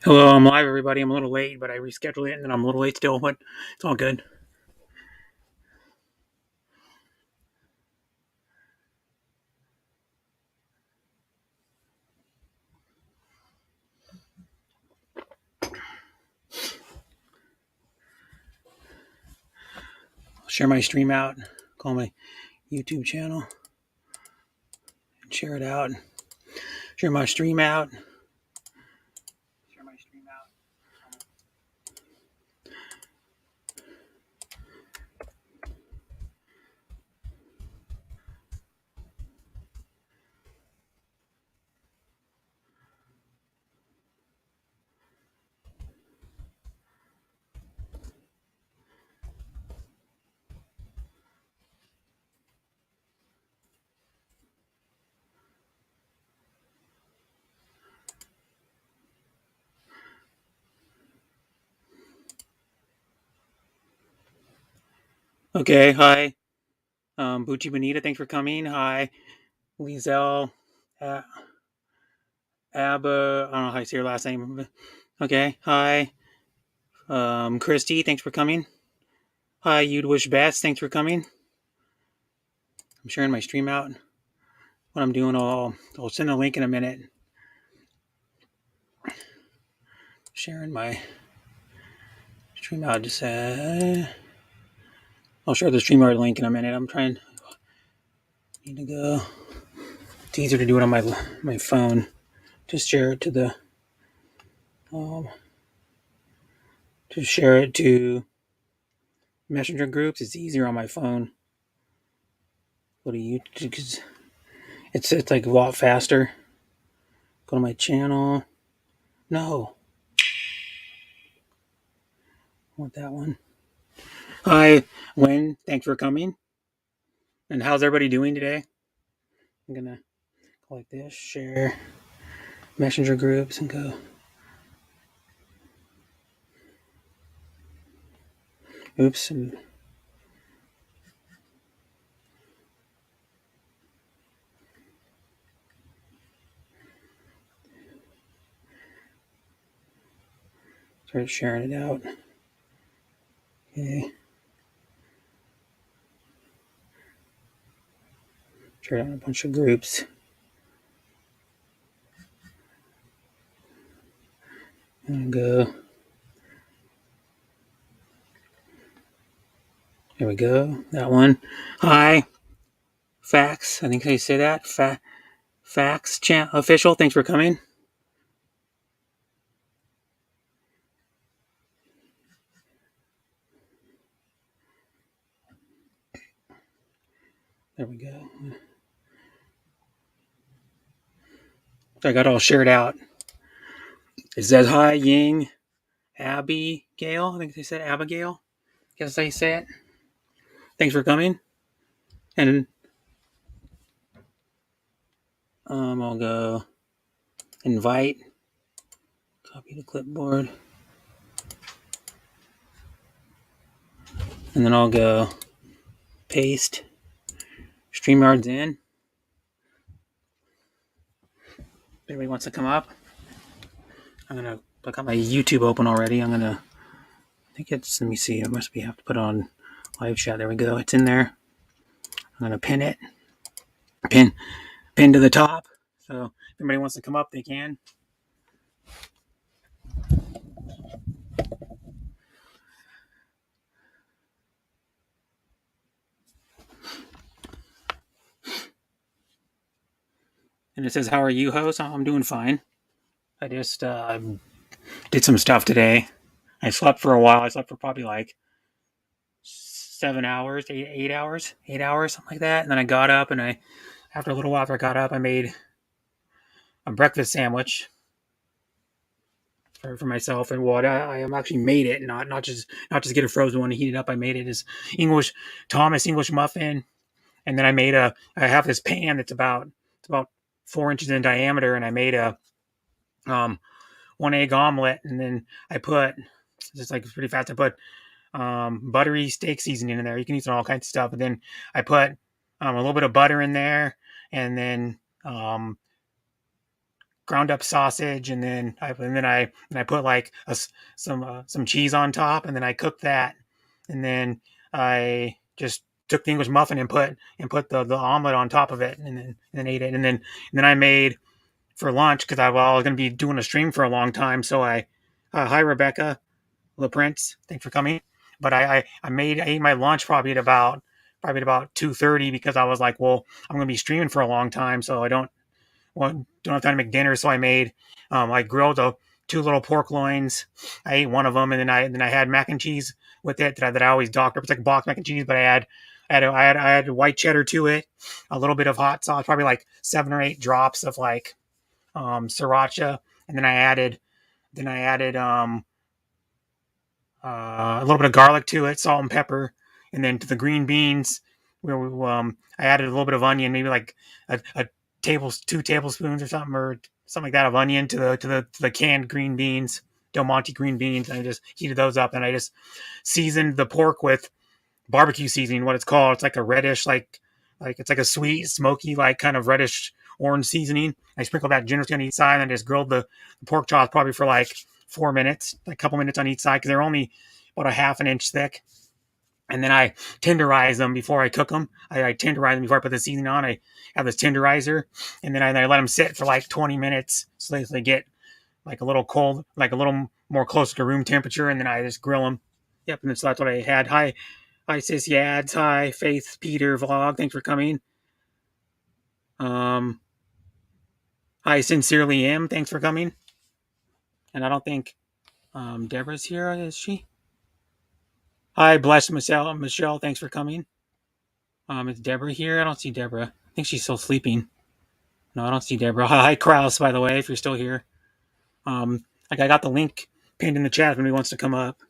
Hello, I'm live, everybody. I'm a little late, but I rescheduled it, and then I'm a little late still, but it's all good. I'll share my stream out, call my YouTube channel, and share it out. Share my stream out. Share my stream out. Okay, hi. Bucci Bonita, thanks for coming. Hi. Lizelle, uh, Abba, I don't know how you say your last name. Okay, hi. Christy, thanks for coming. Hi, You'd Wish Best, thanks for coming. I'm sharing my stream out. What I'm doing, I'll send a link in a minute. Sharing my stream out. Just I'll share the StreamYard link in a minute. Need to go. It's easier to do it on my phone. Just share it to the um, to share it to messenger groups. It's easier on my phone. Go to YouTube because it's like a lot faster. Go to my channel. No, I want that one. Hi, Wayne. Thanks for coming. And how's everybody doing today? I'm gonna go like this. Share messenger groups and go. Oops. And start sharing it out. Okay. Share it on a bunch of groups. And go. There we go. That one. Hi. Fax. I think how you say that. Fax official. Thanks for coming. There we go. So I got all shared out. It says hi, Ying, Abigail. I think they said Abigail. Guess they say it. Thanks for coming. And I'll go invite. Copy to clipboard. And then I'll go paste. StreamYard's in. If anybody wants to come up, I'm gonna look at my YouTube open already. I think it's, let me see, I must be have to put on live chat. There we go. It's in there. I'm gonna pin it. Pin to the top. So if anybody wants to come up, they can. And it says, "How are you, host?" I'm doing fine. I just did some stuff today. I slept for a while. I slept for probably like 7 hours, 8 hours, something like that. And then I got up, and after a little while after I got up, I made a breakfast sandwich for myself. And what I actually made it, not just get a frozen one and heat it up. I made it as Thomas English muffin, and then I have this pan that's about 4 inches in diameter, and I made a 1 egg omelet, and then I put, just like pretty fast, I put buttery steak seasoning in there. You can use all kinds of stuff, but then I put a little bit of butter in there, and then ground up sausage, and then I put like some cheese on top, and then I cooked that, and then I just took the English muffin and put the omelet on top of it, and then ate it, and then I made for lunch because I was going to be doing a stream for a long time. So hi Rebecca, the Prince, thanks for coming. But I ate my lunch probably at about 2:30 because I was like, well, I'm going to be streaming for a long time, so don't have time to make dinner. So I grilled two little pork loins. I ate one of them, and then I had mac and cheese with it that I always doctor. It's like boxed mac and cheese, but I had white cheddar to it, a little bit of hot sauce, probably like 7 or 8 drops of like sriracha, and then I added a little bit of garlic to it, salt and pepper, and then to the green beans, I added a little bit of onion, maybe like a 2 tablespoons or something like that of onion to the canned green beans, Del Monte green beans, and I just heated those up, and I just seasoned the pork with barbecue seasoning, what it's called. It's like a reddish, like it's like a sweet, smoky, like kind of reddish orange seasoning. I sprinkled that generously on each side, and I just grilled the pork chops probably for like 4 minutes, like a couple minutes on each side, because they're only about a half an inch thick. And then I tenderize them before I cook them. I tenderize them before I put the seasoning on. I have this tenderizer, and then I let them sit for like 20 minutes so they get like a little cold, like a little more closer to room temperature, and then I just grill them. Yep, and so that's what I had. Hi, Sis Yads. Hi, Faith Peter Vlog. Thanks for coming. Um, Hi, Sincerely Am. Thanks for coming. And I don't think Deborah's here, is she? Hi, Blessed Michelle. Michelle, thanks for coming. Is Deborah here? I don't see Deborah. I think she's still sleeping. No, I don't see Deborah. Hi, Kraus, by the way, if you're still here. Like I got the link pinned in the chat if anybody wants to come up.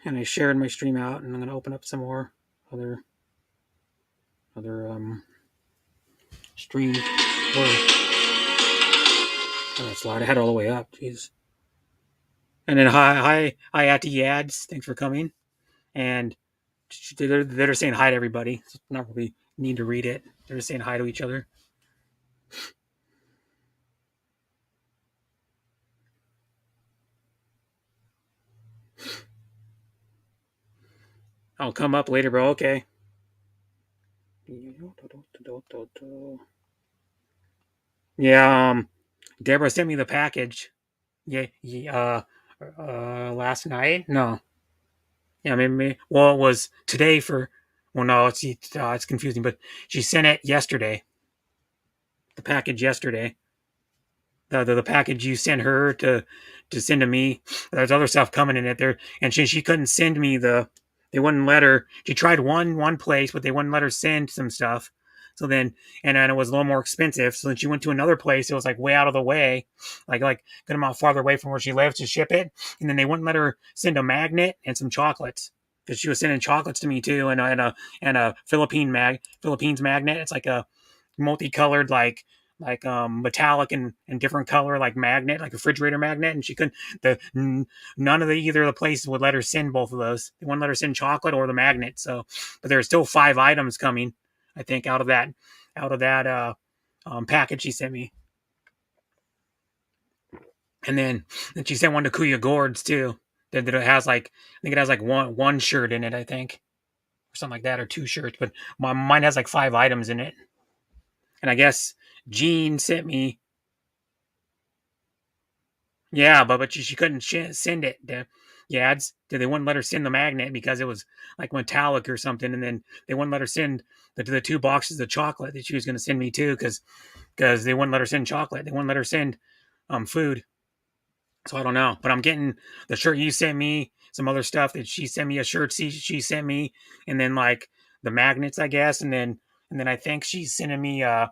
And I shared my stream out, and I'm going to open up some more other stream. Oh, that's loud. I had it all the way up. Jeez. And then hi, Ati Yads. Thanks for coming. And they're saying hi to everybody. So not really need to read it. They're just saying hi to each other. I'll come up later, bro. Okay. Yeah. Deborah sent me the package. Yeah. Last night. No. Yeah. Maybe. Well, it was today for. Well, no. It's confusing, but she sent it yesterday. The package yesterday. The package you sent her to send to me. There's other stuff coming in it there, and she couldn't send me They wouldn't let her. She tried one place, but they wouldn't let her send some stuff. So then it was a little more expensive. So then she went to another place. It was like way out of the way, like good amount farther away from where she lives to ship it. And then they wouldn't let her send a magnet and some chocolates because she was sending chocolates to me too, and a Philippines magnet. It's like a multicolored metallic and different color like magnet, like a refrigerator magnet, and she couldn't none of either of the places would let her send both of those. They wouldn't let her send chocolate or the magnet. So but there's still 5 items coming, I think, out of that package she sent me. And then she sent one to Kuya Gourds too, that it has like, I think it has like one shirt in it, I think, or something like that, or 2 shirts, but mine has like 5 items in it. And I guess Jean sent me. Yeah, but she couldn't send it. They wouldn't let her send the magnet because it was like metallic or something, and then they wouldn't let her send the 2 boxes of chocolate that she was going to send me too, because they wouldn't let her send chocolate. They wouldn't let her send food. So I don't know, but I'm getting the shirt you sent me, some other stuff that she sent me, a shirt she sent me, and then like the magnets, I guess, and then I think she's sending me well,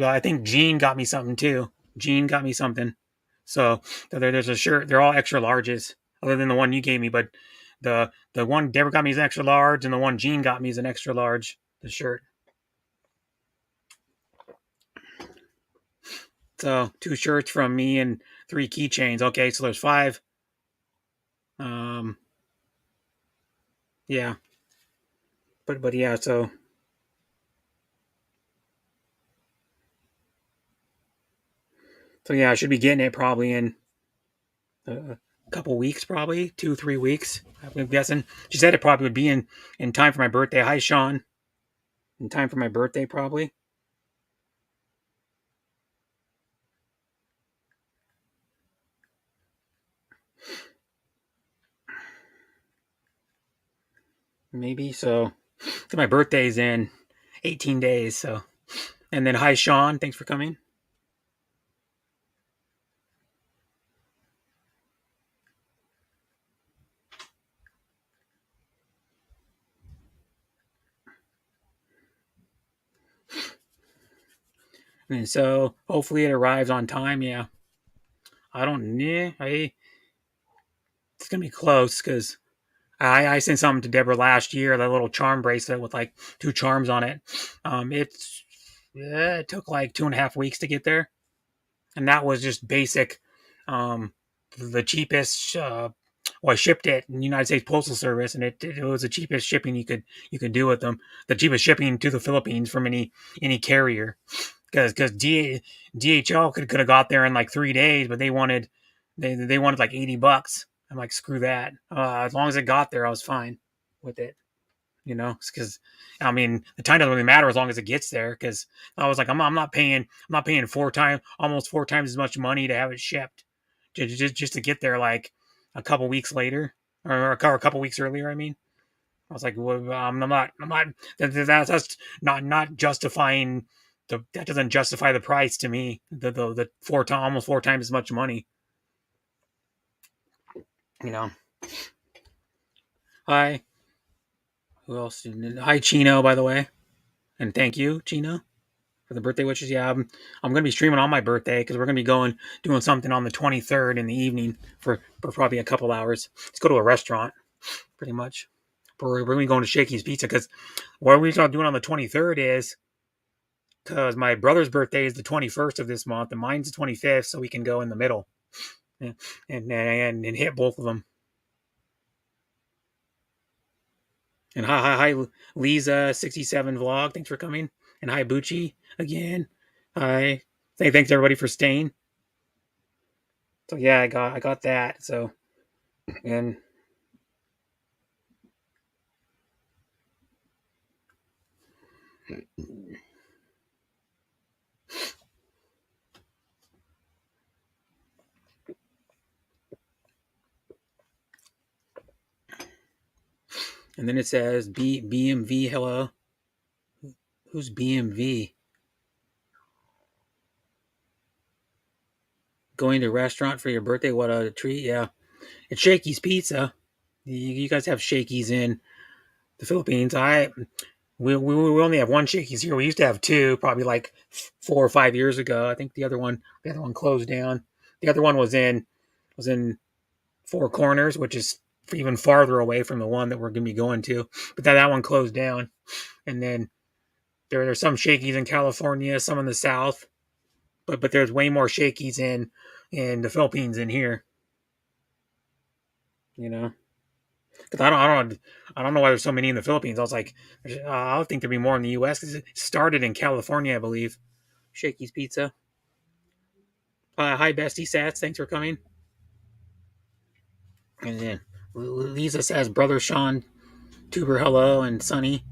I think Jean got me something too. Jean got me something. So there's a shirt. They're all extra larges, other than the one you gave me. But the one Deborah got me is an extra large, and the one Jean got me is an extra large. The shirt. So 2 shirts from me and 3 keychains. Okay, so there's 5. Yeah. But yeah. So So yeah, I should be getting it probably in a couple weeks, probably 2-3 weeks. I'm guessing. She said it probably would be in time for my birthday. Hi, Shawn. In time for my birthday, probably. Maybe so. My birthday's in 18 days. So, and then hi, Shawn. Thanks for coming. And so hopefully it arrives on time. Yeah. I don't. Yeah. It's gonna be close because I sent something to Deborah last year, that little charm bracelet with like 2 charms on it. It's yeah, it took like 2.5 weeks to get there, and that was just basic. Um, the cheapest. Well, I shipped it in the United States Postal Service, and it was the cheapest shipping you could do with them. The cheapest shipping to the Philippines from any carrier, because DHL could have got there in like 3 days, but they wanted like $80. I'm like, screw that. As long as it got there, I was fine with it. Because I mean, the time doesn't really matter as long as it gets there. Because I was like, I'm not paying almost 4 times as much money to have it shipped, just to get there like a couple weeks later, or a couple weeks earlier. I mean, I was like, well, I'm not. That's not justifying. That doesn't justify the price to me. The almost 4 times as much money. You know. Hi. Who else? Hi, Chino. By the way, and thank you, Chino, for the birthday wishes. Yeah, I'm gonna be streaming on my birthday because we're gonna be doing something on the 23rd in the evening for probably a couple hours. Let's go to a restaurant, pretty much. We're gonna be going to Shakey's Pizza because what we're doing on the 23rd is because my brother's birthday is the 21st of this month and mine's the 25th, so we can go in the middle and hit both of them. And hi, Lisa 67 vlog. Thanks for coming. And hi, Bucci again. Hi. Thanks everybody for staying. So yeah, I got that. So and and then it says BMV. Hello. Who's BMV? Going to a restaurant for your birthday? What a treat! Yeah, it's Shakey's Pizza. You guys have Shakey's in the Philippines. We only have one Shakey's here. We used to have two, probably like 4 or 5 years ago. I think the other one closed down. The other one was in Four Corners, which is even farther away from the one that we're going to be going to. But that one closed down. And then there's some Shakey's in California, some in the South, but there's way more Shakey's in the Philippines than here. You know, because I don't know why there's so many in the Philippines. I was like, I would think there'd be more in the U.S. because it started in California, I believe. Shakey's Pizza. Hi, Bestie Sats. Thanks for coming. And then Lisa says, Brother Shawn, Tuber, hello, and Sunny.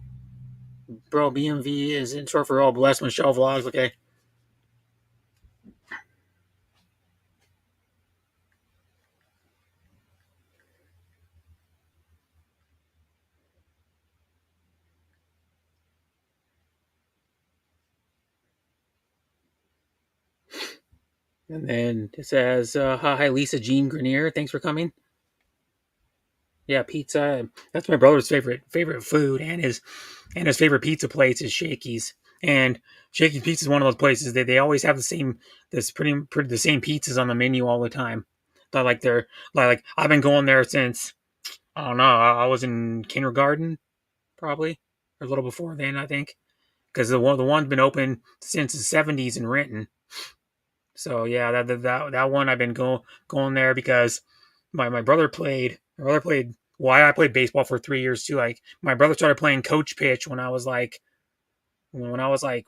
Bro, BMV is in short for all blessed Michelle vlogs. Okay. And then it says, hi, Lisa Jean Grenier. Thanks for coming. Yeah, pizza. That's my brother's favorite food, and his favorite pizza place is Shakey's. And Shakey's Pizza is one of those places that they always have pretty the same pizzas on the menu all the time. They're like I've been going there since I don't know. I was in kindergarten, probably, or a little before then, I think, because the one's been open since the '70s in Renton. So yeah, that one I've been going there because my brother played. My brother played. Why I played baseball for 3 years too. Like my brother started playing coach pitch when I was like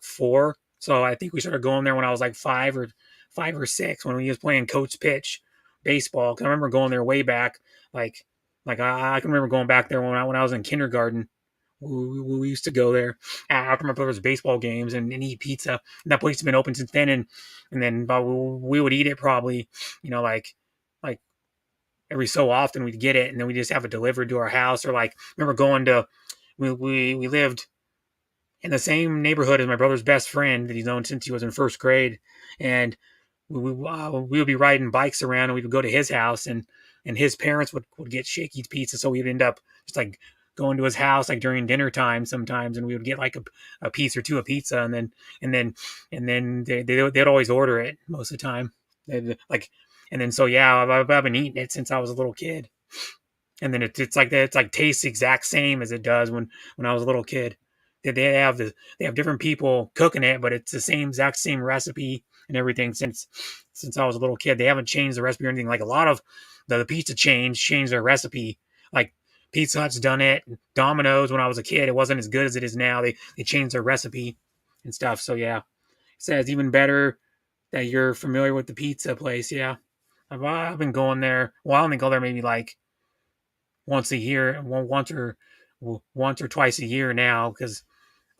4. So I think we started going there when I was like 5 or 6 when we was playing coach pitch baseball. 'Cause I remember going there way back, like I can remember going back there when I was in kindergarten. We used to go there after my brother's baseball games and eat pizza. And that place has been open since then, and then but we would eat it probably, like every so often we'd get it, and then we just have it delivered to our house. Or like remember going to we lived in the same neighborhood as my brother's best friend that he's known since he was in first grade, and we would be riding bikes around, and we would go to his house, and his parents would get Shakey's pizza, so we'd end up just like going to his house like during dinner time sometimes, and we would get like a piece or two of pizza, and then they'd always order it most of the time. Like, and then so yeah, I've been eating it since I was a little kid, and then it's like that. It's like tastes the exact same as it does when I was a little kid. They have different people cooking it, but it's the same exact same recipe and everything since I was a little kid. They haven't changed the recipe or anything. Like a lot of the pizza chains changed their recipe. Like Pizza Hut's done it. Domino's when I was a kid, it wasn't as good as it is now. They changed their recipe and stuff. So yeah, it says even better that you're familiar with the pizza place. Yeah, I've been going there. Well, I only go there maybe like once a year, once or twice a year now because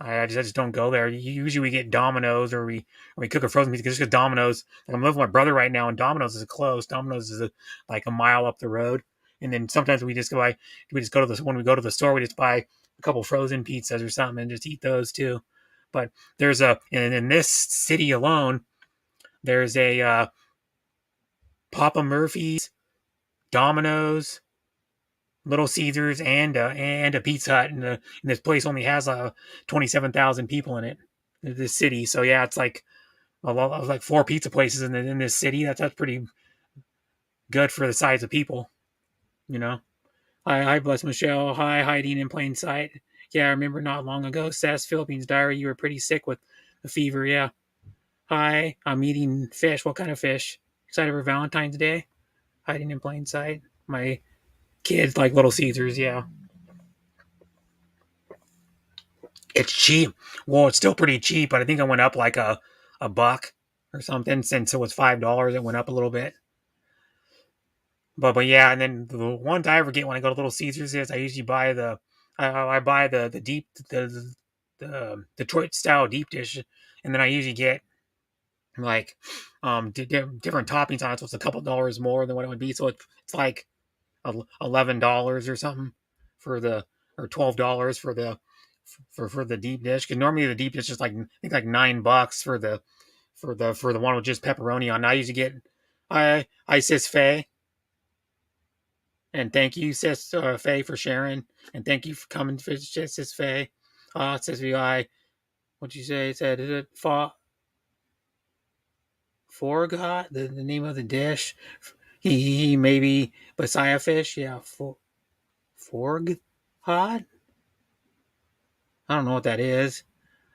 I just don't go there. Usually we get Domino's or we cook a frozen pizza just because Domino's. Like I'm living with my brother right now, and Domino's is close. Domino's is like a mile up the road, and then sometimes we just go to the when we go to the store we just buy a couple frozen pizzas or something and just eat those too. But there's in this city alone there's a Papa Murphy's, Domino's, Little Caesars, and a Pizza Hut, and this place only has 27,000 people in it, this city. So yeah, it's like a lot of like 4 pizza places in this city. That's pretty good for the size of people, you know. Hi, bless Michelle. Hi, hiding in plain sight. Yeah, I remember not long ago, Seth's Philippines diary. You were pretty sick with the fever. Yeah. Hi, I'm eating fish. What kind of fish? Excited for Valentine's Day? Hiding in plain sight. My kids like Little Caesars. Yeah. It's cheap. Well, it's still pretty cheap, but I think it went up like a buck or something since it was $5. It went up a little bit. But yeah, and then the ones I ever get when I go to Little Caesars is I usually buy I buy the the Detroit style deep dish, and then I usually get like different toppings on it, so it's a couple dollars more than what it would be. So it's like $11 or something for the or $12 for the deep dish. Because normally the deep dish is like I think like $9 for the one with just pepperoni on. I usually get I sis Faye, and thank you sis Faye for sharing, and thank you for coming sis Faye. Sis Vi, what'd you say? It said is it forgot the name of the dish. He maybe Messiah fish. Yeah, forg hot. I don't know what that is.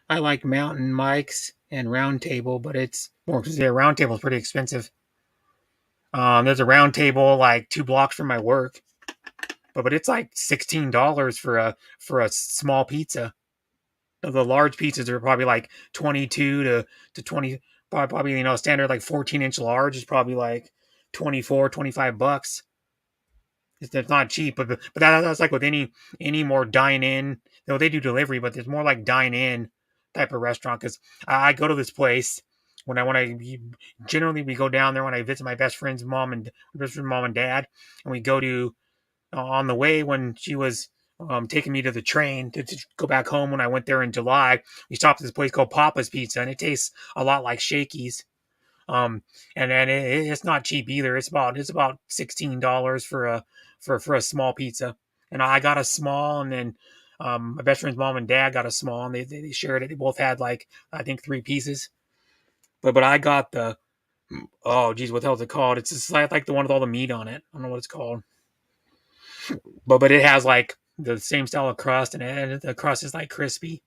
I like Mountain Mike's and Round Table, but it's more because Round Table is pretty expensive. There's a Round Table like 2 blocks from my work, but it's like $16 for a small pizza. The large pizzas are probably like 22 to 20. Probably standard like 14-inch large is probably like 24, $25. It's not cheap, but that's like with any more dine in. Though they do delivery, but it's more like dine in type of restaurant. Because I go to this place when I generally we go down there when I visit my best friend's mom and dad, and we go to on the way when she was taking me to the train to go back home when I went there in July. We stopped at this place called Papa's Pizza, and it tastes a lot like Shakey's. And then it's not cheap either. It's about $16 for a small pizza, and I got a small, and then my best friend's mom and dad got a small, and they shared it. They both had like I think 3 pieces, but I got the oh geez, what the hell is it called? It's just like the one with all the meat on it. I don't know what it's called, but it has like the same style of crust, and the crust is like crispy.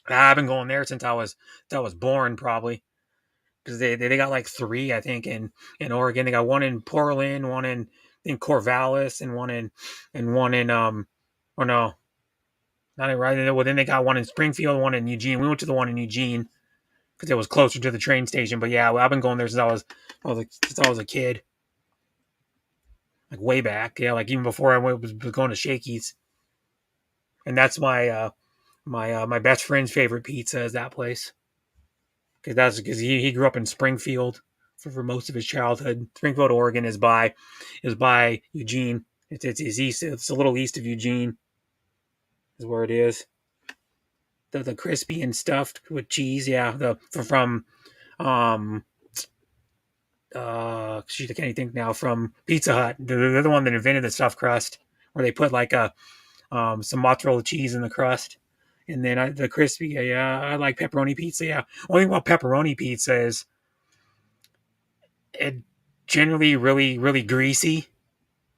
I've been going there since I was born probably because they got like 3 I think in Oregon. They got one in Portland, one in Corvallis, and one in or no, not in right. Well, then they got one in Springfield, one in Eugene. We went to the one in Eugene because it was closer to the train station. But yeah, I've been going there since I was a kid, like way back. Yeah, like even before was going to Shakey's, and that's my best friend's favorite pizza is that place because he grew up in Springfield for most of his childhood. Springfield, Oregon is by Eugene. It's east. It's a little east of Eugene is where it is. The crispy and stuffed with cheese. Yeah, the from um shoot, I can't even think now, from Pizza Hut. They're the one that invented the stuffed crust, where they put like a some mozzarella cheese in the crust, and then the crispy. Yeah, yeah, I like pepperoni pizza. Yeah, only thing about pepperoni pizza is it generally really greasy.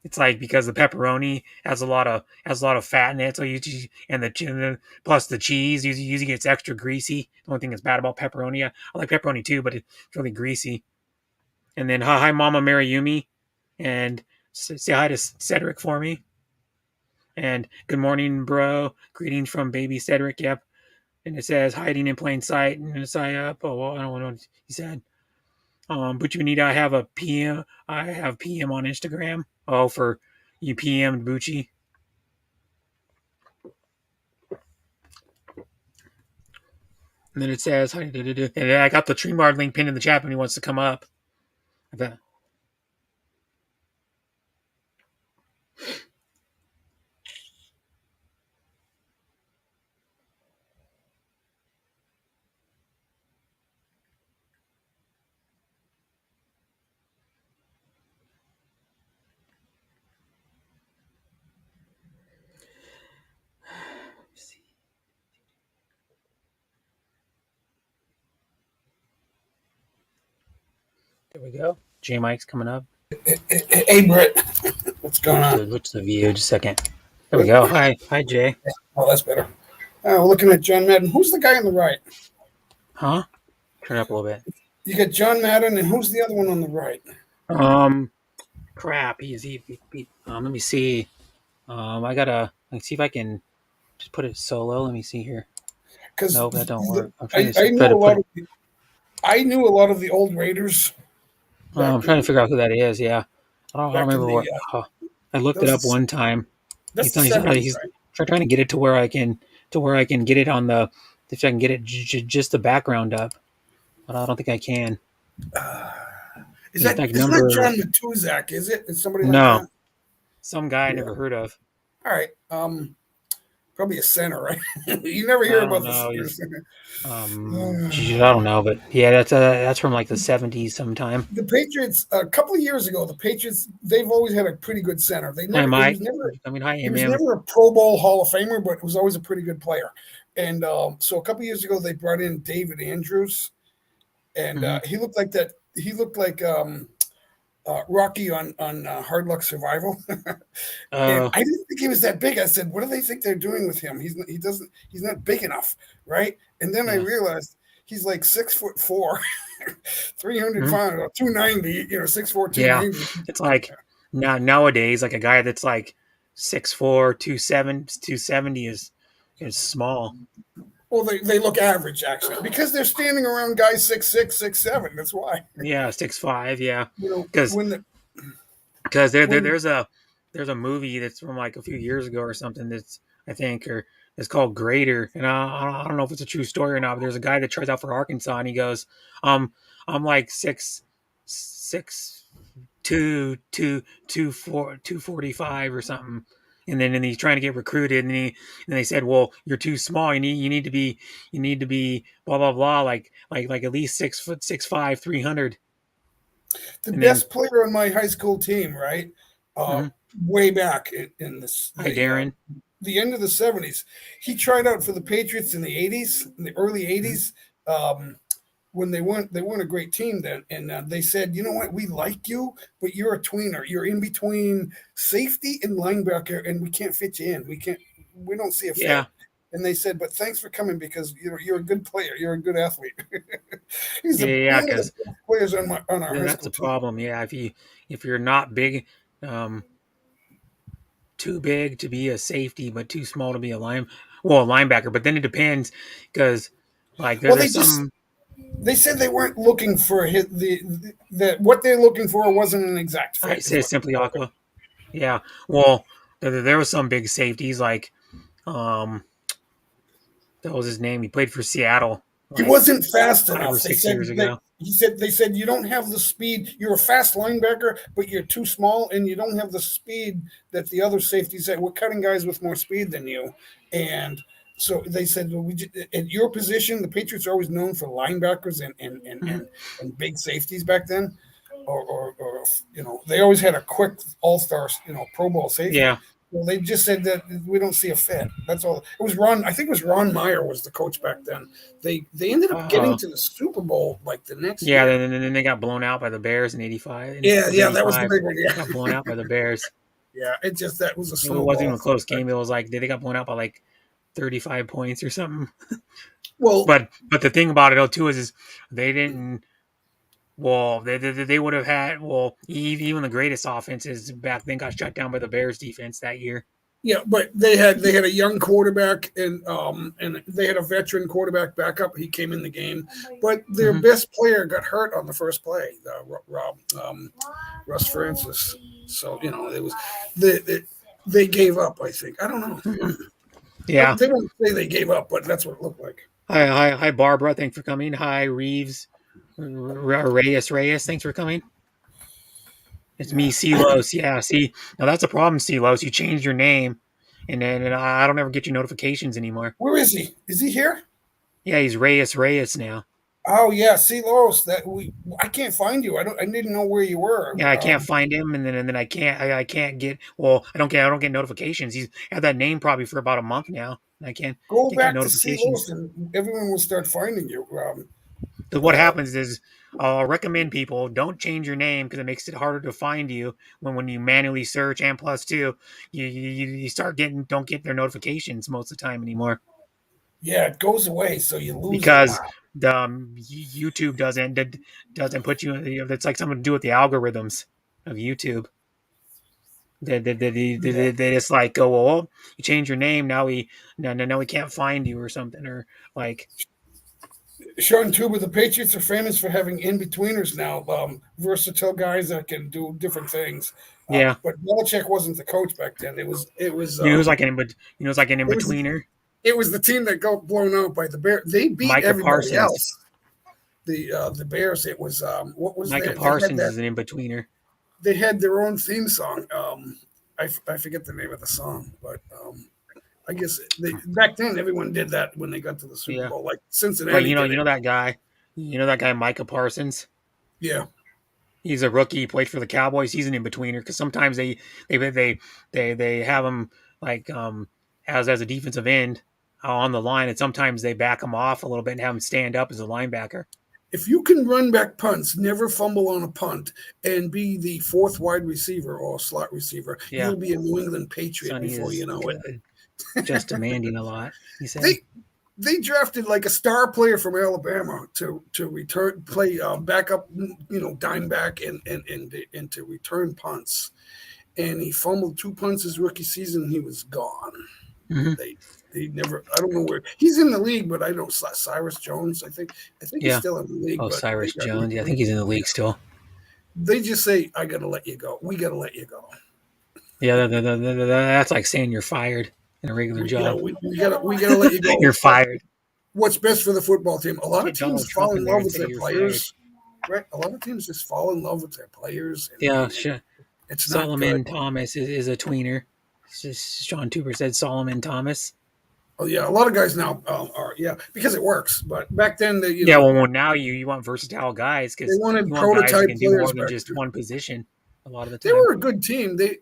It's like because the pepperoni has a lot of fat in it, so and plus the cheese usually gets extra greasy. The only thing that's bad about pepperoni, I like pepperoni too, but it's really greasy. And then hi Mama Mariyumi, and say hi to Cedric for me. And good morning, bro. Greetings from baby Cedric. Yep. And it says hiding in plain sight. And it's like, oh, well, I don't know what he said. But you need, I have a PM. I have PM on Instagram. Oh, for you PM Bucci. And then it says, and I got the Treemard link pinned in the chat when he wants to come up. There we go. J Mike's coming up. Hey, Brett, what's going on? What's the view? Just a second. There we go. Hi, Jay. Oh, that's better. We're looking at John Madden. Who's the guy on the right? Huh? Turn it up a little bit. You got John Madden, and who's the other one on the right? Crap. Let me see. Let's see if I can just put it solo. Let me see here. Because Nope, that don't work. I'm I, trying I to knew try to a put lot it. of the, I knew a lot of the old Raiders back I'm trying to in figure out who that is. Yeah, I don't back in remember the what. I looked it up those one time. that's the '70s, right? Trying to get it to where I can get it on the if I can get it just the background up, but I don't think I can. Is It's that like it's not number John Matuzak, is it? Is somebody like no, that? some guy I Yeah. never heard of. All right. Probably a center, right? You never hear I don't about the know. centers. Geez, I don't know, but yeah, that's from like the '70s sometime. The Patriots a couple of years ago, the Patriots they've always had a pretty good center. They Hi, never Mike. I mean, hi, he was MM. never a Pro Bowl Hall of Famer, but was always a pretty good player. And so a couple of years ago, they brought in David Andrews, and Mm-hmm. he looked like that. He looked like Rocky on Hard Luck Survival. And Uh, I didn't think he was that big. I said, "What do they think they're doing with him? He's not big enough, right?" And then I yeah. realized he's like 6'4", 300 Mhm. pounds, 290. 6'4", Yeah, 290. it's like nowadays, like a guy that's like 6'4", 270 is small. Well, they look average actually because they're standing around guys 6'6", 6'7". That's why. Yeah, 6'5". Yeah, You know because when the because when there's a movie that's from like a few years ago or something that's I think or it's called Grader, and I don't know if it's a true story or not. But there's a guy that tries out for Arkansas, and he goes, I'm like six two 245 or something. And he's trying to get recruited, and they said, "Well, you're too small. You need to be blah blah blah, like at least 6 foot 6'5", 300." the And then, best player on my high school team, right? Uh, mhm. Way back in this Hi, Darren. the end of the '70s, he tried out for the Patriots in the '80s, in the early Mhm. '80s. When they weren't a great team then, and they said, you know what, we like you, but you're a tweener. You're in between safety and linebacker, and we can't fit you in. We don't see a Yeah, fit. And they said, but thanks for coming because you're a good player. You're a good athlete. He's yeah, one of the because best players on our high that's school the team. problem. Yeah, if you're not big, um, too big to be a safety, but too small to be a linebacker. But then it depends because like Well, there's some. They said they weren't looking for the what they're looking for wasn't an exact I fit. Is say what they simply told him. Aqua. Yeah. Well, there was some big safeties like um that was his name. He played for Seattle He like wasn't fast 5 or enough. 6 years ago. They said you don't have the speed. You're a fast linebacker, but you're too small, and you don't have the speed that the other safeties had. We're cutting guys with more speed than you, and so they said, well, at your position, the Patriots are always known for linebackers Mhm. and big safeties back then, or they always had a quick all star, Pro Bowl safety. Yeah. Well, they just said that we don't see a fit. That's all. It was Ron. I think it was Ron Meyer was the coach back then. They ended up getting Uh, to the Super Bowl like the next yeah. year. Then they got blown out by the Bears in '85. And it Yeah, was yeah, that was the '85. big one. Yeah, Got blown out by the Bears. yeah. It just that was a It wasn't snowball even a close effect. game. It was like they got blown out by like 35 points or something. Well, But the thing about it though too is they didn't. Well, they would have had. Well, even the greatest offenses back then got shut down by the Bears defense that year. yeah, but they had a young quarterback and they had a veteran quarterback backup. He came in the game, but their Hmm. best player got hurt on the first play. Rob Russ Francis. So it was they gave up. I think I don't Hmm. know. Yeah. They don't say they gave up, but that's what it looked like. Hi, Barbara. Thanks for coming. Hi, Reeves. Reyes. Thanks for coming. It's me, Yeah. Celos. Yeah, see, now that's a problem, Celos. You changed your name, and I don't ever get your notifications anymore. Where is he? Is he here? Yeah, he's Reyes now. Oh yeah, see Lois. I can't find you. I didn't know where you were. Yeah, I can't find him, and then I can't get. Well, I don't get notifications. He's had that name probably for about a month now. And I Go can't get back to see notifications. Lois, and everyone will start finding you. So what Uh, happens is I'll recommend people don't change your name because it makes it harder to find you when you manually search. And plus, too, you start getting don't get their notifications most of the time anymore yeah, it goes away, so you lose a because lot. the YouTube doesn't put you. It's like something to do with the algorithms of YouTube. Yeah. They just like go, well, you change your name now. Now we can't find you or something or like Sean Tuber, the Patriots are famous for having in betweeners now, versatile guys that can do different things. yeah. But Belichick wasn't the coach back then. It was You know, it's like an in it was betweener. it was the team that got blown out by the Bears. They beat Micah everybody Parsons. else. The Bears. It was what was Micah they had Parsons that is an in betweener. they had their own theme song. I forget the name of the song, but I guess back then everyone did that when they got to the Super Yeah, Bowl. Like but Cincinnati did you it. know that guy. You know that guy, Micah Parsons. Yeah, He's a rookie. He played for the Cowboys. He's an in betweener because sometimes they they they have him like as a defensive end on the line, and sometimes they back him off a little bit and have him stand up as a linebacker. if you can run back punts, never fumble on a punt, and be the fourth wide receiver or slot receiver, Yeah, you'll be a New England Patriot Sonny before you is know it. good, just demanding a lot. He said, They they drafted like a star player from Alabama to return play backup, dime back and to return punts. And he fumbled two punts his rookie season. He was gone. hmm They they never. I don't know where he's in the league, but I don't. Cyrus Jones. I think he's "Yeah, still in the league, oh but they Cyrus got Jones. Yeah, I think he's in the league still. they just say I got to let you go. We got to let you go. Yeah, that's like saying you're fired in a regular We yeah job. we got to let you go. You're fired. What's best for the football team? A lot of Get teams Donald fall Trump in in there love and with say their you're fired. players. Right, a lot of teams just fall in love with their players, Yeah, and it's not good. Solomon Thomas is a tweener. It's just Sean Tuber said Solomon Thomas. Oh yeah, a lot of guys now are because it works. But back then Yeah, well, now you want versatile guys they because wanted you want guys that prototype can do more players than back just then. one position a lot of the They time. were a good team. They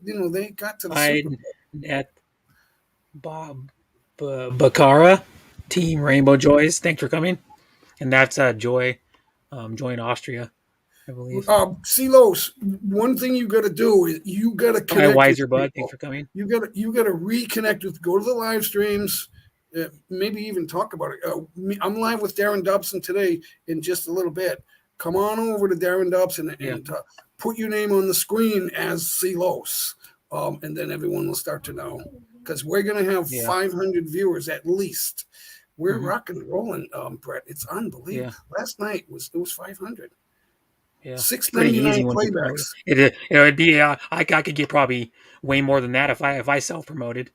got to the Hi, Super Bowl. at Bob Bacara, Team Rainbow Joys. Thanks for coming. And that's Joy, Joy in Austria, I believe. Silos, one thing you got to do is you got to Hi, connect with Wiser Bud. Thanks people. for coming. You got to reconnect with. Go to the live streams. Maybe even talk about it. I'm live with Darren Dobson today in just a little bit. Come on over to Darren Dobson Yeah, and put your name on the screen as Silos, and then everyone will start to know because we're going to have yeah. 500 viewers at least we're Hmm. rocking and rolling, Brett. It's Yeah, unbelievable. Last night it was 500, yeah. six It's pretty ninety easy nine once you promote it. playbacks. It would be. I could get probably way more than that if I self promoted,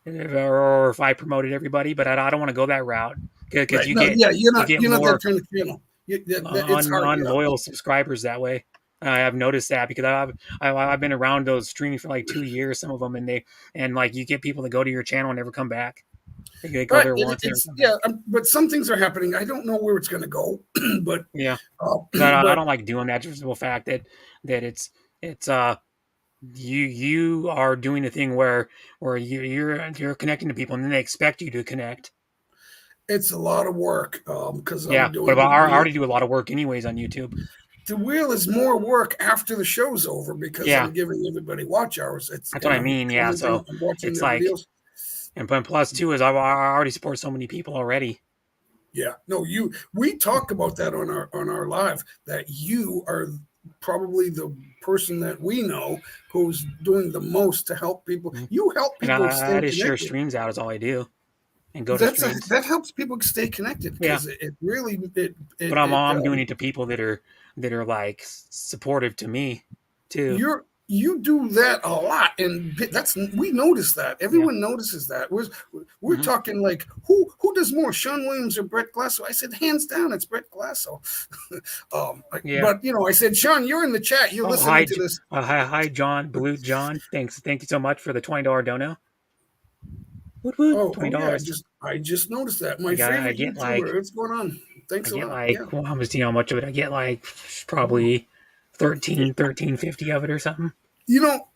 or if I promoted everybody. But I don't want to go that route because Right? No, yeah, you get you're not that more kind of channel. It's hard. Yeah, unloyal subscribers that way. I have noticed that because I've been around those streams for like 2 years, some of them, and like you get people that go to your channel and never come back. They go right. there once, never It's come yeah, back. but some things are happening. I don't know where it's going to go, but Yeah, uh, because I but don't like doing that just for the fact that it's you are doing a thing where you're connecting to people and then they expect you to connect. it's a lot of work because I'm Yeah, but doing I the already do a lot of work anyways on YouTube. the wheel is more work after the show's over because Yeah, I'm giving everybody watch hours. It's that's what and I I'm mean. Yeah, commenting, so I'm watching it's their like, videos. and plus two is I already support so many people already. Yeah, no, we talk about that on our live that you are probably the person that we know who's doing the most to help people. Mhm. You help And people I stay just share connected. streams out is all I do, and go to streams. That helps people stay connected Yeah, because it really but it I'm doing it to people that are like supportive to me too. you do that a lot, and that's we notice that Yeah. everyone notices that. We're Hmm. talking like who does more, Shawn Williams or Brett Glasso? I said hands down, it's Brett Glasso. Yeah. But I said, Shawn, you're in the chat, you're Oh, listening to this. hi, John, Blue John. Thank you so much for the $20 dono. Woot woot, twenty Oh yeah, dollars. I just noticed that my I favorite get YouTuber. What's going on? I Thanks a get lot. Yeah. like, well, I'm just, how much of it. I get like probably 13.50 of it or something. You know,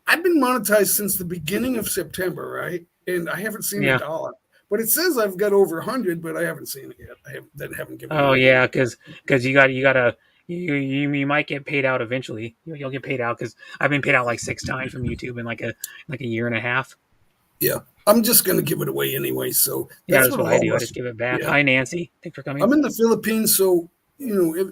I've been monetized since the beginning of September, right? And I haven't seen a Yeah. dollar. But it says I've got over 100, but I haven't seen it yet. Haven't given me Oh any. yeah, because you gotta you might get paid out eventually. You'll get paid out because I've been paid out like 6 times from YouTube in like a year and a half. Yeah, I'm just gonna give it away anyway. So Yeah, that's that's what what a I lot of do. I us. just give it back. Yeah, Hi Nancy, thanks for coming. I'm in the Philippines, so if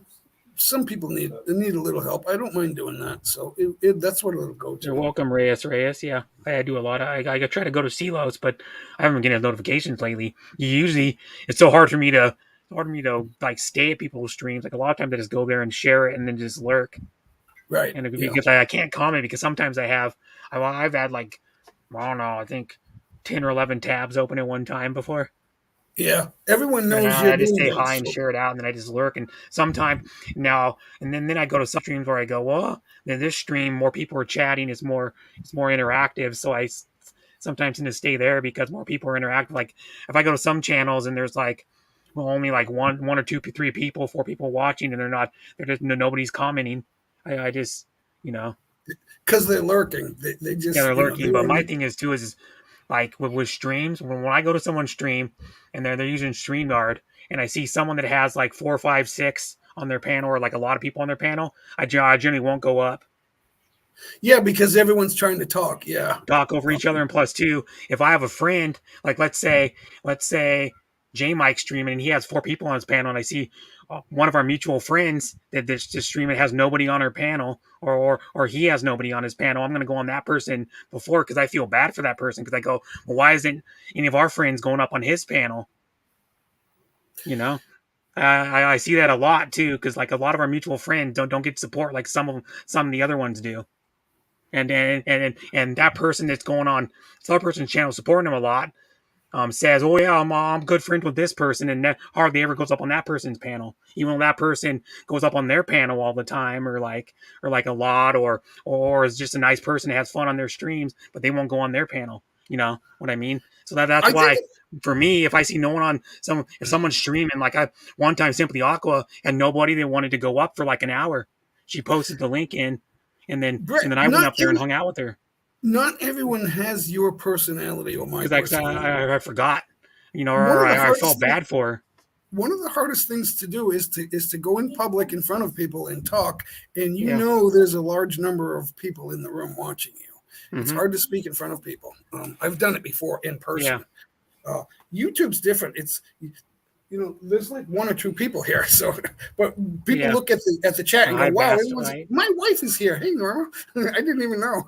some people need a little help, I don't mind doing that. So that's what it'll go You're to. welcome, Reyes. Yeah, I do a lot. I try to go to Silos, but I haven't been getting notifications lately. Usually, it's so hard for me to like stay at people's streams. Like a lot of times, I just go there and share it and then just lurk. Right. And Yeah. because I can't comment because sometimes I've had like I don't know, I think 10 or 11 tabs open at one time before. Yeah. Everyone And knows you're I just doing say that. hi and So share it out, and then I just lurk. And sometime now, and then I go to some streams where I go, well, then this stream more people are chatting, it's more interactive. So sometimes tend to stay there because more people are interactive. Like if I go to some channels and there's like well only like one or two, three people, four people watching, and they're just nobody's commenting. I just you know because they're lurking, they yeah, just they're lurking. they're But in my the thing is like with streams, when I go to someone's stream and they're using StreamYard and I see someone that has like four, five, six on their panel or like a lot of people on their panel, I generally won't go up, yeah, because everyone's trying to talk. Yeah. talk over each other. And plus, two, if I have a friend, like let's say J Mike's streaming and he has four people on his panel, and I see one of our mutual friends that's just streaming has nobody on her panel, or he has nobody on his panel, I'm going to go on that person before because I feel bad for that person because I go, well, why isn't any of our friends going up on his panel? You know, I see that a lot too because like a lot of our mutual friends don't get support like some of the other ones do. And that person that's going on some other person's channel supporting him a lot says, "Oh yeah, I'm good friends with this person," and that hardly ever goes up on that person's panel, even though that person goes up on their panel all the time, or like a lot, or is just a nice person that has fun on their streams, but they won't go on their panel. You know what I mean? So that's I think why for me, if I see no one on if someone's streaming, like I one time Simply Aqua had nobody that wanted to go up for like an hour. She posted the link in, Brett, and then I went up there and hung out with her not everyone has your personality or my because personality. I forgot, One or of the I hardest felt things bad for her. one of the hardest things to do is to go in public in front of people and talk, and Yeah. there's a large number of people in the room watching you. It's Hmm. hard to speak in front of people. I've done it before in Yeah. person. uh, YouTube's different. It's there's like one or two people here, so but people Yeah. look at the chat and go, Hi, wow, Bastard. my wife is here. Hey, Norma. I didn't even know.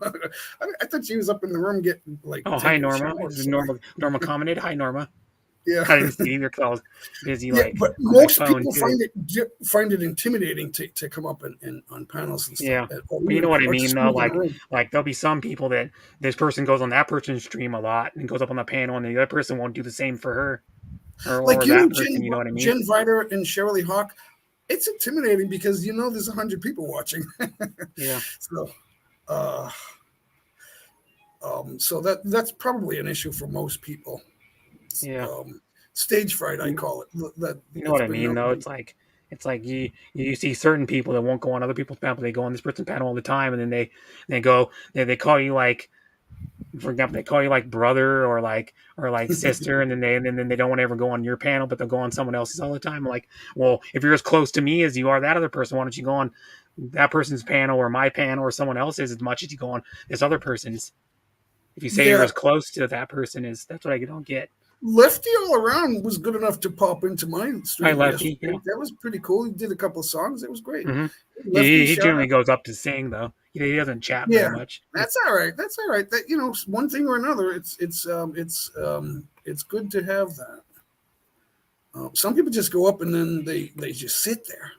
I thought she was up in the room getting like Oh, hi, taking a Norma. shower. So Norma commented. Hi, Norma. Yeah. I didn't see it either because I was busy Yeah, like but on my most phone people too. find it intimidating to come up on panels and stuff, Yeah. or But you know what I or to mean though? speak in a room. Like there'll be some people that this person goes on that person's stream a lot and goes up on the panel and the other person won't do the same for her Like or that person, you know what I mean? Jen Vider and Shirley Hawk. It's intimidating because there's 100 people watching. Yeah. So, uh, so that's probably an issue for most people. Yeah. Um, Stage fright, I You, call it. That you know it's what I been mean though? known. It's like you see certain people that won't go on other people's panel, they go on this person's panel all the time and then they go they call you like, for example, they call you like brother or like sister, and then they don't want to ever go on your panel, but they'll go on someone else's all the time. I'm like, well, if you're as close to me as you are that other person, why don't you go on that person's panel or my panel or someone else's as much as you go on this other person's? If you say you're Yeah, as close to that person as, that's what I don't get. Lefty All Around was good enough to pop into my I stream lefty, yesterday. yeah. That was pretty cool. He did a couple of songs. It was great. hmm Lefty, he shout generally out. goes up to sing though. He doesn't chat very Yeah, much. that's all right. That's all right. That one thing or another. It's good to have that. Some people just go up and then they just sit there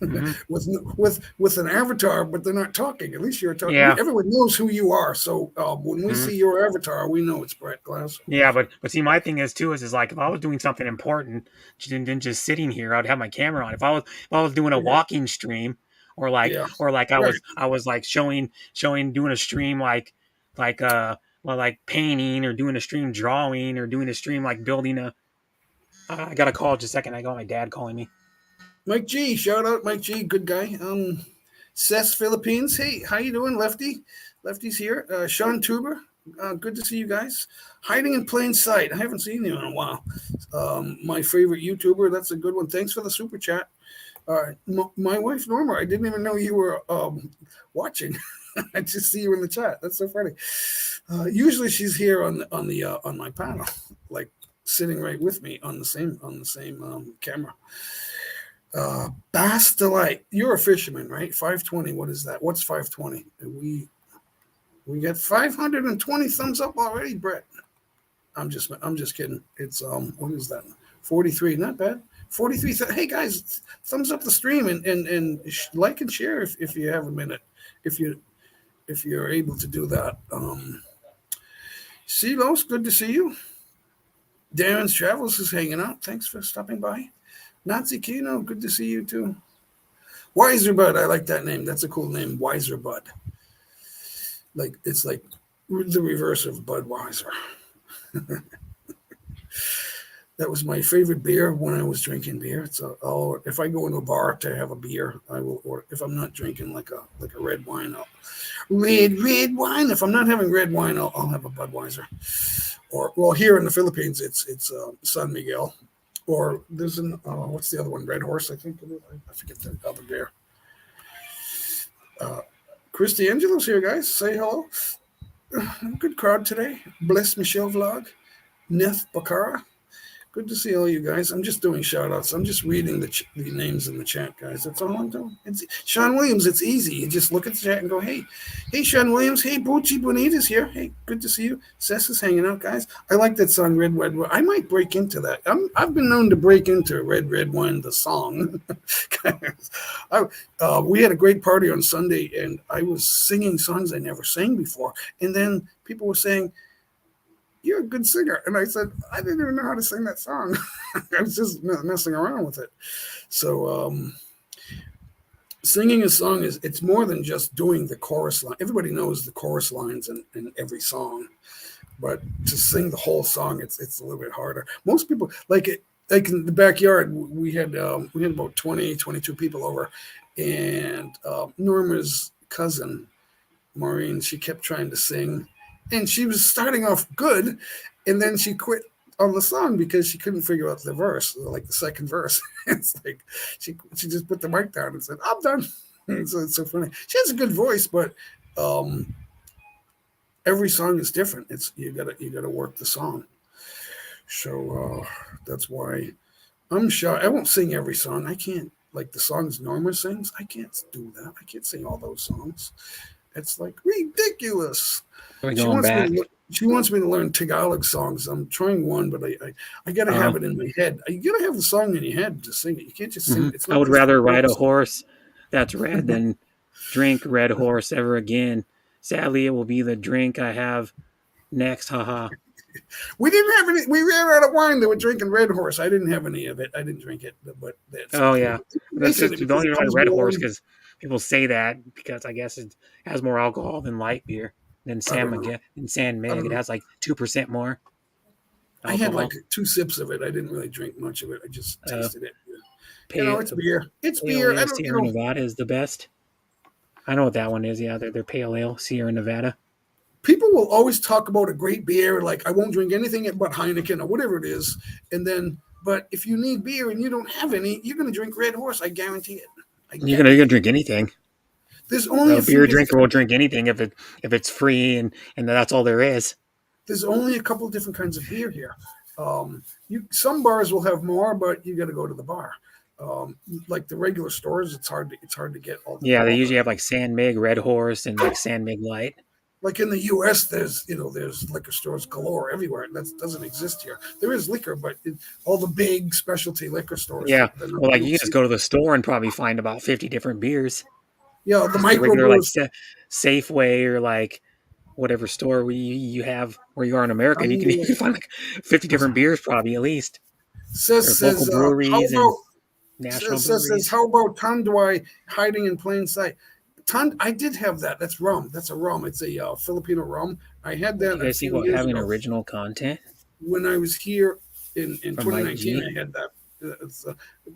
hmm with an avatar, but they're not talking. At least you're talking. Yeah. Everyone knows who you are. So when we hmm see your avatar, we know it's Brett Glass. Yeah, but see, my thing is too is like if I was doing something important than just sitting here, I'd have my camera on. If I was doing a Yeah, walking stream, yeah, or like I right. was I was like showing doing a stream like well, like painting or doing a stream drawing or doing a stream like building a. I got a call just a second. I got my dad calling me. Mike G, shout out Mike G, good guy. Cess Philippines, hey, how you doing, Lefty? Lefty's here. Sean Tuber, good to see you guys. Hiding in plain sight. I haven't seen you in a while. My favorite YouTuber. That's a good one. Thanks for the super chat. My wife Norma. I didn't even know you were watching. I just see you in the chat. That's so funny. Usually she's here on my panel, like sitting right with me on the same camera. Bass Delight. You're a fisherman, right? 520. What is that? What's 520? We got 520 thumbs up already, Brett. I'm just kidding. It's what is that? 43. Not bad. 43. Hey guys, thumbs up the stream and like and share if you have a minute. If you if you're able to do that. Silos, good to see you. Darren's Travels is hanging out. Thanks for stopping by. Nazi Kino, good to see you too. Wiser Bud, I like that name. That's a cool name, Wiser Bud. Like it's like the reverse of Budweiser. That was my favorite beer when I was drinking beer. So if I go into a bar to have a beer, I will order. If I'm not drinking like a red wine, red wine. If I'm not having red wine, I'll have a Budweiser. Or well, here in the Philippines, it's San Miguel. Or there's what's the other one? Red Horse, I think. I forget the other beer. Christy Angelo's here, guys. Say hello. Good crowd today. Bless Michelle vlog. Neth Bakara. Good to see all you guys. I'm just doing shout outs. I'm just reading the names in the chat, guys. That's all I'm doing. It's Sean Williams. It's easy. You just look at the chat and go, hey, Sean Williams. Hey, Bucci Bonita's here. Hey, good to see you. Sess is hanging out, guys. I like that song, Red Red Wine. I might break into that. I've been known to break into Red Red Wine, the song. We had a great party on Sunday, and I was singing songs I never sang before. And then people were saying, you're a good singer. And I said, I didn't even know how to sing that song. I was just messing around with it. So singing a song it's more than just doing the chorus line. Everybody knows the chorus lines in every song, but to sing the whole song, it's a little bit harder. Most people like in the backyard, we had about 20, 22 people over, and Norma's cousin, Maureen, she kept trying to sing, and she was starting off good, and then she quit on the song because she couldn't figure out the verse, like the second verse. It's like she just put the mic down and said, "I'm done." So it's so funny. She has a good voice, but every song is different. It's you gotta work the song. So that's why I'm shy. I won't sing every song. I can't like the songs Norma sings. I can't do that. I can't sing all those songs. It's like ridiculous. We're She going wants me back. to. She wants me to learn Tagalog songs. I'm trying one, but I got to Uh, have it in my head. You got to have the song in your head to sing it. You can't just sing mhm. it. It's I not would just the rather ride a words. horse that's red than drink red horse ever again. Sadly, it will be the drink I have next. Haha. We didn't have any. We ran out of wine. They were drinking Red Horse. I didn't have any of it. I didn't drink it, but that's Oh you know yeah, nice in it the because only it reason I like comes red horse warm. because people say that because I guess it has more alcohol than light beer than I don't know. San I Mig. don't It know. has like 2% more I had like alcohol. 2 sips of it. I didn't really drink much of it. I just Uh, tasted it. pale, It's beer. It's pale beer. I ale don't. Sierra Nevada is the best. I know what that one is. Yeah, they're pale ale Sierra Nevada. People will always talk about a great beer, like I won't drink anything but Heineken or whatever it is, and then. But if you need beer and you don't have any, you're going to drink Red Horse. I guarantee it. I You're gonna guarantee it. drink anything. There's only A a few beer different drinker will drink anything if it's free and that's all there is. there's only a couple of different kinds of beer here. Some bars will have more, but you got to go to the bar. Like the regular stores, it's hard to get all the Yeah, they all the usually have like San Mig, Red Horse, and like San Mig Light. like in the U.S. There's liquor stores galore everywhere. That doesn't exist here. There is liquor, but all the big specialty liquor stores Yeah, they're not, well, like you you don't can just see. go to the store and probably find about 50 different beers. Yeah, the Just the regular like microbrewers. Safeway or like whatever store you have where you are in America, and you can find like 50 different beers probably at least. says There's local says how breweries and about national says breweries. how about Tanduay hiding in plain sight? I did have that. That's rum. That's a rum. It's a Filipino rum. I had What do that you a guys think few about years having ago original content when I was here in from Mike 2019. G? I had that. It's,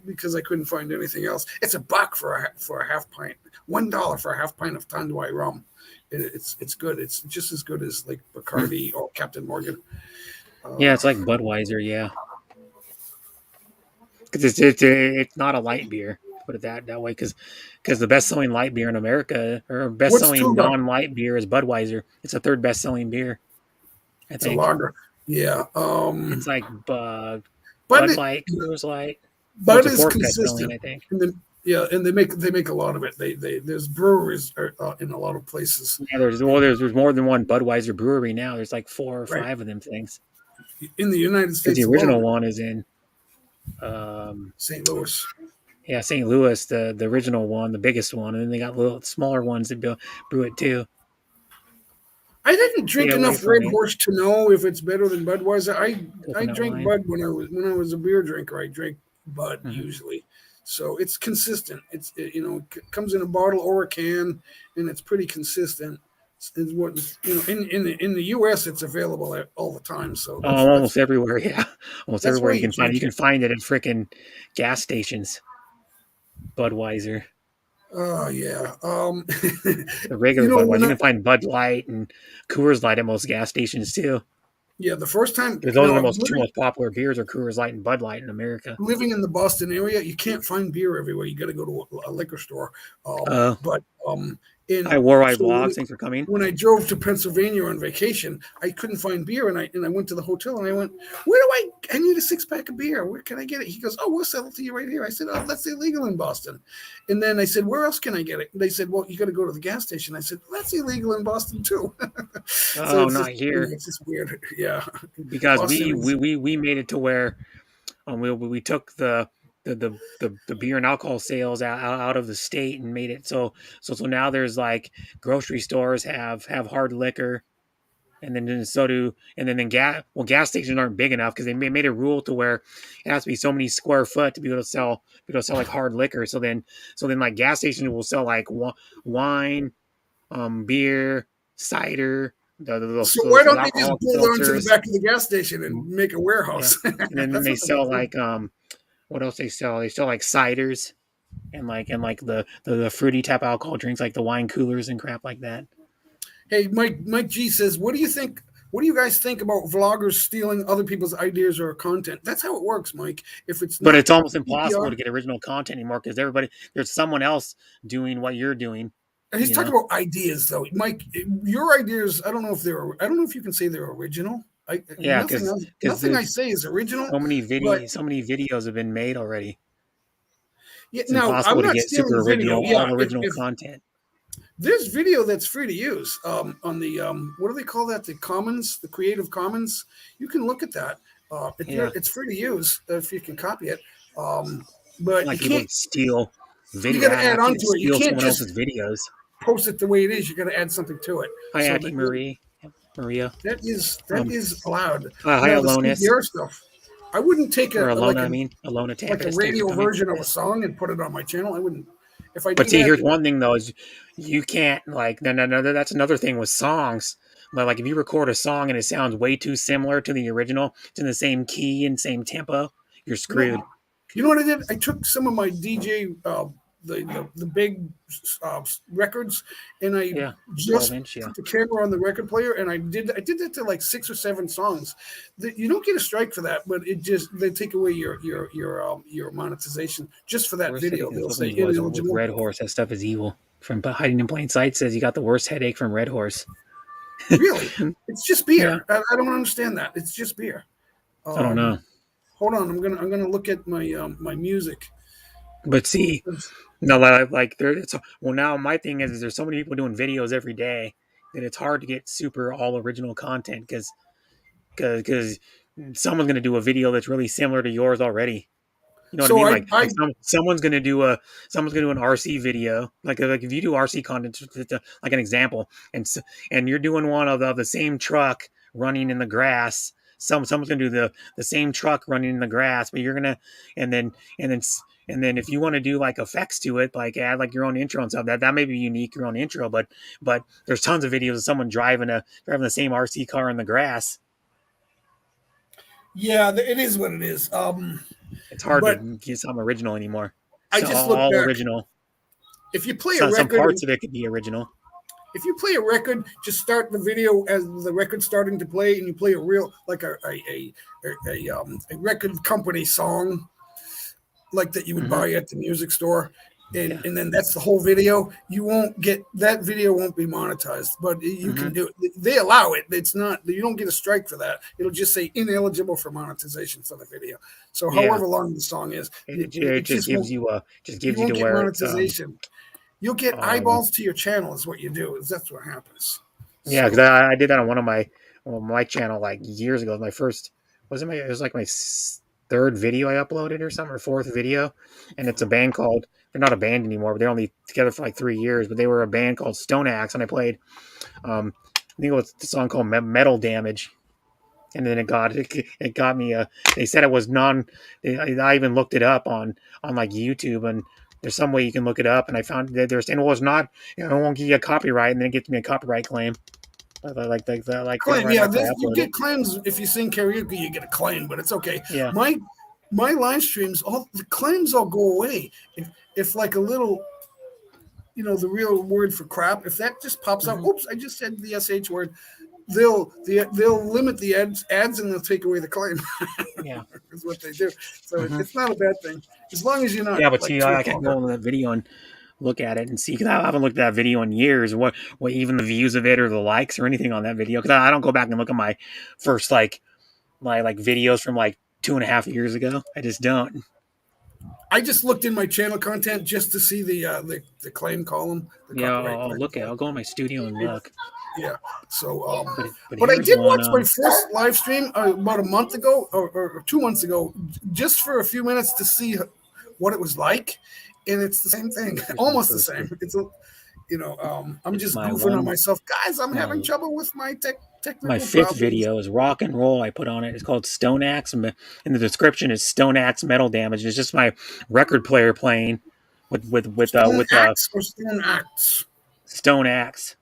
because I couldn't find anything else. It's $1 for a half pint. $1 for a half pint of Tanduay rum. It's good. It's just as good as like Hmm. Bacardi or Captain Morgan. Yeah, Uh, it's like Budweiser. Yeah, because it's not a light beer. Put it that way, because the best selling light beer in America or best what's selling Tuba? non light beer is Budweiser. It's the third best selling beer, I It's a think. lager. Yeah. It's like But Bud it, Light, Coors Light. Oh, Bud it's the is fourth best selling, consistent. I think. And then yeah, and they make a lot of it. They there's breweries in a lot of places. Yeah, there's more than one Budweiser brewery now. There's like four or Right. five of them things. In the United Because the States original alone, one is in um, St. Louis. yeah, St. Louis, the original one, the biggest one, and then they got little smaller ones that brew it too. I didn't Stay drink away enough from Red it. Horse to know if it's better than Budweiser. I Coconut drank wine. Bud when I was a beer drinker. I drank Bud Hmm. usually, so it's consistent. It comes in a bottle or a can, and it's pretty consistent. It's what in the U.S. it's available all the time. So Oh, that's almost everywhere. Yeah, almost that's everywhere why you you can find it. You drink can it. find it at freaking gas stations. Budweiser, Oh yeah. the regular Budweiser. When You can find Bud Light and Coors Light at most gas stations too. the first time Because those are the most two most popular beers are Coors Light and Bud Light in America. living in the Boston area, you can't find beer everywhere. You got to go to a liquor store. Uh, But in Hi, Worldwide so Vlogs. Thanks for coming. when I drove to Pennsylvania on vacation, I couldn't find beer, and I went to the hotel and I went, "Where do I need a 6-pack of beer? Where can I get it?" He goes, "Oh, we'll sell it to you right here." I said, "Oh, that's illegal in Boston." And then I said, "Where else can I get it?" They said, "Well, you got to go to the gas station." I said, "That's illegal in Boston too." So Oh, not here. it's just weird. Yeah, because Boston is we made it to where we took the beer and alcohol sales out of the state and made it so now there's like grocery stores have hard liquor and then so do and then gas stations aren't big enough because they made a rule to where it has to be so many square foot to be able to sell like hard liquor so then like gas stations will sell like wine, beer, cider, So why those don't they just alcoholic pull down to the seltzers. back of the gas station and make a Yeah, warehouse? and then That's they what they sell do. like what else they sell? They sell like ciders and like the fruity type alcohol drinks like the wine coolers and crap like that. Hey, Mike G says, "What do you think? What do you guys think about vloggers stealing other people's ideas or content?" That's how it works, Mike. If it's But not it's almost impossible PPR, to get original content anymore because there's someone else doing what you're doing. he's You talking know? about ideas though. Mike, your ideas. I don't know if you can say they're original. Yeah, Nothing because else. because Nothing I there's say is original. But so many videos have been made already. yeah, It's now impossible I'm to not get super stealing original video. Yeah, all if original if content. There's video that's free to use on the what do they call that? The Commons, the Creative Commons. You can look at that. If Yeah, it's free to use if you can copy it. But you like people can't. that steal You video, got to add on actually to it. You steal can't someone just else's videos. post it the way it is. You got to add something to it. Hi, So Auntie Marie, Maria, that is allowed. hi, Now the Alonis, CBR stuff. I wouldn't take or like Alona. I mean, Alona like a Tampax. Thanks for radio coming. version of a song and put it on my channel. I wouldn't. If I But do see, that, here's one thing though: is you can't like no. That's another thing with songs. But like if you record a song and it sounds way too similar to the original, it's in the same key and same tempo, you're you know, screwed. you know what I did? I took some of my DJ, the big records, and I Yeah, just 12 inch. Yeah, put the camera on the record player, and I did that to like 6 or 7 songs. You don't get a strike for that, but it just they take away your monetization just for that worst headache video. in the They'll say Philippines was with ineligible. Red Horse. That stuff is evil. From hiding in plain sight says you got the worst headache from Red Horse. Really, it's just Yeah, beer. I don't understand that. It's just beer. I don't Um, know. Hold on, I'm gonna look at my music. But see, no, like there. It's well now. My thing is there's so many people doing videos every day that it's hard to get super all original content because someone's gonna do a video that's really similar to yours already. You know what I So mean? I Like someone's gonna do an RC video. Like if you do RC content, like an example, and you're doing one of the same truck running in the grass. Someone's gonna do the same truck running in the grass, but you're gonna and then and then and then if you want to do like effects to it, like add like your own intro and stuff, that may be unique, your own intro. But there's tons of videos of someone driving the same RC car in the grass. Yeah, it is what it is. It's hard to But get something original anymore. I So just look all back. original. If you play a Some record, parts of it could be original. if you play a record, just start the video as the record's starting to play, and you play a real like a record company song like that you would Hmm. buy at the music store. Yeah. And then that's the whole video. You won't get that video won't be monetized, but you Hmm. can do it. They allow it. It's not you don't get a strike for that. It'll just say ineligible for monetization for the video. So Yeah. however long the song is, It it just just gives won't you you to won't get where it's monetization. You'll get um eyeballs to your channel is what you do. Is that's what happens. yeah, because So I did that on one of my channel like years ago. My first wasn't my it was like my third video I uploaded or something or fourth video, and it's a band called they're not a band anymore, but they're only together for like 3 years. But they were a band called Stone Axe, and I played I think it was the song called Metal Damage, and then it got me. They said it was I even looked it up on like YouTube, and there's some way you can look it up, and I found that there's and it was not. You know, it won't give you a copyright, and then it gets me a copyright claim. Like that claim, right yeah, after I you upload it. get claims if you sing karaoke, you get a claim, but it's okay. Yeah. My my live streams, all the claims all go away. If like a little the real word for crap. If that just pops up, Hmm. oops, I just said the sh word. They'll limit the ads and they'll take away the claim. Yeah. Is what they do. So Hmm. it's not a bad thing as long as you're not Yeah, but like see, too I can go vulgar. into that video and look at it and see because I haven't looked at that video in years. What even the views of it or the likes or anything on that video because I don't go back and look at my first my like videos from like 2.5 years ago. I just don't. I just looked in my channel content just to see the claim column, the Yeah, copyright claim. I'll go in my studio and It, look. yeah. So, But but I here's did one. watch my first live stream about a month ago or 2 months ago, just for a few minutes to see what it was like, and it's the same thing, Here's my almost the first same. one. I'm It's just goofing on myself, guys. I'm having my trouble with my my technical fifth problems. video is rock and roll. I put on it. It's called Stone Axe, and in the description is Stone Axe Metal Damage. It's just my record player playing Stone with Axe or Stone Acts? Stone Axe,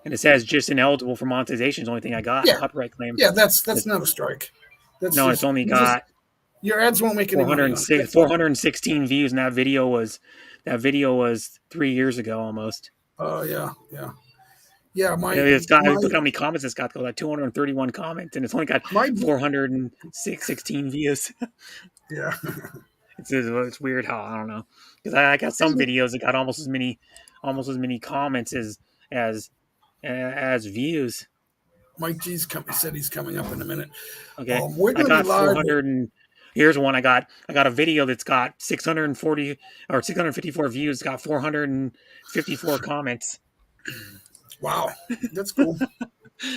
and it says just ineligible for monetization. Is the only thing I got. Yeah, Copyright claim. yeah. That's not a strike. That's No, it's just only you just got your ads won't make any money on it. That's all. 416 views, and that video was 3 years ago almost. Oh yeah, yeah, yeah. It's got look at how many comments it's got. Like 231 comments, and it's only got My 416 views. yeah. It's weird how I don't know because I got some videos that got almost as many comments as as views. Mike G's said he's coming up in a minute. Okay, We're I going to be got live. 400 and Here's one I got. I got a video that's got 640 or 654 views. It's got 454 comments Wow, that's cool.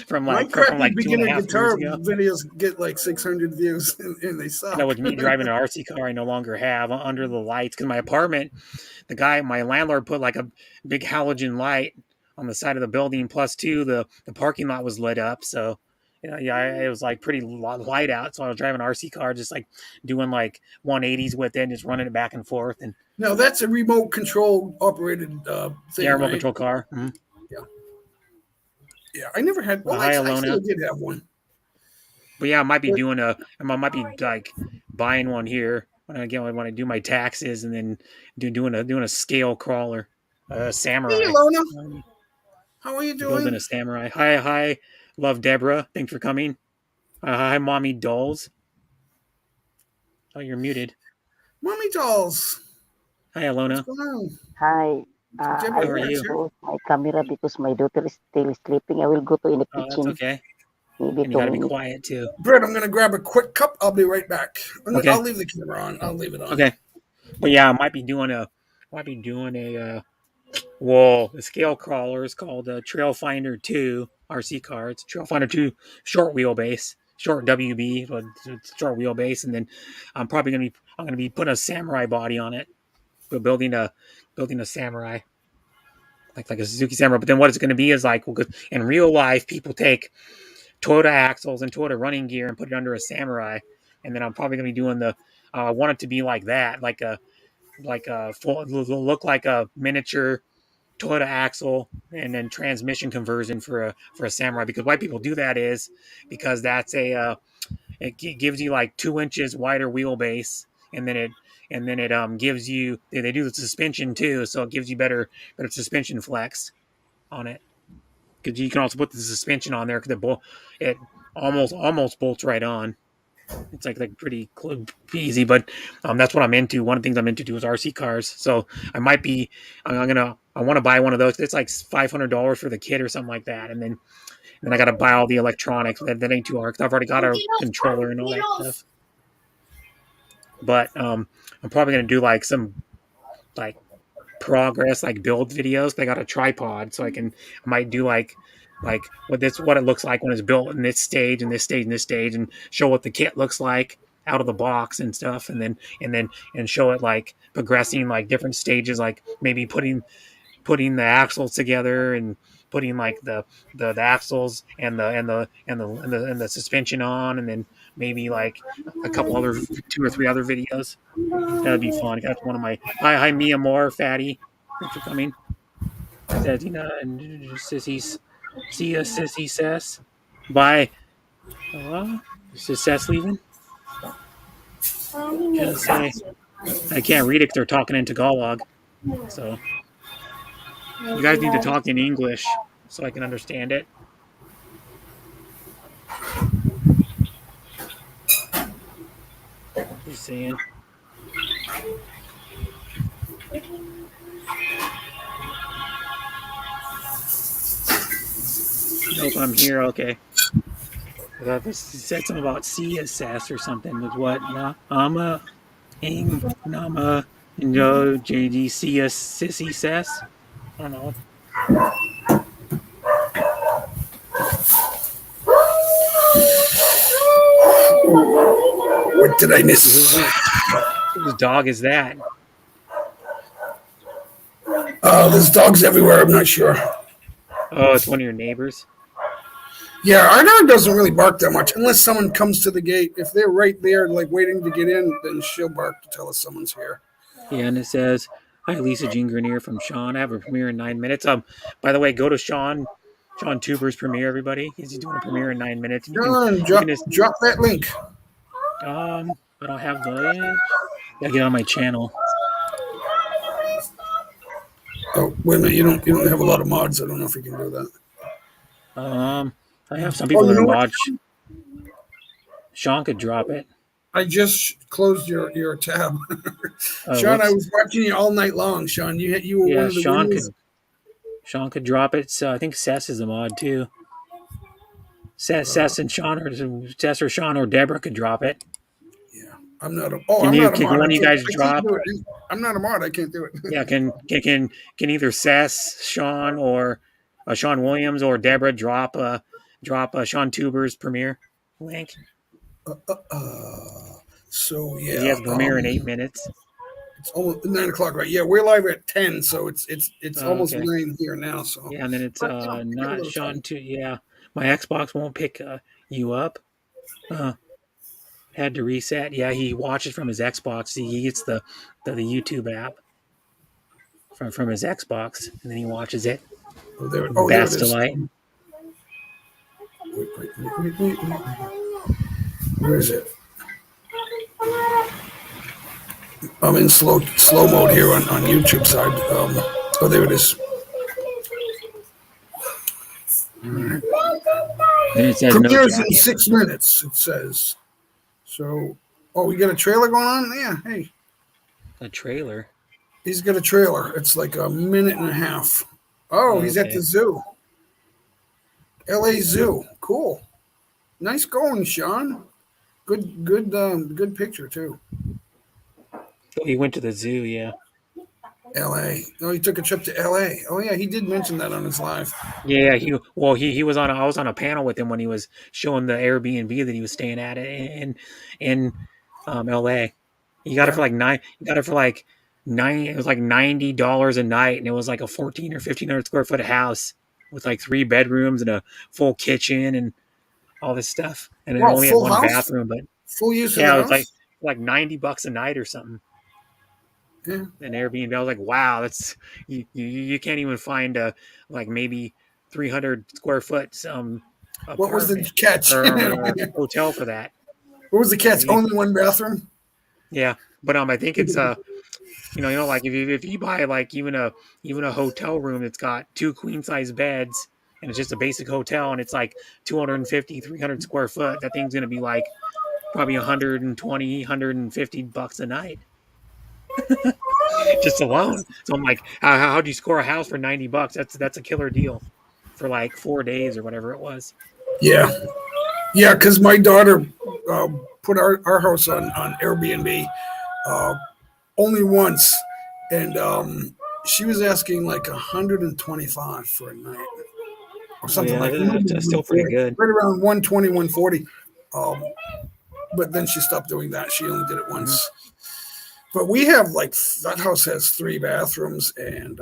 from My from crappy like two and a beginner half years guitar ago. videos get like 600 views, and they That suck. was me driving an RC car I no longer have under the lights because my apartment, my landlord put like a big halogen light on the side of the building. Plus, two, the parking lot was lit up. So, it was like pretty light out. So I was driving an RC car, just like doing like 180s with it, and just running it back and forth. And Now that's a remote control operated yeah, thing, remote right? control car. Yeah, yeah. I never had. Well, Hi, actually, I Alona. did have one. But yeah, But I might be like buying one here when I do my taxes, and then doing a scale crawler, hey, samurai. Lona, Um, how are you Building doing? a samurai. Hi, love Deborah. Thanks for coming. Hi, mommy dolls. Oh, you're muted. Mommy dolls. Hi, What's Alona. going on? Hi, Deborah I How are will Lawrence you? here. close my camera because my daughter is still sleeping. I will go to in the Oh, that's kitchen okay. maybe And you got to be 2 minutes. quiet too. Brett, I'm gonna grab a quick cup. I'll be right back. I'll Okay. leave the camera on. I'll leave it on. Okay. But yeah, I might be doing a well, the scale crawler is called Trail Finder 2 RC car. It's Trail Finder 2 short wheelbase, short WB, but it's short wheelbase, and then I'm gonna be putting a samurai body on it. We're building a samurai, like a Suzuki Samurai. But then what it's going to be is like, well, 'cause in real life, people take Toyota axles and Toyota running gear and put it under a Samurai, and then I'm probably going to be doing the. I want it to be like that, like a full look like a miniature Toyota axle and then transmission conversion for a Samurai. Because why people do that is because that's it gives you like 2 inches wider wheelbase, and then it gives you they do the suspension too, so it gives you better suspension flex on it. Because you can also put the suspension on there because it almost bolts right on. It's like pretty easy, but that's what I'm into. One of the things I'm into too is RC cars. So I might be I want to buy one of those. It's like $500 for the kit or something like that, and then I got to buy all the electronics. That ain't too hard because I've already got a controller and all that stuff. But I'm probably gonna do like some like progress like build videos. They got a tripod, so I might do like what it looks like when it's built in this stage and this stage and this stage, and show what the kit looks like out of the box and stuff, and show it like progressing like different stages, like maybe putting the axles together and putting like the axles and the suspension on, and then maybe like a couple other 2 or 3 other videos. That'd be fun. That's one of my hi Mia Moore fatty. Thanks for coming. Says and sissies see us sissy says bye. Hello, is Sess leaving? Just say I can't read it because they're talking in Tagalog. So you guys need to talk in English so I can understand it. Just saying. Nope, I'm here. Okay. I thought this said something about CSS or something. With what? Nah, ing nama no JDCS sissy says. I don't know. What did I miss? Whose dog is that? There's dogs everywhere. I'm not sure. Oh, it's one of your neighbors. Yeah, our dog doesn't really bark that much unless someone comes to the gate. If they're right there, like waiting to get in, then she'll bark to tell us someone's here. Yeah, and it says, "Hi, Lisa Jean Grenier from Shawn. I have a premiere in 9 minutes." By the way, go to Shawn Tuber's premiere. Everybody, he's doing a premiere in 9 minutes, and John, you can just drop that link. I don't have the edge. Gotta get on my channel. Oh, wait a minute. You don't have a lot of mods. I don't know if you can do that. I have some Oh, people you that are know what? mods. Shawn could drop it. I just closed your tab. Oh, Shawn, I whoops. was watching you all night long. Shawn, you were one Yeah, of the winners. Shawn could drop it. So I think Sess is a mod too. Sess and Shawn, or Sess or Shawn or Deborah could drop it. Yeah, I'm not a. Can I'm you not a can mod. one of you guys I can't drop? do it. I'm not a mod. I can't do it. Yeah, can either Sess, Shawn, or Shawn Williams or Deborah drop Sean Tuber's premiere link So because he yeah, has a premiere in 8 minutes. it's almost 9 o'clock, right? Yeah, we're live at 10, so it's Oh, almost okay. 9 here now. So, Yeah, and then it's but, we got a not little Sean time. too. Yeah, my Xbox won't pick you up. Uh, had to reset. Yeah, he watches from his Xbox. He gets the YouTube app from his Xbox, and then he watches it. There it Best is. delight. Wait. Where is it? I'm in slow mode here on YouTube side. There it is. Mm-hmm. Then it says no Premieres in jacket. 6 minutes. It says. So, we got a trailer going on. Yeah, hey, A trailer. he's got a trailer. It's like a minute and a half. Oh, he's at Okay. the zoo. L.A. Zoo. Cool. Nice going, Shawn. Good picture too. So he went to the zoo. Yeah. L.A. Oh, he took a trip to L.A. Oh yeah, he did mention that on his live. Yeah, he was on. I was on a panel with him when he was showing the Airbnb that he was staying at in L.A. He got it Yeah. for like nine. He got it for like nine. It was like $90 a night, and it was like a 14 or 1,500 square foot house with like 3 bedrooms and a full kitchen and all this stuff. And it Well, only had full one house, bathroom, but full use of the yeah, it was house. like $90 a night or something. Yeah. An Airbnb. I was like, wow, that's you can't even find a like maybe 300 square foot What was the apartment catch? or hotel for that. What was the catch? You- Only one bathroom. yeah, but I think it's like if you buy like even a hotel room that's got 2 queen size beds and it's just a basic hotel and it's like 250 300 square foot, that thing's gonna be like probably 120 $150 a night. Just alone. So I'm like, how do you score a house for $90? That's a killer deal for like 4 days or whatever it was. Yeah, yeah. Because my daughter put our house on Airbnb only once, and she was asking like 125 for a night or Oh something yeah, like that's still pretty good. right around 120, 140. Um, but then she stopped doing that. She only did it Mm-hmm. once. But we have like that house has 3 bathrooms, and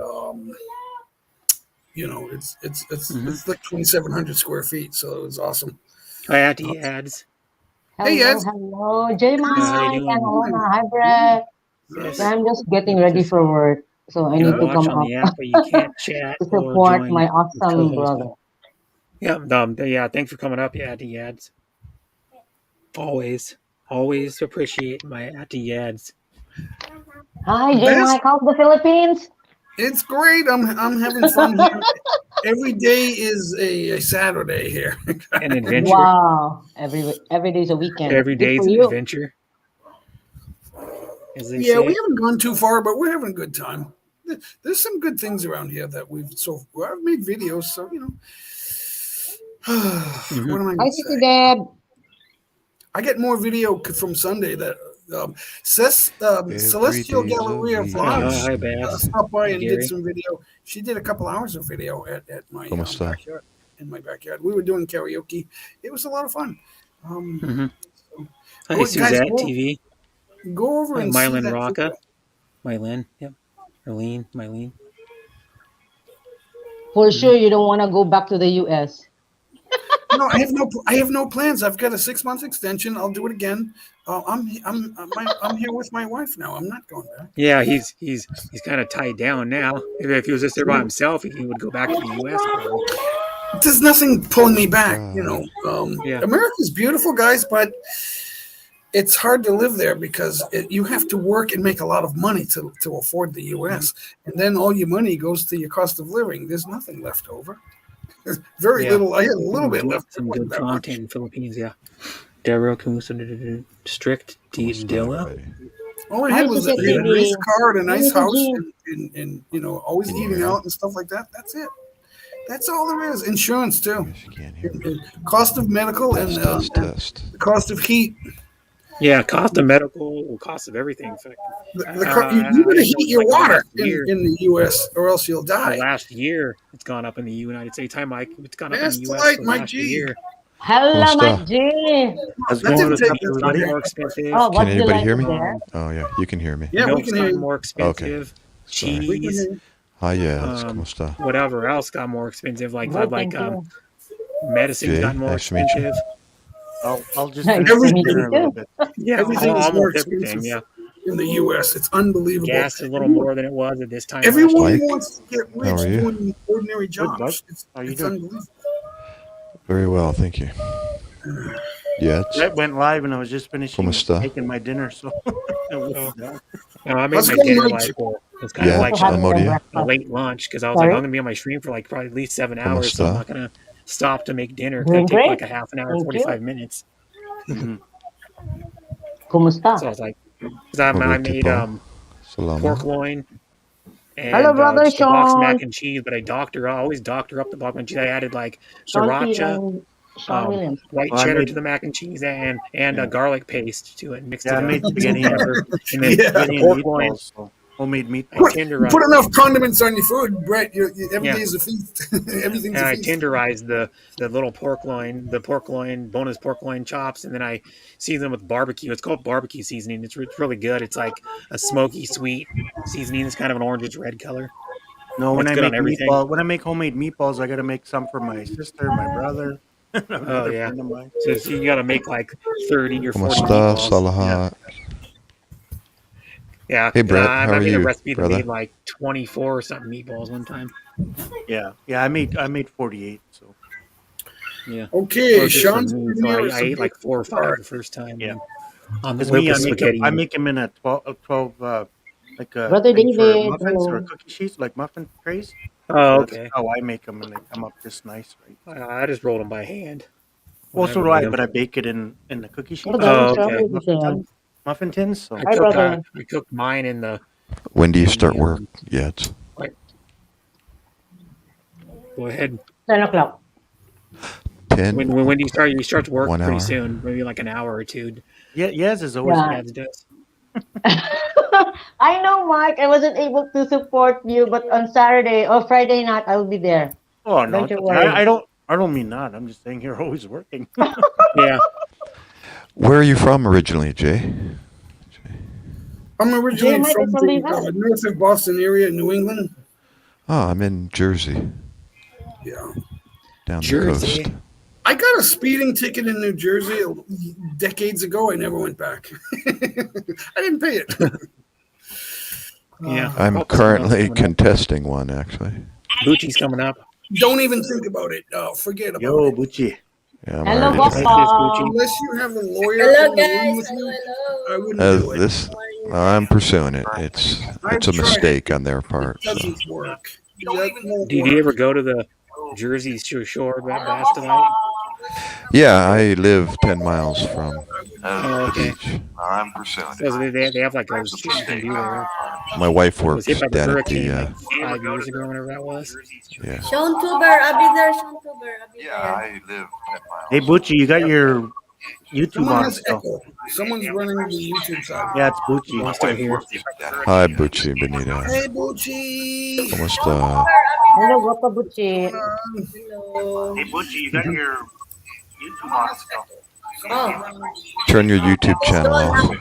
Mm-hmm. it's like 2,700 square feet, so it was awesome. I had to ads. Hey, Hello, Ed. hello, J How you Mike and doing? Alona. Hi, Brett. So Yes. I'm just getting ready Just for work, so I you need can to watch come on up the app, but you can't chat to or support join my with awesome brother. co-hosting. Yeah, yeah. Thanks for coming up. Yeah, the ads. Always appreciate my at the ads. Hi, J That's Mike. How's the Philippines? It's great. I'm having fun here. Every day is a Saturday here. An adventure. Wow, every day's a weekend. Every Good for day's an you. adventure, as they Yeah, we say. haven't gone too far, but we're having a good time. There's some good things around here that I've made videos, so Mm-hmm. what am I Hi, going to Titi say? Deb. I get more video from Sunday that Every Celestial day's a Galleria weekend. Vlogs Hi, Babs. stopped by Hi, and did Gary. some video. She did a couple hours of video at my ¿Cómo está? backyard. In my backyard, we were doing karaoke. It was a lot of fun. Mm-hmm. Hi, Guys, Suzette TV. go over Hi, and see Mylan that Rocca. video. Mylene. Yep. Mylene. For Mm-hmm. sure, you don't want to go back to the US. No, I have no plans. I've got a 6 month extension. I'll do it again. I'm here with my wife now. I'm not going back. Yeah, he's kind of tied down now. If he was just there by himself, he would go back to the U.S. probably. There's nothing pulling me back. Yeah. America's beautiful, guys, but it's hard to live there because you have to work and make a lot of money to afford the U.S. And then all your money goes to your cost of living. There's nothing left over. There's very Yeah. little. I had a little bit left. Some It wasn't good that much. content in Philippines. Yeah. Daryl Kumusa, Strict ¿Cómo está, Dilla. Ray? All I Hi, had was a Titi nice TV. car and a nice Hi, house Titi. and always Can you eating hear me? out and stuff like that. That's it. That's all there is. Insurance I too. guess you can't hear me. Cost of medical and Test. the cost of heat. Yeah, cost of medical, cost of everything. You're going to heat your water in the U.S. or else you'll The die. last year, it's gone up in the United States. Hi, Mike. It's gone up in Pass the the U.S. light, the Mike last G. year. Hello, Kumusta? Mike G. How's it That going? didn't What's take up, It's that gotten everybody? more expensive. Oh, Can what's the anybody light hear me? there? Oh yeah, you can hear me. Yeah, we Milk's can hear gotten you. more expensive. Sorry. We can Cheese, hear you. Hi, yes. Kumusta? whatever else got more expensive. Good, thank you. Medicine's Jay, gotten more nice to meet you. expensive. I'll just Nice finish to my meet dinner you a little too. bit. Yeah, Everything is more almost everything. expensive Yeah, in the U.S. It's unbelievable. gas is a little more than it was at this time last Everyone year. Mike, wants to get how rich are you? doing ordinary Good, bud. jobs. How you It's doing? unbelievable. Very well, thank you. Yes. That went live, and I was just finishing Kumusta? making my dinner, so I was Oh, done. no, I made How's my it going, dinner Mike? it's kind I'm of Yeah, also like having my Amodia. a breakfast. late lunch because I was like, I'm Sorry? gonna be on my stream for like probably at least 7 hours, so I'm Kumusta? not gonna stop to make dinner because Doing it takes like great. a half an hour, Thank you. 45 minutes. Mhm. Kumusta? So I was like, because I Mabuti made po. pork Salamat. loin Hello, and brother just a box Sean. mac and cheese, but I always doctor up the box mac and cheese. I added like Sean T. sriracha, and Sean Williams. white Well, I cheddar to made the mac and cheese, and yeah, a garlic paste to it, and mixed yeah, I it up, made and salt, spaghetti and pepper, and then Yeah. the spaghetti and pork loin. meatballs, so homemade I meatballs. tenderized, Put enough condiments on your food, Brett. Every yeah, day is a feast. Everything's and a I feast. tenderized the little pork loin, bonus pork loin chops, and then I season them with barbecue. It's called barbecue seasoning. It's really good. It's like a smoky, sweet seasoning. It's kind of an orangish red color. No, And when it's I good on make everything. when I make homemade meatballs, I gotta make some for my sister, my brother, Oh another yeah. friend of mine. So you got to make like 30 or 40 Kumusta? meatballs. Yeah. Salahat. Yeah, Hey, Brett, how I are made a you, recipe that made brother? like 24 or something meatballs one time. Yeah. I made 48. So Yeah. Okay, Well, just for Sean's me. been So here with I some ate like 4 or 5 good the first time, and yeah, then on the because whip me, with spaghetti. I make them in a 12 like a Brother thing for David, muffins or hello. cookie sheets, like muffin trays. Oh, So that's okay. how I make them, and they come up just nice, right? I just rolled them by hand when Well, I so would do get I, them. but I bake it in the cookie sheets, Brother Oh, Sean okay. Williams. muffin tins. So Hi, brother. I cooked mine in the When do you in start the work? Yet. like go ahead. 10 o'clock. 10? When do you start? You start to work 1 pretty hour? soon, maybe like an hour or two. yeah, yes is always Yeah. here. Yeah, it does. I know, Mike. I wasn't able to support you, but on Saturday or Friday night, I'll be there. Oh no, Don't it's you okay. worry. I don't mean that. I'm just saying you're always working. Yeah. Where are you from originally, Jay? I'm originally Mike from is from the the US. north of Boston area, New England. Oh, I'm in Jersey, Yeah. down the Jersey. coast. I got a speeding ticket in New Jersey decades ago. I never went back. I didn't pay it. Yeah. I'm Oh, currently coming up. contesting one, actually. Bucci's coming up. Don't even think about it. Forget about Yo, it. Bucci. Yeah, I'm Hello, already Nice defeated. to Bucci. Boston. Unless you have a lawyer Hello in the room guys, with you, I hello. wouldn't do it. This, I'm pursuing it. It's I've a tried mistake it. on their It part. So. doesn't work. That won't Did you ever work. go to the Jersey Shore bass tonight? Yeah, I live 10 miles from Oh, the okay. beach. So they have like a shit you can do there. My wife It was hit works by the down at hurricane the, like 5 years ago, whenever that was. yeah. Sean Tuber, I'll be there, Sean Tuber, I'll be there. Hey, Bucci, you got your YouTube Someone on has still? echo. Someone's running the YouTube side. Yeah, it's Bucci. I'm still here. Hi, Bucci Benita. Hey, Bucci. ¿Cómo Sean está? Tuber, I'll be Hello, there. Guapa Bucci. Hello. Hey, Bucci, you got your YouTube on still? Oh, Turn your YouTube channel so off now,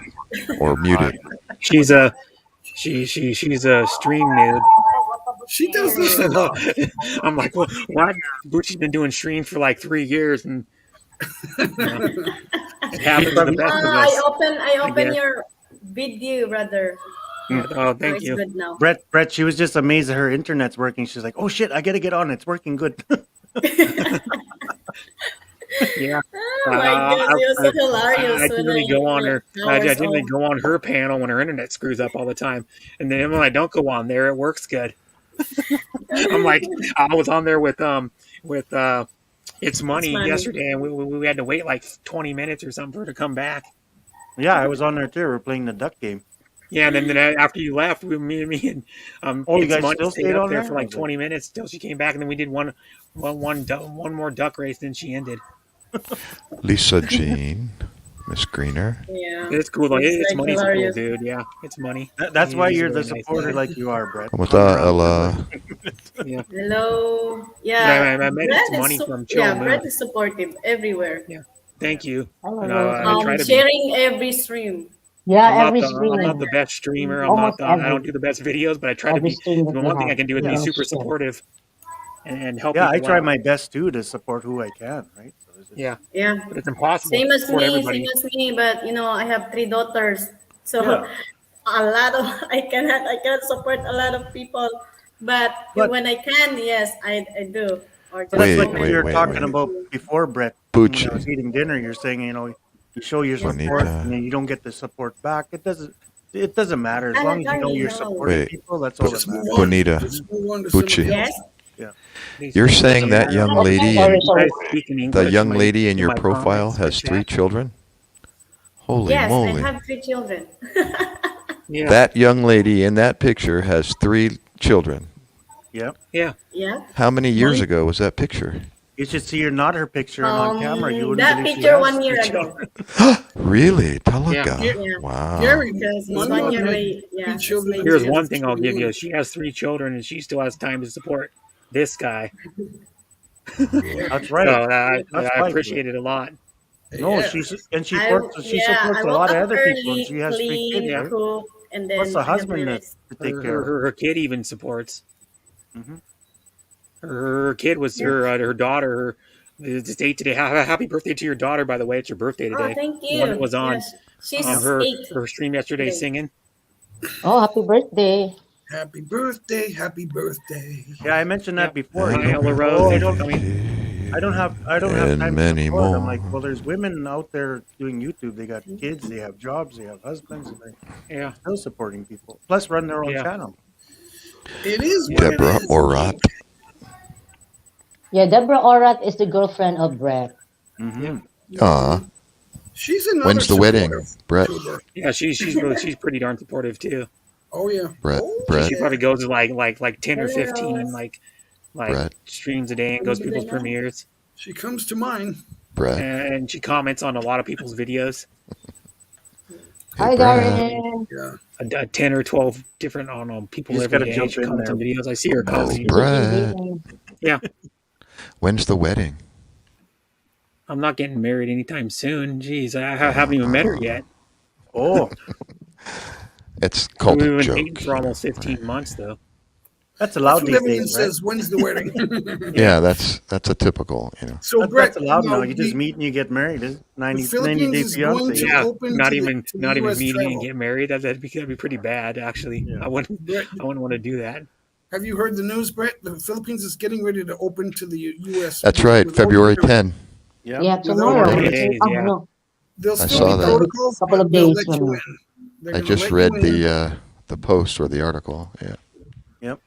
or mute it. She's a she's a stream nude. She does this a lot. I'm like, well, what? Bucci's been doing streams for like 3 years, and you know, it happens to the best of us. I open guess. your video, brother. Oh, Now thank it's you. good now. Brett, she was just amazed that her internet's working. She's like, "Oh shit, I gotta get on. It's working good." Yeah. Oh my God, you're so hilarious. I generally go on her. I hours generally old. go on her panel when her internet screws up all the time, and then when I don't go on there, it works good. I'm like, I was on there with It's Money Money. yesterday, and we had to wait like 20 minutes or something for her to come back. Yeah, I was on there too. We're playing the duck game. Yeah, and then after you left, me and Oh, you It's guys Money still stayed stayed up on there there? for like Okay. 20 minutes till she came back, and then we did one more duck race, then she ended. Lisa Jean, Miss Greener. Yeah. It's cool though. It's It's like money's hilarious. cool, dude. Yeah, it's money. That's why He's a you're the really nice supporter guy. like you are, Brett. Kamusta, All around Ella? Yeah, Hello. but Yeah. I met Brett it's is money from Chill yeah, Moon. Brett is supportive everywhere. Yeah, thank you. Hello, And Rose. I try to be. Sharing every stream. Yeah, I'm not every the I'm not stream, the best streamer. I'm not almost the I don't do the best videos, but I try to every be. stream that The we one thing I have. can do is Yeah. be Rose super shares. supportive and help Yeah, I people try out. my best too to support who I can, right? So it's just, Yeah, Yeah. but it's impossible Same to as support me, everybody. but I have 3 daughters. So yeah. a lot of I cannot support a lot of people. But But when I can, yes, I do. Or but that's just Wait, like what you wait, were wait, talking wait. about before, Brett. When I was Poochie, eating dinner, you're saying, you show your Yes, support sir. and Juanita. then you don't get the support back. It doesn't matter. As long as you know Carly, you're no. supporting Wait, people, that's all that Just move matters. on. Juanita, Just move on to somebody Poochie. else. Yes. Yeah. Please, You're it saying doesn't that matter. young Okay, lady sorry, in You sorry. guys speak in the English young lady in in your my profile comments or has 3 chat. children? Holy Yes, I moly. have 3 children. Yeah, That young lady in that picture has 3 children. Yeah. yeah. Yeah. How many years Mike, ago was that picture? You should see her, not her picture, and on camera, you wouldn't That believe she picture has 1 year 3 ago. children. Really? Yeah. Talaga? Yeah. Wow. Gary, Because my it's 1 mom year had late. three Yeah, it's children late. at Here's the age one of thing I'll give 21. you. She has 3 children and she still has time to support this guy. Yeah. That's So right. That's I right. appreciate it a lot. No, Yeah. she I supports a woke lot of up other people, and early, she has 3 kids, clean, Yeah. right? cook, and Plus then a I have husband realized. to take care of. Her kid even supports. Hmm. Her kid was Yeah. her daughter. The date today. Happy birthday to your daughter, by the way. It's your birthday Oh, today. thank The one that you. was on Yes, she's her 8 stream yesterday today. singing. Oh, happy birthday. Happy birthday. Happy birthday. Yeah, I mentioned Yeah. that before. And Hi, Ella Rose. Oh, Thanks for coming. I don't have and time to many support. I'm like, more. well, there's women out there doing YouTube. They got kids, they have jobs, they have husbands, and they're Yeah, still supporting people. Plus, run their own yeah. channel. It is what it Deborah is. Orat. Yeah, Deborah Orat is the girlfriend of Brett. Hmm. Aw. She's another When's the wedding, supportive Brett? tuber. Yeah, she's pretty darn supportive too. Oh yeah. Brett, Oh Brett, She probably goes to like 10 or Hello, 15 Rose. like Brett, streams a day and Are goes you to people's good now? premieres she comes to mind. Brett. and she comments on a lot of people's videos. Hey, Hi, Brett. Darren. Yeah. 10 or 12 different I don't know You people just every gotta day. jump She in comments there. on videos. I see her Oh, commenting. Brett. Yeah, When's the wedding? I'm not getting married anytime soon. Jeez, I haven't even met her yet. Oh, It's called We've a been joke. dating for almost 15 right? months though. that's That's allowed what these everyone days, right? says. When's the wedding? Yeah, that's a typical, So Brett, That's allowed now. now You just meet and you get married. It's the 90 Philippines day is going fiance. to Yeah, open not to even the not even U.S. meeting and travel. get married. That'd be pretty bad actually. Yeah. I wouldn't Brett, want to do that. have you heard the news, Brett? The Philippines is getting ready to open to the U.S. That's right. with February open- 10. Yeah. Yeah, Without tomorrow. Few limits. days, yeah. No, There'll I still saw be that. protocols, couple but of they'll days let from you now. in. They're I gonna just let read you in. the post or the article. Yeah. Yep.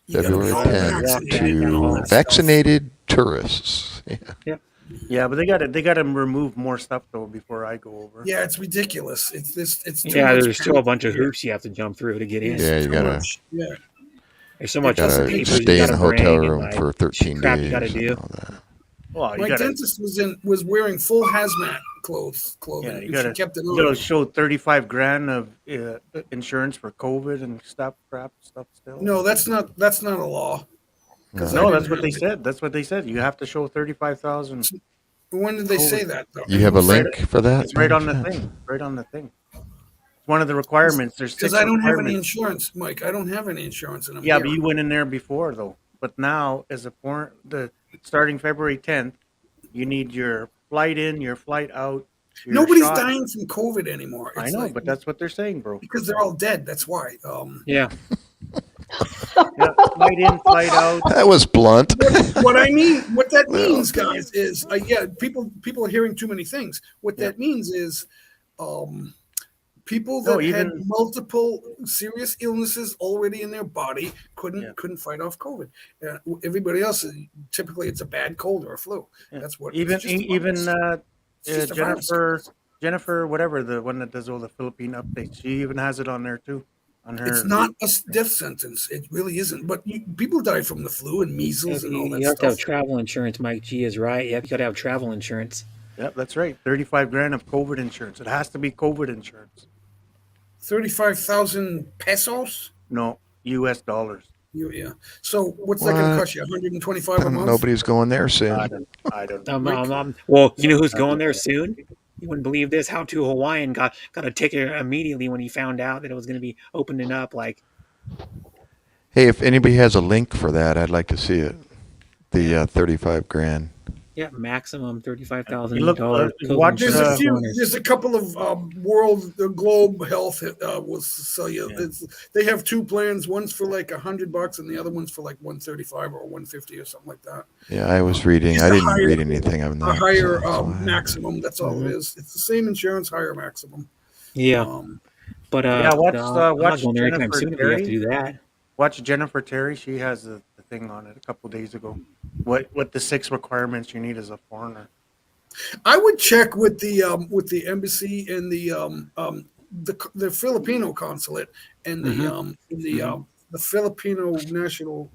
You gotta February be all 10 vaccinated and all to that stuff. vaccinated tourists. Yeah. Yeah, but they got to remove more stuff though before I go over. Yeah, it's ridiculous. It's too Yeah, much. there's still a bunch of hoops you have to jump through to get in. It's Yeah, you too gotta much. Yeah. There's so much Plus, gotta it papers you stay in gotta the hotel bring and room for 13 crap days you gotta and do. all that. Well, My you gotta dentist was wearing full hazmat clothing. yeah, you She gotta kept it you gotta on. show 35 grand of insurance for COVID and stuff still. No, that's not a law. 'Cause No. I No, didn't that's what have they it. said. That's what they said. You have to show 35,000. When did they say that though? You have a It's right- link for that? It's right by on the chance? thing. Right on the thing. It's one of the requirements. There's 6 Because I don't have any requirements. insurance, Mike. I don't have any insurance, and I'm Yeah, here. but you went in there before though. But now, starting February 10th, you need your flight in, your flight out. Your Nobody's shot. dying from COVID anymore. I It's know, like, but that's what they're saying, bro. because they're all dead. That's why. Yeah, Yeah, flight in, flight out. That was blunt. What I mean, what that Well. means, guys, is yeah, people are hearing too many things. What that means is, people that No, had even- multiple serious illnesses already in their body couldn't fight off COVID. Everybody else, typically, it's a bad cold or a flu. Yeah. That's what. Even it's just a even virus. It's just a virus. Jennifer, whatever, the one that does all the Philippine updates, she even has it on there too. On her. It's not a death sentence. It really isn't. But people die from the flu and measles and all that you have to have stuff. travel insurance. Mike G is right. You got to have travel insurance. Yep, that's right. 35 grand of COVID insurance. It has to be COVID insurance. 35,000 pesos. No, US dollars. Yeah. So what's that going to What? cost you? 125 a month. Nobody's going there I soon. don't Well, you know who's going there soon? You wouldn't believe this. How to Hawaiian got a ticket immediately when he found out that it was going to be opening up. Like, Hey, if anybody has a link for that, I'd like to see it. The 35 grand. yeah, maximum $35,000. You look, watch, There's a couple of globe health will sell you. Yeah. They have two plans. One's for like $100, and the other one's for like 135 or 150 or something like that. Yeah, I was reading. It's I a didn't higher- read anything on that. A higher so that's why. maximum. That's all it is. It's the same insurance, higher maximum. Yeah, but watch, I'm not watch going there anytime Jennifer soon if we have to Terry. do that. Watch Jennifer Terry. She has the thing on it a couple days ago. What the 6 requirements you need as a foreigner. I would check with the embassy and the Filipino consulate and the Filipino national.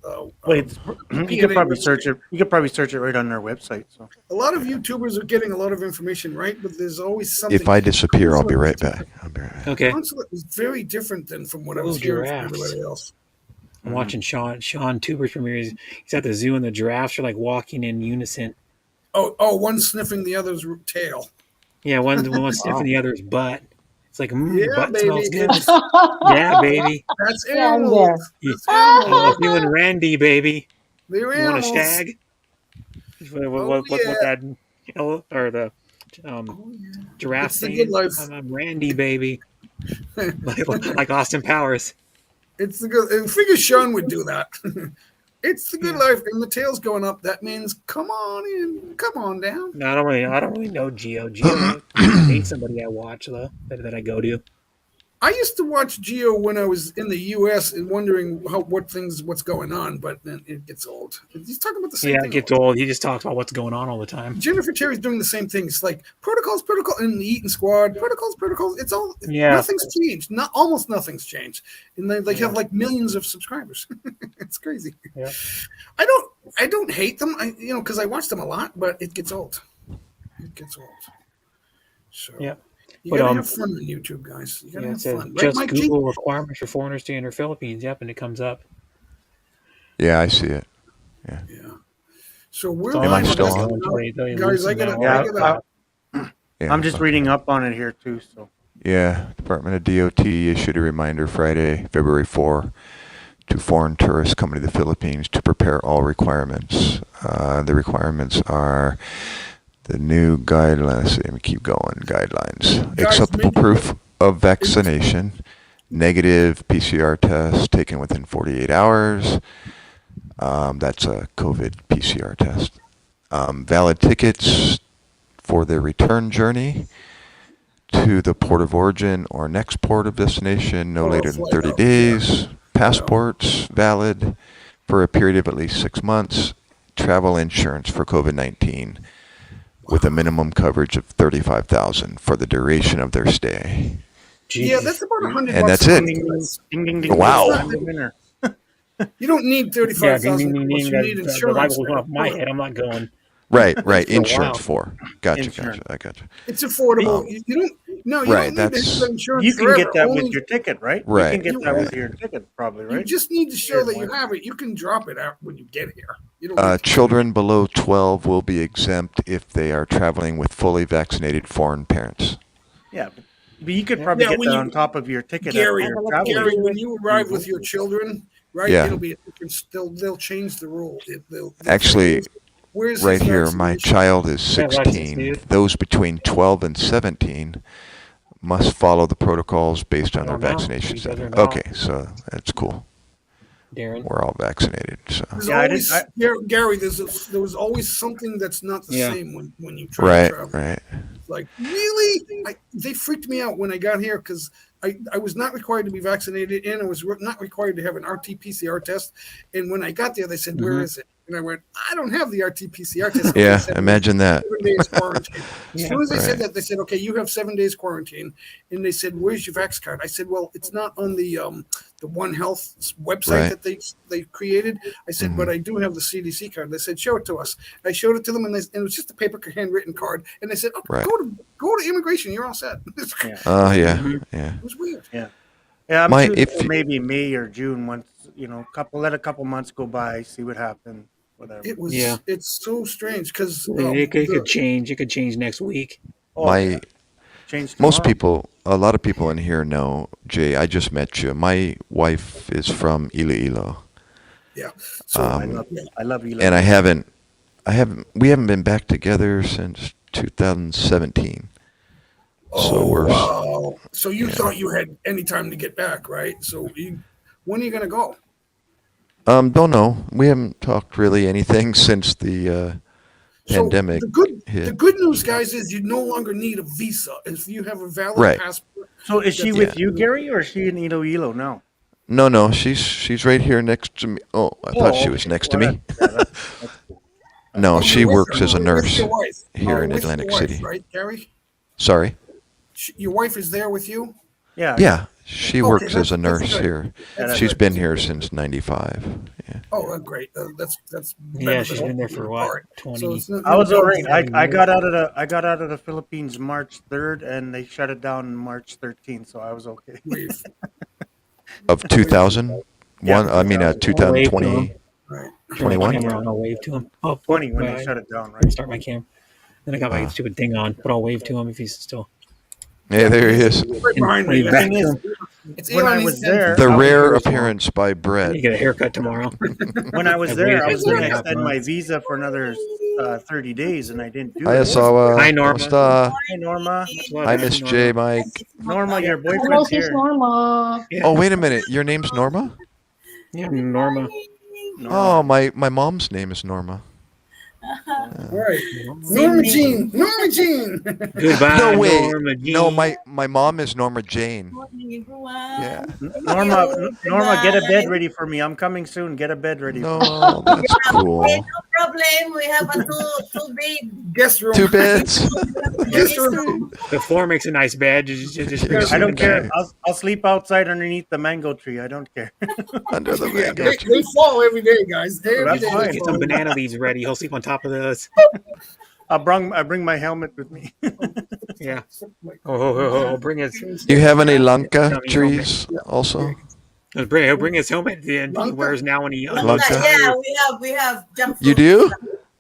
Wait, you could probably search it. You could probably search it right on their website. So A lot of YouTubers are getting a lot of information right, but there's always something. If I disappear, I'll be right back. I'll be right back. Okay, Consulate is very different than from what I Oh, was hearing from giraffes. everybody else. I'm watching Shawn Tuber's premiere. He's at the zoo and the giraffes are like walking in unison. One sniffing the other's tail. Yeah, one's sniffing the other's butt. It's like, Yeah, butt baby. smells good. Yeah, baby. That's Yeah, I'm animals. Yeah. That's animals. Feeling Randy, baby. They're You want a animals. shag? What that or the giraffe It's the saying? good life. I'm Randy, baby. like Austin Powers. It's the good. I figure Shawn would do that. It's the good life, and the tail's going up. That means come on in, come on down. No, I don't really know Geo. Geo hates somebody I watch though that I go to. I used to watch Geo when I was in the U.S. and wondering what's going on, but then it gets old. He's talking about the same Yeah, thing. it gets old. He just talks about what's going on all the time. Jennifer Terry's doing the same thing. It's like protocols, and the Eaton Squad, protocols. It's all nothing's changed. Almost nothing's changed, and they have like millions of subscribers. It's crazy. Yeah. I don't hate them. Because I watch them a lot, but it gets old. It gets old. So Yeah. you But, gotta have fun on YouTube, guys. You gotta Yeah, it have says fun. just Mike G? Google requirements for foreigners to enter Philippines. Yep, and it comes up. Yeah, I see it. Yeah. So we're So Am I live still now. on? Guys, I gotta. Yeah, I'm just fine. reading up on it here too. So Yeah, Department of DOT issued a reminder Friday, February 4, to foreign tourists coming to the Philippines to prepare all requirements. The requirements are the new guidelines. Let me keep going. Guidelines. Guys, Acceptable maybe- proof of vaccination, negative PCR test taken within 48 hours. That's a COVID PCR test. Valid tickets for the return journey to the port of origin or next port of destination no Or a later than flight 30 out, days. Passports valid for a period of at least 6 months. Travel insurance for COVID-19 with a minimum coverage of $35,000 for the duration of their stay. Yeah, that's about $100. And that's a it. month. ding ding ding. Wow. I'm the winner. You don't need Yeah, 35,000. ding, ding, ding, You ding. need The insurance. Bible went off my head. I'm not going. Right. For a Insurance while. for. Gotcha. Insurance. I gotcha. It's affordable. Um, you don't. No, you right, don't need that's- the insurance. You can forever. get that with Only- your ticket, right? Right, You can get that right. with your ticket, probably, You right? just need to show that you Fair have it. You can drop it out when you get here. You don't. need to- Children below 12 will be exempt if they are traveling with fully vaccinated foreign parents. Yeah, but you could probably Yeah, get when that you- on top of your ticket. Gary, after your travel. Gary, when you arrive with your children, right? Yeah. It'll be a different. They'll change the rule. They'll Actually, say, where's right his here, my vaccination? child is Yeah, Alexis, 16. dude. Those between 12 and 17 must follow the protocols based on I their don't know. vaccination He does or status. not. Okay, so that's cool. Darren. We're all vaccinated. So There's Yeah, I always, Gary. There was always something that's not the Yeah. same when you try to travel. right. Like, really? They freaked me out when I got here because I was not required to be vaccinated and I was not required to have an RT-PCR test. And when I got there, they said, where is it? And I went, I don't have the RT-PCR test. Yeah, imagine that. 7 days quarantine. As soon as they said Right. that, they said, okay, you have 7 days quarantine. And they said, where's your Vax card? I said, well, it's not on the One Health website Right. that they created. I said, but I do have the CDC card. They said, show it to us. I showed it to them, and it was just a paper handwritten card. And they said, oh, Right. go to immigration. You're all set. Yeah. Oh, yeah, yeah. It was weird. Yeah, I'm My- shooting if for you- maybe May or June once, let a couple months go by, see what happens, whatever. It was. Yeah. It's so strange because It could change. It could change next week. My Change most tomorrow. people, a lot of people in here know, Jay, I just met you. My wife is from Iloilo. yeah. So I love you. And we haven't been back together since 2017. So we're wow. So you thought you had any time to get back, right? So when are you gonna go? don't know. We haven't talked really anything since the pandemic. So the hit. good news, guys, is you no longer need a visa if you have a valid Right. passport. So is she Yeah. with you, Gary, or is she in Iloilo now? No, she's right here next to me. Oh, I thought she was okay. next to Well, me. that's cool. No, she With works as a with nurse your wife. here in With your Atlantic wife, City. right, Gary? Sorry. Your wife is there with you. Yeah. Yeah, she Okay, works as a that's nurse good. here. That's She's good. been here since '95. Yeah. Oh, great. That's Yeah, better she's than been there for what, apart. 20? So it's not, I was no all right. doubt. I got out of the Philippines March 3rd, and they shut it down March 13th, so I was okay. Wave. Of 2001, Yeah, I mean 2020, Right. 21. I'll wave to him. Oh, 20 when wait, they shut it down, I right? start my camera. Then I got my stupid thing on, but I'll wave to him if he's still. Yeah, there he is. Right behind me. Wave The back thing to is, him. It's when I Elon, was he's there, The I was rare there- appearance by You Brett. get a haircut tomorrow. When I was I there, waited I was for going to 2.5 extend my months. visa for another 30 days, and I didn't do Hi, it. Asawa. Hi, Norma. Kamusta? Hi, Norma. Hi, Miss J, Mike. Norma, your Hello, boyfriend's sis here. Norma. Yeah. Oh, wait a minute. Your name's Norma? Yeah, Norma. Oh, my mom's name is Norma. right. Norma Jean. Norma Jean. Goodbye, No, wait. Norma Jean. No, my mom is Norma Jane. Morning, everyone. Yeah. Norma, get a bed ready for me. I'm coming soon. Get a bed ready. No, that's cool. Okay, no problem. We have a two bed. Guest room. 2 beds. Guest room. The floor makes a nice bed. Just Yeah, I don't care. Okay. I'll sleep outside underneath the mango tree. I don't care. Under the Yeah, mango they tree. fall every day, guys. Every That's day fine. they Get fall. some banana leaves ready. He'll sleep on top of those. I bring my helmet with me. Yeah. Oh, bring his. Do you have any lanka trees also? He'll bring his helmet at the end. He Lanka? wears now when he. Lanka? Yeah, we have junk You food. do?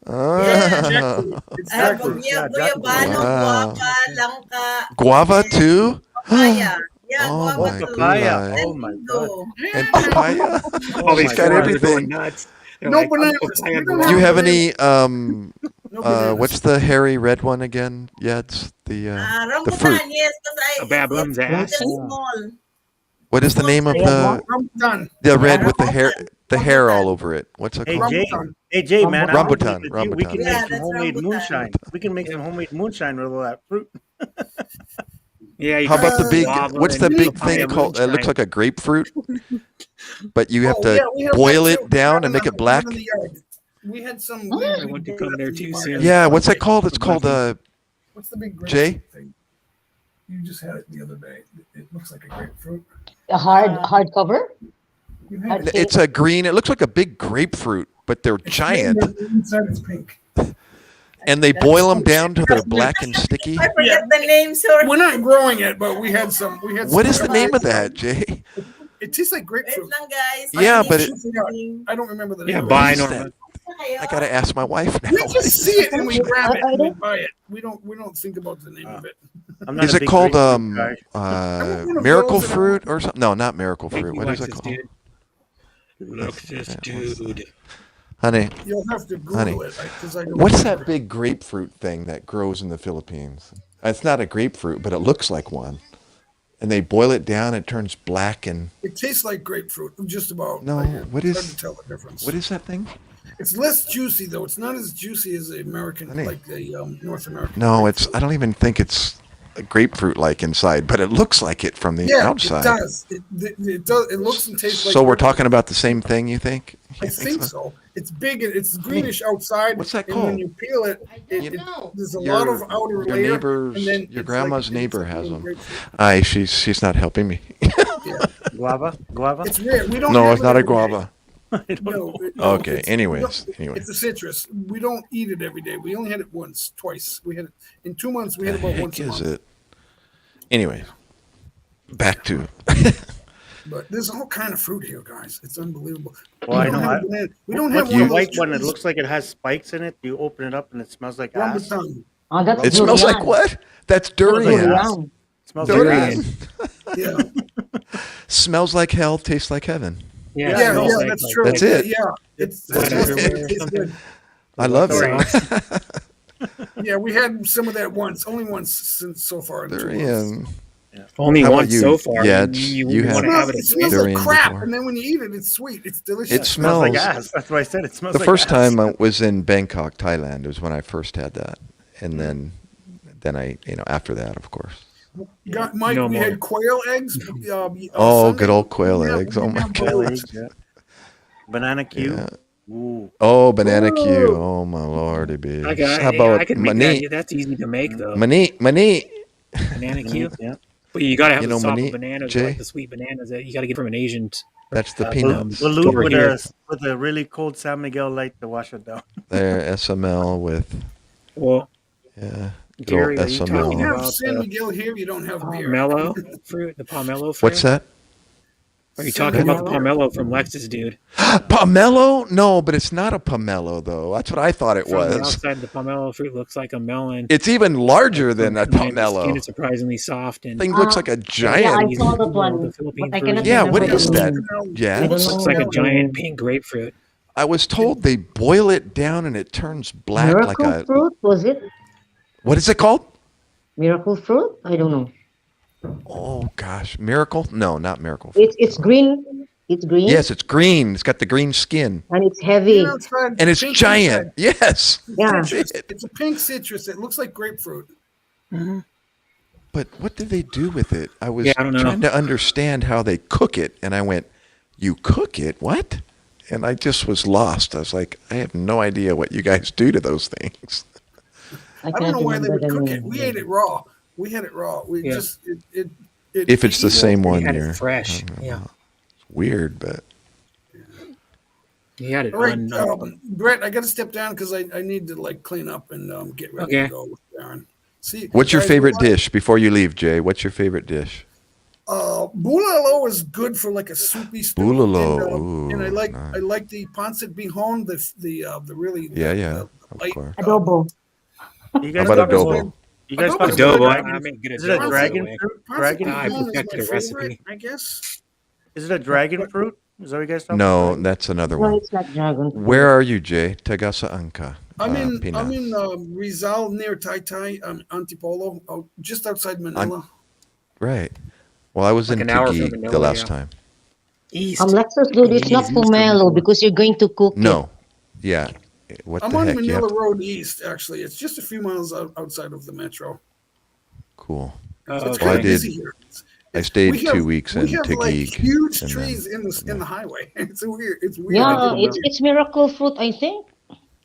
Yeah. Ah, It's I have jackfruit. Yeah, guyabano, Wow. guava, langka, guava too? papaya. Yeah, Oh guava my too. Papaya. God. Oh my god. And papaya? All these She's got farmers are everything. going nuts. They're No like, bananas. papaya We don't guava. Do you have have any No bananas. what's the hairy red one again? Yeah, it's the Rambutan, fruit. yes, because A baboon's ass. small. What is the name of the Rambutan. red with the hair all over it? What's it Hey called? Jay, Rambutan. hey Jay, man, I'm Rambutan, working with you. We can rambutan. Yeah, make some that's homemade rambutan. moonshine. We can make some homemade moonshine with all that fruit. Yeah. You How can about the put big? guava What's and the big papaya thing called? It looks moonshine. like a grapefruit, but you have Oh, to yeah, we have boil that it too. down We and have make it in black. the yard. We had some. I want to come there too soon. Yeah, what's that called? It's called What's the big grapefruit Jay? thing? You just had it the other day. It looks like a grapefruit. A hardcover. You had it. It's a green. It looks like a big grapefruit, but they're giant, The inside is pink. and they boil them down till they're black and sticky. I forget the name, sorry. We're not growing it, but we had some. What is the name of that, Jay? It tastes like Wait grapefruit. lang, guys. Yeah, but I don't remember the name. Yeah, of it. bye, What is Norma. that? I gotta ask my wife now. We just see it and we grab it I and we don't- buy it. We don't think about the name of it. I'm not Is a it big called grapefruit guy. one of miracle those that- fruit or something? No, not miracle He fruit. What likes is it this called? dude. Look at this dude. Honey, You'll have to Google Honey, it because I don't. what's that remember. big grapefruit thing that grows in the Philippines? It's not a grapefruit, but it looks like one. And they boil it down, it turns black and It tastes like grapefruit, just about. No, what it's is- hard to tell the difference? what is that thing? It's less juicy though. It's not as juicy as the American, Honey. like the North American. No, it's I don't even think it's grapefruit-like inside, but it looks like it from the Yeah, outside. it does. It does. It looks and tastes like. So we're grapefruit. talking about the same thing, you think? I think so. It's big and it's greenish outside. What's that And when called? you peel it, know. there's a lot of outer your layer. neighbor's, and then your it's grandma's like, neighbor it's like has little them. grapefruit. She's not helping me. Yeah. Guava. It's rare. We don't. No, have it's not a it every day. guava. No. Okay. It's, Anyways. it's a citrus. We don't eat it every day. We only had it twice. We had it in 2 months. We The had about heck once a is month. it? Anyway, back to. But there's all kind of fruit here, guys. It's unbelievable. Well, I know. We don't have What's one the of those white one? It trees. looks like it has spikes in it. You open it up and it smells like ass. Rambutan. Oh, that's It smells like what? That's durian. Durian. It smells Durian. like ass. Yeah. Smells like hell, tastes like heaven. Yeah, Yeah, yeah, no, that's true. That's it. Yeah, it's Whatever. it's good. I love Durian. it. Yeah, we had some of that only once since so far. In 2 months. Durian. Only How about once you? so far. Yeah, you you want have- to have it It again. smells like Durian crap, before. and then when you eat it, it's sweet. It's delicious. It Smells like smells. ass. That's what I said. It smells The like first ass. time I was in Bangkok, Thailand, was when I first had that, and then I, after that, of course. Mike, No we more. had quail eggs. Oh, Sunday. good old quail Yeah, eggs. we Oh didn't my have god. bones. Yeah. Banana Q. Yeah. Ooh. Oh, banana Q. Oh my lordy, bitch. How I about could make mani? that. That's easy to make though. Mani. Banana cube. Yeah. But you gotta have You the know, soft Monique, bananas, Jay? like the sweet bananas that you gotta get from an Asian. That's the Uh, peanuts. Balut Over here. with a really cold San Miguel light to wash it down. There, SML with Well, yeah. Good Gary, old are you You SML. don't have about San the Miguel here. You don't have beer. pomelo fruit, the pomelo fruit. What's that? Are you San talking about the Miguel. pomelo from Lexus, dude? Pomelo? No, but it's not a pomelo though. That's what I thought it From the was. outside, the pomelo fruit looks like a melon. It's even larger than a And the skin pomelo. is surprisingly soft and Thing looks like a Yeah, giant. I saw that The one, Philippine but I cannot version. Yeah, what remember is the that? name. Yeah. I don't Looks know like a the giant name. pink grapefruit. I was told they boil it down and it turns black Miracle like a. fruit, was it? What is it called? Miracle fruit? I don't know. Oh gosh, miracle? No, not miracle. Fruit. It's green. It's green. Yes, it's green. It's got the green skin, And it's heavy. Green outside, and it's pink giant. inside. Yes. Yeah. Citrus. It's a pink citrus. It looks like grapefruit. But what did they do with it? I was Yeah, I don't know. trying to understand how they cook it, and I went, "You cook it? What?" And I just was lost. I was like, "I have no idea what you guys do to those things." I don't cannot know why they remember would the cook name. it. We ate it raw. We had it raw. We Yeah. just it If it's the you know, same He one, had you're it fresh. Yeah, weird, but he had it All right, on. Brett, I got to step down because I need to clean up and get ready Okay. to go with Darren. See, what's your guys, favorite we want- dish before you leave, Jay? What's your favorite dish? Bulalo is good for like a soupy stew. Bulalo, and I ooh, like nice. I like the pancit bihon, the really Yeah, the, yeah, the of light, course. Adobo. You How guys about talk adobo? You guys Adobo's talk good. about Adobo. dragon. I make good Is it a adobo, by the dragon way. fruit? pancit Dragon I bihon is perfected my a recipe. favorite, I guess. Is it a dragon fruit? Is that what you guys talking No, about? that's another No, one. it's not dragon fruit. Where are you, Jay? Tagasa Anka. I'm in Pinas. Rizal near Taytay, Antipolo, just outside Manila. Right. Well, I was Like in an hour from Taguig Manila, the last yeah. time. East. Lexus, dude, it's not Easy, pomelo Eastern. because you're going to cook it. No. Yeah. What I'm the on heck? Yeah. Manila Road East, actually. It's just a few miles outside of the metro. Cool. It's Okay. kind Well, I of busy did- here. I stayed We have- 2 weeks in We have like Taguig. huge and trees then- in the highway. It's weird. It's weird. Yeah, I it's miracle fruit, I think.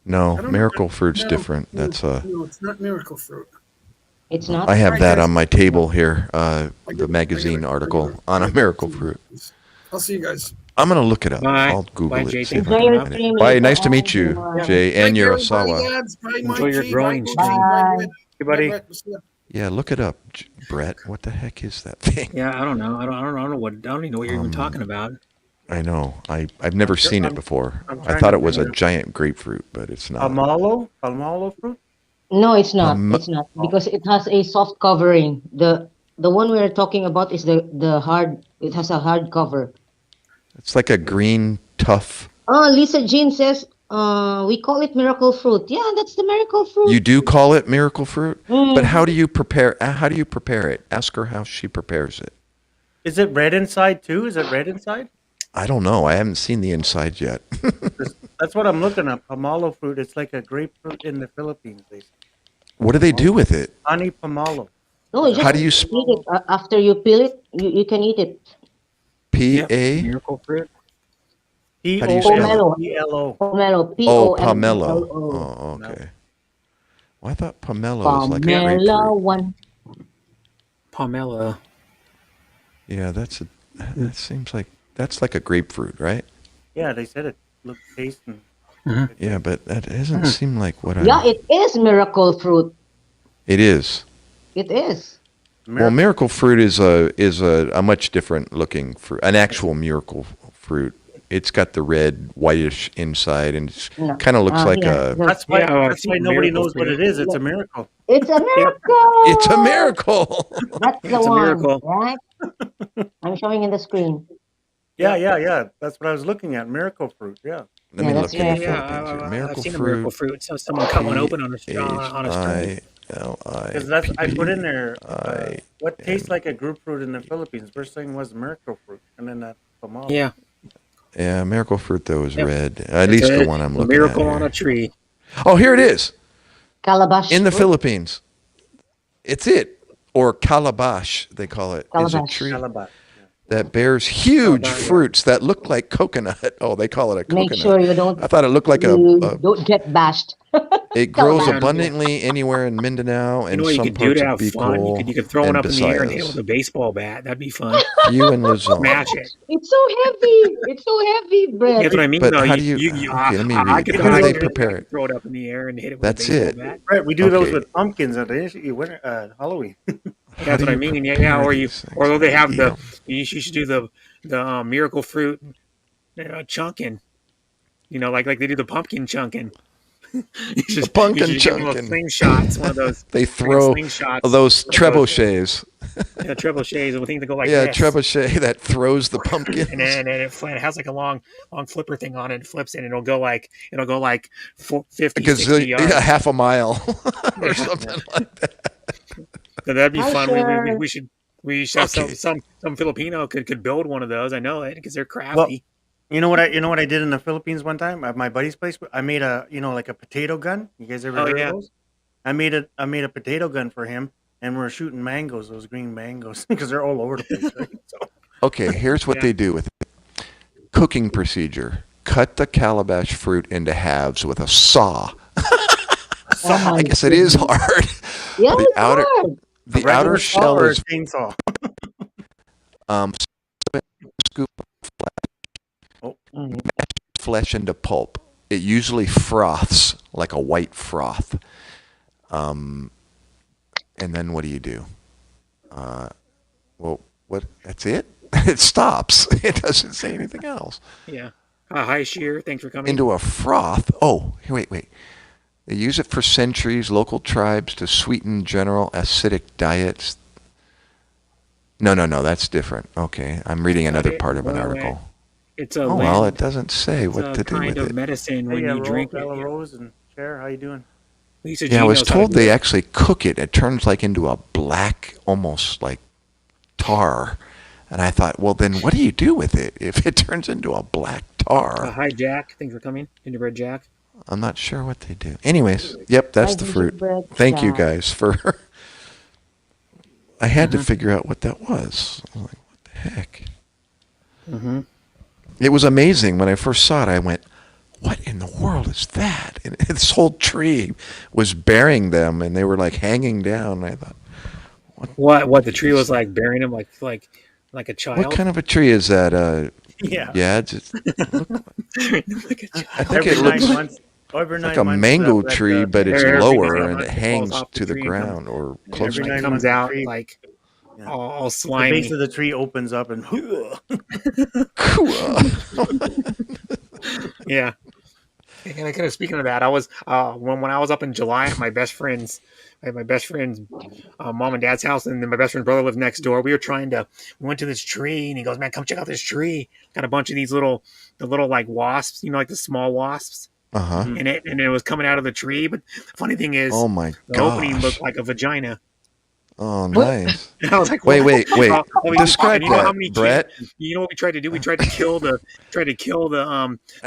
No, don't know. miracle fruit's No, different. That's no, it's not miracle fruit. It's not. I have Alright, that guys. on my table here. I The gotta- magazine I gotta- article I gotta- on a miracle fruit. I'll see you guys. I'm gonna look it up. Bye. I'll Google Bye, it. Jay. see if I Enjoy can your find it. stream Bye. later Nice to on. meet you, Bye. Jay and Bye, Gary. Bye, Urasawa. lads. Bye, Enjoy Mikey. your growing Bye, stream. Bye, Bye. Brett. Hey, buddy. Bye, Brett. We'll see ya. Yeah, look it up, Brett. What the heck is that thing? Yeah, I don't know. I don't even know what you're even talking about. I know. I've never seen it before. I'm I trying thought to it was a figure it giant grapefruit, but it's not. Palmalo fruit? No, it's not. Um, It's not because it has a soft covering. The one we're talking about is the hard. It has a hard cover. It's like a green tough. Oh, Lisa Jean says, we call it miracle fruit. Yeah, that's the miracle fruit. You do call it miracle fruit, Mm. but how do you prepare? How do you prepare it? Ask her how she prepares it. Is it red inside too? Is it red inside? I don't know. I haven't seen the inside yet. That's what I'm looking at. Pomelo fruit. It's like a grapefruit in the Philippines. They say. What do they do with it? Honey pomelo. No, you Is that just How what do you it's sp- eat it. called? After you peel it, you can eat it. Yep. P-A? Miracle fruit. How do you spell it? Pomelo. Pomelo. Pomelo. Oh, pomelo. Pomelo. Oh, No. okay. Well, I thought pomelo is like a Pomelo grapefruit. one. Pomelo. Yeah, that seems like that's like a grapefruit, right? Yeah, they said it looked, taste, and Mhm. Yeah, but that doesn't seem like what Yeah, I'm. it is miracle fruit. It is. It is. Well, miracle fruit is a much different looking fruit, an actual miracle fruit. It's got the red, whitish inside, and it No. kind of looks like Here. a. That's why. Yeah, I've That's why seen nobody miracle knows what fruit. it is. It's a miracle. It's a Yep. miracle. It's a miracle. That's the It's a one, miracle. right? I'm showing in the screen. Yeah. That's what I was looking at. Miracle fruit. Yeah. Let Yeah, me that's look in the miracle. Yeah, Philippines here. I've Miracle seen a miracle fruit. fruit. So someone cut one open on a P-H-I-L-I. string. Because that's I put in there I what tastes like a grapefruit in the Philippines. First thing was miracle fruit, and then that pomelo. Yeah. Yeah, miracle fruit though is Yep. red. At It's least the a one I'm looking at miracle on here. a tree. Oh, here it is Calabash in the fruit. Philippines. It's it, or calabash they call it. Is a Calabash. tree Calabash. that bears huge Calabash, yeah. fruits that look like coconut. Oh, they call it a Make coconut. sure you I don't thought it looked like you don't get bashed. It grows Calabash. abundantly anywhere in Mindanao You and know what you some could do parts to of have fun? You Bicol could throw it and up in the air and hit it with Visayas. a baseball bat. That'd be fun. You and Luzon. Smash it. It's so heavy. It's so heavy, Brett. That's what I mean. But though. how do you? Okay, let me read. How do they prepare it? Throw it up in the air and hit it with That's a baseball it. bat. Right, we do those Okay. with pumpkins at the winter Halloween. How That's do what I you mean. Yeah, prepare or these things? or they have Eat the. 'em. You should do the miracle fruit chunking. You know, like they do the pumpkin chunking. The pumpkin you should get one of those chunking. slingshots, one of those They freaking throw slingshots, those one of those, trebuchets. trebuchets, and things that go like Yeah, this. trebuchet that throws the pumpkins. And then it has like a long flipper thing on it. It flips it, and it'll go like 50, Because 60 yards. yeah, half a mile or Yeah. something like that. So that'd be Hi, fun. Shawn. We should have Okay. some Filipino could build one of those. I know it because they're crafty. You know what I did in the Philippines one time at my buddy's place. I made a like a potato gun. You guys ever Oh, heard yeah. of those? I made a potato gun for him, and we're shooting mangoes, those green mangoes, because they're all over the place. Right? So, Okay, here's what Yeah. they do with it. Cooking procedure. Cut the calabash fruit into halves with a saw. Oh my I guess it is hard. Yeah, The it's outer hard. a the regular outer saw shell or a is chainsaw. scoop Mm. flesh into pulp. It usually froths like a white froth. And then what do you do? Well, what? That's it. It stops. It doesn't say anything else. Yeah. Hi, Sheer. Thanks for coming. Into a froth. Oh, wait. They use it for centuries. Local tribes to sweeten general acidic diets. No. That's different. Okay, I'm reading another part of an No way. article. It's a Oh land. well, it doesn't say It's what a to do kind with of it. medicine when Hey, you drink it. Bella Rose and Cher, how you doing? Lisa Yeah, I G was knows how to told do they it. actually cook it. It turns like into a black, almost like tar. And I thought, well, then what do you do with it if it turns into a black tar? Hi, Jack. Thanks for coming. Gingerbread Jack. I'm not sure what they do. Anyways, yep, that's Hi, the fruit. gingerbread Thank you Jack. guys for. I had to figure out what that was. I'm like, what the heck? Mm-hmm. It was amazing when I first saw it. I went, "What in the world is that?" And this whole tree was bearing them, and they were like hanging down. And I thought, What the tree was like burying him like a child. "What kind of a tree is that?" Yeah. Yeah, it's Like a child. I think it looks like a mango tree, but it's Every lower now and it and then it falls hangs off the to the tree and comes- ground or close every to night the it ground. comes the out tree. like Yeah. all The slimy. base of the tree opens up and Yeah. And kind of speaking of that, I was when I was up in July at my best friend's mom and dad's house, and then my best friend's brother lived next door. We went to this tree, and he goes, "Man, come check out this tree. Got a bunch of the little like wasps, like the small wasps, Uh-huh. and it was coming out of the tree. But the funny thing is, Oh my the opening gosh. looked like a vagina. Oh, nice. And I was like, Wait. and Describe you know how that, many Brett. You know what we tried to do? We tried to kill the the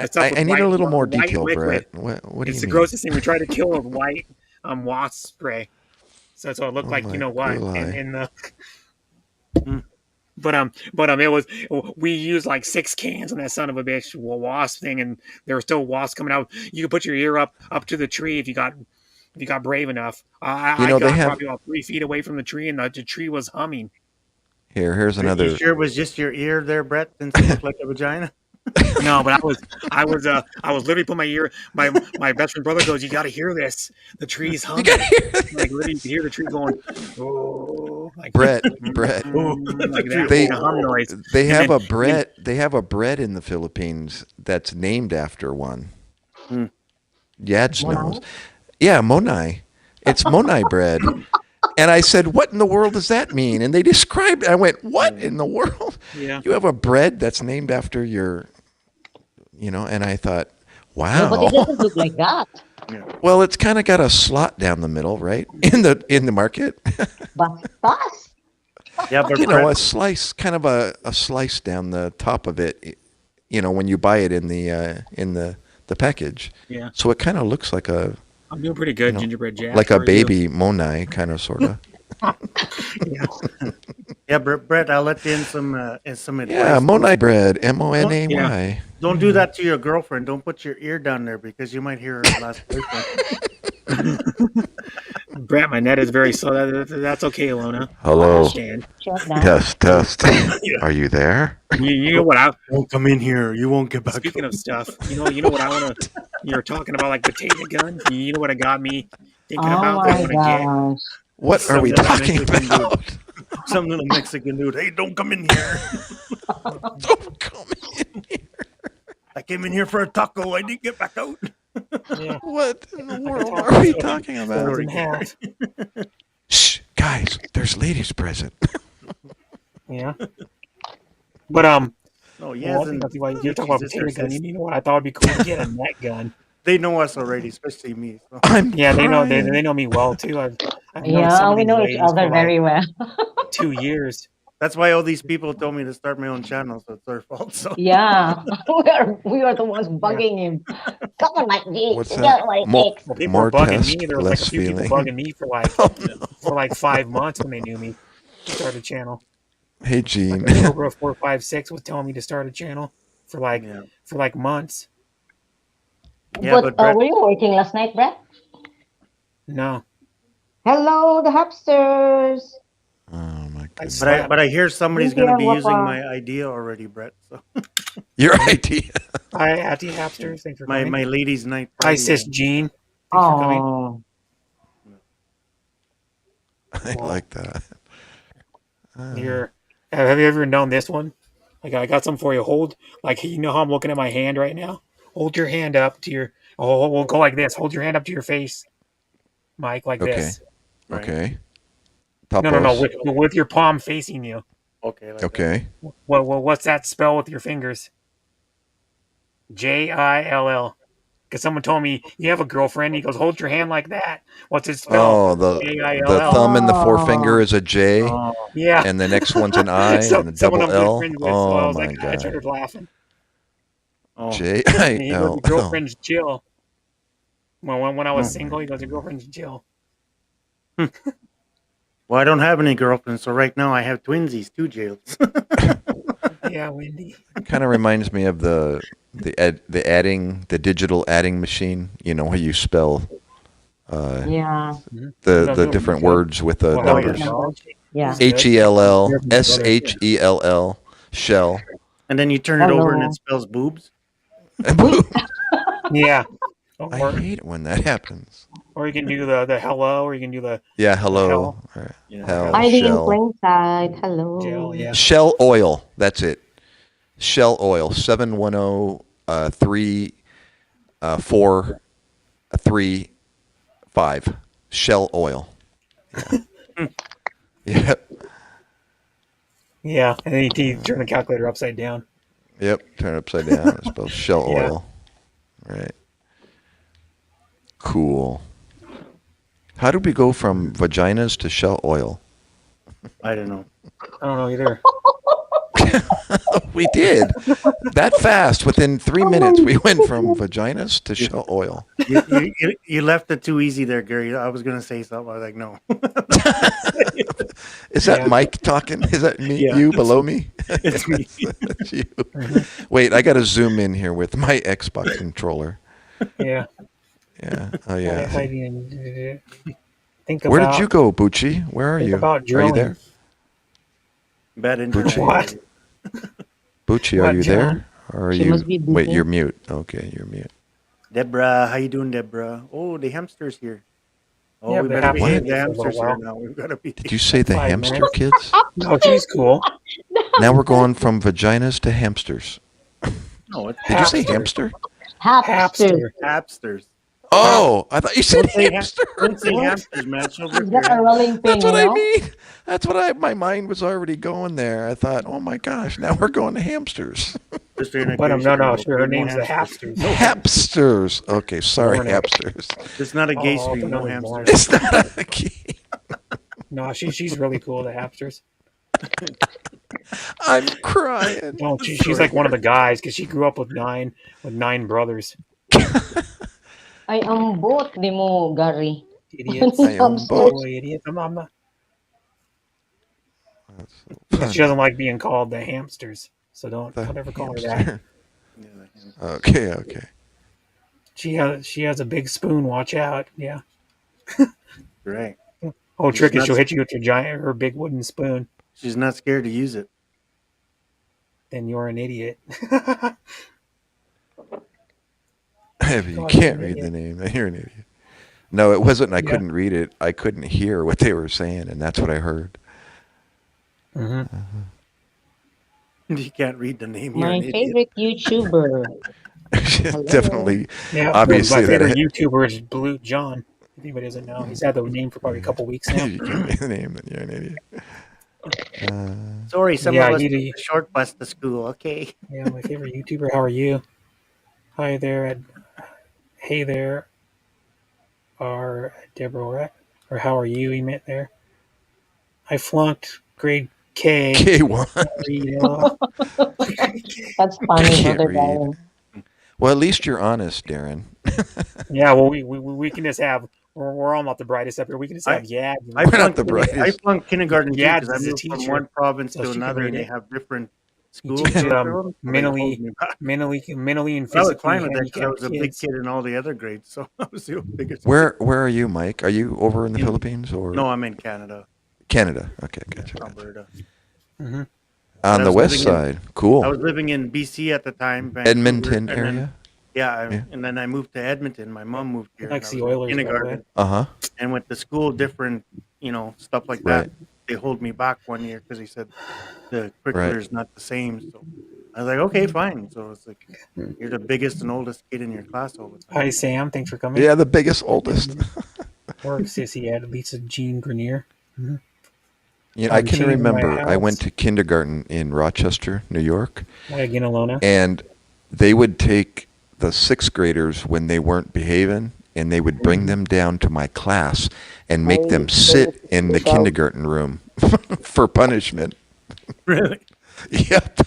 stuff with I need white- a little more white detail, liquid. Brett. What do It's you the mean? grossest thing. We tried to kill with white wasp spray. So it looked Oh like you my know what gulai. in the. Mm. It was we used like 6 cans on that son of a bitch wasp thing, and there were still wasps coming out. You could put your ear up to the tree if you got brave enough. I They got have probably about 3 feet away from the tree, and the tree was humming. here's You another. sure it was just your ear there, Brett, since it looked like a vagina? No, but I was literally putting my ear. My best friend brother goes, "You got to hear this. The tree's You got humming. Like literally, you can hear the tree going, oh, like Brett. like The tree. that They kind of hum noise." they And have then, a bread. They have a bread in the Philippines that's named after one. Hmm. Yads Monai? knows. Yeah, Monai. It's Monai bread. And I said, "What in the world does that mean?" And they described it. I went, "What in the world? yeah, You have a bread that's named after your, And I thought, No, but it wow. doesn't look like that. Yeah. Well, it's kind of got a slot down the middle, right? In the market. Bastas? Yeah, but A Brett, slice, kind of a slice down the top of it, when you buy it in the package. yeah. So it kind of looks like I'm doing pretty good, gingerbread Jack. like a How are you? baby Monai, kind of, sort of. yeah, Brett, I'll let you in some advice. Yeah, Monai bread, Monay. Yeah. Don't do that to your girlfriend. Don't put your ear down there because you might hear her last boyfriend. Brett, my net is very slow. That's okay, Alona. I Hello. understand. Shut down. Test. Are you there? You know what I Don't come in here. You won't get back. Speaking of stuff, you know what I want to. You're talking about like potato gun. You know what it got me thinking Oh about that I my want to get. gosh. What are we Some little talking Mexican about? dude. Some little Mexican dude. Hey, don't come in here. Don't come in here. I came in here for a taco. I didn't get back out. Yeah, What in the world are we talking folds about? in half. Shh, guys, there's ladies present. Yeah, but No, well, yes, I think and that's why you're talking about Jesus, potato gun. says- You know what I thought would be cool to get a net gun. they know us already, especially me. So. I'm Yeah, they crying. know me well too. I've known some Yeah, of we these know each ladies other for like very well. 2 years. That's why all these people told me to start my own channel, so it's their fault. So Yeah, we are the ones bugging him. Come on, Mike G. What's You that? got what it More, takes. Well, people more were bugging me. test, There was like a less few people feeling. bugging me Oh, no. for like 5 months when they knew me to start a channel. Hey, Gene. Like Cobra 456 was telling me to start a channel for yeah, like months. yeah, But but Brett, were you working last night, Brett? No, Hello, the hapsters. Oh, my I goodness. slept. but I hear somebody's Thank going to you, be using Wapa. my idea already, Brett. So Your idea. Hi, Auntie Hapsters. Thanks for my coming. my ladies' night Hi, party. Sis Jean. Thanks for coming. Oh, I like that. Here, have you ever known this one? I got something for you. Hold, like, you know how I'm looking at my hand right now? Hold your hand up to your. Oh, we'll go like this. Hold your hand up to your face, Mike, like Okay. this. Right. Okay. No, Tapos. with your palm facing you. Okay. Like Okay. What's that spell with your fingers? JILL. Because someone told me you have a girlfriend. He goes, hold your hand like that. What's it spell? Oh, the JILL. thumb and the forefinger Oh. is a J, Oh, Yeah. and the next one's an I, So and a someone double I'm good L. friends with. So I Oh was my like, I God. started laughing. oh. J And I he goes, L your L. girlfriend's Jill. When I was Oh, single, my he goes, your girlfriend's Jill. Well, I don't have any girlfriends, so right now I have twinsies, 2 jails. Yeah, Wendy. Kind of reminds me of the digital adding machine. You know how you spell yeah. the different words with the Well, hell numbers. Yeah. HELL shell. And then you turn it over and Hello. it spells boobs. Yeah. I Or, hate it when that happens. or you can do the hello, or you can do the Yeah, hello. hell. Or Yeah. hell, Hiding in shell. plain sight. Hello. Jill, yeah. Shell oil. That's it. Shell oil. 710 3 4 3 5. Shell oil. Yeah. Yep. Yeah. And then you turn the calculator upside down. Yep. Turn it upside down. It's spelled shell Yeah. oil. Right. Cool. How did we go from vaginas to shell oil? I don't know. I don't know either. We did that fast. Within 3 minutes, we went from vaginas to shell oil. You left it too easy there, Gary. I was gonna say something. I was like, no. Is that Yeah. Mike talking? Is that me? Yeah. You below me? It's me. That's you. Wait, I got to zoom in here with my Xbox controller. Yeah. Yeah. Oh What yeah. if I didn't think Where about did you go, Bucci? Where are think you? about Are you drilling? there? Bad internet. Bucci? What? Bucci, are What, you John? there? Or are She you? must be Wait, busy. you're mute. Okay, you're mute. Deborah, how you doing, Deborah? Oh, the hamster's here. Oh, Yeah, we the better hamster behave. What? The for a little hamster's here while. now. We've got to be. Did you say the 5 hamster minutes. kids? No, she's cool. Now we're going from vaginas to hamsters. No, it's Did you say Hamster. hamster? Hamster. Hamster. hamsters. Oh, I thought you said Don't say hamster. don't say What? hamsters, man. She'll She's rip your got a head off. rolling That's pin, what you I know? mean. That's what my mind was already going there. I thought, oh my gosh, now we're going to hamsters. Just for But integration. no, Okay, her no name's the hamsters. Hamsters. No Hamsters. Okay, sorry, Morning. hamsters. It's not a gay Oh, stream. No another hamsters. morning. It's not a key. No, she's really cool. The Hamsters. I'm crying. No, she's like one of the guys because she grew up with nine brothers. Ay, ambot ni mo, Gary. Idiots. I am Hamster. both. Boy, idiots. I'm not. That's so She funny. doesn't like being called the Hamsters, so don't The ever call her that. hamster. Yeah, the hamsters. Okay. She has a big spoon. Watch out. Yeah. Right. Whole She's trick is not- she'll hit you with her big wooden spoon. She's not scared to use it. Then you're an idiot. If you God, can't you're an read the idiot. name, then you're an idiot. No, it wasn't. I Yeah. couldn't read it. I couldn't hear what they were saying, and that's what I heard. hmm You can't read the name. You're My an idiot. favorite YouTuber. Hello. Definitely. Yeah. Obviously, my that favorite YouTuber is Blue John. If anybody doesn't know, he's had the name for probably a couple weeks now. if you can't read the name, then you're an idiot. Sorry, some Yeah, of us you took do. the short bus to school. Okay. Yeah, my favorite YouTuber. How are you? Hi there. Hey there. Or Deborah. Or how are you? He meant there. I flunked grade K. K1. You know. That's I funny, can't Brother read. Darren. Well, at least you're honest, Darren. Yeah, well, we can just have. We're all not the brightest up here. We can just have I We're not flunked the brightest. I flunked kindergarten too Yeah, because I as a moved from teacher, one province so to she can another, read and they it. have different You schools. teach to mentally and I was physically fine with that because I handicapped was a big kids. kid in all the other grades, so I was the biggest. Where are you, Mike? Are you over in the In- Philippines or No, I'm in Canada, Canada? Okay, gotcha. Alberta. hmm On I the was west living in- side, cool. I was living in BC at the time, Vancouver, Edmonton and then- area. Yeah, and then I moved to Edmonton. My mom moved here. Likes and I the was in Oilers, by the way. kindergarten, Uh huh. and went to school different, stuff like Right. that. They hold me back one year because he said the curricular is not the same. So I was like, okay, fine. So it's like you're the biggest and oldest kid in your class all the time. Hi, Sam. Thanks for coming. Yeah, the biggest, oldest. Or Sissy at Lisa Jean Grenier. You know, I I'm can changing my remember I went house. to kindergarten in Rochester, New York, Again, Alona. and they would take the sixth graders when they weren't behaving, and they would bring them down to my class and make them sit in the kindergarten room for punishment. Really? Yep.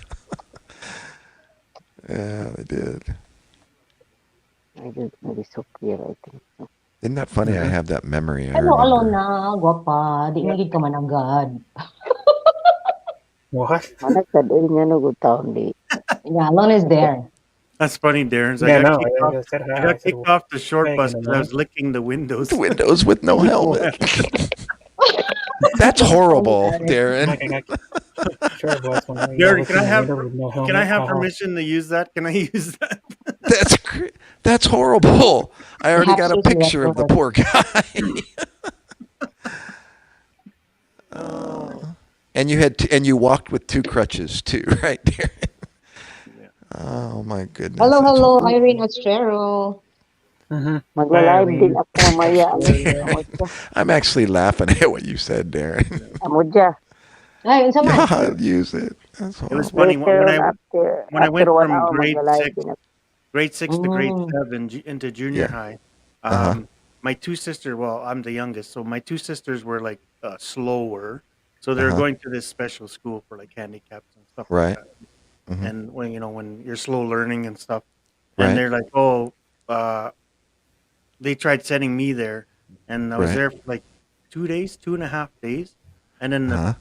Yeah, they did. I didn't really so clear, I think. So. Isn't that funny? I have that memory. I Hello, remember. Alona. Guwapa. Di magig ka man agad. What? Managkadoy nga no good taon di. Yeah, Alona is there. That's funny, Darren. Yeah, I got no. kicked off. I said hi. I I got said, kicked off the short "Hey, bus again, because I was Alona." licking the windows. The windows with no helmet. That's horrible, Like, Darren. I got sure it was when I Darren, was can I in the have window with no Can I helmet. have Haha. permission to use that? Can I use that? That's that's horrible. I already got a Absolutely picture of the awkward. poor guy. Oh. And you walked with two crutches too, right, Darren? Oh my goodness. Hello, that's hello, horrible. Irene Ostrero. Mhm. Magla-live Irene. din ako mamaya. I'm actually laughing at what you said, Darren. Amodya. Ay, unsa man? I'll use it. That's It was horrible. funny Later when on when I went after 1 from hour, grade magla-live six din ako. grade six to grade Mm. 7 into junior Yeah. high. Uh-huh. My two sisters, well, I'm the youngest, so my two sisters were like slower, so they were Uh-huh. going to this special school for like handicaps and stuff like Right. that. Hmm. And when you're slow learning and stuff, and Right. they're like, oh, they tried sending me there, and I was Right. there for like 2 days, 2.5 days, and then the Uh-huh.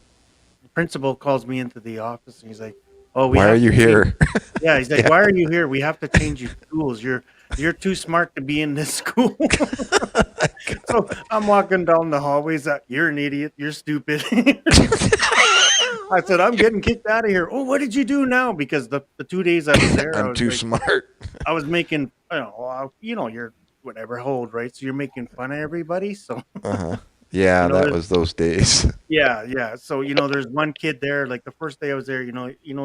principal calls me into the office, and he's like, "Oh, we Why are have you to change." here? Yeah, he's like, Yeah. "Why are you here? We have to change your schools. You're too smart to be in this school." So I'm walking down the hallways. You're an idiot. You're stupid. I said, "I'm getting kicked out of here." Oh, what did you do now? Because the 2 days I was there, I I'm was too like, smart. I was making, you're whatever hold, right? So you're making fun of everybody. So Uh-huh. Yeah, that there's was those days. yeah, yeah. So there's one kid there. Like the first day I was there,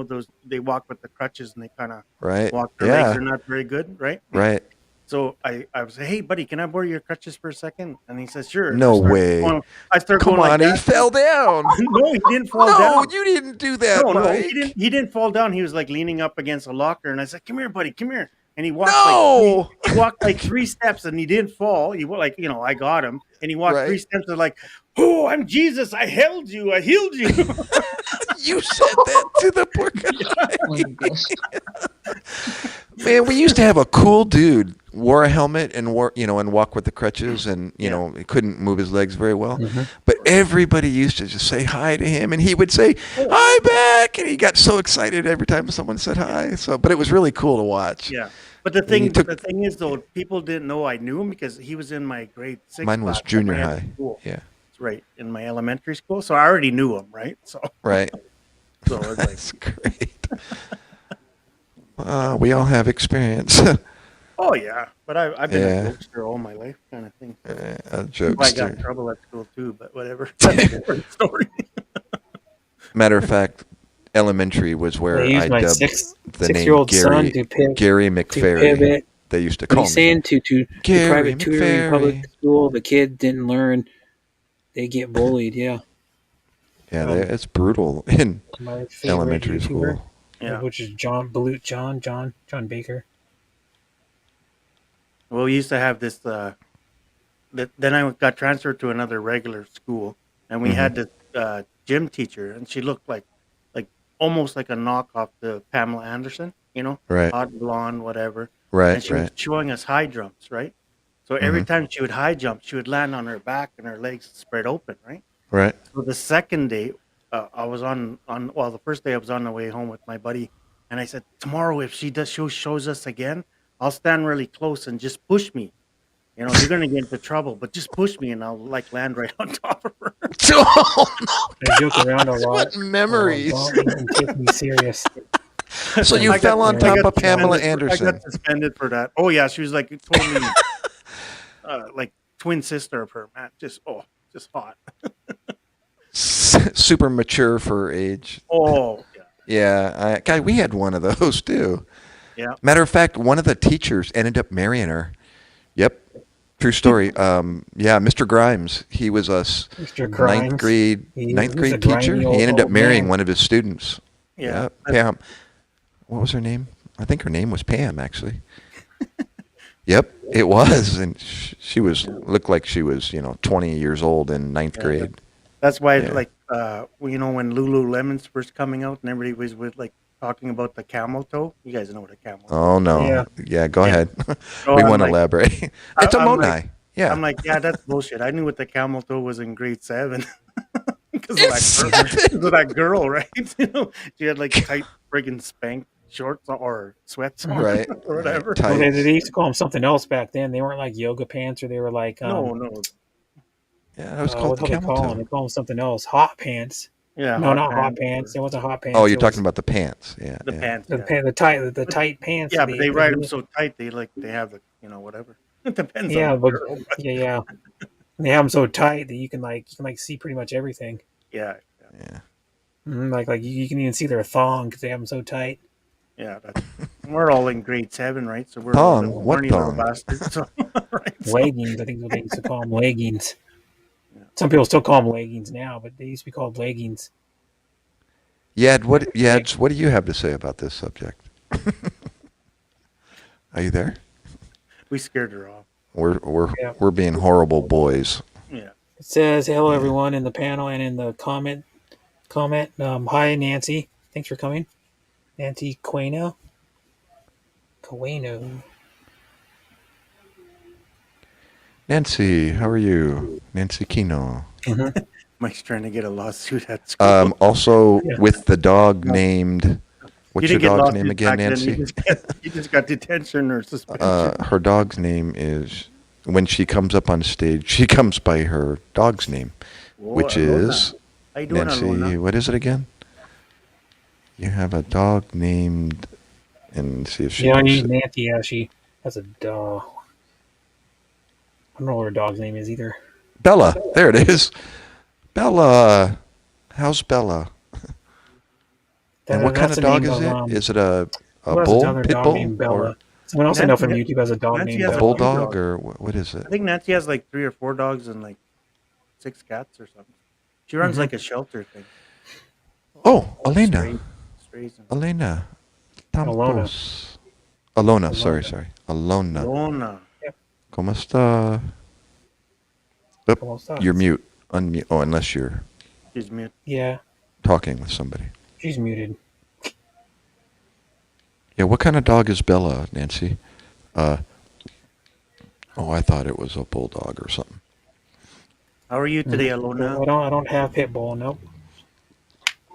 those they walk with the crutches and they kind of Right. walk. Their legs Yeah. are not very good, right? Right. So I was like, hey, buddy, can I borrow your crutches for a second? And he says, sure. And No way. I start Come going like on, he that. fell down. No, he didn't fall No, down. you didn't do that, No, no, he didn't. Mike. He didn't fall down. He was like leaning up against a locker, and I said, "Come here, buddy, come here." And he walked like three. No. He walked like 3 steps, and he didn't fall. He like I got him, and he walked three Right. steps, and like, "Oh, I'm Jesus. I held you. I healed you." You said that to the poor guy. Oh my gosh. Man, we used to have a cool dude, wore a helmet and and walk with the crutches, and Yeah. he couldn't move his legs very well. Mm-hmm. But everybody used to just say hi to him, and he would say Oh, hi back, and he got so excited every time someone said hi. So, but it was really cool to watch. yeah. But the And he thing, but took the thing is, though, people didn't know I knew him because he was in my grade 6 mine was class at junior my other high. school. Yeah, Right, in my elementary school, so I already knew him, right? So, right. so it's like, That's great. We all have experience. oh yeah. But I've been Yeah. a jokester all my life, kind of thing. So. I got in Jokester. trouble at school too, but whatever. That's a different story. Matter of fact, elementary was I where used I my dubbed six the name six-year-old son Gary to McFerry. pivot. They used to What call he's me saying to Gary private tutoring public McFerry. school, the kid didn't learn. They get bullied. Yeah, Yeah, it's brutal in my favorite elementary YouTuber, school. Yeah. which is John Baker. Well, we used to have this. Then I got transferred to another regular school, and we had this gym teacher, and she looked like almost like a knockoff to Pamela Anderson. Right, Hot blonde, whatever. And right, she was right. showing us high jumps, right? So every time she would high jump, she would land on her back and her legs spread open, right? Right. So the second day, I was the first day I was on the way home with my buddy, and I said, tomorrow if she shows us again, I'll stand really close and just push me. You're gonna get into trouble, but just push me and I'll like land right on top of her. Oh, I joke around a lot. what memories. Don't even take me serious. So you I fell on I top got of Pamela suspended I Anderson. got suspended for that. Oh yeah, she was like totally like twin sister of her, man. Just hot. Super mature for her age. Oh yeah. Yeah, God, we had one of those too. Yeah. Matter of fact, one of the teachers ended up marrying her. Yep, true story. Yeah, Mr. Grimes. He was a Mr. Grimes. ninth grade He ninth was grade a teacher. grimy He ended up old marrying man. one of his students. Yeah. Pam. What was her name? I think her name was Pam, actually. Yep, it was, and she looked like she was 20 years old in ninth grade. That's why Yeah. like when Lululemon's first coming out and everybody was like talking about the camel toe. You guys know what a camel toe Oh no, Yeah. yeah, go ahead. So We I'm want to like- elaborate. I- It's a I'm Monai. like- Yeah. I'm like, yeah, that's bullshit. I knew what the camel toe was in grade 7. Because It's of that girl, seven. 'cause of that girl, right? She had like tight friggin' spank shorts or sweats on, Right. or whatever. Tight. Well, they used to call them something else back then. They weren't like yoga pants, or they were like No. Yeah, it was what called do the they camel call them? toe. They call them something else. Hot pants. Yeah. No, not hot pants pants. or It wasn't hot pants. Oh, you're It talking was about the pants. Yeah. the yeah. pants. the, Yeah, the tight pants. yeah that but they ride them so tight. They have the whatever. It depends. Yeah, on the but girl. yeah. They have them so tight that you can see pretty much everything. Yeah. Yeah. Like you can even see their thong because they have them so tight. Yeah, we're all in grade 7, right? So we're Thong? all What horny little thong? bastards. So, right? So, Leggings, I think is what they used to call them. Leggings. Yeah. Some people still call them leggings now, but they used to be called leggings. Yads, what do you have to say about this subject? Are you there? we scared her off. Yeah. We're being horrible boys. Yeah. It says hello everyone in the panel and in the comment. Hi Nancy. Thanks for coming. Nancy Queno. Queno. Nancy, how are you? Nancy Kino. Mike's trying to get a lawsuit at school. Also Yeah. with the dog named. What's You your didn't get dog's name lawsuits again, back then. Nancy? You just got detention or suspension. Her dog's name is. When she comes up on stage, she comes by her dog's name, Whoa, which Alona. is How you doing, Nancy. Alona? What is it again? You have a dog named, and see if she. Yeah, posts it. Nancy. Yeah, she has a dog. I don't know what her dog's name is either. Bella. There it is. Bella. How's Bella? And what kind That's of the dog name is it? of, Is it a who has bull, another pit dog bull, named Bella? or Someone else I know from Nancy- YouTube has a dog Nancy named has a a Bella. bulldog, dog. or what is it? I think Nancy has like 3 or 4 dogs and like 6 cats or something. She runs like a shelter thing. Oh, Elena. Strays and Elena. Alona. Tampos. Alona. Sorry. Alona. Alona. ¿Cómo está? ¿Cómo estás? You're mute. Unmute. Oh, unless you're She's mute. Yeah, talking with somebody. she's muted. Yeah, what kind of dog is Bella, Nancy? Oh, I thought it was a bulldog or something. How are you today, I Alona? don't have pit bull. Nope.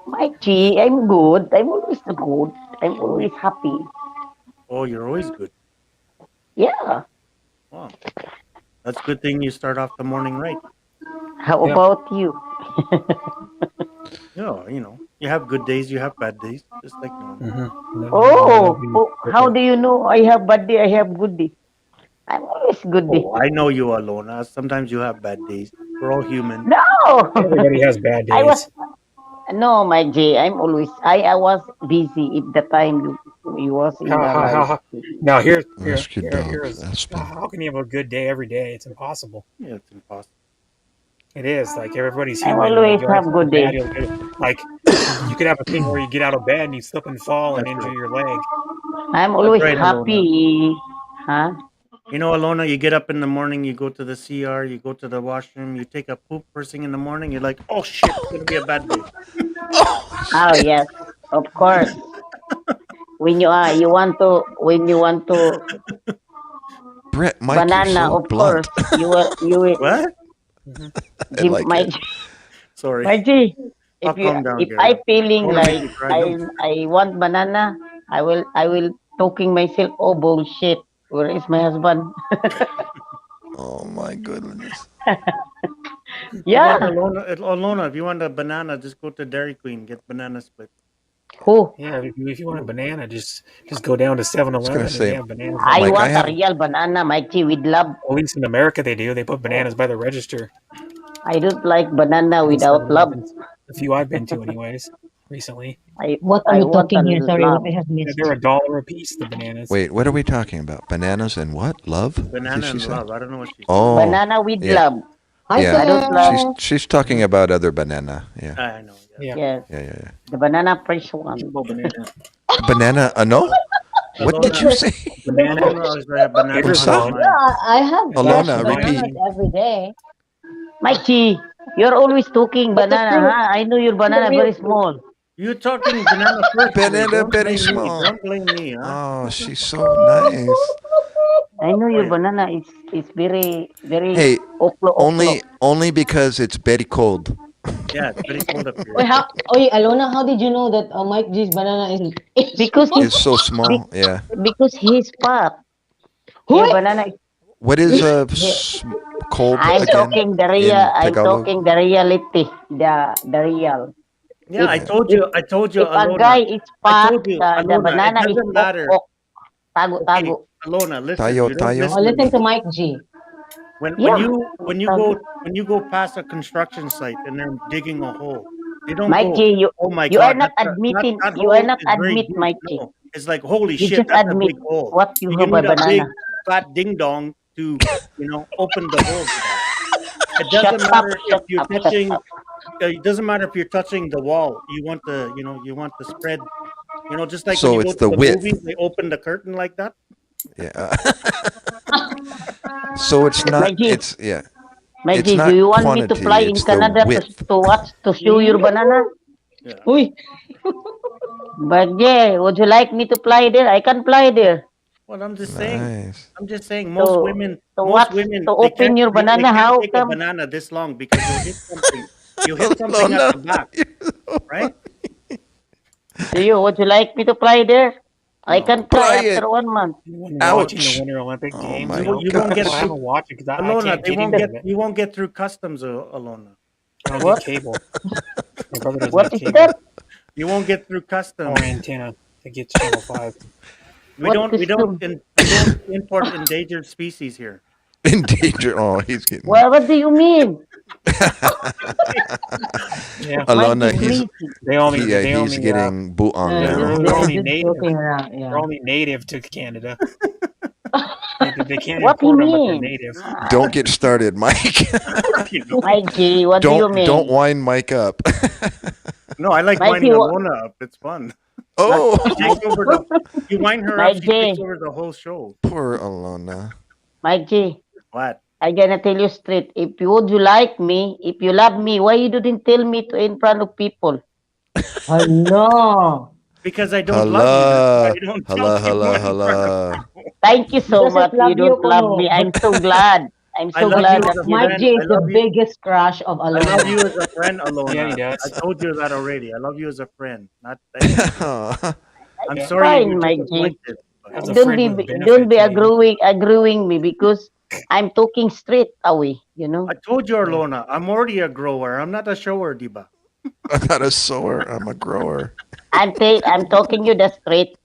Mikey, I'm good. I'm always good. I'm always happy. Oh, you're always good. Yeah. Wow. That's a good thing you start off the morning right. How Yeah. about you? Yeah, you have good days, you have bad days, just like normal. How do you know I have bad day, I have good day? I'm always good day. Oh, I know you, Alona. Sometimes you have bad days. We're all human. No! Everybody has bad days. I was no, my J. I was busy at the time you was in the live. Now here's Rescue dogs. how can you have a good day every day? It's impossible. Yeah, it's impossible. It is like everybody's I human. always Like, have good day. Like you could have a thing where you get out of bed and you slip and fall and That's injure right. your leg. I'm always right, happy. Huh? Alona, you get up in the morning, you go to the CR, you go to the washroom, you take a poop first thing in the morning, you're like, oh shit, it's going to be a bad day. Oh yes, of course. When you want to Brett, Mike, banana, you're so of blunt. course. You will What? I like my it. Sorry. my G. I'll calm down, If Gary. I feeling Don't make like me cry, don't. I want banana, I will talking myself, oh bullshit. Where is my husband? Oh my goodness. Yeah. Alona, if you want a banana, just go to Dairy Queen, get banana split. Who? Yeah, if you want a banana, just go down to 7-Eleven and say, they have bananas. I Mike, want I have- a real banana, Mikey, with love. At least in America they do. They put bananas by the register. I don't like banana without love. A few I've been to, anyways, recently. What are I we want talking a here? Sorry, love. what I have missed. They're $1 a piece. The bananas. Wait, what are we talking about? Bananas and what? Love? Banana Did she and say? love. I don't know what she said. Oh, Banana with yeah. love. Hi, Yeah. I don't like- She's talking about other banana. Yeah. I know. Yeah. Yeah. Yes, Yeah. the banana fresh one. Jumbo banana. Banana, no? What did you say? Banana. Alona always have banana Here's on one. her Yeah, mind. I have Alona, fresh repeat. bananas every day. Mikey, you're always talking But the banana, thing- huh? I know your banana very small. You're talking banana first. Banana Don't very blame me. small. Don't blame me, huh? Oh, she's so nice. I know your yeah. banana is very Hey, oklo. only because it's very cold. Yeah, it's very cold up here. Wait, Alona, how did you know that Mike G's banana is Because It's so small. Yeah. because he's fat. Who? Your banana is What is cold I'm again? talking the in real. I'm Tagalog? talking the reality. The real. Yeah, I told you, If a Alona. guy is I fat, told you, the Alona, banana it is doesn't matter. ok. Tago. Alona, listen. Tayo, you don't tayo. listen Oh, to listen me. to Mike G. When Yeah. when you go past a construction site and they're digging a hole, you don't Mikey, go. Oh my you God! are not that admitting. that You hole are not is very admit, deep." Mikey. No, it's like holy You shit. just That's a admit big hole. what you You have a need a big banana. fat ding dong to open the hole. To that. It Shut doesn't up, matter shut if you're up, shut touching. up. It doesn't matter if you're touching the wall. You want the you want the spread. Just like So when you it's go to the the width. movies, they open the curtain like that. Yeah. So it's not. Mikey. It's yeah. Mikey, not do you want me to quantity, fly in it's the Canada width. to watch to show your banana? Yeah. Uy, But yeah, would you like me to fly there? I can fly there. Well, I'm just saying. Nice. I'm just saying. So what? To open your They banana? can't How take a come? banana this long because you'll hit something. You hit something at Lona, the back, right? Would you like me to fly there? I No. can fly try after it. 1 month. When watching the Ouch. Winter Olympic Oh Games, my You won't get well, I gosh. through. haven't watched it because I Alona, can't get into it. you won't get through customs, Alona. I don't get What? cable. My brother doesn't What have is cable that? You won't get through customs. or antenna that gets channel 5. What custom? We don't import endangered species here. In danger. Oh, he's getting. Well, what do you mean? Yeah, Mike Alona, is crazy. they he's only getting boot-on Uh, they're, just, now. they're they're only just native. joking around. Yeah. They're only native to Canada. They can't What do you import them, but they're mean? native. Don't get started, Mike. You know? Mike G, what do you don't mean? wind Mike up. No, I like Mikey, winding Alona up. It's fun. Oh, She takes over you wind her up, Mike she takes G, over the whole show. poor Alona. Mike G, What? I gonna tell you straight. If you would you like me, if you love me, why you didn't tell me to in front of people? Hello. Because I don't love you. That's why Hala, I don't hala, tell you hala, in front of hala. people. Thank you He so doesn't much. You love you, don't love me. Kuno. I'm so glad. I'm I so love glad you as that a you Mike don't. friend. J I is the love you. biggest crush of I love you Alona. as a friend, Yeah, he Alona. does. I told you that already. I love you as a friend. Not that I'm Yeah. sorry you Fine, were Mike G. disappointed. As a Don't friend be with don't benefits, be maybe. agreeing me because I'm talking straight away. I told you, Alona, I'm already a grower. I'm not a shower, diba? I'm not a sower. I'm a grower. I'm talking you the straight.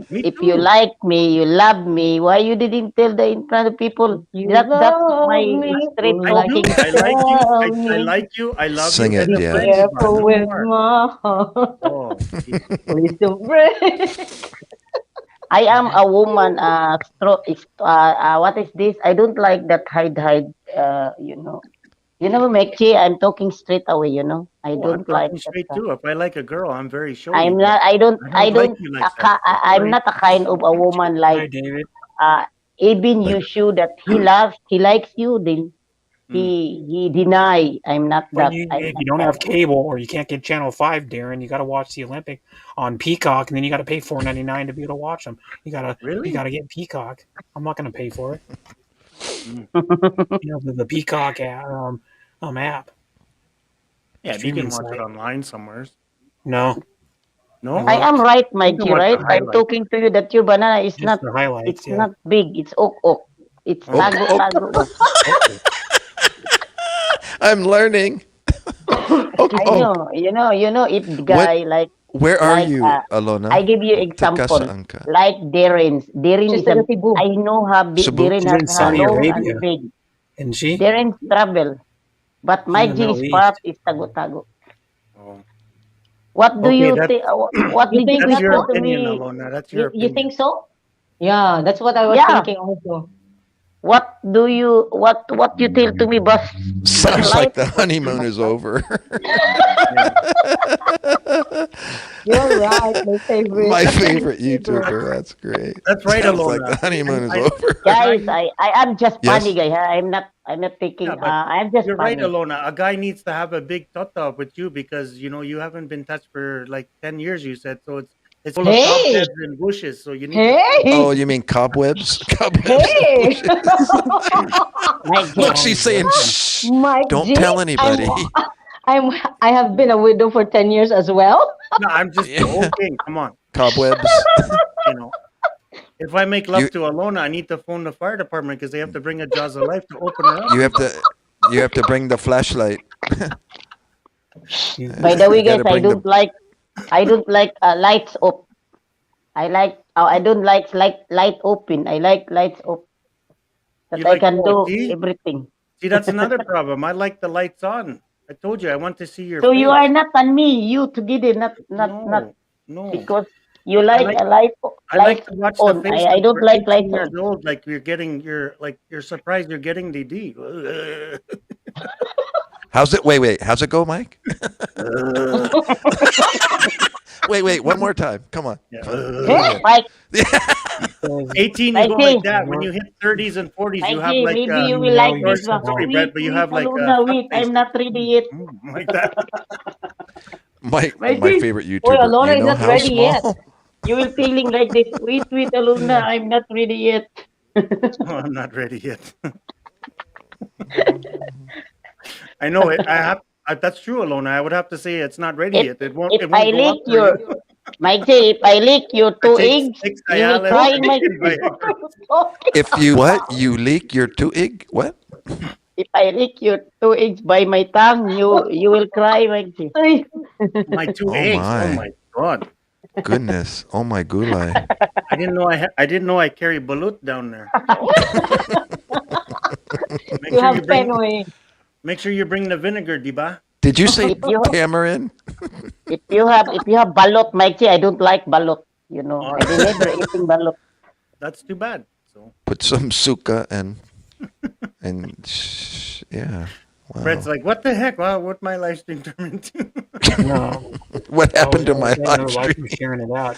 Me If you too. like me, you love me. Why you didn't tell the in front of people? You That's my love me. straight I Like do. talking. I like you. tell I me. like you. I love you Sing as it, Be a yeah. friend, diba? careful No with more. my heart. Oh, Please don't break. I am a woman. What is this? I don't like that hide. Mekchi, I'm talking straight away. I oh, I'm don't like talking that. straight too. If I like a girl, I'm very showy, I'm but not. I don't like you like that. I'm I'm sorry. not a kind of a woman Hi, like. David. Even Like, you show that he likes you, then Mm. he deny. I'm not But that. I'm if not you don't that. have cable or you can't get Channel 5, Darren, you got to watch the Olympic on Peacock, and then you got to pay $4.99 to be able to watch them. You Really? gotta get Peacock. I'm not going to pay for it. Mm. The Peacock app Yeah, but you streaming can watch it site. online somewhere. No, No? I am right, You can Mikey. watch the Right? I'm highlights. talking to you that your banana is just not. the highlights. It's Yeah. not big. It's ok. It's Oh. ok, ok. tago. Okay. I'm learning. Ok, I oh, know. If the what? guy Where are like you, I Alona? give you Taga example. saan ka? Like Darren. Darren She's is a. taga Cebu. I know how big Cebu? Darren She's has in a Saudi long Arabia, and big. isn't she? Darren's travel. But She's in the Mikey's Middle part East. is tago-tago. Oh. What do Okay, you think? What You did you think that's that your tell so? to opinion, me? Alona. That's your You opinion. think so? Yeah, that's what I was Yeah. thinking also. What you tell to me, boss? Sounds Life. like the honeymoon is over. Yeah. You're right, my favorite. My That's my favorite favorite. YouTuber. That's great. That's right, Sounds like the Alona. honeymoon is I, over. a guy Guys, I am just funny Yes. guy. Huh? I'm not Yeah, taking. but I'm just you're right, funny. Alona. A guy needs to have a big tota with you because you haven't been touched for like 10 years. You said so. It's full of Hey, cobwebs and bushes. So you need to. Oh, hey, you mean cobwebs? Cobwebs and hey. bushes. Mike Look, G. she's saying, shh, Mike don't G, tell I'm anybody. I have been a widow for 10 years as well. No, I'm just Yeah. joking. Come on, Cobwebs. you know. If I make love You to Alona, I need to phone the fire department because they have to bring a jaws of life to open her up. you have to bring the flashlight. By the way, You got guys, to bring the. I don't like lights up. I don't like light open. I like lights up that You I like can do see, everything. that's another problem. I like the lights on. I told you I want to see your So face. you are not on me. You together, not No. because you I like like a light I like lights to watch the on. face I like don't we're like 18 lights years on. old, like you're surprised you're getting the D. How's it? Wait. How's it go, Mike? Wait. One more time. Come on. Yeah. Go ahead. Mike, 18, you go Mikey, like that. When you hit 30s and 40s, you have Mikey, like maybe you You will know like you're this sorry, one. small. sorry, Brett, but you Wait, have like Alona, fuck wait. face, I'm not ready yet. like that. my favorite Boy, YouTuber. Alona You is know not how ready yet. small? You will feeling like this. Wait, Aluna, I'm not ready yet. Oh, I'm not ready yet. I know it. That's true, Alona. I would have to say it's not ready If yet. It won't. if It I won't go up lick for you. your Mike J, if I lick your I two take eggs, six you will Cialis cry, Mike and J. Viagra. If you what? You leak your two egg? What? If I lick your two eggs by my tongue, you will cry, Mike J. Ay, My two Oh eggs. Oh my my god. goodness. Oh my gulai. I didn't know I carry balut down there. Make you sure have you bring. Penoy. Make sure you bring the vinegar, diba? Did you say If you tamarind? if you have balot, Mike J, I don't like balot. You know, Oh, I never eating balot. that's too bad. So Put some suka yeah. Fred's Wow. like, what the heck? Wow, what my live stream turned into? No, What happened to my saying live their wife stream? was sharing it out.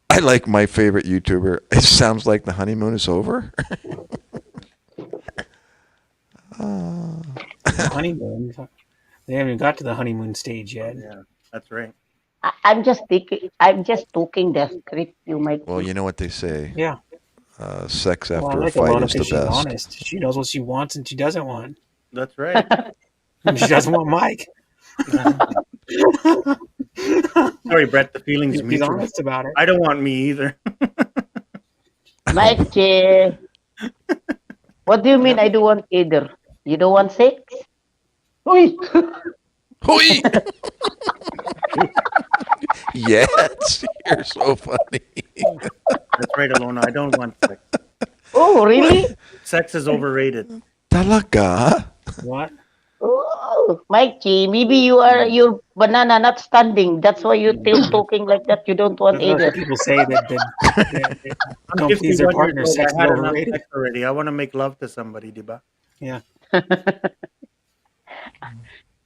I like my favorite YouTuber. It sounds like the honeymoon is over. The honeymoon. They haven't got to the honeymoon stage yet. Yeah, that's right. I'm just thinking. I'm just talking the script. You might. Well, you know what they say. Yeah. Sex Well, I after a like fight Alona is the because she's best. honest. She knows what she wants and she doesn't want. That's right. And she doesn't want Mike. Sorry, Brett. The feelings She's mutual. honest about it. I don't want me either. Mike J. What do you mean? I don't want either. You don't want sex? Uy, Hoi! Yes, you're so funny. That's right, Alona. I don't want sex. Oh, really? Sex is overrated. Talaga? What? Oh, Mikey, maybe you are your banana not standing. That's why you're still talking like that. You don't want That's either. what people say that I'm don't please their 51 years partner. old. Sex is I had enough overrated. sex already. I want to make love to somebody, diba? Yeah.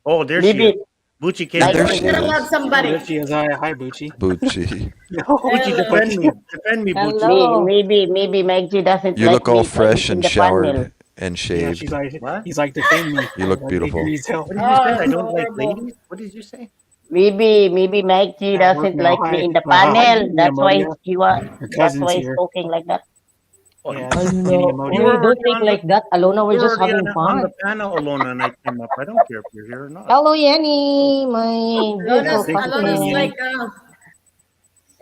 Oh, there she is. Maybe Bucci came. Like- There Bucci, she Gonna is. love somebody. Bucci is hi, Bucci. Bucci. No, defend me. Defend me, Bucci. hello. maybe Mikey doesn't You like look all me fresh in and the panel. showered and Yeah, shaved. she's like, What? he's like, defend me. You look Like, beautiful. Please help. What did you say? I Oh, don't like horrible. ladies. What did you say? Maybe Mikey At work doesn't now. like me Hi. in the Hi, panel. Mia That's why Modia. Your that's cousin's why he's here. talking like that. Yeah, I Mia know. Modia. You were Uy, don't already think on the. like that, Alona. We're You're just already having on the fun. panel, Alona, and I came up. I don't care if you're here or not. Hello, Yenny, my beautiful thanks for Alona's coming in. pumpkin.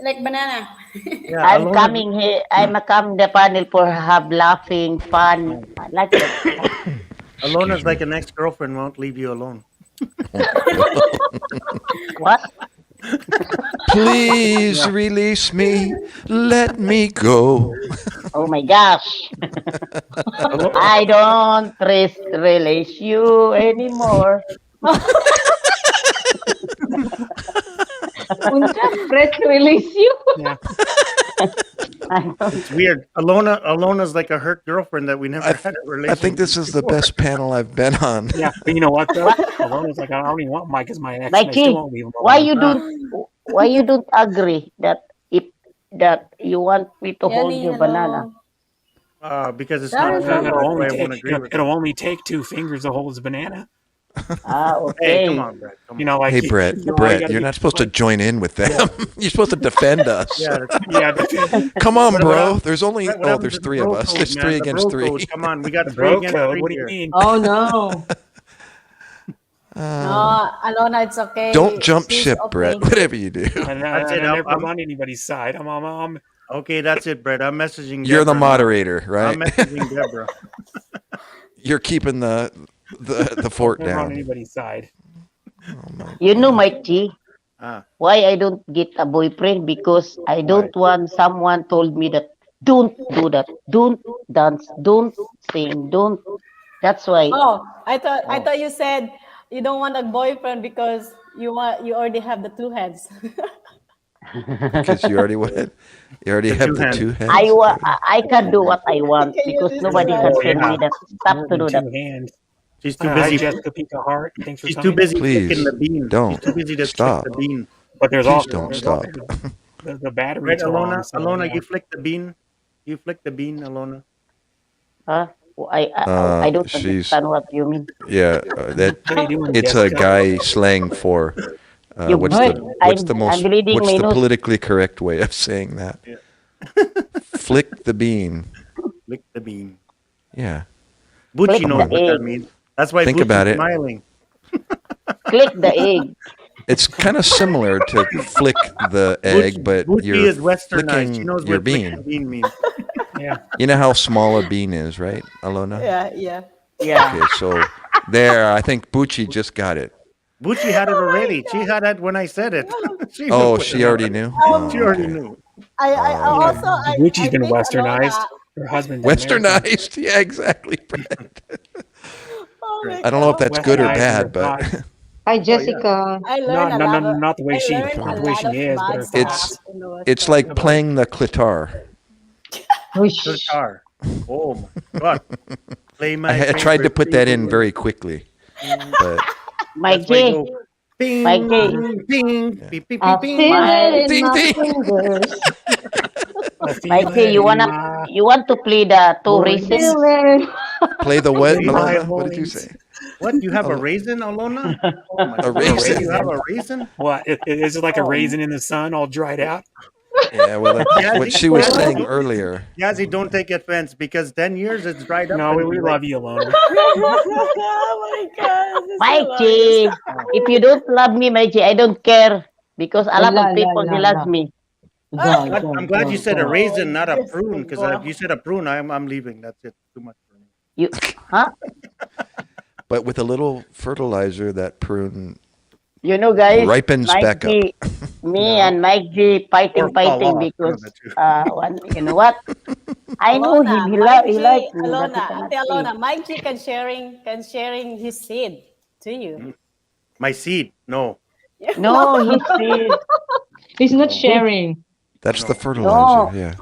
like banana. Yeah, I'm Alona. coming here. I'm coming the panel for have laughing, fun, like that. Alona's like an ex-girlfriend. Won't leave you alone. What? Please release me. Let me go. Oh my gosh. Alo- I don't release you anymore. Unsa press release you. Yeah. I don't. It's weird. Alona's like a hurt girlfriend that we never I, had a I relationship. think this is the best panel I've been on. Yeah, but you know what though? Alona's like, I don't even want Mike as my ex, and I Mikey, still won't leave him why alone. you don't agree that if that you want me to hold Yanni, your banana? Because it's That not is food. It'll That's only why I take won't agree with it. it'll only take 2 fingers to hold his banana. Ah, Hey, okay. come on, Brett. Come You on. know, like Hey, Brett, you know, you Brett, gotta you're be- not supposed to join in with them. You're supposed to defend us. Yeah, that's- Yeah, the Come on, What bro. about- There's only What happened there's to the 3 of bro us. code, There's man? 3 The against bro 3. code. Come on, we got 3 bro against code. 3 What do you here. mean? Oh no. No, Alona, it's okay. Don't jump She's ship, okay. Brett. Whatever you do. I That's it. never I'm- on anybody's side. I'm Okay, that's it, Brett. I'm messaging. You're the Deborah now. moderator, I'm right? messaging Deborah. You're keeping the fort never on down. anybody's side. You know, Mikey, Ah, why I don't get a boyfriend? Because I don't want someone told me that don't do that, don't dance, don't sing, don't. That's why. Oh, I thought you said you don't want a boyfriend because you already have the 2 heads. Because you already what? You already The have 2 the hands. 2 heads. I can do what I want Can you because do nobody that? can Oh, tell yeah. me that stop More to do than that. 2 hands. she's too Hi, busy. Jessica Pika Hart. Thanks for She's coming. too busy Please, flicking the bean. don't. She's too busy to Stop. flick the bean. But there's Please also don't there's stop. also the battery. Right, too long, Alona? so, Alona, yeah. you flick the bean. You flick the bean, Alona. Huh? I don't She's understand what you mean. yeah. That How you doing, it's a Jessica? guy slang for You what's good? I'm bleeding what's my the nose. politically correct way of saying that? Yeah. Flick the bean. Lick the bean. Yeah. Bucci Click knows the what that egg. means. That's why Think Bucci's about it. smiling. Click the egg. It's kind of similar to flick the egg, but Bucci you're is westernized. She flicking knows your what flick the bean. bean means. Yeah. You know how small a bean is, right, Alona? Yeah. Yeah. Okay, so there, I think Bucci just got it. Bucci had it already. She had it when I said it. She knew Oh, what she it already was. knew? She Oh, already okay. knew. I Oh, Yeah. also Gucci's I been think westernized. Alona. Her husband's American. Westernized? Yeah, exactly, Brett. Oh my I don't know if god. that's good or Westernized in her bad, but thoughts. Hi, Oh, yeah. Jessica. I learned Not the way I learned a lot of is, but bad her stuff thoughts. in the West. it's like playing the clitar. Whoosh. Guitar. Oh my god. Play my I tried to favorite put that in favorite. very quickly, but Mike That's why you G. go bing, Mike G. bing, Yeah. beep, beep, I beep, bing. feel My it in ding my ding. fingers. I feel Mike G, it in my you want to play the two voice. races? Feel it. Play the what, In my Alona? What did you voice. say? What? You have a Alo- raisin, Alona? Oh my A god. raisin? You have a raisin? What? Is it like a Oh. raisin in the sun, all dried out? Yeah, well, that's what Yazzie, she was Yazzie, saying don't, earlier. Yazzie, don't take offense because 10 years it's dried up. No, and we like- love you, Alona. Oh my god. This is Mike hilarious. G. If you don't love me, Mike G, I don't care. Because a lot La, of la, people, they la, love la. me. Go, But go, I'm glad go, you said a go. raisin, not a Yes, prune. Because go. if you said a prune, I'm leaving. That's it. Too much for me. You, huh? But with a little fertilizer, that prune You know, guys, ripens Mike back up. G, me No. and Mike G Or fighting fall off. One because, of the two. you know what? I know Alona, he Mike he G, likes me, but he Alona, cannot Ate see. Alona, Mike G can sharing his seed to you. My seed. No. No, he says, He's not No. sharing. That's the No. fertilizer, no, yeah.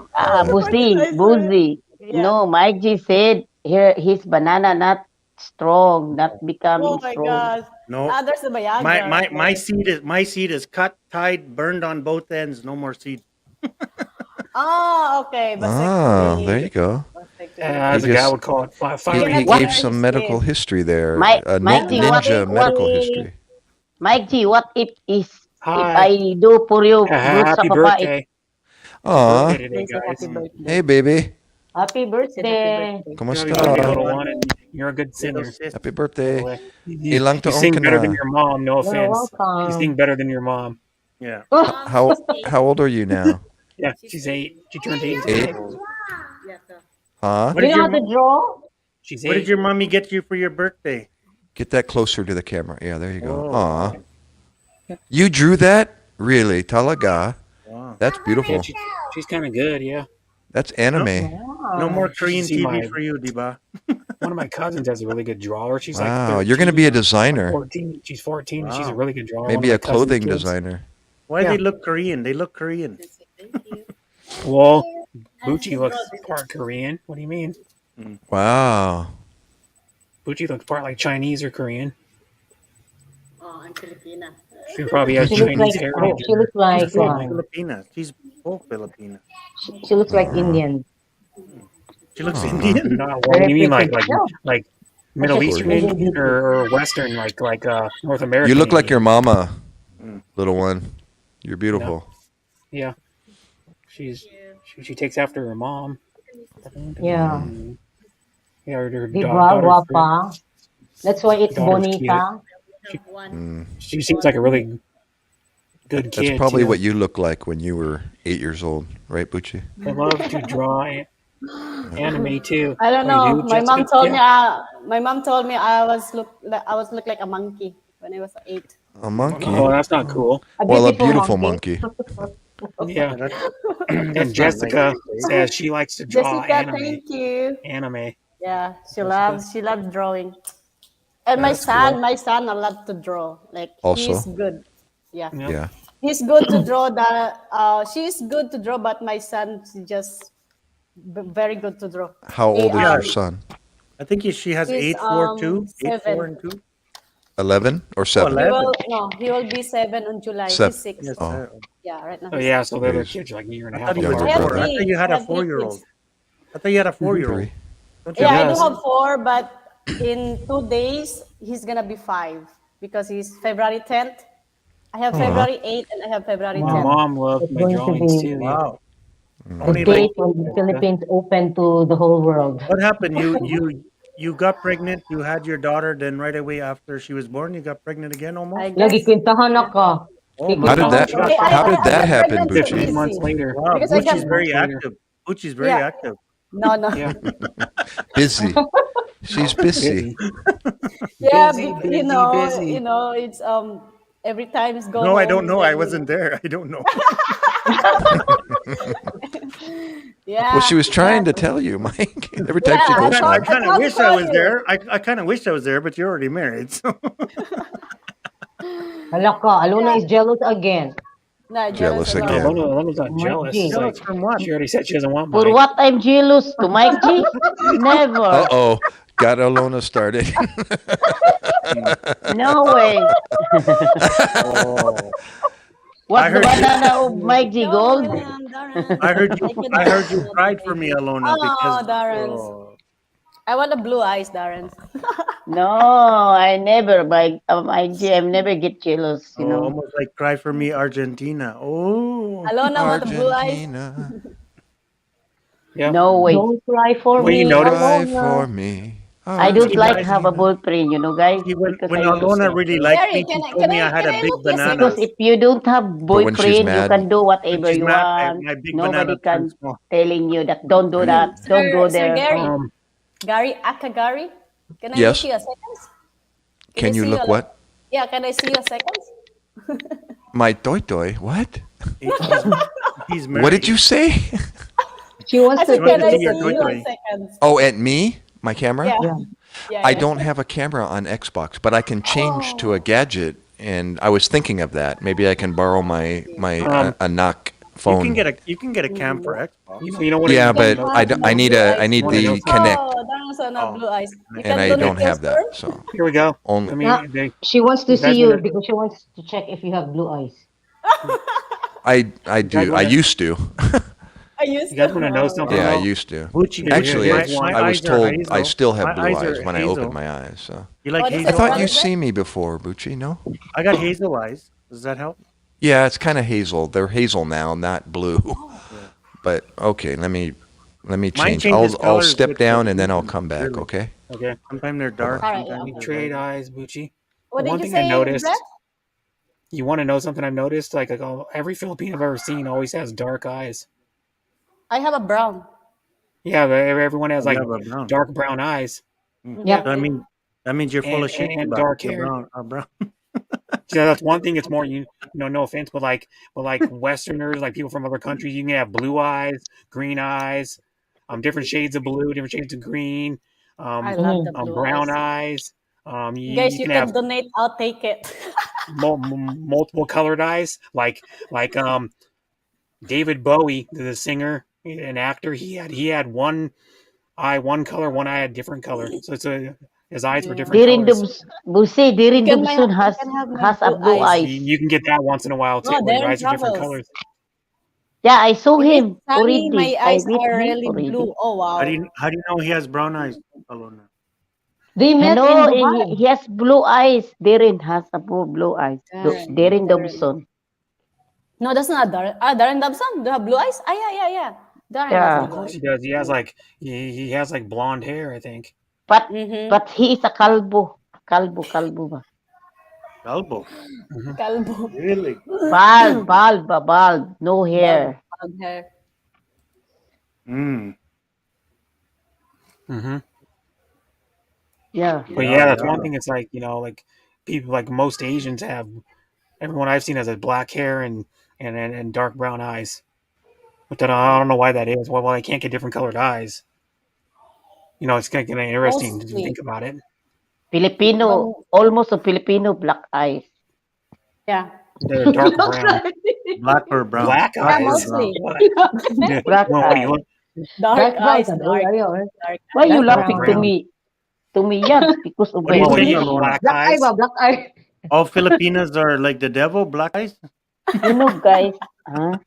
Buzi. Yeah. No, Mike G said his banana not strong, not becoming Oh my strong. gosh. No. Others the Viagra. My seed is cut, tied, burned on both ends. No more seed. Oh, okay. Oh, there you go. As He a guy just- would call it, He, firing. he What? gave some medical history there. Mike- A Mike G, what- ninja medical what- history. Mike G, what if Hi. I do for you good sa Happy babae? birthday. Aw, Birthday today, Say happy guys. birthday. hey baby. Happy Say happy birthday. birthday. Kumusta? Happy little one, and you're a good singer. Happy birthday. You Ilang you taong sing ka better na? than your mom. No You're offense. You welcome. sing better than your mom. Yeah. How old are you now? Yeah, she's 8. She turned 8 8? today. Huh? What You did know your how to draw? She's What 8. did your mommy get you for your birthday? Get that closer to the camera. Yeah, there you go. Oh. Aw. You drew that? Really? Talaga? Wow. That's Yeah, beautiful. she's kind of good. Yeah. That's anime. No more You should Korean see TV my- for you, Diba. One of my cousins has a really good drawer. She's Wow, like you're going to be a 13, designer. 14. She's 14 and she's a Wow. really good drawer. One of Maybe my a clothing cousin's kids. designer. Why Yeah. they look Korean? They look Korean. Well, Bucci looks part Korean. What do you mean? Wow. Bucci looks part like Chinese or Korean. Oh, I'm Filipina. She probably has She looks Chinese like heritage. she looks like She's both Filipina. She's both Filipina. she looks like Indian. She looks Aw. Indian. No, what do you mean, like No. Middle That's Eastern just Indian or Western, like North American? You look like your Indian. mama, Mm. little one. You're beautiful. Yeah, she takes after her mom. Yeah. Yeah, her Diba, daughter's guapa. That's why it's Daughter's bonita. Mm. She seems like a really good That's kid. probably too. what you look like when you were 8 years old, right, Bucci? I love to draw anime too. I don't Oh, you know. do, My mom Jessica? told Yeah. me. My mom told me I was look like a monkey when I was 8. A monkey. Oh, that's not cool. Well, a beautiful monkey. Yeah. That's And not Jessica nice. says she likes to draw Jessica, anime. thank you. Anime. Yeah, Jessica. she loves drawing. And my That's son, cool. my son, I love to draw. Like Also? he's good. Yeah. Yeah. Yeah. He's good to draw. She's good to draw, but my son is just very good to draw. How old is Yeah. your son? I think she has He's, 8, 4, 2. 8, 4, 7. and 2. 11 or 7? 11. He will be 7 on July. Seven. He's 6. Yes, Oh. sir. Yeah, right now. Oh yeah, so the other Yes. kids are like a year and a I half. thought you Younger were I have brother. four. I three. thought you had I a have three 4-year-old. kids. I thought you had a 4-year-old. Three. Don't you Yeah, I have do Yes. have 4, but in 2 days he's gonna be 5 because he's February 10th. I have Aw. February 8th and I have February My Wow. 10th. mom loved It's my going to drawings be too. Yeah. wow. the Only Mm. like date when the Philippines open to the whole world. what happened? You got pregnant. You had your daughter. Then right away after she was born, you got pregnant again I almost. Lagi guess. kwentahan na Yeah. ka. Oh How my did Kikwentahan that God! ka. You got how did I that got happen, pregnant so Bucci? 15 months easy later. wow. because I Bucci's got 15 months very later. active. Bucci's very yeah. active. No. Yeah. Busy. She's busy. Busy. Yeah, Busy, you busy. know, it's every time it's go No, I don't home, know. I then wasn't there. I don't know. Well, yeah, she was yeah, trying to tell you, Mike. Every time yeah. she goes I live. I kind of thought to wish I tell was you. there. I kind of wish I was there, but you're already married. So Hala ka, Alona Yeah, is jealous again. no, jealous Jealous No, alone. again. Lona's not Mike jealous. She's G. jealous like, from what? she already said she doesn't want For Mike. what I'm jealous to Mike G? Never. Uh-oh. Got Alona started. Hmm. No way. Oh, What's I the heard you. banana of Mike G No, Gold? Darren. I heard you. I I cannot. heard you Cannot cried for deny me, it. Alona, Oh, because Darren. I want the blue eyes, Darren. No, I never. Mike G, I never get jealous, you know. almost like cry for me, Argentina. Oh, Alona want the blue eyes. Argentina, Yeah. No way. Don't cry for Well, you me, notice cry Alona. for me. I don't see like when have a Argentina. boyfriend, you know, guys, see because when I Alona stuff. really Yeah. liked Gary, me, she told me I had can a I big look your banana. because seconds? if you don't have For when she's boyfriend, you mad. can do When whatever she's you mad, want. my big Nobody banana turned can small. telling you that don't do that, don't go Sir there. Gary. Um. Gary, Aka Gary. Can I look Yes. you a seconds? Can I Can you see you look a like? what? Yeah, can I see you a seconds? My toy toy. What? He's he's What married. did you say? She wants I to said, She wants can take to I see a look your see at toy you you. a toy. seconds? Oh, at me? My camera? Yeah, Yeah. yeah, I yeah. don't have a camera on Xbox, but I can change to a Oh, gadget, and I was thinking of that. Maybe I can borrow I my see. my Um. a knock phone. You can get a cam for Mm-hmm. Xbox. You know what? Yeah, You You can want to but know have something I the though? need blue a eyes. I You need want to know the something? Connect, Oh, that was not Oh, blue eyes. You and can I donate don't your have that. sperm? So Here we go. only I Yeah. mean, they, She wants to you see guys you want because she wants to check if you have blue eyes. I you guys do. I want to used to. I you used guys to. want to know something Yeah, I though? used to. Gucci, Here, Actually, here's one. my I was eyes are told I hazel. still have My blue eyes eyes are when I opened hazel. my eyes. So You like Oh, this I is hazel thought brother you eyes? there? see me before, Bucci. No? I got hazel eyes. Does that help? Yeah, it's kind of hazel. They're hazel now, not blue. Oh, Yeah. But okay, let me Mine change. changes I'll colors step with the down and then I'll season. come back. Really. Okay. Okay. Sometimes they're Hold on. dark. all right. Yeah. Sometimes You they're trade light. eyes, Bucci. What The did one you thing I say, Brett? noticed. You want to know something I've noticed? Like every Filipino I've ever seen always has dark eyes. I have a brown. Yeah, but everyone has Oh, you like have a brown. dark brown eyes Mm. Yeah. Yep. So that means you're full of shit, and Cuba. dark You're hair. brown. Brown. Yeah, that's one thing. It's more no offense, but like Westerners, like people from other countries, you can have blue eyes, green eyes, different shades of blue, different shades of green, I um, love the Mhm. blue brown eyes. eyes. Guys, You you can can have donate. I'll take it. multiple colored eyes, like David Bowie, the singer, an actor. He had one eye one color, one eye a different color. So his eyes were Yeah. different Dirin colors. Dubs, Busi, Dirin Dubson You can have my has a blue blue eyes. eyes. You can get that once in a while too, No, where your Darren eyes are different travels. colors. Yeah, I saw If it's him sunny, already. my I eyes met are him really already. blue. Oh wow. How do you know he has brown eyes, Alona? They met in Hello, he Dubai. has blue eyes. Darren has a blue eyes. Darren. Darren Darren. Dobson. No, that's not Darren. Darren Dobson. Do you have blue eyes? Ah, yeah, yeah, yeah. Darren has a Of Yeah, blue course eyes. he does. He has like blonde hair, I think. but Mm-hmm. but he is a calvo. Calvo ba? Calvo. Hmm. Calvo. Really? Bald. No Bald, hair. bald hair. Mm. Hmm. Yeah. But Yeah, yeah, that's one yeah. thing. It's like like people like most Asians have. Everyone I've seen has a black hair and dark brown eyes. But then I don't know why that is. Well, they can't get different colored eyes. It's kind of interesting to Mostly. think about it. Filipino, But almost a Filipino black eyes. yeah. They're dark brown. Black or brown? Black Black Yeah, or eyes? brown? mostly. What? Black Well, what do you eyes. want? Dark Dark brown eyes, ka daw, ayaw, eh. dark Why eyes, you Dark Dark laughing brown. to brown. me? To me, yeah, because of What do my you Well, what do think, you age. think? Alona? Black Black eye eyes? ba? Black eye. All Filipinas are like the devil, black eyes? You know, guys, huh?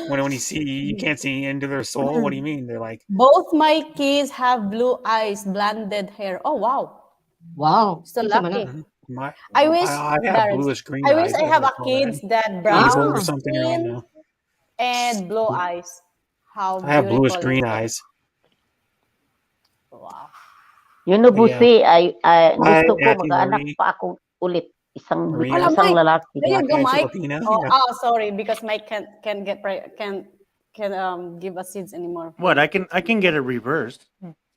when you can't see into their soul. What do you mean? They're like, Both my kids have blue eyes, blonde hair. Oh wow, Wow. so Kinsa man na? lucky. my I wish, I have Darren, bluish green I wish eyes. I I have would a call that kids that hazel brown or something. I don't skin know. and blue eyes. How I have bluish beautiful is green it? eyes. Wow. But yeah, Busi, hi gusto ko Matthew, mag-anak Marie, pa ako ulit. Marina, Hola, Isang Mike. lalaki. There you go, Black-eyed Mike. Filipino. Oh, Yeah. sorry, because Mike can get can give us seeds anymore. What? I can get it reversed.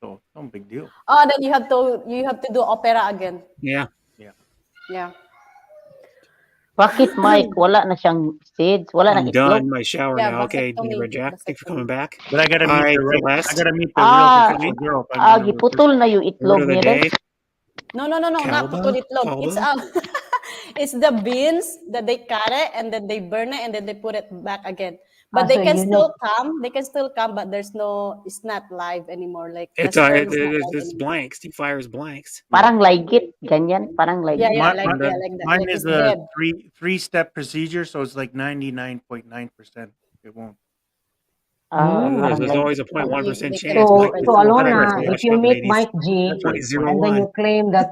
So no big deal. Oh, then you have to do opera again. Yeah. Yeah. Bakit, Mike? Wala na siyang seeds? Wala nang I'm itlog? done my shower Yeah, now. Okay, Diva vasectomy. Jack, thanks for coming back. But I gotta meet Hi, the right. I Celeste. gotta meet the real Ah, professional girl. If I'm gonna reverse. giputol na yung Word itlog of the niya, day. day, No, not Kalba, putulitlog. It's Kalba. it's the beans that they cut it and then they burn it and then they put it back again. But So you know, they can still come, but it's not live anymore. Like the It's sperm is not live it's anymore. blanks. He fires blanks. Parang laygit, ganyan. Parang Yeah, laygit. yeah, My, my, like that. mine Like is it's a dead. three-step procedure, so it's like 99.9%. It won't. Parang There's always a laygit. 0.1% They can chance. so Mike spread is it. Mike is Alona, if washed you up, meet ladies. Mike G, That's right. and then 0.01. you claim that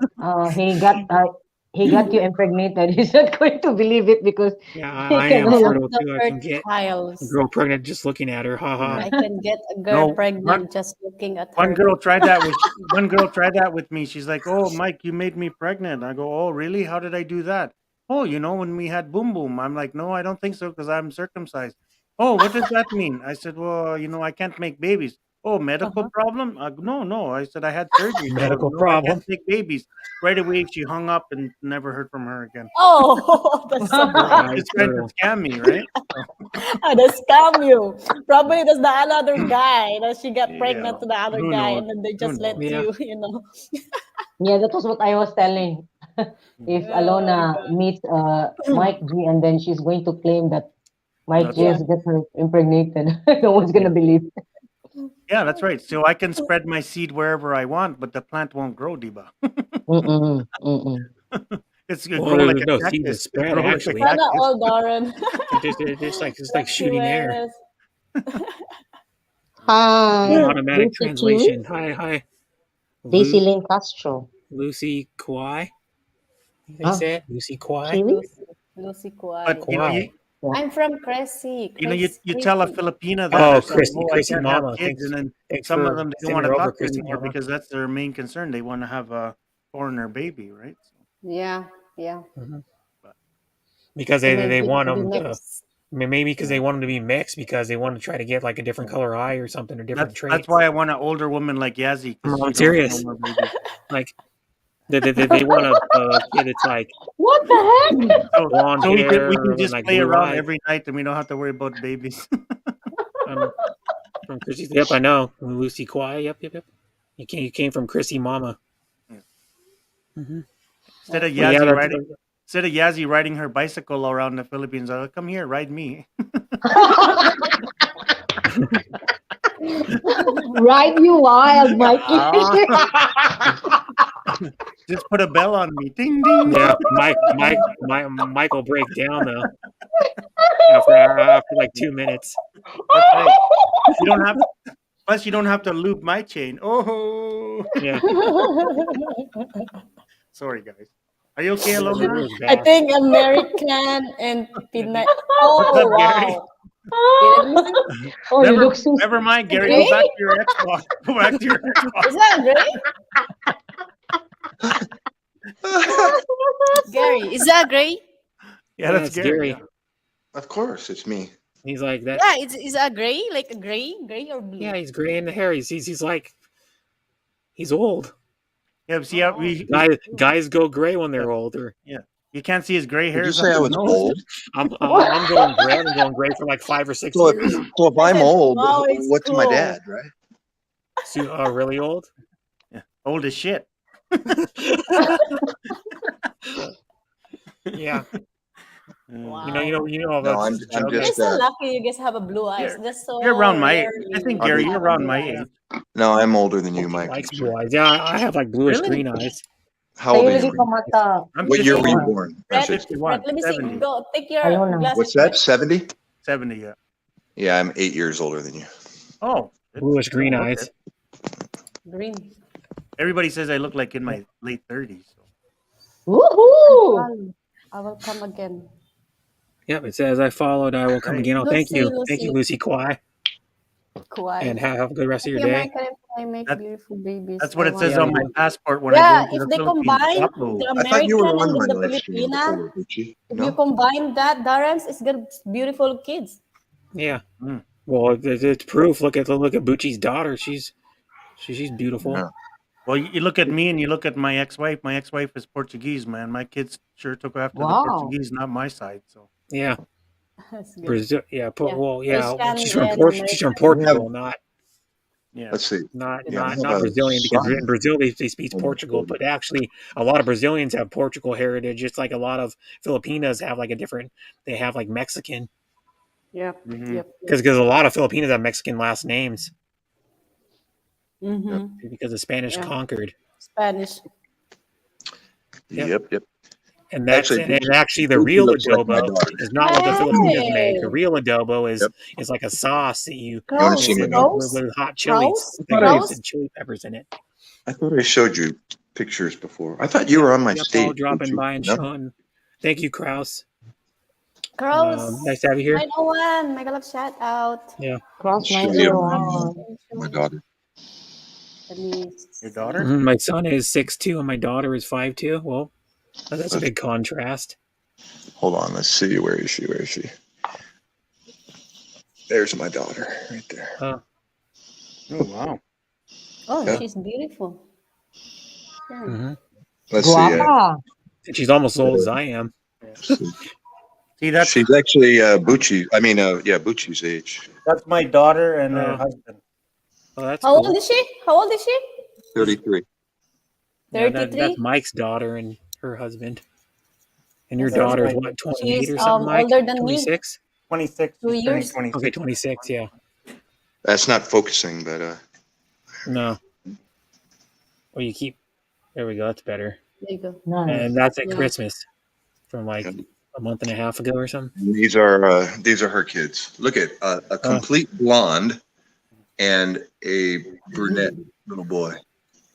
he got you impregnated, he's not going to believe it because Yeah, he I can am no Just longer. fertile the too. I can get a fertiles. girl pregnant just looking at her. Ha ha. I can get a girl No, pregnant just looking at one her. girl tried that with one girl tried that with me. She's like, "Oh, Mike, you made me pregnant." I go, "Oh, really? How did I do that?" "Oh, when we had boom boom." I'm like, "No, I don't think so because I'm circumcised." "Oh, what does that mean?" I said, "Well, I can't make babies." "Oh, medical Uh-huh. problem?" No, no. I said I had surgery, so Medical no, I can't problem. make babies. Right away, she hung up and never heard from her again. Oh, that's so Poor bad. eyes Just trying to fertile. scam me, right? So, They scam you. Probably that's the another guy that she got yeah, pregnant to the other who guy, knows? and then they Who just let knows? Yeah. you. Yeah, that was what I was telling. If Oh my Alona meets Mike G, and then she's going to claim that Mike That's G Yeah. has got her impregnated, no one's yeah. gonna believe. Yeah, that's right. So I can spread my seed wherever I want, but the plant won't grow, Diba. Mm-mm, mm-mm. It Well, grow like there's a no seed to cactus. It spread grow like a actually. Sana cactus. all, Darren. It's like shooting air. Hi, Automatic Lucy Kiwi, translation. Hi, Daisy Lu, Lynn Castro. Lucy Kwai. They Huh? say it. Lucy Kwai. Kiwi? Lucy But Kwai. Kwai. Yeah. I'm from Cressy. you tell a Chrissy. Filipina that Oh, they're saying, Chrissy, "Oh, I Chrissy can't have Mama. kids," and then Thanks some of for them they don't want sending to her over, talk to you Chrissy anymore Mama. because that's their main concern. They want to have a foreigner baby, right? So, Yeah. but Because To they maybe want to be them to mixed. maybe because yeah. they want them to be mixed because they want to try to get like a different color eye or something or different That's traits. why I want an older woman like Yazzie because I'm she don't want no serious. more babies. Like they want a kid that's like What the heck? So blonde so we hair can and just like play blue around eyes. every night and we don't have to worry about babies. From Chrissy. Yep, I know. Lucy Kwai. Yep. You came from Chrissy Mama. Yeah. Mm-hmm. Instead of But yeah, Yazzie riding her bicycle around the Philippines, come here, ride me. Ride you wild, Mikey. Just put a bell on me. Ding ding. yeah. Mike will break down though after like 2 minutes. That's right. You don't have plus you don't have to loop my chain. Oh Yeah. sorry guys. Are you okay, It Alona? was I bad. think American and Pinay. What's up, Oh Gary? wow. Did I listen? Oh, you look so. Never mind, Gary. Gray? Go back to your Xbox. Go back to your Xbox. Is that Gray? Gary, is that Gray? Yeah, that's it's Gary. Gary. Yeah. Of course, it's me. He's like that. Yeah, is that gray? Like a gray or blue? Yeah, he's gray in the hair. He's like he's old. Yeah, but see how we Guys go gray when they're older. yeah. You can't see his gray Did you hairs. say I was old? I'm going gray. I'm going gray for like 5 or 6 So years. if I'm old, Wow, it's what's my cool. dad, right? So, really old? Yeah. Old as shit. Yeah. Wow. You know No, about I'm the I'm joke. You're just so lucky you guys have a blue eyes. You're- That's so You're around my age. rare I think you Gary, have you're a around blue my eye. age. no, I'm older than you, He Mike. likes I'm blue sorry. eyes. Yeah, I have like bluish Really? green eyes. How old are Sa'yo you? lagi pa Mike? mata. I'm What year were you 51. born? I Brett, should say. 51. Brett, let me see. 70. Go take your Ayun na. glasses. What's that? Brett. 70? 70, yeah. Yeah, I'm 8 years older than you. Oh, Bluish green okay. eyes. Green. Everybody says I look like in my late 30s. So. Woohoo! I will come again. Yep, it says I followed. I will come Right. again. Oh, thank Lucy, you, thank you, Lucy. Lucy Kwai, Kuwai. and have a good rest of your Happy day. American, I make That- beautiful babies. That's what I it says want on my one. passport when I Yeah, go into if the they Philippines. combine Guapo. the I thought you were American on and my then the live stream Filipina, before, Gucci. if you No? combine that, Darren's, it's gonna beautiful kids. Yeah. Mm. Well, it's proof. Look at Bucci's daughter. She's beautiful. Yeah. Well, you look at me and you look at my ex-wife. My ex-wife is Portuguese, man. My kids sure took after the Wow. Portuguese, not my side. So Yeah. That's good. Brazil. Yeah. Yeah. Well, yeah. Asian She's from and She's from American. I have, Portugal, not yeah. let's see. not Yeah, I not have not a Brazilian, because son. in Brazil they speak Almost Portugal, 40. but actually a lot of Brazilians have Portugal heritage. It's like a lot of Filipinas have like a different. They have like Mexican, Yep. Mhm. Yep. because a lot of Filipinos have Mexican last names Mm-hmm. because the Spanish Yeah. conquered. Spanish. Yep. Yep. And Actually, actually the Gucci real looks like my adobo daughter. is not what the Filipinos make. The Hey, real adobo Yep. is like a sauce that you You want to see Kraus, my with, daughter? with hot chilies Kraus, that I got Kraus. chili peppers in it. thought I showed you pictures before. I thought you Yep, were on my yep. All stage, dropping Gucci. by and No? showing. Thank you, Kraus. Kraus. Nice to have you here. 901. Mega love shout out. Yeah. Cross Show you 901. my daughter. Let me Your see. daughter? Mhm. My son is 6'2" and my daughter is 5'2". Well, that's a big contrast. Hold on. Let's see. Where is she? There's my daughter right there. Uh, Oh wow. Oh, Yeah. she's beautiful. Yeah. mhm. Let's see. Guapa. And she's almost as old as I am. See, that's She's actually Bucci. I mean, Bucci's age. my daughter and her Oh. husband. Oh, that's How cool. old is she? How old is she? 33. Yeah, 33. that's Mike's daughter and her husband. And your That's daughter is right. what, 28 She's or something, Mike? older than me. 26? 26. 2 She's turning years. 26. Okay, 26, yeah. That's not focusing, but No. Well, you keep. There we go. That's better. There you go. Nice. And that's at Yeah. Christmas from like a month and a half ago or something. these are her kids. Look at a complete blonde and a brunette little boy.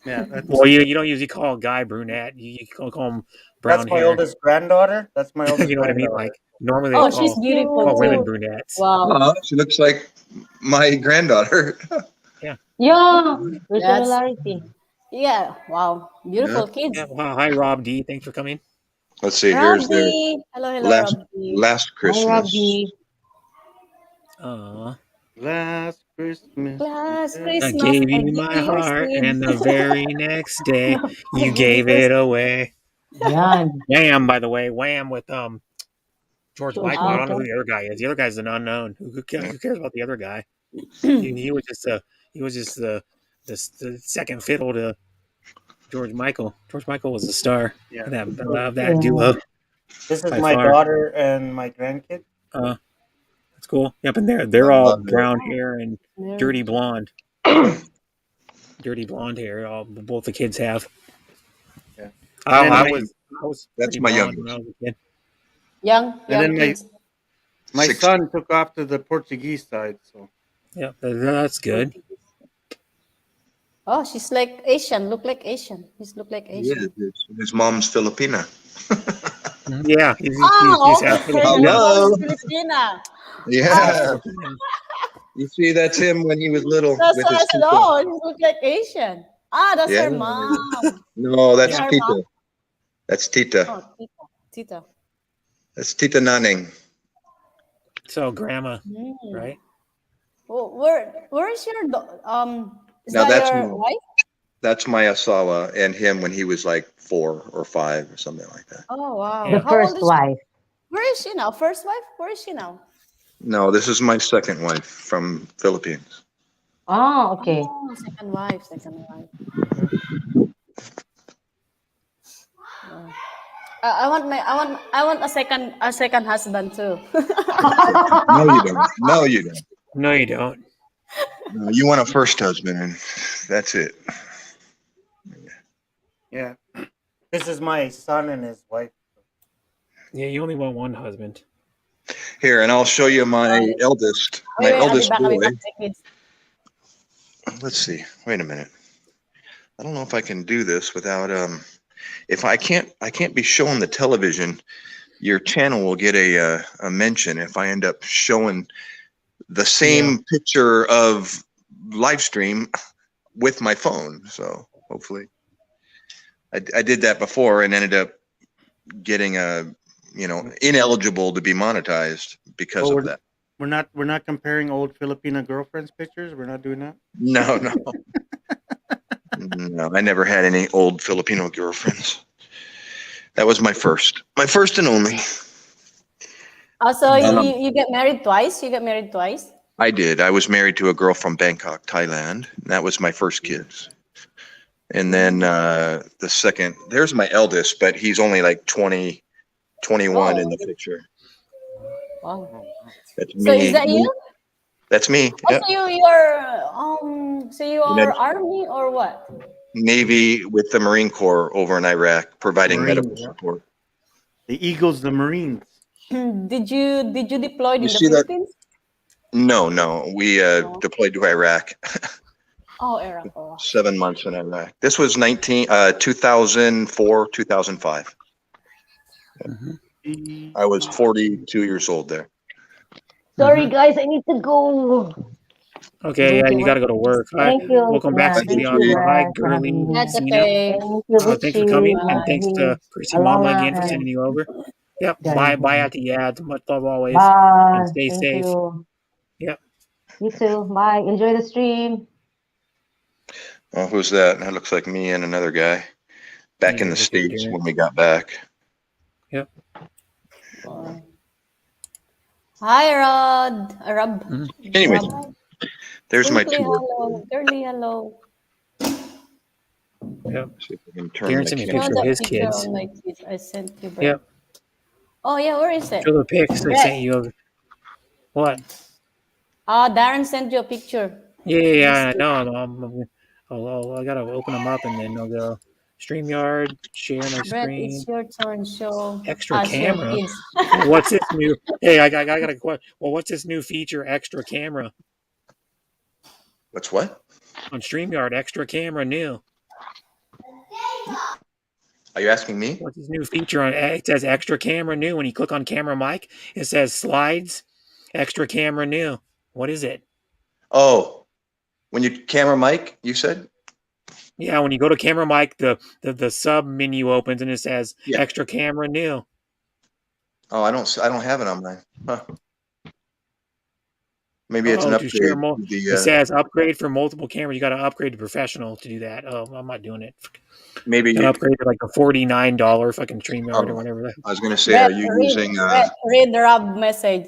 Yeah, Well, you don't usually call a guy brunette. You call him brown that's my hair. oldest granddaughter. That's my oldest You know what I mean? granddaughter. Like normally they Oh, she's call beautiful women too. brunettes. Wow. Oh, she looks like my granddaughter. Yeah. There's That's- similarity. Yeah. Wow. Beautiful kids. Yeah. Wow. Hi, Rob D. Thanks for coming. Let's see. Here's their Robbie. Hello, last Robbie. last Hi, Christmas. Robbie. Last Christmas. Last I Christmas, gave you gave my you heart, seeds. and the very next day I you gave gave you it away. Yan. Wham, by the way, Wham with George George Michael. I don't know Michael. who the other guy is. The other guy's an unknown. Who cares about the other guy? he was just the second fiddle to George Michael. George Michael was the star Yeah. of that Yeah. duo. This is By my far. daughter and my grandkid. That's cool. Yep, and they're I all love it. brown hair and Yeah. dirty blonde. Dirty blonde hair. Both the kids have. Yeah. I then was That's pretty my blonde youngest. when I was a kid. Young then my- kids. My 60. son took off to the Portuguese side, so Yeah, that's good. Oh, she's like Asian. Look like Asian. He's look like Yeah, Asian. his mom's Filipina. Yeah, he's Oh, half okay. Filipino. Hello. Filipina. Yeah. You see, that's him when he was little That's with why I his said, tita. oh, she look like Asian. Ah, that's Yeah. her mom. No, that's Yeah. Tita. That's Tita. Oh, Tita. Tita. That's Tita Nanning. So grandma, Mm. right? Oh, where is your is Now that that's your my- wife? That's my Asawa and him when he was like 4 or 5 or something like that. Oh wow. Yeah. The How old first is she? wife. Where is she now? First wife? Where is she now? No, this is my second wife from Philippines. Oh, okay. Oh, second wife. Oh. I want a second husband too. No, you don't. No, you don't. No, you don't. No, you want a first husband, and that's it. yeah. This is my son and his wife. Yeah, you only want one husband. Here, and I'll show you my eldest. my Wait, I'll be eldest back. I'll be boy. back. My kids. Let's see. Wait a minute. I don't know if I can do this without if I can't be showing the television. Your channel will get a mention if I end up showing the same picture of live stream with my phone. So hopefully, I did that before and ended up getting ineligible to be monetized because of that. We're not comparing old Filipina girlfriends pictures. We're not doing that. No. No, I never had any old Filipino girlfriends. That was my first and only. Also, you get married twice. You get married twice. I did. I was married to a girl from Bangkok, Thailand. And that was my first kids. And then the second, there's my eldest, but he's only like 20, 21 in the picture. Wow. That's So me. is that you? That's me. Oh, Yep. so you are Army or what? Navy with the Marine Corps over in Iraq, providing Marines, medical support. The Eagles, the Marines. Did you deploy in the see that? Philippines? No. We deployed to Iraq. Oh, Iraq. Oh. 7 months in Iraq. This was 2004, 2005. I was 42 years old there. Sorry, guys, I need to go. Okay, yeah, you got to go to work. Hi, Thank you. welcome back, Yeah, to thank the you, audio. Hi, Brad, for Girly, having me. That's Cena. okay. Thank you, Thanks for coming, and thanks to Percy Mama Aloha again for and- sending you over. Yep, Bye. bye at the ads. Much love always, Bye. and stay Thank safe. you. Yep. You too. Bye. Enjoy the stream. Oh, who's that? That looks like me and another guy back in the States when we got back. Yep. Hi, Rob. Anyway, there's my Simply tour. hello. Girly hello. Yep. See if we can turn Darren the sent me a camera. picture Show of the his picture kids. on my kids. I sent you, Brad. Yep. Oh yeah, where is it? Show the pics I Brett. sent you of what? Darren sent you a picture. Yeah, I know. I gotta open them up and then I'll go StreamYard, share my Brett, screen. it's your turn. Show Extra us your camera. kids. What's this new? Hey, I got a question. Well, what's this new feature? Extra camera What's what? on StreamYard. Extra camera new. Are you asking me? What's this new feature on? It says extra camera new. When you click on camera mic, it says slides. Extra camera new. What is it? Oh, when you camera mic, you said? Yeah, when you go to camera mic, the sub menu opens and it says extra camera new. Oh, I don't have it on mine. Huh. Maybe it's an to share upgrade. It says upgrade for multiple cameras. You got to upgrade to professional to do that. Oh, I'm not doing it. Maybe you upgrade to like a $49 fucking StreamYard or whatever. I was going to say, Brett, are you using? read the Rob message.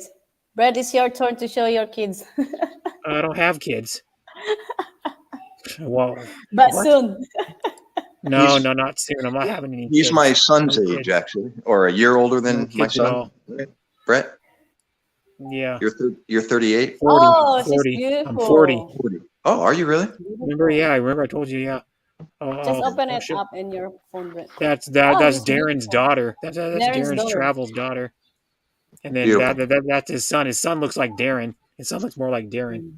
Brett, it's your turn to show your kids. I don't have kids. Well, but what? soon. No, not soon. I'm not having any. He's kids. my son's No age, kids. actually, or a year older than my son. Brett. Yeah. You're 38. 40. Oh, 40. she's beautiful. I'm 40. 40. Oh, are you really? Remember? Yeah, I remember. I told you. Yeah. Just open it up in your phone, Brett. That's Oh, Darren's he's beautiful. daughter. That's Darren's daughter. Travel's daughter. And then that's his son. His son looks like Darren. His son looks more like Darren.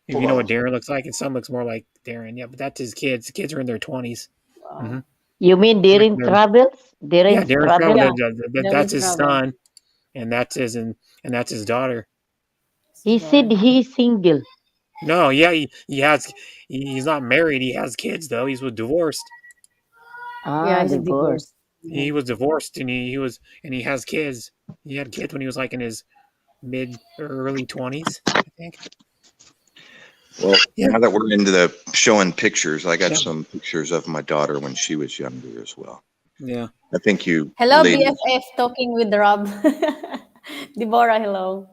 If you know what Darren looks like, his son looks more like Darren. Yeah, but that's his kids. The kids are in their 20s. Wow. Mm-hmm. You mean Darren Travels? Yeah, Darren Travel. Yeah. That's his Travel. son, and that's his daughter. He said he's single. No, yeah, he's not married. He has kids though. He's divorced. Yeah, he's divorced. He was divorced, and he has kids. He had kids when he was like in his mid or early 20s, I think. Well, now that we're into the showing pictures, I got some pictures of my daughter when she was younger as well. Yeah. I think you. Hello, ladies, BFF, talking with Rob. Deborah, hello.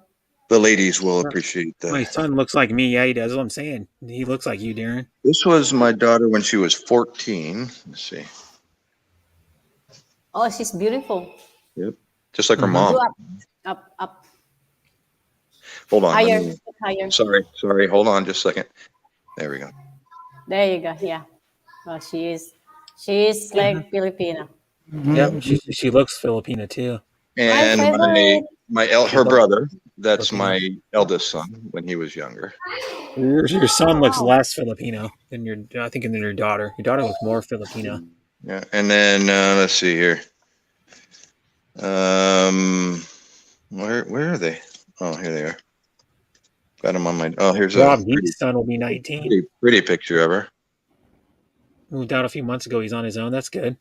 The ladies will appreciate that. My son looks like me. Yeah, he does. What I'm saying. He looks like you, Darren. This was my daughter when she was 14. Let's see. Oh, she's beautiful. Yep. Just like her mom. Go up. Hold on. Higher. Sorry. Hold on just a second. There we go. There you go. Yeah. Oh, she is like Filipina. Yeah, she looks Filipina too. And her brother, That's Filipino. my eldest son when he was younger. Your son looks less Filipino than I think, than your daughter. Your daughter looks more Filipino. Yeah, and then let's see here. Where are they? Oh, here they are. Got them on my. Oh, here's Rob a Geek's son will be 19. pretty picture of her. Moved out a few months ago. He's on his own. That's good.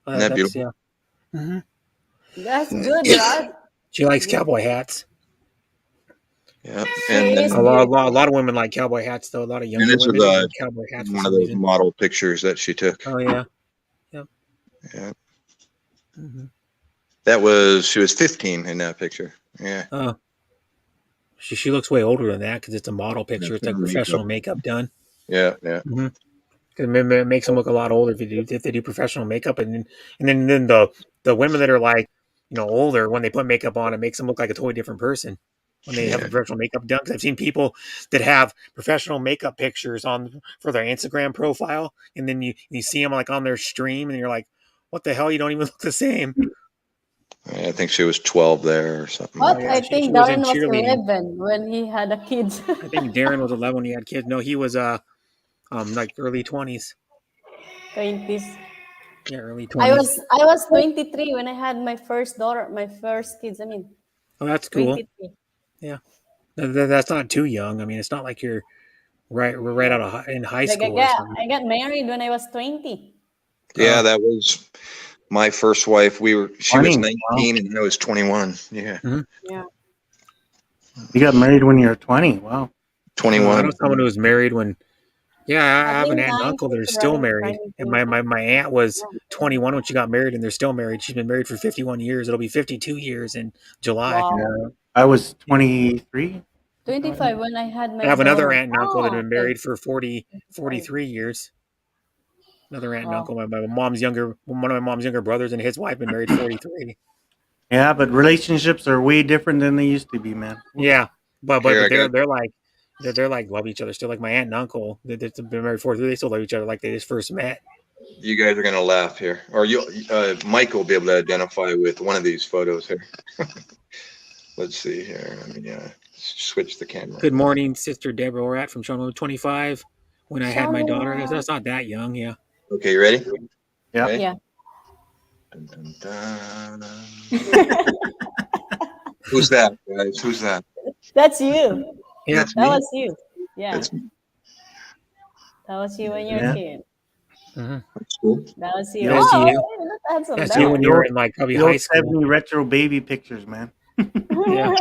Isn't that beautiful? Yeah. Mm-hmm. That's good, Rod. She likes cowboy hats. Yeah, She and is A then, lot of women like cowboy hats, though. A lot of and younger this women was like cowboy hats for one of some those reason. model pictures that she took. Oh yeah. Yeah, Mm-hmm. she was 15 in that picture. Yeah. Oh, she looks way older than that because it's a model picture. It's like professional makeup done. Yeah. Mm-hmm. It makes them look a lot older if they do professional makeup, and then the women that are like older, when they put makeup on, it makes them look like a totally different person when they have Yeah. a professional makeup done. 'Cause I've seen people that have professional makeup pictures on for their Instagram profile, and then you see them like on their stream, and you're like, what the hell? You don't even look the same. I think she was 12 there or something. What? Yeah, I she think was in Darren was cheerleading. 11 when he had a kid. I think Darren was 11 when he had kids. No, he was like early 20s. 20s. Yeah, early I 20s. was 23 when I had my first daughter, my first kids. I mean, Oh, that's cool. 23. Yeah, that's not too young. I mean, it's not like you're right out of in high Like school or something. I got married when I was 20. Yeah, that was my first wife. She was 19 Wow. and I was 21. Yeah. Yeah. You got married when you were 20. Wow. 21. I know someone who was married when. Yeah, I I have an think aunt and 19 uncle that are to still running- married, and my aunt was 21 when she got married, and they're still married. She's been married for 51 years. It'll be 52 years in July. Wow. Yeah. I was 23. 25 when I had my I have another daughter. aunt and uncle that have Oh, been married for 43 years. Another aunt and Wow. uncle. One of my mom's younger brothers and his wife been married 43. Yeah, but relationships are way different than they used to be, man. Yeah, but Here, I they're like love each other still. Like my aunt and uncle, they've been married 43. They still love each other like they just first met. You guys are going to laugh here. Or Mike will be able to identify with one of these photos here. Let's see here. Let me switch the camera. Good morning, Sister Deborah Orat from Shawn 25. When I had my daughter, that's not that young. Yeah. Okay, you ready? Yeah. Ready? Yeah. Dun, dun, dun. Who's that, guys? Who's that? That's you. Yeah. That's That me. was you. Yeah. That's me. That was you when you were Yeah. a kid. That's cool. That was you. That's Oh, you. okay, that's handsome. That's That you one. when you were in like probably You'll high send school. me retro baby pictures, man. Yeah.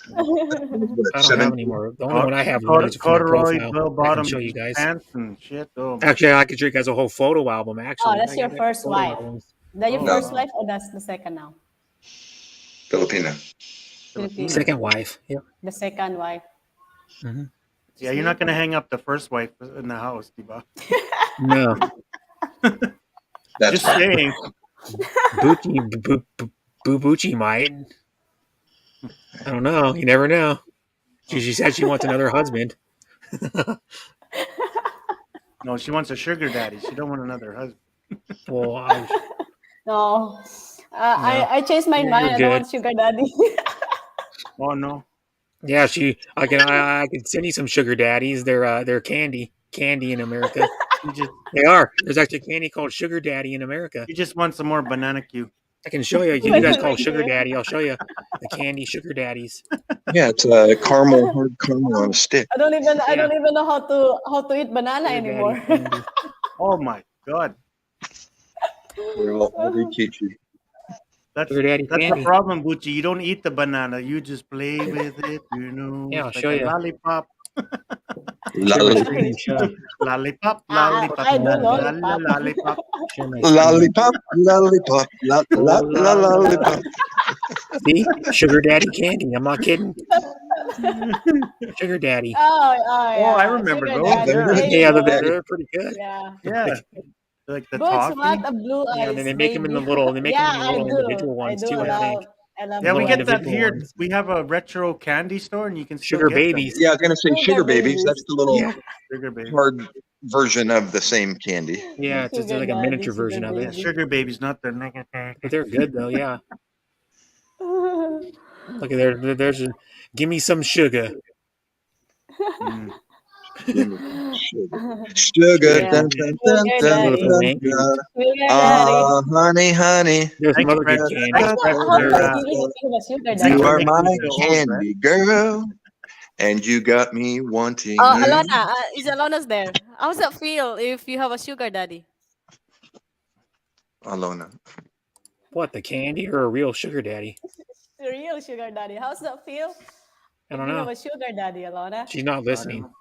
What, I don't have any more. The only one I have is one from my Corduroy profile. bell I can bottom show you guys. pants and shit. Oh, Actually, I could show you guys a whole photo album. Actually, Oh, that's I your got first photo wife. albums. That your Oh, first wow. wife or that's the second now? Filipina. Filipino. Second wife. Yeah. The second wife. Yeah, you're not gonna hang up the first wife in the house, Diba. No. That's Just right. saying. Bucci might. I don't know. You never know. She said she wants another husband. No, she wants a sugar daddy. She don't want another husband. Well, No. I changed my You're mind. I don't good. want sugar daddy. Oh no. yeah, I can send you some sugar daddies. They're candy in America. They are. There's actually candy called sugar daddy in America. You just want some more banana Q. I can show you. You guys call sugar daddy. I'll show you the candy sugar daddies. Yeah, it's hard caramel on a stick. I don't even know how to eat banana Sugar daddy anymore. candy. Oh my god. I'll reteach you. That's Sugar daddy the candy. problem, Bucci. You don't eat the banana. You just play with it. You know. Yeah, I'll It's show like a you. lollipop. Share my Lollipop. screen and show. Lollipop. I do lollipop. Lollipop. Share my screen. Lollipop. Lollipop. Lollipop. See, sugar daddy candy. I'm not kidding. Sugar daddy. Oh, yeah. I remember Sugar those, daddy. yeah. There you Yeah, go. they're pretty good. Yeah. Yeah. Like the Boots, toffee. what a blue eyes. Yeah, and then they make them in the baby. little. They make Yeah, them in the I little do. individual ones I do too. I love. think. I love Yeah, we Little get that individual here. ones. We have a retro candy store, and you can still Sugar get them. babies. Yeah, I was gonna say sugar babies. That's the little Yeah, Sugar baby. hard version of the same candy. yeah. It's just Sugar like a daddy, miniature sugar version of Yeah, it. baby. sugar babies, not the. But they're good though. Yeah. Look at there's give me some sugar. Mm. Give me some sugar. Sugar, Yeah. dun, dun, dun, Sugar dun, With a daddy. dun, wink. dun. Sugar daddy. Ah, honey, honey. There's some Thank you, other Brett. good How's candy. Thanks, the Brett, how's for the feeling of a sugar thanks You for daddy? are making me my feel old, Brett. candy girl, and you got me wanting you. Alona, is Alona's there? How's that feel if you have a sugar daddy? Alona. What, the candy or a real sugar daddy? The real sugar daddy. How's that feel I if don't you have know. a sugar daddy, Alona? She's not I don't listening. know.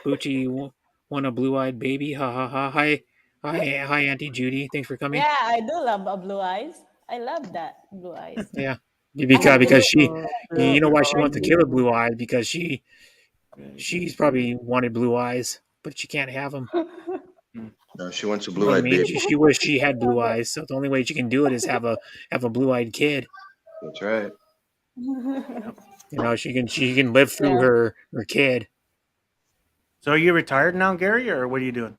Bucci want a blue-eyed baby. Ha ha ha. Hi, Auntie Judy. Thanks for coming. Yeah, I do love blue eyes. I love that blue eyes. Yeah, I have because she, blue. you know why she wants to kill her Birthday. blue eyes because she's probably wanted blue eyes, but she can't have them. Mm. No, she wants a You know what I blue-eyed mean? baby. She wished she had blue eyes, so the only way she can do it is have a blue-eyed kid. That's right. You know, she can live through Yeah. her kid. So are you retired now, Gary, or what are you doing?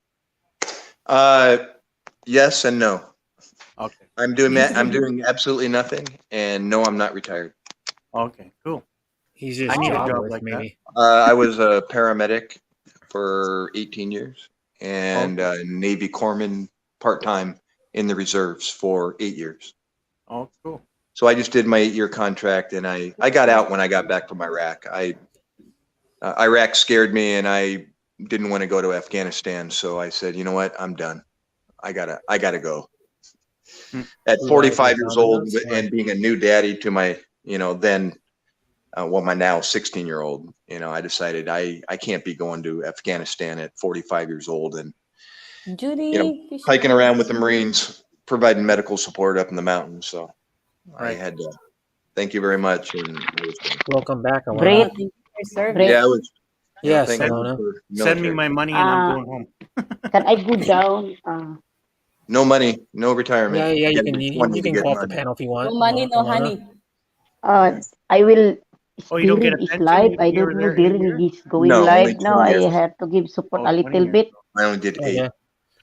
Yes and no. Okay. I'm doing absolutely nothing, and no, I'm not retired. Okay, cool. He's I just need a job jobless, like that. maybe. I was a paramedic for 18 years and Okay. Navy corpsman part-time in the reserves for 8 years. Oh, cool. So I just did my 8-year contract, and I got out when I got back from Iraq. Iraq scared me, and I didn't want to go to Afghanistan. So I said, you know what, I'm done. I gotta go. Hmm. At Blue eyes 45 was years down old enough, or- and being a new daddy to my, then, my now 16-year-old, I decided I can't be going to Afghanistan at 45 years old and, Judy, hiking around with the Marines, providing medical support up in the mountains. So I Right. had to. Thank you very much. And I was done. Welcome back, Alana. Oh, Great. thank you for service. Great. Yeah, I was. Yes, Thank you Alana. for Send me military. my money and I'm Uh, going home. Can I go down? No money, no retirement. Yeah, you gotta can be 20 you to can get go off the money. panel if you want. No money, no Alana. honey. I will Oh, you don't get during a this pension live. even I you were don't know there 8 during years? this going No, only live now. 20 I years. have to give support Oh, a 20 little years. bit. I only did 8.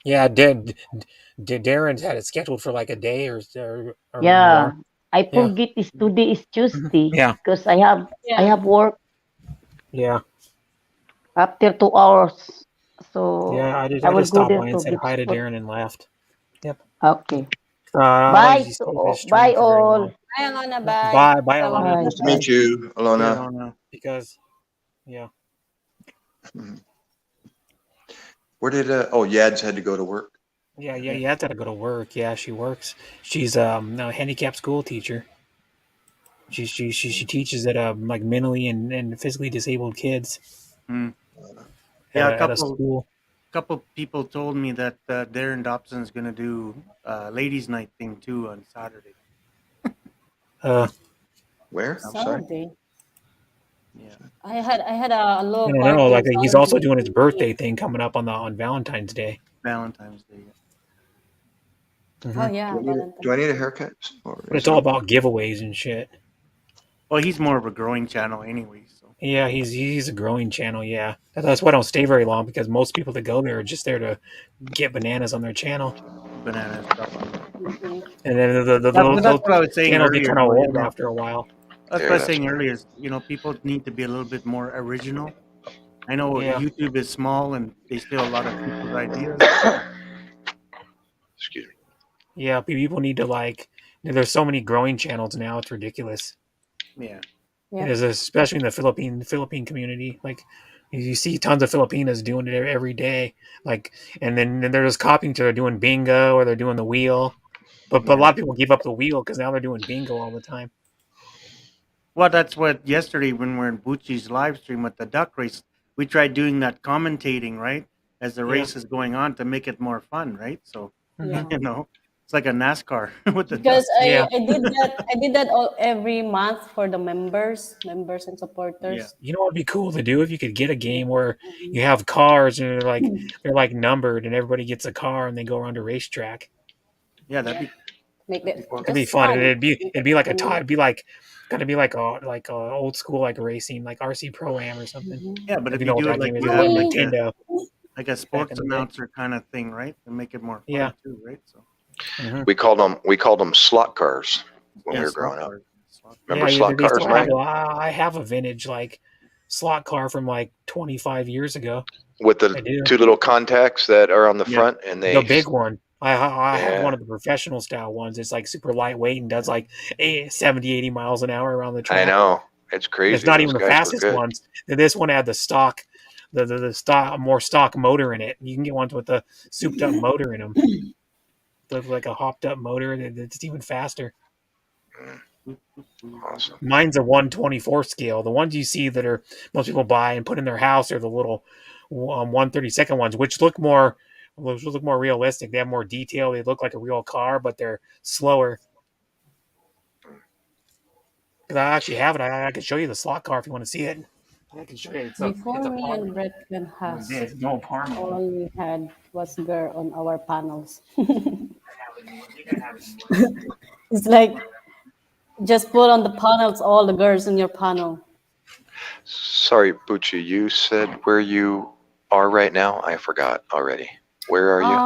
Yeah, Darren's had it scheduled for like a day or Yeah, more. I Yeah. forget is today is Tuesday Yeah. because I have Yeah. work Yeah, after 2 hours. So yeah. I I will just go stopped there by and to said give hi to support. Darren and left. Yep. Okay. Otherwise, he's To stayed all. his stream for very all. long. Bye, Alona. Bye. Bye, Alona. Alana. Nice to Bye. meet you, Yeah, Alona. no, no. Because, yeah. Where did Yads had to go to work? Yeah, you have to go to work. Yeah, she works. She's a handicapped school teacher. She teaches at like mentally and physically disabled kids Hmm. at Yeah, at a school. couple people told me that Darren Dobson's gonna do ladies' night thing too on Saturday. Where? I'm sorry. Saturday. Yeah. I had a I low don't party. know. Like on he's also Saturday. doing his birthday thing coming up on Valentine's Day. Valentine's Day. Yeah. Oh yeah, Do I Valentine's. need a haircut? Or But it's is all it- about giveaways and shit. Well, he's more of a growing channel anyway, so Yeah, he's a growing channel. Yeah, that's why I don't stay very long because most people that go there are just there to get bananas on their channel, bananas stuff on there. Mhm. and then But that's what I was saying channels get earlier. kind of though, old after a while. That's Yeah, what I was that's saying earlier. Is people need to be a little bit more original. I know Yeah. YouTube is small and they steal a lot of people's ideas. Excuse me. Yeah, people need to like. There's so many growing channels now; it's ridiculous. Yeah. Yeah. It is, especially in the Philippine community. Like you see tons of Filipinas doing it every day. Like, and then they're just copying each other, doing bingo or they're doing the wheel. But a lot of people give up the wheel because now they're doing bingo all the time. Well, that's what yesterday when we're in Bucci's live stream with the duck race, we tried doing that commentating, right? As the Yeah. race is going on to make it more fun, right? So, Yeah. it's like a NASCAR with the Because ducks. Yeah. I did that all every month for the members and supporters. Yeah. You know what would be cool to do if you could get a game where you have cars and they're like numbered and everybody gets a car and they go around a racetrack. Yeah, that'd be Make it It'd be just fun. fun. It'd be like a tie. It'd be like gonna be like a old school like racing like RC Pro Am or something. Mhm. yeah, but If if you you know what do that it like game is, you on have Nintendo. like a sports in the day. announcer kind of thing, right? To make it more fun Yeah. too, right? So We called them slot cars when we were slot growing up. cars. Remember yeah, slot they cars, still have. Mike? I have a vintage like slot car from like 25 years ago. With I the do. two little contacts that are on the Yeah, front, and the they, big one. I have yeah, one of the professional style ones. It's like super lightweight and does like 70, 80 miles an hour around the I track. know. It's And it's crazy. not Those even the guys were fastest good. ones. This one had the stock, the stock more stock motor in it. You can get ones with the souped up motor in them, like a hopped up motor that's even faster. Awesome. Mine's a 124 scale. The ones you see that are most people buy and put in their house are the little 132nd ones, which look more realistic. They have more detail. They look like a real car, but they're slower. Because I actually have it. I can show you the slot car if you want to see it. I can show you. Before It's a me and Parma. Brett can has, It's no Parma. all we had was girl on our panels. It's like just put on the panels all the girls in your panel. Sorry, Bucci, you said where you are right now? I forgot already. Where are you?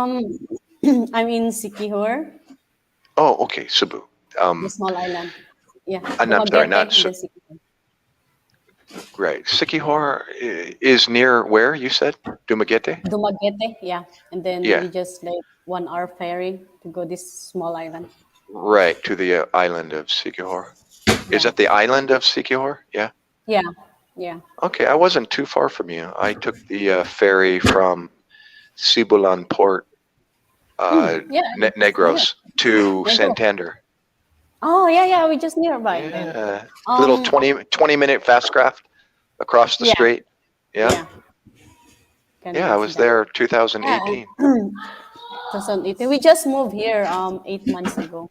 I'm in Sikihor, Oh, okay, Cebu. the small island. Yeah, I'm sorry, Dumaguete not and then Sikihor. right. Sikihor is near where you said? Dumaguete? Dumaguete, yeah, and then Yeah, we just like 1 hour ferry to go this small island. right, to the island of Sikihor. Is Yeah, that the island of Sikihor? Yeah. yeah, yeah. Okay, I wasn't too far from you. I took the ferry from Sibulan Port, Yeah, Negros, to I go. Santander. Oh, yeah, yeah. We just nearby then. Yeah, little Um, 20-minute fast craft across the yeah, strait. Yeah, yeah. Can yeah, I visit was that. there Yeah, 2018. 2018. We just moved here 8 months ago.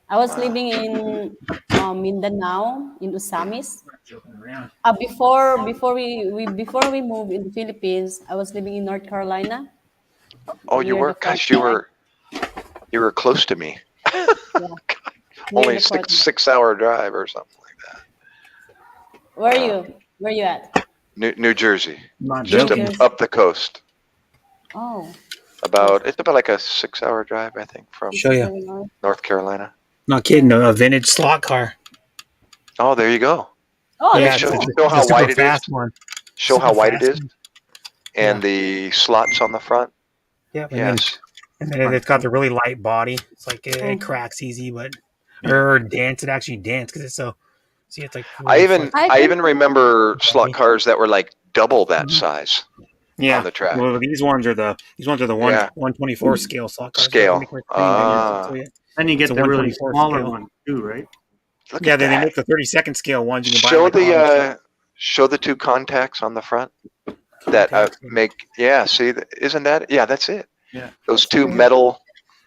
I was Wow. living in Mindanao in Usamis. Joking around. Before we moved in the Philippines, I was living in North Carolina Oh, you near the were? Fort Gosh, Bragg. you were close to me. Yeah, near Only the Fort Bragg. 6 hour drive or something like that. Where are you? Where are you at? New Jersey, I'm not just New joking. Jersey. up the coast. Oh, It's about like a 6 hour drive, I think, from Show you. very nice. North Carolina. Not kidding. A vintage slot car. Oh, there you go. Oh, Yeah, that's Show, cool. show it's a how super wide it is. fast one. Show Super how wide it fast is, one. and Yeah. the slots on the front. Yeah. Yes. And then it's got the really light body. It's like it cracks easy, but or dance. It actually dance because it's so. See, it's like really I I think even remember slot flexible. cars that were like double that Mhm. size on Yeah. the track. Well, these ones are the Yeah, 124 scale slot cars. scale. They make pretty vintage. Ah, So yeah, Then you it's get a the really 124 smaller scale. one too, right? look Yeah, at they that. make the 32nd scale ones. You can buy Show them like auto show the two contacts on the front that contacts. make. Yeah, see, isn't that? Yeah, that's it. Yeah. Those two cool. metal.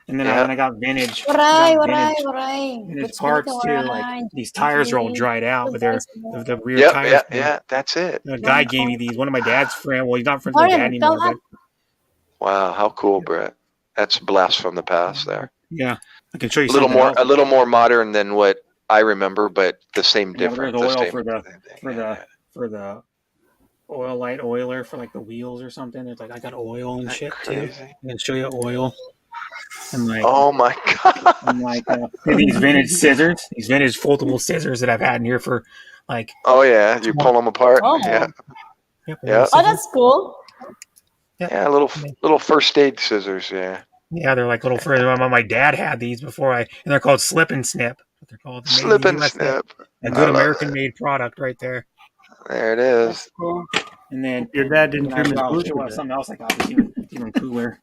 And then Yeah. I got vintage. Waray, I got waray, vintage, waray. vintage Good parts too. Like waray. these tires are all Gigi. dried out, but they're Goodbye, the rear Yep, tires. yeah, that's it. The guy gave me these. One of my dad's friend. Well, he's not friends with my dad Warren, anymore, tell but Wow, how cool, Brett. That's a blast from the past there. yeah, I can show you A little something else. a little more modern than what I remember, but the same Yeah, but difference. there's The oil same for the thing. for the for the oil light oiler for like the wheels or something. It's like I got oil and Isn't that shit too. crazy? I can show you oil and like Oh my god. and like these vintage scissors, these vintage foldable scissors that I've had in here for like Oh yeah, you pull them apart. Oh. Yeah, yep, Yeah. Oh, that's cool. yeah, little first aid scissors. Yeah, Yeah, they're like little further. My dad had these before and they're called Slip and Snip. What they're called. Made in slip the and USA. snip. A I good love American that. made product right there. There it is. That's cool. And then Your dad didn't I'll trim his show boots you with it. something else I got that's even cooler.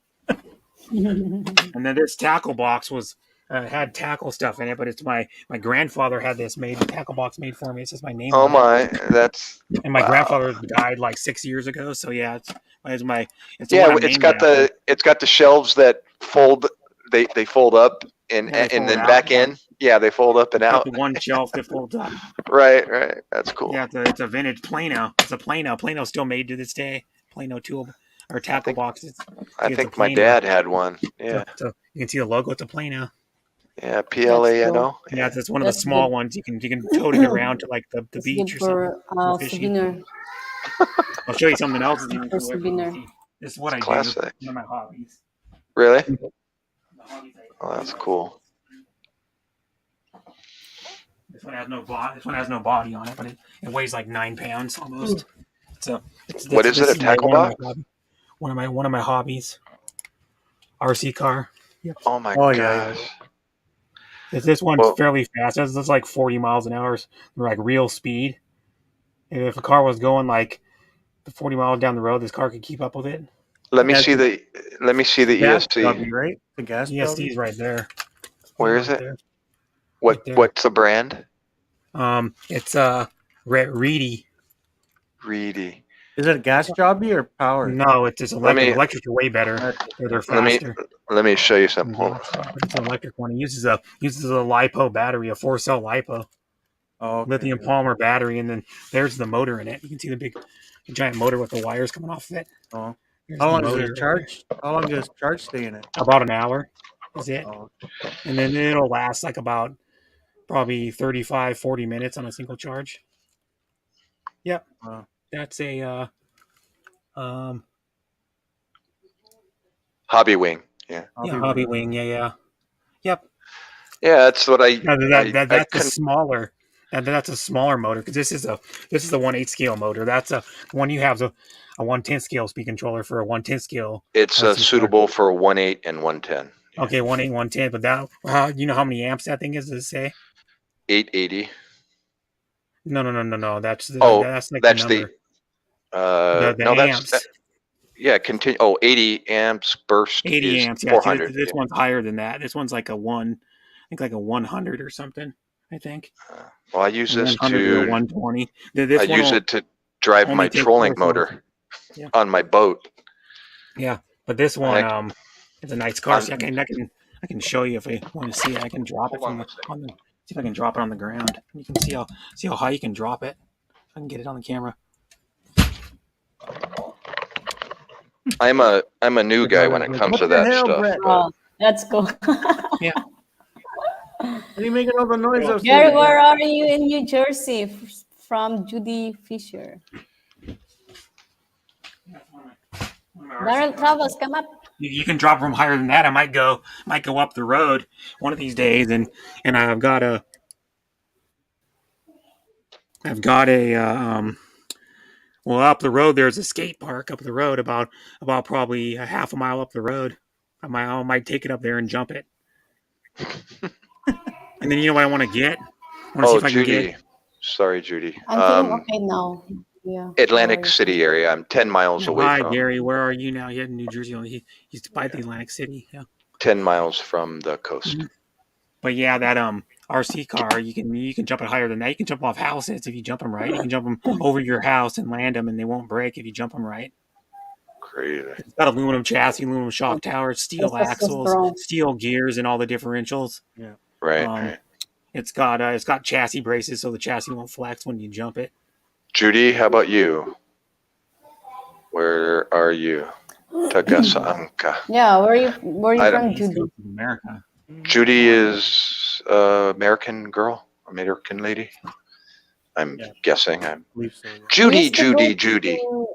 And then this tackle box was had tackle stuff in it, but it's my grandfather had this tackle box made for me. It says my name Oh on it. my, that's And my wow. grandfather died like 6 years ago, so yeah, it's the one Yeah. I'm It's named got after. the shelves that fold. They fold up and Yeah, they fold then out. back in. Yeah, they fold up and It's got out. the one shelf that folds up. Right. That's cool. Yeah, it's a vintage Plano. It's a Plano. Plano's still made to this day. Plano tool or tackle think- boxes. I it's a think my Plano. dad had one. Yeah, So you can see the logo. It's a Plano. yeah. PLANO. Yeah, it's one of That's the small good. ones. You can tote it around to like the It's beach good or something. for Fishing. souvenir. I'll show you something else that's even For cooler. souvenir. This is what I do. Classic. One of my hobbies. Really? The hobbies I Oh, that's cool. This one has no body. This one has no body on it, but it weighs like 9 pounds almost. So What is it? A tackle box? One of my hobbies. RC car. Yep. Oh my Oh, gosh. yeah. This one's Well, fairly fast. It's like 40 miles an hour, like real speed. And if a car was going like 40 miles down the road, this car could keep up with it. let me That's see the gas ESC. chubby, right? The gas ESC chubby. is right there. Where Right is it? there. What Right there. what's the brand? It's Reedy. Reedy. Is it a gas jobby or power? No, it's just Let electric. me Electrics are way better. They're let me faster. let me show you something. Hold on. But it's an electric one. It uses a LiPo battery, a 4-cell LiPo, Oh, okay. lithium polymer battery, and then there's the motor in it. You can see the big, giant motor with the wires coming off of it. Oh. There's How the long does motor it right charge? How long does charge stay in it? there. About an hour is it, Oh, and then it'll last like about probably 35, 40 minutes on a single charge. Yep, wow. that's a Hobby Wing. Yeah. Hobby Wing. Yeah. Yep. Yeah, that's what That's a smaller. That's a smaller motor because this is a 1/8 scale motor. That's a one you have a 1/10 scale speed controller for a 1/10 scale. it's RC car. suitable for 1.8 and 110. Okay, 1/8, 1/10. But you know how many amps that thing is? Does it say? 880. No. That's Oh, that's like that's the number. the The no, amps. yeah, continue. Oh, 80 amps burst 80 is amps. Yeah, 400. this one's higher than that. This one's like a one. I think like a 100 or something. I think. Well, I use this 100 or to 120. I This one use will it to drive only my take trolling 4 motor Yeah. on my boat. Yeah, but this one Heck. is a nice car. See, I can show you if I want to see it. I can drop it Hold from on on the see if I can drop it on the ground. You can see how high you can drop it. If I can get it on the camera. I'm a new guy when it comes What to the that hell, stuff. Brett? Oh, that's cool. Yeah. What are you making all the noise upstairs? Gary, where are you in New Jersey? From Judy Fisher. Darren Travels, come up. You can drop from higher than that. I might go up the road one of these days, and I've got a well, up the road there's a skate park up the road about probably a half a mile up the road. I might take it up there and jump it. And then you know what I want to get? I want to see Oh, if I can Judy. get. Sorry, Judy. I'm feeling okay now. Yeah. Atlantic City area. I'm 10 miles away Hi, from Gary. Where are you now? You're in New Jersey. He's by the Atlantic City. Yeah. 10 miles from the coast. Mhm. But yeah, that RC car, you can jump it higher than that. You can jump off houses if you jump them right. You can jump them over your house and land them, and they won't break if you jump them right. Crazy. It's got aluminum chassis, aluminum shock towers, steel That's so axles, strong. steel gears, and all the differentials. Yeah. Right, Um, right. It's got chassis braces, so the chassis won't flex when you jump it. Judy, how about you? Where are you? Tagasaanka. Yeah, where are you I from, East Judy? Coast of America. Judy is American girl, American lady. I'm Yeah. guessing. I believe so. Yeah. Judy, I used to go Judy. to-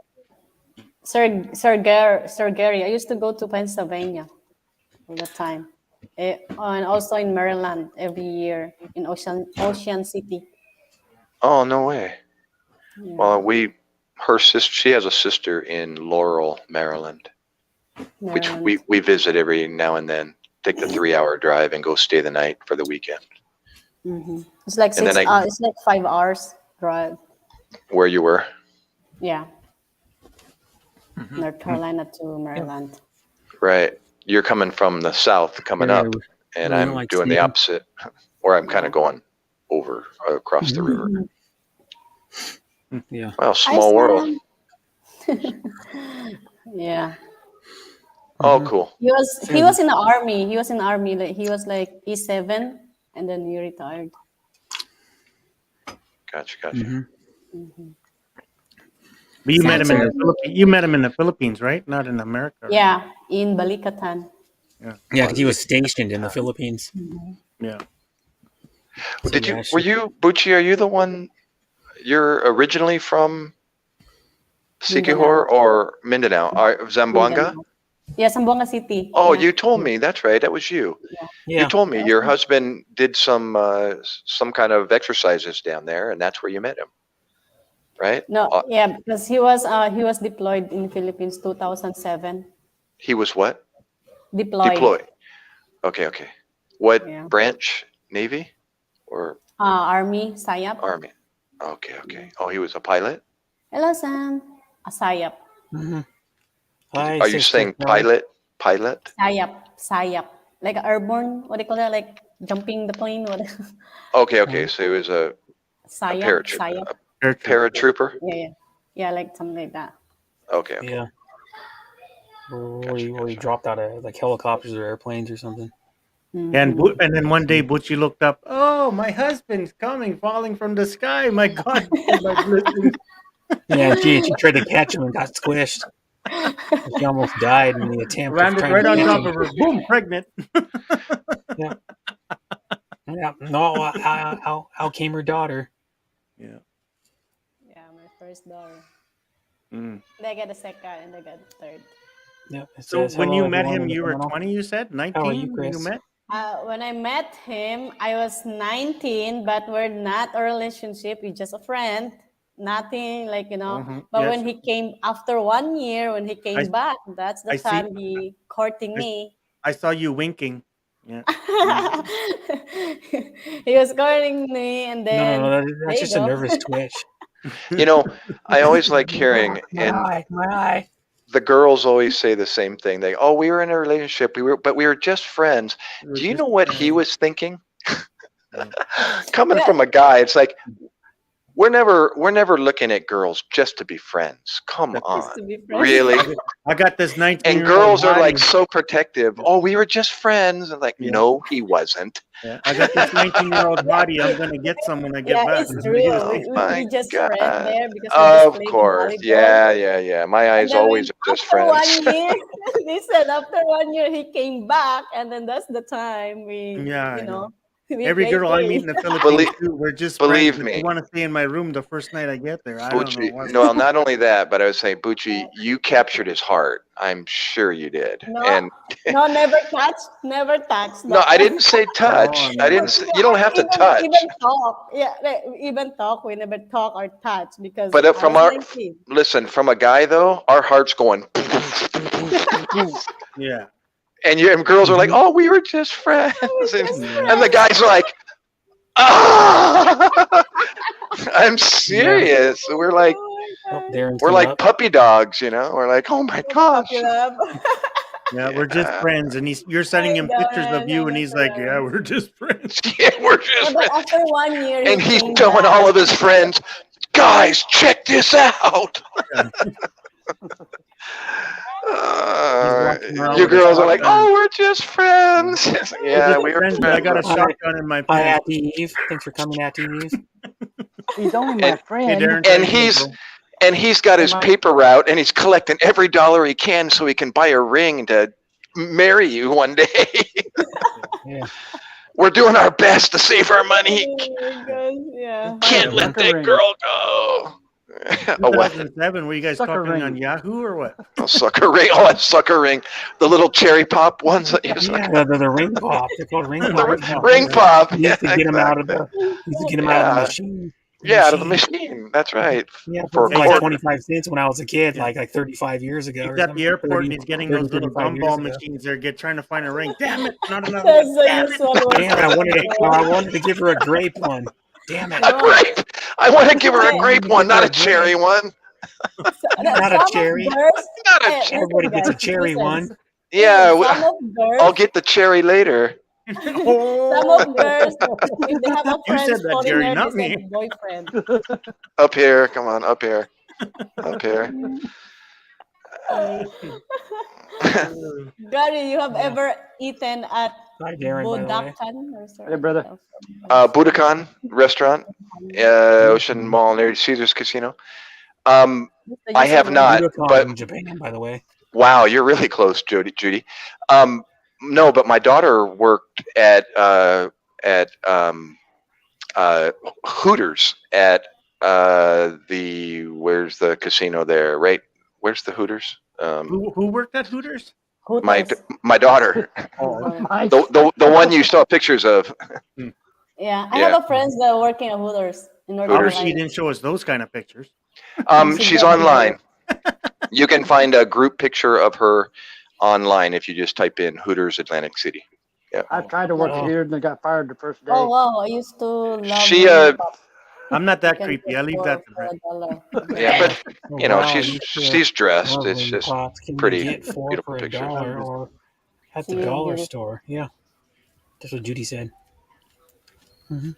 Sir Gary, I used to go to Pennsylvania all the time. And also in Maryland every year in Ocean City. Oh, no way. Yeah. Well, she has a sister in Laurel, Maryland, which Maryland. we visit every now and then. Take the 3-hour drive and go stay the night for the weekend. Mhm. It's like And then it's like 5 hours drive. Where you were? Yeah. Mhm. North Carolina to Maryland. Right. You're coming from the south, coming Yeah, up, and really I'm like doing the skiing. opposite, where I'm kind of going over across the river. Yeah. Well, small world. Yeah. Oh, Mhm. cool. He was in the army. He was in the army. Like he was like E7 and then he retired. Gotcha. Mhm. Mhm. But you met him in the Sancho- Philippines. You met him in the Philippines, right? Not in America. Right? Yeah, in Balikatan. Yeah. Yeah, because he was stationed in the Philippines. Yeah. So, Did you? yeah, Were you, Bucci? Are you the one? You're originally from Siquijor or Mindanao? Zamboanga? Mindanao. Yeah, Zamboanga City. Oh, Yeah. you told me. That's right. That was you. You Yeah. told me your husband did some kind of exercises down there, and that's where you met him, right? No, yeah, because he was deployed in Philippines 2007. He was what? Deployed. Deployed. Okay, okay. What Yeah. branch? Navy or Army, Sayap. Army? Okay, okay. Oh, he was a pilot? Hello, Sam. Sayap. Mm-hmm. Hi, Are you sister. saying pilot? Pilot? Sayap. Like a airborne, what do you call that? Like jumping the plane. What? Okay, okay. So he was a Sayap. paratrooper? Yeah. Yeah, like something like that. Okay, okay. Yeah. Where he Gotcha. dropped out of like helicopters or airplanes or something. And then one day Butchie looked up. Oh, my husband's coming, falling from the sky. My God, my blessings. Yeah, she tried to catch him and got squished. She almost died in the attempt of Landed trying right to on catch top him. of her. Boom, pregnant. Yeah. No, out came her daughter. Yeah. Yeah, my first daughter. Mm. They got a second and they got the third. Yeah. So when you met everyone him, in the you were criminal. 20, you said? 19 How are you, when Chris? you met? When I met him, I was 19, but we're not a relationship. We're just a friend. Nothing like, Mhm, But yes. when he came after 1 year, when he came back, that's the I see. time he courting me. I saw you winking. Yeah. He was courting me, and then No, there that's you just a go. nervous twitch. You know, I always like hearing, and My eye. the girls always say the same thing. Oh, we were in a relationship. But we were just friends. We were Do you just know what he friends. was thinking? Yeah. Coming Yeah. from a guy, it's like we're never looking at girls just to be friends. Come on, Just to be friends. really? I got this 19-year-old And girls are like hottie. so protective. Oh, we were just friends. And like, Yeah. no, he wasn't. Yeah. I got this 19-year-old hottie. I'm going to get some when I get Yeah, back. it's That's what he was true. thinking. My We just God. friend there because we just Of played course. volleyball. Yeah. My eyes And then always are just after friends. 1 year, they said after 1 year he came back, and then that's the time we, Yeah, I know. we Every play girl I meet in the Philippines, too, we're just friends. Believe But me. they want to stay in my room the first night I get there. I don't know Bucci, what. no, not only that, but I would say, Bucci, you captured his heart. I'm sure you did. No, And no, never touch. no, That I one. didn't say touch. no, I didn't. Say, you don't have to touch. Even talk. Yeah, even talk. We never talk or touch because But I from was our 19. listen, from a guy though, our hearts going. Yeah. And girls are like, oh, we were just friends, Just and the guys are like, ah, I'm serious. We're like. Oh Darren's We're coming like up. puppy dogs, We're like, oh my gosh. my God. Yeah, we're just friends. And you're sending him pictures of you, and he's like, yeah, we're just friends. Yeah, we're Yeah, just but friends. after 1 year, And he he's came telling back. all of his friends, guys, check this out. walking around You with a girls are like, shotgun. oh, we're just friends. We're Yeah, just we were friends, but I got a friends. shotgun in my Hi, pants. Auntie Eve. Thanks for coming, Auntie Eve. He's only my And- Hey, friend. Darren, And thank you, he's bro. and he's got his Am I- paper route, and he's collecting every dollar he can so he can buy a ring to marry you one day. Yeah. We're doing our best to save our money. Oh my gosh, yeah. Can't Yeah, let sucker that ring. girl go. A what? 2007, were you guys Sucker talking ring. on Yahoo or what? A sucker ring. Oh, a sucker ring. The little cherry pop ones that you Yeah, the ring pop. They're called ring The pop. ring now. pop. ring pop. You Yeah, used to get them out of exactly. the. You used to get them out of the Yeah. machine. Yeah, out of the machine. That's right. Yeah, For for like pork. 25 cents when I was a kid, Yeah. like 35 years ago. He's or at the something. airport 30, and he's getting 30, those little 35 years gumball ago. machines there, trying to find a ring. Damn it! Not enough. That's the Damn it! usual one. Damn, I wanted to give her a grape one. Damn it. A grape. I want to give her a grape one, not a cherry one. Not a cherry. Not a Listen, Everybody gets a guys, cherry listen. one. Yeah, Some of girls, I'll get the cherry later. some of girls, if they have a You friend said that, Jerry, foreigner, not they me. say boyfriend. Up here. Come on, up here. Up here. Gary, you have ever eaten at Hi, Darren, by the way. Budakan or so? Hey, brother. Budokan restaurant, Ocean Mall near Caesar's Casino. I have not, Budokan but in Japan, by the way. wow, you're really close, Judy. No, but my daughter worked at Hooters at where's the casino there? Right, where's the Hooters? Who worked at Hooters? Hooters. my daughter, Oh, Sorry. My, the one you saw pictures of. Yeah, I Yeah. have a friend that working at Hooters in North Hooters. she Carolina. didn't show us those kind of pictures. She's got online. You can find a group picture of her online if you just type in Hooters Atlantic City. Yeah. I tried to work Oh. here and I got fired the first day. Oh wow, I used to love She when pop I'm not that can creepy. get I leave that to for Brett. $1. yeah, but Oh, you know, wow, I used to she's dressed. love It's when just pops can pretty you get four beautiful for pictures. $1 or at the See, dollar beautiful. store. Yeah, that's what Judy said.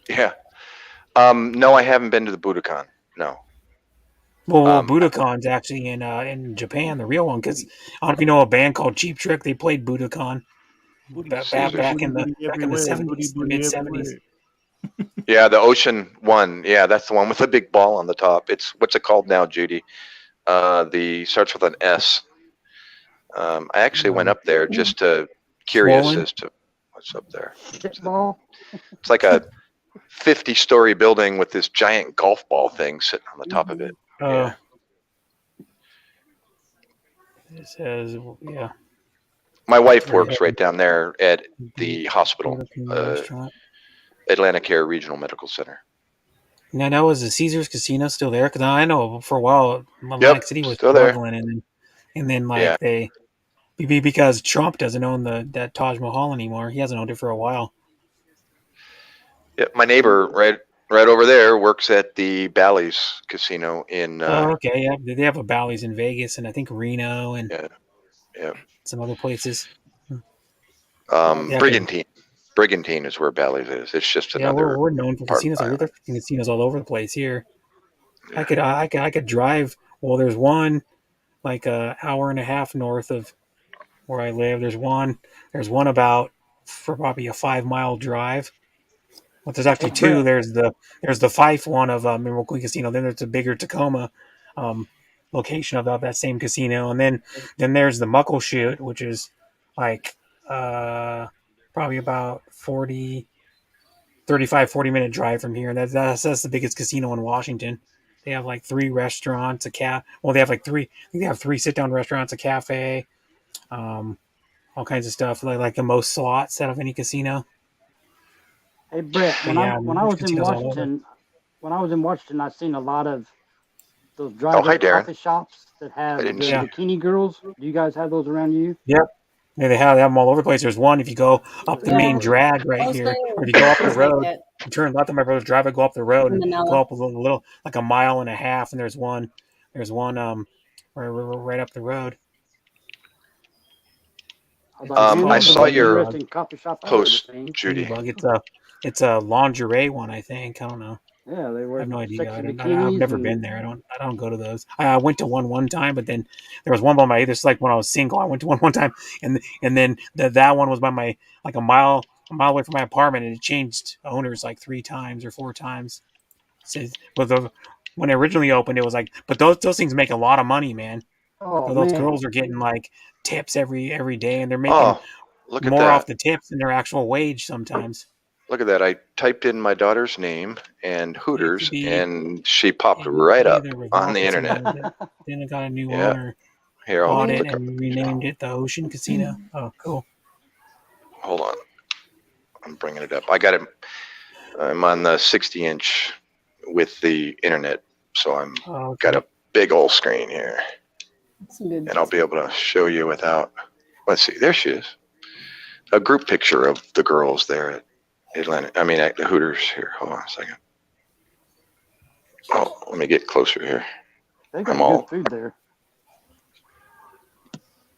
Yeah. No, I haven't been to the Budokan. No. Well, Um, Budokan's actually in Japan, the real one. Because I don't know if you know a band called Cheap Trick. They played Budokan Caesars. back in the everywhere. Booty, '70s, the booty mid everywhere. '70s. Yeah, the ocean one. Yeah, that's the one with the big ball on the top. It's what's it called now, Judy? The starts with an S. I actually went up there just to curious Swollen? as to what's up there. Shitball. It's like a 50-story building with this giant golf ball thing sitting on the top of it. Yeah. It says, yeah, My wife Very works heavy. right down there at the hospital, Budokan restaurant. Atlantic Care Regional Medical Center. Now, was the Caesars Casino still there? Because I know for a while Atlantic City was still there. struggling, and then like Yeah. they because Trump doesn't own that Taj Mahal anymore. He hasn't owned it for a while. Yeah, my neighbor right over there works at the Bally's Casino in Oh, okay, yeah, they have a Bally's in Vegas, and I think Reno, and yeah. some other places. Brigantine is where Bally's is. It's just Yeah, another we're known for part of casinos. the Like, island. there's casinos all over the place here. Yeah. I could drive. Well, there's one like a hour and a half north of where I live. There's one about for probably a 5 mile drive. But there's actually two. There's the Fife one of Mineral Queen Casino. Then there's the bigger Tacoma location of that same casino, and then there's the Muckleshoot, which is like probably about 40 minute drive from here. That's the biggest casino in Washington. They have like 3 restaurants, a caf. Well, they have like 3. I think they have 3 sit down restaurants, a cafe, all kinds of stuff. Like the most slots out of any casino. Hey Brett, But when yeah, I was in casinos all over. Washington, I seen a lot of those hi, drive-up Darren. coffee shops that have I the didn't see you. bikini girls. Do you guys have those around you? Yep. Yeah, they have them all over the place. There's one if you go up the Yeah. main drag right Also here, or if you go up the it's like road, that you turn left on my brother's drive, I go up the road in and Manila. go up a little like a mile and a half, and there's one right up the road. I saw your interesting coffee shop I ever post, seen. Judy. Bug. It's a lingerie one, I think. I don't know. Yeah, they I wear have no idea. sexy I've bikinis. never and- been there. I don't go to those. I went to one time, but then there was one by my. This is like when I was single. I went to one time, and then that one was by my like a mile away from my apartment, and it changed owners like 3 times or 4 times. So, when it originally opened, it was like, but those things make a lot of money, man. Oh Those man, girls are getting like tips every day, and they're making Oh, look at more off that. the tips than their actual wage sometimes. Look at that. I typed in my daughter's name and Hooters, be- and she popped And right up either was on the Office internet. or then it got a new Yeah. owner, Here, I'll bought it, look up. and renamed it the Ocean Casino. Oh, cool. Hold on. I'm bringing it up. I'm on the 60-inch with the internet, so I'm Oh, got a big old screen here, It's good. and I'll be able to show you without. Let's see. There she is. A group picture of the girls there at at the Hooters. Here, hold on a second. Oh, let me get closer here. they got I'm all- good food there.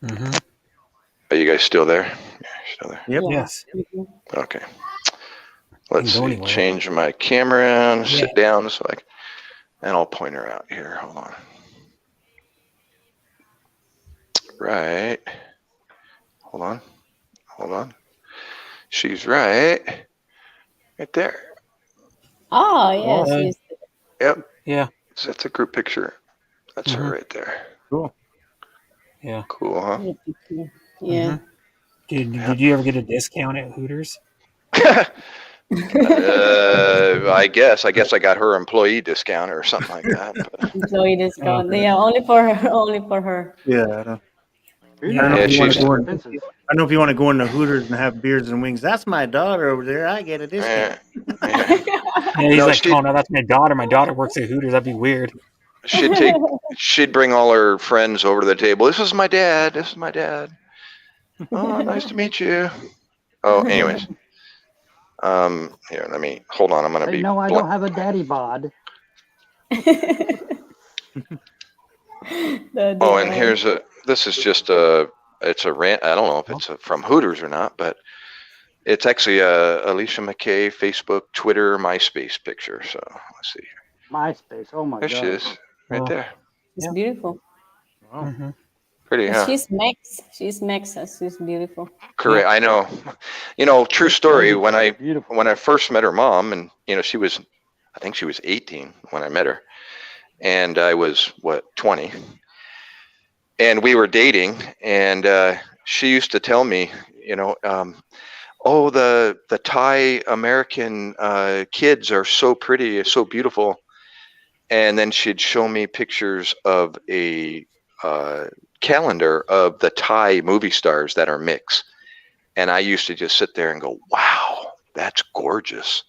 Mm-hmm. Are you guys still there? Yeah, still there. Yep. Yes. Mhm. Okay. Let's Can go see. anywhere. Change my camera and sit Yeah. down and I'll point her out here. Hold on. Right. Hold on. She's right there. Oh yes, Oh, yes. Yep. Yeah. So that's a group picture. That's her Mhm. right there. Cool. Yeah. Cool, huh? Yeah. Did you ever get a discount at Hooters? I guess I got her employee discount or something like that. But Employee discount. Okay. Yeah, only for her. Only for her. Yeah. I don't- Food Yeah, I don't know Yeah, if you want she's. to go in. expensive. I don't know if you want to go into Hooters and have beers and wings. That's my daughter over there. I get a discount. Yeah. Yeah, he's No, like, oh no, that's my daughter. My daughter works at Hooters. That'd be weird. she'd bring all her friends over to the table. This is my dad. This is my dad. Oh, nice to meet you. Oh, anyways. Here, let me hold on. I'm gonna Hey, be. no, I don't have a daddy bod. Oh, and here's a. This is just a. It's a rant. I don't know if it's from Hooters or not, but it's actually a Alicia McKay Facebook, Twitter, MySpace picture. So let's see. MySpace. Oh my There god. she is, right there. She's Yeah. beautiful. Wow. Mm-hmm. Pretty, huh? She's Mex. She's Mex. She's beautiful. Correct. I know. You know, true story. When I Beautiful. first met her mom, and you know, I think she was 18 when I met her, and I was 20, and we were dating, and she used to tell me, you know, oh, the Thai American kids are so pretty, so beautiful, and then she'd show me pictures of a calendar of the Thai movie stars that are mixed. And I used to just sit there and go, wow, that's gorgeous.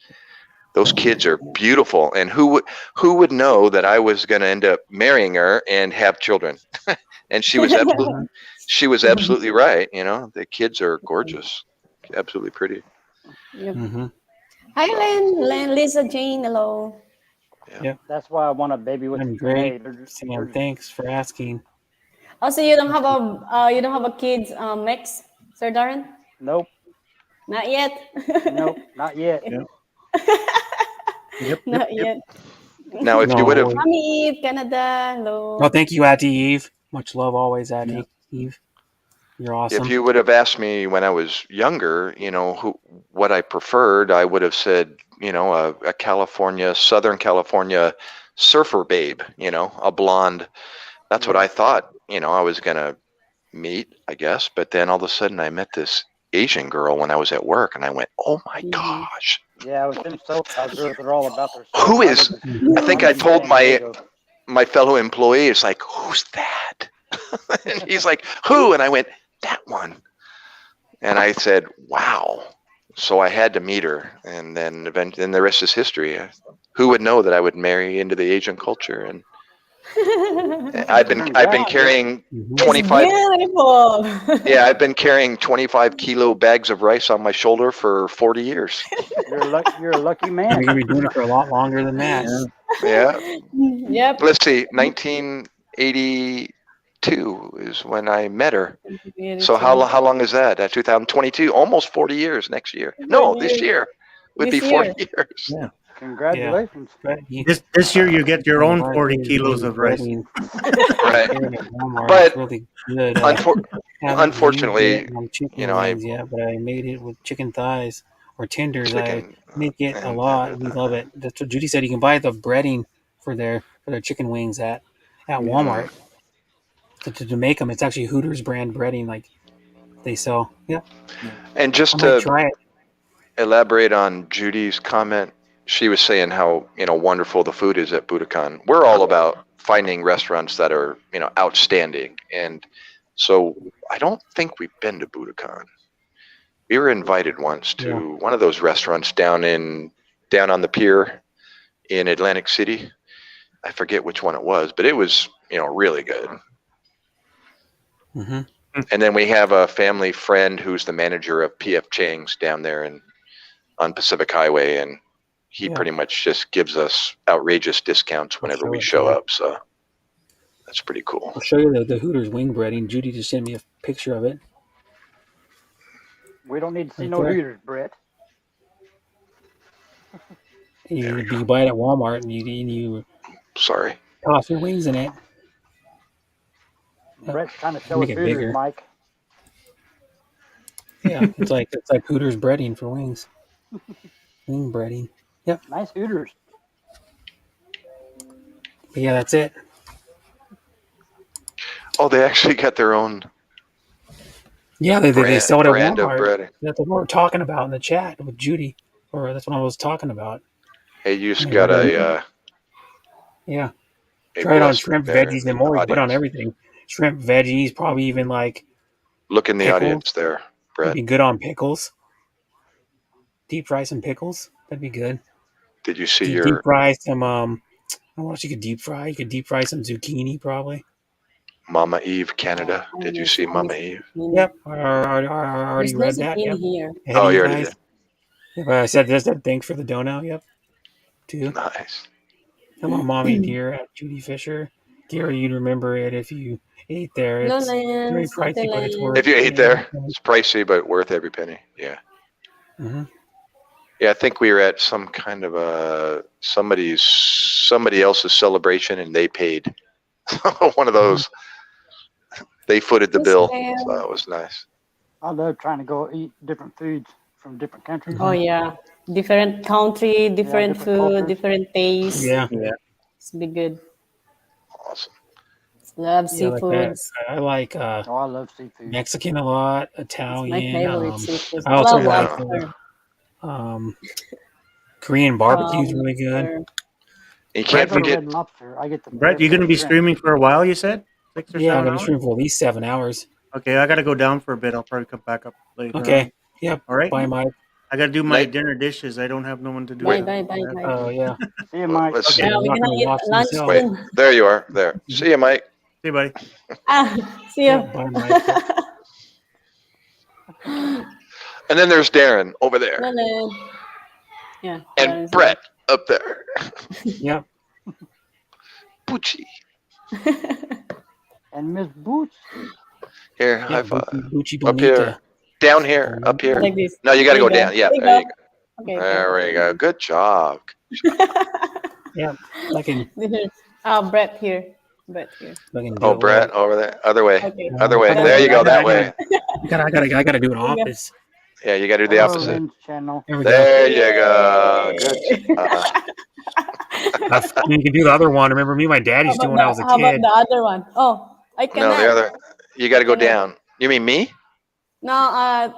Those kids are beautiful. And who would know that I was going to end up marrying her and have children? And she was absolutely right. You know, the kids are gorgeous, absolutely pretty. Yep. Mm-hmm. Hi, So, Len, Lisa Jane. Hello. That's why I want a baby with I'm a great, DNA. Sam. Thanks for asking. Also, you don't have a kids mix, Sir Darren? Nope. Not yet. Nope. Not yet. Yep. Yep. Not yet. now, if you would have, Mommy Eve, Canada. Hello. Oh, thank you, Auntie Eve. Much love always, Auntie Eve. You're awesome. if you would have asked me when I was younger, you know, what I preferred, I would have said, you know, a Southern California surfer babe, you know, a blonde. That's what I thought, you know, I was going to meet, I guess. But then all of a sudden I met this Asian girl when I was at work, and I went, oh my gosh. Yeah, with them SoCal girls, they're all about their Who is, Mm-hmm. I think I told my fellow employee, it's like, who's that? And he's like, who? And I went, that one. And I said, wow. So I had to meet her, and then eventually, the rest is history. Who would know that I would marry into the Asian culture? And I've been carrying 25. Beautiful. Yeah, I've been carrying 25-kilo bags of rice on my shoulder for 40 years. You're a lucky You're man. gonna be doing it for a lot longer than that. Yeah. Yep. Let's see, 1982 is when I met her. So how long is that? 2022, almost 40 years next year. No, this year would be 40 years. Yeah. Congratulations. This year you get your own 40 kilos of rice. Right. Walmart. But It's really good. unfortunately, chicken you know, wings yet, but I made it with chicken thighs or tenders. Chicken, I make it a lot. We love it. That's what Judy said. You can buy the breading for their chicken wings at Walmart. To make them, it's actually Hooters brand breading, like they sell. Yeah. And just I might to try it. elaborate on Judy's comment, she was saying how, you know, wonderful the food is at Budokan. We're all about finding restaurants that are, you know, outstanding. And so I don't think we've been to Budokan. We were invited once to one of those restaurants down on the pier in Atlantic City. I forget which one it was, but it was, you know, really good. Mm-hmm. And then we have a family friend who's the manager of P.F. Chang's down there on Pacific Highway, and he pretty much just gives us outrageous discounts whenever we show up. So that's pretty cool. I'll show you the Hooters wing breading. Judy just sent me a picture of it. We don't need to see Right no there. Hooters, Brett. You buy it at Walmart and you Sorry. toss your wings in it. Brett's trying to show us Make it Hooters, bigger. Mike. Yeah, it's like Hooters breading for wings. Wing breading. Yep. Nice Hooters. But yeah, that's it. Oh, they actually got their own. Yeah, they sell it at brand of Walmart. bread. That's what we're talking about in the chat with Judy, or that's what I was talking about. Hey, you just got a Try it on blessed shrimp, there veggies, and more. You put it on audience. everything. Shrimp, veggies, probably even like Look in the Pickles? audience there, That'd Brett. be good on pickles. Deep fry some pickles. That'd be good. Did you see Deep your fry some what else you could deep fry? You could deep fry some zucchini probably. Mama Eve Canada? I Did you miss see I Mama miss Eve? zucchini. Yep. I already There's no read that. zucchini Yep. here. Ahead Oh, of you you already guys. did. Yep, I said this. Thanks for the dono. Yep. Too. Nice. Hello, mommy dear at Judy Fisher. Gary, you'd remember it if you ate there. Hello, It's very Lance. Ate pricey, but it's worth. If you ate it. there, it's pricey but worth every penny. Yeah. Mm-hmm. Yeah, I think we were at some kind of somebody else's celebration, and they paid. One of those. They footed the Yes, bill, ma'am. so it was nice. I love trying to go eat different foods from different countries. Oh yeah, different country, different different food, cultures. different taste. Yeah. It's be good. Awesome. Love Yeah, like that. seafoods. I like Oh, I love seafood. Mexican a lot, It's my Italian. favorite seafood. I also Love like lobster. Korean barbecue is really good. Lobster. You I can't go to forget. Red Lobster. I get the Brett, you're going to be streaming for a while, you said? 6 or Yeah, I'm 7 gonna hours? stream for at least 7 hours. Okay, I got to go down for a bit. I'll probably come back up later. Okay. on. Yep. All right. Bye, Mike. I got to do my Night. dinner dishes. I don't have no one to do Bye, that. bye, bye, bye. Oh yeah. See you, Mike. Let's see. Yeah, we're Not gonna gonna eat watch lunch himself. Wait, soon. there you are. There. See you, Mike. See you, buddy. See you. Yeah, bye, Mike. And then there's Darren over there, Bye. Yeah. and Brett up there. Yep. Poochie. And Miss Boots. Here, Yeah, high five. Bucci Up Bonita. here. Down here. Up here. Like this. No, you got to There go you down. Yeah, There there you go. Okay. There we go. Good job. Yeah. I can Brett here. Brett here. do Oh, it Brett right. over there. Other way. Okay. Other way. I There you go. That way. I gotta do an office. Yeah, you got to do the Hello, opposite. Lynn's channel. There we go. There you go. Good job. You can do the other one. Remember me, and my dad used to when I was a How about kid. the other one? Oh, I No, cannot. the other. You got to go cannot. down. You mean me? No,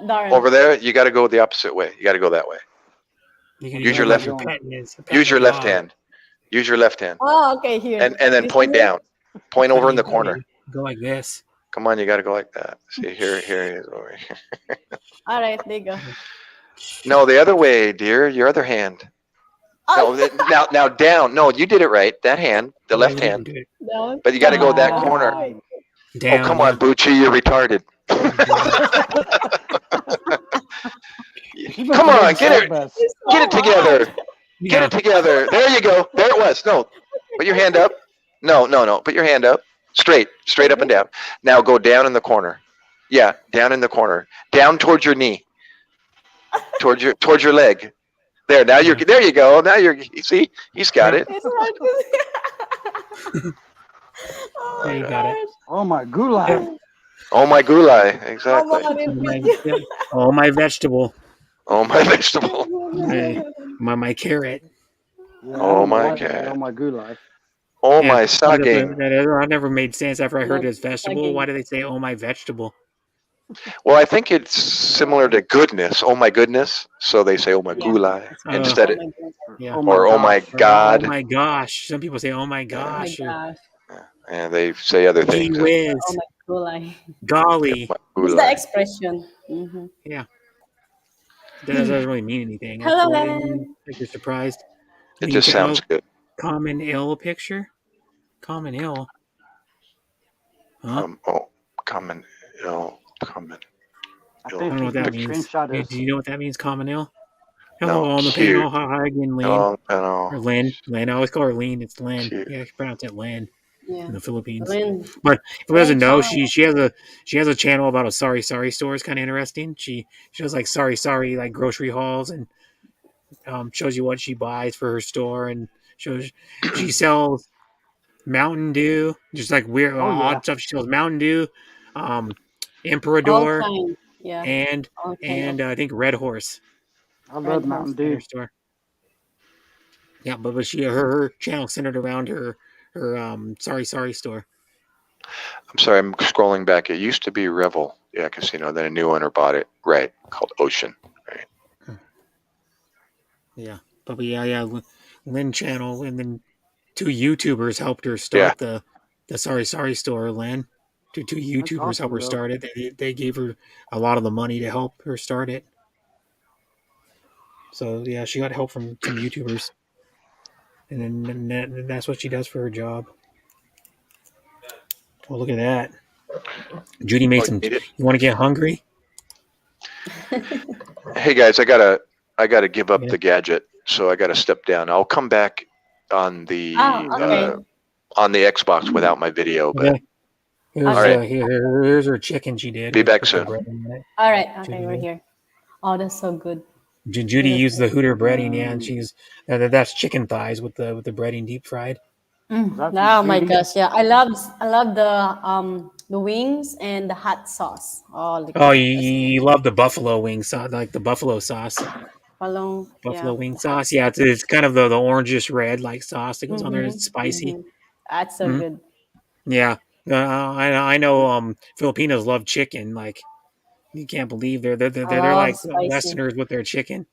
Darren. Over there, you got to go the opposite way. You got to go that way. You can Use your like left- you're petting his- Use your petting the left dog. hand. Use your left hand. Oh, okay, here. And then This point here? down. Point over in the corner. Go like this. Come on, you got to go like that. See, here he is over here. All right, there you go. No, the other way, dear. Your other hand. Oh, Now down. No, you did it right. That hand, the left Yeah, hand. do it. down. But you got to go that Ah, corner. right. Down, Oh, come on, Bucci, you're retarded. Come on, get it. It's Get it so together. hard. Yeah. Get it together. There you go. There it was. No, put your hand up. No. Put your hand up. Straight up and down. Now go down in the corner. Yeah, down in the corner. Down towards your knee. Towards your leg. There. Now you're. There you go. Now you're. You see, he's got it. It's hard to Oh, There you my got it. gosh. Oh my gulai. Oh my gulai. Come Exactly. on, Oh, my, it's oh, my vegetable. Oh my vegetable. My carrot. Yeah, Oh I don't my like that. God. Oh my gulai. Oh Yeah, my saging. That never made sense after I heard No, this vegetable. saging. Why do they say "oh my vegetable"? Well, I think it's similar to goodness. Oh my goodness. So they say oh my Yeah. gulai Oh. instead of, Oh my God. Yeah. or oh my gosh. God. Oh my gosh! Some people say "oh my Oh my gosh" or gosh. And they say other "gee things. whiz," Oh my gulai. "golly." It's the Gulai. expression. Mm-hmm. That doesn't really mean anything. Hello, Actually. Len. Like you're surprised. It Link just to sounds good. common ill picture. Common ill. Huh? Common. Common. I I I think don't know what she that took means. screenshot Do of you know what that means? Common ill. Hello, No, on the cute. panel. Hi again, Lynn. Or Lynn. Lynn. I always call her Lynn. It's Lynn. Cute. Yeah, I pronounce it Lynn Yeah. in the Philippines. Lynn. But if you doesn't know, Lynn she has a channel about a sorry store. It's kind of interesting. She does like sorry like grocery hauls and shows you what she buys for her store and shows she sells Mountain Dew, just like weird Oh, yeah. odd stuff. She sells Mountain Dew, All Emperador, kind. Yeah. and All kind of I think Red Horse. I Red love Mountain In her Dew. store. Yeah, but she her channel centered around her sorry store. I'm sorry, I'm scrolling back. It used to be Revel, casino. Then a new owner bought it, right? Called Ocean. Yeah, but yeah, Lynn channel, and then two YouTubers helped her start the sorry store. Lynn, two YouTubers help awesome, her though. start it. They gave her a lot of the money to help her start it. So yeah, she got help from some YouTubers, and that's what she does for her job. Well, look at that. Judy made Oh, some. you need it? You want to get hungry? Hey guys, I gotta give up Yeah. the gadget, so I gotta step down. I'll come back on Ah, okay. the Xbox without my video, but Okay. Here's all right, here's her chicken she did be with back the soon. bread in it. All right. Okay, Judy we're did. here. Oh, that's so good. Judy used the Hooter breading, yeah, and Mm. she's that's chicken thighs with the breading deep fried. Was that from Oh my Judy? gosh, yeah. I love the wings and the hot sauce. Oh, look at Oh, that. That's you love the buffalo wing sauce, like the buffalo sauce, palong, buffalo yeah. wing The hot sauce. Yeah, it's kind of the orangish red like sauce that goes on there. mm-hmm, It's spicy. mm-hmm. That's so Mhm. good. Yeah, I know. Filipinos love chicken. Like you can't believe I they're love like spicy. Westerners with their chicken.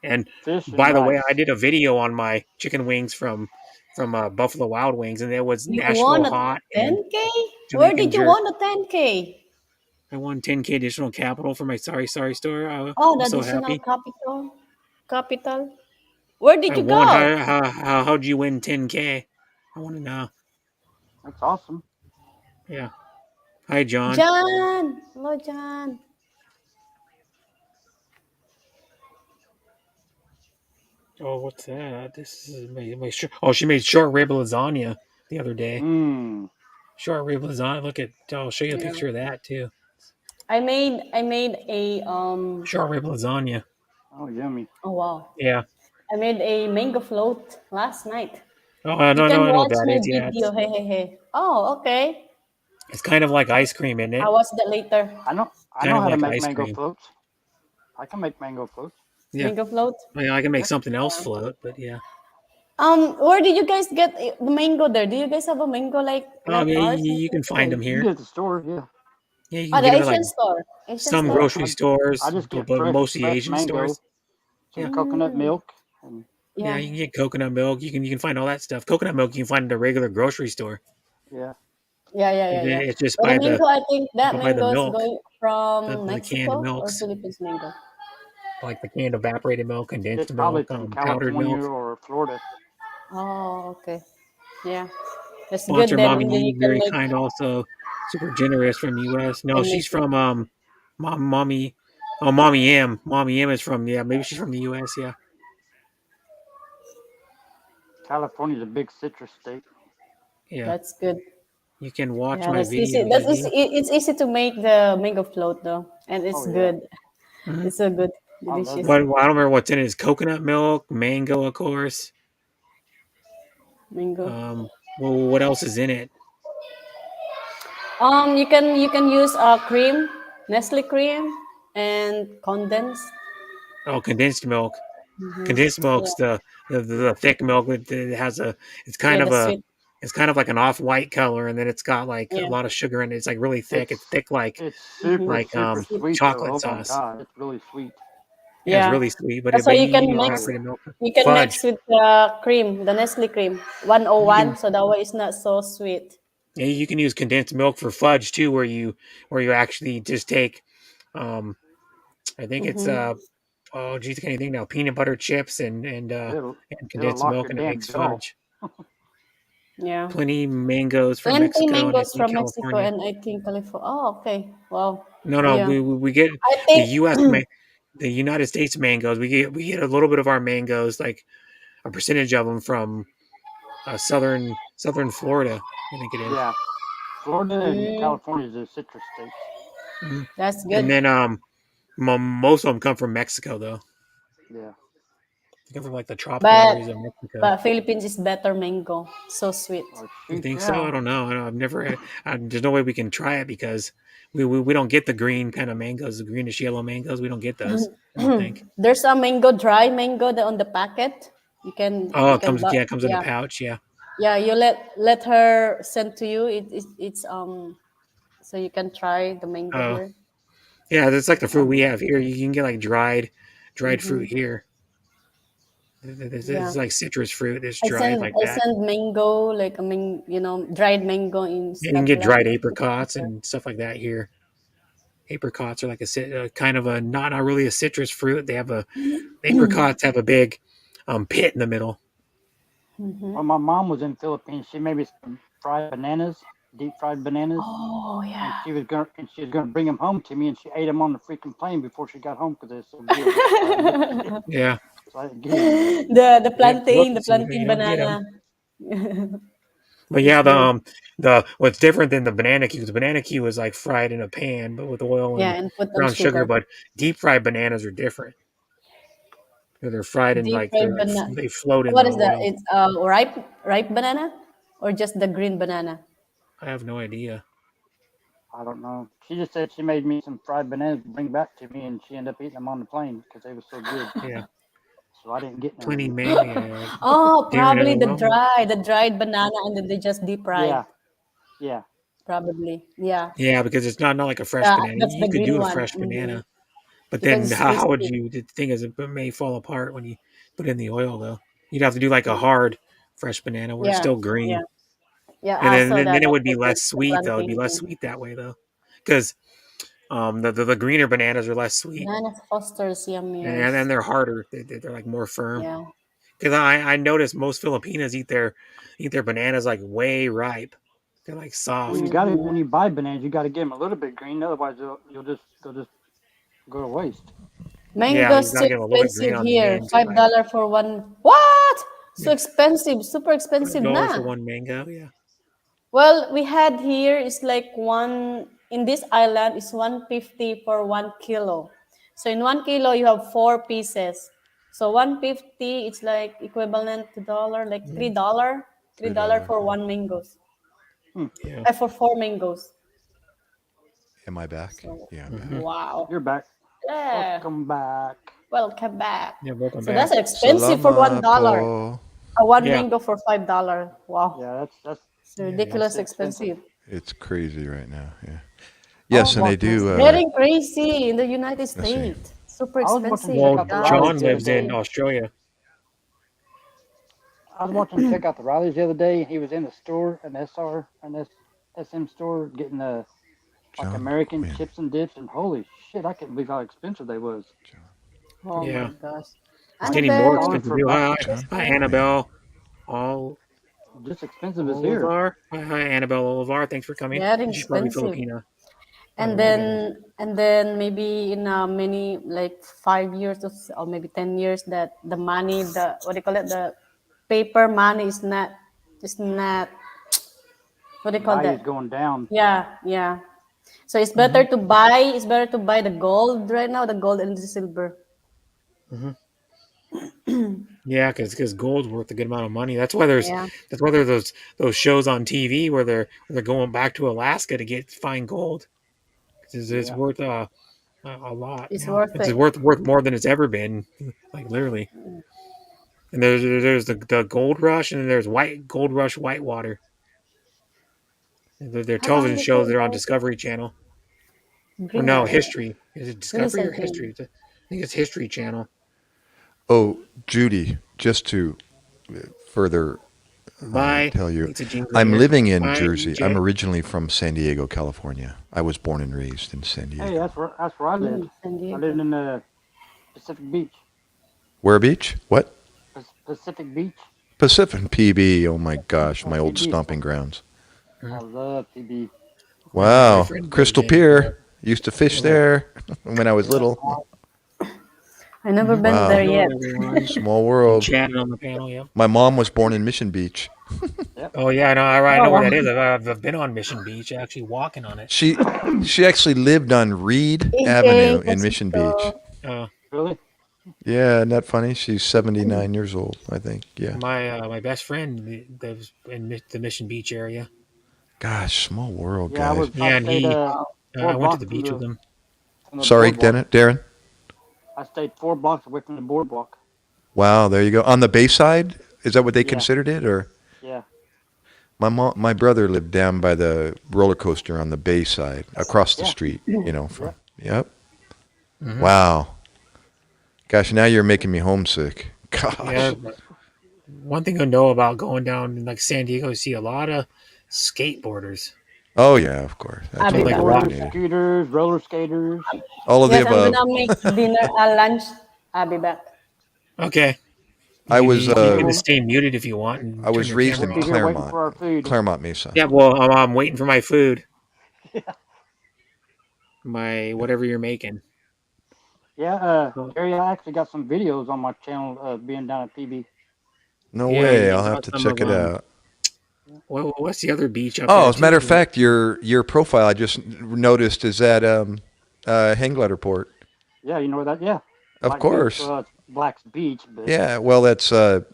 And Fish is by the way, I nice. did a video on my chicken wings from Buffalo Wild Wings, and it was You won Nashville a hot and 10K? Where Jamaican did you jerk. won the 10K? I won 10K additional capital for my Sorry Sorry store. Oh, I'm the so additional happy. capital. Capital. Where did I you won. go? How'd you win 10K? I want to know. That's awesome. Yeah. Hi, John. Jan. Hello, Jan. Oh, what's that? This is my oh, she made short rib lasagna the other day. Mmm. Short rib lasagna. Look at. I'll show you a Yeah. picture of that too. I made a Short rib lasagna. Oh, yummy. oh wow. Yeah. I made a mango float last night. Oh, You no, can no, I know what watch that my is. Yeah, video. Hey, hey, hey. Oh, okay. it's kind of like ice cream, isn't I'll it? watch that later. I Kind know of how to like make ice mango cream. floats. I can make mango floats. Yeah. Mango float. I can make Yeah. something else float, but yeah. Where did you guys get the mango there? Do you guys have a mango like Yeah, ours? you can Yeah, find them you can here. get at the store. Yeah. Yeah, you Oh, can the get them at like Asian store. Asian some Yeah. store. grocery stores, I just get but mostly fresh Asian mango, stores. some Yeah. coconut milk, and Yeah, Yeah. you can get coconut milk. You can find all that stuff. Coconut milk you can find at a regular grocery store. yeah. Yeah, yeah, yeah, yeah. It's just But the mango, I think that by the mango is milk, going from the canned Mexico or milks, Philippines mango. like the canned evaporated milk, It's condensed probably milk, from powdered California milk. or Florida. Oh, okay. Yeah. That's good Sponsor then. Mommy And then you E, can very make kind, also super generous from U.S. No, can make she's from Mommy. Oh, Mommy M. Mommy M is from, yeah, maybe she's from the U.S. Yeah, California's a big citrus state. yeah. that's good. You can watch Yeah, my that's easy. video, That's easy. Gigi. It's easy to make the mango float though, and it's Oh yeah, good. Mhm. It's so good, I love delicious it. I don't remember what's in it. It's coconut milk, mango, of course. mango. Well, what else is in it? You can use cream, Nestle cream, and condensed. Oh, condensed milk. Mm-hmm. Condensed milk's Yeah, the thick milk. It has a. It's yeah, kind of the a. sweet. It's kind of like an off-white color, and then it's got like a Yeah. lot of sugar in it. It's like really thick. It's It's thick it's super Mm-hmm. like super sweet though. chocolate Oh my sauce. god, it's really sweet. Yeah, it's Yeah, really sweet. that's why But you you can use Oh mix. yeah. evaporated milk. You can Fudge. mix with the cream, the Nestle cream, You 101, can so that way it's not so sweet. yeah, you can use condensed milk for fudge too, where you actually just take um I think it's Mm-hmm. oh geez, I can't even think now. Peanut butter chips It'll and it'll condensed lock milk, your and it damn makes jaw. fudge. Yeah. Plenty mangoes from 20 Mexico and I mangoes think from Mexico California. and I think California. Oh, okay. Wow. No, Yeah. we get I the think U.S. The United States mangoes. We get a little bit of our mangoes, like a percentage of them from southern Florida. I think it is. Yeah, Florida and mm, California are the citrus states. Mhm. that's And good. then most of them come from Mexico though. Yeah. They come from like the tropical But areas of Mexico. but Philippines is better mango. So sweet. Oh You shoot, think so? yeah. I don't know. I've never. There's no way we can try it because we don't get the green kind of mangoes, the greenish yellow mangoes. We don't get those. I don't think. There's a mango, dry mango on the packet. You can Oh, you can buy, it comes in a yeah. pouch. Yeah. Yeah, you let her send to you. It's so you can try the mango Oh, here. yeah. That's like the fruit Um, we have here. You can get like dried mhm. fruit here. This Yeah. is like citrus fruit. It's I dried send like I that. send mango, like dried mango in You can get dried Scotland. apricots and stuff like that here. Apricots are like a kind of a not really a citrus fruit. They have a apricots have a big pit in the middle. Hmm. When my mom was in the Philippines, she made me some fried bananas, deep fried bananas, Oh and yeah. she was gonna bring them home to me, and she ate them on the freaking plane before she got home because they're so good. So I didn't, Yeah, so I didn't get any yet. The yeah. Look, plantain, the see if plantain you don't get them. banana. But It's yeah, good. the what's different than the banana Q? The banana Q is like fried in a pan, but with oil Yeah, and and put on brown sugar. sugar. But deep fried bananas are different. They're fried in Deep like fried banana. they float in What the is that? oil. It's ripe banana, or just the green banana? I have no idea. I don't know. She just said she made me some fried bananas to bring back to me, and she ended up eating them on the plane because they were so good. Yeah, So I didn't get plenty none. man. Yeah, Oh, probably Darren. Well, the dried banana, and then they just deep fried. Yeah, yeah. Probably, yeah. yeah, because it's not like a fresh Yeah, banana. that's You the could green do a one. fresh banana, but Because then it's how would crispy. you? The thing is, it may fall apart when you put it in the oil. Though you'd have to do like a hard fresh banana where it's Yeah, still yeah, green, yeah. and I saw then that. it I would be put less the sweet though. It'd be plantain less in sweet that way though, because the greener bananas are less sweet, banana Foster's and yummiest. then they're harder. They're like more firm. Yeah. Because I noticed most Filipinas eat their bananas like way ripe. They're like Well, you soft. got to Hmm. when you buy bananas, you got to get them a little bit green. Otherwise, they'll just go to waste. Yeah, you Mango's too gotta get a little bit green expensive on the here. ends. $5 for one. What? So Yeah, expensive. Super expensive $5 for na. one mango. Yeah. Well, we had here is like one in this island is 150 for 1 kilo. So in 1 kilo you have 4 pieces. So 150 it's like equivalent to dollar like $3. $3 $3. for one mangoes. Hmm. Yeah. For four mangoes. Am I back? So Yeah, I'm Hmm. back. wow. You're back. Yeah. Welcome back. Welcome back. Yeah. Welcome So that's back. expensive for Salamat $1. po. One Yeah. mango for $5. Wow. Yeah, that's It's Yeah. Yeah. that's ridiculous expensive. expensive. It's crazy right now. Yeah. I was Yes, and they watching It's do. getting crazy in the United Let's see. States. Super I was watching expensive, check Well, out the guys. Rileys John the other lives in day. Australia. I was watching check out the Rileys the other day. He was in the store, an SM store, getting like John American Quinn. chips and dips, and holy shit, I couldn't believe how expensive they was. John. Oh my Yeah. gosh. It's Like getting six more Annabelle, dollars expensive. for a box Hi, of chips. John hi, Quinn. Annabelle. All Just expensive as here. Olivar. Hi, Annabelle Olivar. Thanks for coming. getting She's probably expensive. Filipina. And Probably. then maybe in many like 5 years or maybe 10 years that the money the what do you call it the paper money is not what do The you call value's that? going down. Yeah. So Hmm. it's better to buy the gold right now, the gold and the silver. Hmm. Yeah, because gold's worth a good amount of money. Yeah. That's why there's those shows on TV where they're going back to Alaska to get find gold. It's Yeah. worth a lot It's now. worth It's it. worth more than it's ever been, like literally. And there's the gold rush, and then there's white gold rush whitewater. They're How long television shows. before They're on gold? Discovery Channel, or Bring no, that. History. Is it Really Discovery or something. History? I think it's History Channel. Oh, Judy, just to further Bye. tell you, It's a jingle I'm here. living in Bye, Jersey. I'm EJ. originally from San Diego, California. I was born and raised in San Hey, Diego. that's where I lived. San I Diego. lived in Pacific Beach. Where beach? What? Pacific Beach. Pacific PB. Oh my gosh, Oh, my old PB. stomping grounds. I love PB. My Wow, boyfriend lives Crystal in Pier. Used to fish little. there when I was Yep. little. I never Mhm. been there Wow, yet. Hello, everyone. small And world. chatting on the panel. Yep. My mom was born in Mission Beach. Yep. Oh yeah, I know. I Oh know where wow. that is. I've been on Mission Beach, actually walking on it. She actually lived on Reed AJ, Avenue in Mission Beach. Pasito. Uh, Really? Yeah, isn't that funny? She's 79 years old, I think. Yeah. my best friend lives in the Mission Beach area. Gosh, small world, Yeah, guys. I Yeah, and stayed four I went to blocks the beach with him. from the Sorry, boardwalk. Darren. I stayed 4 blocks away from the boardwalk. Wow, there you go. On the Bayside? Is that what they Yeah. considered it, or? Yeah. My brother lived down by the roller coaster on the Bayside, across the Yeah. street. From. Yeah. Yep. Mhm. Wow. Gosh, now you're making me homesick. Yeah. Gosh. But one thing I know about going down in like San Diego, you see a lot of skateboarders. Oh yeah, of course. That's I'll where be we Like back. rock. originated. Scooters, roller skaters. All of the Yes, I'm above. gonna make dinner, lunch. I'll be back. Okay. I You, was you, you can uh, stay muted if you want I and turn was your raised camera in We'll be off. here waiting Claremont, for our food. Claremont Mesa. Yeah, well, I'm waiting for my food. My whatever you're making. Yeah, Oh, Gary, I actually got some videos on my channel being down at PB. No yeah, way. you I'll have brought to some of check it out. what's the other beach up Oh, there as a matter too? of fact, your profile I just noticed is at Hangletter Port. Yeah, you know where that? Yeah, Of Black Beach. course. Well, it's Black's Beach, but Yeah. Well, that's the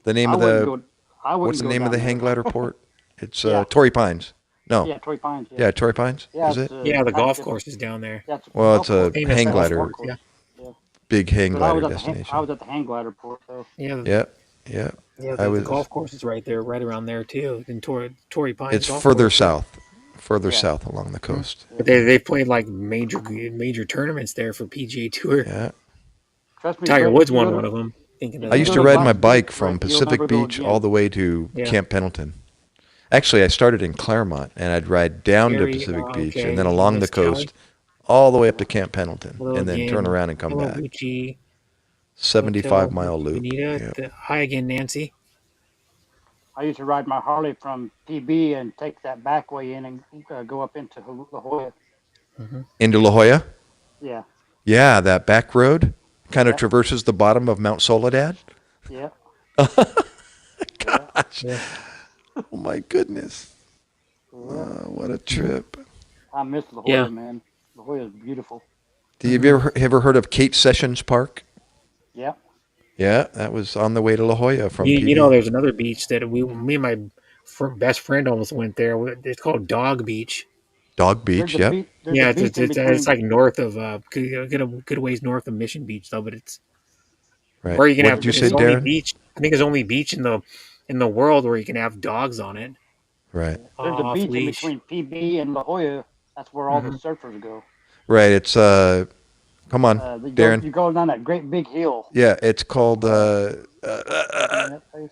name I of wouldn't the go. I what's wouldn't the go name of down the there. Hangletter Port? It's Yeah, Torrey Pines. No. yeah, Torrey Pines. Yeah, Yeah, Torrey Pines. yeah, Is it? Yeah, the golf it's course is down there. yeah, it's a Well, golf it's a course. Famous hang It's golf a golf glider, course. course. Yeah, Yeah, big hang but I glider was at the I destination. was at the hang glider port. So yeah. Yep. Yep. Yeah, I the was. golf course is right there, right around there too, in Torrey Pines It's Golf further Course. Yeah. south, further yeah, south along the coast. But they played like major tournaments there for PGA Tour. Yeah. trust me, Tiger Brett. Woods won one of them. Thinking of If I you that. used go to to ride my Black's Beach, bike from Brett, you'll never Pacific go Beach all again. the way to Yeah. Camp Pendleton. Actually, I started in Claremont and I'd ride down to Gary, Pacific Beach okay, and then along the Miss Kelly, coast all the way up to Camp Pendleton hello and then turn again, around and come hello back. Gucci, Hotel 75-mile loop. Bonita. Yep. Hi again, Nancy. I used to ride my Harley from PB and take that back way in and go up into La Jolla. Into La Jolla? Yeah, Yeah, that back road kind of yeah, traverses the bottom of Mount Soledad. yeah, yeah, Gosh. Yeah. Oh my goodness. yeah. What a trip. I miss La Yeah. Jolla, man. La Jolla is beautiful. Do you ever heard of Kate Sessions Park? Yeah. Yeah, that was on the way to La Jolla from You know, PB. there's another beach that me and my best friend almost went there. It's called Dog Beach. Dog There's Beach, a yep. beach. There's Yeah, a it's beach in it's between. like north of good ways north of Mission Beach though, but it's Right. where you can What have did you say, it's the only Darren? beach. I think it's the only beach in the world where you can have dogs on it Right. There's a off beach in leash. between PB and La Jolla. That's where all the surfers go. Right. It's come on, Darren. You go down that great big hill. Yeah, it's called That place.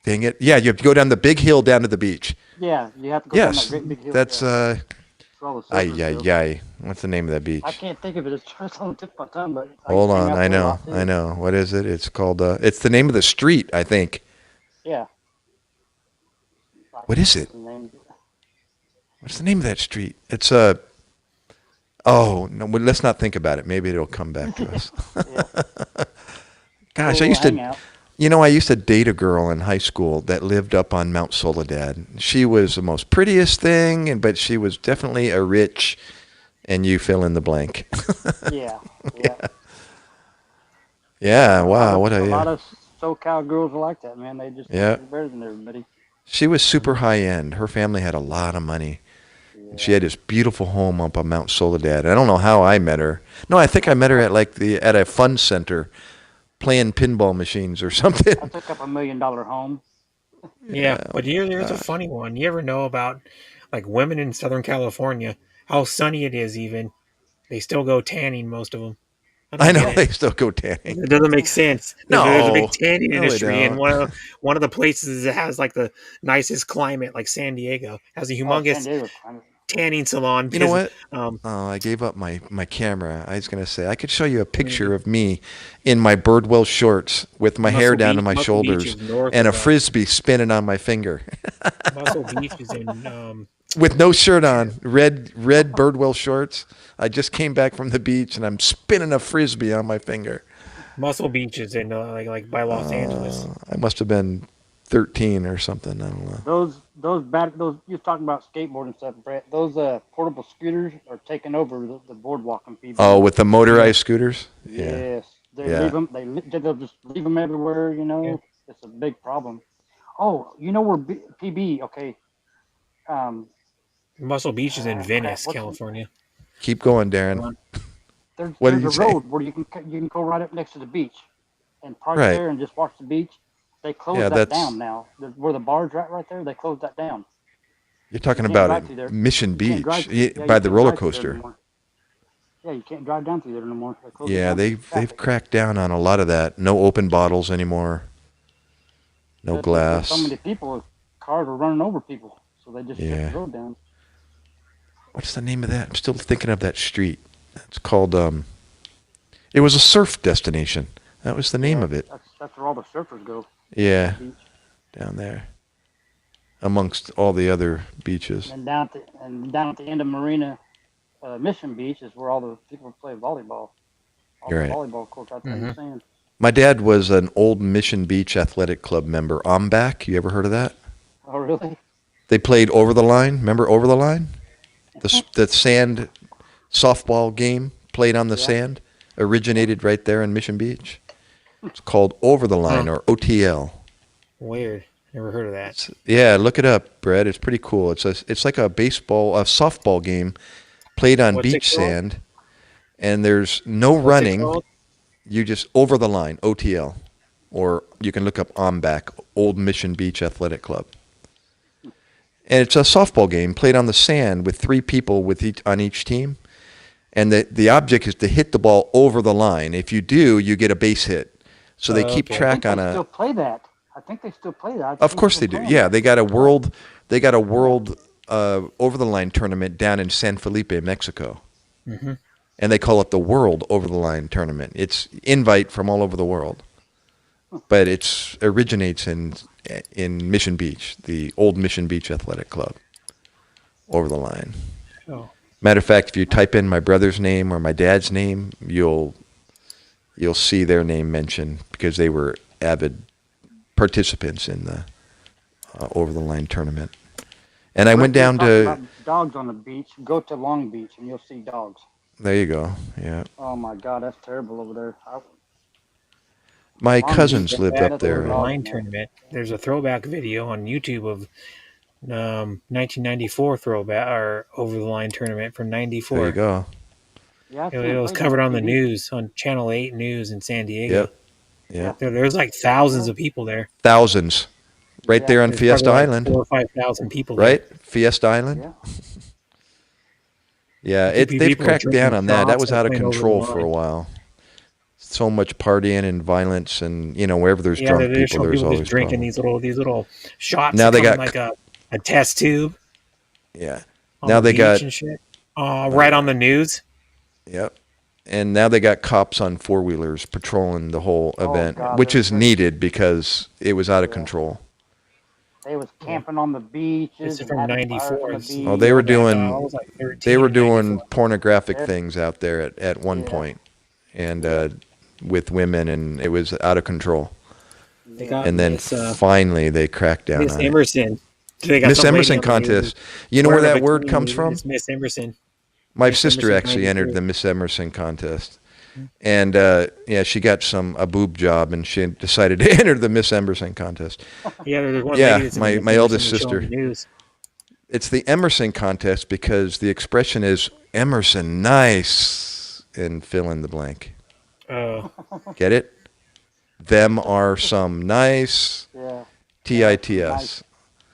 dang it. Yeah, you have to go down the big hill down to the beach. Yeah, you have to go down that Yes. great big hill. That's yeah. That's where all the ay surfers ay go. ay. What's the name of that beach? I can't think of it. It's just on the tip of my tongue, but I Hold hang on. out I there a know. lot, too. I know. What is it? It's called it's the name of the street, I think. Yeah. What is it? The name- What's the name of that street? It's oh, no, well, let's not think about it. Maybe it'll come back to us. Yeah. Gosh, I We'll used hang to out. I used to date a girl in high school that lived up on Mount Soledad. She was the most prettiest thing, but she was definitely a rich, and you fill in the blank. Yeah. Yeah. Yeah, wow, a lot yeah. of SoCal girls are like that, man. They just think Yeah. they're better than everybody. She was super high end. Her family had a lot of money. She had this beautiful home up on Mount Soledad. I don't know how I met her. No, I think I met her at at a fun center playing pinball machines or something. I took up $1 million home. Yeah, but here's a funny one. You ever know about like women in Southern California? How sunny it is. Even they still go tanning. Most of them. I know get it. they still go tanning. It doesn't make sense. There's a big No, tanning no, they industry, and don't. one of the places that has like the nicest climate, like San Diego, has a Oh, San humongous Diego. kind of- tanning salon. You know because, what? Oh, I gave up my camera. I was going to say, I could show you a picture of me in my Birdwell shorts with my hair down to my Muscle Beach shoulders is north and a of, frisbee spinning on my finger Muscle Beach is in with no shirt on, red Birdwell shorts. I just came back from the beach and I'm spinning a frisbee on my finger. Muscle Beach is in like by Los Angeles. I must have been 13 or something. I don't know. Those you're talking about skateboarding stuff, Brett. Those portable scooters are taking over the boardwalk and people. Oh, with the motorized scooters? Yeah. Yes, they Yeah. leave them. They'll just leave them everywhere. You know, Yeah. it's a big problem. Oh, you know where PB? Okay, Muscle Beach is in Venice, what's- California. Keep going, Darren. there's What did there's you a say? road where you can go right up next to the beach, and park Right. there and just watch the beach. They closed Yeah, that that's- down now. Where the bar's right there, they closed that down. You're talking You can't about drive through there. Mission You can't Beach drive- by you the can't roller drive through there coaster. anymore. Yeah, you can't drive down through there no more. They closed it Yeah, down for they've traffic. cracked down on a lot of that. No open bottles anymore. No Because there's so glass. many people, cars were running over people, so they just shut Yeah. the road down. What's the name of that? I'm still thinking of that street. It's called it was a surf destination. That was the name of it. That's where all the surfers go. Yeah, The beach. down there. Amongst all the other beaches. And down at the end of Marina Mission Beach is where all the people play volleyball. All You're the right. volleyball courts out there in the sand. My dad was an old Mission Beach Athletic Club member. Ombak, you ever heard of that? Oh, really? They played Over the Line. Remember Over the Line? The sand softball game played on the sand originated right there in Mission Beach. It's called Over the Line or OTL. Weird. Never heard of that. Yeah, look it up, Brett. It's pretty cool. It's like a softball game played on What's it beach called? sand, and there's no What's it running. called? You just Over the Line, OTL, or you can look up Ombak, Old Mission Beach Athletic Club. And it's a softball game played on the sand with 3 people on each team. And the object is to hit the ball over the line. If you do, you get a base hit. So they keep Okay. track on They a. still play that. I think they still play that. Of course they do. Yeah, they got a world over the line tournament down in San Felipe, Mexico. Mm-hmm. And they call it the World Over the Line Tournament. It's invite from all over the world. But it originates in Mission Beach, the old Mission Beach Athletic Club. Over the line. Oh. Matter of fact, if you type in my brother's name or my dad's name, you'll see their name mentioned because they were avid participants in the Over the Line tournament. And I went down Talking to. about dogs on the beach. Go to Long Beach and you'll see dogs. There you go. Yeah. Oh my God, that's terrible over there. My Long cousins Beach, lived bad up at Over the there. all. line tournament. There's a throwback video on YouTube of 1994 throwback or over the line tournament from '94. There you go. Yeah, It was covered on the news on Channel 8 News in San Diego. Yep. There's like thousands of people there. Thousands. Right there on There's Fiesta probably like Island. 4,000 or 5,000 people Right? there. Fiesta Island? Yeah. Yeah, People they've are cracked drinking down on that. That shots was and out of playing over the control for a line. while. So much partying and violence, and wherever there's Yeah, drunk there's people, some there's people always just drinking problems. these little shots. Now Now they they got- like a test tube. Yeah. On Now the they beach got- and shit. Right on the news. Yep. And now they got cops on 4-wheelers patrolling the whole event, God, which there's- is needed because it was out of control. They was camping on the beaches. This is and from having fires '94. on the It's- beach. Oh, they were I doing was like 13 they were in doing 94. pornographic Yeah. things out there at one Yeah. point, and with women, and it was out of control. They got And then Miss, finally they cracked down Miss on it. Emerson. They got Miss some lady Emerson on the news contest. You know where wearing a that word bikini. comes from? It's Miss Emerson. My Miss sister Emerson actually entered 93. the Miss Emerson contest, and she got a boob job, and she decided to enter the Miss Emerson contest. Yeah, there's one Yeah, lady that's in my- Miss my Emerson eldest that's showing sister. the news. It's the Emerson contest because the expression is Emerson, nice, and fill in the blank. Get it? Them are some nice, Yeah. TITS.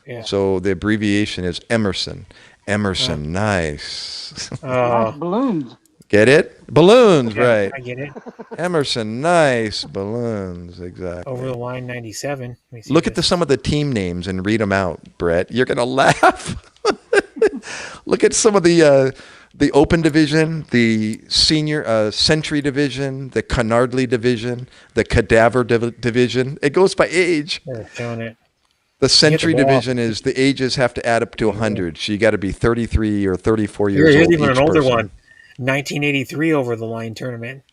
Yeah. So the abbreviation is Emerson. Emerson, nice. Nice balloons. Get it? Balloons, Yeah, right. I get it. Emerson, nice balloons, exactly. Over the line 97. Let me see Look at this. some of the team names and read them out, Brett. You're gonna laugh. Look at some of the Open Division, the Senior Century Division, the Canardly Division, the Cadaver Division. It goes by age. They're showing it. The Century ball. Division is the ages have to add up to 100. So you got to be 33 or 34 years Here's old. even each an older person. one. 1983 over the line tournament.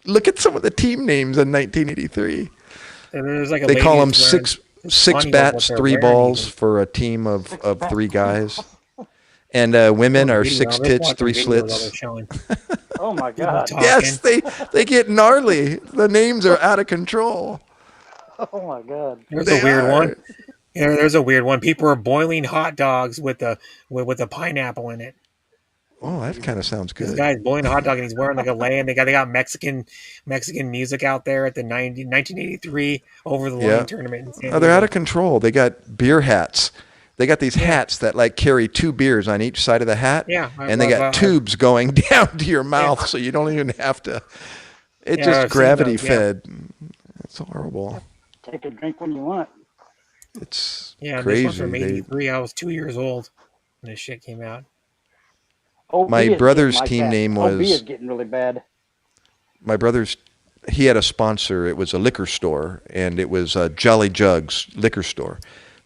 Look at some of the team names in 1983. And there's like a They lady call them that's wearing- six funny what bats, they're 3 wearing balls even. for a team of 3 guys. And women are Video. 6 Let's tits, watch a 3 video while they're slits. showing. Oh my People God. talking. Yes, they get gnarly. The names are out of control. Oh my God. There's They a weird are. one. Yeah, there's a weird one. People are boiling hot dogs with a pineapple in it. Oh, that kind of sounds This good. guy's boiling a hot dog and he's wearing like a lei, and they got Mexican music out there at the 1983 over the line Yeah. tournament. In San Oh, they're out Diego. of control. They got beer hats They got these hats that like carry 2 beers on each side of the hat, Yeah, and they got tubes going down to your mouth, so you don't even have to. It just I've seen gravity those, yeah. fed. It's horrible. Take a drink when you want. It's Yeah, crazy. this one's from '83. I was 2 years old when this shit came out. OB My is getting brother's like team that. name OB is was getting really bad. my brother's. He had a sponsor. It was a liquor store, and it was Jolly Jugs liquor store.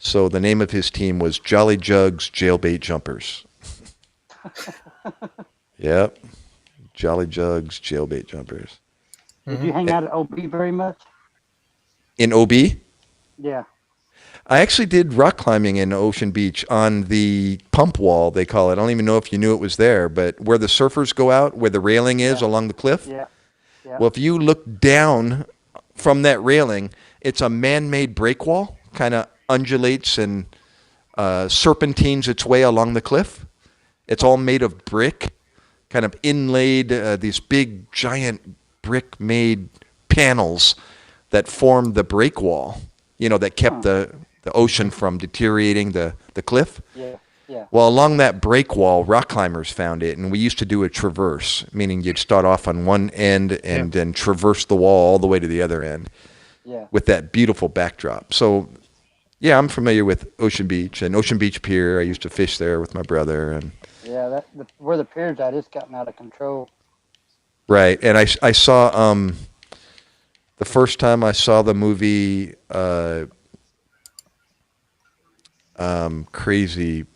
So the name of his team was Jolly Jugs Jailbait Jumpers. Yep, Jolly Jugs Jailbait Jumpers. Did you hang out at OB very much? In OB, Yeah. I actually did rock climbing in Ocean Beach on the pump wall, they call it. I don't even know if you knew it was there, but where the surfers go out, where the railing is along the cliff. Yeah. Yeah. Well, if you look down from that railing, it's a man-made break wall, kind of undulates and serpentines its way along the cliff. It's all made of brick, kind of inlaid, these big, giant brick-made panels that formed the break wall, that kept the ocean from deteriorating the cliff. Yeah. Yeah. Well, along that break wall, rock climbers found it, and we used to do a traverse, meaning you'd start off on one end and then traverse the wall all the way to the other end with that beautiful backdrop. So, yeah, I'm familiar with Ocean Beach and Ocean Beach Pier. I used to fish there with my brother. And Yeah, where the pier's at, it's gotten out of control. right, and I saw the first time I saw the movie crazy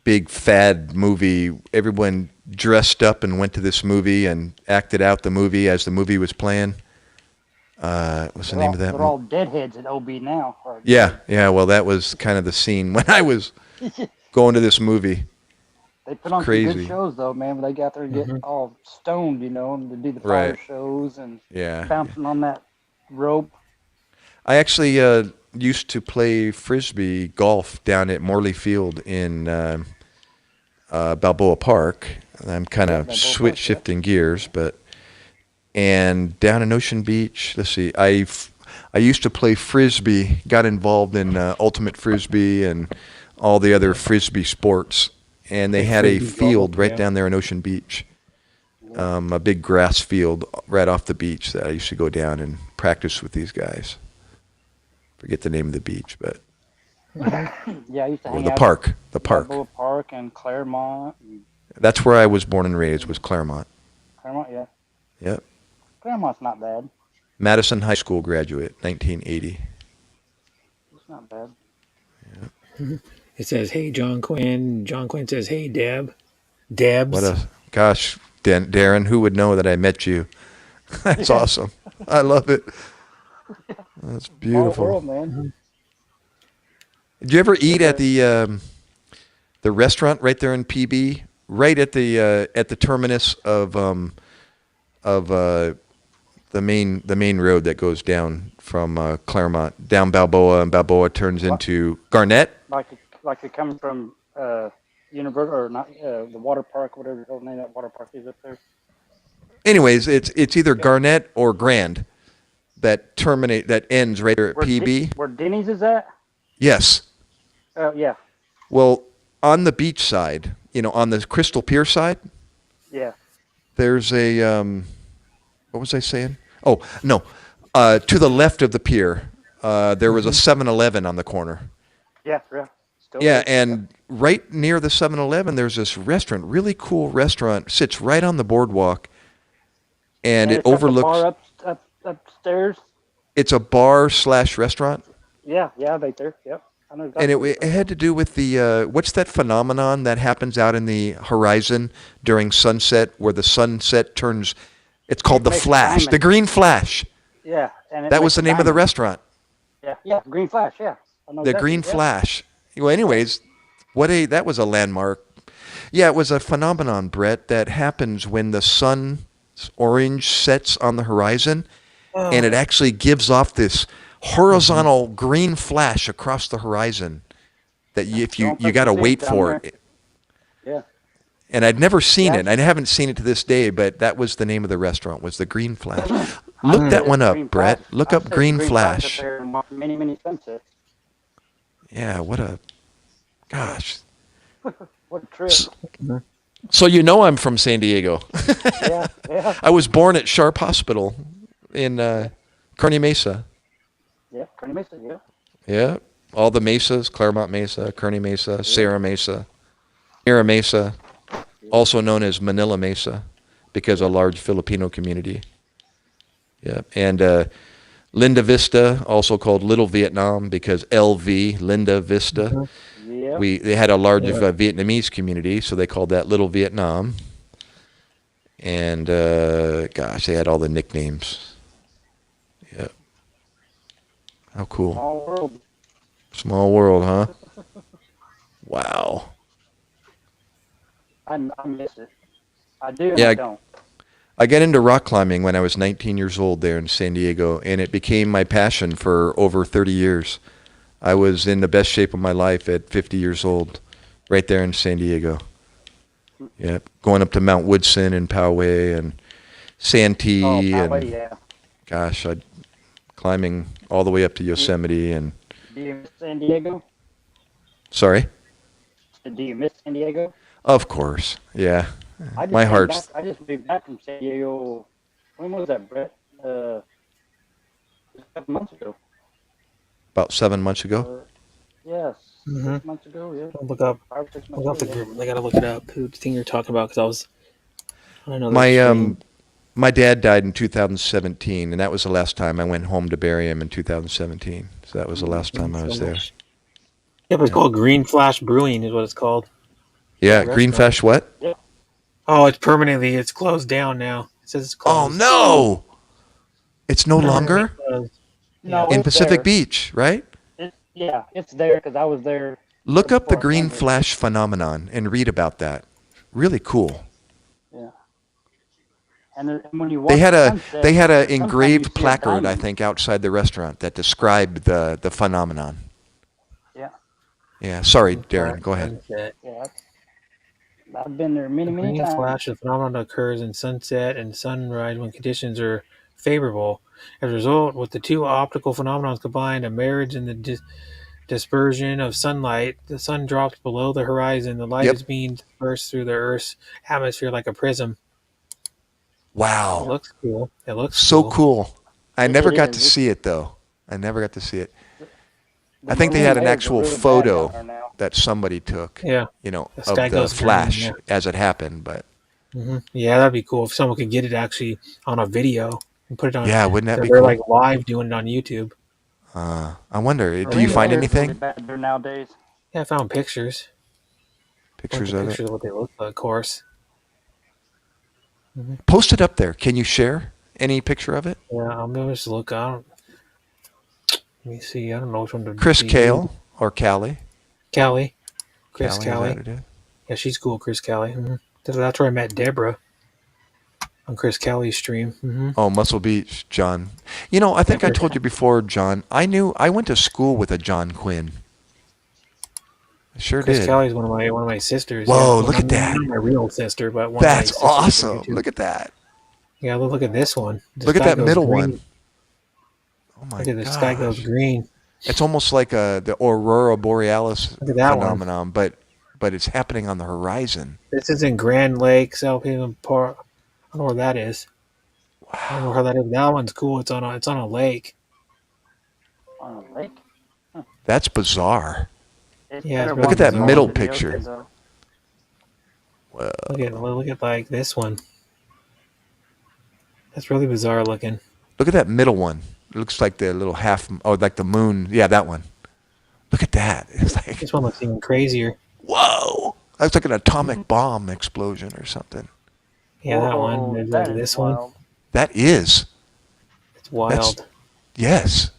big fad movie. Everyone dressed up and went to this movie and acted out the movie as the movie was playing. What's the name of that They're all deadheads at OB now. Yeah. Well, that was kind of the scene when I was going to this movie. They put on some Crazy. good shows, though, man. When they got there and get all stoned, and to do the fire Right. shows and Yeah. bouncing on that rope. I actually used to play frisbee golf down at Morley Field in Balboa Park. I'm kind of shifting gears, and down in Ocean Beach. Let's see, I used to play frisbee. Got involved in ultimate frisbee and all the other frisbee sports, and they had a field right down there in Ocean Beach. A big grass field right off the beach that I used to go down and practice with these guys. Forget the name of the beach, but Yeah, I used to hang the out park, at the park. Balboa Park and Claremont. That's where I was born and raised. Was Claremont. Claremont, yeah. Yep. Claremont's not bad. Madison High School graduate, 1980. It's not bad. It says, "Hey, John Quinn." John Quinn says, "Hey, Deb." Debs. What a gosh, Darren, who would know that I met you? That's awesome. I love it. That's beautiful. Small world, man. Did you ever eat at the restaurant right there in PB, right at the terminus of the main road that goes down from Claremont down Balboa, and Balboa turns into Garnett? Like you're coming from Universal or not the water park, whatever the name of that water park is up there. Anyways, it's either Garnett or Grand that ends right there at PB. Where Denny's is at? Yes. Oh yeah. Well, on the beach side, on the Crystal Pier side, Yeah. there's a what was I saying? Oh, no. To the left of the pier, there was a 7-Eleven on the corner. Yeah. Still Yeah, is. and right near the 7-Eleven, there's this restaurant, really cool restaurant, sits right on the boardwalk, and it it's got the overlooks. bar upstairs. It's a bar/restaurant. Yeah, right there. Yep. I know And exactly. it had to do with the what's that phenomenon that happens out in the horizon during sunset, where the sunset turns? It's called the makes a flash, diamond. the green flash. Yeah, and That was the name of the restaurant, Yeah, Green Flash. Yeah, I know the exactly, Green yeah. Flash. Well, anyways, that was a landmark. Yeah, it was a phenomenon, Brett, that happens when the sun's orange sets on the horizon, and it actually gives off this horizontal green flash across the horizon that you got to wait for it. Yeah. And I'd never seen it. I haven't seen it to this day, but that was the name of the restaurant, was the Green Flash. Look that one up, Green Brett. Flash. Look I up said Green Up Flash. there and walked many sunsets. Yeah, what a gosh. What a trip. So you know I'm from San Diego. Yeah, yeah, I was born at Sharp Hospital in Kearney Mesa. yeah. Kearney Mesa, yeah. Yeah, all the mesas, Claremont Mesa, Kearney Mesa, Sierra Mesa, Mira Mesa, also known as Manila Mesa because a large Filipino community. Yeah, and Linda Vista, also called Little Vietnam because LV, Linda Vista. Yeah. They had a large Vietnamese community, so they called that Little Vietnam. And gosh, they had all the nicknames. Yeah. How cool. Small world. Small world, huh? Wow. I miss it. I do and Yeah, I don't. I got into rock climbing when I was 19 years old there in San Diego, and it became my passion for over 30 years. I was in the best shape of my life at 50 years old, right there in San Diego. Yeah, going up to Mount Woodson and Poway and Santee Oh, and Poway, yeah. gosh, I climbing all the way up to Yosemite and Do you miss San Diego? sorry. Do you miss San Diego? Of course, yeah. I just My moved heart's back. I just moved back from San Diego. When was that, Brett? A couple months ago. about 7 months ago. Yes, Mhm. 6 months ago. Yeah, Look up. 5 or 6 months Look up the ago. group. I gotta look it up. Who the thing you're talking about? Because I don't know. My dad died in 2017, and that was the last time I went home to bury him in 2017. So that was the last time I was there. Yeah, but it's called Green Flash Brewing, is what it's called. Yeah, Restaurant. Greenfish what? Oh, it's closed down now. It says it's Oh closed. no! It's no longer No, in it's Pacific there. Beach, right? It's there because I was there. Look up the before I green came here. flash phenomenon and read about that. Really cool. Yeah. And when you They watch had the a sunset, they had a sometimes you engraved see a placard, I diamond. think, outside the restaurant that described the phenomenon. Yeah. Yeah, sorry, Darren, go ahead. Yeah. I've been there many Green times. flash, the phenomenon occurs in sunset and sunrise when conditions are favorable. As a result, with the two optical phenomena combined, a marriage in the dispersion of sunlight, the sun drops below the horizon. The light Yep. is being dispersed through the Earth's atmosphere like a prism. It Wow. looks cool. It looks So cool. I never It got is. to see it though. I never got to see it. The I think they marine had an waves are actual really bad photo down there now. that somebody took, Yeah. you know, The of sky the goes green, flash yeah. as it happened. But Yeah, that'd be cool if someone could get it actually on a video and put it on. yeah, wouldn't that be They're cool? like live doing it on YouTube. I wonder, do you Marine find waves are really anything? bad there nowadays. Yeah, I found pictures. Pictures Bunch of of pictures it? of what they look like, of course. Post it up there. Can you share any picture of it? Yeah, I'm gonna just look out. Let me see. I don't know which one to Chris see. Kale or Callie? Callie. Chris Callie, is Callie. that it? Yeah, she's cool, Chris Callie. That's where I met Deborah on Chris Callie's stream. Oh, Muscle Beach, John. You know, I think I told you before, John. I went to school with a John Quinn. I sure Chris did. Callie's one of my sisters. Whoa, yeah. look at that. Not my real sister, but one That's of my sisters on awesome. YouTube. Look at that. Yeah, look at this one. The Look at sky that goes middle green. one. Oh my Look at the sky goes gosh. green. It's almost like the Aurora Borealis Look at that one. phenomenon, but it's happening on the horizon. This is in Grand Lake, South Haven Park. I don't know where that is. I don't know how that is. That one's cool. It's on a lake. On a lake. That's bizarre. It's Yeah, better look at that ones middle than the picture. ocean, though. Look at like this one. That's really bizarre looking. Look at that middle one. It looks like the little half, like the moon. Yeah, that one. Look at that. It's like, This one looks even crazier. whoa. That's like an atomic bomb explosion or something. Yeah, that Whoa, one. There's that like is this one. wild. That is. It's wild. Yes.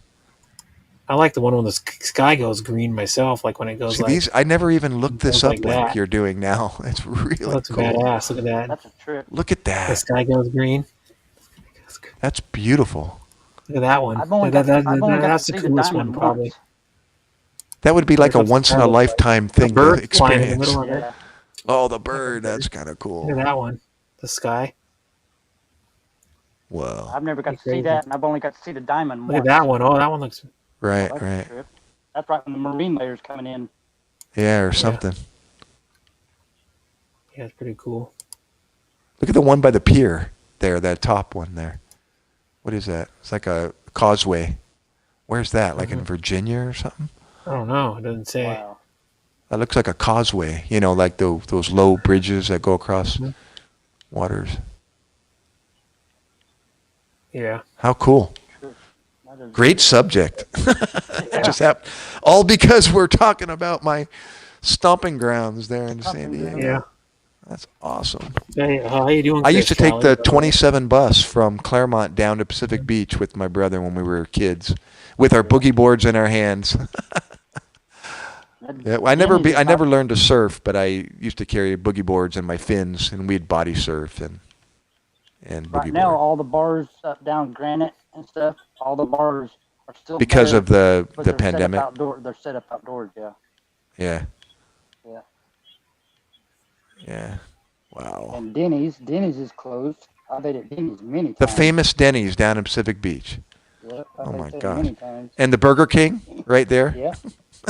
I like the one when the sky goes green myself. Like when it goes See, like these, I never even looked this goes up like like that. you're doing now. It's really it looks cool. badass. Look at that. That's a trip. Look at The that. sky goes green. That's beautiful. Look at that one. I've only got That's to the see the coolest diamond one, probably. once. That would be like a There's a once in a bird- lifetime A thing to bird flying in the experience. middle of it. Yeah. Oh, the bird. That's kind of cool. Look at that one. The sky. Whoa. I've never got to Crazy. see that, and I've only got to see the diamond Look once. at that one. Oh, that one looks. Right, That's a right. trip. That's right when the marine layer's coming in. Yeah, or something. Yeah, it's pretty cool. Look at the one by the pier there, that top one there. What is that? It's like a causeway. Where's that? Like in Virginia or something? I don't know. It doesn't say. Wow. That looks like a causeway. You know, like those low bridges that go across waters. Yeah. How cool. That is- Great subject. Just all because we're talking about my stomping grounds there in San Diego. Yeah. That's awesome. Hey, how you doing? I used to Chris? take the 27 bus from Claremont down to Pacific Beach with my brother when we were kids, with our boogie boards in our hands. Yeah, I never learned to surf, but I used to carry boogie boards and my fins, and we'd body surf and boogie Right now, board. all the bars up down Granite and stuff, all the bars are still Because there, of the but they're pandemic. They're set up outdoors, yeah. Yeah. Yeah. Yeah. Wow. And Denny's is closed. I've ate at Denny's many times. The famous Denny's down in Pacific Beach. Yep, Oh I've my ate there gosh. many times. And the Burger King right there. Yeah.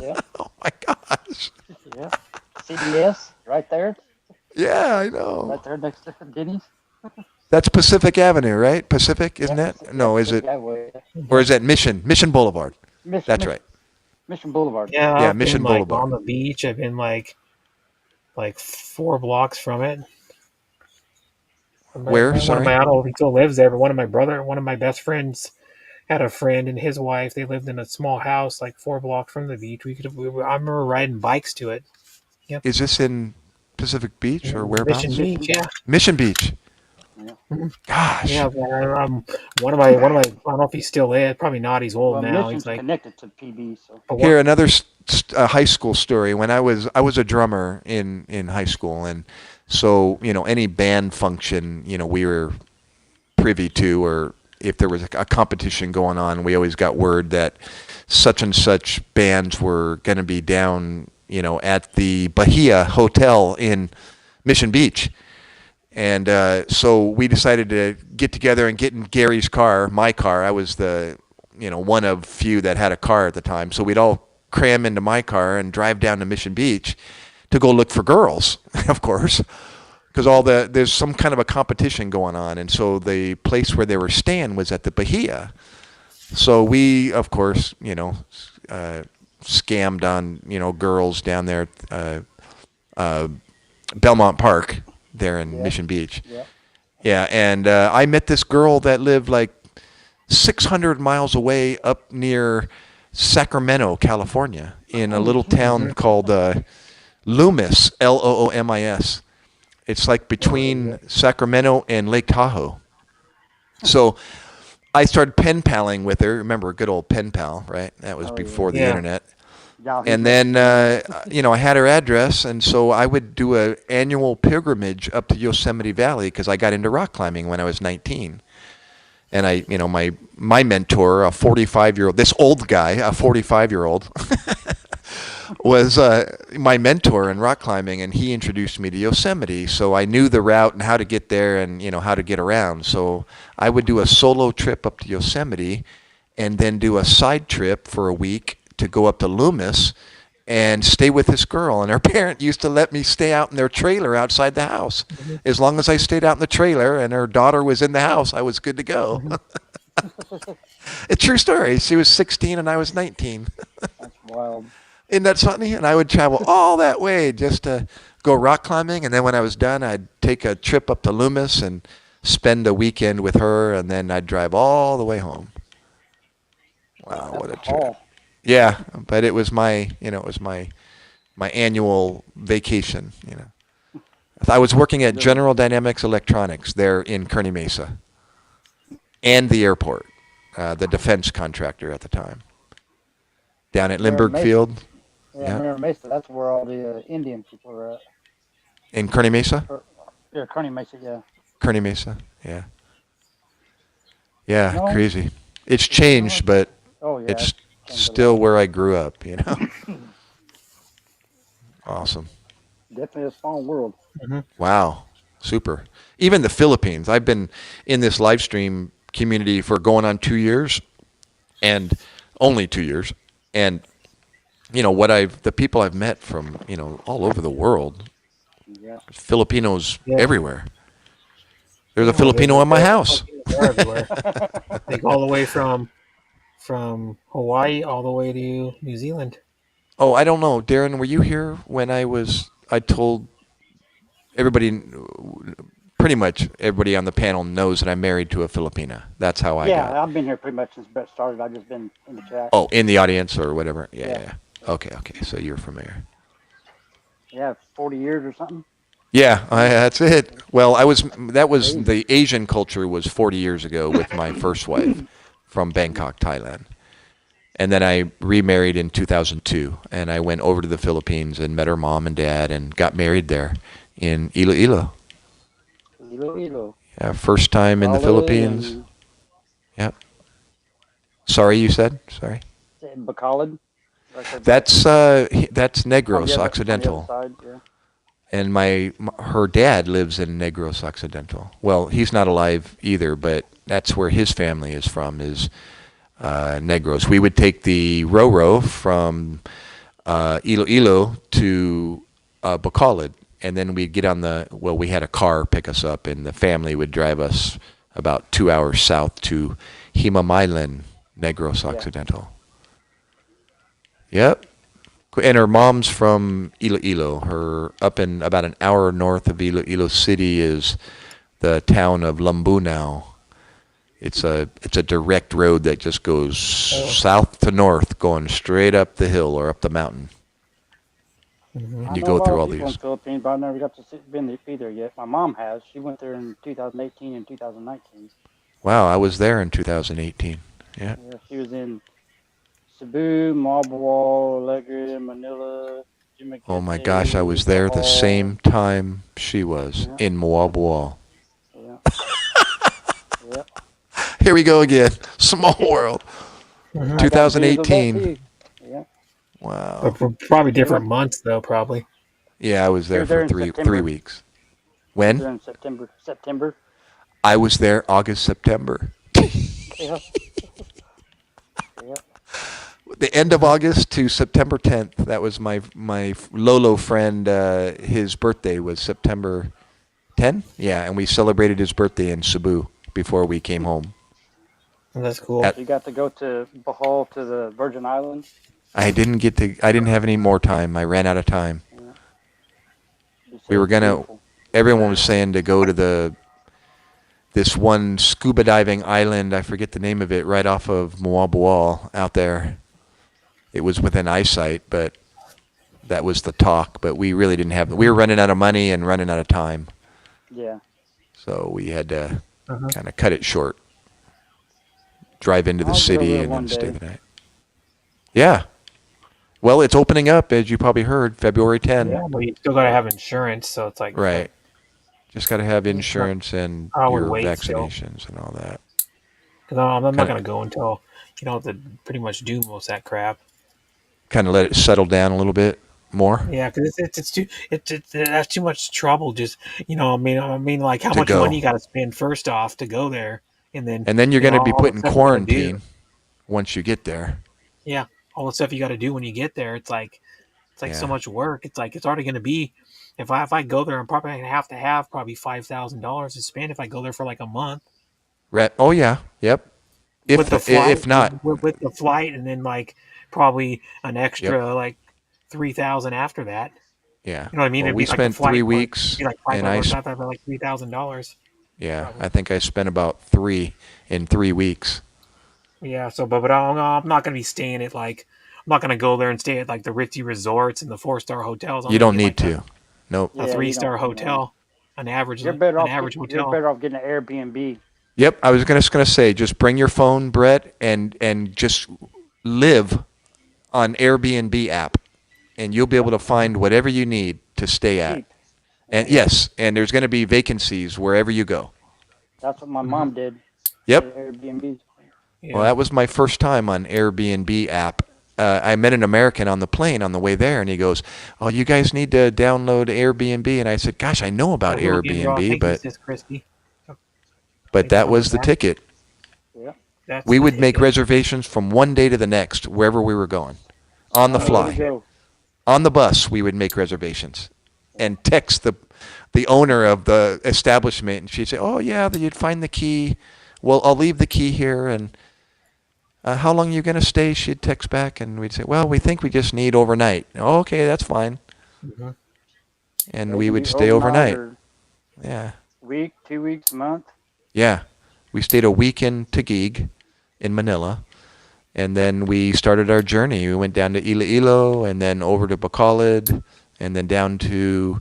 Yeah. Oh my gosh. Yeah. CBS right there. Yeah, I know. Right there next to Denny's. That's Pacific Avenue, right? Pacific, isn't it? No, is it? Or is that Mission Boulevard? That's right. Mission Boulevard. Yeah. Yeah, I've Mission been, like, Boulevard. on the beach. I've been like 4 blocks from it. Where? One Sorry. of my, I don't know if he still lives there, but one of my best friends had a friend and his wife. They lived in a small house like 4 blocks from the beach. I remember riding bikes to it. Yep. Is this in Pacific Beach or whereabouts? Mission Beach, yeah. Mission Beach. Gosh. Yeah, one of my, I don't know if he's still there. Probably not. He's old Well, now. Mission's He's like, connected to PB, so. Here, another high school story. When I was a drummer in high school, and so any band function we were privy to, or if there was a competition going on, we always got word that such and such bands were going to be down at the Bahia Hotel in Mission Beach. And so we decided to get together and get in Gary's car, my car. I was the one of few that had a car at the time. So we'd all cram into my car and drive down to Mission Beach to go look for girls, of course, because there's some kind of a competition going on. And so the place where they were staying was at the Bahia. So we, of course, scammed on girls down there at Belmont Park there in Mission Beach. Yeah. Yeah, and I met this girl that lived like 600 miles away up near Sacramento, California, in a little town called Loomis, Loomis. It's like between Sacramento and Lake Tahoe. So I started pen paling with her. Remember, good old pen pal, right? That was before the internet. And then, I had her address, and so I would do an annual pilgrimage up to Yosemite Valley because I got into rock climbing when I was 19. And I, my mentor, a 45-year-old, this old guy, a 45-year-old, was my mentor in rock climbing, and he introduced me to Yosemite. So I knew the route and how to get there and, how to get around. So I would do a solo trip up to Yosemite and then do a side trip for a week to go up to Loomis and stay with this girl. And her parent used to let me stay out in their trailer outside the house. As long as I stayed out in the trailer and her daughter was in the house, I was good to go. It's a true story. She was 16 and I was 19. That's wild. Isn't that funny? And I would travel all that way just to go rock climbing. And then when I was done, I'd take a trip up to Loomis and spend a weekend with her. And then I'd drive all the way home. Wow, what a trip. Yeah, but it was my annual vacation, I was working at General Dynamics Electronics there in Kearney Mesa and the airport, the defense contractor at the time, down at Lindbergh Field. Yeah, Mira Mesa, that's where all the Indian people are at. In Kearney Mesa? Yeah, Kearney Mesa, yeah. Kearney Mesa, yeah. Yeah, crazy. It's changed, but it's still where I grew up, Awesome. Definitely a small world. Mm-hmm. Wow. Super. Even the Philippines. I've been in this live stream community for going on 2 years, and only 2 years. And the people I've met from, all over the world, Yeah. Filipinos Yeah. everywhere. There's a Oh, Filipino in my house. They're everywhere. They go all the way from Hawaii all the way to New Zealand. Oh, I don't know. Darren, were you here when I told everybody, pretty much everybody on the panel knows that I'm married to a Filipina. That's how I got. I've been here pretty much since Brett started. I've just been in the chat. Oh, in the audience or whatever. Yeah, Yeah. yeah. Okay. So you're familiar. Yeah, 40 years or something. Yeah, that's it. Well, the Asian culture was 40 years ago with my first wife from Bangkok, Thailand. And then I remarried in 2002, and I went over to the Philippines and met her mom and dad and got married there in Iloilo. Iloilo. Yeah, first time in the Philippines. Yep. Sorry, you said? Sorry. Bacolod. That's Negros Occidental. Side, yeah. And her dad lives in Negros Occidental. Well, he's not alive either, but that's where his family is from, is Negros. We would take the Roro from Iloilo to Bacolod, and then we'd get we had a car pick us up, and the family would drive us about 2 hours south to Himamaylan, Negros Occidental. Yep. And her mom's from Iloilo. Her up in about an hour north of Iloilo City is the town of Lambunao. It's a direct road that just goes south to north, going straight up the hill or up the mountain. Mm-hmm. And you go through all these. In the Philippines, but I've never got to be there yet. My mom has. She went there in 2018 and 2019. Wow, I was there in 2018. Yeah. Yeah, she was in Cebu, Malboal, Alegre, Manila, Jimmy. Oh my gosh, I was there the same time she was in Moabual. Yeah. Yep. Here we go again. Small world. Mm-hmm. 2018. Yeah. Wow. But for probably different months, though, probably. Yeah, I was there for three weeks. When? In September. I was there August, September. Yeah. Yeah. The end of August to September 10th. That was my Lolo friend. His birthday was September 10. Yeah, and we celebrated his birthday in Cebu before we came home. That's cool. You got to go to Bohol, to the Virgin Islands. I didn't have any more time. I ran out of time. Yeah. We were gonna. Everyone was saying to go to this one scuba diving island. I forget the name of it. Right off of Moabual out there. It was within eyesight, but that was the talk. But we really didn't have. We were running out of money and running out of time. Yeah. So we had to kind of cut it short. Drive into the I'll city go and then one stay day. the night. Yeah. Well, it's opening up, as you probably heard, February 10. Yeah, but you still got to have insurance, so it's like Right. Just got to have insurance and I would your wait vaccinations and all that. Because I'm not going to go until you don't have to pretty much do most of that crap. Kind of let it settle down a little bit more. Yeah, because that's too much trouble. Just I mean, like how To much go. money you got to spend first off to go there, and then And then you're going to be all put the in stuff you gotta do. quarantine once you get there. Yeah, all the stuff you got to do when you get there. It's like so Yeah. much work. It's like it's already going to be. If I go there, I'm probably going to have probably $5,000 to spend if I go there for like a month. Right. Oh yeah. Yep. With the flight, if not, with the flight, and then like probably an extra like 3,000 after that. yeah. You know what I mean? Well, It'd we be like spent a flight 3 would weeks, be like and I like $3,000. yeah, I think I spent about 3 in 3 weeks. Yeah. So, but I'm not going to be staying at like. I'm not going to go there and stay at like the ritzy resorts and the 4-star hotels. You don't need to. Nope. A 3-star hotel, an average You're better off. hotel. You're better off getting an Airbnb. Yep, I was just gonna say, just bring your phone, Brett, and just live on Airbnb app, and you'll be able to find whatever you need to stay at. Cheap. And yes, and there's gonna be vacancies wherever you go. That's what my mom did. Yep. Airbnb. Yeah. Well, that was my first time on Airbnb app. I met an American on the plane on the way there, and he goes, "Oh, you guys need to download Airbnb." And I said, "Gosh, I know about Airbnb, but that was the ticket. Yeah. We would make reservations from one day to the next, wherever we were going. On the Way to fly. go. On the bus, we would make reservations and text the owner of the establishment, and she'd say, "Oh yeah, you'd find the key. Well, I'll leave the key here, and how long are you going to stay?" She'd text back, and we'd say, "Well, we think we just need overnight." "Oh, okay, that's fine." Mm-hmm. And They we can would be stay overnight. or Yeah. week, 2 weeks, a month. Yeah. We stayed a week in Taguig in Manila, and then we started our journey. We went down to Iloilo, and then over to Bacolod, and then down to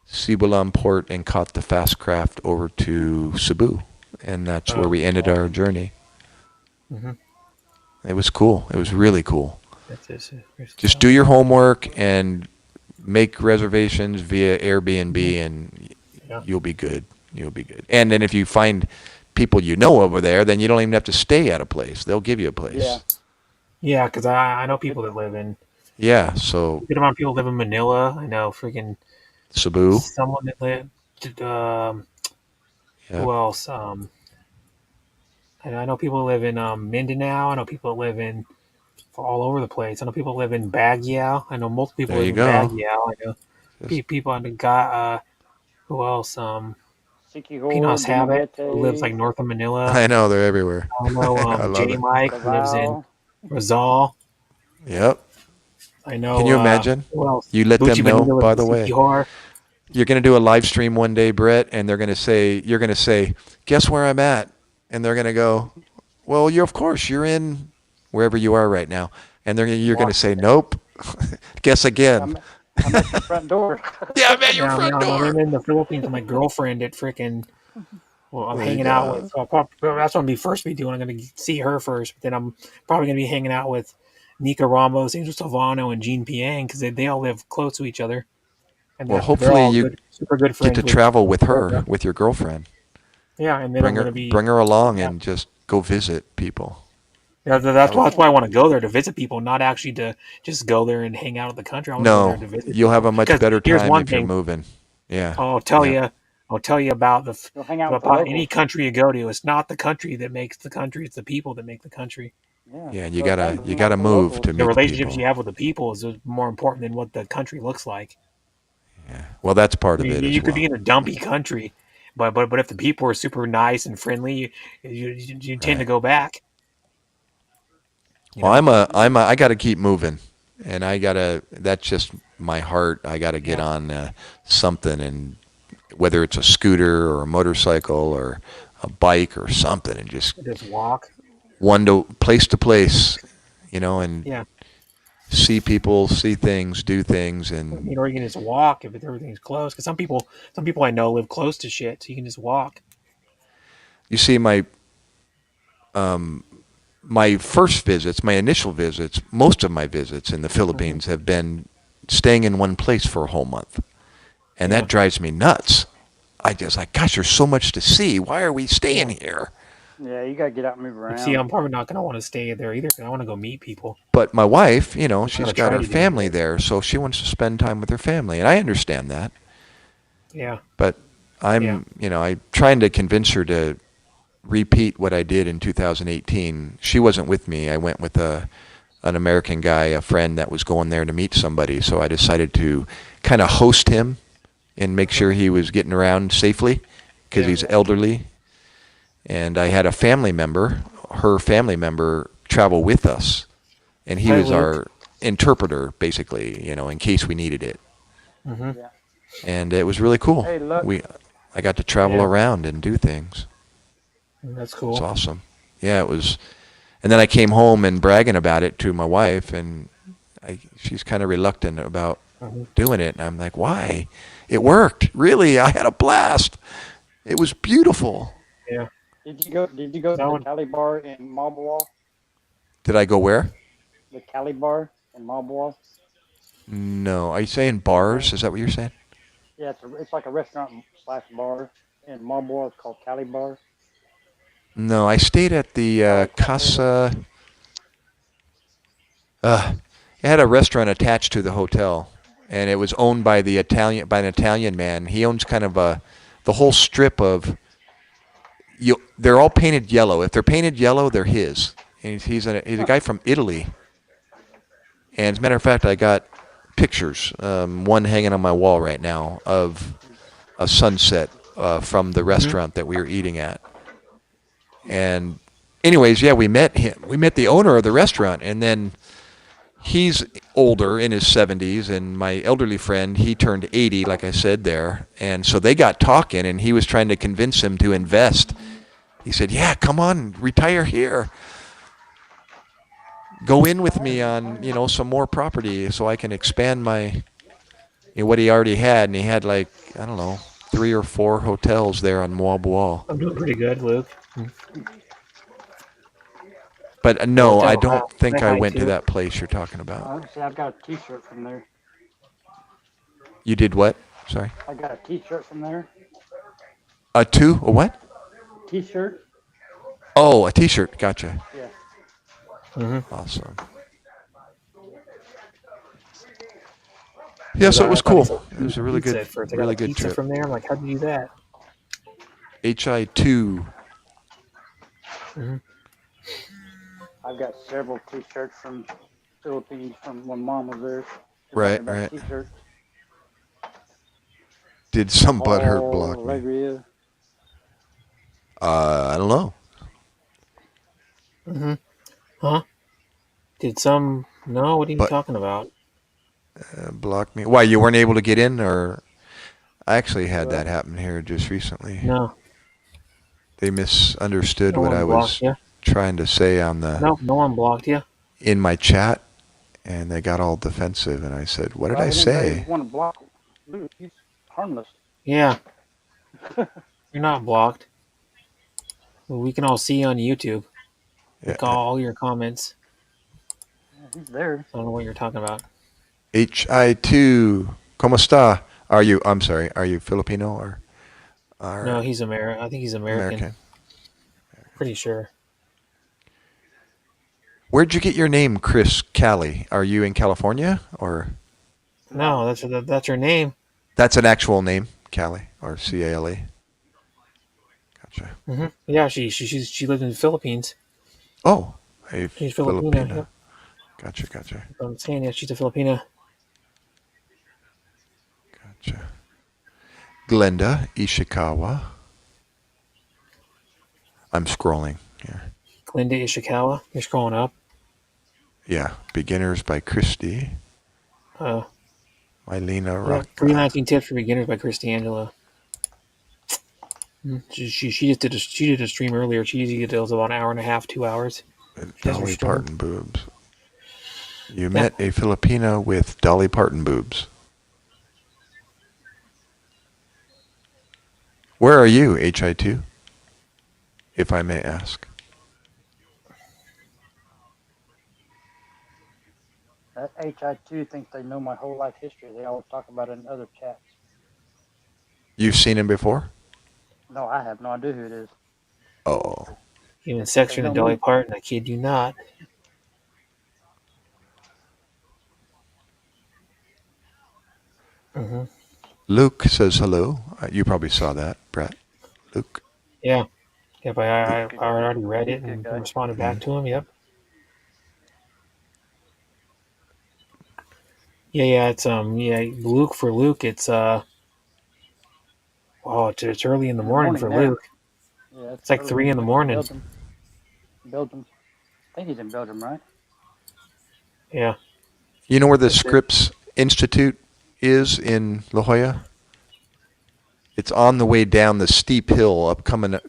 Sibulan Port and caught the fast craft over to Cebu. And that's where we ended our journey. Mm-hmm. It was cool. It was really cool. That's Just do your homework and make reservations via Airbnb, and Yeah. you'll be good. You'll be good. And then if you find people you know over there, then you don't even have to stay at a place. They'll give you a place. Yeah. Yeah, because I know people that live in Yeah, so good amount of people live in Manila. I know freaking Cebu. someone that lived. Yeah. Who else? I know people live in Mindanao. I know people live in all over the place. I know people live in Baguio. I know multiple people There live you in go. Baguio. I know Just- people on the got who else? Siquijor, Pinos Habit, who lives like Dumaguete, north of Manila. I know, they're everywhere. I know I love J it. Mike who lives in Davao. Rizal. Yep. I know. Can you imagine? Who else? You let them Bucci know, Bonito by lives the in way. Siquijor. You're going to do a live stream one day, Brett, and you're going to say, "Guess where I'm at?" And they're going to go, "Well, of course, you're in wherever you are right now." And you're going to say, "Nope." Guess again. I'm at your front door. Yeah, I'm at your Yeah, front no, door. I'm in the Philippines with my girlfriend at freaking. Well, I'm There you hanging out go. with. So that's what I'm be first be doing. I'm going to see her first, but then I'm probably going to be hanging out with Nika Ramos, Angel Silvano, and Jean Piang because they all live close to each other, and Well, they're hopefully all you good, super good Get friends to with travel with her, Cobra. with your girlfriend. Yeah, and then I'm going to be. Bring her along Yeah. and just go visit people. Yeah, that's why I want to go there to visit people, not actually to just go there and hang out in the country. I want to go there No, to visit. you'll have people. a much Because better here's time one if you're thing. moving. Yeah. I'll tell Yeah. you about You'll hang out with the about any locals. country you go to. It's not the country that makes the country; it's the people that make the country. Yeah, you so gotta hang out with the move locals. to The meet the relationships people. you have with the people is more important than what the country looks like. Yeah. Well, that's part of it You as could be well. in a dumpy country, but if the people are super nice and friendly, you tend to Right. go back. You Well, know? I gotta keep moving, and that's just my heart. I gotta get on something, and whether it's a scooter or a motorcycle or a bike or something, and just Just walk. place to place, and Yeah. see people, see things, do things, Or and you can just walk if everything's close. Because some people I know live close to shit, so you can just walk. you see my first visits, my initial visits, most of my visits in the Philippines have been staying in one place for a whole month, and Yeah. that drives me nuts. I just like, gosh, there's so much to see. Why are we staying here? Yeah, you gotta get out and move around. See, I'm probably not going to want to stay there either because I want to go meet people. But my wife, she's gonna got try her to do family that. there, so she wants to spend time with her family, and I understand that. Yeah. But I'm trying to convince her to repeat what I did in 2018. She wasn't with me. I went with an American guy, a friend that was going there to meet somebody, so I decided to kind of host him and make sure he was getting around safely because he's elderly. And I had a family member, her family member, travel with us, and he Hi, was Luke. our interpreter, basically, in case we needed it. Mm-hmm. Yeah. And it was really cool. Hey, look. I got to travel Yeah. around and do things. That's cool. It's awesome. Yeah, it was. And then I came home and bragging about it to my wife, and she's kind of reluctant about doing it. And I'm like, why? It worked. Really, I had a blast. It was beautiful. Yeah. Did you go to the Cali Bar in Marlborough? Did I go where? The Cali Bar in Marlborough? No. Are you saying bars? Is that what you're saying? Yeah, it's like a restaurant / bar in Marlborough. It's called Cali Bar. No, I stayed at the Casa. It had a restaurant attached to the hotel, and it was owned by an Italian man. He owns kind of the whole strip of. They're all painted yellow. If they're painted yellow, they're his. And he's a guy from Italy. And as a matter of fact, I got pictures, one hanging on my wall right now, of a sunset from the restaurant that we were eating at. And anyways, yeah, we met him. We met the owner of the restaurant, and then he's older, in his 70s, and my elderly friend, he turned 80, like I said there. And so they got talking, and he was trying to convince him to invest. He said, yeah, come on, retire here. Go in with me on, some more property so I can expand my, what he already had. And he had, like, I don't know, 3 or 4 hotels there on Moabual. I'm doing pretty good, Luke. But no, I Hotel, don't think say I hi went to to. that place you're talking about. See, I've got a T-shirt from there. You did what? Sorry. I got a T-shirt from there. A what? T-shirt. Oh, a T-shirt. Gotcha. Yeah. Mm-hmm. Awesome. Yeah, so it was cool. It was a really good, really good trip. From there, I'm like, how'd you do that? HI2. Mm-hmm. I've got several T-shirts from Philippines from when Mom was there. Right. T-shirts. Did some butthurt block me? Alegria. I don't know. Mm-hmm. Huh? Did some? No. What are you talking about? Block me? Why, you weren't able to get in, or? I actually had that happen here just recently. No. They misunderstood No what one I was blocked you. trying to say on the. No one blocked you. In my chat, and they got all defensive, and I said, "What did I say?" Want to block? Dude, he's harmless. Yeah. You're not blocked. Well, we can all see you on YouTube. Yeah. All your comments. Yeah, he's there. I don't know what you're talking about. HI2. ¿Cómo está? I'm sorry, are you Filipino or? No, he's American. I think he's American. Pretty sure. Where'd you get your name, Chris Cali? Are you in California or? No, that's her name. That's an actual name, Cali or Cale. Gotcha. Mm-hmm. Yeah, she lived in the Philippines. Oh, she's Filipina. Yep. Gotcha. I'm saying, yeah, she's a Filipina. Gotcha. Glenda Ishikawa. I'm scrolling here. Glenda Ishikawa. You're scrolling up. Yeah, Beginners by Christy. Mylena Rock. 319 Tips for Beginners by Christy Angela. She did a stream earlier. She usually does about an hour and a half, 2 hours. Dolly Parton boobs. You met a Filipina with Dolly Parton boobs. Where are you, HI2? If I may ask. That HI2 thinks they know my whole life history. They always talk about it in other chats. You've seen him before? No, I have no idea who it is. Oh. Even section of Dolly Parton, I kid you not. Mm-hmm. Luke says hello. You probably saw that, Brett. Luke. Yeah. Yep, I already read it and responded back to him. Yep. Yeah, it's Luke for Luke. It's it's early in the morning for Luke. Yeah, it's like 3 in the morning. Belgium. I think he's in Belgium, right? Yeah. You know where the Scripps Institute is in La Jolla? It's on the way down the steep hill up coming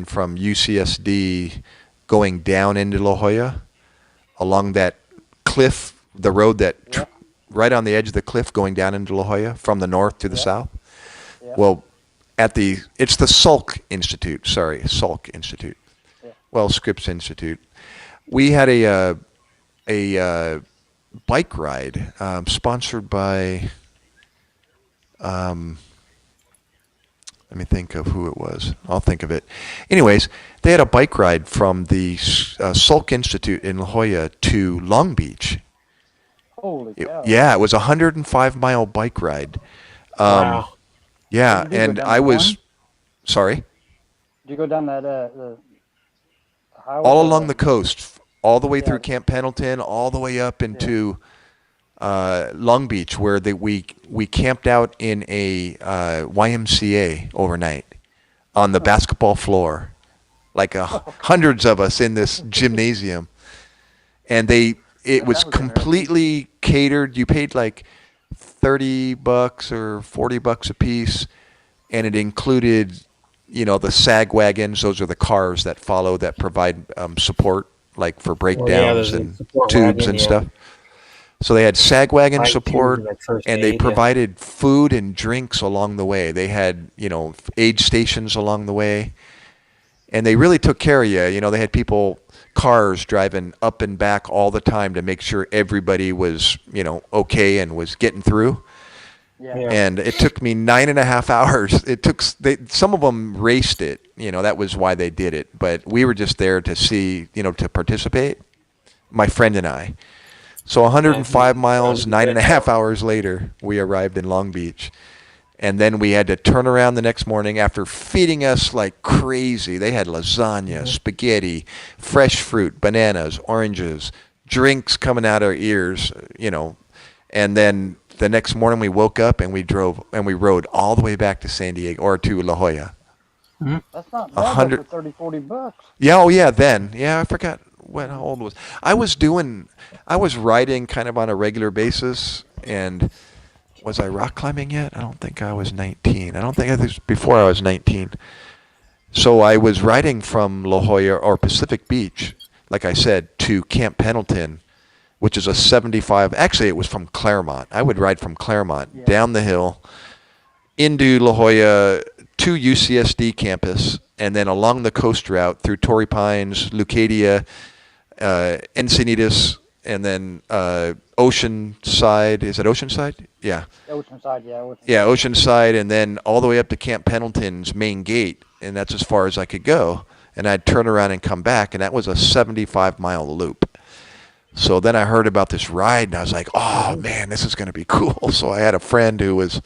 from UCSD, going down into La Jolla, along that cliff, the road that right on the edge of the cliff going down into La Jolla from the north to the south. Yeah. Well, it's the Salk Institute. Sorry, Salk Institute. Yeah. Well, Scripps Institute. We had a bike ride sponsored by. Let me think of who it was. I'll think of it. Anyways, they had a bike ride from the Salk Institute in La Jolla to Long Beach. Holy cow. Yeah, it was a 105-mile bike ride. Wow. Yeah, and I was... Sorry? Did you go down that the highway? All along the coast, all the way through Camp Pendleton, all the way up into Long Beach, where we camped out in a YMCA overnight on the basketball floor, like hundreds of us in this gymnasium, and it was completely catered. You paid like $30 or $40 a piece, and it included, the sag wagons. Those are the cars that follow that provide support, like for breakdowns and tubes and stuff. So they had sag wagon support, and they provided food and drinks along the way. They had, aid stations along the way, and they really took care of you. They had cars driving up and back all the time to make sure everybody was, okay and was getting through. Yeah. And it took me 9.5 hours. Some of them raced it, that was why they did it. But we were just there to see, to participate, my friend and I. So 105 miles, 9.5 hours later, we arrived in Long Beach. And then we had to turn around the next morning after feeding us like crazy. They had lasagna, spaghetti, fresh fruit, bananas, oranges, drinks coming out our ears, And then the next morning we woke up and we rode all the way back to San Diego or to La Jolla. That's not bad for 30, $40. Yeah, oh yeah, then. Yeah, I forgot how old was. I was riding kind of on a regular basis, and was I rock climbing yet? I don't think I was 19. I think it was before I was 19. So I was riding from La Jolla or Pacific Beach, like I said, to Camp Pendleton, which is a 75. Actually, it was from Claremont. I would ride from Claremont down the hill into La Jolla to UCSD campus, and then along the coast route through Torrey Pines, Leucadia, Encinitas, and then Oceanside. Is it Oceanside? Yeah. Oceanside, yeah. Yeah, Oceanside, and then all the way up to Camp Pendleton's main gate, and that's as far as I could go. And I'd turn around and come back, and that was a 75-mile loop. So then I heard about this ride, and I was like, oh, man, this is going to be cool. So I had a friend who was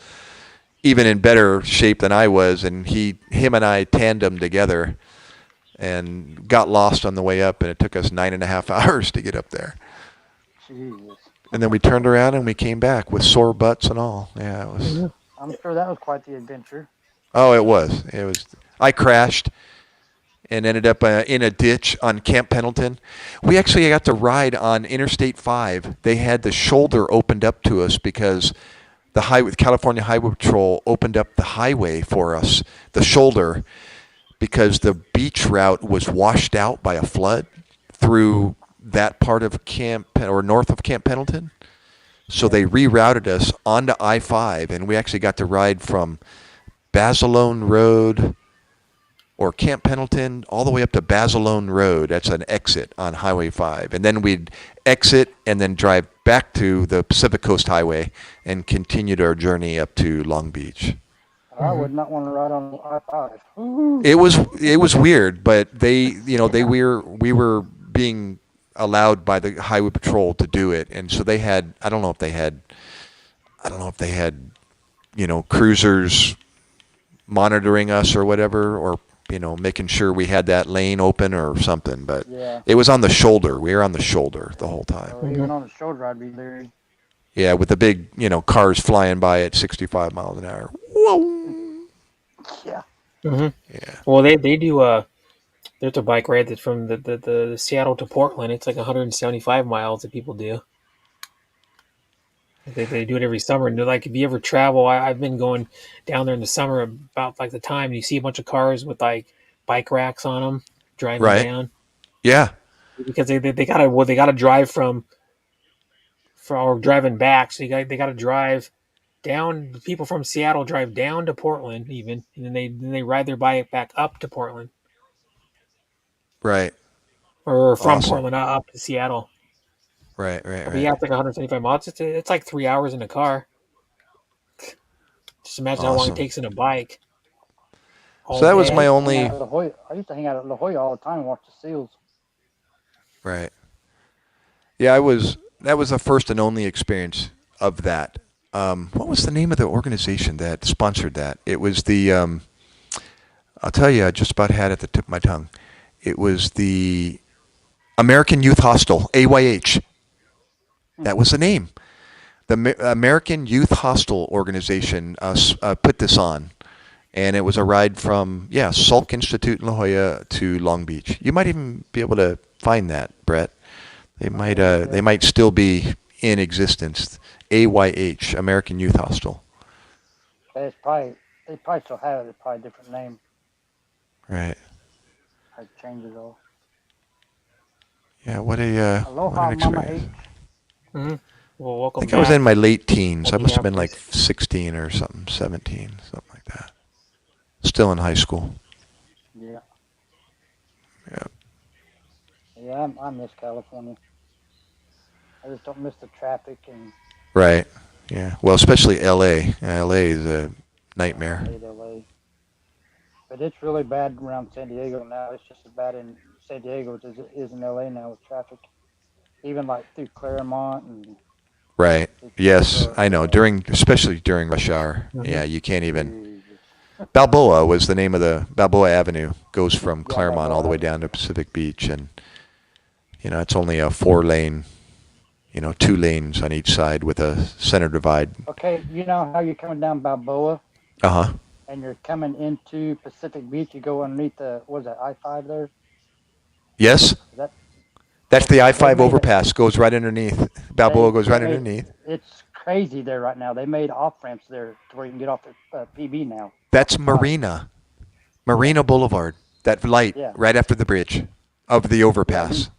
even in better shape than I was, and him and I tandemed together and got lost on the way up, and it took us 9.5 hours to get up there. Jesus. And then we turned around and we came back with sore butts and all. Yeah, it was. I'm sure that was quite the adventure. Oh, it was. It was. I crashed and ended up in a ditch on Camp Pendleton. We actually got to ride on Interstate 5. They had the shoulder opened up to us because the California Highway Patrol opened up the highway for us, the shoulder, because the beach route was washed out by a flood through that part of north of Camp Pendleton. So they rerouted us onto I-5, and we actually got to ride from Basilone Road or Camp Pendleton all the way up to Basilone Road. That's an exit on Highway 5. And then we'd exit and then drive back to the Pacific Coast Highway and continued our journey up to Long Beach. I would not want to ride on I-5. It was weird, but we were being allowed by the Highway Patrol to do it, and so they had I don't know if they had cruisers monitoring us or whatever, or making sure we had that lane open or something, but it was on the shoulder. We were on the shoulder the whole time. Well, even on the shoulder I'd be leery. Yeah, with the big cars flying by at 65 miles an hour. Whoa. Yeah. Mm-hmm. Yeah. Well, they do there's a bike ride that's from the Seattle to Portland. It's like 175 miles that people do. They do it every summer. And they're like, if you ever travel, I've been going down there in the summer about like the time you see a bunch of cars with like bike racks on them driving down. Yeah. Because they gotta drive from or driving back. So they gotta drive down. People from Seattle drive down to Portland even, and then they ride their bike back up to Portland. Right. Or from Portland up to Seattle. Right. Yeah, it's like 175 miles. It's like 3 hours in a car. Just imagine how long it takes in a bike. So that was my only. I used to hang out at La Jolla all the time and watch the seals. Right. Yeah, that was the first and only experience of that. What was the name of the organization that sponsored that? It was the. I'll tell you, I just about had it at the tip of my tongue. It was the American Youth Hostel, AYH. That was the name. the American Youth Hostel Organization put this on, and it was a ride from Salk Institute in La Jolla to Long Beach. You might even be able to find that, Brett. They might still be in existence. AYH, American Youth Hostel. They probably still have it. It's probably a different name. Right. I'd change it all. Yeah. What an Aloha, Mama H. experience. Mm-hmm. Well, I welcome think back. I was in my late teens. I must have been like Minneapolis. 16 or something, 17, something like that. Still in high school. Yeah. Yeah. Yeah, I miss California. I just don't miss the traffic and. Right. Yeah. Well, especially LA. LA is a nightmare. I hate LA. But it's really bad around San Diego now. It's just as bad in San Diego as it is in LA now with traffic. Even like through Claremont and. Right. Yes, I know. Yeah. Especially during rush hour. Mhm. Yeah, you can't even. Jesus. Balboa was the name of Balboa Avenue. Goes from Yeah, Claremont all the way Balboa. down to Pacific Beach, and it's only a 4-lane. 2 lanes on each side with a center divide. Okay, you know how you're coming down Balboa Uh huh. and you're coming into Pacific Beach. You go underneath what is that, I-5 there? Yes. Is that That's the okay? They I-5 made overpass. Goes right underneath. Balboa goes right underneath. It's crazy there right now. They made off ramps there to where you can get off at PB now. That's Off the 5. Marina Boulevard. That light Yeah. right after the bridge of the overpass.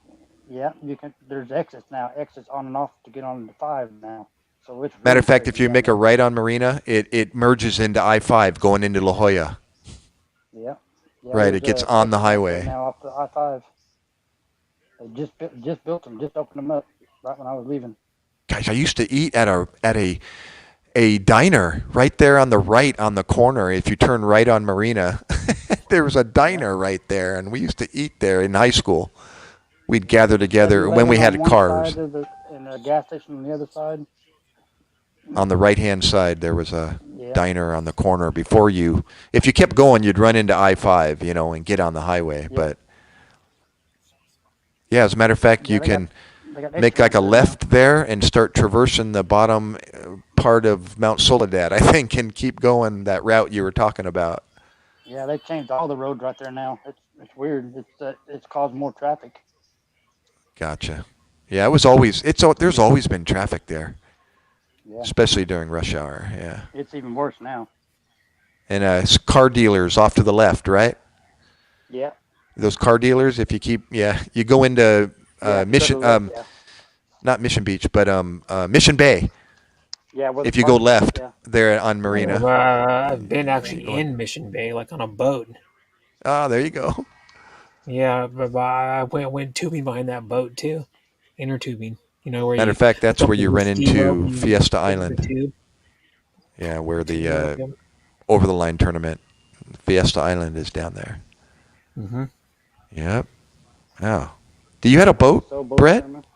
Yeah, you can. There's exits now. Exits on and off to get on the 5 now. So it's Matter really of fact, if crazy you down make a there. right on Marina, it merges into I-5 going into La Jolla. Yeah. Right, it gets on the highway. Now off the I-5. They just built them. Just opened them up right when I was leaving. Guys, I used to eat at a diner right there on the right on the corner. If you turn right on Marina, there was a diner right there, and we used to eat there in high school. We'd gather together when we had 7-Eleven on cars. one side and a gas station on the other side. On the right-hand side, there was a Yeah. diner on the corner. If you kept going, you'd run into I-5, and get on the highway. Yeah. But yeah, as a matter of fact, Yeah, you they can got make like a extras there now. left there and start traversing the bottom part of Mount Soledad, I think, and keep going that route you were talking about. Yeah, they changed all the roads right there now. It's weird. It's caused more traffic. Gotcha. Yeah, there's always been traffic there, Yeah. especially during rush hour. Yeah, It's even worse now. and car dealers off to the left, right? Yeah. Those car dealers. If you you go into Yeah, Mission, to the left, yeah. not Mission Beach, but Mission Bay. Yeah, where the If you go park- left yeah. there on Marina. I've been actually in Mission Bay, like on a boat. Ah, there you go. Yeah, but I went tubing behind that boat too, inner tubing. Where Matter you of fact, that's hook up where to you the run steel into and Fiesta hook the Island. tube. Yeah, where the Yep. over the line tournament, Fiesta Island is down there. Mm-hmm. Yep. Wow. Do you had a boat, So both Brett? tournaments.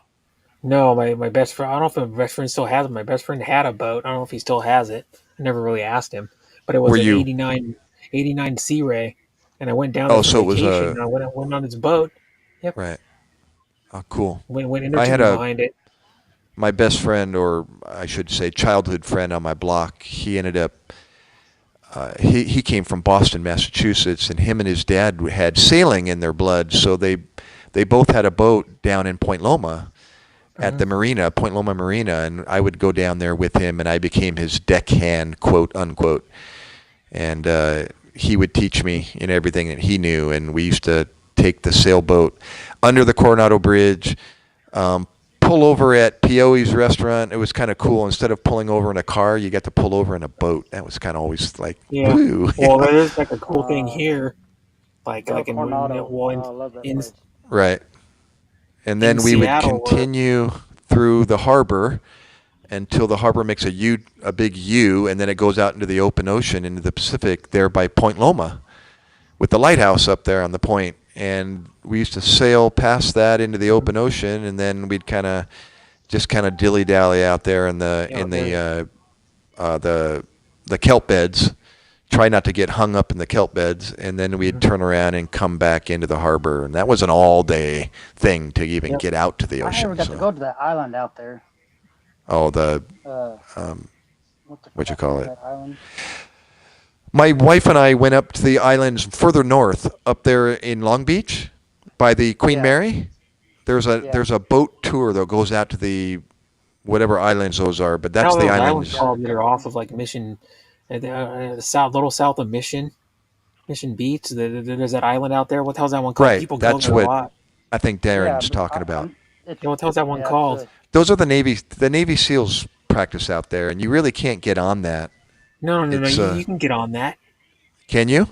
No, my best friend. I don't know if my best friend still has it. My best friend had a boat. I don't know if he still has it. I never really asked him, but it was Were an you- 89 Sea Ray, and I went down there Oh, for so it was vacation. a- and I went on his boat. Yep. Right. Oh, cool. Went inner I had tubing a- behind it. My best friend, or I should say childhood friend on my block, he ended up, he came from Boston, Massachusetts, and him and his dad had sailing in their blood, so they both had a boat down in Point Loma at the marina, Point Loma Marina, and I would go down there with him, and I became his deckhand, quote unquote, and he would teach me everything that he knew, and we used to take the sailboat under the Coronado Bridge, pull over at Pioe's restaurant. It was kind of cool. Instead of pulling over in a car, you got to pull over in a boat. That was kind of always like, Yeah. woo. Well, there's like a cool thing here, like Oh, in Coronado. well, I love that in place. Right. And then In we would Seattle, continue through the harbor until the harbor makes a big U, and then it goes out into the open ocean, into the Pacific, there by Point Loma, with the lighthouse up there on the point. And we used to sail past that into the open ocean, and then we'd just dilly dally out there in the kelp beds. Try not to get hung up in the kelp beds, and then we'd turn around and come back into the harbor. And that was an all-day thing to even Yep. get out to the I ocean. never got to go to that island out there. Oh, the What the what you crap call is it? that island? My wife and I went up to the islands further north, up there in Long Beach, by the Queen Yeah. Mary. There's a Yeah. there's a boat tour that goes out to the whatever islands those are, but that's How the those islands islands. called that are off of like Mission, the south, little south of Mission Beach. There's that island out there. What the hell's that one called? Right, People go that's there a what lot. I think Yeah, Darren's but talking about. it's Yeah, what the hell's that one yeah, called? it's Those are the Navy SEALs practice out there, and you really can't get on that. No. It's You can get on that. can you?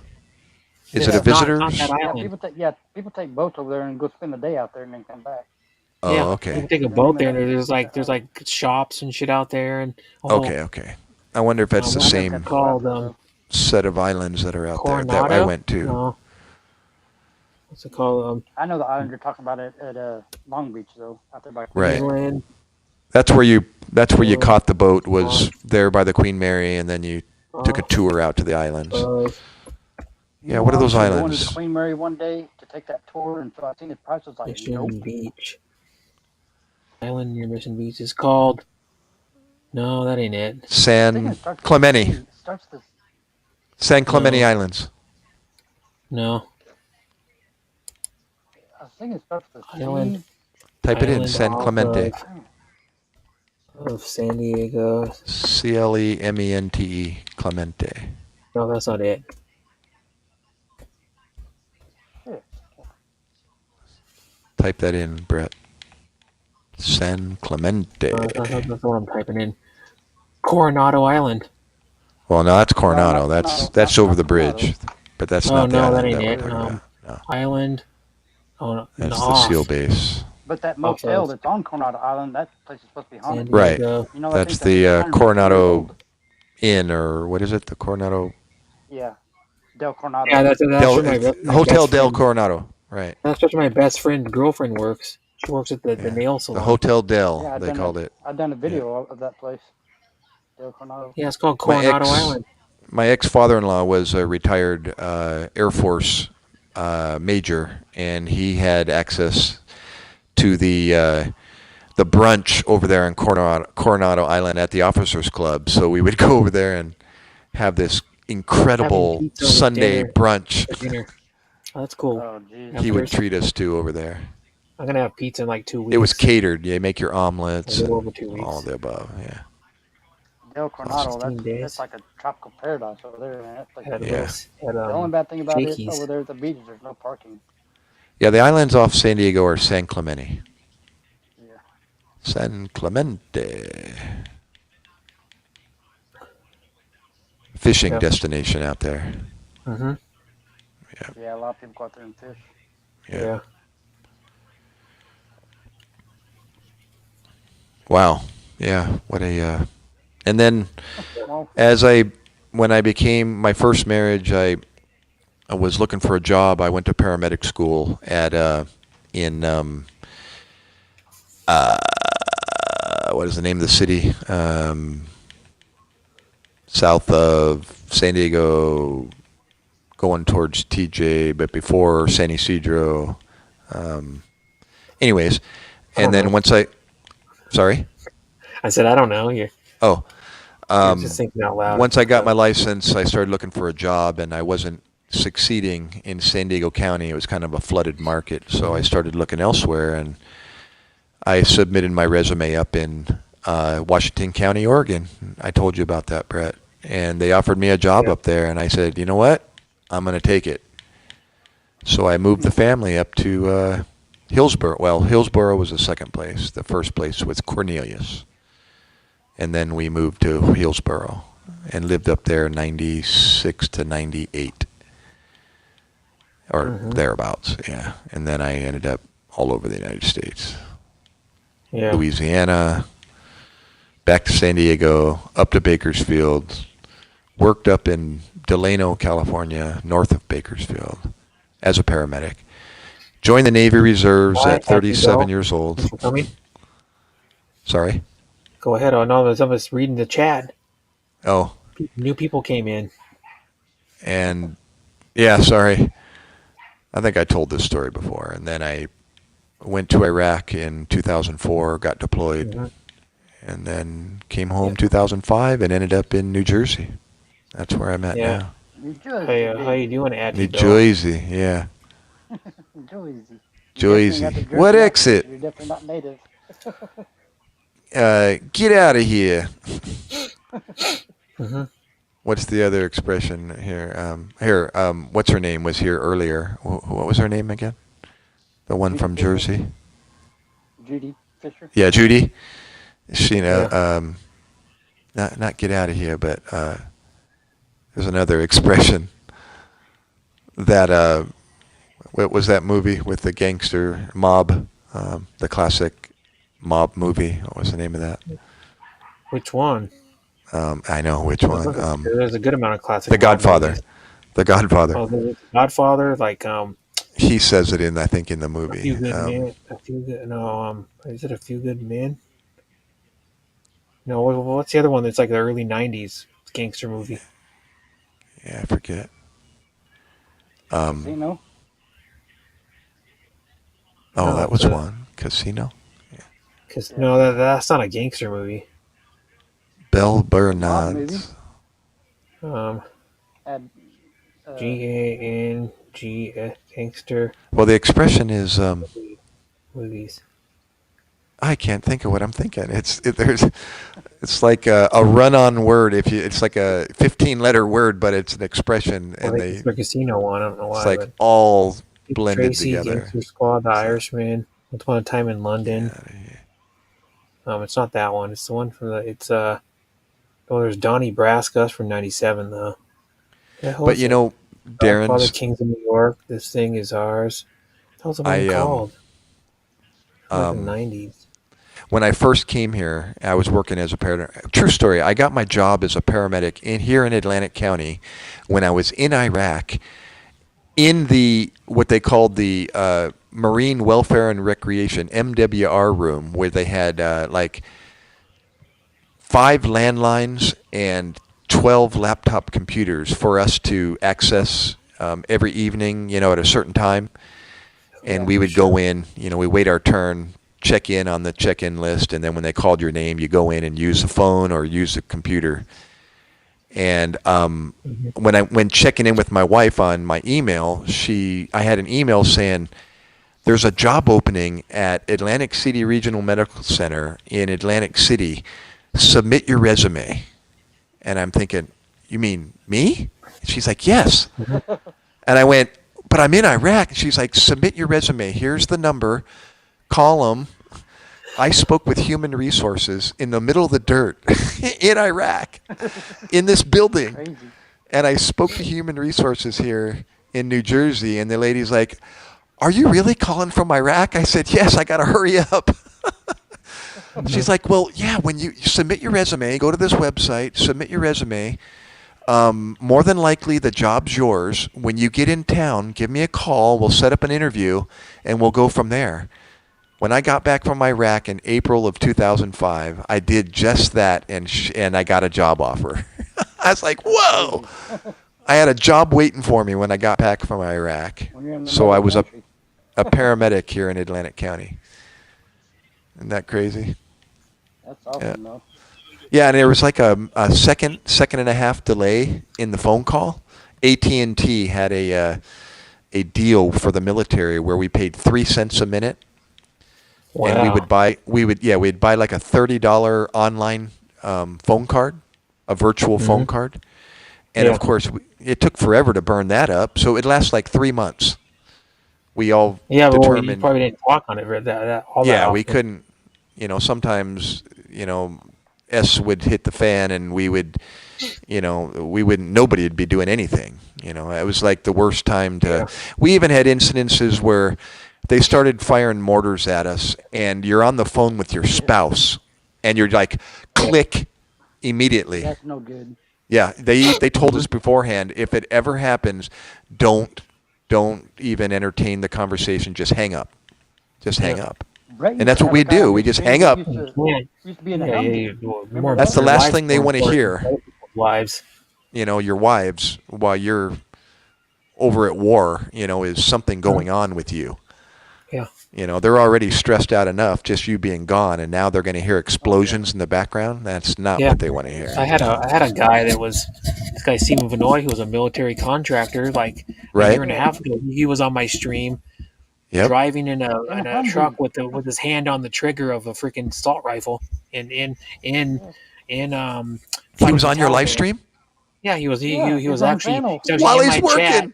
Is it a It's not that visitors? yeah. island. People take boats over there and go spend the day out there and then come back. Oh, Yeah, okay. you can take a The boat name of there. that- There's like shops and shit out there, and Okay. I wonder if that's the what's it same called? set of islands that are out there that I Coronado. went to. No. What's it called? I know the island you're talking about at Long Beach though, out there by Queen Right. Mary. Inland. That's where you Oh. caught the boat was there by the Queen Mary, and then you took a Off tour out to the islands. of Yeah, what are those I was going to islands? the Queen Mary one day to take that tour, and so I seen the price was like, Mission nope. Beach. Island near Mission Beach is called. No, that ain't it. I think San it starts with Clemente. C. It starts with San Clemente No. Islands. No. I think it starts with C. Island. Type it in, Island San off Clemente. Of San Diego. Clemente, Clemente. No, that's not it. Type that in, Brett. San Clemente. That's what I'm typing in. Coronado Island. Well, no, that's Coronado. No, That's not over the Coronado. bridge. But that's Oh, not the no, that island ain't that we're it. talking about. No, Island. Oh, no. that's no, the SEAL base. But that Off motel of that's on Coronado Island, that place is supposed to be San haunted. Right. Diego. You know, I That's think the 150 years Coronado old. Inn, or what is it? The Coronado Yeah, Del Coronado. Yeah, that's Del, where my Hotel best Del friend- Coronado. Right. That's where my best friend girlfriend works. She works at the Yeah. nail The salon. Hotel Del, Yeah, they called it. I've done a video of that place. Del Coronado. Yeah, it's called My Coronado ex- Island. My ex-father-in-law was a retired Air Force major, and he had access to the brunch over there in Coronado Island at the Officers Club. So we would go over there and have this incredible Having pizza with Sunday dinner. brunch. For dinner. Oh, that's cool. Oh, jeez. He would After- treat us to over there. I'm gonna have pizza in like 2 weeks. It was catered. You make your omelets A little and over 2 weeks. all of the above. Yeah. Del Coronado, 16 days. that's like a tropical paradise over there, man. That's like, Had the Yeah. this- had, only bad thing about Shakey's. it over there at the beach is there's no parking. Yeah, the islands off San Diego are San Clemente. Yeah. San Clemente. Fishing Yeah. destination out there. Mm-hmm. Yeah, a lot of people go out there and fish. Yeah. Wow. Yeah. What a. And then, Well, when I became my first marriage, I was looking for a job. I went to paramedic school in what is the name of the city? South of San Diego, going towards TJ, but before San Isidro. Anyways, and then once sorry. I said I don't know. You're just thinking out loud. Once I got my license, I started looking for a job, and I wasn't succeeding in San Diego County. It was kind of a flooded market, so I started looking elsewhere, and I submitted my resume up in Washington County, Oregon. I told you about that, Brett. And they offered me a job up there, and I said, you know what? I'm going to take it. So I moved the family up to Hillsboro. Well, Hillsboro was the second place. The first place was Cornelius. And then we moved to Hillsboro and lived up there 96 to 98. Or thereabouts, yeah. And then I ended up all over the United States. Yeah. Louisiana, back to San Diego, up to Bakersfield, worked up in Delano, California, north of Bakersfield, as a paramedic. Joined the Navy Reserves Why at 37 years old. Tell me. Sorry? Go ahead. I know some of us reading the chat. Oh, New people came in. and yeah, sorry. I think I told this story before. And then I went to Iraq in 2004, got deployed, and then came home 2005 and ended up in New Jersey. That's where I'm at Yeah. now. New Jersey, Hey, how you baby. doing, Auntie New Bill? Jersey, yeah. New Jersey. You definitely got the Jersey. What Jersey accent, exit? so you're definitely not native. Get out of here. Mm-hmm. What's the other expression here? What's her name was here earlier. What was her name again? The one Judy from Fisher. Jersey? Judy Fisher. Yeah, Judy. She, Yeah. not get out of here, but there's another expression that what was that movie with the gangster mob, the classic mob movie? What was the name of that? Which one? I know which one. There's a good amount of classic. The mob Godfather. movies. The Godfather. Oh, the Godfather, like He says it I think in the A movie. Few Good Men. A Few Good. No, is it A Few Good Men? No, what's the other one that's like the early '90s gangster movie? Yeah, I forget. Casino. Oh, No, that was the- one. Casino. Cause no, that's not a gangster movie. Bell Mob Bernards. Had, GANG gangster Well, the expression is movies. I can't think of what I'm thinking. It's like a run-on word. It's like a 15-letter word, but it's an expression, I and think it's the casino one. I don't know why. it's like but all blended Tracy, together. Gangster Squad, The Irishman, Once Upon a Time in London. It's not that one. It's the one from there's Donnie Brasco from '97 though. But you know, Father Darren's. Kings of New York. This Thing Is Ours. What the hell's the one called? Like the '90s. When I first came here, I was working as a paramedic. True story. I got my job as a paramedic here in Atlantic County when I was in Iraq, in what they called the Marine Welfare and Recreation (MWR) room, where they had like 5 landlines and 12 laptop computers for us to access every evening, at a certain time. And we would go in, we wait our turn, check in on the check-in list, and then when they called your name, you go in and use the phone or use the computer. And when checking in with my wife on my email, I had an email saying, there's a job opening at Atlantic City Regional Medical Center in Atlantic City. Submit your resume. And I'm thinking, you mean me? And she's like, yes. And I went, but I'm in Iraq. And she's like, submit your resume. Here's the number. Call them. I spoke with Human Resources in the middle of the dirt in Iraq, in this building. Crazy. And I spoke to Human Resources here in New Jersey, and the lady's like, are you really calling from Iraq? I said, yes, I got to hurry up. She's like, well, yeah, when you submit your resume, go to this website, submit your resume. More than likely, the job's yours. When you get in town, give me a call. We'll set up an interview, and we'll go from there. When I got back from Iraq in April of 2005, I did just that, and I got a job offer. I was like, whoa! I had a job waiting for me when I got back from Iraq. So I was a paramedic here in Atlantic County. Isn't that crazy? That's awesome, though. Yeah, and there was like a second and a half delay in the phone call. AT&T had a deal for the military where we paid 3 cents a minute. Wow. And we'd buy like a $30 online phone card, a virtual phone card. And of course, it took forever to burn that up, so it lasts like 3 months. We all determined. You probably didn't talk on it for that we couldn't. Sometimes S would hit the fan, and we would, nobody would be doing anything. It was like the worst time to. Yeah. We even had incidences where they started firing mortars at us, and you're on the phone with your spouse, and you're like, click immediately. That's no good. Yeah, they told us beforehand, if it ever happens, don't even entertain the conversation. Just hang up. Just hang up. Right, and that's what we do. We just hang up. Used to be in a That's the last thing they want to hear. Wives. Your wives, while you're over at war, is something going on with you. Yeah. You know, they're already stressed out enough just you being gone, and now they're going to hear explosions in the background. That's not Yeah. what they want to hear. I had a guy that was this guy Stephen Vinoy, who was a military contractor, like a Right? year and a half ago. He was on my stream Yep. driving in In a a truck Humvee. with his hand on the trigger of a freaking assault rifle in He fighting was the on your live Taliban. stream Yeah, Yeah, he he's was on actually channels. while in he's my chat. working.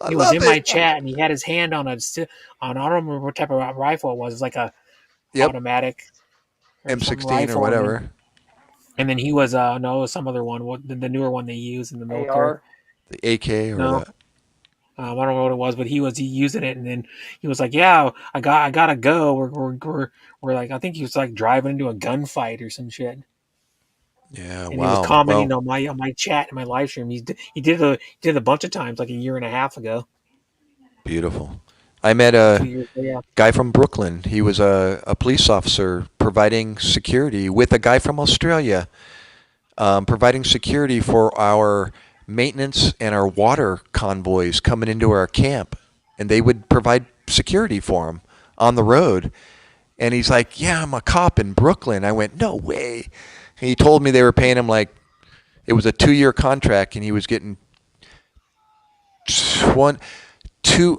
I He was love in my it. chat, and he had his hand on on I don't remember what type of rifle it was. It was like a Yep. automatic or some M16 or rifle, whatever. and then he was no, it was some other one, the newer one they use in the military. AR. The AK or No, the. I don't know what it was, but he was using it, and then he was like, "Yeah, I gotta go." We're like, I think he was like driving into a gunfight or some shit, Yeah, and he was wow. commenting Well, on my chat and my live stream. He did it a bunch of times, like a year and a half ago, beautiful. I met or a 2 years ago. Yeah, guy from Brooklyn. He was a police officer providing security with a guy from Australia, providing security for our maintenance and our water convoys coming into our camp. And they would provide security for him on the road. And he's like, "Yeah, I'm a cop in Brooklyn." I went, "No way." And he told me they were paying him like, it was a 2-year contract, and he was getting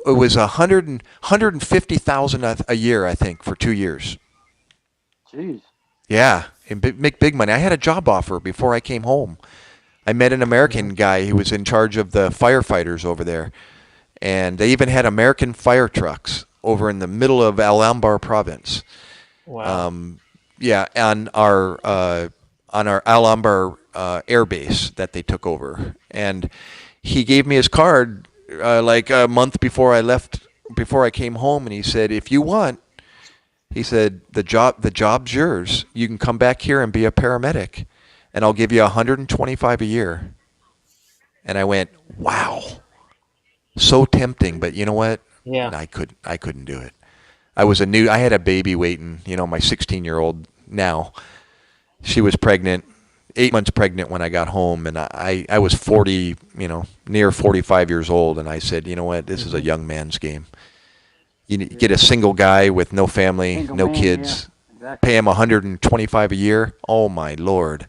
it was 150,000 a year, I think, for 2 years. Jeez. Yeah, and make big money. I had a job offer before I came home. I met an American guy who was in charge of the firefighters over there, and they even had American fire trucks over in the middle of Al-Anbar province. wow, Yeah, on our Al-Anbar air base that they took over, and he gave me his card like a month before before I came home, and he said, "If you want," he said, the job's yours. You can come back here and be a paramedic, and I'll give you 125 a year." And I went, "Wow, so tempting." But you know what? yeah, I couldn't do it. I had a baby waiting. You know, my 16-year-old now. She was pregnant, 8 months pregnant when I got home, and I was 40, near 45 years old, and I said, "You know what? This is a young man's game. You get a single guy with no family, Single no man, kids, yeah, exactly. pay him 125 a year. Oh my Lord.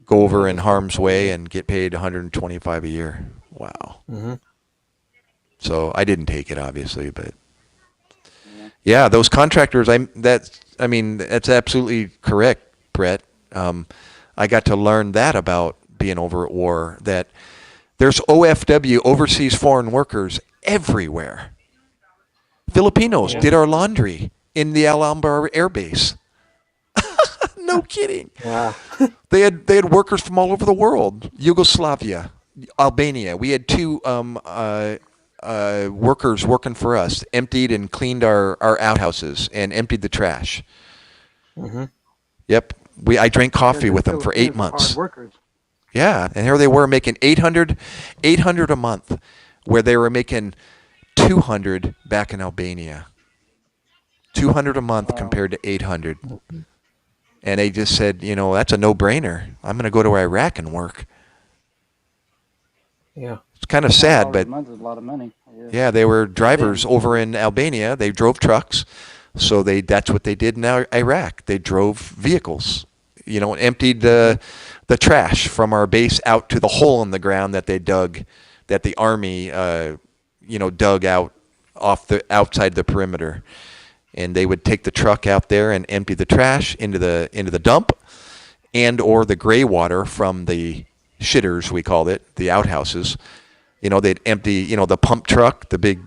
Go over in harm's way and get paid 125 a year. Wow." hmm So I didn't take it, obviously, but Yeah. yeah, those contractors. That's absolutely correct, Brett. I got to learn that about being over at war. That there's OFW, overseas foreign workers, everywhere. Filipinos yeah, did our laundry in the Al-Anbar Air Base. No kidding. wow, They had workers from all over the world. Yugoslavia, Albania. We had two workers working for us, emptied and cleaned our outhouses and emptied the trash. hmm Yep. I drank coffee Because with the them for 8 Filipinos are months. hard workers. Yeah, and here they were making 800 a month, where they were making 200 back in Albania. 200 a month Wow. compared to 800. And they just said, that's a no-brainer. I'm going to go to Iraq and work. yeah, It's kind of sad, $100 but a month is a lot of money. Yeah. yeah, they were drivers over in Albania. They drove trucks. So that's what they did in Iraq. They drove vehicles, and emptied the trash from our base out to the hole in the ground that they dug, that the army, dug out outside the perimeter. And they would take the truck out there and empty the trash into the dump, or the gray water from the shitters, we called it, the outhouses. They'd empty, the pump truck, the big,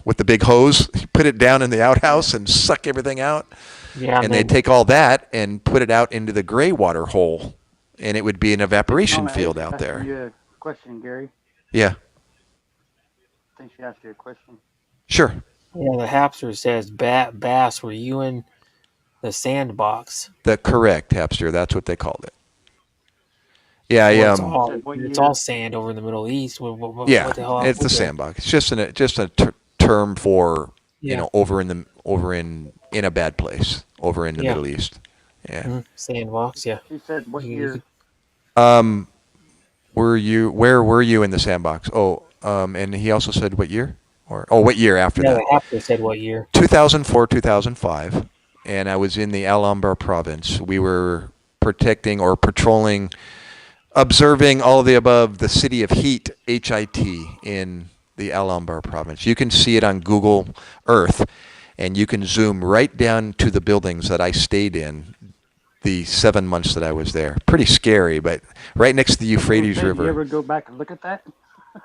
with the big hose, put it down in the outhouse and suck everything out. yeah. And they'd take all that and put it out into the gray water hole, and it would be an evaporation Mama field Ace out asking there. you a question, Gary. Yeah, I think she asked you a question. sure. Yeah, the Hapster says, Bass, were you in the sandbox? Correct, Hapster. That's what they called it. Yeah, Well, Said what it's year? all sand over in the Middle East. What yeah. the hell It's the was that? sandbox. It's just a term for Yeah, over in a bad place, over in the yeah. Middle East. Yeah. Sandbox. Yeah. She said what You year? Where were you in the sandbox? Oh, and he also said what year? or what year after Yeah, that? the Hapter said what year. 2004, 2005, and I was in the Al-Anbar province. We were protecting or patrolling, observing all of the above, the city of Heat, H-I-T, in the Al-Anbar province. You can see it on Google Earth, and you can zoom right down to the buildings that I stayed in the 7 months that I was there. Pretty scary, but right next to the Euphrates Okay, River. You ever go back and look at that?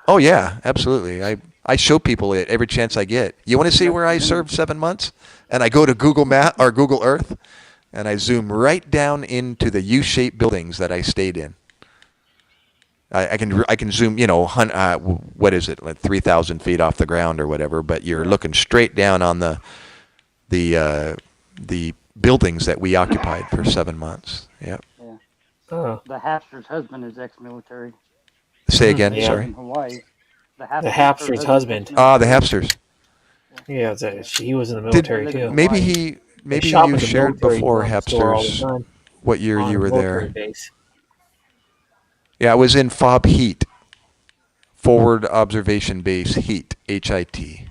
Oh yeah, absolutely. I show people it every chance I get. You want to see where I served 7 months? And I go to Google Map or Google Earth, and I zoom right down into the U-shaped buildings that I stayed in. I can zoom, what is it, like 3,000 feet off the ground or whatever, but you're looking straight down on the buildings that we occupied for 7 months. Yep. Yeah. Oh, The Hapster's husband is ex-military. Say again, They Yeah. live sorry. in Hawaii. the Hapster's husband. Ah, the Hapsters. Yeah, he was in the Did military too. maybe They shop you at the shared military before store all the Hapsters time what year on you a were military there? base. Yeah, I was in FOB Heat, Forward Observation Base Heat, HIT.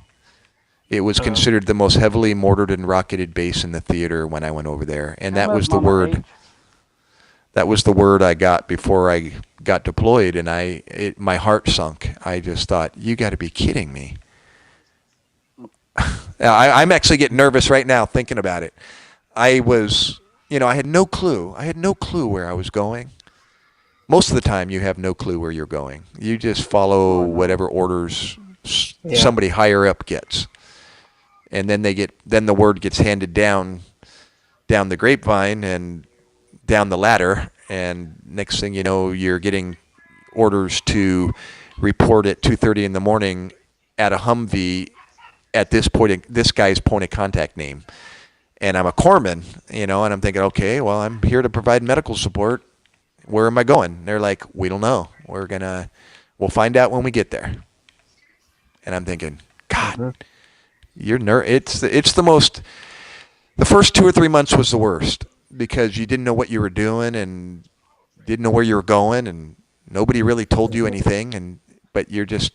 It was considered the most heavily mortared and rocketed base in the theater when I went over there, and that was the word. That was the word I got before I got deployed, and my heart sunk. I just thought, you got to be kidding me. I'm actually getting nervous right now thinking about it. I was, I had no clue. I had no clue where I was going. Most of the time, you have no clue where you're going. You just follow whatever orders somebody higher up gets, and then the word gets handed down the grapevine and down the ladder, and next thing you know, you're getting orders to report at 2:30 in the morning at a Humvee at this guy's point of contact name. And I'm a corpsman, and I'm thinking, okay, well, I'm here to provide medical support. Where am I going? They're like, we don't know. We'll find out when we get there. And I'm thinking, God, it's the first 2 or 3 months was the worst because you didn't know what you were doing and didn't know where you were going, and nobody really told you anything, but you're just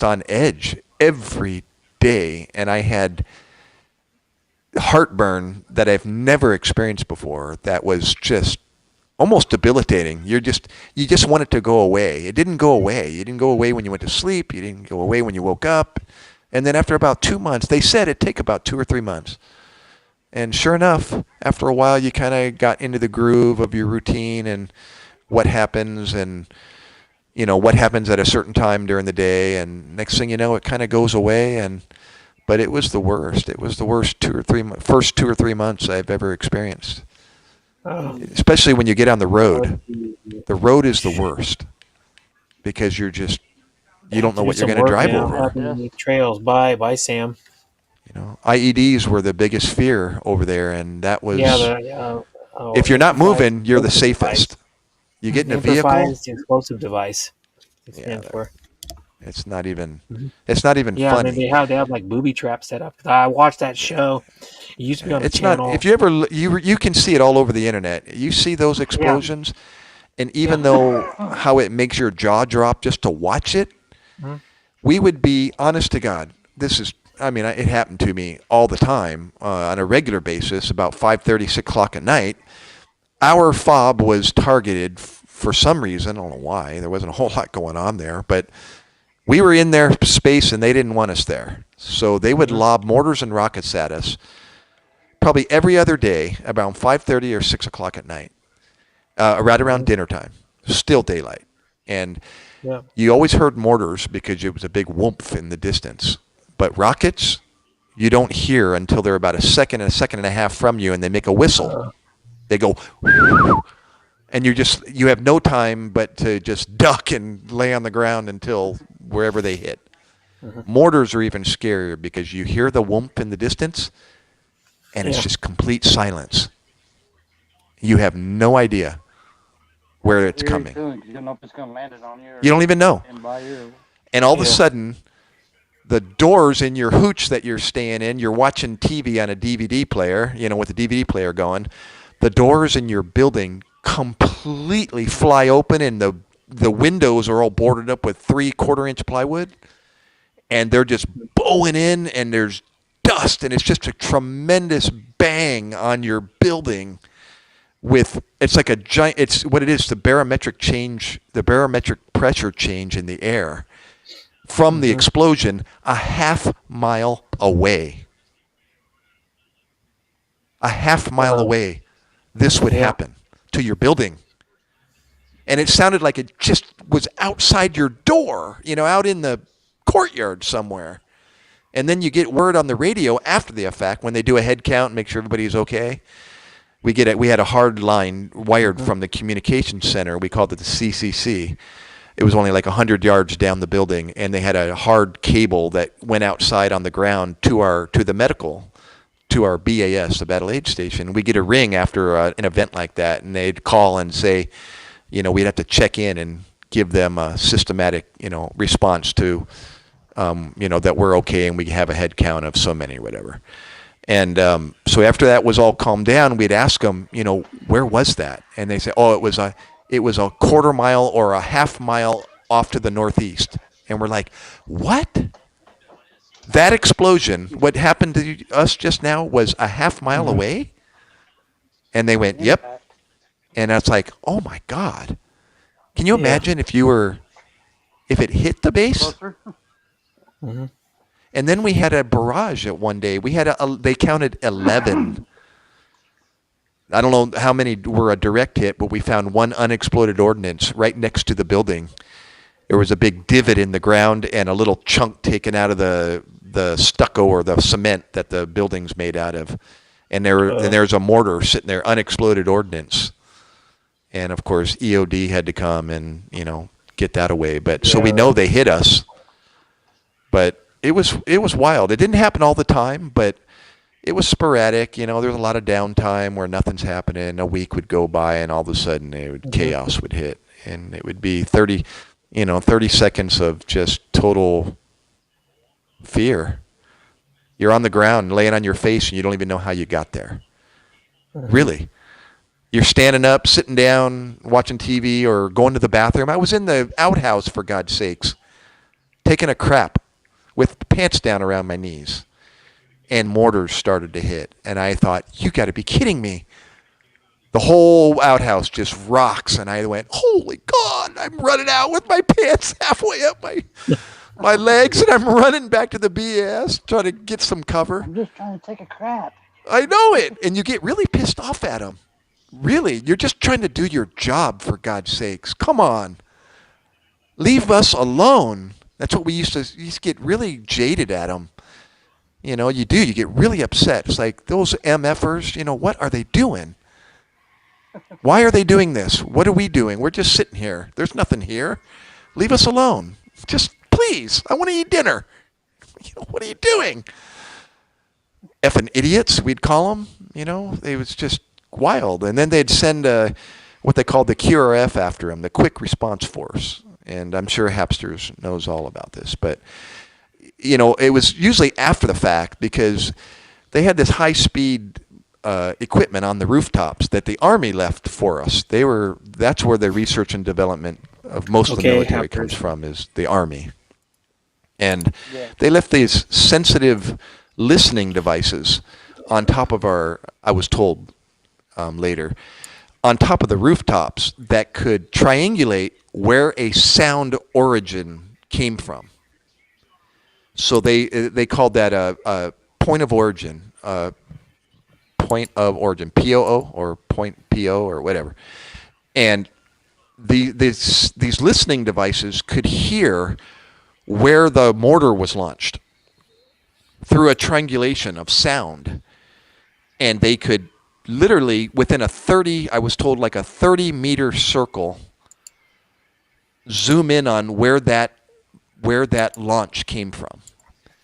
on edge every day. And I had heartburn that I've never experienced before. That was just almost debilitating. You just want it to go away. It didn't go away. You didn't go away when you went to sleep. You didn't go away when you woke up. And then after about 2 months, they said it'd take about 2 or 3 months. And sure enough, after a while, you kind of got into the groove of your routine and what happens and, what happens at a certain time during the day. And next thing you know, it kind of goes away. But it was the worst. It was the worst first 2 or 3 months I've ever experienced. Oh. Especially when you get on the road. The road is the worst because you don't know what you're going to drive over. The trails. Bye, Sam. IEDs were the biggest fear over there, and that was. If you're not moving, you're the safest. You get in a vehicle. Improvised explosive device. It's not even. It's not even funny. They have like booby traps set up. I watched that show. It used to be on the channel. Not. If you ever you can see it all over the internet. You see those explosions, and even though how it makes your jaw drop just to watch it, we would be honest to God. It happened to me all the time on a regular basis. About 5:30, 6 o'clock at night, our fob was targeted for some reason. I don't know why. There wasn't a whole lot going on there, but we were in their space and they didn't want us there. So they would lob mortars and rockets at us probably every other day about 5:30 or 6 o'clock at night, right around dinner time, still daylight. And you always heard mortars because it was a big whoomp in the distance. But rockets, you don't hear until they're about a second and a half from you, and they make a whistle. They go, and you have no time but to just duck and lay on the ground until wherever they hit. Mortars are even scarier because you hear the whoomp in the distance, and it's just complete silence. You have no idea where it's coming. You don't know if it's going to land on you. You don't even know. And all of a sudden, the doors in your hooch that you're staying in, you're watching TV on a DVD player, with the DVD player going, the doors in your building completely fly open and the windows are all boarded up with 3/4 inch plywood. and they're just bowing in, and there's dust, and it's just a tremendous bang on your building. It's like a giant. It's what it is. The barometric pressure change in the air from the explosion a half mile away. A half mile away, this would happen to your building. And it sounded like it just was outside your door, out in the courtyard somewhere. And then you get word on the radio after the effect when they do a head count and make sure everybody's okay. We had a hard line wired from the communications center. We called it the CCC. It was only like 100 yards down the building, and they had a hard cable that went outside on the ground to the medical, to our BAS, the Battle Aid Station. We get a ring after an event like that, and they'd call and say, we'd have to check in and give them a systematic, response to, that we're okay and we have a head count of so many or whatever. And so after that was all calmed down, we'd ask them, where was that? And they say, oh, it was a quarter mile or a half mile off to the northeast. And we're like, what? That explosion, what happened to us just now, was a half mile away? And they went, yep. And I was like, oh my God. Can you imagine if it hit the base? Closer. And then we had a barrage at one day. They counted 11. I don't know how many were a direct hit, but we found one unexploded ordnance right next to the building. There was a big divot in the ground and a little chunk taken out of the stucco or the cement that the building's made out of. And there's a mortar sitting there, unexploded ordnance. And of course, EOD had to come and, get that away. But so we know they hit us. But it was wild. It didn't happen all the time, but it was sporadic. There was a lot of downtime where nothing's happening. A week would go by, and all of a sudden chaos would hit. And it would be 30 seconds of just total fear. You're on the ground, laying on your face, and you don't even know how you got there. Really. You're standing up, sitting down, watching TV, or going to the bathroom. I was in the outhouse, for God's sakes, taking a crap with pants down around my knees. And mortars started to hit. And I thought, you got to be kidding me. The whole outhouse just rocks. And I went, holy God, I'm running out with my pants halfway up my legs. And I'm running back to the BS, trying to get some cover. I'm just trying to take a crap. I know it. And you get really pissed off at them. Really, you're just trying to do your job, for God's sakes. Come on. Leave us alone. That's what we used to get really jaded at them. You get really upset. It's like, those MFers, what are they doing? Why are they doing this? What are we doing? We're just sitting here. There's nothing here. Leave us alone. Just, please, I want to eat dinner. What are you doing? Effing idiots, we'd call them. It was just wild. And then they'd send what they called the QRF after them, the Quick Response Force. And I'm sure Hapsters knows all about this. But, it was usually after the fact, because they had this high-speed equipment on the rooftops that the Army left for us. That's where the research and development of most of the military comes from, is the Army. And they left these sensitive listening devices on top of I was told later, on top of the rooftops that could triangulate where a sound origin came from. So they called that a point of origin, POO or point PO or whatever. And these listening devices could hear where the mortar was launched through a triangulation of sound. And they could literally, within I was told, like a 30-meter circle, zoom in on where that launch came from.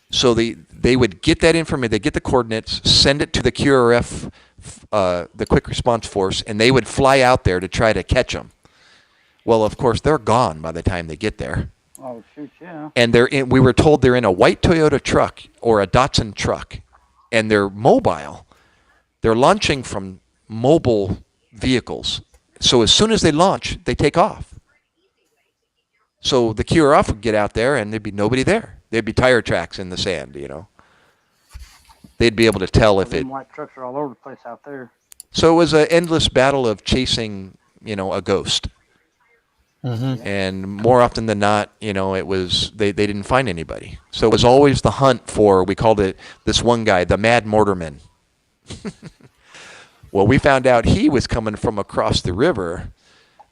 So they would get that information, they'd get the coordinates, send it to the QRF, the Quick Response Force, and they would fly out there to try to catch them. Well, of course, they're gone by the time they get there. Oh, shoot, yeah. And we were told they're in a white Toyota truck or a Datsun truck, and they're mobile. They're launching from mobile vehicles. So as soon as they launch, they take off. So the QRF would get out there, and there'd be nobody there. There'd be tire tracks in the sand, They'd be able to tell if it. Them white trucks are all over the place out there. So it was an endless battle of chasing, a ghost. Mm-hmm. And more often than not, it was they didn't find anybody. So it was always the hunt for, we called it, this one guy, the Mad Mortarman. Well, we found out he was coming from across the river,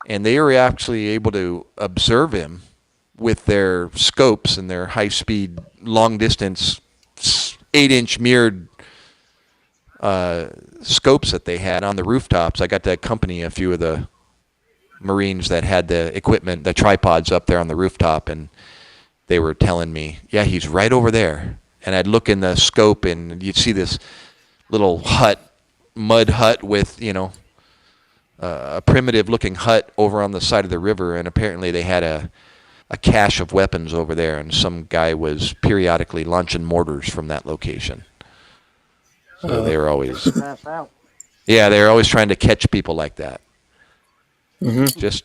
and they were actually able to observe him with their scopes and their high-speed, long-distance, 8-inch mirrored scopes that they had on the rooftops. I got to accompany a few of the Marines that had the equipment, the tripods up there on the rooftop, and they were telling me, yeah, he's right over there. And I'd look in the scope, and you'd see this little mud hut with, a primitive-looking hut over on the side of the river, and apparently they had a cache of weapons over there, and some guy was periodically launching mortars from that location. So they were always, Pass out. yeah, they were always trying to catch people like that. Mm-hmm.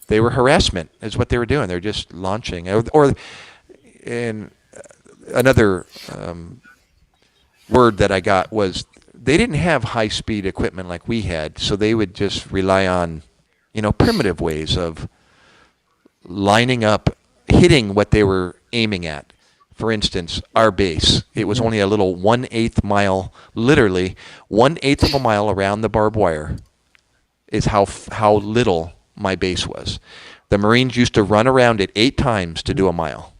They were harassment is what they were doing. They're just launching. Or and another word that I got was they didn't have high-speed equipment like we had, so they would just rely on, primitive ways of lining up, hitting what they were aiming at. For instance, our base, it was only a little 1/8 mile, literally 1/8 of a mile around the barbed wire is how little my base was. The Marines used to run around it 8 times to do a mile.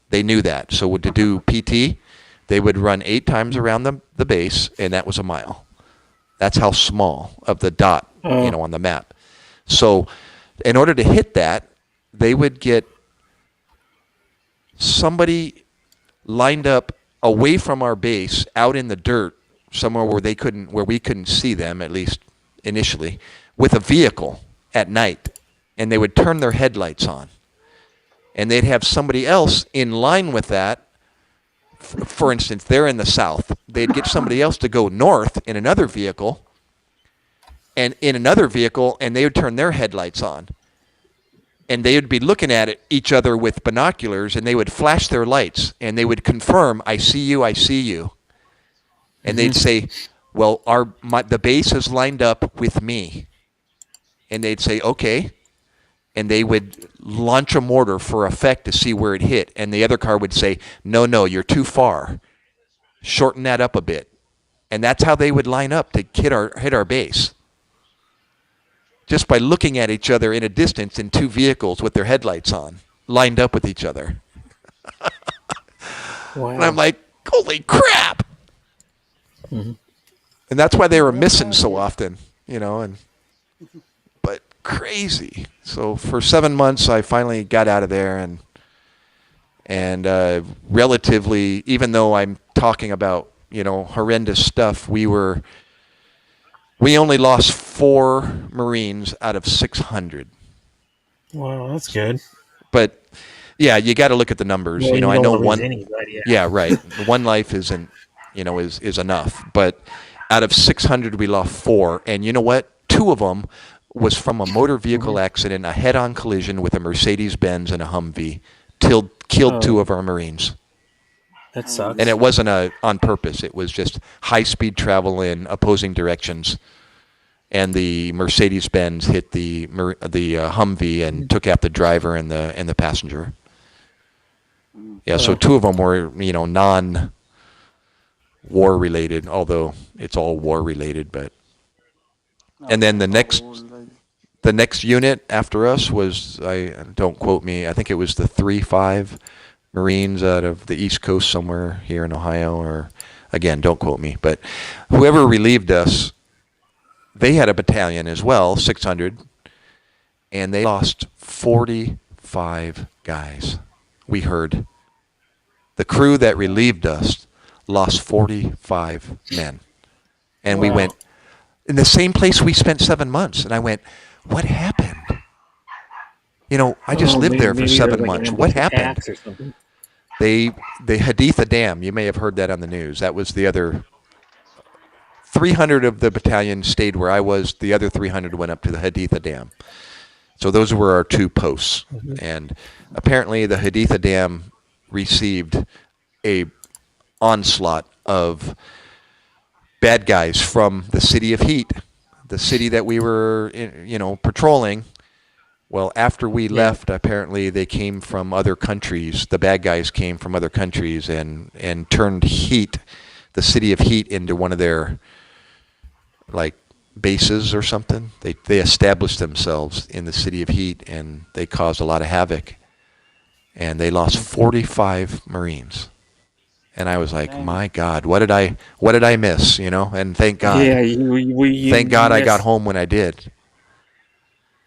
They knew that. So to do PT, they would run 8 times around the base, and that was a mile. That's how small of the dot, on the map. So in order to hit that, they would get somebody lined up away from our base out in the dirt somewhere where we couldn't see them, at least initially, with a vehicle at night, and they would turn their headlights on, and they'd have somebody else in line with that. For instance, they're in the south. They'd get somebody else to go north in another vehicle, and they would turn their headlights on, and they would be looking at each other with binoculars, and they would flash their lights, and they would confirm, I see you, I see you. And they'd say, well, the base is lined up with me. And they'd say, okay. And they would launch a mortar for effect to see where it hit. And the other car would say, no, you're too far. Shorten that up a bit. And that's how they would line up to hit our base. Just by looking at each other in a distance in 2 vehicles with their headlights on, lined up with each other. Wow. And I'm like, holy crap! Mm-hmm. And that's why they were missing so often, but crazy. So for 7 months, I finally got out of there, and relatively, even though I'm talking about, horrendous stuff, we only lost 4 Marines out of 600. Wow, that's good. But yeah, you got to look at the numbers. Well, I know one. Anybody, yeah, right. One life isn't, is enough. But out of 600, we lost 4, and you know what? 2 of them was from a motor vehicle accident, a head-on collision with a Mercedes-Benz and a Humvee. Killed 2 of our Marines. That sucks. And it wasn't on purpose. It was just high-speed travel in opposing directions. And the Mercedes-Benz hit the Humvee and took out the driver and the passenger. Yeah, so 2 of them were, non-war related, although it's all war related. But and then the next unit after us was, don't quote me, I think it was the 3-5 Marines out of the East Coast somewhere here in Ohio, or again, don't quote me, but whoever relieved us, they had a battalion as well, 600, and they lost 45 guys. We heard the crew that relieved us lost 45 men. And we went in the same place we spent 7 months, and I went, what happened? I just lived there for 7 months. What happened? The Haditha Dam, you may have heard that on the news. That was the other 300 of the battalion stayed where I was. The other 300 went up to the Haditha Dam. So those were our 2 posts. Mm-hmm. And apparently the Haditha Dam received a onslaught of bad guys from the city of Heat, the city that we were, patrolling. Well, after we left, apparently they came from other countries. The bad guys came from other countries and turned Heat, the city of Heat, into one of their like bases or something. They established themselves in the city of Heat, and they caused a lot of havoc. And they lost 45 Marines. And I was like, Dang. my God, what did I miss? And thank God. Yeah, you Thank God I got missed- home when I did.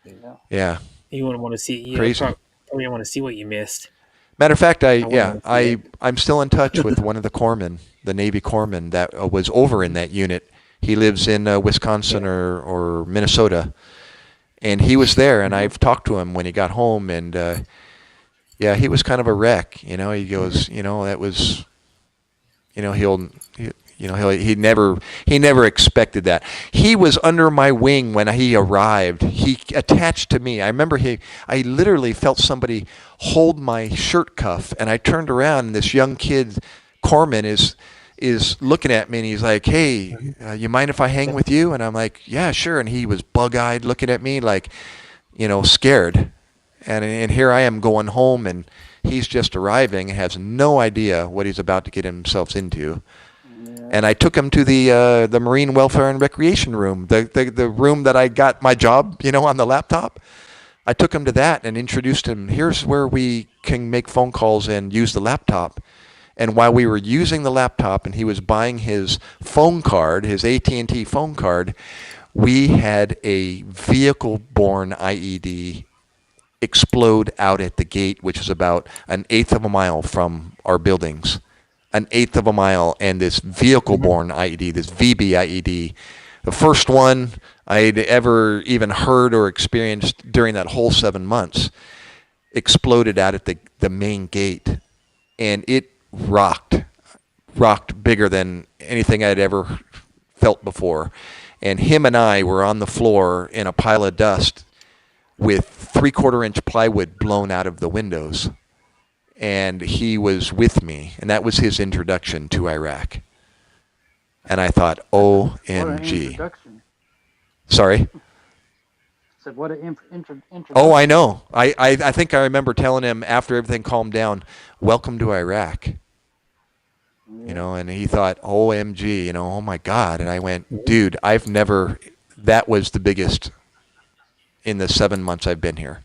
Yeah. Yeah. You wouldn't want to see. Crazy. Probably don't want to see what you missed. Matter of fact, wouldn't want to see it. I'm still in touch with one of the corpsmen, the Navy corpsman that was over in that unit. He lives in Wisconsin or Minnesota, and he was there. And I've talked to him when he got home, and he was kind of a wreck. He goes, that was, he never expected that. He was under my wing when he arrived. He attached to me. I remember I literally felt somebody hold my shirt cuff, and I turned around, and this young kid, Corman, is looking at me, and he's like, "Hey, you mind if I hang with you?" And I'm like, "Yeah, sure." And he was bug-eyed, looking at me like, scared. And here I am going home, and he's just arriving and has no idea what he's about to get himself into. Yeah. And I took him to the Marine Welfare and Recreation room, the room that I got my job, on the laptop. I took him to that and introduced him. Here's where we can make phone calls and use the laptop. And while we were using the laptop and he was buying his phone card, his AT&T phone card, we had a vehicle-borne IED explode out at the gate, which is about 1/8 of a mile from our buildings. 1/8 of a mile, and this vehicle-borne IED, this VB IED, the first one I'd ever even heard or experienced during that whole 7 months, exploded out at the main gate, and it rocked bigger than anything I'd ever felt before. And him and I were on the floor in a pile of dust with 3/4-inch plywood blown out of the windows. And he was with me, and that was his introduction to Iraq. And I thought, What an OMG. introduction. Sorry? Said what an introduction. Oh, I know. I think I remember telling him after everything calmed down, welcome to Iraq. And he thought, OMG, oh my God. And I went, dude, that was the biggest in the 7 months I've been here.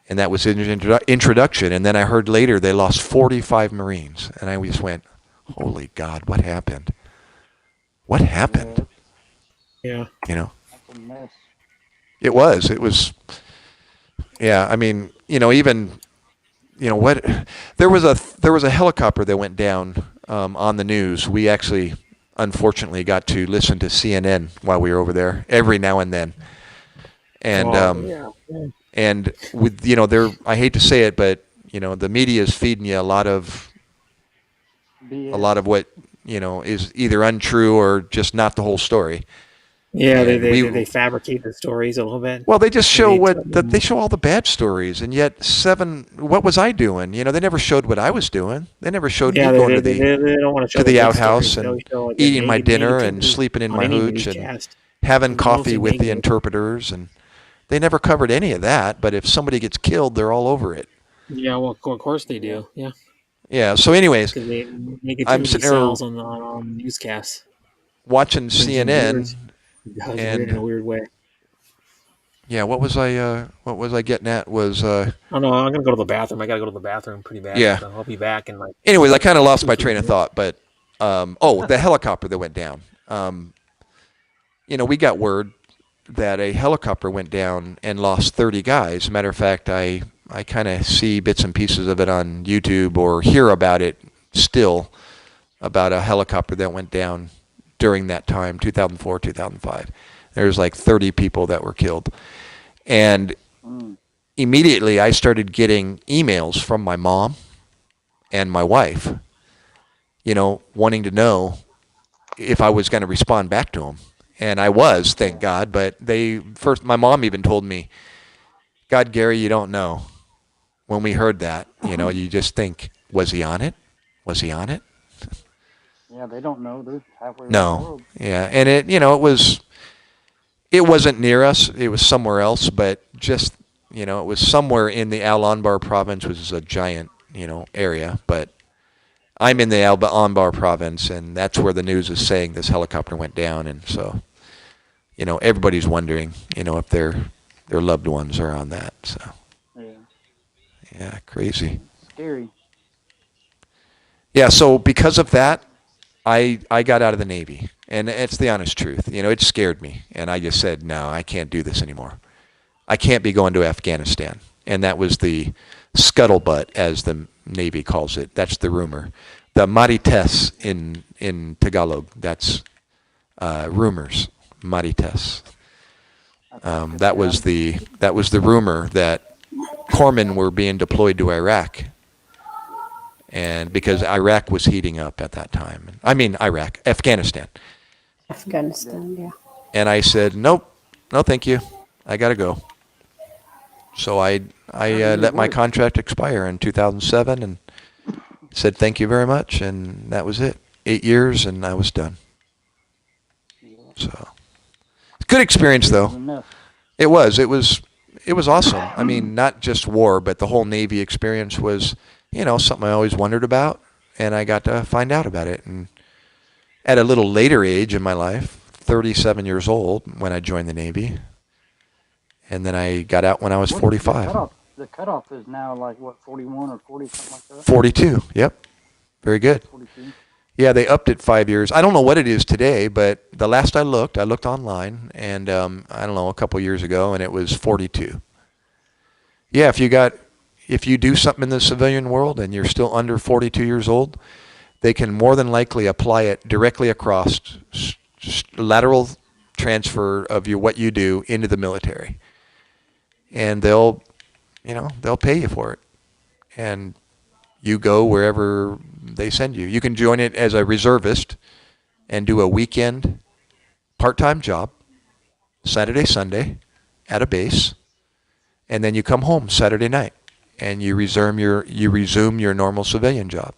And that was his introduction. And then I heard later they lost 45 Marines. And I just went, holy God, what happened? What happened? Yeah. That's a mess. It was, yeah, I mean, even, what, there was a helicopter that went down on the news. We actually, unfortunately, got to listen to CNN while we were over there every now and then. And, and with, I hate to say it, but, the media is feeding you a lot of what, is either untrue or just not the whole story. Yeah, And they fabricate the stories a little bit. Well, they just show they show all the bad stories, and yet what was I doing? They never showed what I was doing. They never showed me going they don't want to show to the good outhouse stories. and They'll show, like, the eating my dinner negativity and sleeping in on my any hooch and newscast. having coffee Mostly with the negative. interpreters, and they never covered any of that. But if somebody gets killed, they're all over it. Yeah, well, of course they do. Yeah, Yeah. So, anyways, because I'm negativity sitting there sells on newscasts. watching Brings in CNN, viewers. It does and in a weird way. yeah, what was I getting at? Was Oh no, I'm gonna go to the bathroom. I gotta go to the bathroom pretty bad. Yeah. So I'll be back in like. anyways, I kind of lost my 2-3 train of minutes. thought, but the helicopter that went down. We got word that a helicopter went down and lost 30 guys. Matter of fact, I kind of see bits and pieces of it on YouTube or hear about it still, about a helicopter that went down during that time, 2004, 2005. There's like 30 people that were killed. And immediately I started getting emails from my mom and my wife, wanting to know if I was going to respond back to them. And I was, thank God. But my mom even told me, God, Gary, you don't know. when we heard that. You just think, was he on it? Was he on it? Yeah, they don't know. They're halfway around the No. world. Yeah, and it wasn't near us. It was somewhere else, but just it was somewhere in the Al Anbar province, which is a giant area. But I'm in the Al Anbar province, and that's where the news is saying this helicopter went down, and so everybody's wondering if their loved ones are on that. So yeah, crazy. Scary. Yeah, so because of that, I got out of the Navy, and it's the honest truth. It scared me, and I just said, no, I can't do this anymore. I can't be going to Afghanistan. And that was the scuttlebutt, as the Navy calls it. That's the rumor. The marites in Tagalog, that's rumors, marites. That was the rumor that corpsmen were being deployed to Iraq. And because Iraq was heating up at that time. I mean, Afghanistan. Afghanistan, yeah. And I said, nope, no thank you. I got to go. So I let my contract expire in 2007 and said thank you very much, and that was it. 8 years, and I was done. So, good experience, though. It was awesome. I mean, not just war, but the whole Navy experience was, something I always wondered about, and I got to find out about it. And at a little later age in my life, 37 years old when I joined the Navy, and then I got out when I was 45. The cutoff is now like, what, 41 or 40, something like that? 42, yep. Very good. 42. Yeah, they upped it 5 years. I don't know what it is today, but the last I looked online, and I don't know, a couple years ago, and it was 42. Yeah, if you do something in the civilian world and you're still under 42 years old, they can more than likely apply it directly across lateral transfer of what you do into the military. And they'll pay you for it. And you go wherever they send you. You can join it as a reservist and do a weekend part-time job, Saturday, Sunday, at a base, and then you come home Saturday night and you resume your normal civilian job.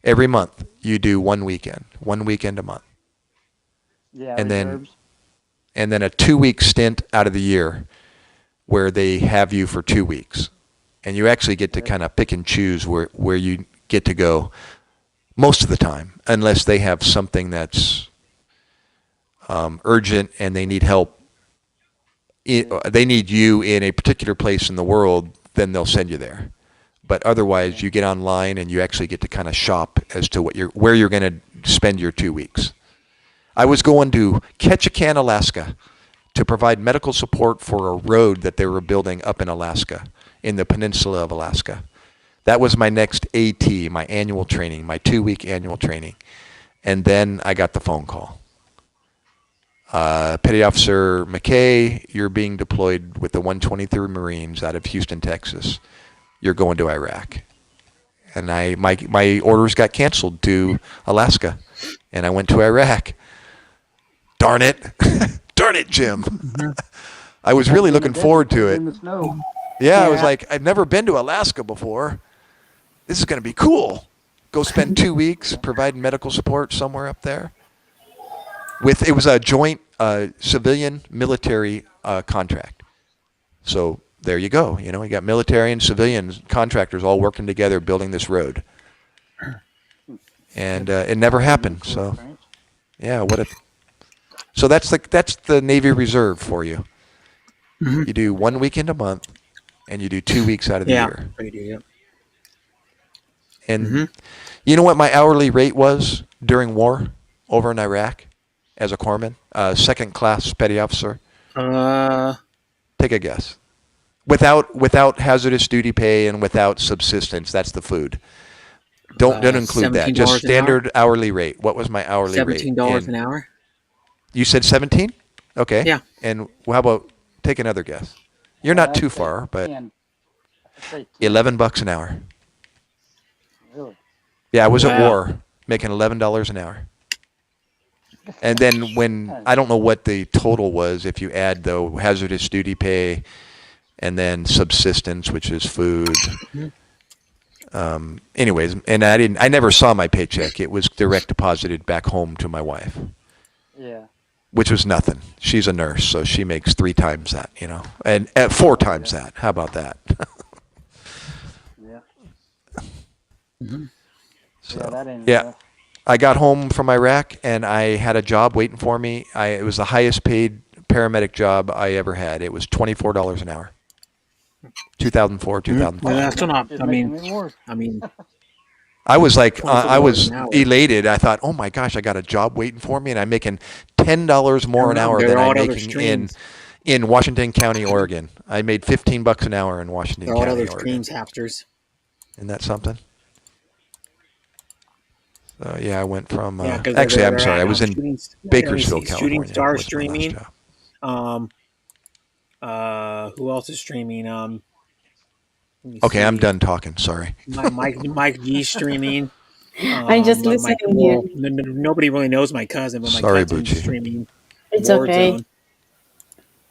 Every month you do one weekend a month. Yeah, and reserves. then a 2-week stint out of the year where they have you for 2 weeks. And you actually get to kind of pick and choose where you get to go most of the time, unless they have something that's urgent and they need help. They need you in a particular place in the world, then they'll send you there. But otherwise, you get online and you actually get to kind of shop as to where you're going to spend your 2 weeks. I was going to Ketchikan, Alaska, to provide medical support for a road that they were building up in Alaska, in the peninsula of Alaska. That was my next AT, my annual training, my 2-week annual training. And then I got the phone call. Petty Officer McKay, you're being deployed with the 123rd Marines out of Houston, Texas. You're going to Iraq. And my orders got canceled to Alaska, and I went to Iraq. Darn it. Darn it, Jim. I was really looking forward to it. In the snow. Yeah, I was like, I've never been to Alaska before. This is going to be cool. Go spend 2 weeks providing medical support somewhere up there. It was a joint civilian military contract. So there you go. You got military and civilian contractors all working together building this road. And it never happened. So yeah, so that's the Navy Reserve for you. Mm-hmm. You do 1 weekend a month, and you do 2 weeks out of the year. You do, yeah. And you know what my hourly rate was during war over in Iraq as a corpsman, second class petty officer? Take a guess. Without hazardous duty pay and without subsistence, that's the food. Don't include that. Just standard hourly rate. What was my hourly rate? $17 an hour. You said 17? Okay. Yeah. And how about take another guess? You're not too far, but 11 bucks an hour. Really? Yeah, I was at war making $11 an hour. And then I don't know what the total was if you add the hazardous duty pay and then subsistence, which is food. Mm-hmm. Anyways, and I never saw my paycheck. It was direct deposited back home to my wife, Yeah. which was nothing. She's a nurse, so she makes 3 times that, and 4 times that. How about that? Yeah. Mm-hmm. So, Yeah, that ain't yeah. enough. I got home from Iraq, and I had a job waiting for me. It was the highest paid paramedic job I ever had. It was $24 an hour. 2004, Yeah, 2005. that's still not. Just I making mean, it worse. I was like, I $24 was an hour. elated. I thought, oh my gosh, I got a job waiting for me, and I'm making $10 more an hour They're than all I'm other making streams. in Washington County, Oregon. I made $15 an hour in Washington They're all County, other Oregon. streams, hapsters. Isn't that something? So yeah, I went from. Yeah, because Actually, I'm they're sorry. at I was in shooting. Let me Bakersfield, see, Shooting California. Star Was my last streaming. job. Who else is streaming? Let me Okay, I'm see. done talking. Sorry. Mike G streaming. I'm just My listening here. nobody really knows my cousin, but my Sorry, cousin's Bucci. streaming It's okay. Warzone.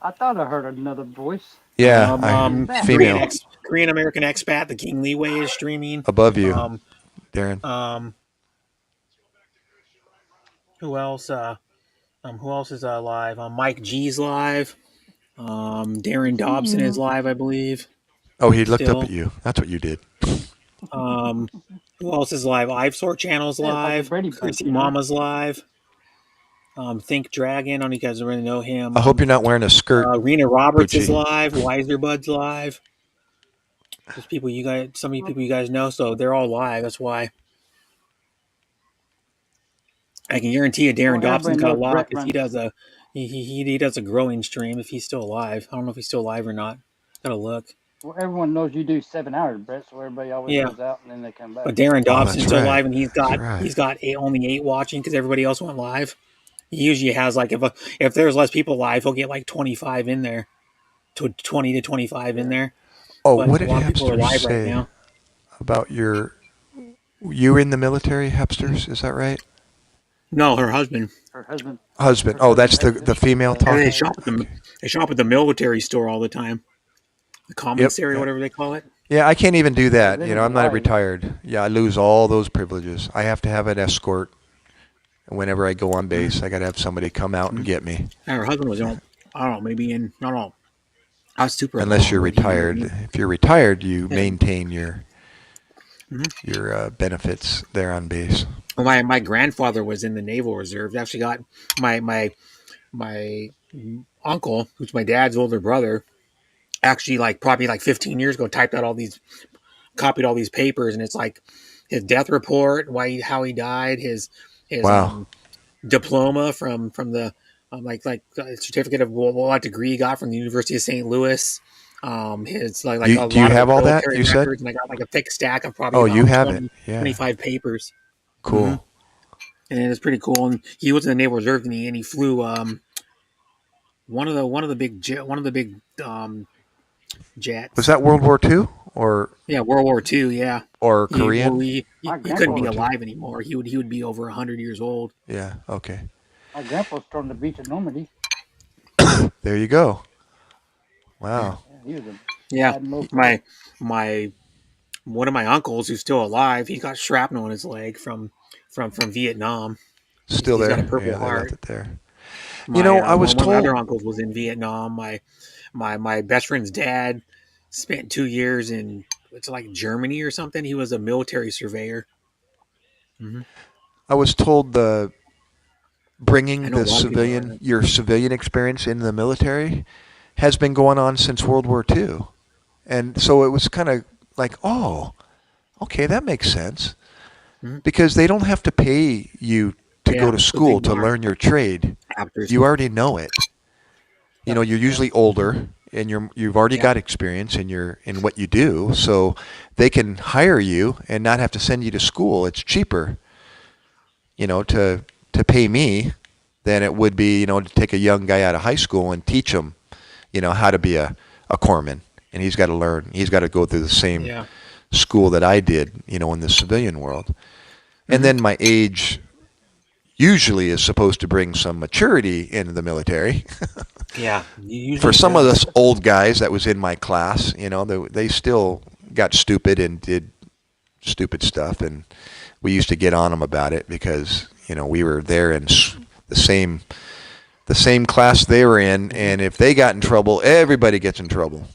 I thought I heard another voice. Yeah, Who's that? female Korean American expat, the King Lee Way is streaming. above you, Um, Darren. who else? Who else is live? Mike G's live. Darren Dobson is live, I believe. Oh, he looked up Still. at you. That's what you did. Who else is live? Ivesort Channel's Yeah, it's like the live. Brady Bunch, Chrissy you know? Mama's live. Think Dragon. I don't know if you guys really know him. I hope you're not wearing a skirt. Rena Roberts is Bucci. live. Wiserbud's live. There's people you guys, some of you people you guys know, so they're all live. That's why. I can guarantee you, Darren Well, Dobson's everybody got a knows lot Brett because runs. he does a growing stream if he's still alive. I don't know if he's still alive or not. Gotta look. Well, everyone knows you do 7 hours, Brett, so everybody always Yeah. goes out and then they come back. But Darren Oh, Dobson's that's still right. live, and he's got That's right. only 8 watching because everybody else went live. He usually has like if there's less people live, he'll get like 25 in there, to 20 to 25 in there. Oh, But what a did lot of people are Hepsters live right say now. about you were in the military, Hepsters? Is that right? No, her husband. Her husband. Husband. Her Oh, that's husband the female exits. They talking. shop at the military store all the time. The commissary, Yep. whatever they call it. Yeah, I can't even do that. they You know, live I'm not live. retired. Yeah, I lose all those privileges. I have to have an escort. And whenever I go on base, I got to have somebody come out and get me. And her husband was, I don't know, maybe in, I don't know. I was super. Unless you're involved with him. retired. If you're retired, you Yeah. maintain your Mhm. benefits there on base. Well, my grandfather was in the Naval Reserve. Actually, got my uncle, who's my dad's older brother, actually probably 15 years ago, copied all these papers, and it's like his death report, how he died, his Wow. diploma from the certificate of what degree he got from the University of St. Louis. His Do a you lot have of all that, military you said? records, and I got a thick stack of probably Oh, about you have 20, it. Yeah. 25 papers. Cool. Mhm. And it's pretty cool. And he was in the Naval Reserve, and he flew one of the big jets. Was that World War II or Yeah, World War II. Yeah, Korean? he My couldn't be grandpa- alive anymore. He would be over 100 years old. Yeah. Okay. My grandpa stormed the beach of Normandy. There you go. Wow. Yeah, he was a Yeah, bad mofo. my one of my uncles who's still alive. He got shrapnel in his leg from Vietnam. Still He's there. got a Purple Yeah, they Heart. left it there. My, I was one of my told. other uncles was in Vietnam. My best friend's dad spent 2 years in Germany or something. He was a military surveyor. Mm-hmm. I was told I bringing know a lot of people your civilian experience into the military has been going on since World War II. And so it was kind of like, oh, okay, that makes sense. Mhm. Because they don't have to pay you to Yeah, go to but school they to are. learn your trade. After You already know it. You know, you're usually older and you've already Yeah. got experience in what you do, so they can hire you and not have to send you to school. It's cheaper, to pay me than it would be, to take a young guy out of high school and teach him, how to be a corpsman. And he's got to go through the same yeah. school that I did, in the civilian world. And then my age, usually is supposed to bring some maturity into the military. Yeah. For some of us old guys that was in my class, they still got stupid and did stupid stuff, and we used to get on them about it because we were there in the same class they were in, and if they got in trouble, everybody gets in trouble.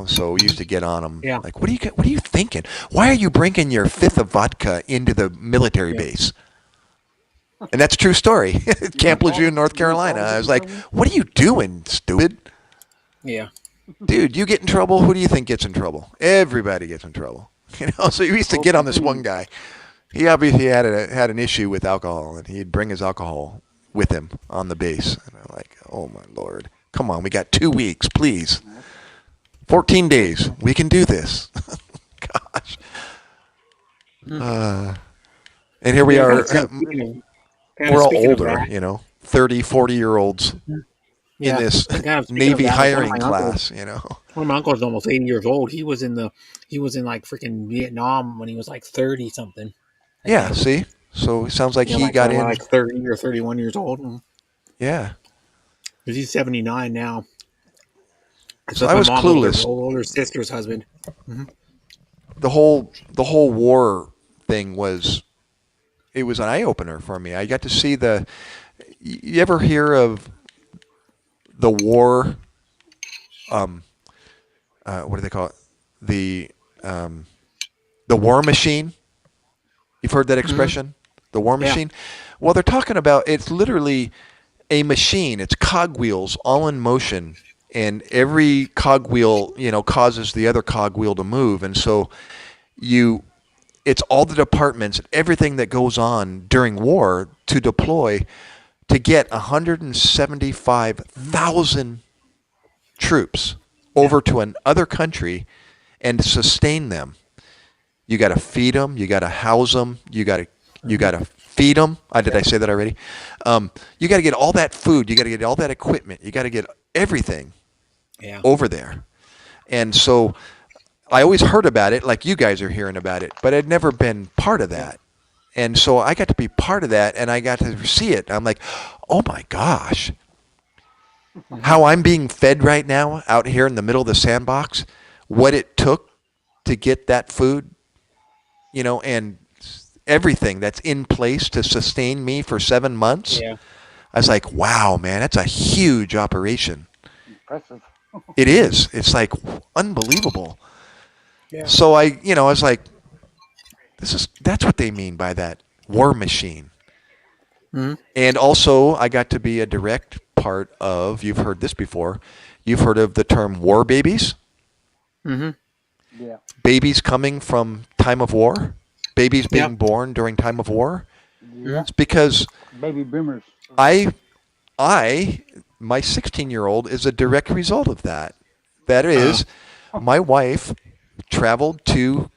So we used to get on them. Yeah. Like, what are you thinking? Why are you bringing your fifth of vodka into the military base? And that's a true story. Camp Lejeune, North Carolina. I was like, what are you doing, stupid? Yeah. Dude, you get in trouble, who do you think gets in trouble? Everybody gets in trouble. So you used to get on this one guy. He obviously had an issue with alcohol, and he'd bring his alcohol with him on the base. And I'm like, oh my Lord. Come on, we got 2 weeks, please. 14 days. We can do this. Gosh. And here we are. We're all older, 30, 40-year-olds in this Navy hiring class, One of my uncles is almost 80 years old. He was in like freaking Vietnam when he was like 30 something. Yeah, see? So it sounds like he got in like 30 or 31 years old. Yeah. Because he's 79 now. So I was clueless. Older sister's husband. Mm-hmm. The whole war thing was an eye opener for me. I got to see you ever hear of the war? What do they call it? The war machine. You've heard that expression, the war machine. Yeah. Well, they're talking about it's literally a machine. It's cogwheels all in motion, and every cogwheel, causes the other cogwheel to move, and so it's all the departments, everything that goes on during war to deploy to get 175,000 troops over to another country and sustain them. You got to feed them. You got to house them. You got to feed them. Did I say that already? You got to get all that food. You got to get all that equipment. You got to get everything over there. And so I always heard about it, like you guys are hearing about it, but I'd never been part of that. And so I got to be part of that, and I got to see it. I'm like, oh my gosh, how I'm being fed right now out here in the middle of the sandbox, what it took to get that food, and everything that's in place to sustain me for 7 months. Yeah. I was like, wow, man, that's a huge operation. Impressive. It is. It's like unbelievable. Yeah. So I was like, that's what they mean by that war machine. Mm-hmm. And also I got to be a direct part of, you've heard this before, you've heard of the term war babies? Mm-hmm. Yeah. Babies coming from time of war? Babies being born during time of war? Yeah. It's because baby boomers. My 16-year-old is a direct result of that. That is, my wife traveled to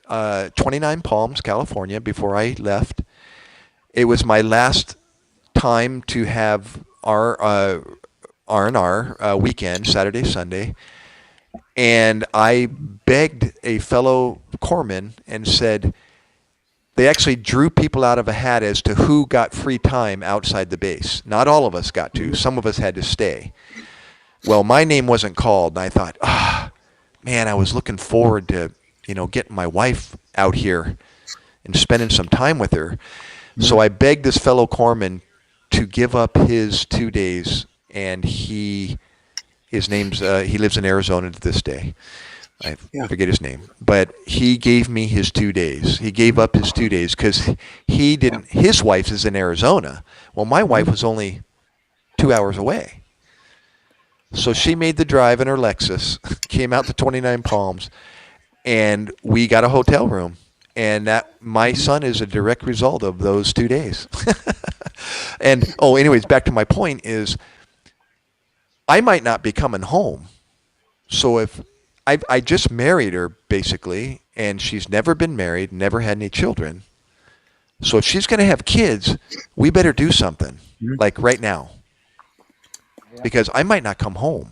29 Palms, California before I left. It was my last time to have our R&R weekend, Saturday, Sunday. And I begged a fellow corpsman and said, they actually drew people out of a hat as to who got free time outside the base. Not all of us got to. Some of us had to stay. Well, my name wasn't called, and I thought, man, I was looking forward to, getting my wife out here and spending some time with her. So I begged this fellow corpsman to give up his 2 days, and he lives in Arizona to this day. I forget his name, but he gave me his 2 days. He gave up his 2 days because he didn't. His wife is in Arizona. Well, my wife was only 2 hours away, so she made the drive in her Lexus, came out to 29 Palms, and we got a hotel room. And that my son is a direct result of those 2 days. And anyways, back to my point is, I might not be coming home. So if I just married her, basically, and she's never been married, never had any children. So if she's going to have kids, we better do something, like right now. Because I might not come home.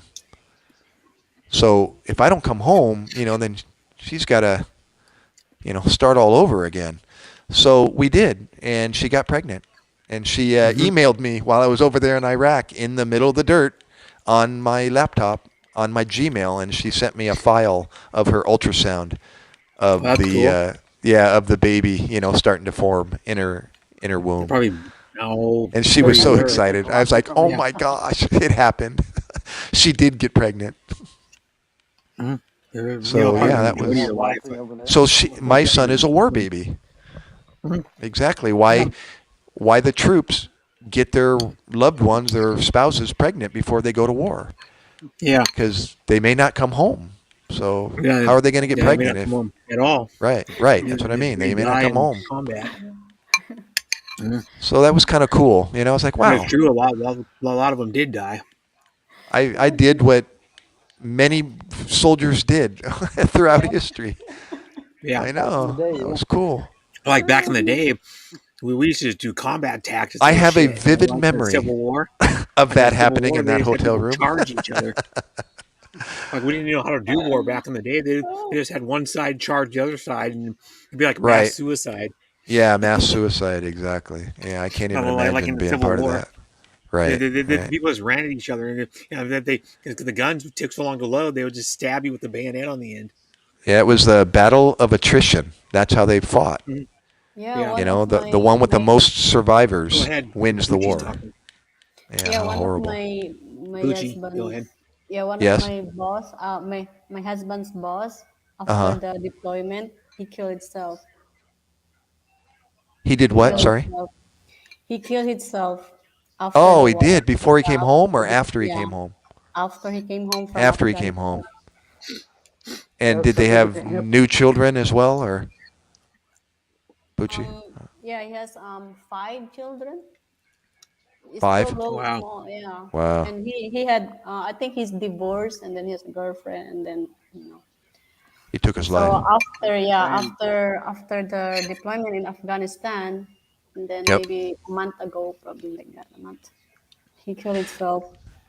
So if I don't come home, then she's got to, start all over again. So we did, and she got pregnant. And she emailed me while I was over there in Iraq in the middle of the dirt on my laptop on my Gmail, and she sent me a file of her ultrasound of That's the cool. of the baby, starting to form in her womb. Probably And she was so very excited. I was like, "Oh my gosh, it happened! She did get pregnant." So yeah, that was. So my son is a war baby. Exactly. Why the troops get their loved ones, their spouses, pregnant before they go to war? Yeah. Because they may not come home. So Yeah, how are they going to get they may pregnant not if? come home at all. Right. That's what I mean. They may not die come in home. combat. So that was kind of cool. I was like, And it's wow. true. A lot of them did die. I did what many soldiers did throughout history. Yeah. I know. That was cool. Like back in the day, we used to just do combat tactics. I and have a shit, vivid like in memory Civil War. of Like in that Civil happening War, in they that just had hotel people room. charge each other. Like we didn't know how to do war back in the day. They just had one side charge the other side, and it'd be like mass Right. suicide. Yeah, mass suicide, exactly. Yeah, I can't even Like imagine in the being Civil part of War. that. Right. People just ran at each other, and they because the guns took so long to load, they would just stab you with the bayonet on the end. Yeah, it was the battle of attrition. That's how they fought. Yeah, Yeah. one of The one with the my most Go survivors ahead. wins the Gucci's war. talking. Yeah, yeah how one horrible. of my Gucci, go husband's ahead. one of Yes. my boss my husband's boss after Uh-huh. the deployment he killed himself. He did He what? killed Sorry. himself. He killed himself after Oh, the he war. did before he came Yeah, home or after he yeah, came home? after he came home from After he came home. Afghanistan. And did they have new children as well, or Bucci? Yeah, he has 5 children. It's still 5? low, Wow. small, yeah. Wow. And he had I think he's divorced, and then he has a girlfriend, and then He took his So life. after the deployment in Afghanistan, and then Yep. maybe a month ago, probably like that, a month, he killed himself.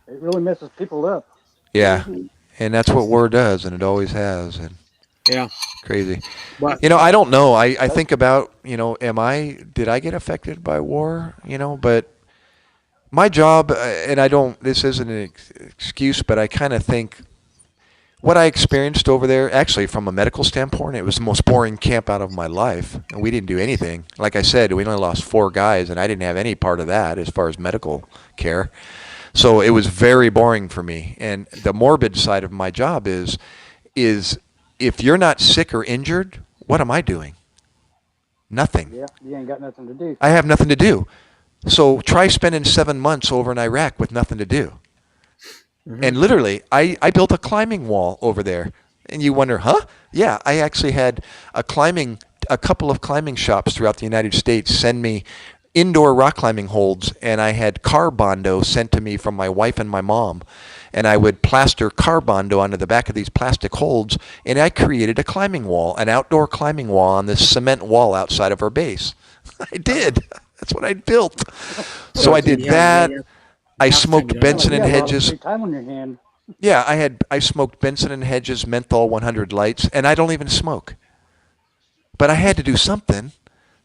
It really messes people up. Yeah. Mhm. And that's what war does, and it always has. And Yeah. crazy. But I don't know. I think about, did I get affected by war? But my job, and this isn't an excuse, but I kind of think what I experienced over there, actually from a medical standpoint, it was the most boring camp out of my life. And we didn't do anything. Like I said, we only lost 4 guys, and I didn't have any part of that as far as medical care. So it was very boring for me. And the morbid side of my job is if you're not sick or injured, what am I doing? Nothing. Yeah, you ain't got nothing to do. I have nothing to do. So try spending 7 months over in Iraq with nothing to do. And literally, I built a climbing wall over there. And you wonder, huh? Yeah, I actually had a couple of climbing shops throughout the United States send me indoor rock climbing holds, and I had car bondo sent to me from my wife and my mom. And I would plaster car bondo onto the back of these plastic holds, and I created a climbing wall, an outdoor climbing wall on this cement wall outside of our base. I did. That's what I built. So I did that. I smoked Benson and Hedges. Free time on your hand. Yeah, I smoked Benson and Hedges menthol 100 lights, and I don't even smoke. But I had to do something.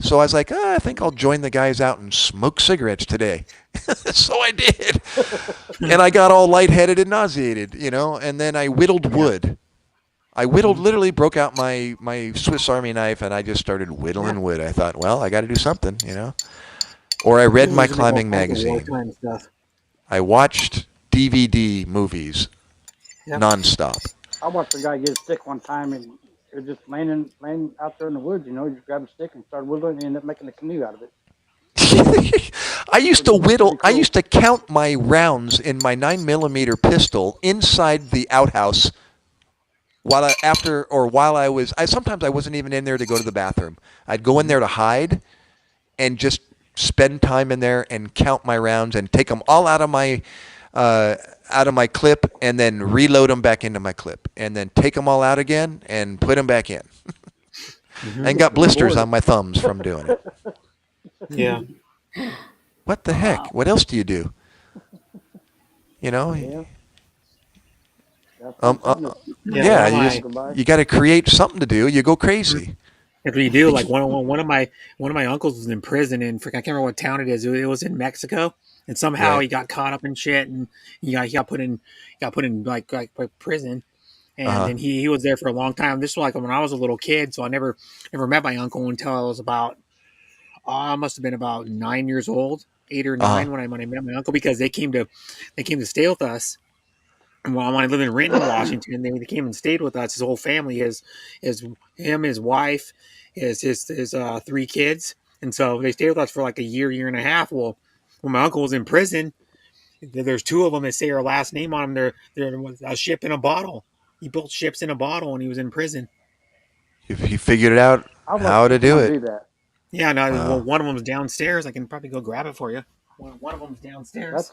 So I was like, I think I'll join the guys out and smoke cigarettes today. So I did. And I got all lightheaded and nauseated, and then I whittled wood. I literally broke out my Swiss Army knife, and I just started whittling wood. I thought, well, I got to do something, Or I read my climbing magazine. I watched DVD movies nonstop. I watched a guy get sick one time, and he was just laying out there in the woods. He just grabbed a stick and started whittling, and ended up making a canoe out of it. I used to whittle. I used to count my rounds in my 9mm pistol inside the outhouse while I was. Sometimes I wasn't even in there to go to the bathroom. I'd go in there to hide, and just spend time in there and count my rounds and take them all out of my clip and then reload them back into my clip and then take them all out again and put them back in. And got blisters on my thumbs from doing it. Yeah. What the heck? What else do you do? Yeah. You got to create something to do. You go crazy. That's what you do. Like one of my uncles was in prison in I can't remember what town it is. It was in Mexico, and somehow Right. he got caught up in shit, and he got put in like prison, and Uh-huh. then he was there for a long time. This was like when I was a little kid, so I never met my uncle until I was about I must have been about 9 years old, 8 or 9 Uh-huh. when I met my uncle because they came to stay with us. And when I lived in Renton, Washington, they came and stayed with us. His whole family, his him, his wife, his 3 kids, and so they stayed with us for like a year and a half. Well, when my uncle was in prison, there's 2 of them that say our last name on them. They're a ship in a bottle. He built ships in a bottle when he was in prison. He figured out I'd like how to to see do someone it. do that. Yeah, no, well, Wow. one of them's downstairs. I can probably go grab it for you. One of them's downstairs.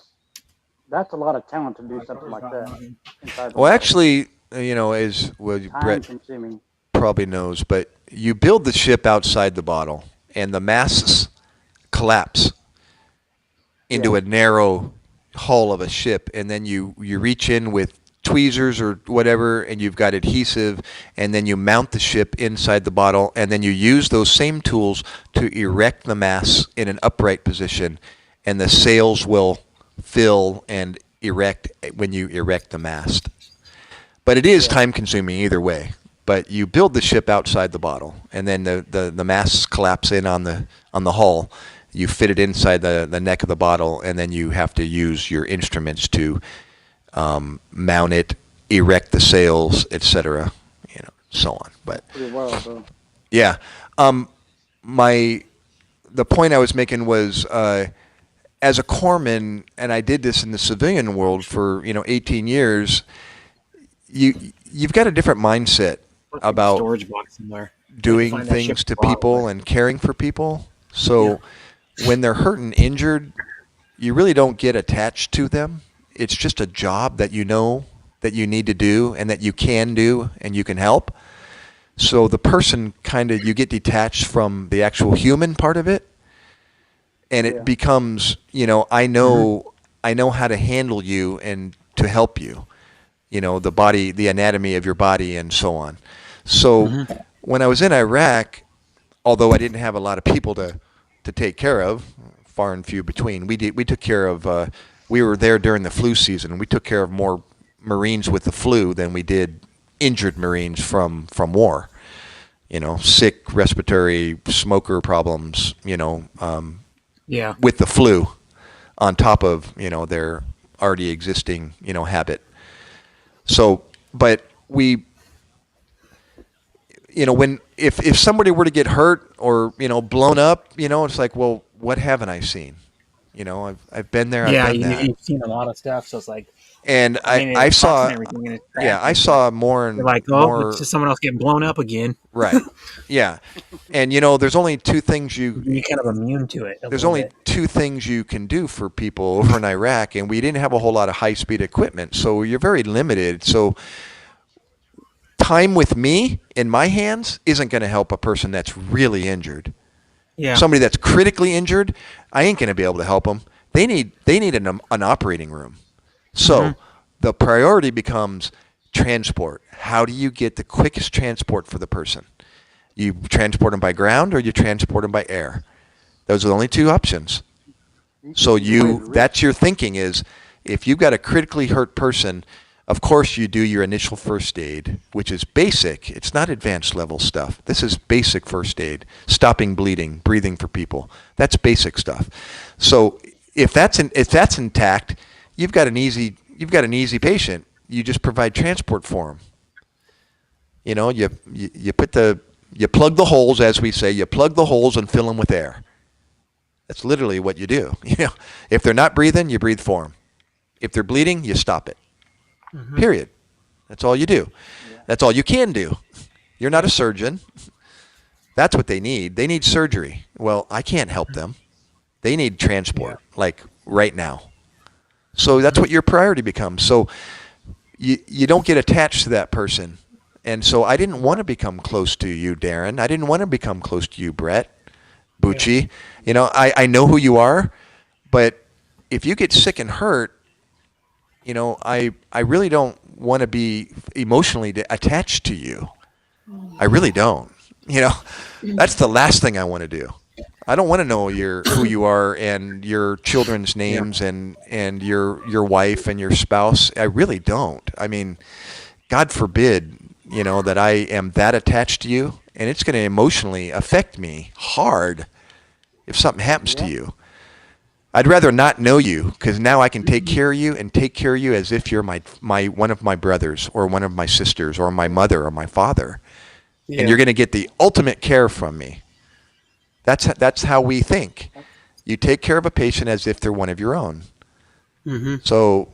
That's a lot of talent to do My something car's like not that logging. inside the Well, water. actually, as well, Time Brett consuming. probably knows, but you build the ship outside the bottle, and the masts collapse into Yeah. a narrow hull of a ship, and then you reach in with tweezers or whatever, and you've got adhesive, and then you mount the ship inside the bottle, and then you use those same tools to erect the masts in an upright position, and the sails will fill and erect when you erect the mast. But it is Yeah. time consuming either way. But you build the ship outside the bottle, and then the masts collapse in on the hull. You fit it inside the neck of the bottle, and then you have to use your instruments to mount it, erect the sails, etc. So on. But Pretty well, though. yeah, my the point I was making was as a corpsman, and I did this in the civilian world for 18 years. You've got a different mindset Looks like a about storage box somewhere. I need to doing find that ship things to bottle. people and caring for people. So when they're hurt and injured, you really don't get attached to them. It's just a job that you know that you need to do and that you can do and you can help. So the person you get detached from the actual human part of it, and it Yeah. becomes, I know how to handle you and to help you. The body, the anatomy of your body, and so on. So when I was in Iraq, although I didn't have a lot of people to take care of, far and few between, we took care of. We were there during the flu season, and we took care of more Marines with the flu than we did injured Marines from war. Sick, respiratory, smoker problems. Yeah. With the flu, on top of their already existing habit. So, but we, when if somebody were to get hurt or blown up, it's like, well, what haven't I seen? I've been there, I've Yeah, been that, you've seen a lot of stuff, so it's like, and I mean, I it sucks saw, and everything, and it's yeah, I tragic, saw but more you're and like, oh, it's more. just someone else getting blown up again. Right, yeah, and there's only two things You're kind of immune to it a there's little only bit. two things you can do for people over in Iraq, and we didn't have a whole lot of high-speed equipment, so you're very limited. So time with me in my hands isn't going to help a person that's really injured. Yeah. Somebody that's critically injured, I ain't going to be able to help them. They need an operating room. So the priority becomes transport. How do you get the quickest transport for the person? You transport them by ground or you transport them by air. Those are the only two options. So that's your thinking is, if you've got a critically hurt person, of course you do your initial first aid, which is basic. It's not advanced level stuff. This is basic first aid, stopping bleeding, breathing for people. That's basic stuff. So if that's intact, you've got an easy patient. You just provide transport for them. You plug the holes, as we say. You plug the holes and fill them with air. That's literally what you do. If they're not breathing, you breathe for them. If they're bleeding, you stop it. Period. That's all you do. Yeah. That's all you can do. You're not a surgeon. That's what they need. They need surgery. Well, I can't help them. They need transport, like right now. So that's what your priority becomes. So you don't get attached to that person. And so I didn't want to become close to you, Darren. I didn't want to become close to you, Brett, Bucci. Yeah. I know who you are, but if you get sick and hurt, I really don't want to be emotionally attached to you. I really don't. You know, that's the last thing I want to do. I don't want to know who you are and your children's names and your wife and your spouse. I really don't. I mean, God forbid, that I am that attached to you, and it's going to emotionally affect me hard if something happens to you. I'd rather not know you because now I can take care of you and take care of you as if you're my one of my brothers or one of my sisters or my mother or my father, and you're going to get the ultimate care from me. That's how we think. You take care of a patient as if they're one of your own. Mm-hmm. So,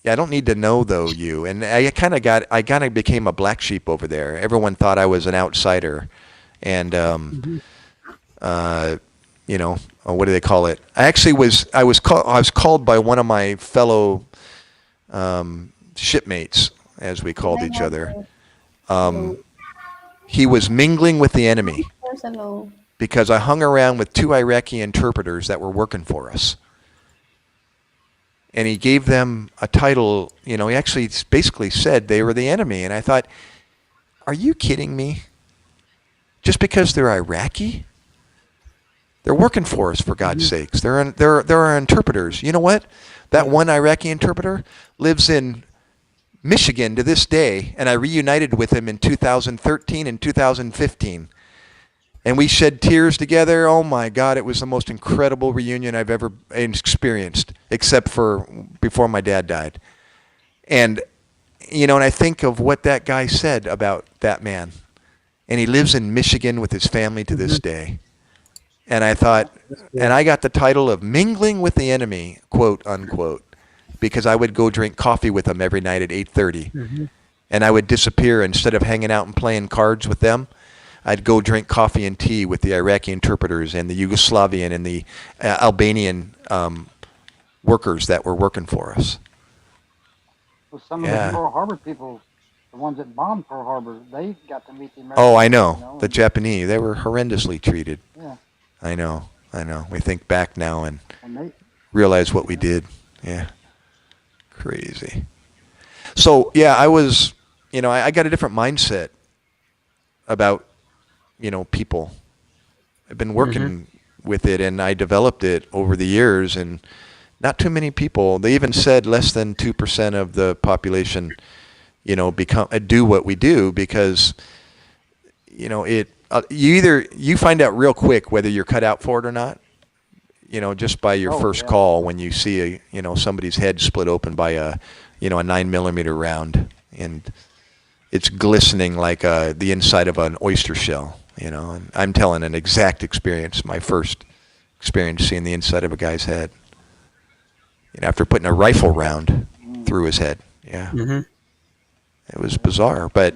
I don't need to know though you. And I kind of became a black sheep over there. Everyone thought I was an outsider, and what do they call it? I was called by one of my fellow shipmates, as we called each other. He was mingling with the enemy because I hung around with 2 Iraqi interpreters that were working for us. And he gave them a title, he actually basically said they were the enemy. And I thought, are you kidding me? Just because they're Iraqi? They're working for us, for God's sakes. They're our interpreters. You know what? That one Iraqi interpreter lives in Michigan to this day, and I reunited with him in 2013 and 2015. And we shed tears together. Oh my God, it was the most incredible reunion I've ever experienced, except for before my dad died. And, and I think of what that guy said about that man. And he lives in Michigan with his family to this day. And I thought, and I got the title of mingling with the enemy, quote unquote, because I would go drink coffee with them every night at 8:30. And I would disappear. Instead of hanging out and playing cards with them, I'd go drink coffee and tea with the Iraqi interpreters and the Yugoslavian and the Albanian workers that were working for us. Well, some of the Pearl Harbor people, the ones that bombed Pearl Harbor, they got to meet the Americans. Oh, I know. The Japanese, they were horrendously treated. Yeah. I know. We think back now and realize what we did. Yeah. Crazy. So, I was, I got a different mindset about, people. I've been working with it, and I developed it over the years, and not too many people. They even said less than 2% of the population, do what we do because, you find out real quick whether you're cut out for it or not. Just by your first call when you see somebody's head split open by a 9mm round, and it's glistening like the inside of an oyster shell. And I'm telling an exact experience, my first experience seeing the inside of a guy's head. After putting a rifle round through his head. Yeah. It was bizarre, but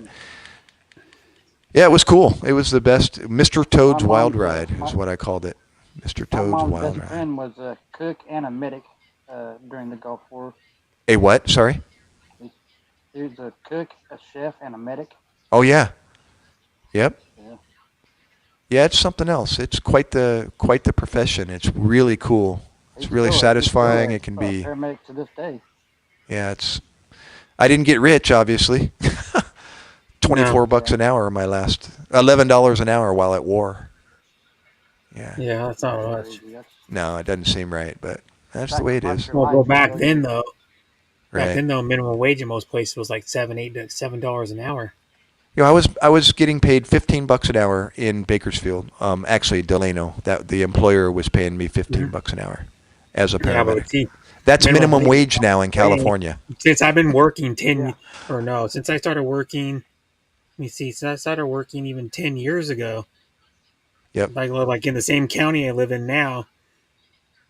it was cool. It was the best. Mr. Toad's Wild Ride is what I called it. Mr. Toad's Wild Ride. My best friend was a cook and a medic during the Gulf War. A what? Sorry? He was a cook, a chef, and a medic. Oh, yeah. Yep. Yeah. Yeah, it's something else. It's quite the profession. It's really cool. It's really satisfying. It can be paramedic to this day. Yeah, I didn't get rich, obviously. $24 an hour my last $11 an hour while at war. Yeah. Yeah, that's not much. No, it doesn't seem right, but that's the way it is. Well, back then though. Right. Back then though, minimum wage in most places was like $7 an hour. I was getting paid $15 an hour in Bakersfield. Actually, Delano. That the employer was paying me $15 an hour as a paramedic. Yeah, that's minimum wage now in California. Since I've been working since I started working. Let me see. Since I started working even 10 years ago. Yep. Like in the same county I live in now.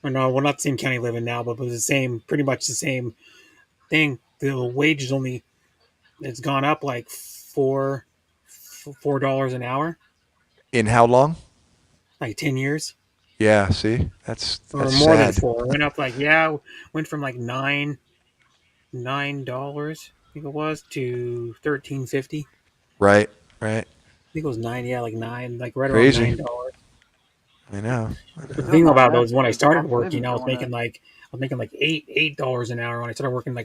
Or no, well, not the same county I live in now, but it was pretty much the same thing. The wage is it's gone up like $4 an hour. In how long? Like 10 years. Yeah, see? That's or more sad. than 4. It went up went from like $9, I think it was, to $13.50. Right. I think it was 9, like 9, like right Crazy. around $9. I know. The thing about it was when I started working, I was making like $8 an hour when I started working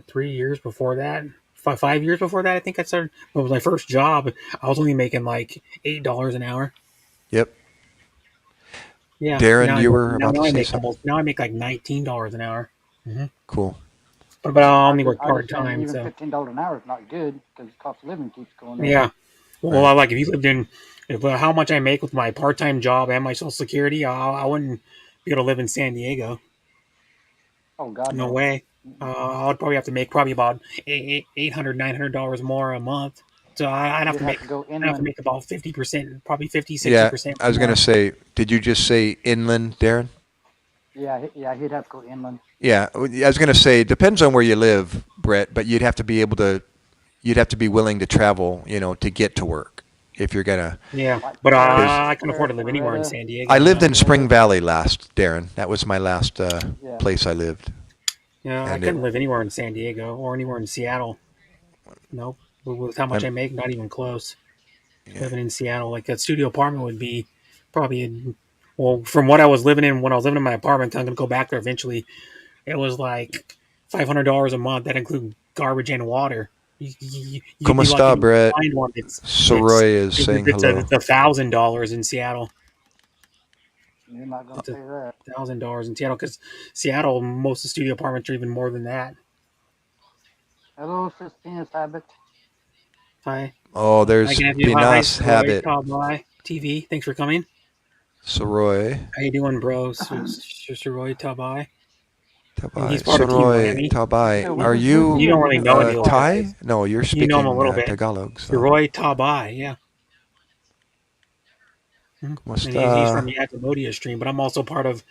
3 years before that, 5 years before that, I think I started. It was my first job. I was only making like $8 an hour. Yep. Yeah. Darren, Now, you were now, about to now I say make something. almost. Now I make like $19 an hour. Cool. But I only work I part understand time. even So $15 an hour is not good because the cost of living keeps going up. yeah. Well, Right. like if you lived in, if how much I make with my part time job and my Social Security, I wouldn't be able to live in San Diego. Oh God, No no. way. I would probably have to make probably about $800 $900 more a month. So I'd have You'd to have make to go I'd have to inland. make about 50%, probably 50, sixty Yeah, percent I was gonna more. say, did you just say inland, Darren? Yeah, he'd have to go inland. Yeah, I was gonna say, it depends on where you live, Brett, but you'd have to be able to, you'd have to be willing to travel, to get to work if you're gonna. Yeah, Like but Paris, I can afford to live anywhere in Florida. San I Diego. lived in Yeah. Spring Valley last, Darren. That was my last Yeah. place I lived, Yeah, I and it. couldn't live anywhere in San Diego or anywhere in Seattle. Nope. With how much I'm, I make, not even close. yeah. Living in Seattle, like a studio apartment would be probably, well, from what I was living in when I was living in my apartment, I'm gonna go back there eventually. It was like $500 a month. That includes garbage and water. You'd ¿Cómo be lucky está, to Brett? find one Soroy is saying hello. it's $1,000 in Seattle. You're not gonna It's a pay that. $1,000 in Seattle because Seattle, most of the studio apartments are even more than that. Hello, Sis Penis Habit. Hi, Oh, I there's can have you. Hi, Pinas Soroy Habit. Tabai TV. Thanks for coming. Soroy. How you doing, bro? Soroy Tabai. And he's Tabai. part of Team Soroy Lammy. Tabai. Yeah, Are we've you You seen don't him really before. know That's any of why those I Thai? asked. guys. No, you're You know him a speaking little bit. Tagalog, so. Soroy Tabai, yeah. ¿Cómo And he's from está? the Azamodia stream, but I'm also part of.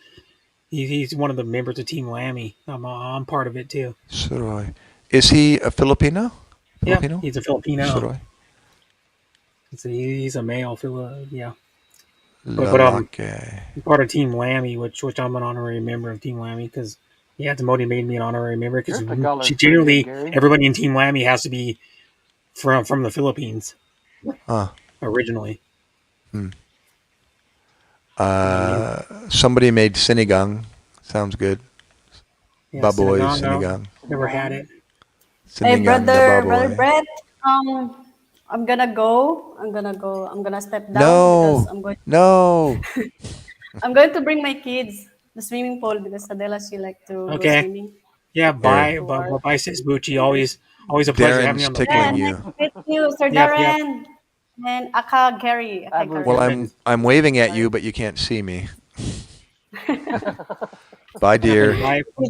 He's one of the members of Team Lammy. I'm part of it too. Soroy. Is he a Filipino? Yeah, Filipino? he's a Filipino. Soroy. He's a male. Yeah, but Lalake. part of Team Lammy, which I'm an honorary member of Team Lammy because yeah, Azamodia made me an honorary member because Your Tagalog's pretty good, generally Gary. everybody in Team Lammy has to be from the Philippines Huh. originally. Hmm. You know what I mean? Somebody made sinigang. Sounds good. Yeah, Baboy Sinigang, no, sinigang. never had it. Hey, Sinigang na brother baboy. Brett. I'm gonna go. I'm gonna go. I'm gonna step down because No. No. I'm going to bring my kids the swimming pool because Adela she like to go Okay. swimming Yeah, Here. bye, sis Bucci. later. Always a pleasure having you Darren's on the Yeah, tickling panel. nice you. to meet you, Sir Yep. Darren and Aka Gary. Aka Abu. Well, Gary. I'm waving at you, but you can't see me. Bye, Yeah, dear.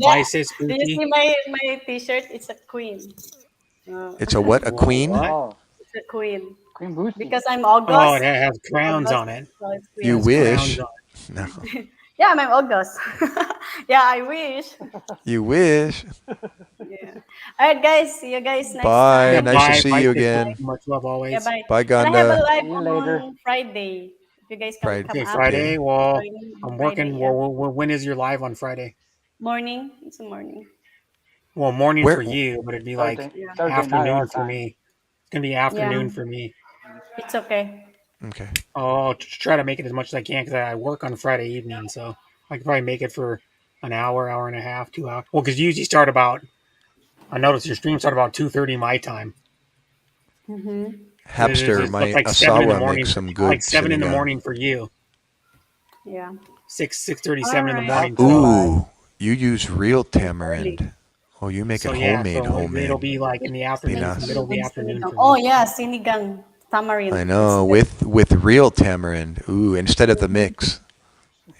bye, sis Do you Bucci. see my T-shirt? It's a queen. It's a what? A queen? What? Oh, It's a queen Queen Boosie. because I'm Oh, August. it has crowns August, on it. so it's It You queen. has crowns wish. on No. Yeah, I'm August. Yeah, I wish. You wish. Yeah. All right, guys. See you guys next Bye. it. Yeah, time. Nice to bye, see bye, you sis again. Bucci. Much love Yeah, always. bye. Bye, And I have a Ganda. live See you later. on Friday. If you guys can come Okay, up, Friday. Okay. Well, join me on I'm Friday. working. Yeah, When is your live on Friday? morning. It's a morning. Well, morning Where? for you, but it'd be like Yeah, Thursday night our afternoon for time. me. It's gonna be yeah. afternoon for me. It's okay. Okay. I'll try to make it as much as I can because I work on Friday evening, so I could probably make it for an hour and a half, 2 hours. Well, because you usually start about. I noticed your stream start about 2:30 my time. Mm-hmm. Hapster, It's my like 7 in the Asawa morning. makes some good Like 7 in the sinigang. morning for you. Yeah. 6:30, All 7 in the right. morning for Okay, me. bye. Ooh, you use real It's early. tamarind. Oh, you make it So yeah, homemade, so it'll homemade. be like in the afternoon, Pinas. middle of the Good afternoon sinigang. for Oh me. yeah, sinigang I tamarind. That's know, good. with real tamarind. Ooh, instead of the mix.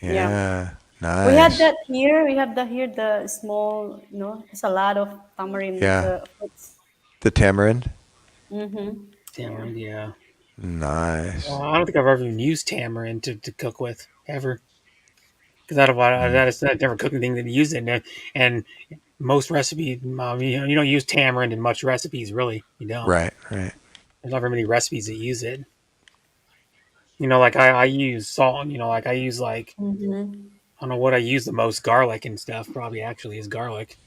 Yeah. Yeah, We had nice. that here. We have that here. The small, there's a lot of tamarind. Yeah, The fruits. the tamarind. Mm-hmm. Tamarind, yeah. Nice. I don't think I've ever even used tamarind to cook with ever. Because I've never cooked anything that used it, and most recipes, you don't use tamarind in much recipes, really. You don't. Right, right. There's not very many recipes that use it. Like I use salt. Like I use like Mm-hmm. I don't know what I use the most. Garlic and stuff probably actually is garlic.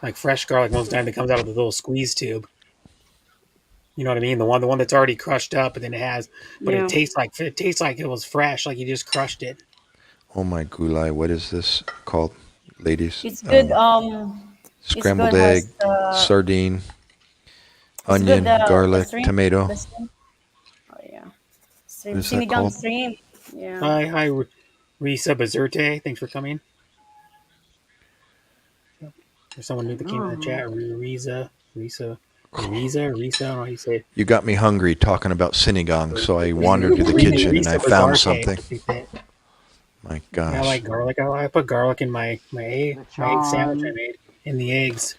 Like fresh garlic most of the time that comes out of the little squeeze tube. You know what I mean? The one that's already crushed up, and then but Yeah. it tastes like it was fresh, like you just crushed it. Oh my gulai, what is this called, ladies? It's good. It's Scrambled good. Has egg, sardine. It's good. onion, The garlic, shrimp. tomato. The shrimp. Oh yeah, What shrimp. is that Sinigang called? shrimp. Yeah. Hi, Risa Bazerte. Thanks for coming. There's someone new that came in the chat. Risa. I don't know how you say it. You got me hungry talking about sinigang, so I wandered to the kitchen and I Risa found Bazarte. something. I My like gosh. garlic. I put garlic in my egg sandwich I Shawn. made in the eggs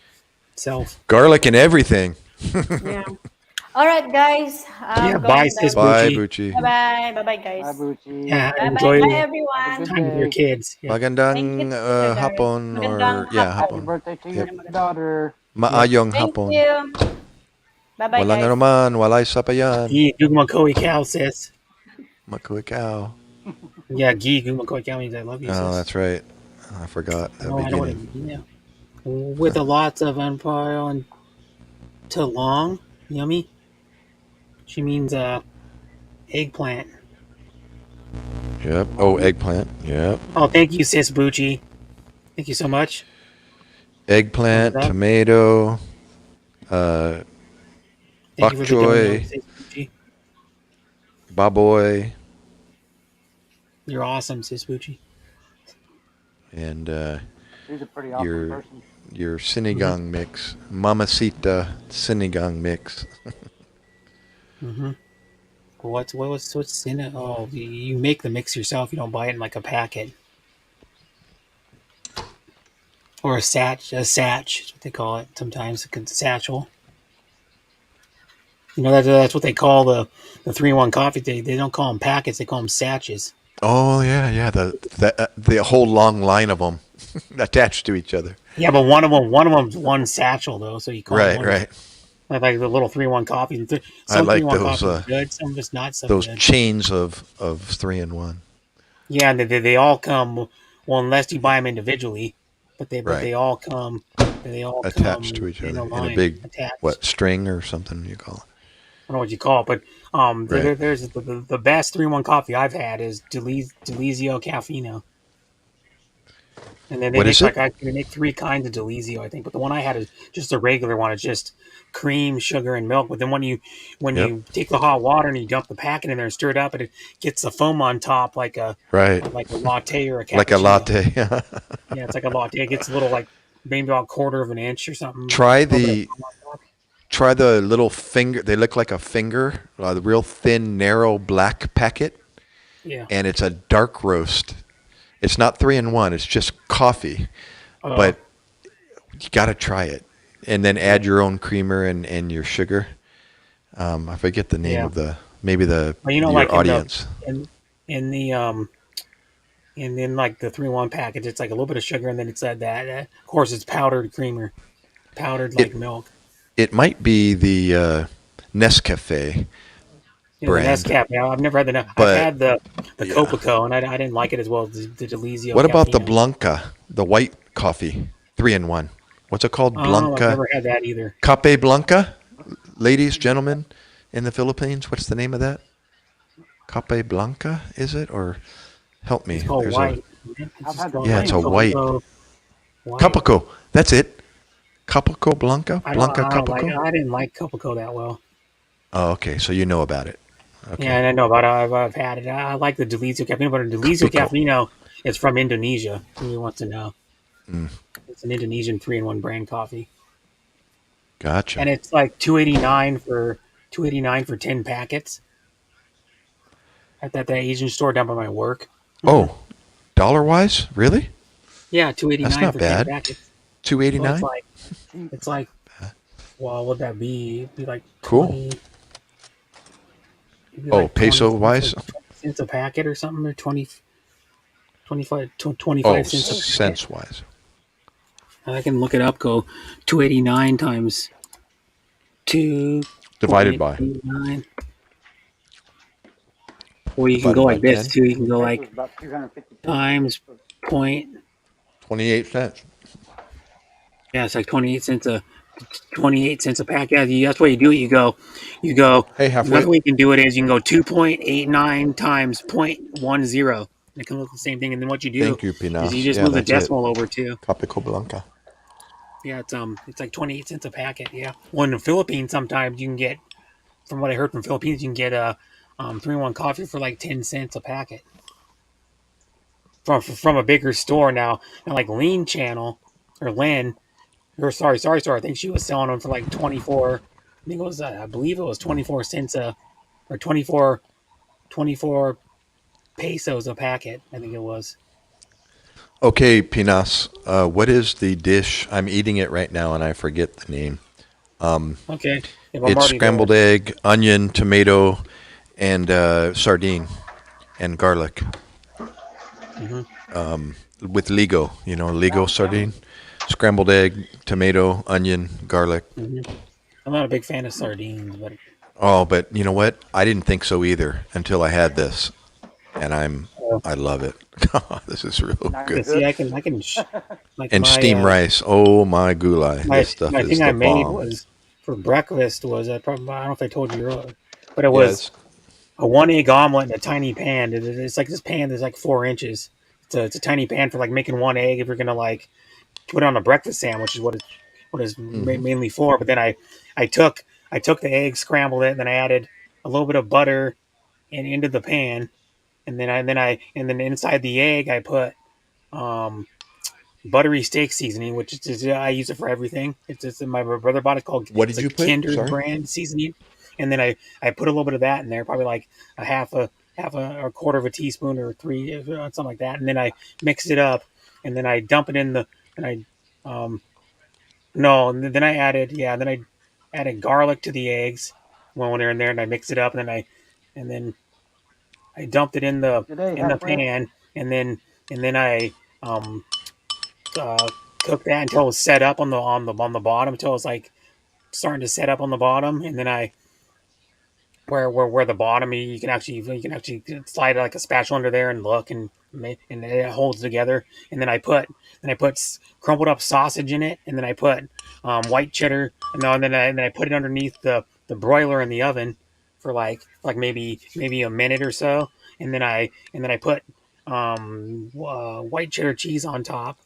itself. Garlic and everything. Yeah. All right, guys. Yeah, I'm bye, going down. sis Bye, Bucci. Bucci. Bye bye. Bye bye, Bye, guys. Bucci. Yeah, Bye bye. enjoy Bye Have a everyone. good time with your day. kids. Yeah. Thank you, Magandang Kuya Derek. hapon Magandang or yeah, Happy hapon. hapon. birthday to Yep. your daughter. Maayong Thank hapon. you. Bye bye, Walang guys. anuman, walay sapayan. Gee, Gugmakoi cow, sis. Makuikaw. Yeah, Gee, Gugmakoi cow means I love you, Oh, sis. that's right. I forgot the No, I know what it beginning. means. Yeah. With a lots of empire and to long, yummy. She means eggplant. Yep. Oh, eggplant. Yep. Oh, thank you, sis Bucci. Thank you so much. Eggplant, Thumbs up. tomato, Thank you for the bok dono, choy, sis Bucci. baboy, You're awesome, sis Bucci. and She's a pretty awesome your person. your sinigang mix, mamacita sinigang mix. Mm-hmm. Well, what's in it? Oh, you make the mix yourself. You don't buy it in like a packet or a satch. A satch is what they call it sometimes. A satchel. You know that's what they call the 3-in-1 coffee. They don't call them packets. They call them satches. Oh yeah. The whole long line of them attached to each other. Yeah, but one of them's one satchel though, so you call them Right, one. right. Like the little 3-in-1 coffee. I Some like 3-in-1 those coffee is good. Some just not so those good. chains of 3-in-1. Yeah, and they all come. Well, unless you buy them individually, but they Right. all come. They all Attached to come each in other a in line a big attached. string or something you call it. I don't know what you call it, but Right. there's the best 3-in-1 coffee I've had is Delizio Caffeino, and then they What is make it? they make 3 kinds of Delizio, I think, but the one I had is just a regular one. It's just cream, sugar, and milk. But then when Yep. you take the hot water and you dump the packet in there and stir it up, and it gets the foam on top like a Right. latte or a cappuccino. Like a latte. Yeah, it's like a latte. It gets a little like maybe about a quarter of an inch or something. Try A little bit of the foam on top. try the little finger. They look like a finger, the real thin, narrow black packet, Yeah. and it's a dark roast. It's not 3-in-1. It's just coffee, but you got to try it, and then add your own creamer and your sugar. I forget the name Yeah. of maybe Well, your like audience. in the and then like the 3-in-1 package, it's like a little bit of sugar, and then it's that of course it's powdered creamer, powdered like It milk. it might be the Nescafe Yeah, the brand, Nescafe. Yeah, I've never had I've but had the yeah. Copaco, and I didn't like it as well as the Delizio. What about the Caffeino. Blanca, the white coffee, 3-in-1? What's it called? I've Blanca. never had that either. Cape Blanca? Ladies, gentlemen, in the Philippines, what's the name of that? Cape Blanca, is it? Or help me. It's called There's white. I've had the Yeah, it's a white. Copaco. Capaco. That's it. Capaco Blanca? I Blanca don't like. Capaco? I didn't like Copaco that well. Oh, okay. So you know about it. Okay. Yeah, and I know about it. I've had it. I like the Delizio Caffeino, but Delizio Capico. Caffeino is from Indonesia. Who wants to know? Mm. It's an Indonesian 3-in-1 brand coffee, Gotcha. and it's like $2.89 for 10 packets at that Asian store down by my work. Oh, dollar-wise? Really? Yeah, $2.89 That's not for bad. 10 packets. Well, $2.89? it's like, well, what would that be? It'd be like Cool. 20. It'd be Oh, like 20 peso-wise? 20 cents a packet or something, or 25 Oh, cents a packet. cents-wise. I can look it up. Go 289 times 2 Divided by. 9. Or you can Divided go by like this 10. too. You can go It like was about 250 times point. 28 cents. Yeah, it's like 28 cents a pack. Yeah, that's what you do. You go. Hey, halfway. Another way you can do it is you can go 2.89 times 0.10. And it can look the same thing. And then what you do Thank you, is Pinas. you just Yeah, move the that's it. decimal over too. Capico Blanca. Yeah, it's like 28 cents a packet. Yeah. Well, in the Philippines, sometimes you can get, from what I heard from Philippines, you can get a 3-in-1 coffee for like 10 cents a packet from a bigger store now. Now, like Lean Channel or Lynn, or sorry, I think she was selling them for like 24. I think it was, I believe it was 24 cents or 24 pesos a packet. I think it was. Okay, Pinas, what is the dish? I'm eating it right now and I forget the name. Okay, if I'm It's already there. scrambled egg, onion, tomato, and sardine and garlic Hmm. with Ligo. You know, Ligo Sounds yummy. sardine. Scrambled egg, tomato, onion, garlic. Hmm. I'm not a big fan of sardines, but Oh, but you know what? I didn't think so either until I had this, and uh, I love it. This is real Now you're good. see, hooked. like And steam rice. Oh my gulai. This stuff my is thing I the made bomb. was for breakfast was probably, I don't know if I told you earlier, but it was Yes. a 1 egg omelet in a tiny pan. It's like this pan that's like 4 inches. It's a tiny pan for like making 1 egg if you're gonna like put it on a breakfast sandwich is what it's Hmm. mainly for. But then I took I took the egg, scrambled it, and then I added a little bit of butter into the pan, and then inside the egg I put um buttery steak seasoning, which is just, I use it for everything. It's just my brother bought it called, What it's did you like put? Kinder's Sorry. brand seasoning, and then I put a little bit of that in there, probably like a half a or quarter of a teaspoon or three something like that, and then I mix it up, and then I dump it in the and I um no, and then I added, then I added garlic to the eggs when they're in there, and I mix it up, and then I dumped it Good day, in the halfway. pan, and then I um uh, cook that until it was set up on the bottom, until it's like starting to set up on the bottom, and then I where the bottom you can actually slide like a spatula under there and look and it holds together, and then I put crumbled up sausage in it, and then I put white cheddar, and then I put it underneath the broiler in the oven for like maybe a minute or so, and then I put white cheddar cheese on top,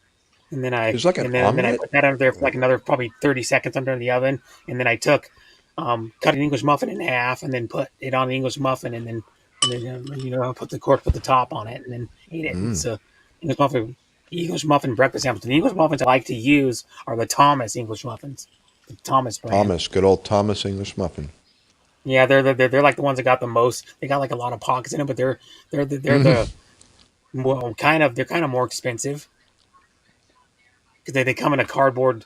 It's like an and then I omelet. put that under there for like another probably 30 seconds under the oven, and then I took cut an English muffin in half, and then put it on the English muffin, and then put the top on it, and then ate it. Mm. It's a English muffin English muffin breakfast sandwich. The English muffins I like to use are the Thomas English muffins, the Thomas brand. Thomas, good old Thomas English muffin. Yeah, they're like the ones that got the most. They got like a lot of pockets in it, but they're Hmm. the well, they're kind of more expensive because they come in a cardboard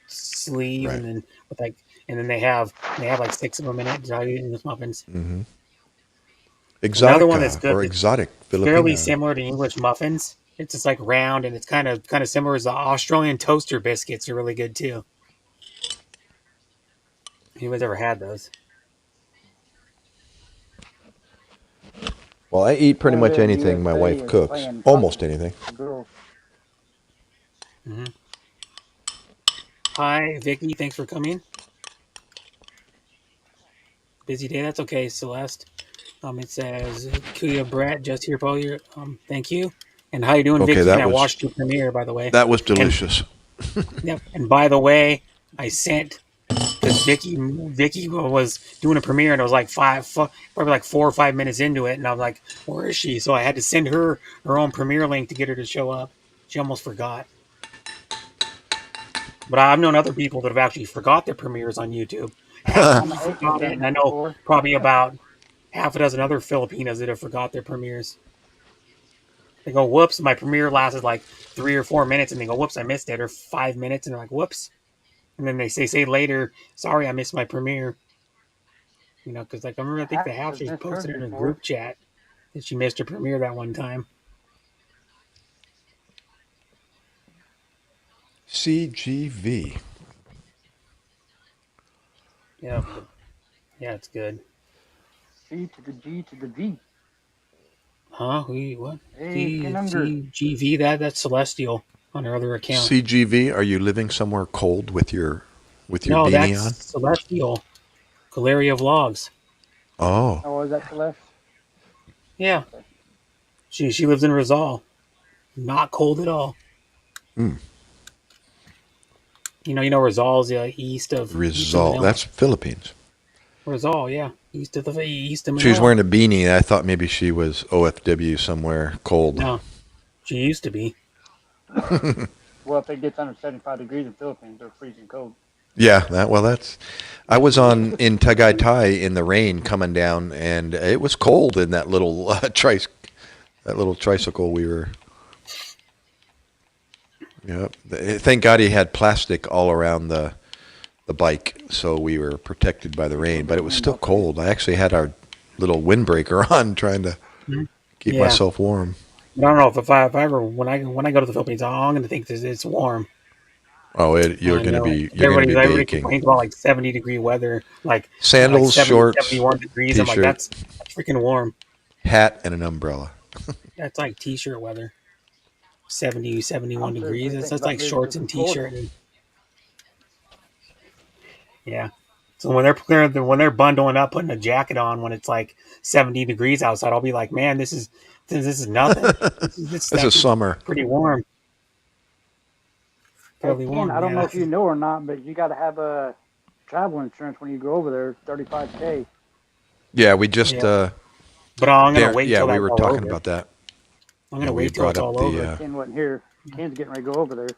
sleeve, Right. and then with like and then they have like six of them in it. Dry English muffins. Hmm. Another one that's Exotica good or that's exotic fairly Filipina. similar to English muffins. It's just like round, and it's kind of similar as the Australian toaster biscuits are really good too. Anyone's ever had those? Well, I eat pretty Only much the anything my USA wife is cooks. playing Almost soccer anything. for girls. Hmm. Hi, Vicky. Thanks for coming. Busy day. That's okay, Celeste. It says Kuya Brett just here for you. Thank you. And how you doing, Okay, Vicky? And I watched your premiere, by the way. that was And delicious. yep. And by the way, I sent because Vicky was doing a premiere, and it was like probably like 4 or 5 minutes into it, and I was like, "Where is she?" So I had to send her own premiere link to get her to show up. She almost forgot. But I've known other people that have actually forgot their premieres on YouTube. Half of I'm them an have Oakland forgot it, and dude I know before. probably about half a dozen other Filipinos that have forgot their premieres. They go, "Whoops, my premiere lasted like 3 or 4 minutes," and they go, "Whoops, I missed it," or 5 minutes, and they're like, "Whoops," and then they say later, "Sorry, I missed my premiere." Because like I remember, I think the half Has she missed hers posted in a before. group chat that she missed her premiere that one time. CGV. Yeah, but yeah, it's good. C to the G to the V. Huh? We what? Hey, Pinungar. GV, that's Celestial on her other account. CGV. Are you living somewhere cold with your No, beanie that's on? Celestial. Galeria Vlogs. Oh, Oh, is that Celeste? Yeah, Okay. she lives in Rizal. Not cold at all. mm. Rizal's east of Rizal. Manila. That's Philippines. Rizal, yeah, east of Manila. She was wearing a beanie. I thought maybe she was OFW somewhere cold. No, she used to be. Well, if it gets under 75 degrees in Philippines, they're freezing cold. Yeah, that's. I was in Tagaytay in the rain coming down, and it was cold in that little tricycle we were. Yep. Thank God he had plastic all around the bike, so we were protected by the rain. But it was still cold. I actually had our little windbreaker on, trying to keep Yeah. myself warm. But I don't know if I ever when I go to the Philippines, I'm going to think it's warm. Oh, you're I going to know be everybody baking. complains about like 70-degree weather, like Sandals, 70, shorts, 71 degrees. I'm like, t-shirt, that's freaking warm. hat, and an umbrella. That's like t-shirt weather. 70, 71 I'm degrees. seriously That's thinking just about like moving shorts to and Florida. t-shirt. Yeah. So when they're bundling up, putting a jacket on when it's like 70 degrees outside, I'll be like, man, this is nothing. This is This is actually summer. pretty warm. Hey, Fairly Ken, warm. I don't Yeah. know if you know or not, but you got to have a travel insurance when you go over there, 35K. Yeah, we just. Yeah. But I'm gonna Darren, wait yeah, till we that's were all talking over. about that. I'm gonna We wait till brought it's up all the. over. Ken wasn't here. Ken's getting ready to go over there.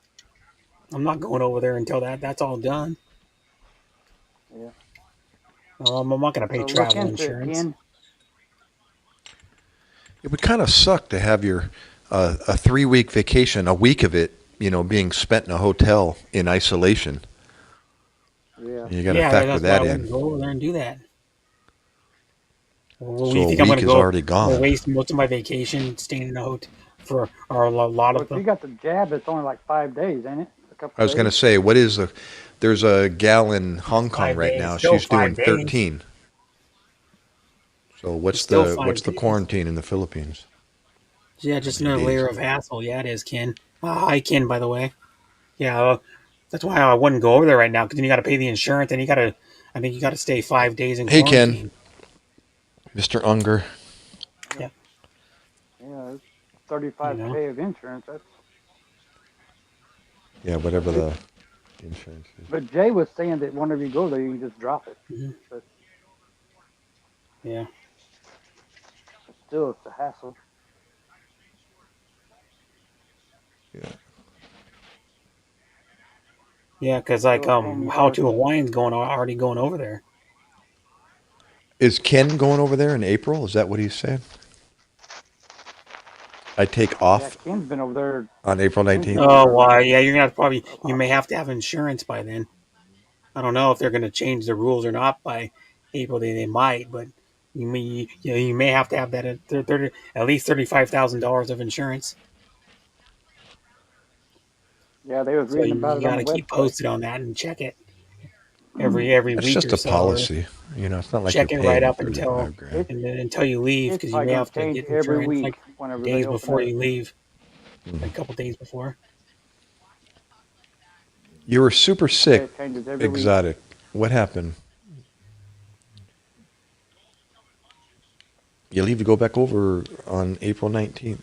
I'm not going over there until that's all done. Yeah. I'm not gonna pay So look travel into it, insurance. Ken. It would kind of suck to have your a 3-week vacation, a week of it, being spent in a hotel in isolation. Yeah. You got to Yeah, factor that's why I that wouldn't in. go over there and do that. Well, So you a think I'm week gonna is go already gone. waste most of my vacation staying in a hotel for a lot Well, of if you got the jab, it's only like 5 days, ain't it? A couple I was going to days. say, there's a gal in Hong Kong 5 right days. now. Still She's doing 5 days. 13. So It's still 5 what's the days. quarantine in the Philippines? Yeah, How just many another days? layer of hassle. Yeah, it is, Ken. Hi, Ken. By the way. Yeah, that's why I wouldn't go over there right now because then you got to pay the insurance and I think you got to stay 5 days in Hey, Ken, quarantine. Mr. Unger. Yeah, Yeah, it's you know. 35K of insurance. Yeah, whatever the insurance is. But Jay was saying that whenever you go there, you can just drop it. Hmm. But Yeah, still, it's a hassle. Yeah. yeah, because Still a pain in the How arse. to Hawaiian's already going over there. Is Ken going over there in April? Is that what he's saying? I take Yeah, off Ken's been over there. on April Ken's been 19th. over Oh, there why? like Yeah, you're gonna you may have to have insurance by then. I don't know if they're gonna change the rules or not by April. They might, but you may have to have that at least $35,000 of insurance. Yeah, they was So reading about you it on got the to keep website. posted on that and check it every That's week just or a so, or policy. It's not like you're check it right paying up until 35 grand. It until you leave it's because you probably may gonna have to change get every insurance week like whenever they days open before up. you leave, like a couple days before. You were super I say sick, it changes every week. exotic. What happened? You leave to go back over on April 19th.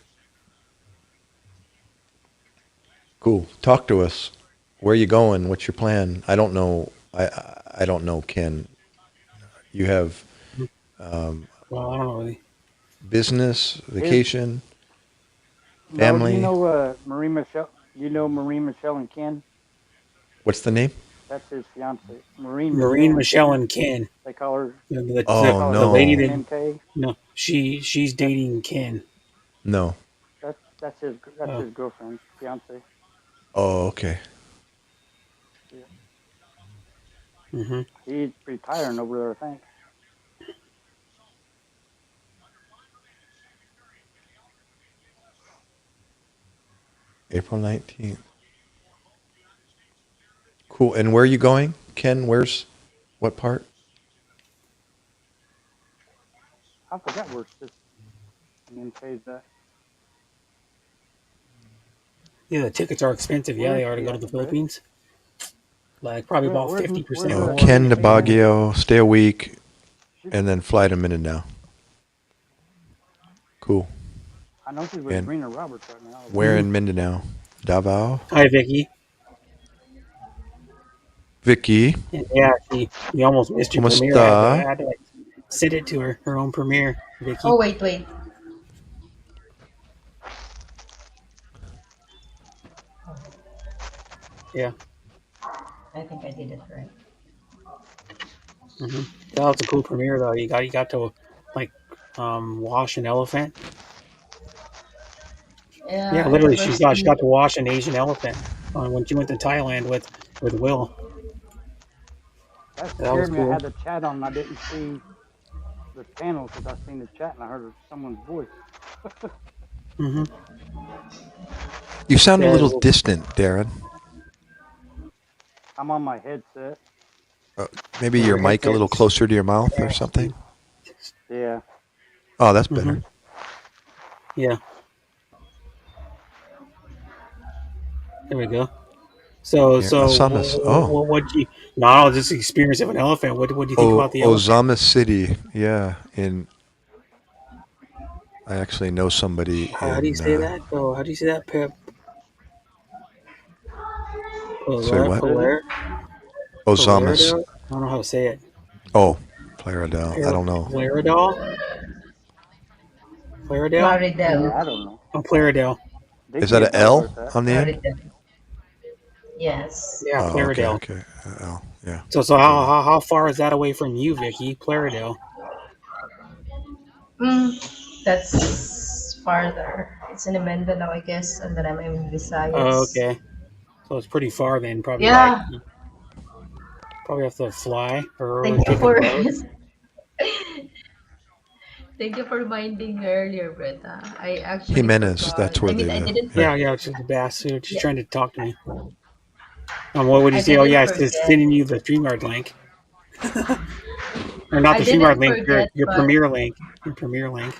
Cool. Talk to us. Where are you going? What's your plan? I don't know. I don't know, Ken. You have Well, I don't know really. business, His vacation, no, do you family. know Marie Michelle? You know Marie Michelle and Ken? What's the name? That's his fiance. Maureen Marine, Michelle and Michelle, Ken. and Ken. They call her they Oh, call her The lady Ken no. that MK. no, she's That's dating Ken. No. that's Oh, his girlfriend, fiance. Oh, okay. Yeah. mm-hmm. He's retiring over there, I think. April 19th. Cool. And where are you going? Ken, what part? I forgot where this MK's at. Yeah, the tickets are expensive. Yeah, Where is they are to she go to at, the Chris? Philippines. Like probably about Where's 50% Oh, more. Ken to MK? Baguio, stay a week, She, and then fly to Mindanao. Cool. I know she's with And Rena Roberts right now. where in Mindanao? Davao? Hi, Vicky. Vicky, And yeah, you almost missed your premiere. kumusta? I had to like send it to her own premiere, Oh, Vicky. wait. Yeah. I think I did it right. hmm That was a cool premiere though. You got to like wash an elephant. Yeah, Yeah, I literally, never she see. got to wash an Asian elephant when she went to Thailand with Will. That That was scared me. I cool. had the chat on and I didn't see the channel because I seen the chat and I heard someone's voice. hmm You sound a Yeah, little distant, Darren. I'm on my headset. Maybe with your your mic a little headsets. closer to your mouth or Yeah, something. Yeah. Oh, that's hmm better. yeah. There we go. So Here, so Osamas. Oh, what you not just experience of an elephant? What do you think about the elephant? Ozama City. Yeah, in I actually know somebody How do you in. say that? Oh, how do you say that? Say what? Ozamas. Polarido? I don't know how to say it. Oh, Plaridel. I don't know. Plaridel? Plaridel? Plaridel. Maybe. I don't know. Oh, Plaridel. Is Dickie that will an know L about that. on the end? Plaridel. Yes. Yeah, Oh, okay, Plaridel. okay. L. Yeah. So Okay. how far is that away from you, Vicky? Plaridel. That's farther. It's in Mindanao, I guess, and then I'm in Oh, Visayas. okay. So it's pretty far then. Probably like Yeah. you probably have to fly or Thank you take a for boat. thank you for reminding me earlier, Bretta. I actually Jimenez. forgot. That's where I they mean, I live. didn't. Yeah. Yeah, she's the bastard. She's Yeah, trying to talk to me. What would you I say? Oh didn't yeah, it's just forget. sending you the StreamYard link. Or not I the StreamYard didn't link, forget, your but premiere link. Your premiere link.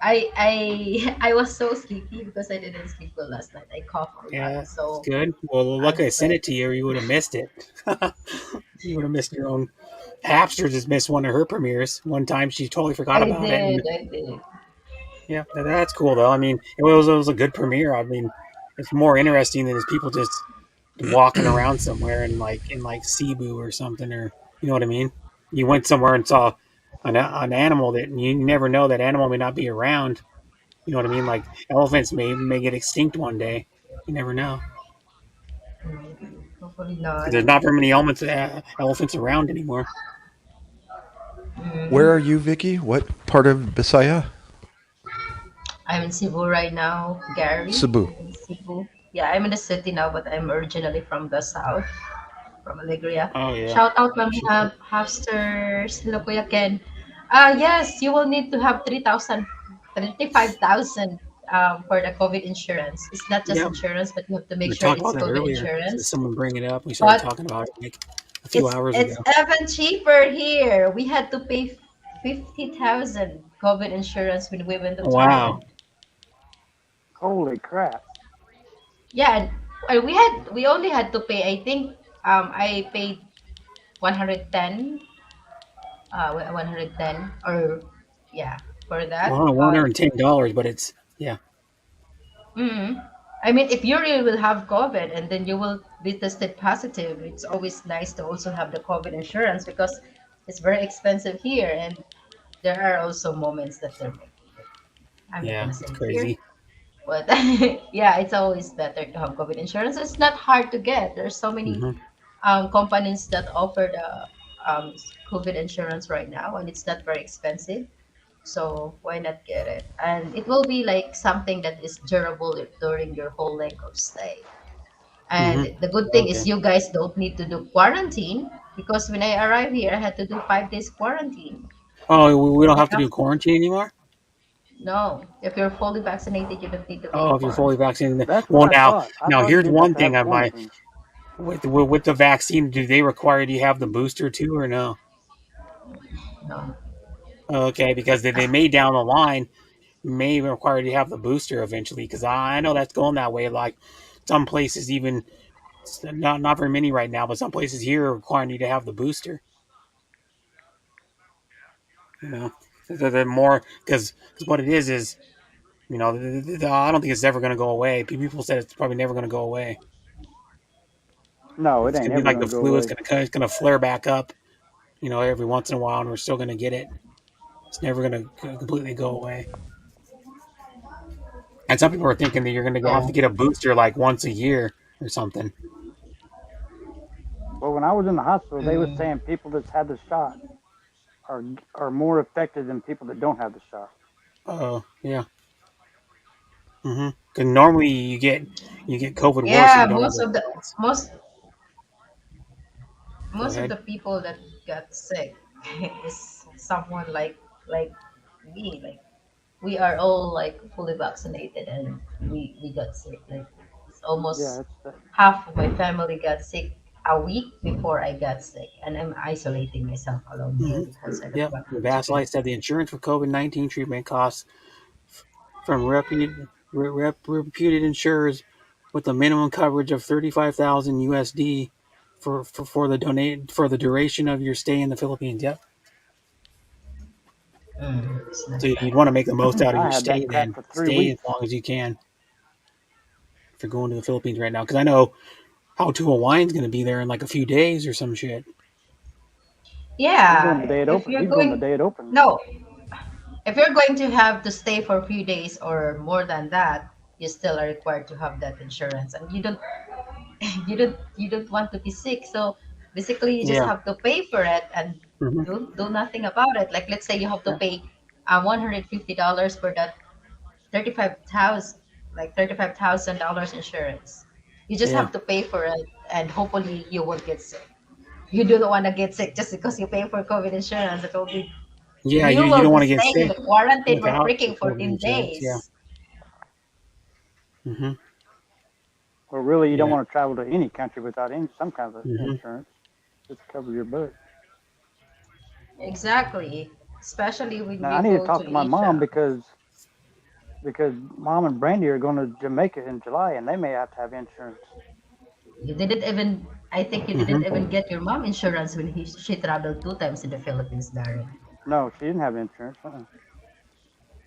I was so sleepy because I didn't sleep well last night. I coughed a lot, Yeah, it's so good. Well, I luckily I sent slept. it to you, or you would have missed it. You would have missed your own. Hapster just missed one of her premieres. One time she totally forgot about it, and I did. yeah, that's cool though. I mean, it was a good premiere. I mean, it's more interesting than just people just walking around somewhere in like Cebu or something, or you know what I mean. You went somewhere and saw an animal that you never know that animal may not be around. You know what I mean? Like elephants may get extinct one day. You never know. Hopefully 'Cause not. there's not very many elephants around anymore. Where Hmm. are you, Vicky? What part of Bisaya? I'm in Cebu right now, Gary. Cebu. I'm in Cebu. Yeah, I'm in the city now, but I'm originally from the south, from Alegria. Oh yeah, Shout out, Mami Hamsters. Hello, Kuya Ken. Yes, you will need to have 35,000 for the COVID insurance. It's not just yeah. insurance, but you have to make We sure talked it's about that COVID earlier. So insurance. someone bring it up. We started But talking about it like a few hours it's ago. even cheaper here. We had to pay 50,000 COVID insurance when we went to Wow. Thailand. Holy crap. Yeah, and we only had to pay. I think I paid 110, 110 or yeah for that. Well, one But hundred and $10, but it's yeah, mm, I mean, if you really will have COVID and then you will be tested positive, it's always nice to also have the COVID insurance because it's very expensive here, and there are also moments that they're making it. I'm not yeah. gonna It's say it here, crazy. but yeah, it's always better to have COVID insurance. It's not hard to get. There's so many hmm companies that offer the COVID insurance right now, and it's not very expensive. So why not get it? And it will be like something that is durable during your whole length of stay. hmm And the good thing is Okay. you guys don't need to do quarantine because when I arrived here, I had to do 5 days quarantine. Oh, we don't And have to do after, quarantine anymore. no, if you're fully vaccinated, you don't need to go to Oh, if you're fully quarantine. vaccinated. That's what Well, I now, thought. I now thought you here's did have one to thing have I might quarantine. with the vaccine. Do they require you have the booster too, or no? No. Okay, because they may down the line may require you to have the booster eventually. Because I know that's going that way. Like some places, even not very many right now, but some places here are requiring you to have the booster. You know, the more because what it is I don't think it's ever going to go away. People said it's probably never going to go away. No, it It's ain't gonna be ever like gonna the go flu. away. It's gonna flare back up, every once in a while, and we're still gonna get it. It's never gonna completely go away. And some people are thinking that you're gonna have to Oh, get a booster like once a year or something. Well, when I was in the hospital, they were mm. saying people that's had the shot are are more affected than people that don't have the shot. Oh yeah. Because normally you get COVID worse if Yeah, you don't have the shots. Go most of ahead. the people that got sick is someone like me. Like we are all like fully vaccinated, and we got sick. Like it's Yeah, almost it's that. half of my family got sick a week before I got sick, and I'm isolating myself alone here hmm because I don't Yep. want them to get. Vaselight said the insurance for COVID-19 treatment costs from reputed insurers with a minimum coverage of 35,000 USD for the duration of your stay in the Philippines. Yep. It's not So you'd bad. want to make the most out of I your had that stay. crap Then for three stay as weeks. long as you can if you're going to the Philippines right now. Because I know how to Hawaiian's going to be there in like a few days or some shit. He's going Yeah, the day it if opens. you're He's going the going, day it opens. no, if you're going to have to stay for a few days or more than that, you still are required to have that insurance, and you don't want to be sick. So basically, you just Yeah. have to pay for it and hmm don't do nothing about it. Like let's say you have to Yeah. pay $150 for that 35,000, like $35,000 insurance. You just Yeah. have to pay for it, and hopefully you won't get sick. You don't want to get sick just because you pay for COVID insurance. I told you, Yeah. you You will don't be want to get staying in sick the quarantine for without the freaking COVID 14 insurance. Yeah. days. hmm Well, really, you don't Yeah. want to travel to any country without some kind of hmm insurance. Just cover your butt. Exactly. Especially when Now, I we need to go talk to to my mom Asia. because mom and Brandy are going to Jamaica in July, and they may have to have insurance. You didn't even, I think you hmm didn't even get your mom insurance when she traveled 2 times in the Philippines, Darren. No, she didn't have insurance.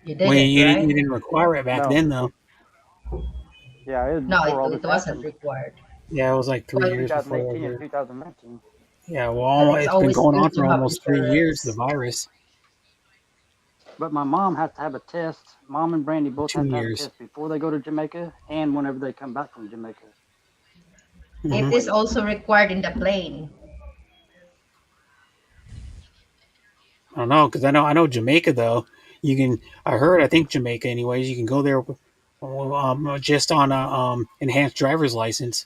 You Well, didn't, you right? didn't require it back No. then, though. Yeah, it was No, before all it this wasn't happened. required. Yeah, it was like It was 3 years before all 2018 and this. 2019. Yeah, But well, it's it's been always going on good for to have almost 3 years. The insurance. virus, But my mom has to have a test. Mom and Brandy both two have to have a years. test before they go to Jamaica and whenever they come back from Jamaica. It hmm is also required in the plane. I don't know because I know Jamaica though. You can. I think Jamaica, anyways. You can go there, just on a enhanced driver's license.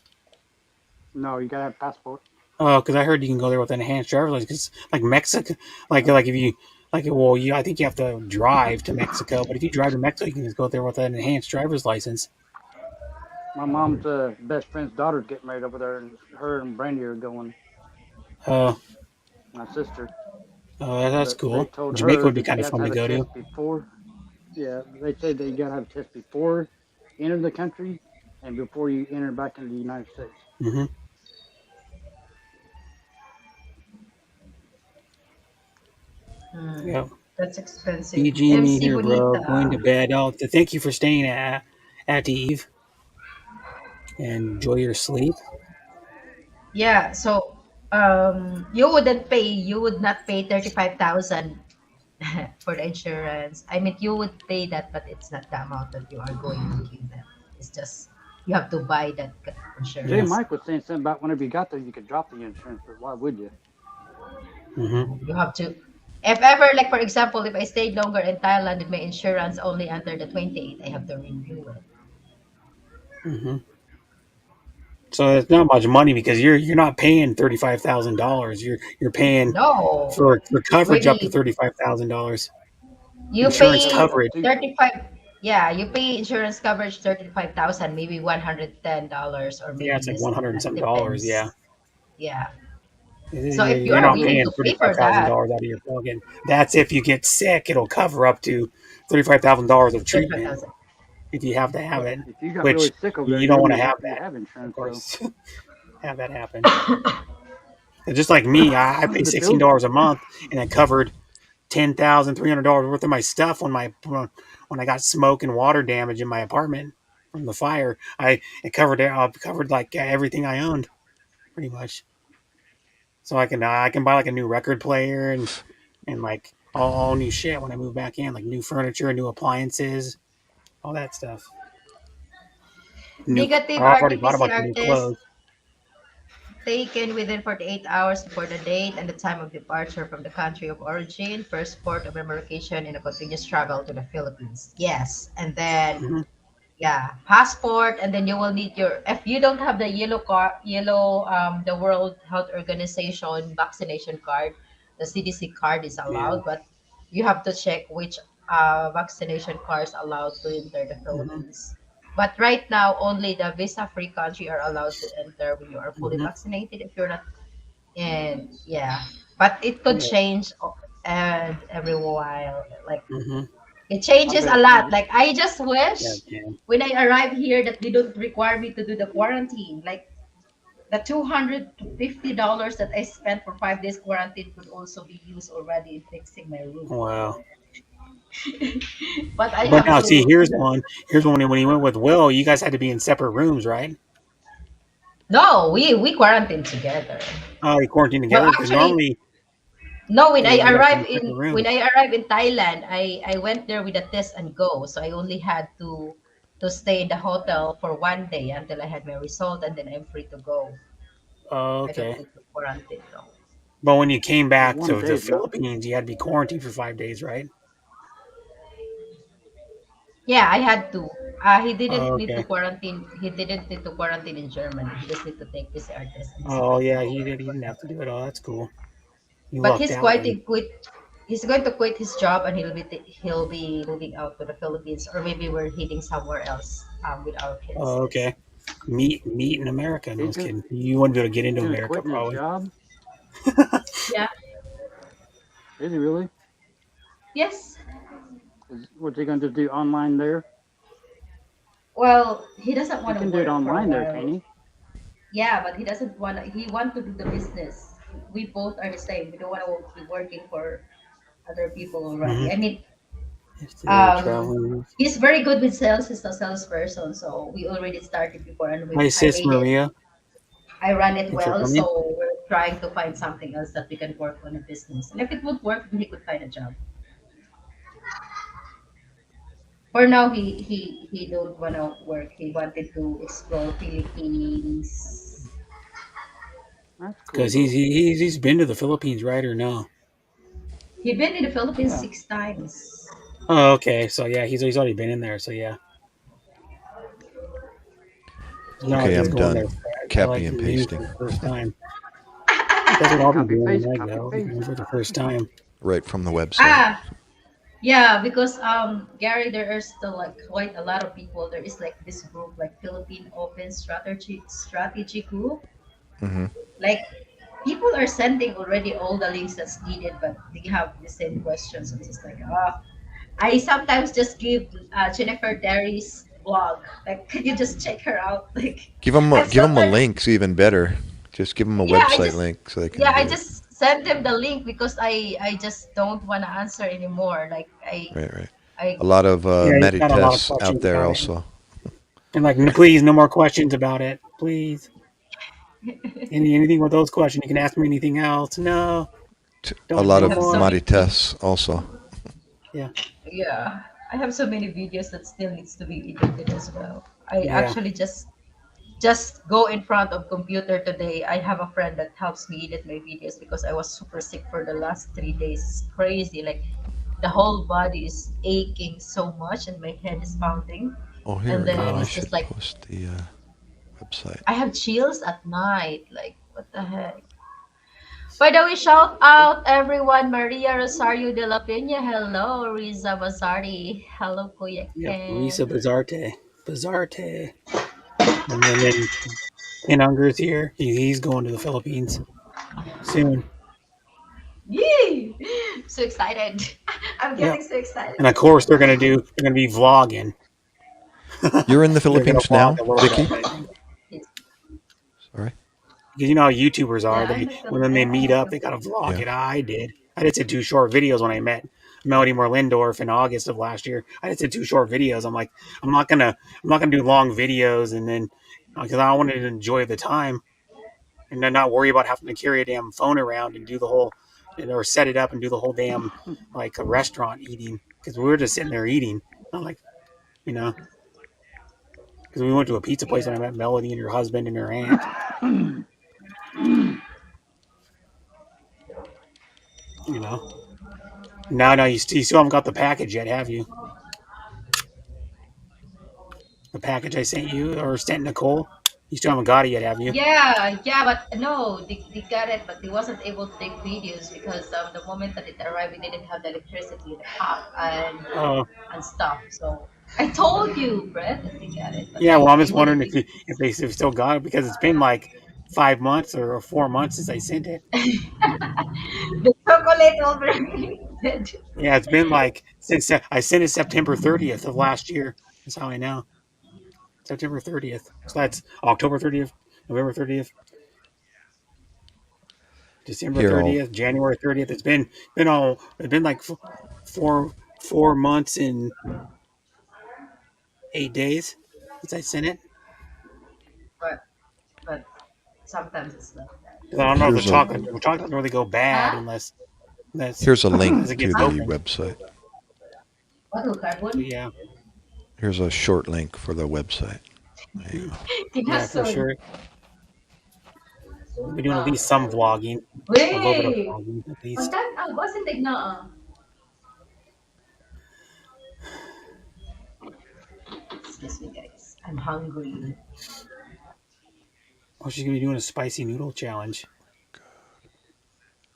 No, you gotta have a passport. Oh, because I heard you can go there with an enhanced driver's license. 'Cause, like Mexico, like if you I think you have to drive to Mexico. But if you drive to Mexico, you can just go there with an enhanced driver's license. My mom's best friend's daughter's getting married over there, and her and Brandy are going. Uh, My sister, that's but they cool. told Jamaica her would be that kind she of has to fun to have a go to. test before. Yeah, they said that you gotta have a test before you enter the country and before you enter back into the United States. hmm Hmm, Yeah. that's expensive. DG me MC here, bro. Going to Bonita. bed. Oh, thank you for staying at the Eve and enjoy your sleep. Yeah, so you would not pay 35,000 for the insurance. I mean, you would pay that, but it's not the amount that you are going to give them. It's just you have to buy that J. Yeah. insurance. Mike was saying something about whenever you got there, you could drop the insurance, but why would you? hmm You have to, if ever, like for example, if I stayed longer in Thailand with my insurance only under the 28th, I have to renew it. hmm So it's not much money because you're not paying $35,000. You're paying No, for coverage up to really, $35,000. you Yeah, it's Insurance covered pay up coverage. to. 35. Yeah, you pay insurance coverage 35,000, maybe $110 or Yeah, maybe it's like less 100 than and that. some dollars. Yeah. Depends. Yeah. So if you You're are not willing paying to pay for that, $35,000 out of your pocket. That's if you get sick, it'll cover up to $35,000 of treatment 35,000. if you have to have it, If you got really which sick over there, you you're don't gonna want be to have lucky you that, have of insurance, though. course. Have that happen. And just like me, I pay The $16 pill. a month, and it covered $10,300 worth of my stuff when I got smoke and water damage in my apartment from the fire. I it covered like everything I owned. pretty much. So I can buy like a new record player and like all new shit when I move back in, like new furniture, new appliances, all that stuff. New. Negative I've already bought a bunch of RT-PCR new test clothes. taken within 48 hours before the date and the time of departure from the country of origin, first port of embarkation in a continuous travel to the Philippines. Yes. And then Mm-hmm. yeah, passport, and then you will need your, if you don't have the yellow card, the World Health Organization vaccination card, the CDC card is Yeah. allowed, but you have to check which vaccination cards allowed to enter the Mm-hmm. Philippines. But right now, only the visa-free country are allowed to enter when you are fully Mm-hmm. vaccinated. If you're not, and yeah, but it could Yeah. change and every while, like Mm-hmm. it I changes a bet lot. you. Like I just Yeah. wish Can. when I arrive here that they don't require me to do the quarantine. Like the $250 that I spent for 5 days quarantine could also be used already in fixing my room. Wow. But I But have now, see, to. here's one. Here's one when he went with Will. You guys had to be in separate rooms, right? No, we quarantine together. Oh, you quarantined Well, together because actually, normally no. you have to be in separate When rooms. I arrived in Thailand, I went there with a test and go. So I only had to stay in the hotel for 1 day until I had my result, and then I'm free to go. Oh, I don't okay. need to quarantine though. But when you came For back one to the day, not. Philippines, you had to be quarantined for 5 days, right? Yeah, I had to. He Oh, didn't need to okay. quarantine. He didn't need to quarantine in Germany. He just need to take PCR test and he's Oh, free to yeah, go. he did. He didn't have to do it. Oh, that's cool. You But lucked he's out quite then. to quit. He's going to quit his job and he'll be moving out to the Philippines or maybe we're heading somewhere else with our kids. Oh, This okay. Meet in America. No, I He's was gonna kidding. You wouldn't be able to get into he's gonna America quit his probably. job. yeah. Is he really? Yes. What's he gonna do online there? Well, he doesn't He want to can do it work for a online there, can while. he? Yeah, but he doesn't want. He want to do the business. We both are the same. We don't want to be working for other people Mm-hmm. already. I mean, If they're traveling. he's very good with sales. He's a salesperson, so we already started before, and Hi, I sis made it. Maria. I ran it Thanks for well, coming. so we're trying to find something else that we can work on a business. And if it would work, then he could find a job. For now, he don't want to work. He wanted to explore Philippines. That's cool Because though. he's been to the Philippines, right, or no? He been in the Philippines Yeah. 6 times. Oh, okay. So yeah, he's already been in there. So yeah, it's not like Okay, he's I'm going done. there Copy like and new for pasting. the first time. That's what I'll be Copy doing when paste. I Copy go. I'll be paste. going for the first time. Right from the website. Ah, yeah, because Gary, there are still like quite a lot of people. There is like this group, like Philippine Open Strategy Group. Hmm. Like people are sending already all the links that's needed, but they have the same questions. It's just like, I sometimes just give Jennifer Derry's blog. Like, can you just check her out? Like, I'm Give so 'em a link's even better. Just give them a yeah, website link so they can yeah, I do it. just send them the link because I just don't want to answer anymore. Like Right, right. I A lot of Yeah, he's got a lot of Medites out questions there about it, also. and like, please, no more questions about it, please. Anything with those questions, you can ask me anything else. No, A don't lot no of have so more. many Marites also. Yeah, yeah, I have so many videos that still needs to be edited as well. I yeah. actually just go in front of computer today. I have a friend that helps me edit my videos because I was super sick for the last 3 days. It's crazy. Like the whole body is aching so much and my head is pounding. Oh, here And we go. then I it's just should like post the website. I have chills at night. Like what the heck? By the way, shout out everyone. Maria Rosario de la Peña. Hello, Riza Bazari. Hello, Kuya Yep, Ken. Risa Bazarte, and then Ken Unger's here. He's going to the Philippines soon. Yee! So excited. I'm Yep, getting so excited. and of course they're gonna be vlogging. You're in the They're gonna Philippines vlog now, a little bit Vicky? of it. Yes. Sorry. Because you know how YouTubers Yeah, are. I'm in When they I'm meet in up, they gotta Philippines. vlog Yeah. it. I did. I did 2 short videos when I met Melody Morlindorf in August of last year. I did 2 short videos. I'm like, I'm not gonna do long videos, and then because I wanted to enjoy the time. and then not worry about having to carry a damn phone around and do the whole, or set it up and do the whole damn like a restaurant eating, because we were just sitting there eating, not like, you know, because we went to a pizza place when I Yeah. met Melody and her husband and her aunt, you know. Now you still haven't got the package yet, have you? The package I sent you or sent Nicole, you still haven't got it yet, have you? Yeah, yeah, but no, they got it, but they wasn't able to take videos because the moment that it arrived, we didn't have the electricity, the pop, Oh, and stuff. So I told you, Brett, that they got it, but yeah. Well, I'm I just didn't wondering take it. if they've still got it, because it's been like 5 months or 4 months since I sent it. The chocolate already. Yeah, it's been like since I sent it September 30th of last year. That's how I know. September 30th. So that's October 30th, November 30th, December Here, I'll 30th, January 30th. It's been like 4 months and 8 days since I sent it. but but sometimes it's like that. 'Cause I don't know if here's a the chocolate doesn't really go bad Huh? here's a link unless it to gets the opened. website. What will But carbon? yeah, Here's a short link for the website. There you mm, go. yeah, for Tinason. sure. We'll be doing at least some vlogging, a little bit of Wait! vlogging at least. Pagkat, basin tigna. Excuse me, guys. I'm hungry. Oh, she's gonna be doing a spicy noodle challenge.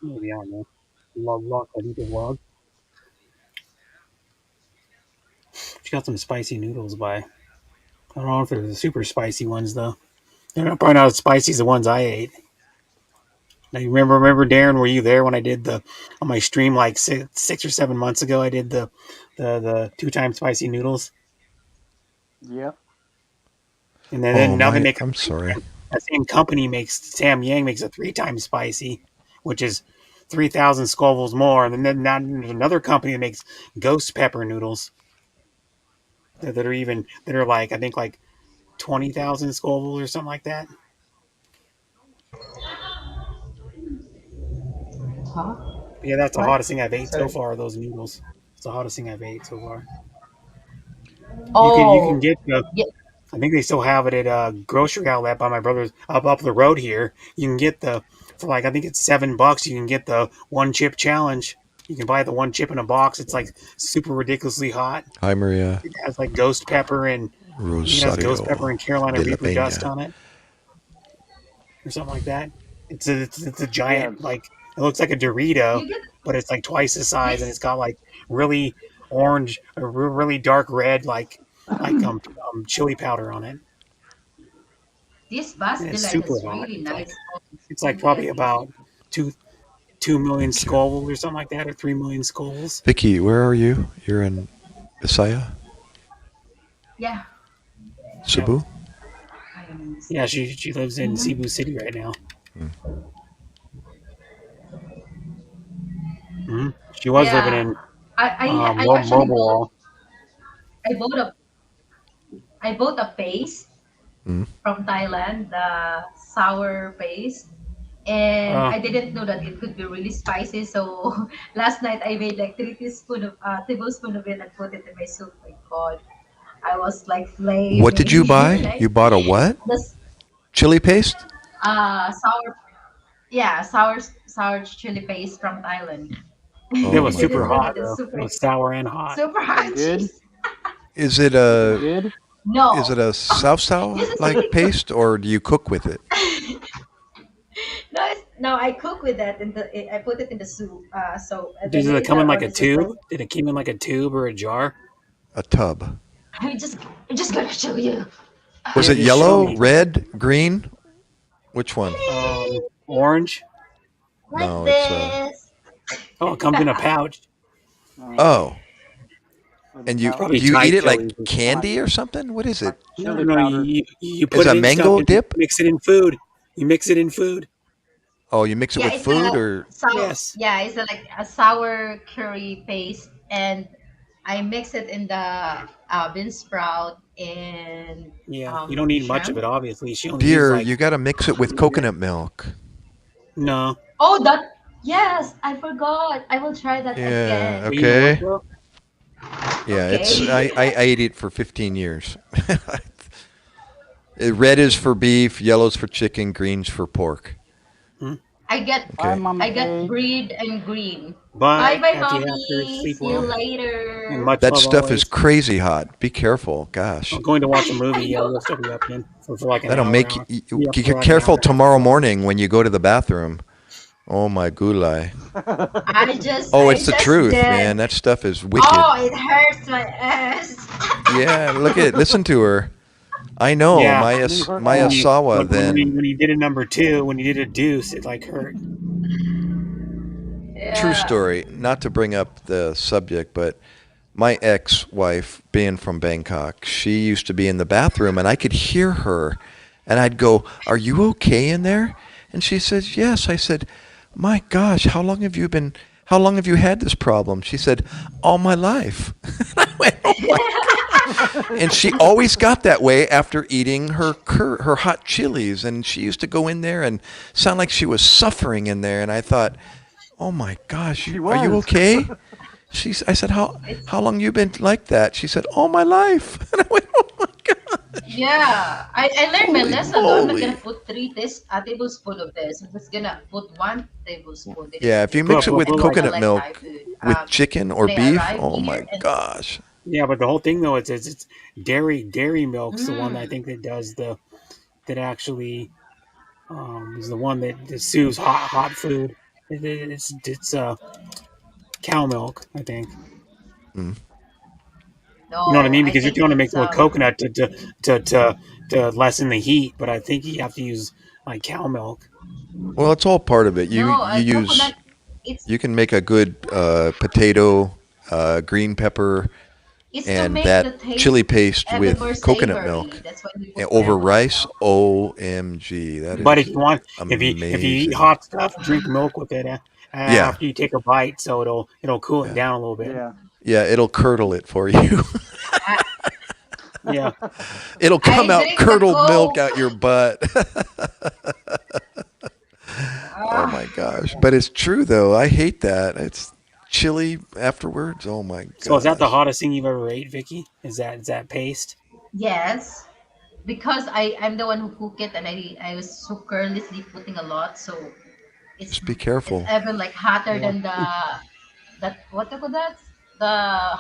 Maybe I don't know. Vlog, I need to vlog. She got some spicy noodles by. I don't know if they're the super spicy ones though. Probably not as spicy as the ones I ate. Now, you remember Darren? Were you there when I did the on my stream like 6 or 7 months ago? I did the 2 times spicy noodles, Yep. and then Oh now they my, make I'm sorry. that same company makes Sam Yang makes a 3 times spicy, which is 3,000 Scovilles more. And then now there's another company that makes ghost pepper noodles that are like I think like 20,000 Scovilles or something like that. Huh? But yeah, that's the What? hottest thing I've ate so Sorry. far. Those noodles. It's the hottest thing I've ate so far. You can Oh, get the. yeah. I think they still have it at a grocery outlet by my brother's up the road here. You can get the for like I think it's $7. You can get the one chip challenge. You can buy the one chip in a box. It's like super ridiculously hot. Hi, Maria. It has like ghost pepper and I think it has ghost pepper Rosario and Carolina de la Reaper dust Peña. on it or something like that. It's a Yeah. giant It's like it looks like a Dorito, You get but it's like twice the size and it's this got like really orange or really dark red chili powder on it this Bas and de it's la super is hot. really nice. It's Oh, like yeah, probably this. about two million Thank you. skulls or something like that, or 3 million skulls. Vicky, where are you? You're in Visaya? Yeah, Yeah, Cebu? I am in this. yeah. She lives in Mm-hmm. Cebu City right now. Hmm. She was living Yeah, in I actually Mobile. I bought a I bought a paste Hmm. from Thailand, the sour paste, and Uh, I didn't know that it could be really spicy. So last night I made like 3 tablespoon of it and put it in my soup. My God, I was like What did you flaming. buy? You Like bought a what? this Chili paste? sour, yeah, sour chili paste from Thailand. it Oh I was my super didn't know God. hot that it's though. It super was sour and hot. super is it hot. good? Jeez. Is it Is it a good? is it No, a this South is like really good. paste or do you cook with it? No, I cook with that in the. I put it in the soup. So and then Does it come later in like on, a it's just like tube? Did it come in like a tube or a jar? A tub. I'm just I'm just gonna show you. Was Yeah, it just show yellow, me. red, green? Which one? Orange. Like No, it's this. Oh, it comes in a pouch. Okay. oh. With the And you pouch. Probably do you Thai eat it like chilies. Hot, candy or something? What is hot it? No, chili no, powder. you Is put it it a in stuff mango and you dip? mix it in food. You mix it in food. Oh, you mix it Yeah, with it's a food or sour. Yes. Yeah, it's like a sour curry paste, and I mix it in the bean sprout and Yeah, you don't need much of shrimp. it. Obviously, she only used Dear, like you got to mix it with coconut milk. no. Oh, that yes, I forgot. I will try that Yeah, again. But you know what okay. though? Yeah, it's Okay. I ate it for 15 years. Red is for beef, yellow's for chicken, green's for pork. Hmm? I get Bye, Okay. Mama I get Kay. bread and green. Bye Bye. bye, After you after mommy. sleep See you well and later. much That love stuff is always. crazy hot. Be careful. Gosh. I'm going to watch a I movie. Yeah, know. you'll still be up in for like an That'll hour. make Hour. you Be up for like an hour careful and a half. tomorrow 2 hours. morning when you go to the bathroom. Oh my gulai. Oh, I it's the just truth, did. man. That stuff is wicked. Oh, it hurts my ass. Yeah, listen to her. I know. Yeah, Leave her My when ass. you Asawa when then. you did a number two, when you did a deuce, it like hurt. True Yeah. story. Not to bring up the subject, but my ex-wife, being from Bangkok, she used to be in the bathroom and I could hear her and I'd go, "Are you okay in there?" And she says, "Yes." I said, "My gosh, how long have you had this problem?" She said, "All my life." I went, "Oh my God." And she always got that way after eating her hot chilies, and she used to go in there and sound like she was suffering in there, and I thought, "Oh my gosh, She are you was. okay?" I said, It's how long you been like that? She said, all my life. And I went, oh my gosh. yeah. I learned my Holy lesson though. I'm not gonna moly. put a tablespoon of this. I'm just gonna put 1 tablespoon. Then Yeah, it's if you But mix it but, with but and like coconut like Thai milk food. with chicken or When I beef, arrived oh here my and gosh. yeah, but the whole thing though, it's dairy milk's the one that I mm, think that does the that actually is the one that soothes hot food. It's cow milk, I think. Mm. You know what I no, mean? I Because you're think trying to mix it's it with coconut to lessen the heat, but I think you have to use like cow milk. Well, it's all part of it. no, coconut. It's You can make a good potato, green pepper, it's to and make the that chili taste paste even more with coconut savory. milk That's why we put over coconut rice. milk. OMG. That But if is you want, if you eat amazing. hot stuff, drink milk with it Yeah. after you take a bite, so it'll cool it Yeah. down a little bit. Yeah. Yeah, it'll curdle it for you. I, Yeah, It'll come I out drink the curdled milk Coke. out your butt. Oh my Ah, gosh. But it's true though. I hate that. It's chilly afterwards. Oh my so is that the gosh. hottest thing you've ever ate, Vicky? Is that paste? yes, because I'm the one who cook it, and I was so carelessly putting a lot, so it's Just be it's careful. even like hotter Yeah. than that what do you call that? The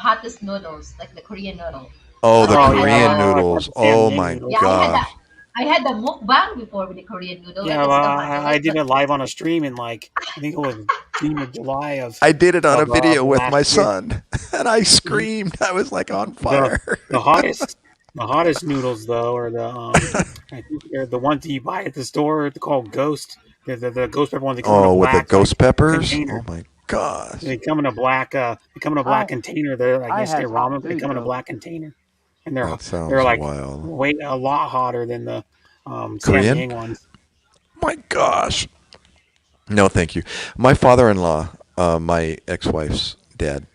hottest noodles, like the Korean noodle. Oh, the I Oh had yeah, Korean the like noodles. the Oh Samyang my yeah noodles. Yeah, gosh. I had the mukbang before with the Korean noodle, and yeah. it's still hot. So I let's did it live on a stream in like I think it was June or July I did it on a of video with last my year. son and I Mhm. screamed. I was like on The fire. the hottest the hottest noodles though are the I think they're the ones that you buy at the store. They're called Ghost. The ghost pepper ones. They come in a Oh, with the black like ghost peppers? Oh container. my gosh. They come in a black I container. They're I I guess they're has hot ramen, but they too come in a though. black container, and That they're sounds like wild. way a lot hotter than the Korean? Samyang ones. My gosh. No, thank you. My father-in-law, my ex-wife's dad,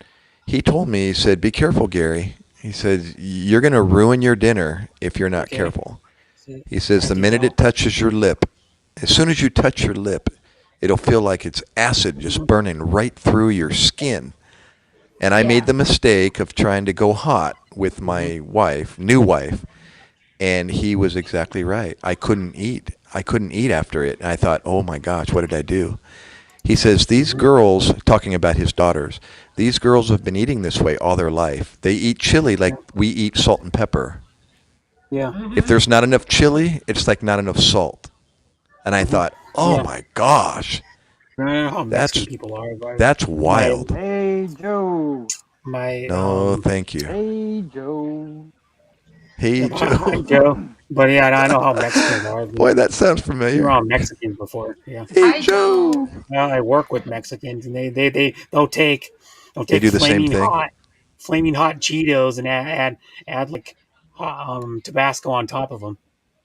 he told me, he said, "Be careful, Gary." He said, "You're going to ruin your dinner if you're not Okay, careful." so He says, I "The can minute tell. it touches your lip, as soon as you touch your lip, it'll feel like it's acid just Mhm. burning right through your skin." And I made yeah. the mistake of trying to go hot with Mhm. my wife, new wife, and he was exactly right. I couldn't eat. I couldn't eat after it. And I thought, "Oh my gosh, what did I do?" He says, "These Mhm. girls," talking about his daughters, "these girls have been eating this way all their life. They eat chili Yeah. like we eat salt and pepper. Yeah. If Mm-hmm. there's not enough chili, it's like not enough salt." And I Mhm. thought, "Oh Yeah. my gosh, I don't know how Mexican that's people are, but that's my wild." Hey Joe. my No, thank you. Hey Joe. yeah, Hey, hi Joe. Joe. But yeah, I know how Mexicans are. Boy, that sounds Been familiar. around Mexicans before. Yeah. Hey, Hi, Joe. Joe. Well, I work with Mexicans, and they'll They take do the same thing. flaming hot Cheetos and add like Tabasco on top of them.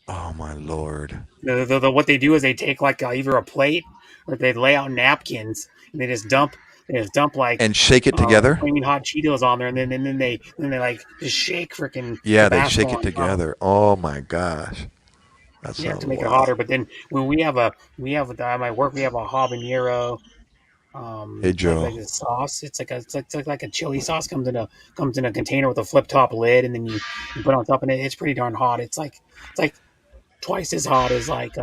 Oh my lord. What they do is they take like either a plate or they lay out napkins and they just dump they just dump like And shake it together. flaming hot Cheetos on there, and then they like just shake freaking Yeah, they Tabasco shake it on top. together. Oh my gosh, that You have sounds to make it wild. hotter. But then when we have at my work we have a habanero Hey Joe, like a sauce. It's like a chili sauce comes in a container with a flip top lid, and then you put it on top, and it's pretty darn hot. It's like twice as hot as like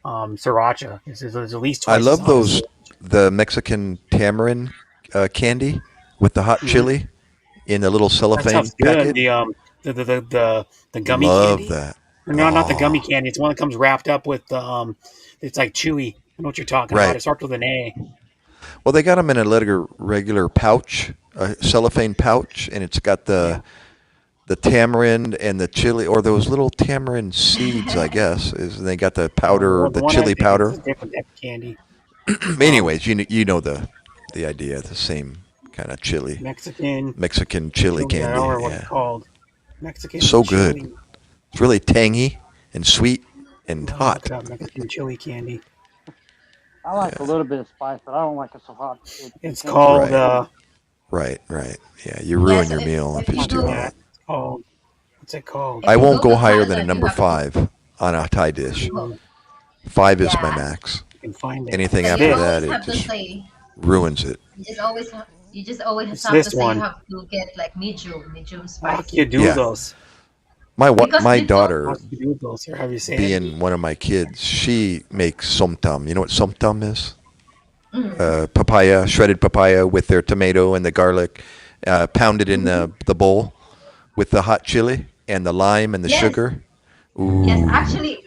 sriracha. It's at least I twice as love hot as those the Mexican tamarind candy with the hot Mhm. chili in the little That cellophane stuff's good. packet. The gummy Love candy. that. No, not the gummy Oh, candy. It's one that comes wrapped up with it's like chewy. I know what you're talking about. right. It starts with an A. Well, they got them in a regular pouch, a cellophane pouch, and it's got Yeah. the tamarind and the chili, or those little tamarind seeds, I guess. Is they got the powder, The the one I chili think is powder. a different type of candy. Anyways, you know the idea, the same kind of chili, Mexican Mexican chili chili. I don't candy. remember what it's Yeah, called. Mexican so chili. good. It's really tangy and sweet and I'll look hot. it up. Mexican chili candy. I like a Yeah. little bit of spice, but I don't like it so hot. It's Can't go called Right. overboard. Right. Yeah, you Yeah, ruin so your meal if if it's you too go yeah. hot. It's called what's it called? if I you won't go go to higher than a Thailand, you number have to 5 on a Thai dish. go. 5 is my Yeah, max. You can find it. Anything so It's you after this. that, always it have to just say ruins it. you just always It's have to this say you one. have to get like medium spicy. Yeah, Akiadulos. Because my before daughter, Akiadulos, or however you say it. being one of my kids, she makes somtam. You know what somtam is? Papaya, shredded papaya with their tomato and the garlic, pounded in the bowl with the hot chili and the lime and the Yes, sugar. yes. Ooh, Actually,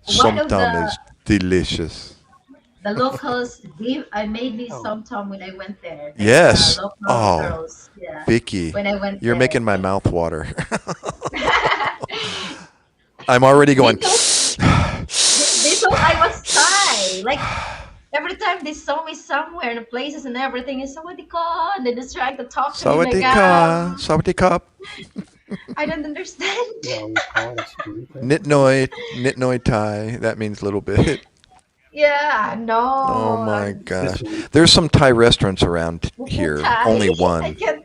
one of somtam is delicious. the locals gave I made me Oh, sometime when I went there. The Yes. local Oh, girls, yeah. Vicky, When I went you're there, making my and mouth water. I'm already they going. thought they thought I was Thai. Like every time they saw me somewhere in the places and everything is sawadika, and they just trying to talk to me like, Sawadika, sawadika, I don't understand. yeah, we call it. nitnoi Thai. That means little bit. Yeah, Oh no, my It's this gosh. one. There's some Thai restaurants around here, Thai. only I one, can.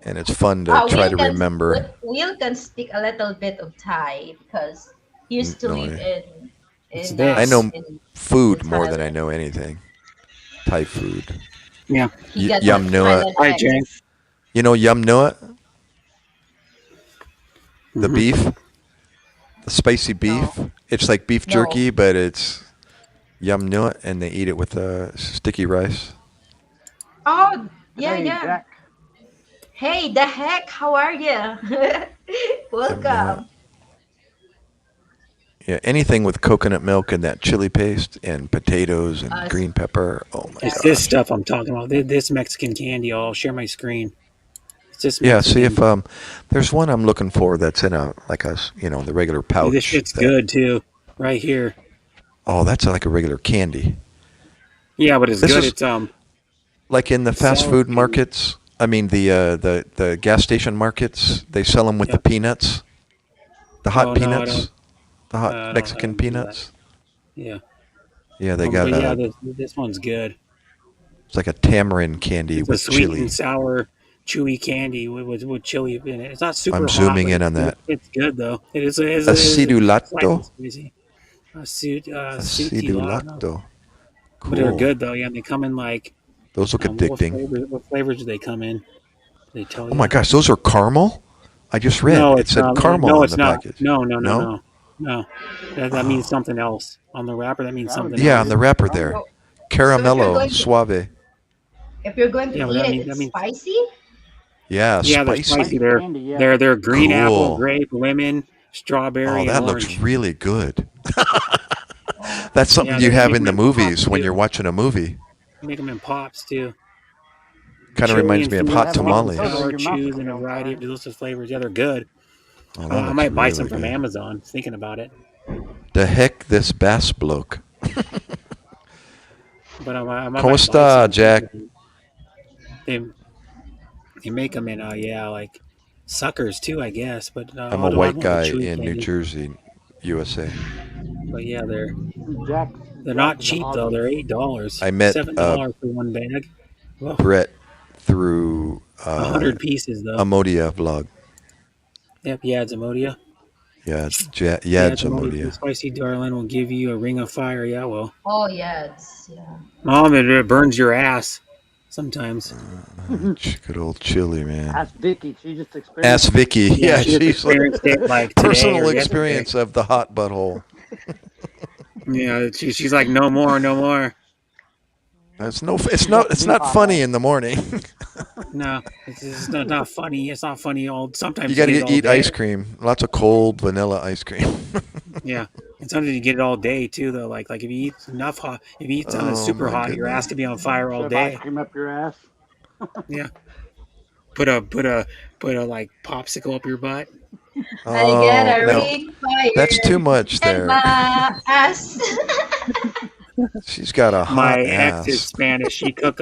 and it's fun to try Will to can remember. Will can speak a little bit of Thai because he used to live Nitnoi. It's I this. know in food more than I Thailand. know anything. Thai food. Yeah. He got Yum Nua. Thailand Hi, accent. Jane. You know Yum Nua? The Mm-hmm. beef? The spicy beef? No, It's like beef no. jerky, but it's Yum Nua, and they eat it with sticky rice. Oh, yeah, Hey, yeah. Jack. Hey, the heck, how are you? Yum Nua. Welcome. Yeah, anything with coconut milk and that chili paste and potatoes and Uh, green pepper. Oh my It's this gosh. stuff I'm talking about. This Mexican candy. I'll share my screen. It's this Yeah, see Mexican. if there's one I'm looking for that's in the regular This pouch. shit's good too. Right here. Oh, that's like a regular candy. Yeah, but it's This good. is It's like in the fast sour food candy. markets. I mean the gas station markets. They sell them with the Yep. peanuts, the hot Oh no, I don't. peanuts, the hot I Mexican don't do that. peanuts. Yeah. Yeah, they got But yeah, this one's good. it's like a tamarind candy It's a with sweet and chili. sour, chewy candy with chili in it. It's not super I'm hot, zooming but in on that. it's good though. It is slightly Acidulato. spicy. Suti Acidulato. But they're Cool. good though. Yeah, and they come in like Those look addicting. what flavors do they come in? They tell Oh my you. gosh, those are caramel? I just read. No, It it's said caramel no, on it's the not. package. No. No. That means Oh. something else. On the wrapper, that means That would something be Yeah, on else. the good. wrapper Caramel. there. So, so Caramello suave. if you're going to Yeah, but eat it, that it's means spicy. Yeah, yeah, they're spicy. spicy. Spicy They're candy, yeah. they're green apple, Cool. grape, lemon, Oh, strawberry, and that looks orange. really good. That's something Yeah, you they have make in them the in pops movies when too. you're watching a movie. Make them in pops too. Kind of Chili reminds and me of sweet, Yeah, hot have a lot of sweet and those tamales. in sour your mouth chews for and a a long variety of time. delicious flavors. Yeah, they're good. Oh, that I looks might buy really some from good. Amazon. Thinking about it, The heck, this bass bloke. but I might ¿Cómo buy está, some. Jack? They they make them in like suckers too, I guess. But I'm a I'll have white one with guy chewy in New candy. Jersey, USA. But yeah, Jack, They're drop not the cheap though. deposit. They're $8, I met $7 for one bag. Well, Brett through 100 pieces though. Amodia vlog. Yep, Yad's Amodia. Yeah, Yad's Yad's Amodia. Amodia. Spicy Darlin will give you a ring of fire. Yeah, well, Oh yeah, yeah. Mom, it burns your ass sometimes. Good old chili, man. Ask Vicky. She just Ask experienced it. Vicky. Yeah, Yeah, she just she's like experienced it like today personal or yesterday. experience of the hot butthole. Yeah, she's like, no more, no more. It's She's got the it's big not hot funny ass. in the morning. No, it's not funny. It's not funny. Sometimes You you got get it to all eat day. ice cream. Lots of cold vanilla ice cream. Yeah, and sometimes you get it all day too. Though, like if you eat if you eat something that's Oh super my hot, your ass goodness. could be on fire all Shove ice day. cream up your ass. Yeah, put a like popsicle up your butt. I get Oh, a no. ring fire That's too much in there. my ass. She's got a My hot ex is ass. Spanish. She cooked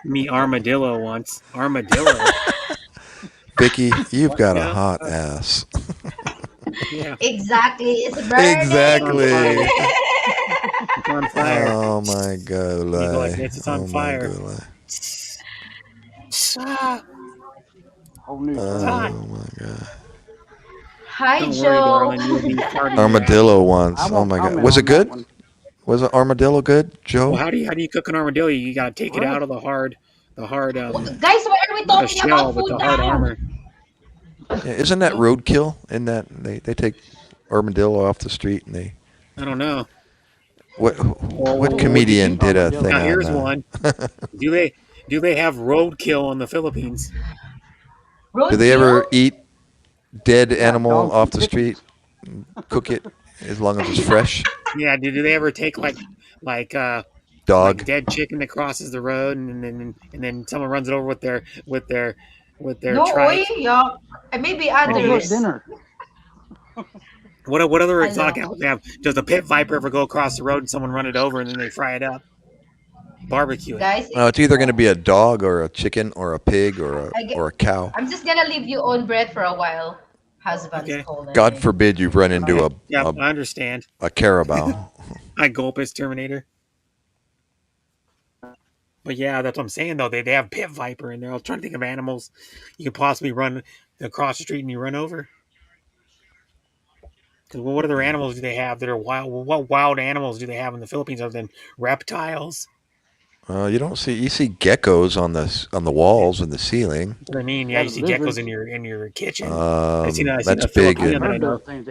me armadillo once. Armadillo. Vicky, you've What? got a Yeah, hot ass. yeah. Exactly, it's It's on Exactly. fire. burning. It's on fire. Oh my You go like god. this. It's on Oh my fire. god. Ah, Whole new it's term. hot. Oh my god. Hi, Don't worry, Joe. darling. You'll be farting your ass. Armadillo I once. Oh won't my god. comment Was it on that good? one. Was it armadillo good, Well, Joe? how do you cook an armadillo? You gotta take it What? out of the hard Guys, why are we the talking shell about with food the hard now? armor. Yeah, isn't that Well, roadkill? In that they take armadillo off the street and they I don't know. what Well, what would you comedian eat? did a Armadillo. thing Now on here's one. Do they have roadkill in the Philippines? do they ever Roadkill? eat dead Yeah, animal dogs and off the street, chickens. cook it as long as it's fresh? Yeah. Do they ever take like Dog. dead chicken that crosses the road and then someone runs it over with their No, oy, trike? yuck. Maybe And Oh, they eat look, it. others. dinner. What other Hello. exotic animals they have? Does a pit viper ever go across the road and someone run it over and then they fry it up, barbecue it? Guys, Well, it's either going to be a dog or a chicken or a pig I get, or a cow. I'm just gonna leave you on bread for a while. Husband's Okay. calling God me. forbid you run into Okay. Yeah, I understand. a carabao. I gulp as Terminator. But yeah, that's what I'm saying though. They have pit viper in there. I was trying to think of animals you could possibly run across the street and you run over. Because what other animals do they have that are wild? What wild animals do they have in the Philippines other than reptiles? You see geckos on the walls and the ceiling. That's what I mean. Yeah, Yeah, you the see geckos lizards. in your kitchen. I seen That's a big, I've Filipino and that I heard know. those things.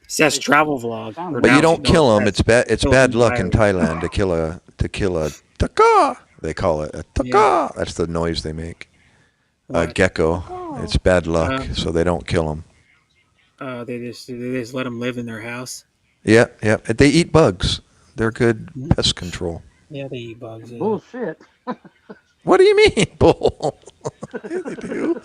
Seth's they travel vlog. sound Or but now you she don't knows kill them. Seth's It's bad Philippine luck in diary. Thailand to kill a taka. They call it a taka. Yeah. That's the noise they make. A What? gecko. It's bad luck, Uh, so they don't kill them. They just let them live in their house. Yeah, yeah. They eat bugs. They're good Mhm. pest control. Yeah, they eat bugs. Yeah. Bullshit. What do you mean, bull? Yeah, they do.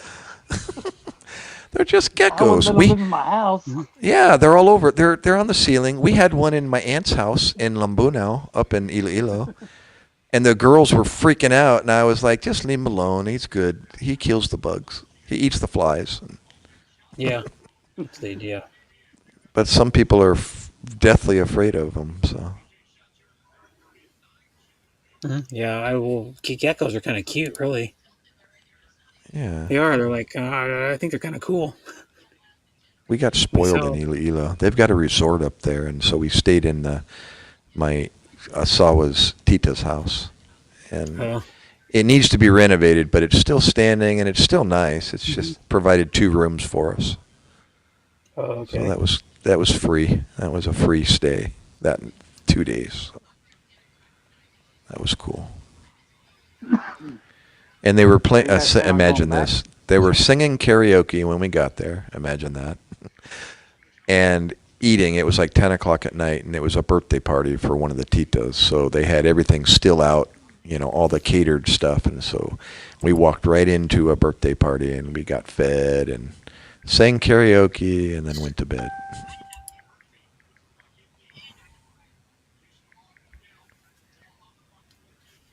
They're just I wouldn't geckos. let them live in my house. Yeah, they're all over. They're on the ceiling. We had one in my aunt's house in Lambunao, up in Iloilo, and the girls were freaking out. And I was like, "Just leave him alone. He's good. He kills the bugs. He eats the flies." Yeah, they do. But some people are deathly afraid of them. So Yeah, geckos are kind of cute, really. yeah, They are. They're like, I think they're kind of cool. we got spoiled in Myself. Iloilo. They've got a resort up there, and so we stayed in my Asawa's Tita's house, and Oh, it needs to be renovated, but it's still standing and it's still nice. It's just provided 2 rooms for us. okay. So that was free. That was a free stay. That 2 days. That was cool. And they were playing. You guys plan on Imagine going this. They were singing karaoke when we got there. Imagine that. And eating. It was like 10 o'clock at night, and it was a birthday party for one of the titas. So they had everything still out, all the catered stuff. And so we walked right into a birthday party, and we got fed and sang karaoke, and then went to bed.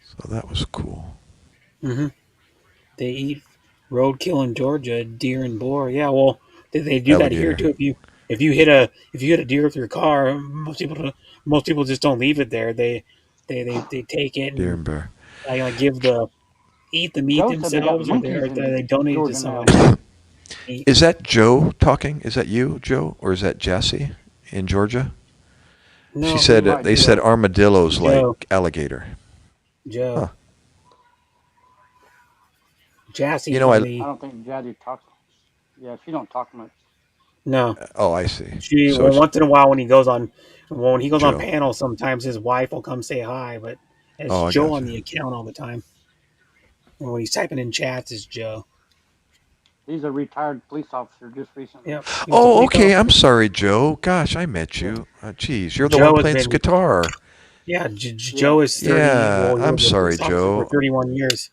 So that was cool. Mm-hmm. They eat roadkill in Georgia, deer and boar. Yeah, well, they do that here Alligator. too. if you hit a deer with your car, most people just don't leave it there. They take it Deer and and bear. like eat the meat Joe said they got themselves, or monkeys in they donate it to Georgia now. somebody to eat. Is that Joe talking? Is that you, Joe, or is that Jassy in Georgia? No, She said might they be said Joe. armadillos Joe. like alligator. Joe. Huh. Jassy You know, from I the don't think Jazzy talks. Yeah, she don't talk much. no. oh, I see. She So well, it's once in a while when he goes on Joe. panels, sometimes his wife will come say hi, but it's Oh, I Joe got on you. the account all the time. And when he's typing in chats, it's Joe. He's a retired police officer just recently. Yep. He was a Oh, police okay. I'm officer. sorry, Joe. Gosh, I met Yeah. you. Geez, you're the one Joe has playing been guitar. yeah. Yeah. Joe is 30. Yeah, Well, he I'm was a sorry, police officer for Joe. 31 years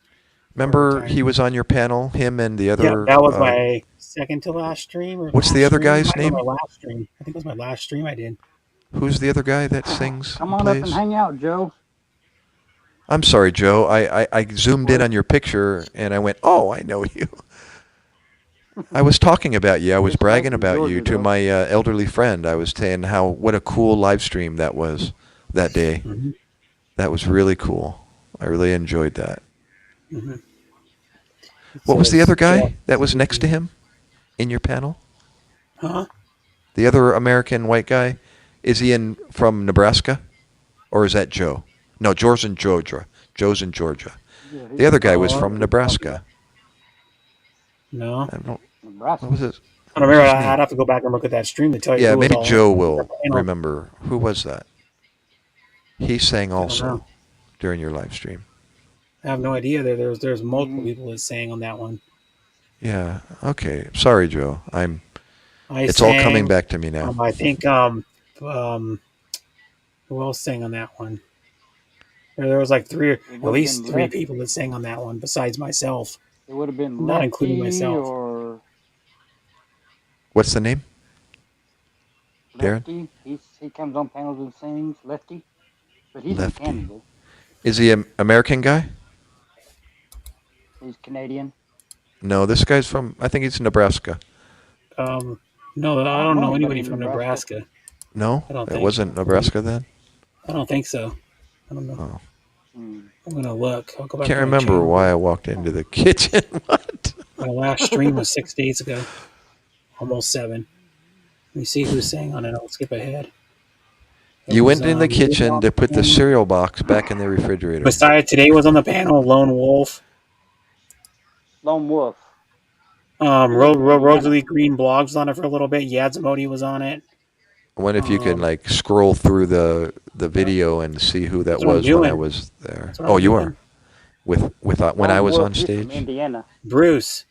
before he Remember retired. he was on your panel, him and the Yeah, other. that was my second to last stream or What's last the other stream. guy's Might have been name? my last stream. I think it was my last stream I did. Who's the other guy that sings Come and on up and plays? hang out, Joe. I'm sorry, Joe. I zoomed in Well, on your picture and I went, oh, I know you. I was talking about you. I was this guy's bragging from about you Georgia, to though. my elderly friend. I was saying what a cool live stream that was that day. Mm-hmm. That was really cool. I really enjoyed that. Mm-hmm. What was the Says other Jeff. guy that was next to him in your panel? Huh? The other American white guy? Is he from Nebraska? Or is that Joe? No, Joe's in Georgia. Joe's in Georgia. Yeah, The other guy Oh, was I from Nebraska. No. I don't. Nebraska. What was it? I don't What was remember. his I'd name? have to go back and look at that stream to tell you Yeah, who was maybe all Joe on the will panel. remember. Who was that? He sang I don't know. also during your live stream. I have no idea. There's multiple Mhm. people that sang on that one. Yeah. Okay. Sorry, Joe. I It's all coming sang. back to me now. I think who else sang on that one? There was like It at would have least been three people that sang on that one besides myself, It would have been not including Lefty myself. or What's the name? Darren? Lefty. He comes on panels and sings. Lefty, but he's Lefty. in Canada. Is he an American guy? He's Canadian. No, this guy's from. I think he's Nebraska. No, I I don't don't know know anybody anybody from in Nebraska. Nebraska. No, I don't it think. wasn't Nebraska then. I don't think so. I don't know. Oh. Hmm. I'm gonna look. I'll go back Can't to my remember channel. why I walked into the kitchen. What? My last stream was 6 days ago, almost 7. Let me see who sang on it. I'll skip ahead. It You was, went in the kitchen to put the cereal box back in the refrigerator. Besides, today was on the panel Lone Wolf, Lone Wolf. He lives in Indiana. Rosalie Green Blogs on it for a little bit. Yadzimodi was on it. I wonder if you can like scroll through the video and see who that That's what I'm was when I doing. was there. That's what Oh, I'm you doing. are with when I Lone was Wolf, on he's from stage. Indiana. Bruce.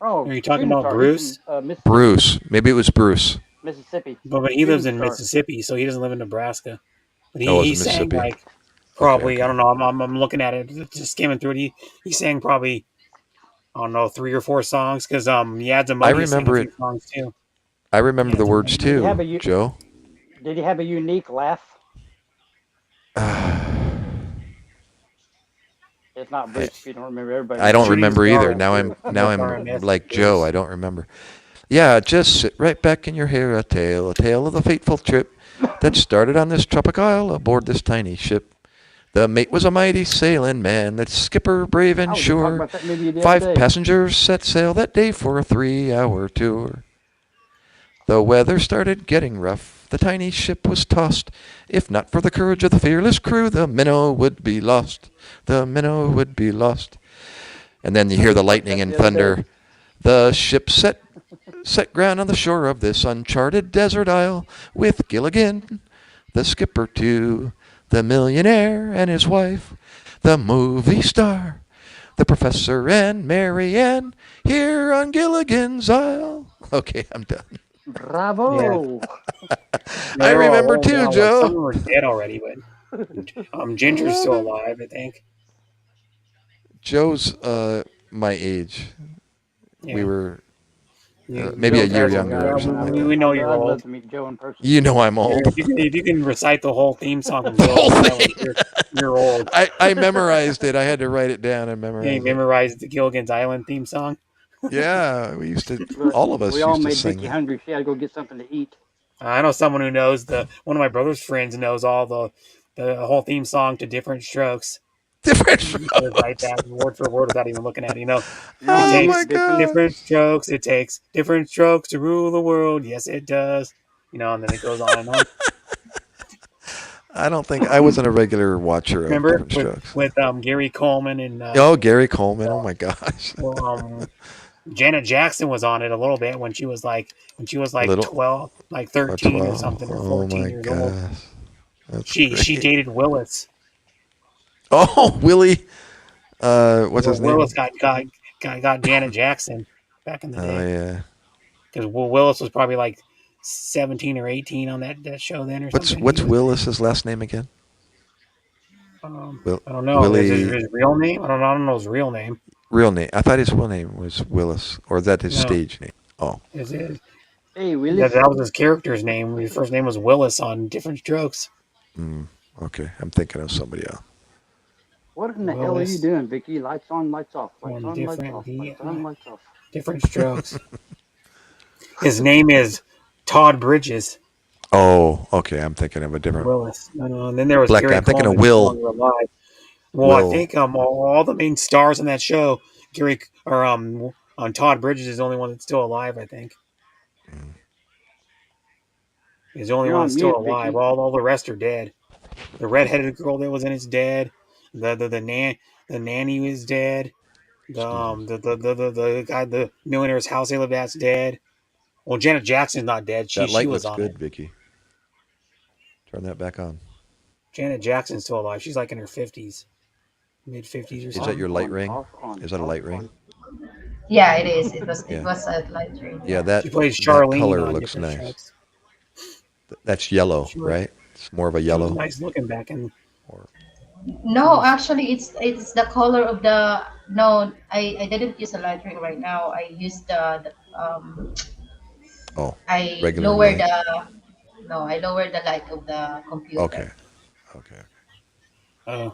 Oh, Are you talking Screamer about Tar, Bruce? He's from, Mississippi. Bruce, maybe it was Bruce. Mississippi. But he lives in Screamer Tar. Mississippi, so he doesn't live in Nebraska. But Oh, it was he sang Mississippi. like probably Okay. I don't know. I'm looking at it, just skimming through it. He sang probably I don't know 3 or 4 songs because I Yadzimodi sang a remember few it. songs too. I remember the words Yadzimodi. Did he have too, a Joe. Did he have a unique laugh? It's not Bruce if you don't remember everybody. I don't Shooting remember star. either. Now I'm RMS like is- Joe. I don't remember. Yeah, just sit right back in your hair, a tale of the fateful trip that started on this tropic isle aboard this tiny ship. The mate was a mighty sailing man, that skipper brave I and was just talking sure. about that movie the other 5 day. passengers set sail that day for a 3-hour tour. The weather started getting rough. The tiny ship was tossed. If not for the courage of the fearless crew, the minnow would be lost. The minnow would be lost. And then you hear the lightning and thunder. The ship set ground on the shore of this uncharted desert isle with Gilligan, the skipper too, the millionaire and his wife, the movie star, the professor and Mary Ann here on Gilligan's Isle. Okay, I'm done. Bravo! I remember all too, down. Joe. Some of them are dead already, but Ginger's still alive, I think. Joe's my age. Yeah. We were You- maybe a Joe year Pesci, younger or yeah, something like we that. know you're I'd old. love to meet Joe in person. You know I'm old. If you can recite the whole theme song from The Joe whole Island, thing. you're old. I memorized it. I had to write it down and Yeah, you memorize it. memorized the Gilligan's Island theme song. Yeah, we used to. Look, All of us we all used to made sing Vicky that. hungry. She had to go get something to eat. I know someone who knows one of my brother's friends knows all the whole theme song to Different Strokes. Different He says like strokes. that word for word without even looking at it. You know what It I Oh mean, my takes Vicky? gosh. different strokes. It takes different strokes to rule the world. Yes, it does. And then it goes on and on. I don't think I wasn't a regular watcher of Remember Different Strokes. with Gary Coleman and Oh, Gary Coleman. Oh my gosh. well, Janet Jackson was on it a little bit when she was A like little 12, like or 13 or 12. something or Oh 14 my years old. gosh. That's She great. dated Willis. Oh, Willie. What's Well, his name? Willis got Janet Jackson back in the Oh day yeah. because Willis was probably like 17 or 18 on that show then or What's something. He what's was Willis's last name again? Will I don't know Willie his real name. I don't know his real name. real name. I thought his real name was Willis, or is that his No, stage name? Oh, his Hey, Willis. that was his character's name. His first name was Willis on Different Strokes. mm, okay. I'm thinking of somebody else. What in the hell are you Willis doing, Vicky? Lights on, lights off. Lights on on, lights off. Lights on, lights off. Different Strokes. His name is Todd Bridges. Oh, okay. I'm thinking of a different Willis. And then there was black guy. Gary I'm thinking of Coleman, who's no Will. longer alive. Well, I Will. think all the main stars on that show, Gary or on Todd Bridges is the only one that's still alive. I think Mm, he's the only You're one that's on still mute, alive. Vicky. All the rest are dead. The redheaded girl that was in it's dead. The nanny is dead. Stevens. The guy the millionaire's house they lived at's dead. Well, Janet Jackson's not dead. That She light was looks on it. good, Vicky. Turn that back on. Janet Jackson's still alive. She's like in her 50s, mid 50s or Is that Off, something. your light on, ring? off, on, Is that a off, light ring? on. Yeah, it is. It Yeah. was a light train. Yeah, Yeah. She plays that Charlene color on looks Different nice. Strokes. That's yellow, She was right? It's more of a she was yellow. nice looking back in Or she No, was actually, it's the color of the. No, I didn't use a light ring right now. I used the. oh, I regular lowered light. the. No, I lowered the light of the computer. Okay. Okay. uh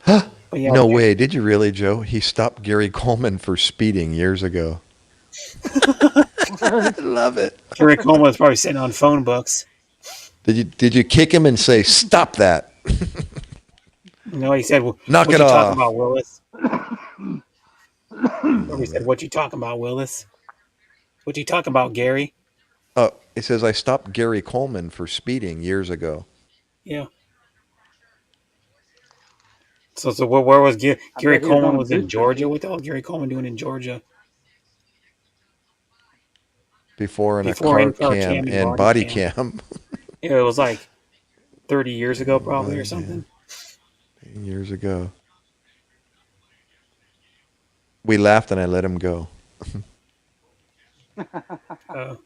Huh? but yeah, No way. Did you really, Joe? He stopped Gary Coleman for speeding years ago. I What? love it. Gary Coleman was probably sitting on phone books. Did you kick him and say stop that? He said, Knock "What it you talking off. about, Willis?" Or he Love said, it. "What you talking about, Willis? What you talking about, Gary?" Oh, it says I stopped Gary Coleman for speeding years ago. Yeah. So where was I Gary bet he was on Coleman a was in booster Georgia? seat. What the hell was Gary Coleman doing in Georgia Before in a before car in-car cam cam and and body body cam? cam. It was like 30 years ago, probably or Body cam something. years ago. We laughed and I let him go. Uh,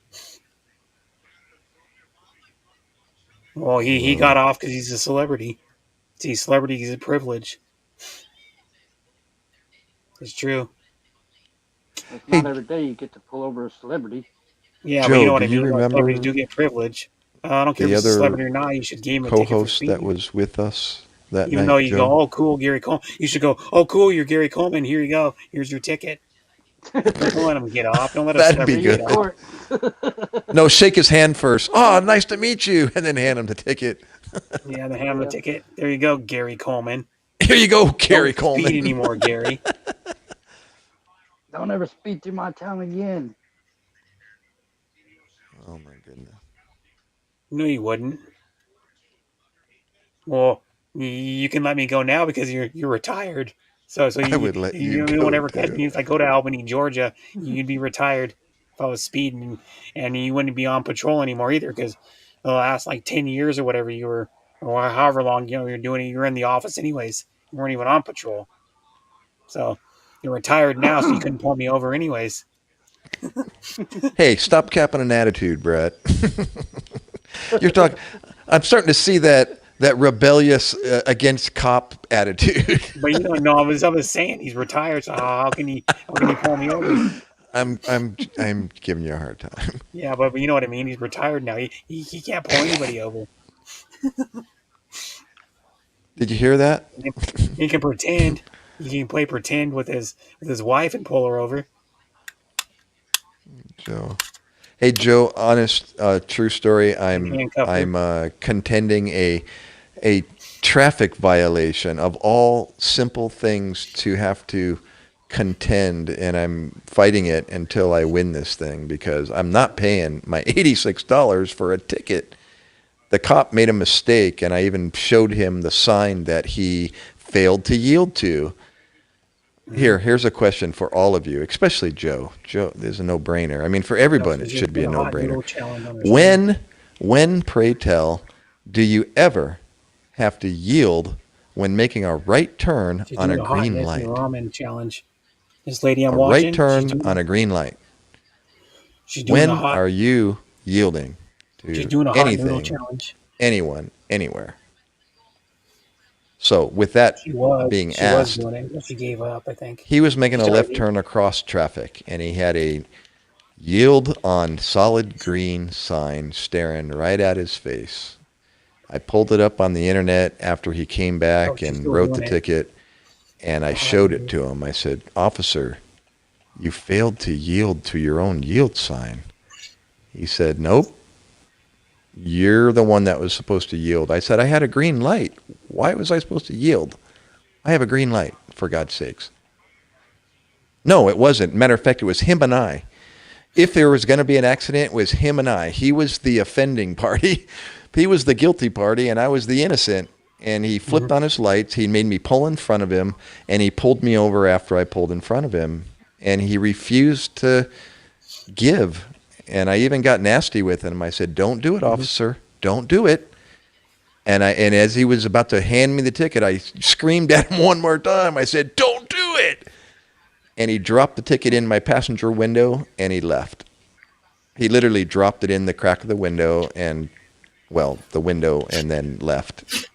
well, he Love got it. off because he's a celebrity. See, celebrity is a privilege. It's true. It's not Hey, every day you get to pull over a celebrity. Yeah, but you Joe, know what do I you mean. Celebrities do remember get privilege. I don't care if the he's a other celebrity or not. You should give him a ticket for co-host that speeding. was with us that Even though night, you go, Joe? oh, cool, Gary Coleman. You should go, oh, cool, you're Gary Coleman. Here you go. Here's your ticket. Don't let him get off. Don't let a That'd be See celebrity you get in good. off. court. No, shake his hand first. Oh, nice to meet you, and then hand him the ticket. Yeah, they have him a Yeah. ticket. There you go, Gary Coleman. Here you go, Gary Don't speed Coleman. anymore, Gary. Don't ever speed through my town again. Oh my goodness. No, you wouldn't. Well, you can let me go now because you're retired. So I would let you you won't go ever catch too. me if I go to Albany, Georgia. You'd be retired if I was speeding, and you wouldn't be on patrol anymore either because the last like 10 years or whatever you were, or however long you're doing it, you're in the office anyways. You weren't even on patrol, so you're retired now, so you couldn't pull me over anyways. Hey, stop capping an attitude, Brett. You're talking. I'm starting to see that rebellious against cop attitude. But no, I was saying he's retired, so how can he pull me over? I'm giving you a hard time. Yeah, but you know what I mean. He's retired now. He can't pull anybody over. Did you hear that? He can pretend. You can play pretend with his wife and pull her over. Joe. Hey Joe, honest, true story. And handcuff her. I'm contending a traffic violation of all simple things to have to contend, and I'm fighting it until I win this thing because I'm not paying my $86 for a ticket. The cop made a mistake, and I even showed him the sign that he failed to yield to. Here's a question for all of you, especially Joe. Joe, there's a no-brainer. I mean, for everyone, it should be a no-brainer. When, pray tell, do you ever have to yield when making a right turn on a green light? Ramen challenge. This lady I'm A watching. right turn on a green light. When are you yielding She's to doing a hot noodle anything, challenge. anyone, anywhere? So with that being She was asked, doing it, but she gave up, I think. he was making a She left tried. turn across traffic, and he had a yield on solid green sign staring right at his face. I pulled it up on the internet after he came back she's and still wrote the doing it. ticket, and I showed it to him. I said, "Officer, you failed to yield to your own yield sign." He said, "Nope. You're the one that was supposed to yield." I said, "I had a green light. Why was I supposed to yield? I have a green light, for God's sakes." No, it wasn't. Matter of fact, it was him and I. If there was going to be an accident, it was him and I. He was the offending party. He was the guilty party, and I was the innocent. And he flipped on his lights. He made me pull in front of him, and he pulled me over after I pulled in front of him. And he refused to give. And I even got nasty with him. I said, "Don't do it, officer. Don't do it." And as he was about to hand me the ticket, I screamed at him one more time. I said, "Don't do it." And he dropped the ticket in my passenger window, and he left. He literally dropped it in the crack of the window and then left.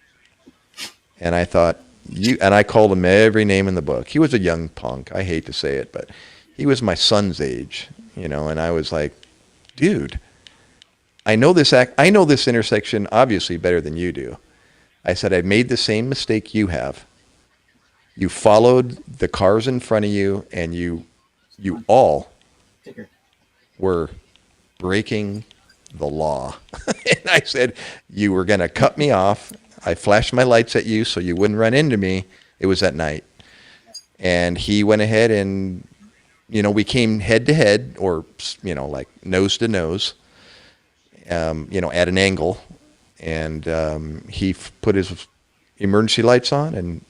And I thought, and I called him every name in the book. He was a young punk. I hate to say it, but he was my son's age, and I was like, "Dude, I know this intersection obviously better than you do." I said, "I made the same mistake you have. You followed the cars in front of you, and you all were breaking the law." And I said, "You were going to cut me off. I flashed my lights at you so you wouldn't run into me." It was at night. And he went ahead and, we came head to head, or, like nose to nose, at an angle. And he put his emergency lights on and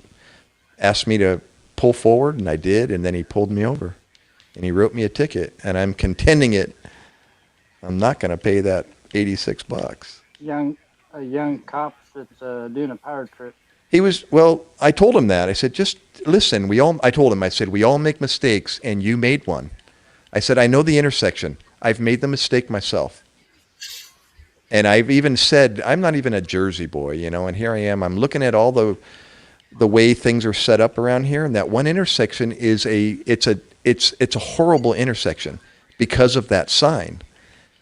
asked me to pull forward, and I did, and then he pulled me over. And he wrote me a ticket, and I'm contending it. I'm not going to pay that $86. A young cop that's doing a power trip. I told him that. I said, "Just listen, I told him, I said, we all make mistakes, and you made one. I said, I know the intersection. I've made the mistake myself. And I've even said, I'm not even a Jersey boy, and here I am. I'm looking at all the way things are set up around here, and that one intersection it's a horrible intersection because of that sign."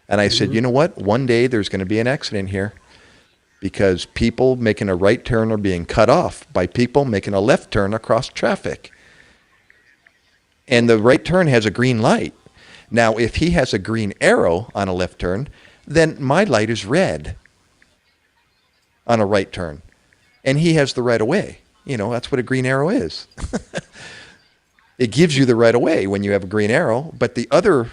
And I said, "You know what? One day there's going to be an accident here because people making a right turn are being cut off by people making a left turn across traffic. And the right turn has a green light. Now, if he has a green arrow on a left turn, then my light is red on a right turn. And he has the right of way. That's what a green arrow is. It gives you the right of way when you have a green arrow, but the other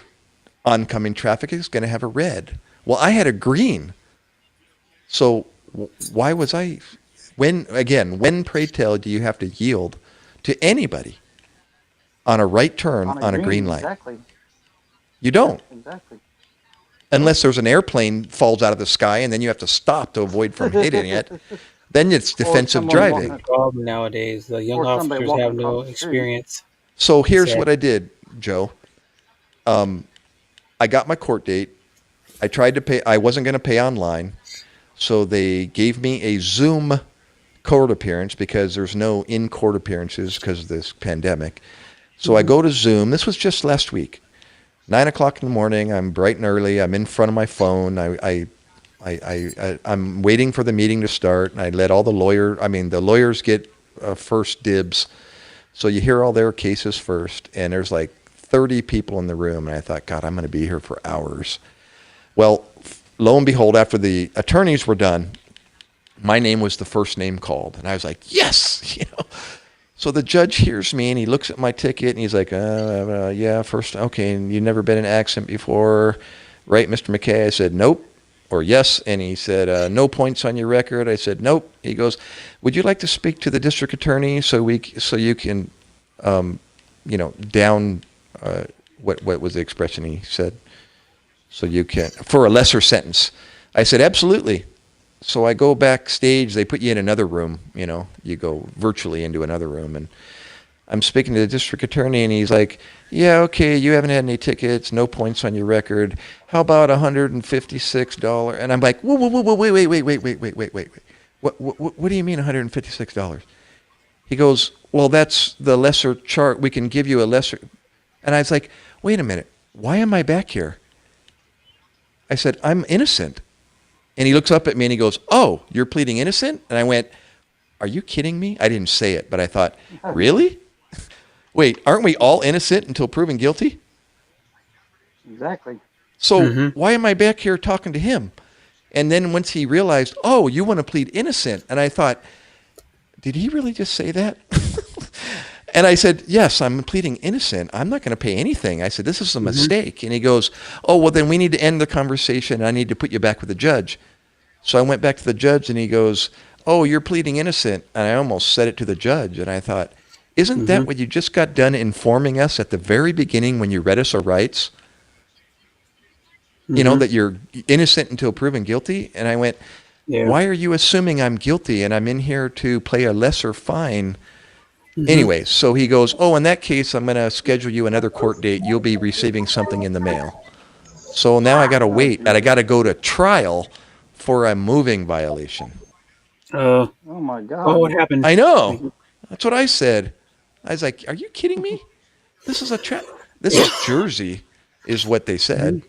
oncoming traffic is going to have a red. Well, I had a green. So why was when, pray tell, do you have to yield to anybody on a right turn on a green light? Exactly. You don't. Exactly. Unless there's an airplane falls out of the sky and then you have to stop to avoid from hitting it. Then it's defensive driving. The problem nowadays, the young officers have no experience. So here's what I did, Joe. I got my court date. I tried to pay. I wasn't going to pay online. So they gave me a Zoom court appearance because there's no in-court appearances because of this pandemic. So I go to Zoom. This was just last week. 9 o'clock in the morning. I'm bright and early. I'm in front of my phone. I'm waiting for the meeting to start. And I let all the lawyers get first dibs. So you hear all their cases first, and there's like 30 people in the room, and I thought, God, I'm going to be here for hours. Well, lo and behold, after the attorneys were done, my name was the first name called, and I was like, yes, you know. So the judge hears me, and he looks at my ticket, and he's like, yeah, first, okay, and you've never been in an accident before, right, Mr. McKay? I said, nope, or yes, and he said, no points on your record. I said, nope. He goes, would you like to speak to the district attorney so you can, you know, down, what was the expression he said? So you can, for a lesser sentence. I said, absolutely. So I go backstage, they put you in another room, you know, you go virtually into another room, and I'm speaking to the district attorney, and he's like, yeah, okay, you haven't had any tickets, no points on your record. How about $156? And I'm like, whoa, wait. What do you mean $156? He goes, well, that's the lesser chart. We can give you a lesser. And I was like, wait a minute, why am I back here? I said, I'm innocent. And he looks up at me and he goes, oh, you're pleading innocent? And I went, are you kidding me? I didn't say it, but I thought, really? Wait, aren't we all innocent until proven guilty? Exactly. So why am I back here talking to him? And then once he realized, oh, you want to plead innocent. And I thought, did he really just say that? And I said, yes, I'm pleading innocent. I'm not going to pay anything. I said, this is a mistake. And he goes, oh, well, then we need to end the conversation. I need to put you back with the judge. So I went back to the judge, and he goes, oh, you're pleading innocent. And I almost said it to the judge. And I thought, isn't that what you just got done informing us at the very beginning when you read us our rights? You know, that you're innocent until proven guilty? And I went, why are you assuming I'm guilty and I'm in here to pay a lesser fine? Anyway, so he goes, oh, in that case, I'm going to schedule you another court date. You'll be receiving something in the mail. So now I got to wait, and I got to go to trial for a moving violation. Oh my God. Oh, what happened? I know. That's what I said. I was like, are you kidding me? This is this is Jersey, is what they said.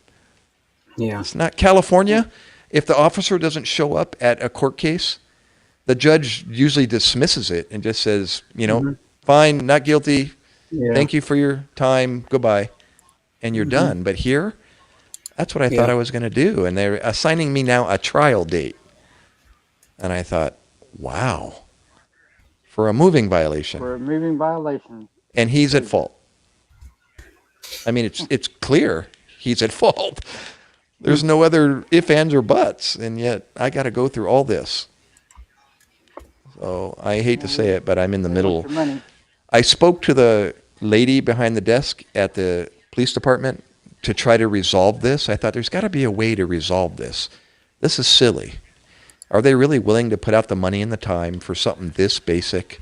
Yeah. It's not California. If the officer doesn't show up at a court case, the judge usually dismisses it and just says, you know, fine, not guilty. Yeah. Thank you for your time. Goodbye. And you're done. But here, that's what I thought I was going to do. And they're assigning me now a trial date. And I thought, wow, for a moving violation. For a moving violation. And he's at fault. I mean, it's clear he's at fault. There's no other ifs, ands, or buts. And yet I got to go through all this. So I hate to say it, but I'm in the middle. I spoke to the lady behind the desk at the police department to try to resolve this. I thought there's got to be a way to resolve this. This is silly. Are they really willing to put out the money and the time for something this basic,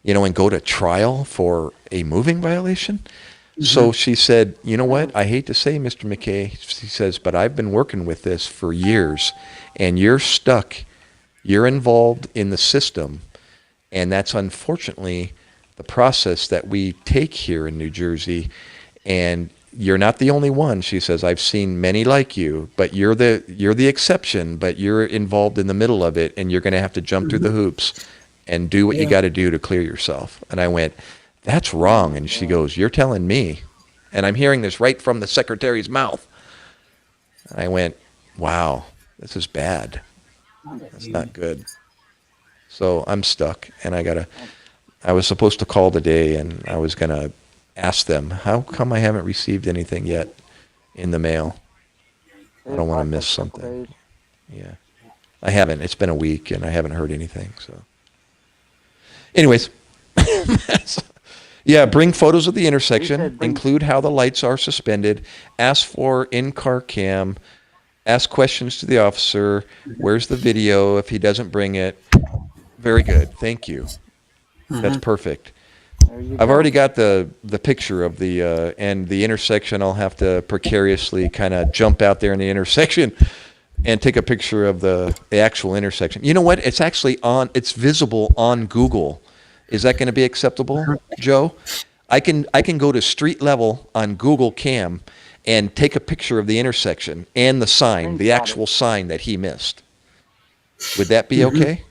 you know, and go to trial for a moving violation? So she said, you know what? I hate to say, Mr. McKay, she says, but I've been working with this for years, and you're stuck. You're involved in the system, and that's unfortunately the process that we take here in New Jersey, and you're not the only one. She says, I've seen many like you, but you're the exception, but you're involved in the middle of it, and you're going to have to jump through the hoops and do what you got to do to clear yourself. And I went, that's wrong. And she goes, you're telling me. And I'm hearing this right from the secretary's mouth. And I went, wow, this is bad. That's not good. So I'm stuck, and I was supposed to call today, and I was going to ask them, how come I haven't received anything yet in the mail? I don't want to miss something. Yeah. I haven't. It's been a week, and I haven't heard anything. So anyways, yeah, bring photos of the intersection, include how the lights are suspended, ask for in-car cam, ask questions to the officer, where's the video if he doesn't bring it. Very good, thank you. That's perfect. I've already got the picture of the and the intersection. I'll have to precariously kind of jump out there in the intersection and take a picture of the actual intersection. You know what? It's actually it's visible on Google. Is that going to be acceptable, Joe? I can go to street level on Google Cam and take a picture of the intersection and the sign, the actual sign that he missed. Would that be okay?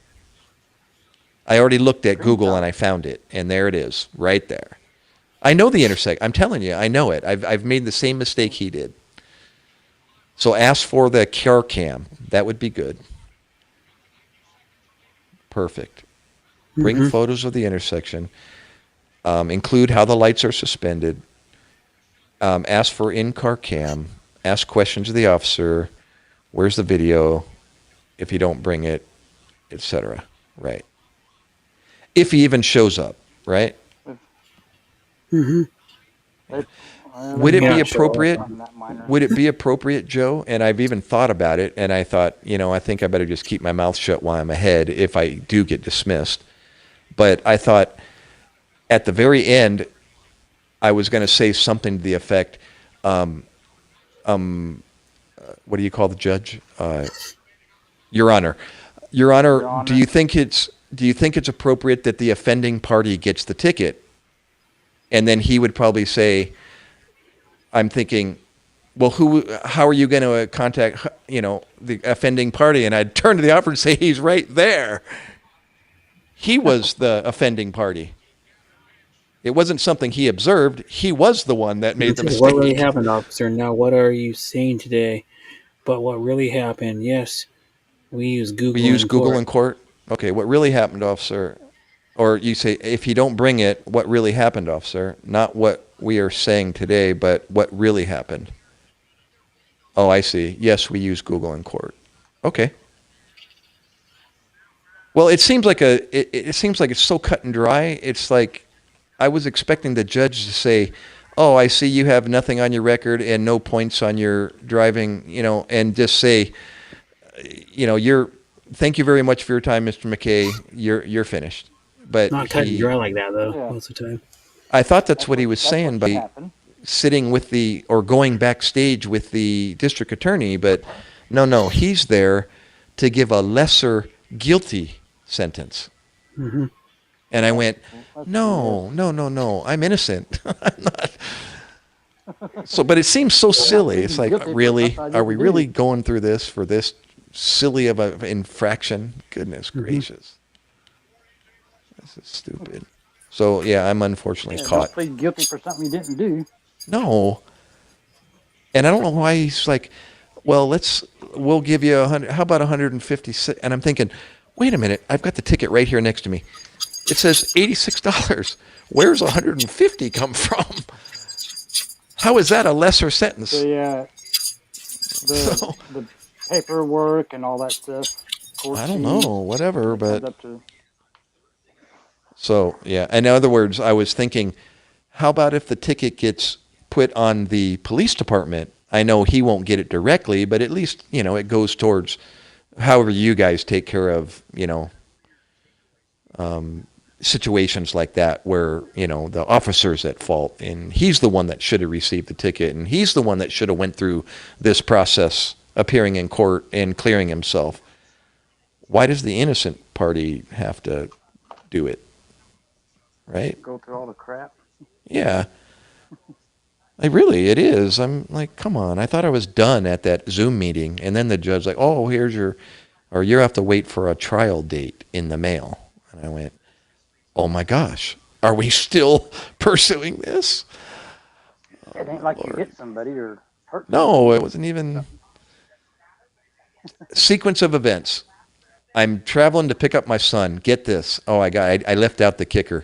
I already looked at Google Screenshot. and I found it, and there it is, right there. I know the intersection. I'm telling you, I know it. I've made the same mistake he did. So ask for the car cam. That would be good. Perfect. Bring photos of the intersection. Include how the lights are suspended. Ask for in-car cam. Ask questions of the officer. Where's the video? If you don't bring it, etc. Right. If he even shows up, right? They, Would it they be might appropriate? something that minor. Would it be appropriate, Joe? And I've even thought about it, and I thought, I think I better just keep my mouth shut while I'm ahead if I do get dismissed. But I thought at the very end, I was going to say something to the effect, what do you call the judge? Your Honor. Your Honor, do you think it's appropriate that the offending party gets the ticket? And then he would probably say, I'm thinking, well, how are you going to contact, the offending party? And I'd turn to the officer and say, he's right there. He was the offending party. It wasn't something he observed. He was the one that made the mistake. What really happened, officer? Now, what are you saying today? But what really happened? Yes, we use Google. We use Google in court. Okay, what really happened, officer? Or you say, if you don't bring it, what really happened, officer? Not what we are saying today, but what really happened. Oh, I see. Yes, we use Google in court. Okay. Well, it seems like it's so cut and dry. It's like I was expecting the judge to say, "Oh, I see you have nothing on your record and no points on your driving," and just say, thank you very much for your time, Mr. McKay. You're finished. But Not cut and dry like that, though, most of the time. I thought that's what he was saying by Happen. sitting with or going backstage with the district attorney, but no, he's there to give a lesser guilty sentence. Mm-hmm. And I went, no, I'm innocent. I'm not. So, but it seems so silly. It's like, really? Are we really going through this for this silly of an infraction? Goodness gracious. This is stupid. So, yeah, I'm unfortunately caught. Don't plead guilty for something you didn't do. No. And I don't know why he's like, well, we'll give you 100. How about 156? And I'm thinking, wait a minute. I've got the ticket right here next to me. It says $86. Where's 150 come from? How is that a lesser sentence? The paperwork and all that stuff. I don't know, whatever, but so, yeah. In other words, I was thinking, how about if the ticket gets put on the police department? I know he won't get it directly, but at least, it goes towards however you guys take care of, situations like that where, the officer's at fault and he's the one that should have received the ticket and he's the one that should have went through this process, appearing in court and clearing himself. Why does the innocent party have to do it? Right? Go through all the crap. Yeah. It is. I'm like, come on. I thought I was done at that Zoom meeting. And then the judge's like, oh, you have to wait for a trial date in the mail. And I went, oh my gosh, are we still pursuing this? It ain't like you hit somebody or hurt somebody. No, it wasn't even. Sequence of events. I'm traveling to pick up my son. Get this. Oh, I left out the kicker.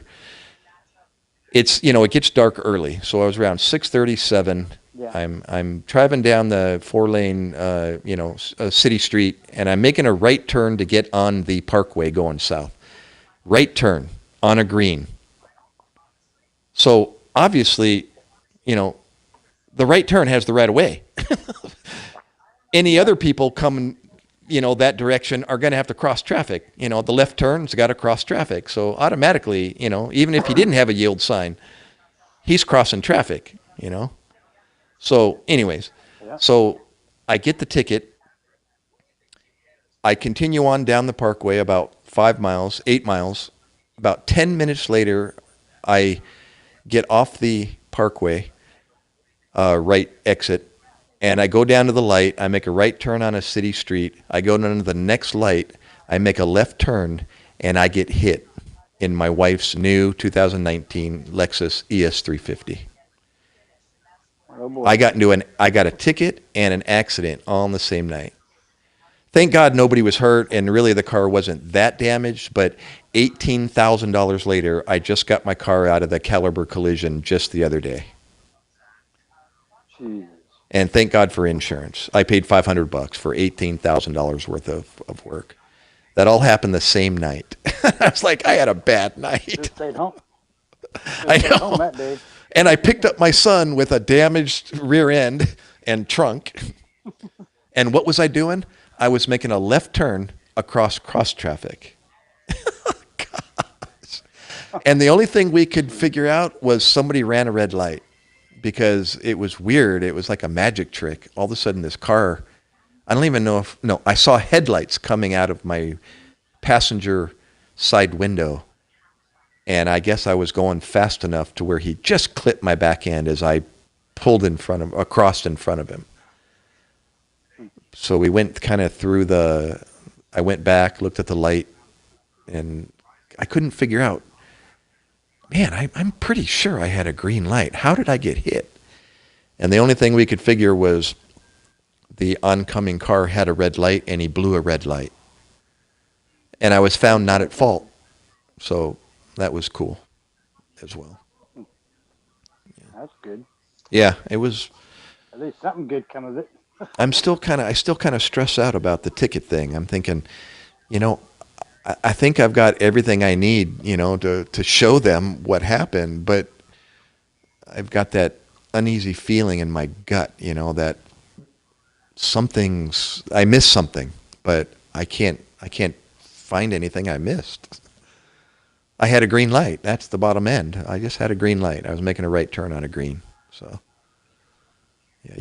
It's, it gets dark early. So I was around 6:37. Yeah. I'm driving down the 4-lane, city street, and I'm making a right turn to get on the parkway going south. Right turn on a green. So obviously, the right turn has the right of way. Any other people coming, that direction are going to have to cross traffic. The left turn's got to cross traffic. So automatically, even if he didn't have a yield sign, he's crossing traffic, So anyways, so I get the ticket. I continue on down the parkway about 8 miles. About 10 minutes later, I get off the parkway, right exit, and I go down to the light. I make a right turn on a city street. I go down to the next light. I make a left turn, and I get hit in my wife's new 2019 Lexus ES350. Oh boy. I got a ticket and an accident all on the same night. Thank God nobody was hurt, and really the car wasn't that damaged, but $18,000 later, I just got my car out of the Caliber collision just the other day. Jesus. And thank God for insurance. I paid $500 for $18,000 worth of work. That all happened the same night. I was like, I had a bad night. Should have stayed home. I Stayed home know. that day. And I picked up my son with a damaged rear end and trunk. And what was I doing? I was making a left turn across cross traffic. Gosh. And the only thing we could figure out was somebody ran a red light, because it was weird. It was like a magic trick. All of a sudden this car, I don't even know if, no, I saw headlights coming out of my passenger side window. And I guess I was going fast enough to where he just clipped my back end as I pulled across in front of him. So we went kind of through I went back, looked at the light, and I couldn't figure out, man, I'm pretty sure I had a green light. How did I get hit? And the only thing we could figure was the oncoming car had a red light, and he blew a red light. And I was found not at fault. So that was cool as well. That's good. Yeah, it was. At least something good come of it. I still kind of stress out about the ticket thing. I'm thinking, I think I've got everything I need, to show them what happened, but I've got that uneasy feeling in my gut, that I missed something, but I can't find anything I missed. I had a green light. That's the bottom end. I just had a green light. I was making a right turn on a green. So, yeah,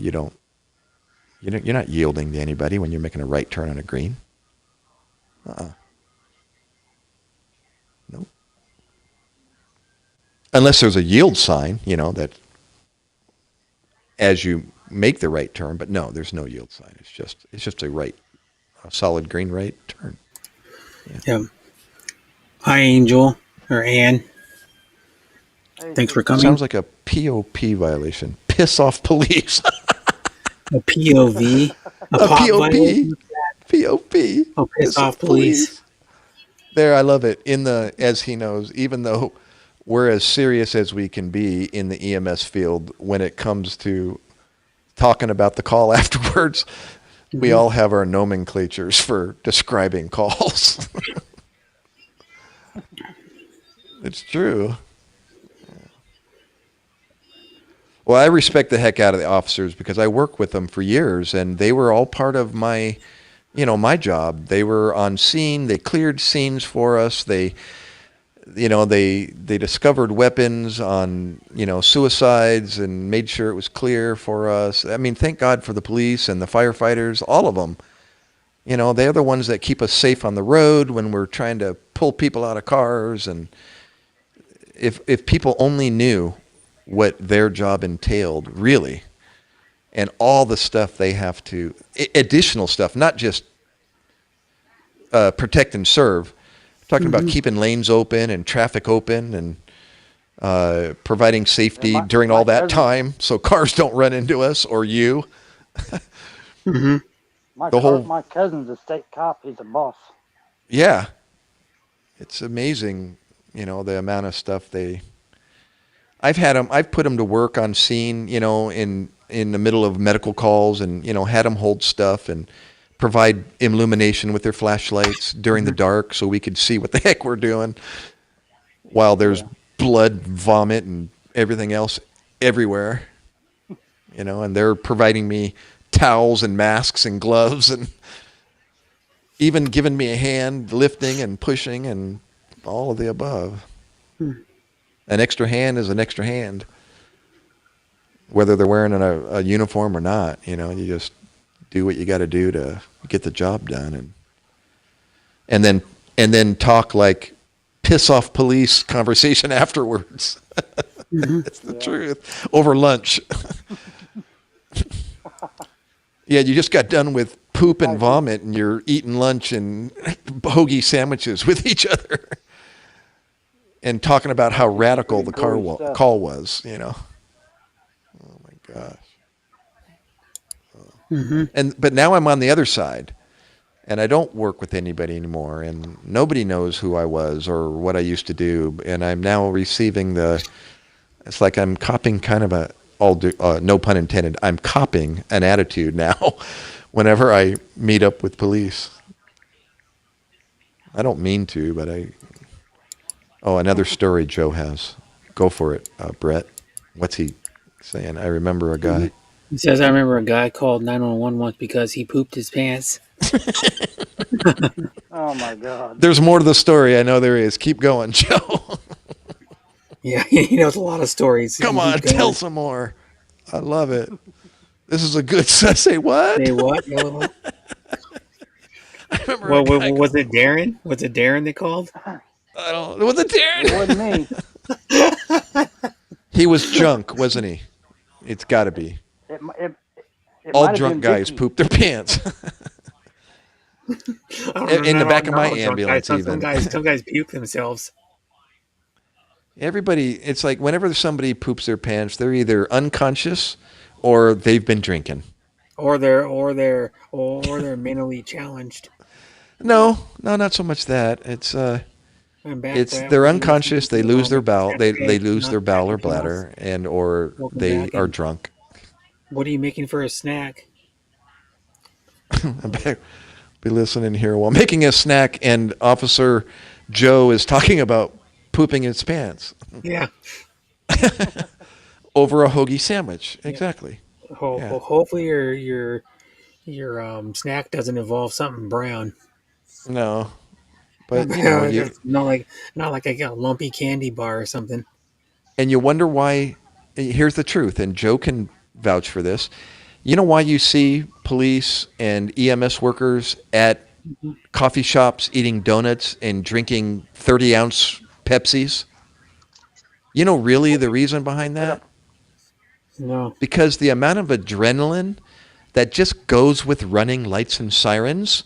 you're not yielding to anybody when you're making a right turn on a green. Nope. Unless there's a yield sign, that as you make the right turn, but no, there's no yield sign. It's just a solid green right turn. Yeah. Hi, Angel or Ann. Hey, Thanks for coming. Sounds like a POP violation. Piss off police. A POV. A pop POP. violation? POP. Oh, piss off police. There, I love it. As he knows, even though we're as serious as we can be in the EMS field, when it comes to talking about the call afterwards, we all have our nomenclatures for describing calls. It's true. Well, I respect the heck out of the officers because I worked with them for years, and they were all part of my job. They were on scene. They cleared scenes for us. They discovered weapons on, suicides and made sure it was clear for us. I mean, thank God for the police and the firefighters, all of them. They're the ones that keep us safe on the road when we're trying to pull people out of cars. And if people only knew what their job entailed, really, and all the stuff they have to, additional stuff, not just protect and serve, talking about keeping lanes open and traffic open and providing safety during all that time so cars don't run into us or you. My cousin's a state cop. He's a boss. Yeah. It's amazing, the amount of stuff I've put them to work on scene, in the middle of medical calls and, had them hold stuff and provide illumination with their flashlights during the dark so we could see what the heck we're doing while there's blood, vomit, and everything else everywhere, and they're providing me towels and masks and gloves and even giving me a hand lifting and pushing and all of the above. An extra hand is an extra hand, whether they're wearing a uniform or not. You just do what you got to do to get the job done, and then talk like piss off police conversation afterwards. It's the truth over lunch. Yeah, you just got done with poop and vomit, and you're eating lunch and hoagie sandwiches with each other. and talking about how Some radical pretty the gory stuff. call was, you know. Oh my gosh. But now I'm on the other side, and I don't work with anybody anymore, and nobody knows who I was or what I used to do, and I'm now receiving the. It's like I'm copying kind of no pun intended. I'm copying an attitude now, whenever I meet up with police. I don't mean to, but I. Oh, another story Joe has. Go for it, Brett. What's he saying? I remember a guy. He says, I remember a guy called 911 once because he pooped his pants. Oh my God. There's more to the story. I know there is. Keep going, Joe. Yeah, he knows a lot of stories. Come on, tell some more. I love it. This is a good. Say what? Say what? I remember. Well, was it Darren? Was it Darren they called? I don't. Was it Darren? It wasn't me. He was drunk, wasn't he? It's got to be. It All might have drunk been guys Vicky. poop their pants. In the back of my ambulance, even. Some guys puke themselves. Everybody, it's like whenever somebody poops their pants, they're either unconscious or they've been drinking. Or they're mentally challenged. No, not so much that. It's they're unconscious. They lose their bowel. They lose their bowel or bladder, or they are drunk. What are you making for a snack? Be listening here while making a snack, and Officer Joe is talking about pooping his pants. Yeah. Over a hoagie sandwich. Exactly. Hopefully your snack doesn't involve something brown. No. But you know, not like a lumpy candy bar or something. And you wonder why. Here's the truth, and Joe can vouch for this. You know why you see police and EMS workers at coffee shops eating donuts and drinking 30-ounce Pepsis? You know really the reason behind that? No. Because the amount of adrenaline that just goes with running lights and sirens.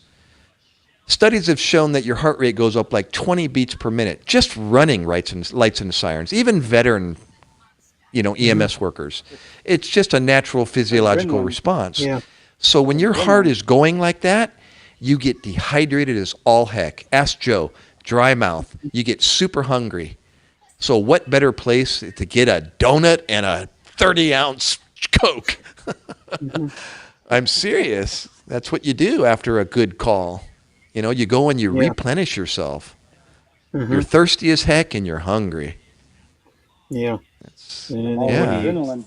Studies have shown that your heart rate goes up like 20 beats per minute just running lights and sirens. Even veteran, EMS workers. It's just a natural physiological response. Yeah. So when your heart is going like that, you get dehydrated as all heck. Ask Joe. Dry mouth. You get super hungry. So what better place to get a donut and a 30-ounce Coke? I'm serious. That's what you do after a good call. You go and you replenish yourself. You're thirsty as heck and you're hungry. Yeah. Adrenaline.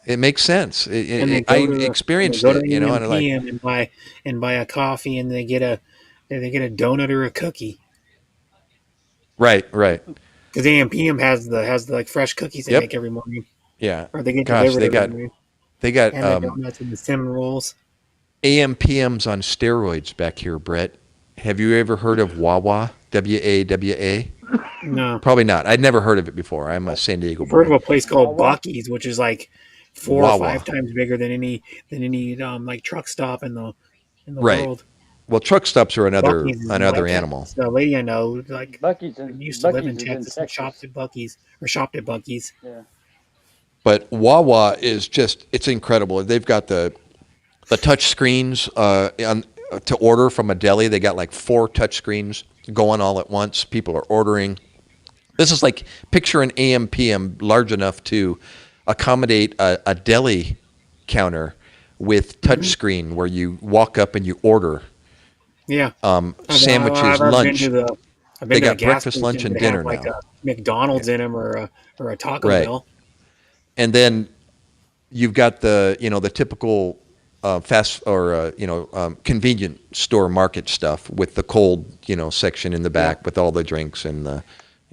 It makes sense. I experienced it. And buy a coffee, and they get a donut or a cookie. Right. Because AM/PM has the like fresh cookies they make every morning. Yeah. Or they get delivered every morning. They got and the donuts and the cinnamon rolls. AM/PMs on steroids back here, Brett. Have you ever heard of Wawa? WAWA? No. Probably not. I'd never heard of it before. I'm a San Diego boy. I've heard of a place called Buc-ee's, which is like 4 Wawa. or 5 times bigger than any like truck stop in the right. world. Well, truck stops are another like animal. The lady I know Buc-ee's used to live in Texas and shopped at Buc-ee's. Yeah. But Wawa is it's incredible. They've got the touch screens to order from a deli. They got like 4 touch screens going all at once. People are ordering. This is like, picture an AM/PM large enough to accommodate a deli counter with touch screen where you walk up and you order. Yeah. Sandwiches, lunch. They got breakfast, lunch, and dinner like now. a McDonald's in them or a Taco Bell. And then you've got the typical fast or convenient store market stuff with the cold section in the back with all the drinks and the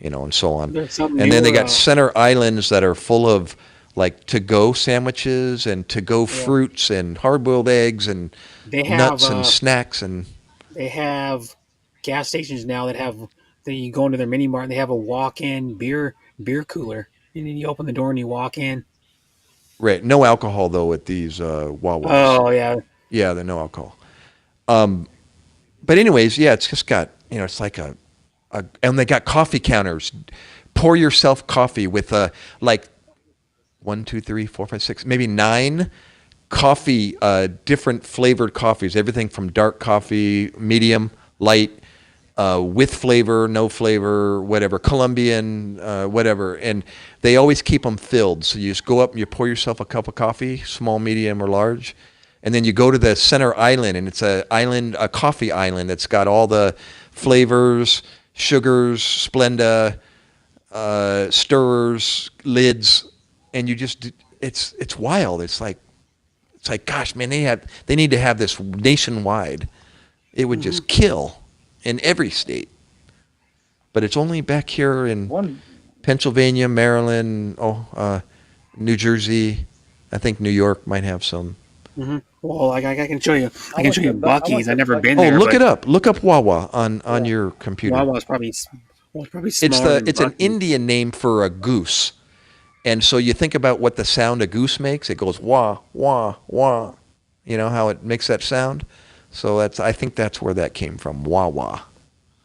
and so on. And then they got center islands that are full of like to-go sandwiches and to-go fruits and hard-boiled eggs and nuts and snacks. And they have gas stations now that you go into their mini mart and they have a walk-in beer cooler. And then you open the door and you walk in. Right. No alcohol, though, at these Wawas. Oh, yeah. Yeah, they're no alcohol. But anyways, it's just got, it's like and they got coffee counters pour yourself coffee with like 1, 2, 3, 4, 5, 6, maybe 9 coffee, different flavored coffees, everything from dark coffee, medium, light, with flavor, no flavor, whatever, Colombian, whatever. And they always keep them filled. So you just go up and you pour yourself a cup of coffee, small, medium, or large. And then you go to the center island, and it's a coffee island that's got all the flavors, sugars, Splenda, stirrers, lids, and you just, it's wild. It's like, gosh, man, they need to have this nationwide. It would just kill in every state. But it's only back here in Pennsylvania, Maryland, New Jersey. I think New York might have some. Mm-hmm. Well, I can show you. I can show you Bucky's. I've never been Oh, there. look it up. Look up Wawa on your computer. Wawa's probably smaller It's than an Indian name for a goose. And so you think about what the sound a goose makes. It goes wah, wah, wah. You know how it makes that sound? So I think that's where that came from, Wawa.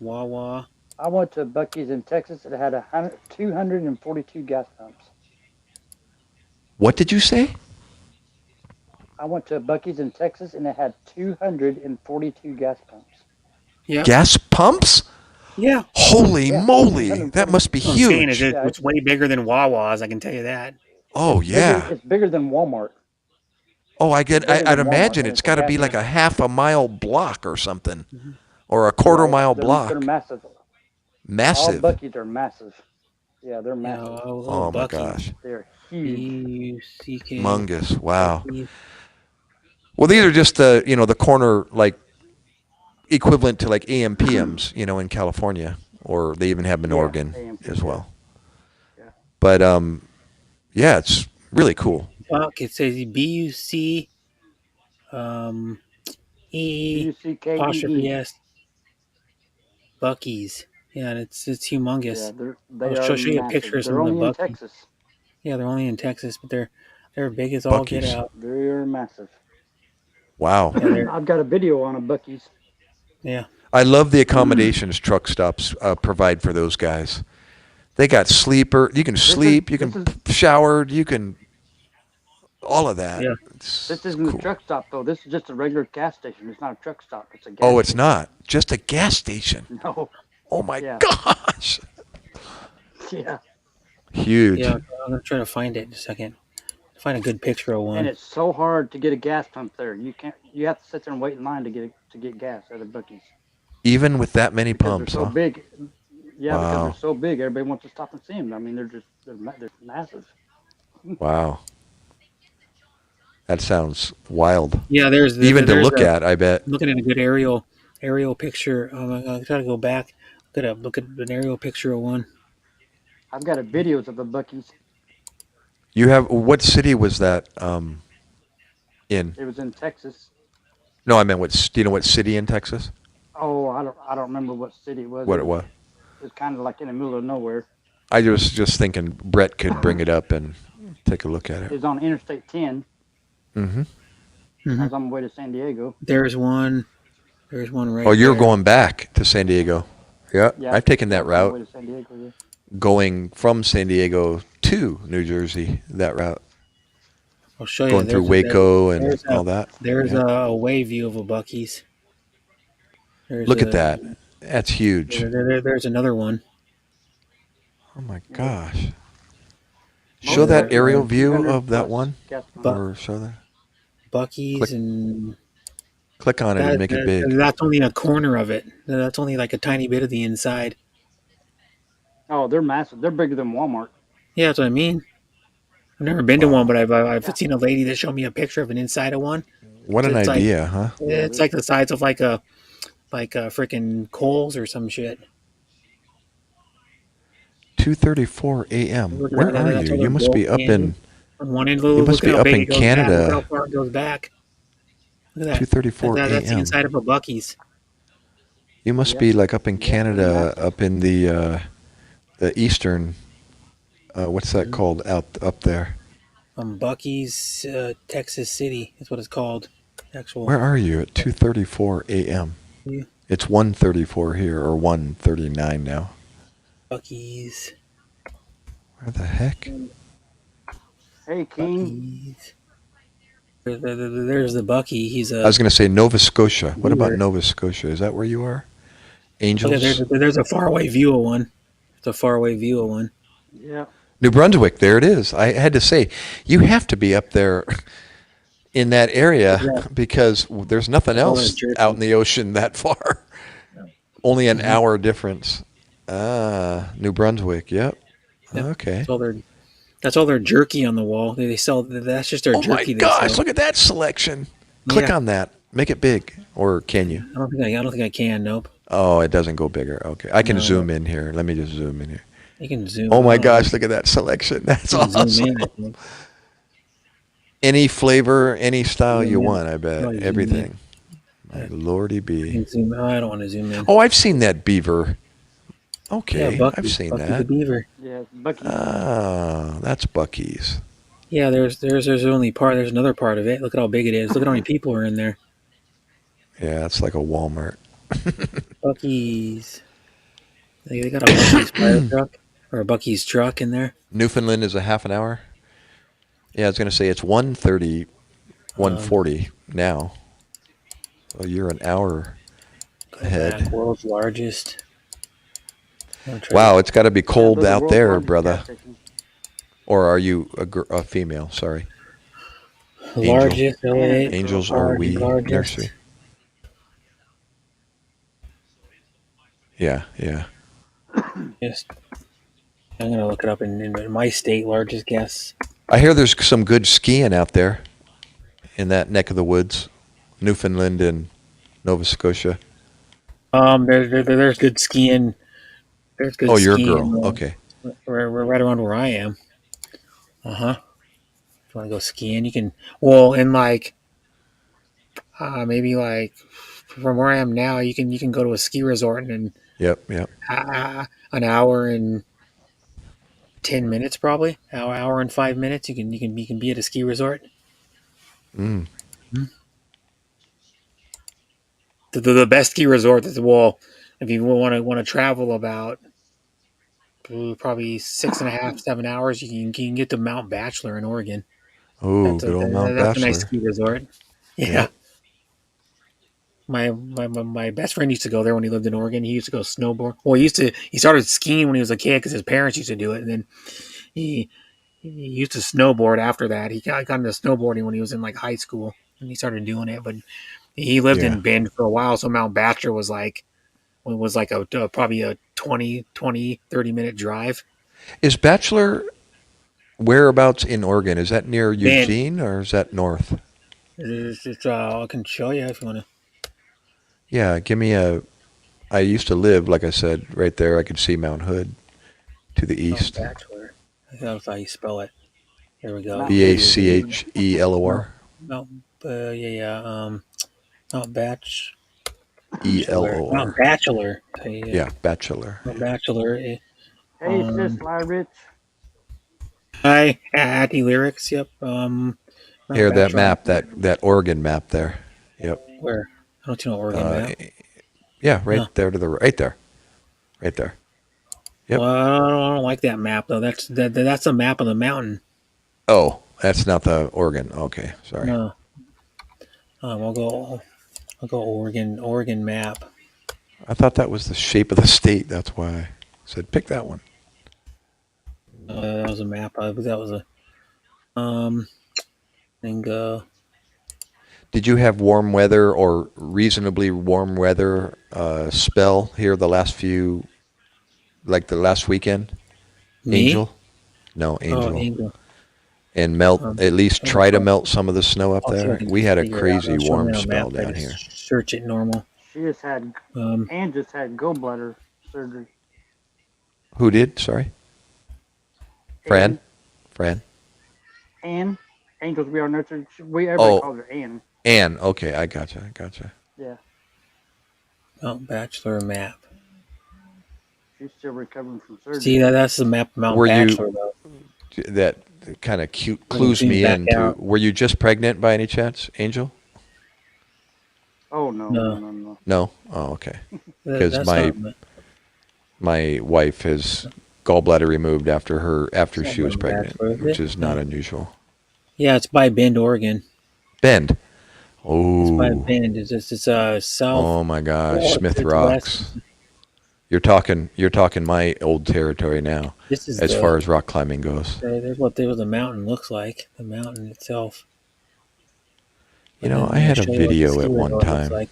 Wawa. I went to Bucky's in Texas. It had 242 gas pumps. What did you say? I went to Bucky's in Texas, and it had 242 gas pumps. Yeah. Gas pumps? Yeah. Holy moly. That must be What I'm saying is huge. it's way bigger than Wawa's, I can tell you that. Oh, yeah. It's bigger than Walmart. Oh, I'd bigger than imagine Walmart, it's got to be and like a half a mile block or something, or a quarter mile block. They're massive. All Massive. Bucky's are massive. Yeah, they're massive. Oh my gosh. They're huge. B-U-C-K. Humongous. Wow. Well, these are just the corner, like, equivalent to like AM PMs, in California, or they even have them in Oregon AM/PM, as well. Yeah. But yeah, it's really cool. Buck, it says B-U-C B-U-C-K-E-E. apostrophe S. Bucky's. Yeah, and it's humongous. Yeah, I'll show you a massive. picture of They're some of the only in Bucky's. Texas. Yeah, they're only in Texas, but they're big as all get Buc-ee's. out. They're massive. Wow. Yeah, I've got a video on a Bucky's. yeah. I love the accommodations truck stops provide for those guys. They got sleeper. You can sleep. You can shower. You can all of that. Yeah. This isn't a truck stop, though. This is just a regular gas station. It's not a truck stop. It's a gas Oh, it's station. not just a gas station. No. Oh my Yeah. gosh. Yeah. Huge. Yeah, I'm gonna try to find it in a second. Find a good picture of one. And it's so hard to get a gas pump there. You have to sit there and wait in line to get gas at a Bucky's. Even with that many Because pumps, they're so huh? big. Yeah, because Wow. they're so big, everybody wants to stop and see them. I mean, they're massive. Wow. That sounds wild. Yeah, Even to there's look at, I bet. looking at a good aerial picture. I'll try to go back. Look at an aerial picture of one. I've got videos of the Bucky's. You have what city was that in? It was in Texas. No, I meant do you know what city in Texas? Oh, I don't remember what city it was. What it was? It was kind of like in the middle of nowhere. I was just thinking Brett could bring it up and take a look at It it. was on Interstate 10. Mm-hmm. I was on my way to San Diego. There's one. There's one right. Oh, you're there. going back to San Diego. Yeah, Yeah, I've taken that I was on my way route, to San Diego, yeah. going from San Diego to New Jersey, that route. I'll show you. Going through There's Waco and there's all that. There's Yeah. a way view of a Bucky's. Look at that. That's huge. There's another one. Oh my gosh. Show that aerial view of that one. Or show that. Bucky's Click. and Click on it and make it big. that's only a corner of it. That's only like a tiny bit of the inside. Oh, they're massive. They're bigger than Walmart. Yeah, that's what I mean. I've never been to one, but I've seen a lady that showed me a picture of an inside of one. What an It's like- idea, huh? It's like the size of like a freaking Kohl's or some shit. 2:34 a.m. Look at Where that. are That's you? all You the must be gold up candy. in On one end, You look must at be how up big in it goes Canada. Back. Look how far it goes back. Look at that. 2:34 That's the a.m. inside of a Bucky's. You must Yeah. be like up in Yeah, Canada, yeah. up in the eastern. What's that called up there? Bucky's, Texas City. That's what it's called. Actual. Where are you at 2:34 a.m.? Yeah. It's 1:34 here, or 1:39 now. Bucky's. Where the heck? Hey, King. Bucky's. There's the Bucky. He's I was a going to say Nova Scotia. What about beaver. Nova Scotia? Is that where you are? Okay, Angels? there's a faraway view of one. It's a faraway view of one. Yeah. New Brunswick, there it is. I had to say, you have to be up there in that area Yeah. because there's nothing That's all their else jerky. out in the ocean that far. Only an Mhm. hour difference. Ah, New Brunswick. Yep. Yep. Okay. That's all their jerky on the wall. They sell. That's just their Oh my jerky they gosh! sell. Look at that selection. Click Yeah. on that. Make it big, or can you? I don't think I can. Nope. Oh, it doesn't go bigger. Okay, I can No. zoom in here. Let me just zoom in here. You can zoom. Oh my out. gosh! Look at that selection. That's You can zoom awesome. in, I think. Any flavor, any style Zoom you in. want. I bet Oh, you zoom everything. My Yeah. lordy You bee. can zoom. Oh, I don't want to zoom in. Oh, I've seen that beaver. Yeah, Okay, Bucky. I've seen Bucky the that. beaver. Yeah, Bucky. Ah, that's Bucky's. Yeah, there's only part. There's another part of it. Look at how big it is. Look at how many people are in there. Yeah, it's like a Walmart. Bucky's. They got a Bucky's fire truck or a Bucky's truck in there. Newfoundland is a half an hour. Yeah, I was going to say it's 1:30, 1:40 now. So you're an hour Go ahead. back. World's largest. Wow, it's got to be cold those are out world's there, largest brother. gas stations. Or are you a female? Sorry. Largest. LA. Angels are we Largest. nursery. Yeah, yeah. Yes. I'm gonna look it up in my state. Largest gas. I hear there's some good skiing out there in that neck of the woods, Newfoundland and Nova Scotia. There's good skiing. There's good Oh, you're a skiing. girl. Okay. We're right around where I am. If you want to go skiing, you can. Well, in like maybe like from where I am now, you can go to a ski resort and Yep. an hour and 10 minutes, probably hour and 5 minutes. You can be at a ski resort. Mm. The best ski resort is well, if you want to travel about probably 6.5 7 hours, you can get to Mount Bachelor in Oregon. Oh, good old Mount That's a nice Bachelor. ski resort. Yeah. Yep. My best friend used to go there when he lived in Oregon. He used to go snowboard. Well, he started skiing when he was a kid because his parents used to do it, and then he used to snowboard after that. He got into snowboarding when he was in like high school, and he started doing it. But he lived Yeah. in Bend for a while, so Mount Bachelor was like probably a 30-minute drive. Is Bachelor whereabouts in Oregon? Is that near Bend. Eugene or is that north? I can show you if you want to. Yeah, give me a. I used to live, like I said, right there. I could see Mount Hood to the Mount east. Bachelor. That's how you spell it. There we go. Mount Bachelor. Mount, Mount Batch. ELOR. Mount Bachelor. Yeah, Bachelor. Mount Bachelor. Hey, sis, Fly Rich. Hi, Addy Lyrics. Yep. Mount Here, that Bachelor. map, that Oregon map there. Yep. Where? I don't see no Oregon map. Yeah, right No. there to the right there. Right there. Yep. Well, I don't like that map though. That's a map of the mountain. Oh, that's not the Oregon. Okay, sorry. No. I'll go Oregon map. I thought that was the shape of the state. That's why I said pick that one. That was a map. That was a think Did you have warm weather or reasonably warm weather spell here the last weekend? me? Angel? No, Angel. Oh, Angel. And melt, at least try to melt some of the snow up I'll see if I there. can We had a figure it out. crazy It'll show warm me on a spell map. I down just here. Search it normal. She just had, Ann just had gallbladder surgery. Who did? Sorry? Fran? Ann. Angels We Are Nurtured. Everybody Oh. calls her Ann. Ann. Okay, I gotcha. Yeah. Mount Bachelor map. She's still recovering from surgery. See that's the map of Mount Were you- Bachelor though. That kind of clues zoom me back into. out. Were you just pregnant by any chance, Angel? Oh, no. No? Oh, okay. Because That's my not- my wife has gallbladder removed after It's not she was going back pregnant, for a which bit. is not unusual. Yeah, it's by Bend, Oregon. Bend. It's by Oh. Bend. It's south. Oh my gosh, Well, Smith it's west. Rocks. You're talking my old territory now, This is as far as rock climbing goes. there's what the mountain looks like. The mountain itself. You But know, then I I'm gonna had a show you what the video ski at one resort looks time. like.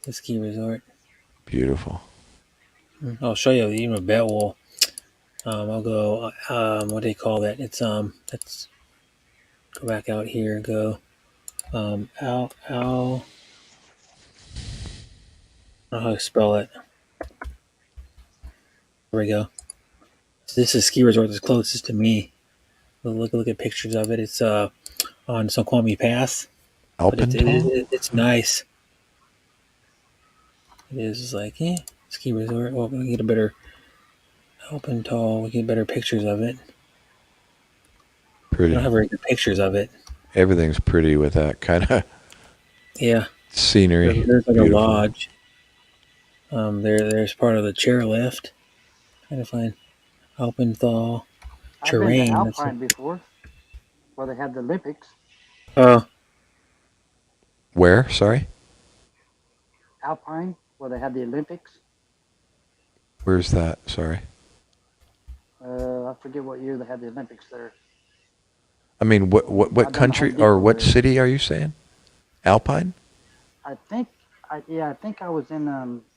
The ski resort. Beautiful. I'll show you. You know, bet will. I'll go. What do they call that? It's Let's go back out here. Go. Al. I don't know how to spell it. There we go. So this is a ski resort that's closest to me. Look at pictures of it. It's on Snoqualmie Pass, but Alpental? it's nice. It is. It's like ski resort. Well, we can get a better Alpental. We get better pictures of it. I Pretty. don't have very good pictures of it. Everything's pretty with that kind of Yeah, scenery. there's like Beautiful. a lodge. There's part of the chairlift. Trying to find Alpenthal I've been to terrain. Alpine before, where they had the Olympics. Oh, Where? Sorry? Alpine, where they had the Olympics. Where's that? Sorry. I forget what year they had the Olympics there. I mean, what I've done the country Home or Depot what there. city are you saying? Alpine? I think I was in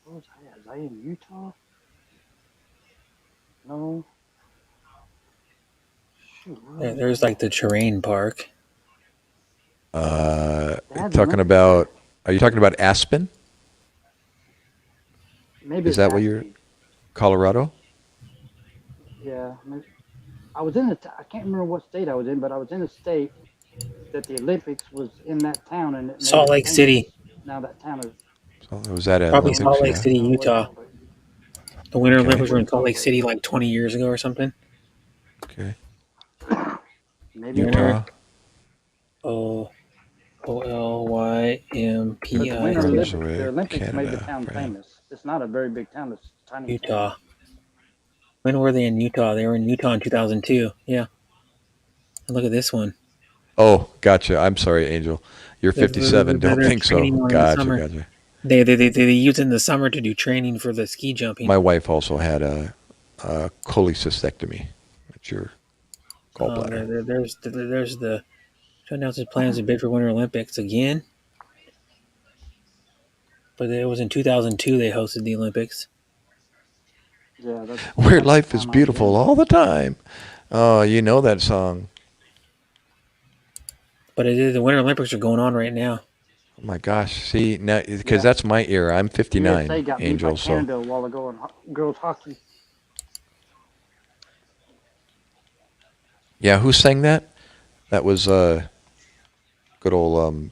what was I? Was I in Utah? No. Shoot, where was there's I like the terrain park. They had the Talking Olympics about, are you talking about Aspen? there. Maybe Is it's that what you're, Aspen. Colorado? Yeah. I was in I can't remember what state I was in, but I was in a state that the Olympics was in that town, and it made Salt it Lake famous. City. Now that town is So was that Probably Olympics? Salt Lake Yeah. City, gone away Utah. now, but The Winter Okay. Olympics were in towards Salt Salt Lake Lake. City like 20 years ago or something. Okay. Maybe Winter. Utah. OLYMPI. But the Winter Brunswick, Olympics, the Olympics made the Canada, town France. famous. It's not a very big town; it's a tiny town. Utah. When were they in Utah? They were in Utah in 2002. Yeah. And look at this one. Oh, gotcha. I'm sorry, Angel. You're 57. Don't They're think so. training one in the Gotcha, summer. gotcha. They use it in the summer to do training for the ski jumping. My wife also had a cholecystectomy. That's your gallbladder. There's the to announce his plans to bid for Winter Olympics again. But it was in 2002 they hosted the Olympics. Yeah, Where that's life the is town I was beautiful in. all the time. Oh, you know that song. But the Winter Olympics are going on right now. Oh my gosh. See, now, because Yeah. that's my era. I'm USA 59, got beat by Angel. So, Canada a while ago in girls hockey. yeah, who sang that? That was good old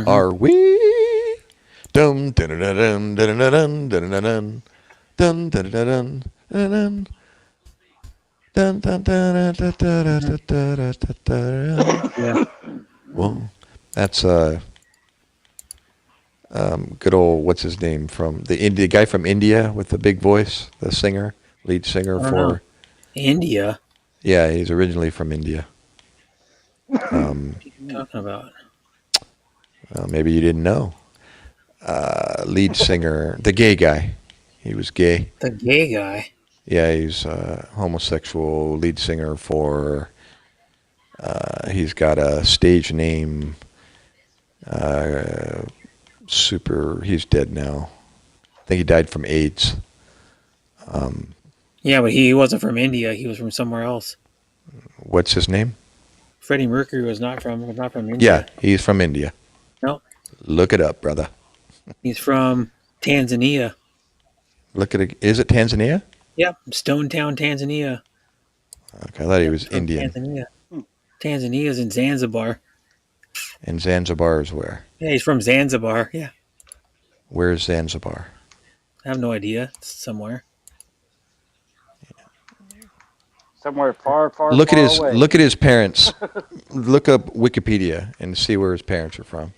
Are we? Dum dun dun dun dun dun dun dun dun dun dun dun dun dun dun dun dun dun. Yeah. Well, that's good old what's his name from the guy from India with the big voice, the singer, lead singer I don't for know. India? yeah, he's originally from India. What are you talking about? Maybe you didn't know. Lead singer, the gay guy. He was gay. The gay guy. Yeah, he's homosexual lead singer for. He's got a stage name. He's dead now. I think he died from AIDS. Yeah, but he wasn't from India. He was from somewhere else. What's his name? Freddie Mercury was not from India. Yeah, he's from India. No, Look it up, brother. he's from Tanzania. Look at it. Is it Tanzania? Yep, Stone Town, Tanzania. Okay, I thought he was From Indian. Tanzania. Tanzania's in Zanzibar. And Zanzibar is where? Yeah, he's from Zanzibar. Yeah, Where's Zanzibar? I have no idea. It's somewhere. Somewhere far, far, Look far at his away. look at his parents. Look up Wikipedia and see where his parents are from.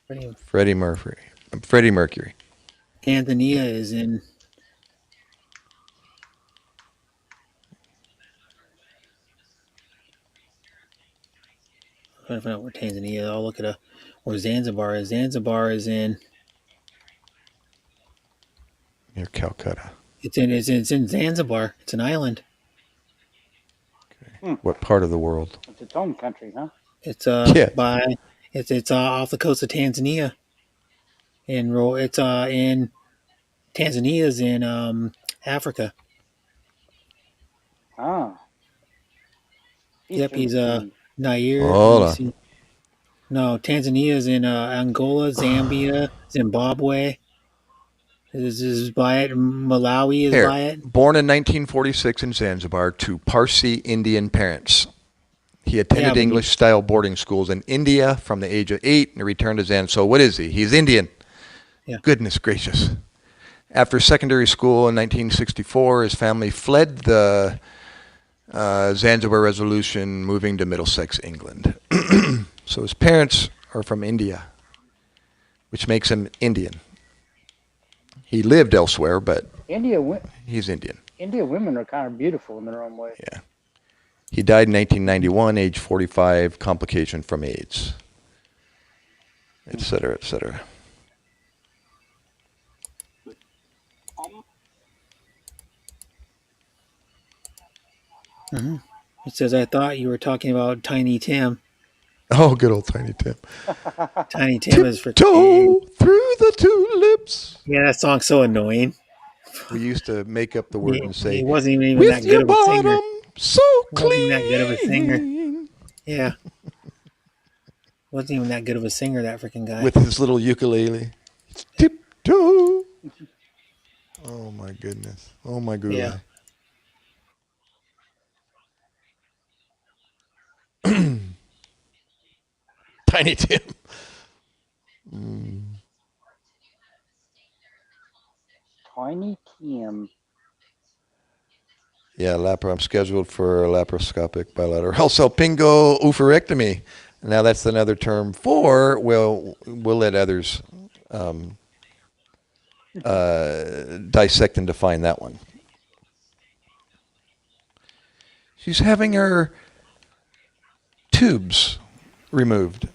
Freddie Freddie Murphy. Freddie Mercury. Tanzania is in. I'm trying to find out where Tanzania. I'll look at where Zanzibar is. Zanzibar is in. Near Calcutta. It's in Zanzibar. It's an island. What part of the world? It's its own country, huh? It's Yeah. it's off the coast of Tanzania. It's in Tanzania's in Africa. Ah. Yep, Eastern he's sea. Nair. Let Hold me on. see. No, Tanzania's in Angola, Zambia, Zimbabwe. This is by it. Malawi is Here, by it. born in 1946 in Zanzibar to Parsi Indian parents. He attended but English-style boarding schools in India from the age of 8 and returned to Zanzibar. So what is he? He's Indian. Yeah. Goodness gracious. After secondary school in 1964, his family fled the Zanzibar Revolution, moving to Middlesex, England. So his parents are from India, which makes him Indian. He lived elsewhere, but he's Indian. India women are kind of beautiful in their own way. Yeah. He died in 1991, age 45, complication from AIDS, et cetera, et cetera. Mm-hmm. It says, I thought you were talking about Tiny Tim. Oh, good old Tiny Tim. Tiny Tim is for Tiptoe through the tulips. Yeah, that song's so annoying. We used to make up the word and say, he wasn't even with that good your of a singer. bottom so He wasn't even that good of a singer. Yeah. Wasn't even that good of a singer, that freaking guy. With his little ukulele. It's tiptoe. Oh, my goodness. Oh, my goodness. Yeah. Tiny Tim. Tiny Tim. Yeah, I'm scheduled for a laparoscopic bilateral salpingo oophorectomy. Now that's another term for, we'll let others dissect and define that one. She's having her tubes removed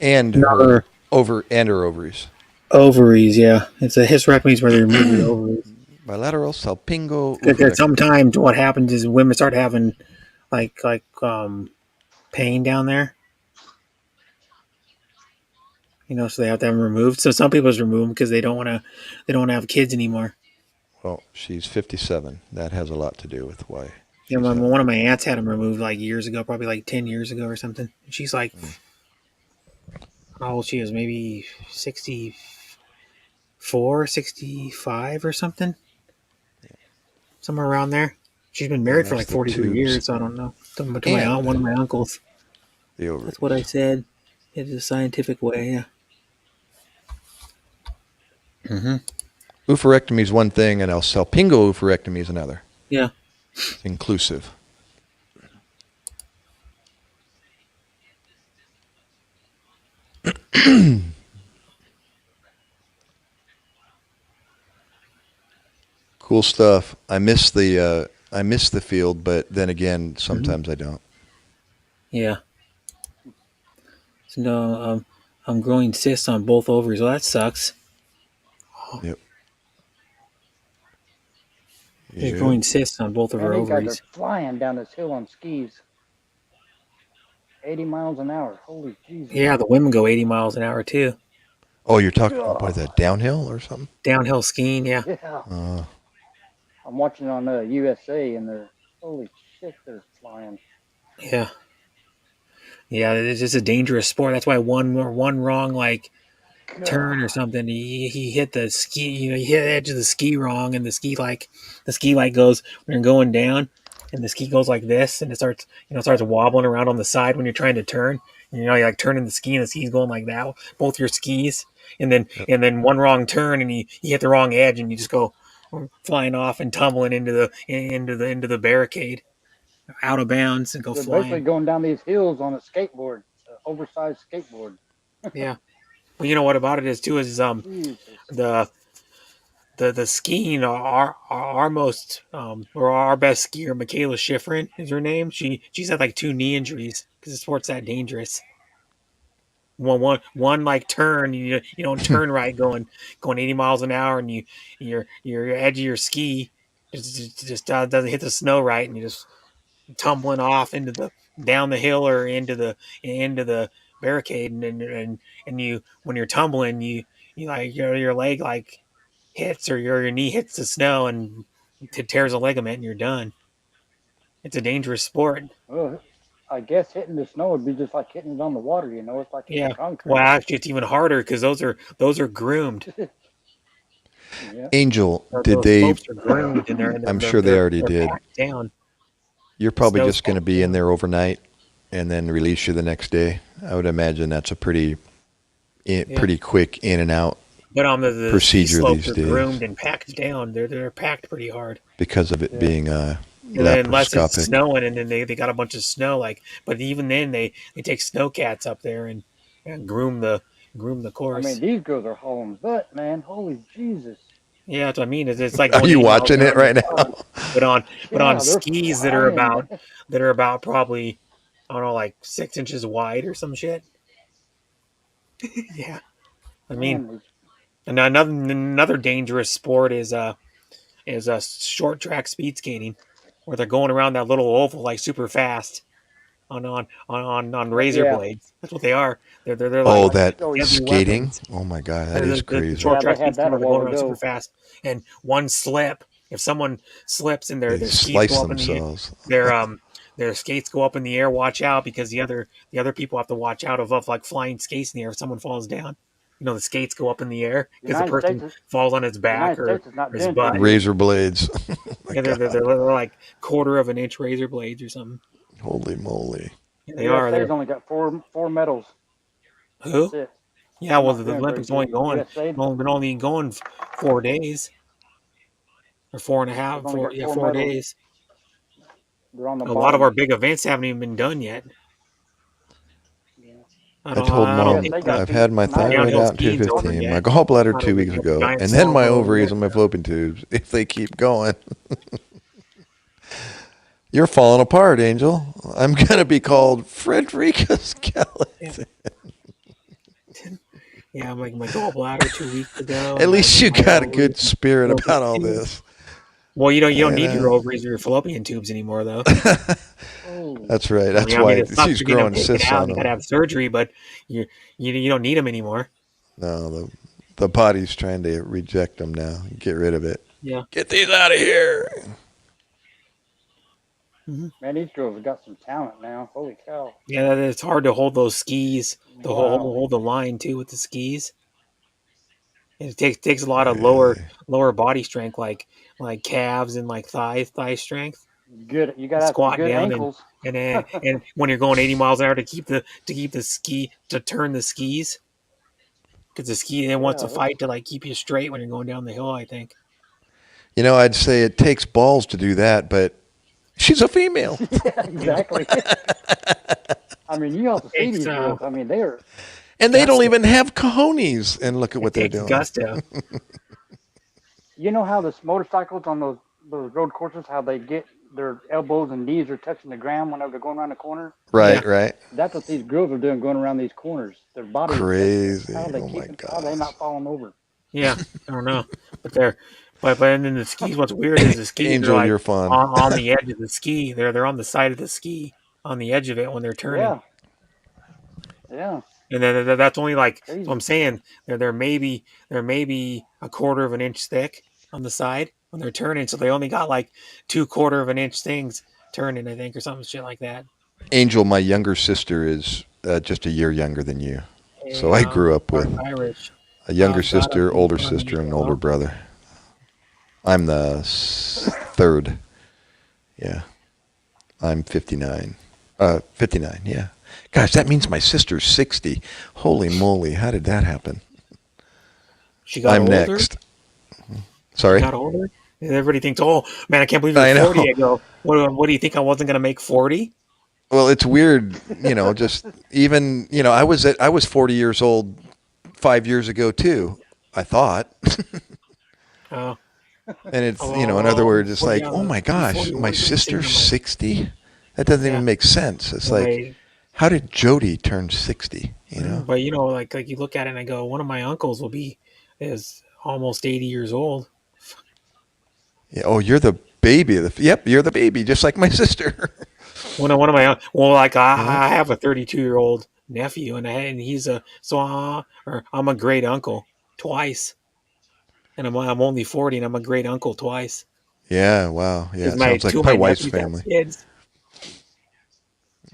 and her ovaries. Ovaries, yeah. It's a hysterectomy where they remove the ovaries. Bilateral salpingo. Because sometimes what happens is women start having like pain down there. You know, so they have to have them removed. So some people just remove them because they don't want to have kids anymore. Well, she's 57. That has a lot to do with why. Yeah, one of my aunts had them removed like years ago, probably like 10 years ago or something. She's like, how old she is? Maybe 64, 65 or something. Somewhere around there. She's been married for like 43 years, so I don't know. To my aunt, one of my uncles. That's what I said. It's a scientific way, yeah. Mm-hmm. Oophorectomy is one thing, and salpingo oophorectomy is another. Yeah. It's inclusive. Cool stuff. I miss the field, but then again, sometimes I don't. Yeah. So no, I'm growing cysts on both ovaries. Well, that sucks. Yep. They're growing cysts on both of her ovaries. Guys are flying down this hill on skis. 80 miles an hour. Holy Jesus. Yeah, the women go 80 miles an hour too. Oh, you're talking about that downhill or something? Downhill skiing, yeah. Yeah. I'm watching on USA, and they're holy shit, they're flying. Yeah. Yeah, it's just a dangerous sport. That's why one wrong turn or something, he hit the ski. You know, he hit the edge of the ski wrong, and the ski light goes when you're going down, and the ski goes like this, and it starts wobbling around on the side when you're trying to turn. And, you're like turning the ski, and the ski's going like that, both your skis, and then one wrong turn, and you hit the wrong edge, and you just go flying off and tumbling into the barricade, out of bounds, and go They're flying. basically going down these hills on a skateboard, oversized skateboard. Yeah. Well, you know what about it is too is Jesus. the the skiing. Our most or our best skier, Michaela Schifrin is her name. She's had like 2 knee injuries because the sport's that dangerous. One like turn, you don't turn right going 80 miles an hour, and your edge of your ski just doesn't hit the snow right, and you just tumbling off into the down the hill or into the barricade, and you when you're tumbling, you like your leg like hits or your knee hits the snow and it tears a ligament and you're done. It's a dangerous sport. Well, I guess hitting the snow would be just like hitting it on the water. It's like hitting Yeah. Well, concrete. actually, it's even harder because those are groomed. Yeah. Angel, did Those they? slopes are groomed and I'm sure they already they're did. packed down. You're probably Snow's just going to packed be in down. there overnight and then release you the next day. I would imagine that's a pretty Yeah. pretty quick in and out But the ski procedure slopes these are days groomed and packed down. They're packed pretty hard. because of it Yeah. being And then unless it's laparoscopic. snowing and then they got a bunch of snow, but even then they take snowcats up there and groom the I mean, course. these girls are hauling butt, man. Holy Jesus. Yeah, that's what I mean. It's like Are going you 80 miles watching an hour it in your right car, now? but on Yeah, they're skis flying. that are about probably I don't know like 6 inches wide or some shit. Yeah, I mean, Man, and another dangerous sport is short track speed skating, where they're going around that little oval like super fast on razor yeah. blades. That's what they are. They're Oh, like that Oh, deadly skating! weapons. Oh my God, that is The crazy. short yeah, they track had speed that a skating, they're going while around super ago. fast, and one slip. If someone slips and They their skis slice go up in the themselves. their their skates go up in the air, watch out because the other people have to watch out of like flying skates in the air if someone falls down. The skates go up in the air because the United States person is falls on his back United or States is not his gentle butt. here. Razor blades. Oh my Yeah, they're God! like quarter of an inch razor blades or something. Holy moly! Yeah, they are. USA's They're only got four medals. That's who? it. Yeah, They're well, not the doing very Olympics only good. going USA, been only going 4 days or four and a they've half, only got four 4 medals. days. They're on the A lot of bottom. our big events haven't even been done yet. Yeah. I I don't. told I don't Mom think USA got I've beat had my tonight. thyroid downhill out in skiing's over 215, my yet. gallbladder Not 2 weeks the ago, giant and then my slalom over ovaries yet. and my fallopian tubes. If they keep going, you're falling apart, Angel. I'm gonna be called Frederica Yeah, Skeleton. yeah. Like my gallbladder 2 weeks ago, At and least you my got a ovaries good and spirit fallopian about all tubes. this. Well, you don't You need your know. ovaries or your fallopian tubes anymore, though. Oh, That's right. That's I mean, why it sucks she's for getting them growing taken cysts out. on And you got to them. have surgery, but you don't need them anymore. No, the body's trying to reject them now. Get rid of it. Yeah. Get these out of here. Hmm. man, these girls have got some talent now. Holy cow! Yeah, it's hard to hold those skis, to Wow. hold the line too with the skis. It takes a lot of Really? lower body strength, like calves and like thigh strength. Good. You To gotta have some squat good down ankles. and when you're going 80 miles an hour to keep the ski to turn the skis because the ski then wants to Yeah, that's fight to like keep you straight when you're going down the hill. I think. You know, I'd say it takes balls to do that, but she's a female. yeah, Yeah, exactly. I mean, you have to see takes these girls. I mean, they are. And they don't gusto. even have cojones. And look at It what they're takes doing. gusto. You know how the motorcycles on those road courses, how they get their elbows and knees are touching the ground whenever they're going around the corner? Yeah, Right, right. That's what these girls are doing going around these corners. Their body is touching it. Crazy. How are they Oh my keeping? How are they gosh. not falling over? yeah. I don't know, but and then the skis. What's weird is the skis are Angel, like you're fun. on the edge of the ski. They're on the side of the ski on the edge of it when they're turning. Yeah, yeah, And then that's only like so I'm crazy. saying there may be a quarter of an inch thick on the side when they're turning, so they only got like 2/4 of an inch things turning, I think, or something shit like that. Angel, my younger sister is just a year younger than you. So Hey, I grew up Park with Irish. a younger Got a sister, beef older on sister, you, and an older bro. brother. I'm the third. Yeah. I'm 59. 59, yeah. Gosh, that means my sister's 60. Holy moly, how did that happen? She got I'm older. next. She Sorry? got older. And everybody thinks, "Oh man, I can't believe I you're 40." know. I go, "What do you think? I wasn't gonna make 40?" Well, it's weird, just even, I was 40 years old 5 years ago too. I thought. Oh, And it's, oh, in other words, it's before, like, yeah, oh my before gosh, you my were sitting sister's on my 60? That doesn't yeah. even make sense. It's Well, like, how did Jody turn 60, But like you look at it and I go, one of my uncles is almost 80 years old. Yeah, oh, you're the baby. Yep, you're the baby, just like my sister. One of my like You know? I have a 32-year-old nephew and he's or I'm a great uncle twice, and I'm only 40 and I'm a great uncle twice Yeah, wow. Yeah, because it my sounds like two of my my wife's nephews have family. kids.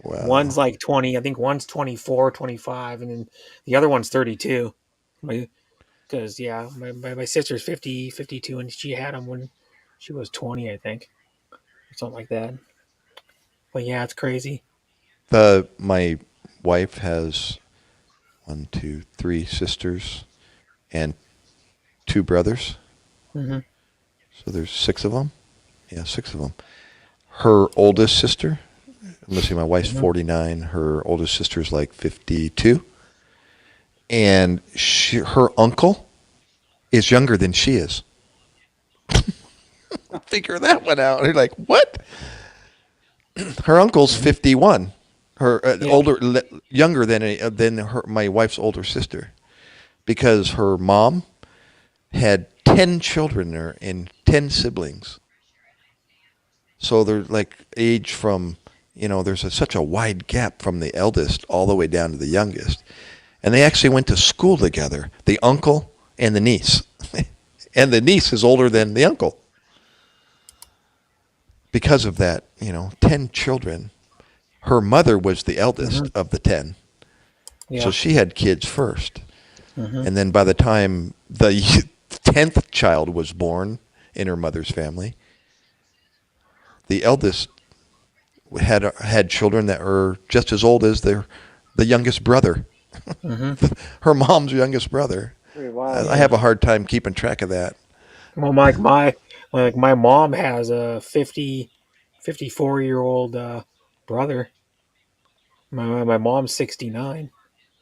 Wow. One's like 20, I think one's 24, 25, and then the other one's 32. Because my sister's 50, 52, and she had him when she was 20, I think, or something like that. But yeah, it's crazy. My wife has 3 sisters and 2 brothers. Hmm. So there's 6 of them. Yeah, 6 of them. Her oldest sister, let's see, my wife's 49. Her oldest sister's like 52. And her uncle is younger than she is. Figure that one out. You're like, what? Her uncle's 51. Her Yeah. younger than my wife's older sister, because her mom had 10 children and 10 siblings. So they're like age from, there's such a wide gap from the eldest all the way down to the youngest. And they actually went to school together, the uncle and the niece. And the niece is older than the uncle. Because of that, 10 children. Her mother was the eldest of the 10. Yeah. So she had kids first. And then by the time the 10th child was born in her mother's family, the eldest had children that were just as old as the youngest brother. Her mom's youngest brother. Pretty wild. I have a hard time keeping track of that. Well, my mom has a 54-year-old brother. My mom's 69.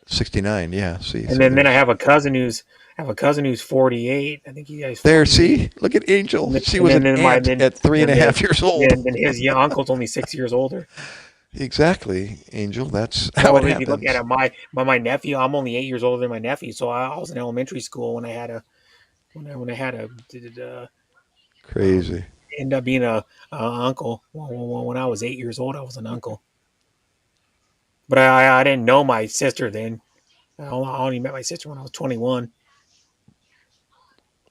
69, yeah. See, And so then I have a cousin who's 48. I think he guy's 48. there. See, look at Angel. She was an aunt at 3.5 years old. And his uncle's only 6 years older. Exactly, Angel. That's how it If happens. you look at it, my nephew, I'm only 8 years older than my nephew, so I was in elementary school when I had Crazy. end up being a uncle. When I was 8 years old, I was an uncle. But I didn't know my sister then. I only met my sister when I was 21.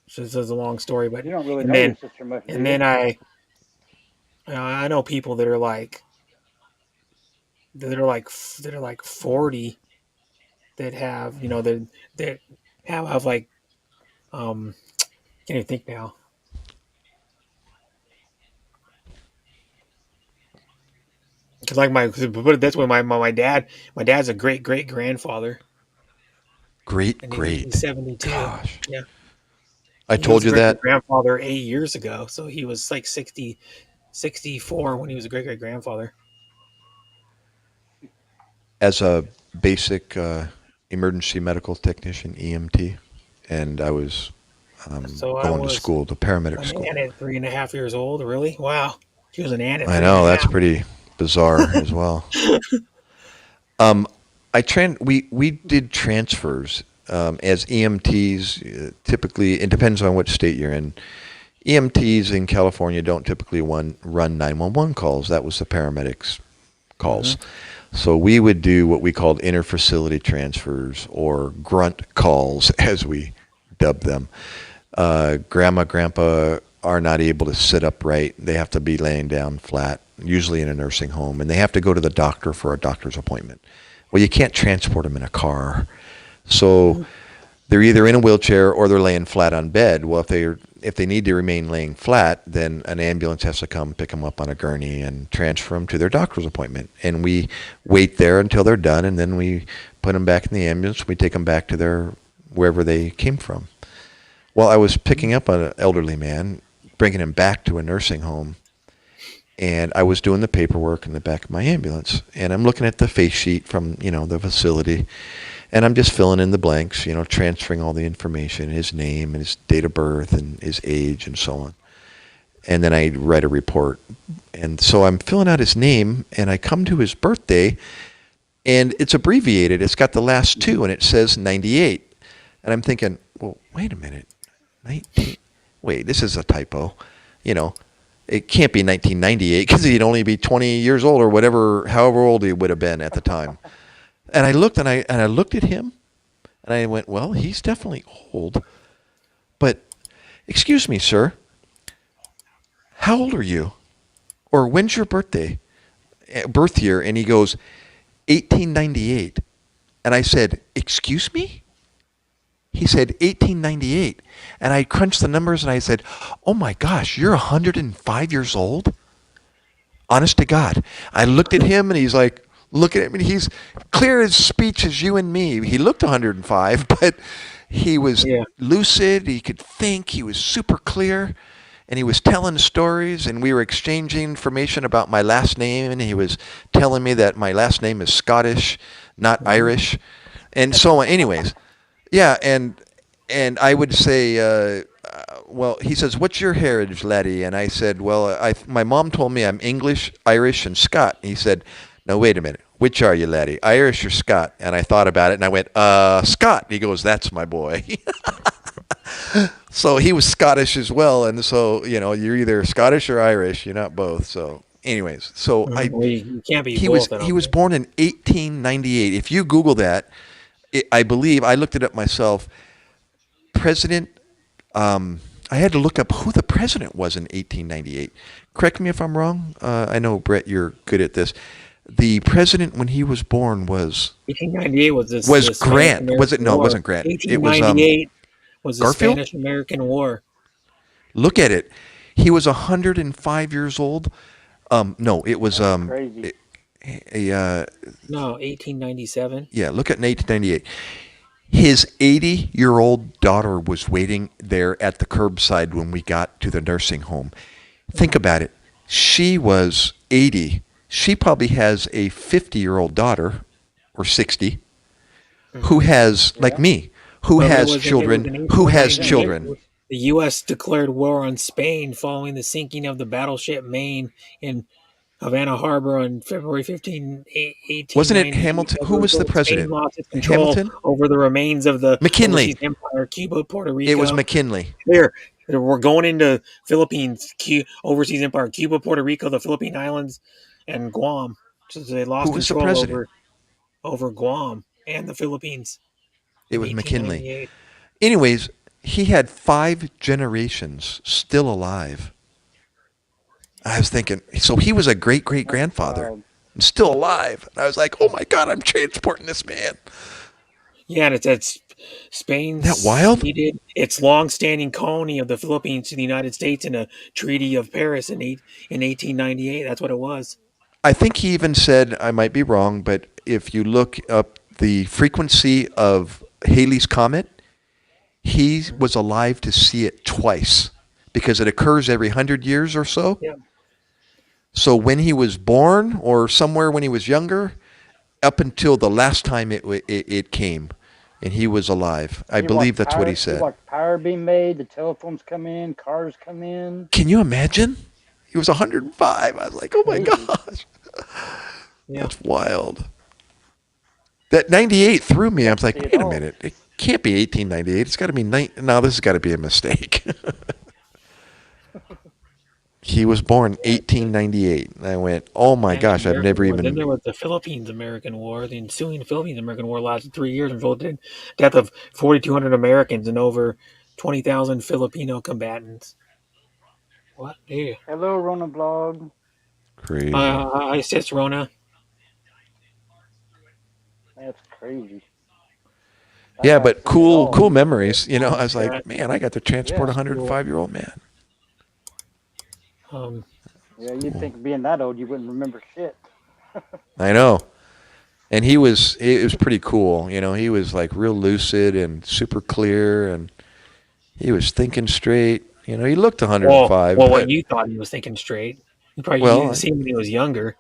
So this is a long story, but You don't really and know your then sister much, do and you? then I know people that are like 40 that have that have like can't even think now. Because put it this way, my dad's a great grandfather, and he's 72. Gosh. Yeah, I he was told a you great that. grandfather 8 years ago, so he was like 64 when he was a great grandfather. As a basic emergency medical technician, EMT, and I was So I going to was school, the paramedic an school. aunt at 3.5 years old. Really? Wow. She was an aunt at I three and know, a that's half. pretty bizarre as well. We did transfers as EMTs. Typically, it depends on what state you're in. EMTs in California don't typically run 911 calls. That was the paramedics' calls. So we would do what we called interfacility transfers, or grunt calls, as we dubbed them. Grandma, grandpa are not able to sit upright. They have to be laying down flat, usually in a nursing home, and they have to go to the doctor for a doctor's appointment. Well, you can't transport them in a car. So they're either in a wheelchair or they're laying flat on bed. Well, if they need to remain laying flat, then an ambulance has to come pick them up on a gurney and transfer them to their doctor's appointment. And we wait there until they're done, and then we put them back in the ambulance. We take them back to wherever they came from. Well, I was picking up an elderly man, bringing him back to a nursing home, And I was doing the paperwork in the back of my ambulance, and I'm looking at the face sheet from, the facility, and I'm just filling in the blanks, transferring all the information, his name and his date of birth and his age and so on. And then I write a report. And so I'm filling out his name, and I come to his birthday, and it's abbreviated. It's got the last two, and it says 98. And I'm thinking, well, wait a minute. 19? Wait, this is a typo. It can't be 1998 because he'd only be 20 years old or whatever, however old he would have been at the time. And I looked and I looked at him, and I went, well, he's definitely old. But excuse me, sir, how old are you? Or when's your birth year? And he goes, 1898. And I said, excuse me? He said 1898. And I crunched the numbers and I said, oh my gosh, you're 105 years old? Honest to God. I looked at him and he's like, looking at me. He's clear as speech as you and me. He looked 105, but he was lucid. He could think. He was super clear. And he was telling stories, and we were exchanging information about my last name, and he was telling me that my last name is Scottish, not Irish, and so on. Anyways, yeah, and I would say, well, he says, what's your heritage, laddie? And I said, well, my mom told me I'm English, Irish, and Scot. And he said, no, wait a minute. Which are you, laddie, Irish or Scot? And I thought about it, and I went, Scot. He goes, that's my boy. So he was Scottish as well, and so you're either Scottish or Irish. You're not both. So, anyways, you can't be he both. was born in 1898. If you Google that, I believe I looked it up myself. President, I had to look up who the president was in 1898. Correct me if I'm wrong. I know, Brett, you're good at this. The president when he was born was 1898 was Grant. Was it? No, it wasn't Grant. It was 1898 was the Garfield? Spanish-American War. Look at it. He was 105 years old. No, it was Crazy. No, 1897. Yeah, look at 1898. His 80-year-old daughter was waiting there at the curbside when we got to the nursing home. Think about it. She was 80. She probably has a 50-year-old daughter, or 60, who has, like me, who has children, who has children. The U.S. declared war on Spain following the sinking of the battleship Maine in Havana Harbor on February 15, 1898. Wasn't it Hamilton? Who was the president? Spain lost its control Hamilton? over the remains of the McKinley. overseas empire, Cuba, Puerto Rico. It was McKinley. Here, we're going into Philippines, overseas empire, Cuba, Puerto Rico, the Philippine Islands, and Guam. So they lost Who was the control president? over Guam and the Philippines. It was McKinley. Anyways, he had 5 generations still alive. I was thinking, so he was a great-great-grandfather and still alive. And I was like, oh my God, I'm transporting this man. Yeah, and it's Spain. Isn't that wild? Ceded its long-standing colony of the Philippines to the United States in a Treaty of Paris in 1898. That's what it was. I think he even said, I might be wrong, but if you look up the frequency of Halley's Comet, he was alive to see it twice because it occurs every 100 years or so. Yeah. So when he was born or somewhere when he was younger, up until the last time it came, and he was alive. I believe that's what he said. Power being made, the telephones come in, cars come in. Can you imagine? He was 105. I was like, oh my gosh. Yeah. That's wild. That 98 threw me. I was like, wait a minute. It can't be 1898. It's got to be no, this has got to be a mistake. He was born 1898. And I went, oh my gosh, I've never even... Then there was the Philippines-American War. The ensuing Philippines-American War lasted 3 years and resulted in the death of 4,200 Americans and over 20,000 Filipino combatants. What? Yeah. Hello, Rona Blog. Crazy. I assist Rona. That's crazy. Yeah, but cool memories. I was like, man, I got to transport a 105-year-old man. Yeah, you'd think being that old, you wouldn't remember shit. I know. And it was pretty cool. He was like real lucid and super clear, and he was thinking straight. He looked 105. Well, what you thought he was thinking straight. You Well, didn't see him when he was younger.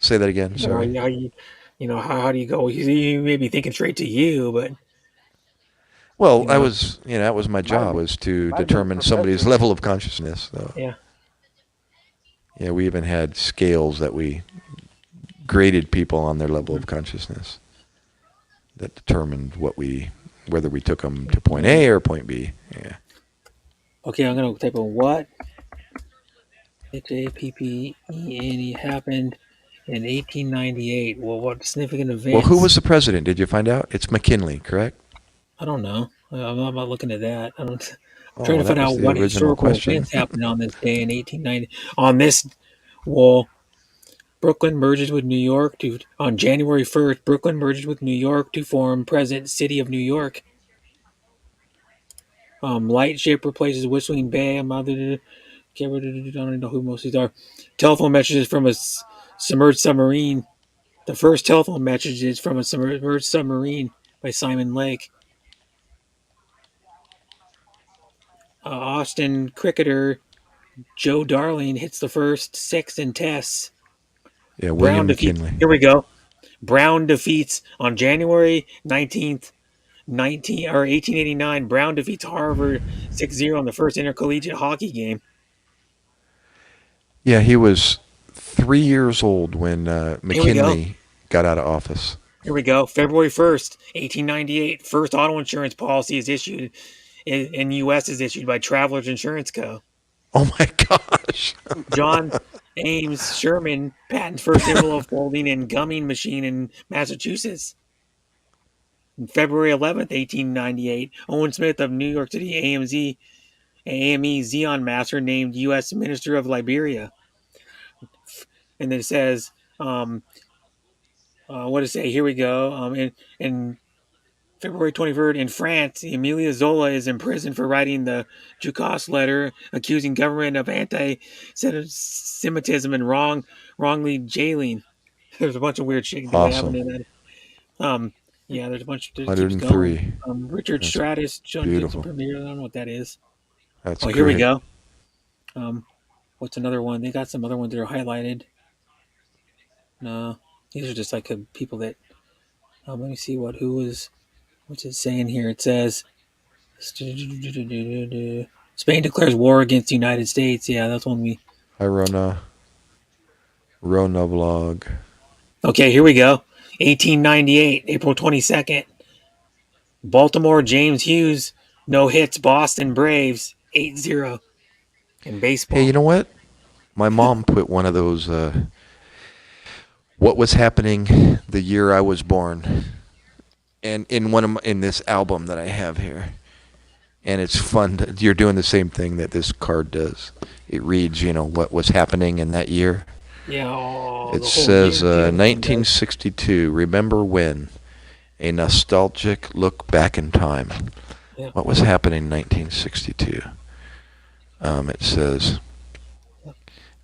say that again. You know, Sorry. how do you go? You may be thinking straight to you, but Well, you know, that was my Might have job, been, was to might have been a determine somebody's professor. level of consciousness. So, yeah. we even had scales that we graded people on their level of Mhm. consciousness that determined whether we took them to point A or point B. Yeah. Okay, I'm gonna type in what HAPPENE happened in 1898. Well, what significant Well, who was events? the president? Did you find out? It's McKinley, correct? I don't know. I'm not looking at that. I don't. I'm trying Oh, to that find was out the what original historical question. events happened on this day in 1890. On this, well, Brooklyn merges with New York to on January 1st. Brooklyn merges with New York to form present city of New York. Lightship replaces Whistling Bay. I don't know who most of these are. Telephone messages from a submerged submarine. The first telephone message is from a submerged submarine by Simon Lake. Austin cricketer Joe Darling hits the first six in tests. Yeah, Brown William defeats. McKinley. Here we go. Brown defeats on January 19th, 1889. Brown defeats Harvard 6-0 in the first intercollegiate hockey game. Yeah, he was 3 years old when Here we go. McKinley got out of office. Here we go. February 1st, 1898. First auto insurance policy is issued in U.S. is issued by Travelers Insurance Co. Oh my gosh. John Ames Sherman patents first envelope folding and gumming machine in Massachusetts. February 11th, 1898, Owen Smith of New York City AME Zeon Master named U.S. Minister of Liberia. And then it says, what does it say? Here we go. In February 23rd, in France, Emilia Zola is imprisoned for writing the Ducasse letter accusing government of anti-Semitism and wrongly jailing. There's a bunch of weird shit that happened Awesome. in that. Um, yeah, there's a bunch. It keeps going. 103. Richard That's Stratus, John Gibson beautiful. Premier. I don't know what that is. That's Oh, here we great. go. What's another one? They got some other ones that are highlighted. No, these are just like people that. Let me see what's it saying here? It says Spain declares war against the United States. Yeah, that's one we. Hi, Rona vlog. Okay, here we go. 1898, April 22nd. Baltimore James Hughes no hits Boston Braves 8-0 in Hey, you baseball. know what? My mom put one of those, what was happening the year I was born, and in this album that I have here. And it's fun. You're doing the same thing that this card does. It reads, what was happening in that year. Yeah, It the whole says year. Yeah, this one does. 1962. Remember when? A nostalgic look back in time. Yeah, What was happening in 1962? It says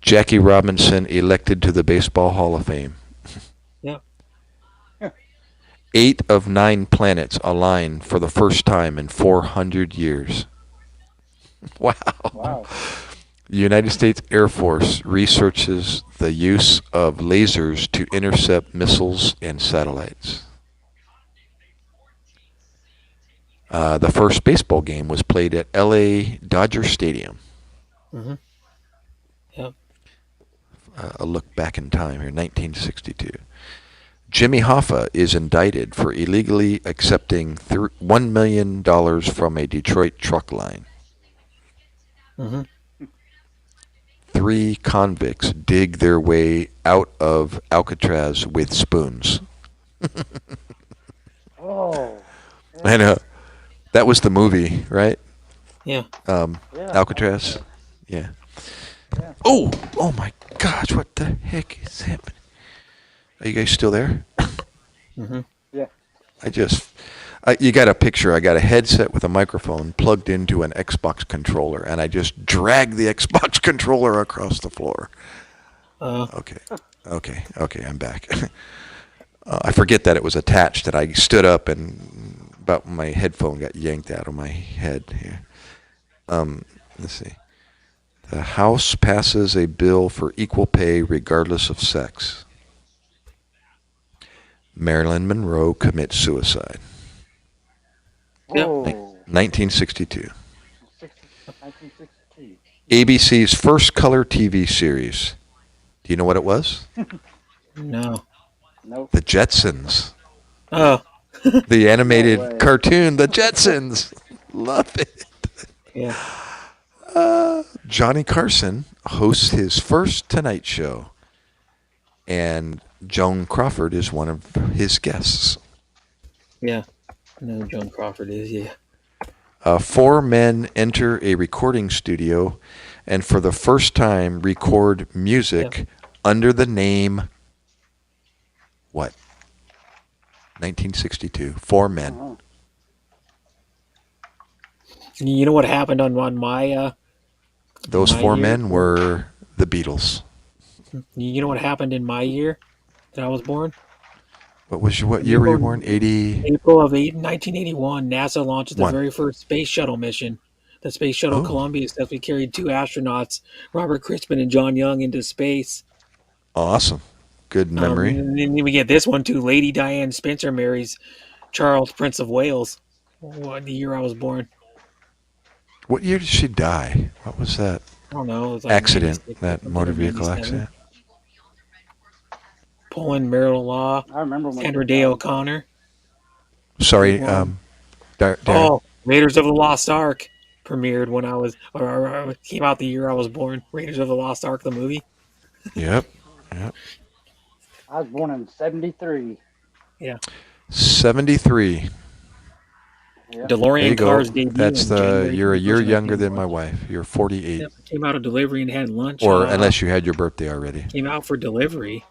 Jackie Robinson elected to the Baseball Hall of Fame. yeah. 8 of 9 planets align for the first time in 400 years. Wow. Wow. The United States Air Force researches the use of lasers to intercept missiles and satellites. The first baseball game was played at L.A. Dodger Stadium. Mm-hmm. Yep. A look back in time here, 1962. Jimmy Hoffa is indicted for illegally accepting $1 million from a Detroit truck line. Mm-hmm. 3 convicts dig their way out of Alcatraz with spoons. Oh. I know. That was the movie, right? Yeah. Yeah. Alcatraz. Yeah. Yeah. Oh my gosh, what the heck is happening? Are you guys still there? Mm-hmm. Yeah. You got a picture. I got a headset with a microphone plugged into an Xbox controller, and I just dragged the Xbox controller across the floor. Okay, I'm back. I forget that it was attached, and I stood up, and about my headphone got yanked out of my head here. Let's see. The House passes a bill for equal pay regardless of sex. Marilyn Monroe commits suicide. Yep. Whoa. 1962. 1962. ABC's first color TV series. Do you know what it was? No. Nope. The Jetsons. Oh. The animated way. cartoon, The Jetsons. Love it. Yeah. Johnny Carson hosts his first Tonight Show, and Joan Crawford is one of his guests. Yeah. I know who Joan Crawford is. Yeah. 4 men enter a recording studio and for the first time record music under the name what? 1962. 4 men. Uh-huh. You know what happened on my Those my 4 year? men were the Beatles. You know what happened in my year that I was born? What year were you born? 80. April of 1981, NASA launches the One. very first space shuttle mission. The space shuttle Oh. Columbia successfully carried 2 astronauts, Robert Crispin and John Young, into space. Awesome. Good memory. And then we get this one too. Lady Diane Spencer marries Charles, Prince of Wales. What the year I was born? What year did she die? What was that I don't know. It was like accident? 96 or That something, motor or vehicle 97. accident? Poland marital law. I remember when Sandra Day O'Connor. Sorry, Darren. Darren. Raiders of the Lost Ark premiered when I was, or came out the year I was born. Raiders of the Lost Ark, the movie. Yep. I was born in 73. Yeah. 73. Yeah. There you DeLorean go. cars debut. That's in January you're a year 21st, younger than 1981. my wife. You're 48. Yep, came out of delivery and had lunch. Or unless you had your birthday already. Came out for delivery.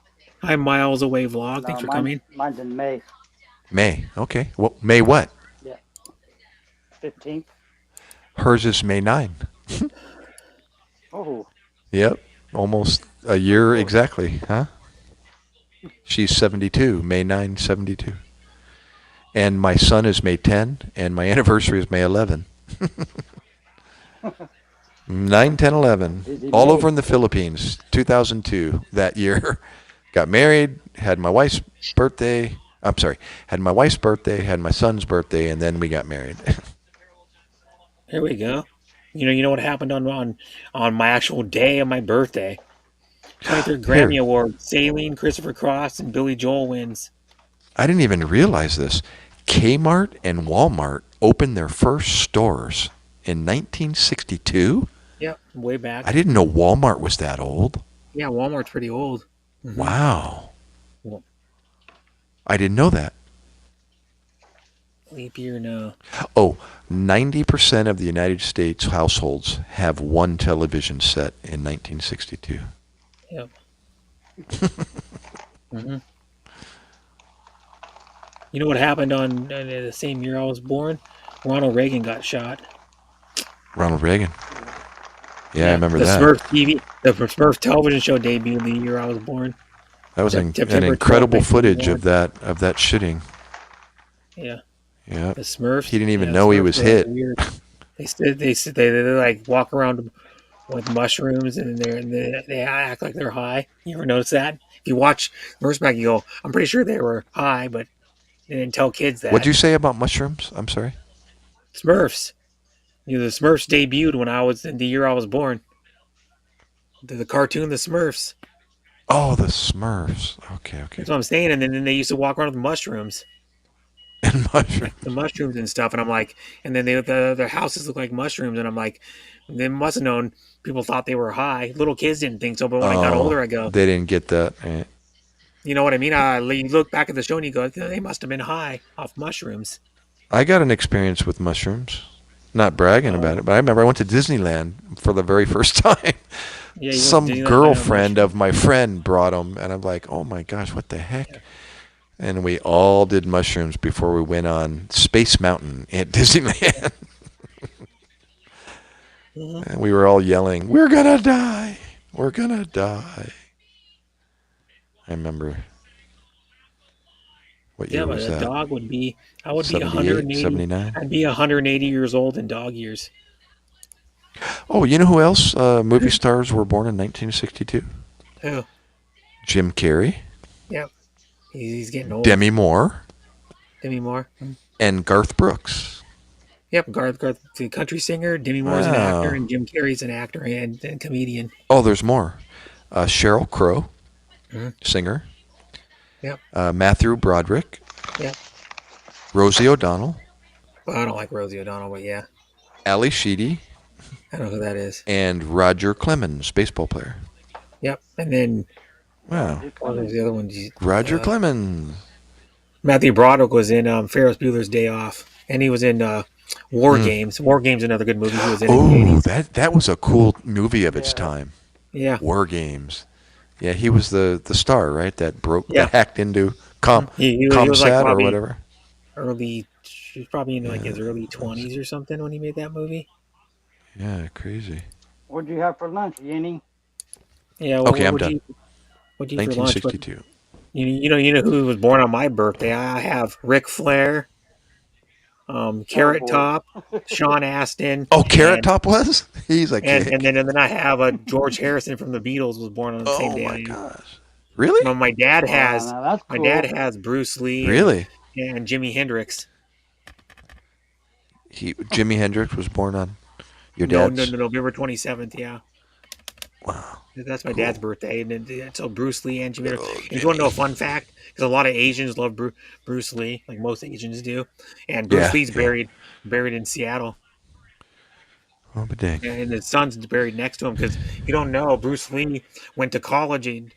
Hi, Miles Away vlog. Thanks for coming. Mine's in May. May. Okay. Well, May what? 15th. Hers is May 9. Oh. Yep. Almost a year exactly, huh? She's 72. May 9, 72. And my son is May 10, and my anniversary is May 11. 9, 10, 11. All over in the Philippines. 2002, that year. Got married, had my wife's birthday. Had my wife's birthday, had my son's birthday, and then we got married. Here we go. You know what happened on my actual day of my birthday. 23rd Grammy Here. Award. Saline, Christopher Cross, and Billy Joel wins. I didn't even realize this. Kmart and Walmart opened their first stores in 1962. Yeah, way back. I didn't know Walmart was that old. Yeah, Walmart's pretty old. Mm-hmm. Wow. Well, I didn't know that. leap year, no. Oh, 90% of the United States households have one television set in 1962. Yep. Mm-hmm. You know what happened on the same year I was born? Ronald Reagan got shot. Ronald Reagan. Yeah, I remember the that. The Smurf television show debuted the year I was born. That was an September incredible 12th, footage 1981. of that shooting. Yeah. Yeah. The Smurfs. He didn't even know he Smurfs was are hit. weird. They like walk around with mushrooms and they act like they're high. You ever notice that? If you watch Smurfs back, you go, I'm pretty sure they were high, but they didn't tell kids that. What'd you say about mushrooms? I'm sorry. Smurfs. The Smurfs debuted when I was in the year I was born. The cartoon, The Smurfs. Oh, the Smurfs. Okay. That's what I'm saying. And then they used to walk around with mushrooms. And mushrooms. Like the mushrooms and stuff. And I'm like, and then their houses look like mushrooms. And I'm like, they must have known people thought they were high. Little kids didn't think so. But when I got older, I go, They didn't get that. Right. you know what I mean? You look back at the show and you go, they must have been high off mushrooms. I got an experience with mushrooms. Not bragging about it, but I remember I went to Disneyland for the very first time. Yeah, Some girlfriend of my friend brought them, and I'm like, oh my gosh, what the heck? Yeah. And we all did mushrooms before we went on Space Mountain at Disneyland. And we were all yelling, we're going to die. We're going to die. I remember. What year was that? Dog would be, I would be 78, 180. 79? I'd be 180 years old in dog years. Oh, you know who else? Movie stars were born in 1962. Who? Jim Carrey, Yep. He's getting old. Demi Moore, Demi Moore. and Garth Brooks. Yep. Garth, the country singer. Demi Moore's an actor, and Jim Carrey's an actor and comedian. Oh, there's more. Sheryl Crow, Mhm. singer. Yep. Matthew Broderick, Yep. Rosie O'Donnell, Well, I don't like Rosie O'Donnell, but yeah, Ali Sheedy, I don't know who that is. and Roger Clemens, baseball player. Yep. And then Wow. what was the other one? Roger Clemens. Matthew Broderick was in Ferris Bueller's Day Off, and he was in War Games. War Games, another good movie. He was in the Oh, 80s. that was a cool movie of its time. Yeah. War Games. Yeah, he was the star, right? That Yeah. that hacked into He was like ComSat or probably whatever. he was probably in like his early 20s or something when he made that movie. Yeah, crazy. What'd you have for lunch, Yeni? Yeah. Okay, I'm done. What'd you eat for lunch? But 1962. you know who was born on my birthday? I have Ric Flair, Carrot boy. Top, Sean Astin. Oh, Carrot and- Top was? He's like, and then I have George Harrison from the Beatles was born on the same day. oh I my am. gosh. Really? No, my dad Wow, has now that's my cool. dad has Bruce Lee. Really? And Jimi Hendrix. Jimi Hendrix was born on your No, dad's? November 27th. Yeah, Wow. that's my Cool. dad's birthday. And then so Bruce Lee and Jimi Good Hendrix. old And you want to know a Jimmy. fun fact? Because a lot of Asians love Bruce Lee, like most Asians do. And Bruce Yeah, Lee's yeah. buried in Seattle, Oh, but dang. and his son's buried next to him. Because you don't know, Bruce Lee went to college in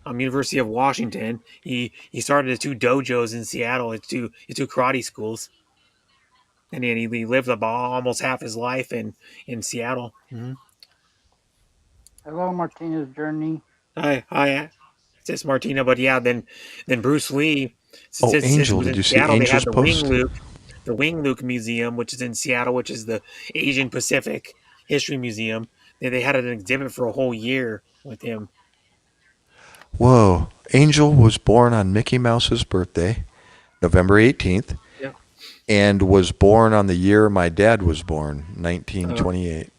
University of Washington. He started his two dojos in Seattle. His two karate schools. And then he lived about almost half his life in Seattle. Mm-hmm. Hello, Martinez Journey. Hi, it's just Martina. But yeah, then Bruce Lee. Oh, since Angel, it was did in you see Seattle, they Angel's had post? the Wing Luke Museum, which is in Seattle, which is the Asian Pacific History Museum. They had an exhibit for a whole year with him. Whoa. Angel was born on Mickey Mouse's birthday, November 18th, Yeah. and was born on the year my dad was born, 1928.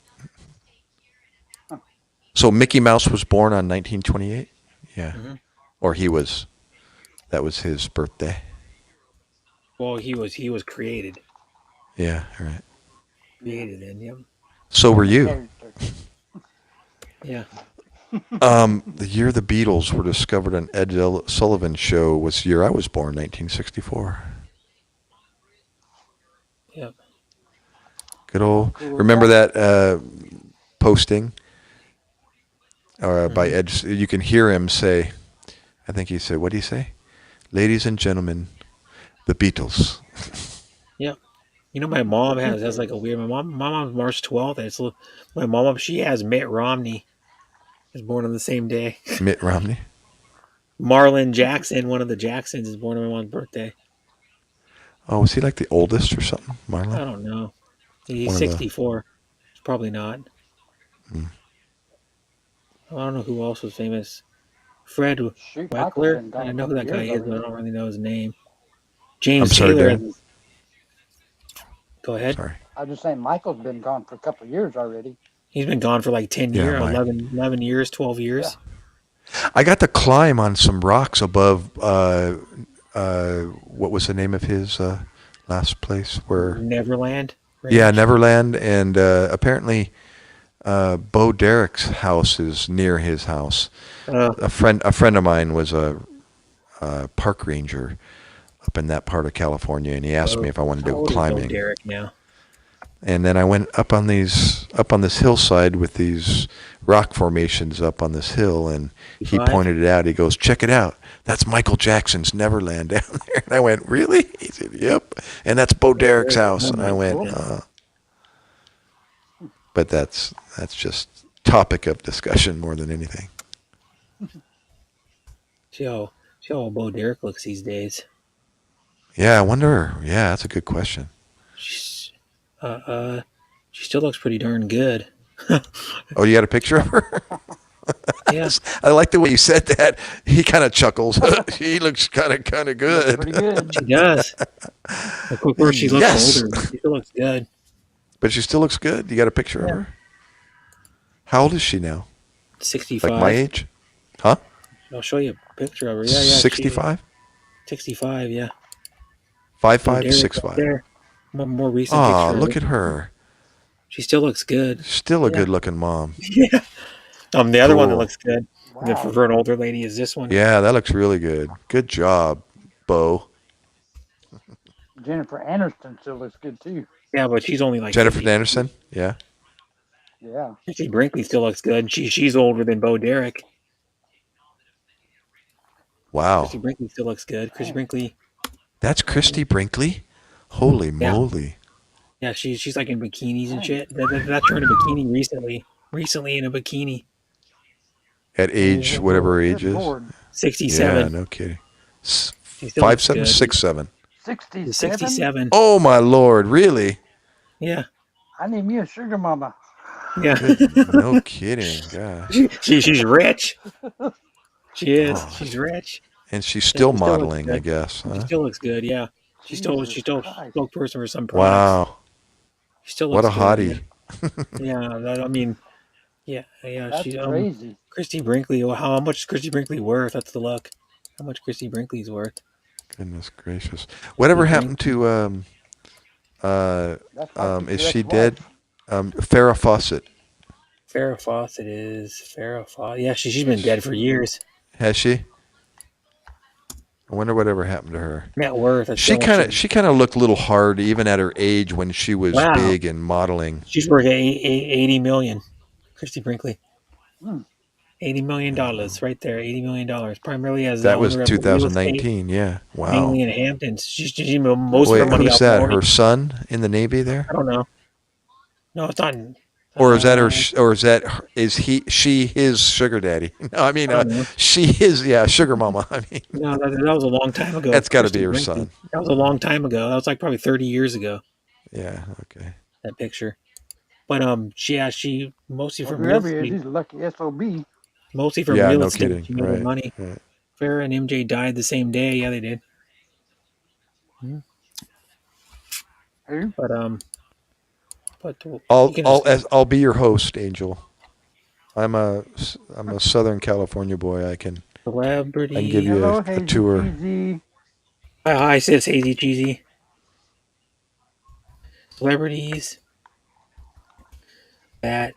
So Mickey Mouse was born on 1928? Yeah. Mhm. Or that was his birthday. Well, he was created Yeah, all right. then. Yeah. So were you. Character. Yeah. The year the Beatles were discovered on Ed Sullivan's show was the year I was born, 1964. Yeah. Good old. Cool. Remember that posting by Ed? You can hear him say, I think he said, what did he say? Ladies and gentlemen, the Beatles. Yeah. You know, my mom has like a weird. My mom's March 12th. My mom, she has Mitt Romney. Is born on the same day. Mitt Romney. Marlon Jackson, one of the Jacksons, is born on my mom's birthday. Oh, was he like the oldest or something, I Marlon? don't know. He's One of the- 64. Probably not. Hmm. I don't know who else was famous. Fred Shoot, Michael's Weckler. been gone I a know who that couple guy years is, but I already. don't really know his name. James I'm sorry, Taylor. Dad. Go ahead. Sorry. I was just saying, Michael's been gone for a couple of years already. He's been gone for like 10 Yeah, years, Mike. 11 years, 12 years. I got to climb on some rocks above, what was the name of his last place? Where? Neverland. Yeah, Ranch. Neverland, and apparently Bo Derek's house is near his house. A friend of mine was a park ranger up in that part of California, and he asked me if I wanted to How go old is Bo climbing. Derek now? And then I went up on this hillside with these rock formations up on this hill, and he Five? pointed it out. He goes, "Check it out. That's Michael Jackson's Neverland down there." And I went, "Really?" He said, "Yep." And that's Bo Derek's house. And I went, but that's just topic of discussion more than anything. See how old Bo Derek looks these days. Yeah, I wonder. Yeah, that's a good question. She's, she still looks pretty darn good. Oh, you got a picture of her? Yeah. I like the way you said that. He kind of chuckles. He looks kind of Pretty good. good. She does. Of course, she looks Yes. older, but she still looks good. But she still looks good. You got a picture of her? How old is she now? 65. Like my age? Huh? I'll show you a picture of her. Yeah, she 65? 65. Yeah, Five Bo five, Derek six right five. there. More recent Ah, picture of look her. at her. She still looks good. Still a Yeah. good-looking mom. Yeah. The other one that Cool. looks good, and then Wow. for an older lady, is this one. Yeah, that looks really good. Good job, Bo. Jennifer Aniston still looks good too. Yeah, but she's only like Jennifer 50. Anderson. Yeah. Yeah. Christy Brinkley still looks good. She's older than Bo Derek. Wow. Christy Brinkley still looks good. Christy Dang. Brinkley. That's Christy Brinkley. Holy Yeah. moly. Yeah, she's like in bikinis and Dang. shit. That's her in a bikini recently. Recently in a bikini. At age, Oh, whatever her Good age is. Lord. 67. Yeah, no kidding. She still looks 5'7", good. 6'7". 67? 67. Oh my lord, really? Yeah. I need me a sugar mama. Yeah. No kidding, gosh. She's rich. She is. Oh. She's rich. And she's Yeah, still she still looks modeling, I good. guess, She huh? still looks good. Yeah. She's still Jesus Christ. spokesperson for some products. Wow. She still What looks a good. hottie. Yeah. I mean, yeah. That's She's crazy. Christy Brinkley. Well, how much is Christy Brinkley worth? That's the look. How much Christy Brinkley's worth? Goodness gracious. Whatever Christy happened to That's like is your she ex-wife. dead? Farrah Fawcett. Farrah Fawcett is Farrah Fawcett. Yeah, she's been dead for years. Has she? I wonder whatever happened to her. Net worth. That's She how much kind of looked a little hard even at her age when she was Wow. big and modeling. she's worth 80 million. Christy Brinkley. Hmm. $80 million right there. $80 million. Primarily as the That was owner of real estate, 2019. Yeah. Wow. mainly in Hamptons. She most of her Wait, money who's out that? there. Her son in the Navy there? I don't know. No, it's not. Or is that her? Or is that she his sugar daddy? No, I mean I don't know. she is sugar mama. I mean No, that was a long time ago. that's got to Christy be her Brinkley. son. That was a long time ago. That was like probably 30 years ago. Yeah. Okay. That picture. But she mostly Well, from real whoever he is, estate. he's a lucky SOB. Mostly from Yeah. real No estate. kidding. She made her Right. money. Right. Farrah and MJ died the same day. Yeah, they did. Who? But you can just- I'll be your host, Angel. I'm a Southern California boy. I can celebrity. give you Hello, a Hazy tour. Cheesy. I said it's hazy cheesy. Celebrities that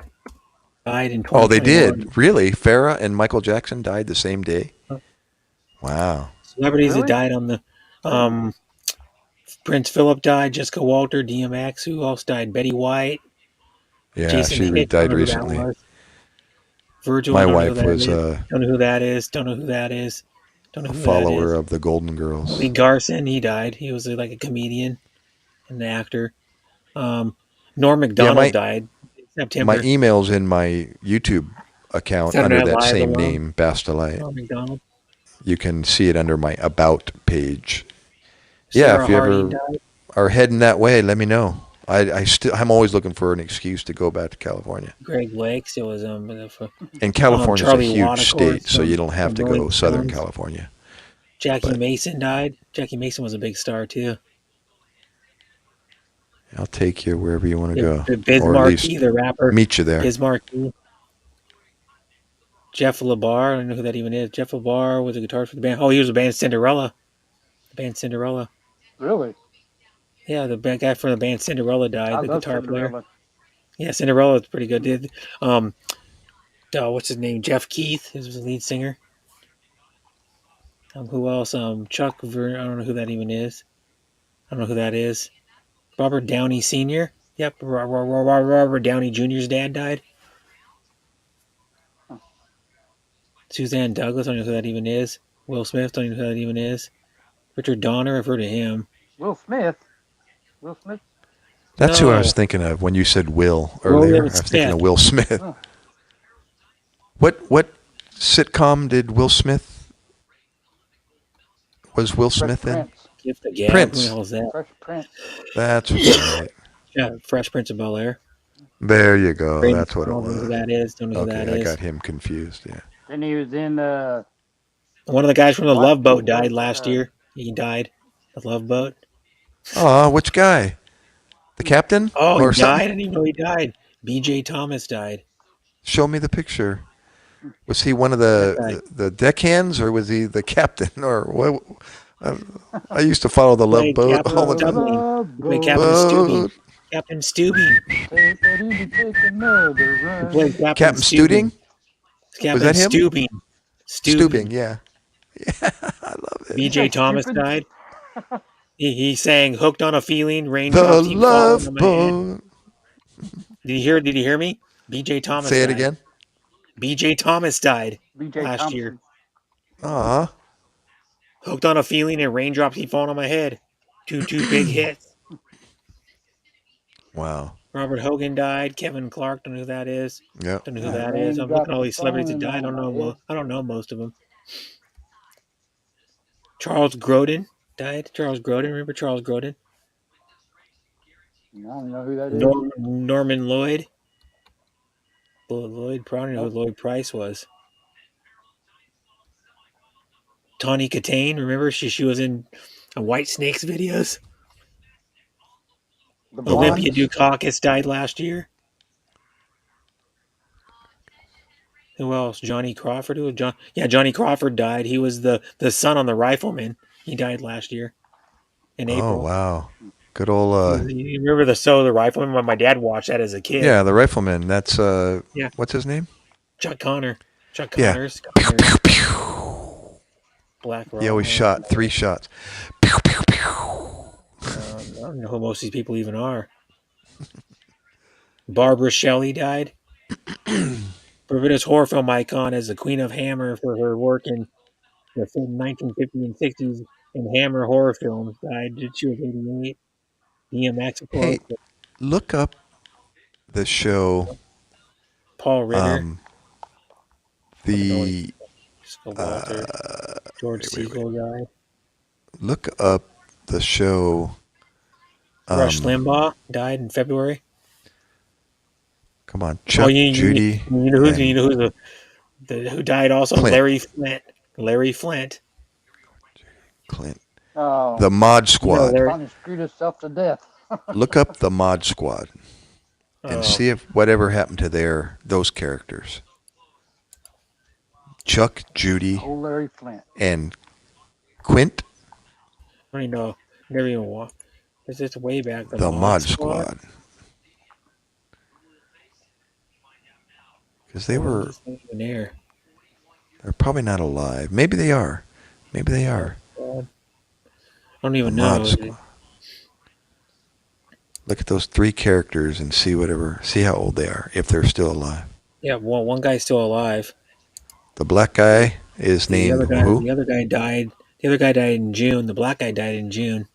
died in 2021. Oh, they did really. Farrah and Michael Jackson died the same day. Wow. Celebrities Really? that died on the Prince Philip died. Jessica Walter, DMX. Who else died? Betty White. Yeah, Jason she Hicks. died Don't know who that recently. was. Virgil. My I don't know who wife that was is. a Don't know who that is. Don't know who that is. Don't know who follower that is. of the Golden Girls. Lee Garson. He died. He was like a comedian and an actor. Norm Macdonald died in September. My email's in my YouTube account Saturday under Night that Live same alone. name, Bastelite. Norm Macdonald. You can see it under my About page. Yeah, Sarah if you Hardy ever died. are heading that way, let me know. I'm always looking for an excuse to go back to California. Greg Lakes. It was And California's a Charlie huge Watt, of state, course, so you don't have from to Rolling go Southern Stones. California. Jackie But- Mason died. Jackie Mason was a big star too. I'll take you wherever you want to go, Biz or at least Markie, the rapper. meet you there. Biz Markie. Jeff LeBar. I don't know who that even is. Jeff LeBar was a guitarist for the band. Oh, he was the band Cinderella. The band Cinderella. Really? Yeah, the bad guy from the band Cinderella died. I the love guitar player. Cinderella. Yeah, Cinderella is pretty good. Did what's his name? Jeff Keith is the lead singer. Who else? Chuck Ver. I don't know who that even is. I don't know who that is. Robert Downey Sr. Yep, Robert Downey Jr.'s dad died. Suzanne Douglas. I don't know who that even is. Will Smith. Don't even know who that even is. Richard Donner. I've heard of him. Will Smith. Will Smith. That's who I No. was thinking of when you said Will earlier. William I was thinking Smith. of Will Smith. Oh. What sitcom did Will Smith? Was Will Fresh Smith in? Prince. Gift of Gab. Prince. Who the hell is that? Fresh Prince. That's right. Yeah, Fresh Prince of Bel Air. There you go. Brady That's what it Don't know who was. that is. Don't know who Okay, that I is. got him confused. Yeah. Then he was in One of the guys from the What? Love Boat died last year. He died. The Love Boat. Oh, which guy? The captain? Oh, or he something? died? I didn't even know he died. B.J. Thomas died. Show me the picture. Was he one of That the deckhands, or was he the captain, or what? I used to follow the Love played Boat Captain all the time. Stubbing. Love He played Captain Stubing. Boat. Captain Stubing. Say that he would take another He run. played Captain Captain Stubing. Studing? Captain that him? Stubing. Stubing, yeah. Yeah, I love it. BJ Say Thomas stupid. died. He sang "Hooked on a Feeling." The Raindrops keep falling Love on my head. Boat. Did you hear me? BJ Thomas Say it died. again. BJ Thomas died BJ last year. Thompson. Aw. Hooked on a Feeling and Raindrops keep falling on my head. Two big hits. Wow. Robert Hogan died. Kevin Clark, don't know who that is. Yep. Don't know who Yeah, that is. I'm looking at all these raindrops celebrities that falling died. on my head. I don't know most of them. Charles Grodin died. Charles Grodin, remember Charles Grodin? I don't know who that is. Norman Lloyd. Lloyd, probably know Nope. who Lloyd Price was. Tawny Katane, remember she was in White Snakes videos. The Olympia Blondes. Dukakis died last year. Who else? Johnny Crawford. Who was John? Yeah, Johnny Crawford died. He was the son on the Rifleman. He died last year in Oh, April. wow. Good old, You remember the Rifleman? When my dad watched that as a kid. yeah, the Rifleman. That's, Yeah. what's his name? Chuck Connor. Chuck Yeah. Connors. Pew, pew, pew. Black Rock. He always shot 3 shots. Pew, pew, pew. I don't know who most of these people even are. Barbara Shelley died. British horror film icon as the Queen of Hammer for her work in the film 1950s and 60s in Hammer horror films. Died. She was 88. DMX, of course. Hey, look up the show, Paul Ritter. the, Walter. George Siegel died. look up the show, Rush Limbaugh died in February. come on, Chuck, Judy, you know who died also? Clint. Larry Flint. Clint. Oh, The Mod Squad. Larry- Tommy screwed himself to death. Look up the Mod Squad and see if whatever happened to those characters. Chuck, Judy, Old Larry Flint. and Quint, I don't even know. Never even walked. It's just way back. the Mod Squad. Because they're probably not alive. Maybe they are. Maybe they are. I don't even The know. Mod Squad. Look at those 3 characters and see how old they are, if they're still alive. Yeah, one guy's still alive. The black guy is named who? The other guy died. The other guy died in June. The black guy died in June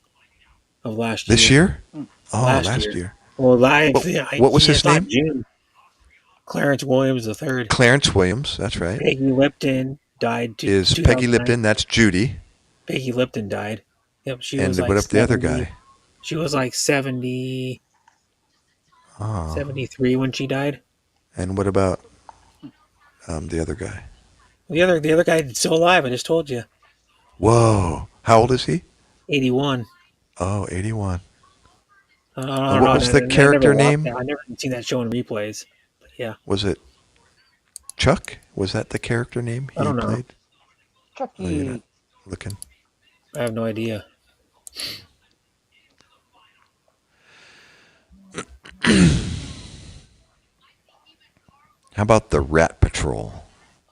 of last year. This year? Oh, Last last year. year. Well, live. What was his name? June. Clarence Williams III. Clarence Williams, that's right. Peggy Lipton died. Is Peggy Lipton, that's Judy. Peggy Lipton died. Yep, she And was like what up the other 70 guy? She was like 73 when she died. And what about the other guy? The other guy is still alive. I just told you. Whoa. How old is he? 81. Oh, 81. What was the character name? I never seen that show in replays. But yeah. Was it Chuck? Was that the character name he I don't know. played? Chucky. Oh, you're not looking. I have no idea. How about the Rat Patrol?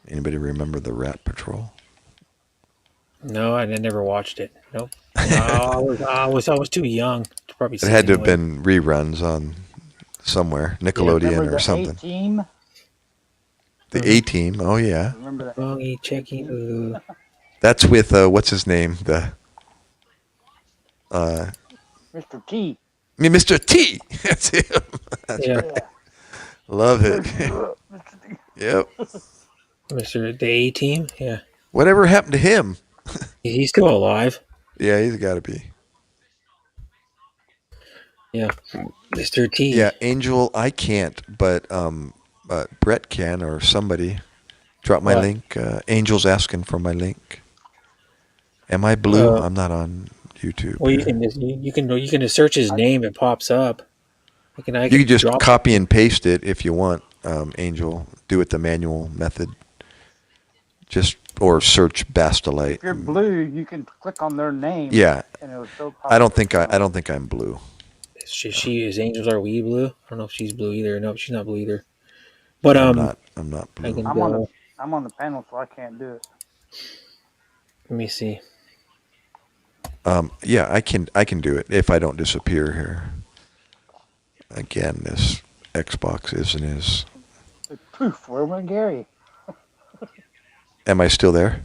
Anybody remember the Rat Patrol? No, I never watched it. Nope. I was too young to probably see It had to have anyway. been reruns on somewhere, Nickelodeon Remember or the something. A-Team? The A-Team, oh yeah. Remember that? Bongie, checking. That's with, what's his name? The Mr. T. Mr. T! That's him. That's Yeah. right. Love it. Yep. Mr. The A-Team? Yeah. Whatever happened to him? He's still alive. Yeah, he's got to be. Yeah. Mr. T. Yeah, Angel, I can't, but Brett can or somebody. Drop my What? link. Angel's asking for my link. Am I blue? I'm not on YouTube. Well, you here. can just search his name. It pops up. I You can just drop copy and paste it if you want, Angel, do it the manual method. Just or search Bastolite. If you're blue, you can click on their name. Yeah. And it'll show. I don't think I'm blue. She is Angels Are We blue? I don't know if she's blue either. No, she's not blue either. But I'm not I blue. can I'm on the go. I'm on the panel, so I can't do it. Let me see. Yeah, I can do it if I don't disappear here. Again, this Xbox isn't as. Poof, where went Gary? Am I still there?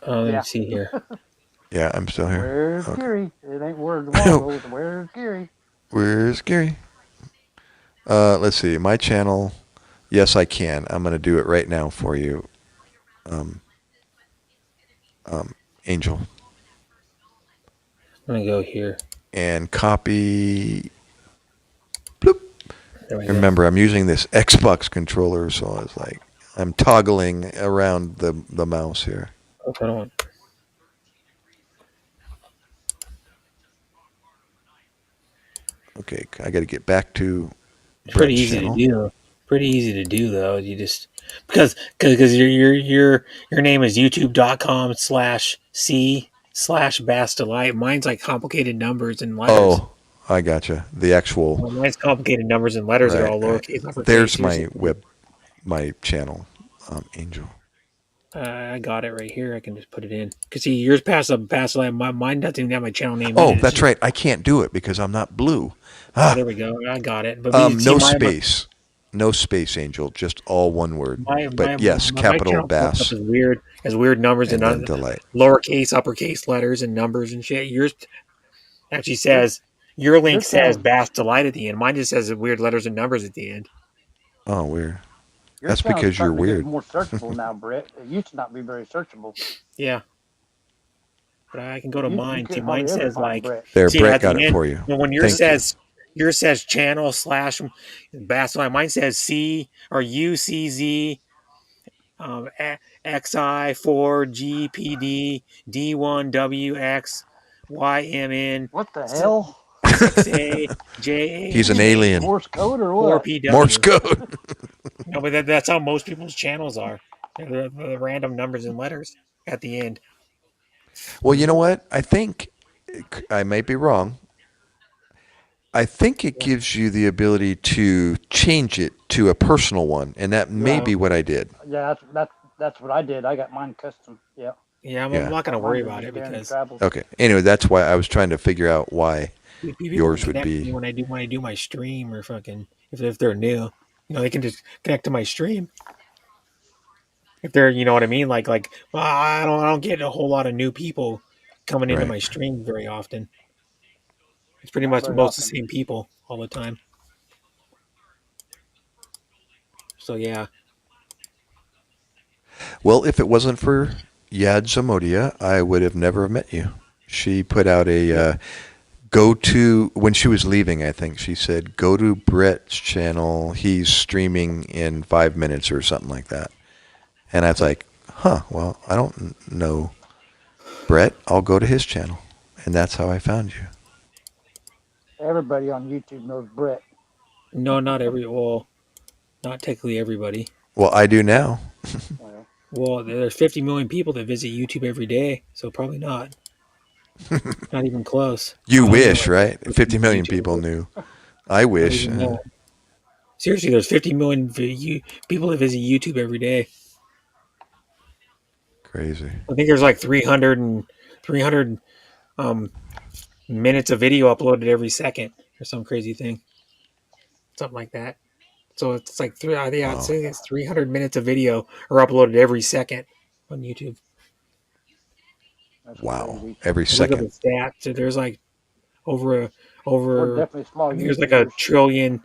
Let Yeah. me see here. Yeah, I'm still here. Where's Okay. Gary? It ain't where's Waldo, it's where's Gary? Where's Gary? Let's see. My channel. Yes, I can. I'm going to do it right now for you. Angel. I'm gonna go here. And copy. Bloop. There we go. Remember, I'm using this Xbox controller, so I was like, I'm toggling around the mouse here. Oh, hold on. Okay, I got to get back to It's pretty Brett's easy channel. to do. Pretty easy to do though. You just because your name is youtube.com/c/Bastolite. Mine's like complicated numbers and letters. Oh, I gotcha. The actual. Well, mine's complicated numbers and letters are all lowercase. Uppercase. There's my channel, Angel. I got it right here. I can just put it in. Because see, yours Bastolite. Mine doesn't even have my channel name. Oh, in it. that's right. I can't do it because I'm not blue. Oh, there we go. I got it. But No space. No space, Angel. Just all one word. Yes, capital my Bass. Is weird. Has weird numbers and then Delight. Lowercase, uppercase letters and numbers and shit. Yours actually says your link says Bass Delight at the end. Mine just says weird letters and numbers at the end. Oh, weird. Your That's because you're weird. More searchable now, Brett. It used to not be very searchable. Yeah. But I can go to mine. See, mine says like there. See, Brett got it for you. When yours says channel /Bastolite. Mine says C or UCZ XI4GPD D1WX YMN. What the hell? 6A JA. He's an alien. Morse code or what? 4PW. Morse code. No, but that's how most people's channels are. They're the random numbers and letters at the end. Well, you know what? I think I might be wrong. I think it gives you the ability to change it to a personal one, and that may be what I did. Yeah, that's what I did. I got mine custom. Yeah. Yeah, I'm not going to worry about it because. Okay. Anyway, that's why I was trying to figure out why yours would be. When I do my stream or fucking if they're new, they can just connect to my stream. If they're, you know what I mean, like well, I don't get a whole lot of new people coming into my stream very often. It's pretty much most the same people all the time. So yeah. Well, if it wasn't for Yad Zamodia, I would have never met you. She put out a go to when she was leaving. I think she said, "Go to Brett's channel. He's streaming in 5 minutes or something like that." And I was like, "Huh? Well, I don't know Brett. I'll go to his channel," and that's how I found you. Everybody on YouTube knows Brett. No, not technically everybody. Well, I do now. Well, there's 50 million people that visit YouTube every day, so probably not. Not even close. You wish, right? 50 million people knew. I wish. Seriously, there's 50 million people that visit YouTube every day. Crazy. I think there's like 300 minutes of video uploaded every second or some crazy thing. Something like that. So it's like I'd say it's 300 minutes of video are uploaded every second on YouTube. Wow. Every second. Look at the stats. So there's like over there's like users. a trillion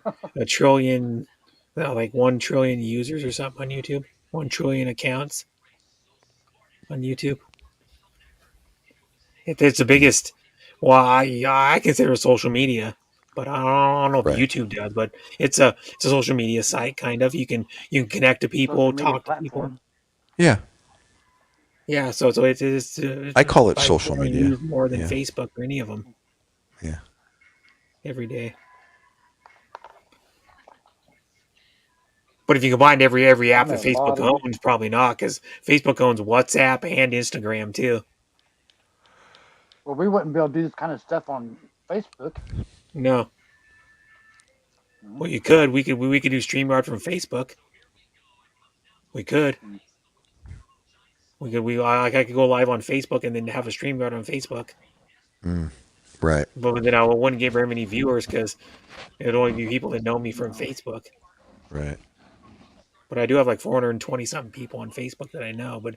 like 1 trillion users or something on YouTube. 1 trillion accounts on YouTube. It's the biggest. Well, I consider it social media, but I don't know if YouTube does. But it's a social media site kind of. You can connect to people, talk to people. Yeah. Yeah. So it's I call it social media more than Facebook or any of them. Yeah. Every day. But if you combined every app I'm that in a lot Facebook of. owns, probably not, because Facebook owns WhatsApp and Instagram too. Well, we wouldn't be able to do this kind of stuff on Facebook. No, Mhm. well, you could. We could do StreamYard from Facebook. We could. Mm. I could go live on Facebook and then have a StreamYard on Facebook. Right. But then I wouldn't get very many viewers because it would only be people that know me from No. Facebook. Right. But I do have like 420 something people on Facebook that I know, but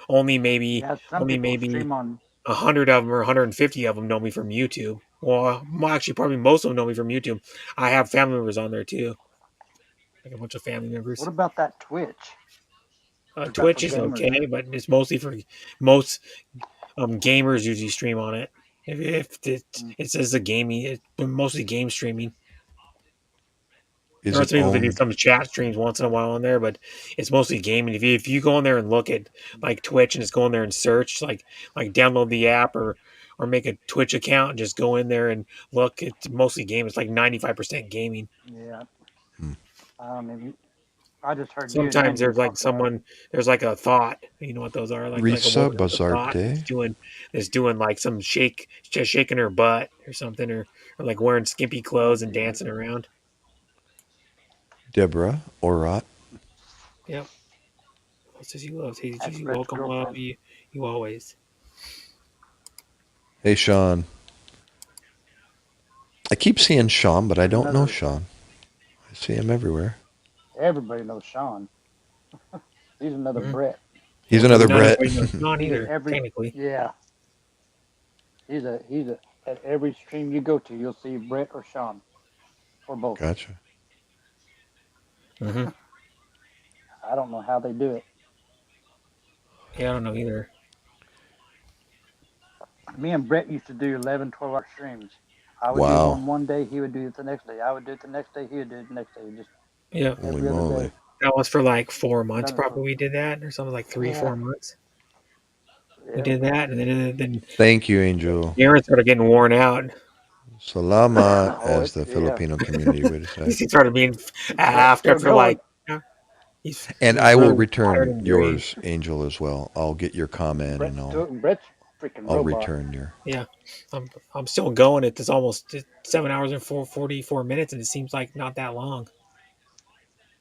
only maybe Yeah, some only people maybe stream on. 100 of them or 150 of them know me from YouTube. Well, actually, probably most of them know me from YouTube. I have family members on there too, like a bunch of family What members. about that Twitch? Is that for Twitch is gamers? okay, but it's mostly for most gamers usually stream on it. If Mm. it says the gaming, it's mostly game streaming. Is There are it some people that do owned? some chat streams once in a while on there, but it's mostly gaming. If you go in there and look at like Twitch and just go in there and search, like download the app or make a Twitch account and just go in there and look, it's mostly game. It's like 95% gaming. Yeah. Hmm. I mean, I just heard you and Sometimes Andrew there's like talk about it. there's like a thought. You know what those are? Like a Risa woman with a thought Bazarte. that's doing like some just shaking her butt or something, or like wearing skimpy clothes and dancing around. Deborah Orat. Yep. Says you love. Says That's you Brett's welcome. girlfriend. You always. Hey, Shawn. I keep seeing Shawn, but I There's don't know another. Shawn. I see him everywhere. Everybody knows Shawn. He's another Mhm. Brett. He's Well, another not Brett. everybody knows Shawn He's at either. every. Technically. Yeah. He's at every stream you go to, you'll see Brett or Shawn or both. Gotcha. Mm-hmm. I don't know how they do it. Yeah, I don't know either. Me and Brett used to do 11, 12-hour streams. I would do Wow. one day, he would do it the next day. I would do it the next day, he would do it the next day. Just Yeah, Holy every other moly. day. that was for like 4 months. Done it for. Probably we did that, or something like three, Yeah. 4 months. We Yeah. did that, and then Thank you, Angel. Aaron started getting worn out. Salamat, Oh, as the yeah. Filipino community would He say. started being Still after like going. he's And he's I will really tired return and drained. yours, Angel, as well. I'll get your comment Brett's and Brett's freaking I'll robot. return your. Yeah, I'm still going. It's almost 7 hours and 44 minutes, and it seems like not that long.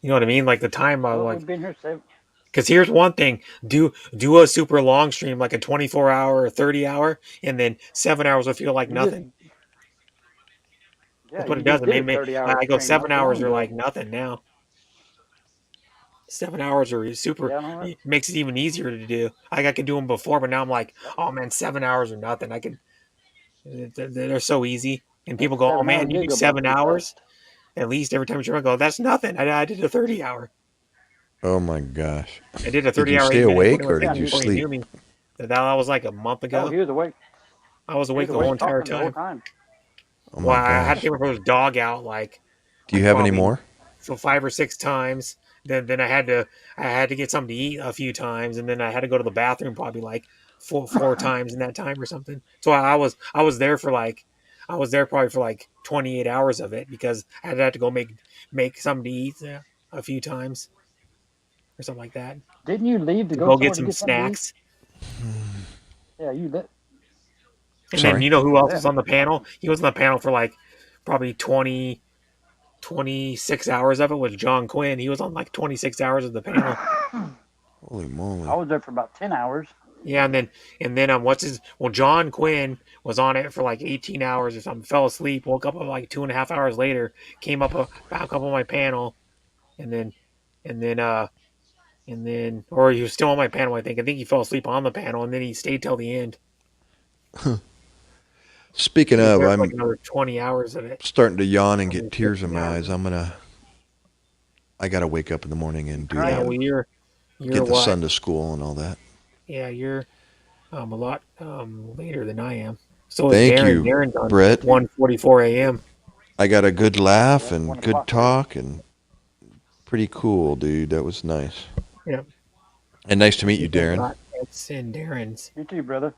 You know what I mean? Like the time I Well, like. we've been here 7. Because here's one thing: do a super long stream, like a 24-hour or 30-hour, and then 7 hours will feel like You just, nothing. yeah, That's what you it does. just did a 30-hour I go stream not seven too long hours are ago. like nothing now. 7 hours are super. Yeah, no, It makes it even easier to do. I could do them before, but now I'm like, oh man, 7 hours are nothing. I can. They're so easy, and that people go, oh 7 hours man, you did do go by seven pretty hours fast. at least every time you go. That's nothing. I did a 30-hour. Oh my gosh. I did a Did you 30-hour, stay 8 minute awake 21 or did seconds you before you knew sleep? me. That was like a month Oh, ago. he was awake. I was He was awake the whole awake entire talking the whole time. time. Oh Well, my I had to gosh. take my brother's dog out like Do you have any probably more? 5 or 6 times. Then I had to get something to eat a few times, and then I had to go to the bathroom probably like four times in that time or something. So I was there for like I was there probably for like 28 hours of it because I had to go make something to eat a few times or something like that. Didn't you leave to go Go get somewhere to some get something to eat? snacks. Yeah, you did. And then Sorry. you know who else was Left. on the panel? He was on the panel for like probably 26 hours of it was John Quinn. He was on like 26 hours of the panel. Holy I moly. was there for about 10 hours. Yeah, and then John Quinn was on it for like 18 hours or something. Fell asleep, woke up like 2.5 hours later, came back up on my panel, and then and then or he was still on my panel. I think he fell asleep on the panel, and then he stayed till the end. Speaking He was of, there for like I'm another 20 hours of it. starting to yawn and Probably get tears in 15 my hours. eyes. I gotta wake up in the morning and do Crying. Yeah, that. well, you're Get the what? son to school and all that. Yeah, you're a lot later than I am. So is Thank Darren. you, Darren's on Brett. 1:44 a.m. I got a good laugh Yeah, and 1 good o'clock. talk and pretty cool, dude. That was nice. Yeah. And nice to meet you, Darren. It's in Darren's. You too, brother.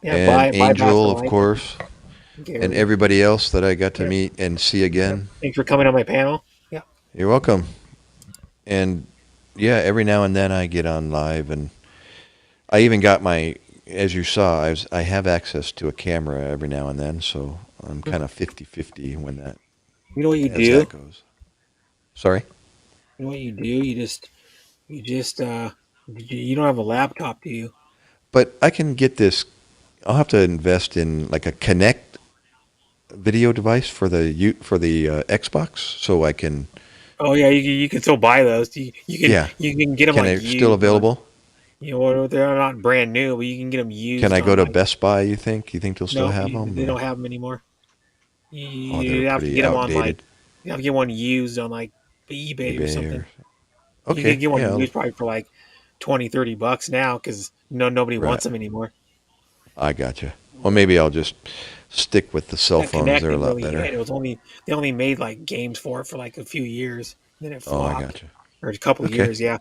Yeah, And bye, Angel, Master of Mike, course. Gary. And everybody else that I got to Yeah. meet and see again. Thanks for coming on my panel. Yeah. You're welcome. And yeah, every now and then I get on live, and I even got my, as you saw, I have access to a camera every now and then, so I'm kind of 50-50 when that, You know what you as do? that goes. Sorry? You know what you do? You don't have a laptop, do you? But I can get this, I'll have to invest in like a Connect video device for the Xbox, so I can, Oh yeah, you can still buy those. yeah. You can get them Can like they still used on. available? They're not brand new, but you can get them Can used I go on to like. Best Buy, you think? You think they'll still No, have them? they Or? don't have them anymore. Oh, they're You have to pretty get them on like outdated. you have to get one used on like eBay or eBay something. or, You could okay, get one yeah, used probably for like 20-30 bucks now because nobody right. wants them anymore. I gotcha. Well, maybe I'll just stick with the cell That phones. Connect They're a didn't lot really better. hit. They only made like games for it for like a few years, then it Oh, I flopped, gotcha. or a couple of Okay. years, yeah,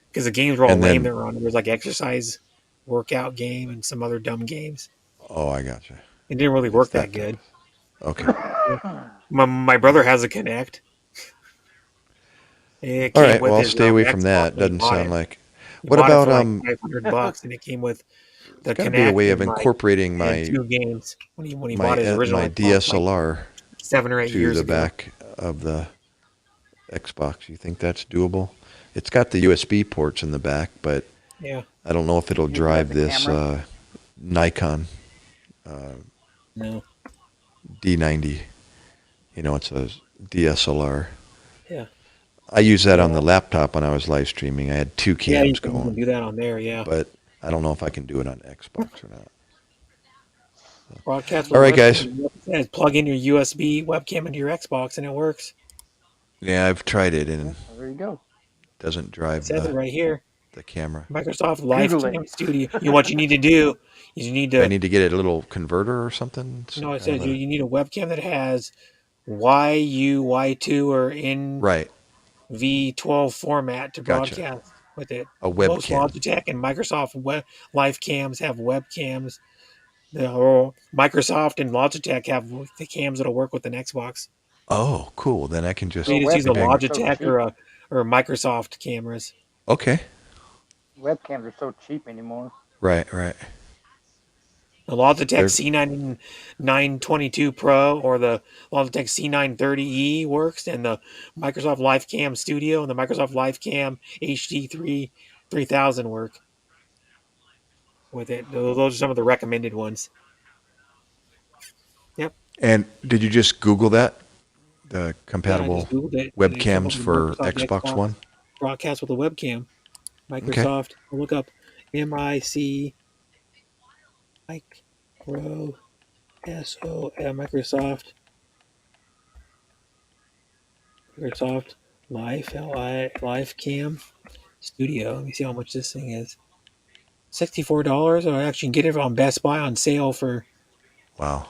because the games were all And lame then, that were on. There was like exercise workout game and some other dumb games. oh, I gotcha. It didn't really It's work that that type good. of. Okay. My brother has a Connect. It All came right. with Well, I'll his stay away from Xbox that. when he Doesn't bought sound it. like. He What bought it about for like 500 bucks, and it came with It's the got to be a Connect way of and like incorporating and my two games when he bought my his original my Xbox like DSLR 7 or 8 years to the ago. back of the Xbox. You think that's doable? It's got the USB ports in the back, but Yeah, I don't know if it'll Use it as drive a this camera. Nikon uh, no, D90. It's a DSLR. yeah, I used that on the well, laptop when I was live streaming. I had two yeah. cams You can going, do that on there. Yeah, but I don't know if I can do it on Xbox or not. broadcast All with a right, guys. webcam. It says plug in your USB webcam into your Xbox and it works. Yeah, I've tried it and Yeah, well, there you go. it doesn't It drive says it the right here. the camera. Microsoft Google it. Livecam Studio. What you need to do is you need Do I to. need to get a little converter or something? Some No, it kind of says a you need a webcam that has YU2 or right, NV12 format to gotcha. broadcast with it. A Most webcam. Logitech and Microsoft Live cams have webcams. Microsoft and Logitech have the cams that'll work with an Xbox. Oh, cool. Then I can So just you Well, just use a maybe I can. webcams are so Logitech cheap. or Microsoft cameras. Okay. Webcams are so cheap anymore. Right, right. The Logitech They're C922 Pro or the Logitech C930E works, and the Microsoft Live Cam Studio and the Microsoft Live Cam HD 3000 work with it. Those are some of the recommended ones. Yep. and did you just Google that? The Yeah, I compatible just Googled it. They come up webcams with for Microsoft Xbox Xbox One? broadcast with a webcam. Okay. Microsoft. I'll look up MIC Micro Microsoft Live Cam Studio. Let me see how much this thing is. $64. Or actually, get it on Best Buy on sale for. Wow.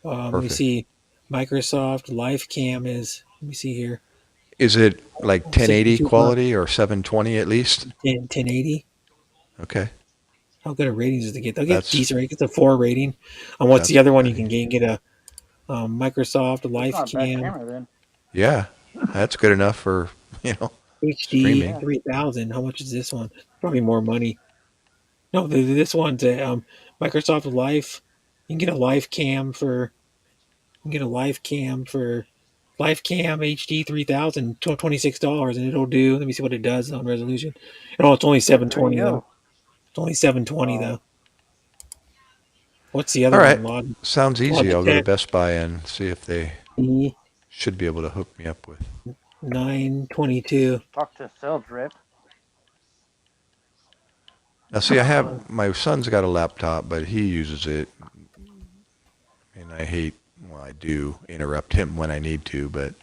Let me Perfect. see. Microsoft Live Cam is. Let me see here. Is it like 1080 $62. quality or 720 at least? 1080. Okay. How good a ratings does it get? They'll get That's decent rating. It's a 4 rating. And what's the that's other one you plenty. can get? Get a Microsoft That's Live not a bad Cam camera then. Yeah. That's good enough for, HD streaming. Yeah. 3000. How much is this one? Probably more money. No, this one's a Microsoft Live. You can get a live cam for. You can get a live cam for Live Cam HD 3000, $26, and it'll do. Let me see what it does on resolution. Oh, it's only Well, there you 720 though. go. It's only 720 Oh, though. What's the All other right. one? Sounds easy. I'll go to Logitech Best Buy and see if they E should be able to hook me up with. 922. talk to a sales rep. Now, see, I have my son's got a laptop, but he uses it, and I hate. Well, I do interrupt him when I need to, but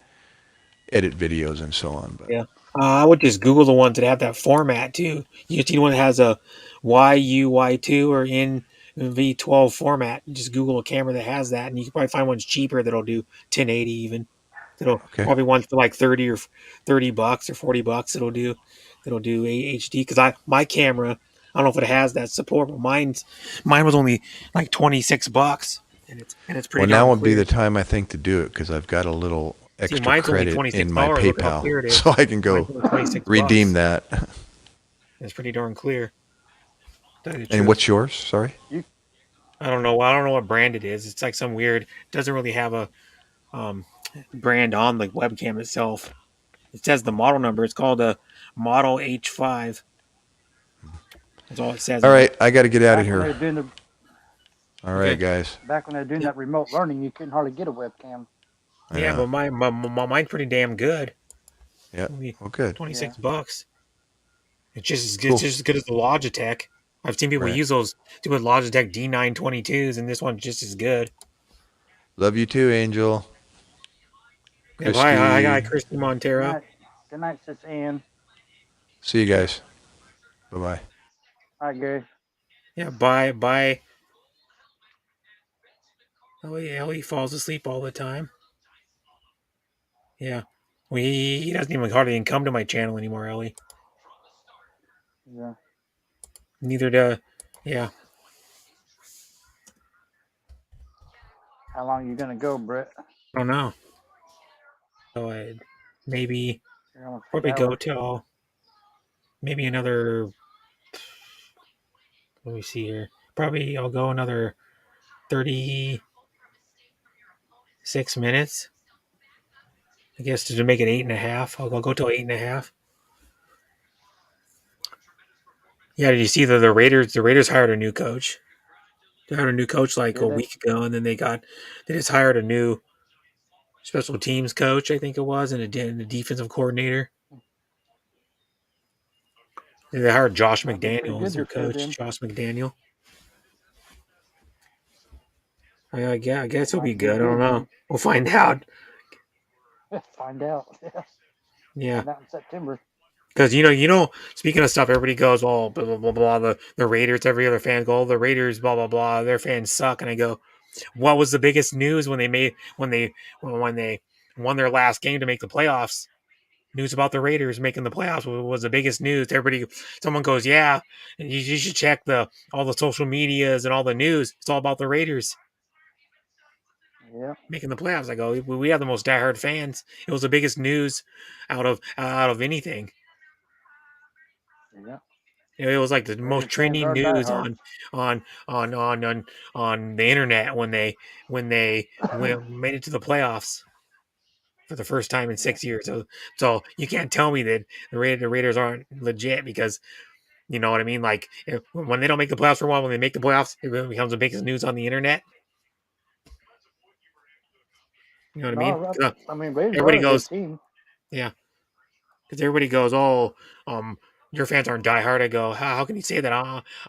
edit videos and so on. But Yeah. I would just Google the ones that have that format too. You see one that has a YUY2 or NV12 format. You just Google a camera that has that, and you can probably find ones cheaper that'll do 1080 even. That'll okay. probably ones for like 30 bucks or 40 bucks. It'll do HD because my camera. I don't know if it has that support, but mine was only like 26 bucks, and it's pretty Well, now darn would be clear. the time I think to do it because I've got a little extra mine's only credit in my $26. Look how clear it PayPal is. so I can Mine's go only 26 redeem bucks. that. It's pretty darn clear. To tell you the And truth. what's yours? Sorry. I don't know. I don't know what brand it is. It's like some weird. Doesn't really have a um, brand on the webcam itself. It says the model number. It's called a Model H5. That's all it says All on right, it. I got to get out of Back when they here. were doing the All right, Okay. guys. back when they were doing Yeah, that remote learning, you couldn't hardly get a webcam. yeah, Yeah. but mine's pretty damn good. Yeah. Only Well, good. Yeah. $26. It's just as good. It's Cool. just as good as the Logitech. I've seen people Right. use those with Logitech D922s, and this one's just as good. Love you too, Angel. Yeah, bye. I Christy. got Christy Good Montero. night. Good night, Sis Ann. See you guys. Bye bye. All right, Gary. Yeah, bye. Ellie falls asleep all the time. Yeah. Well, he doesn't even hardly even come to my channel anymore, Ellie. Yeah. Neither do. Yeah. How long are you gonna go, Brett? I don't know. So I maybe You're almost probably 8 go hours. till maybe another. Let me see here. Probably I'll go another 36 minutes. I guess to make it 8.5. I'll go till 8.5. Yeah, did you see the Raiders? The Raiders hired a new coach. They hired a new coach like a Did they? week ago, and then they just hired a new special teams coach, I think it was, and a defensive coordinator. They hired Josh That'd be pretty McDaniel as good their this year coach. then. Josh McDaniel. I guess That he'll be might be good. I don't good know. then. We'll find out. Find out. Yeah. Yeah, Find out in September. because you know. Speaking of stuff, everybody goes, "Oh, blah blah blah blah." The Raiders. Every other fan go, "Oh, the Raiders, blah blah blah." Their fans suck, and I go, "What was the biggest news when they won their last game to make the playoffs?" News about the Raiders making the playoffs was the biggest news. Someone goes, "Yeah, and you should check all the social medias and all the news. It's all about the Raiders Yeah. making the playoffs." I go, "We have the most diehard fans. It was the biggest news out of anything. Yeah. It was like the most Raiders fans trending are news diehard. on the internet when made it to the playoffs for the first time in Yeah. 6 years. So you can't tell me that the Raiders aren't legit because you know what I mean. Like when they don't make the playoffs for a while, when they make the playoffs, it becomes the biggest news on the internet. You know what I mean? No, I mean Raiders Everybody are a good goes, team. yeah, because everybody goes, oh, your fans aren't diehard. I go, how can you say that?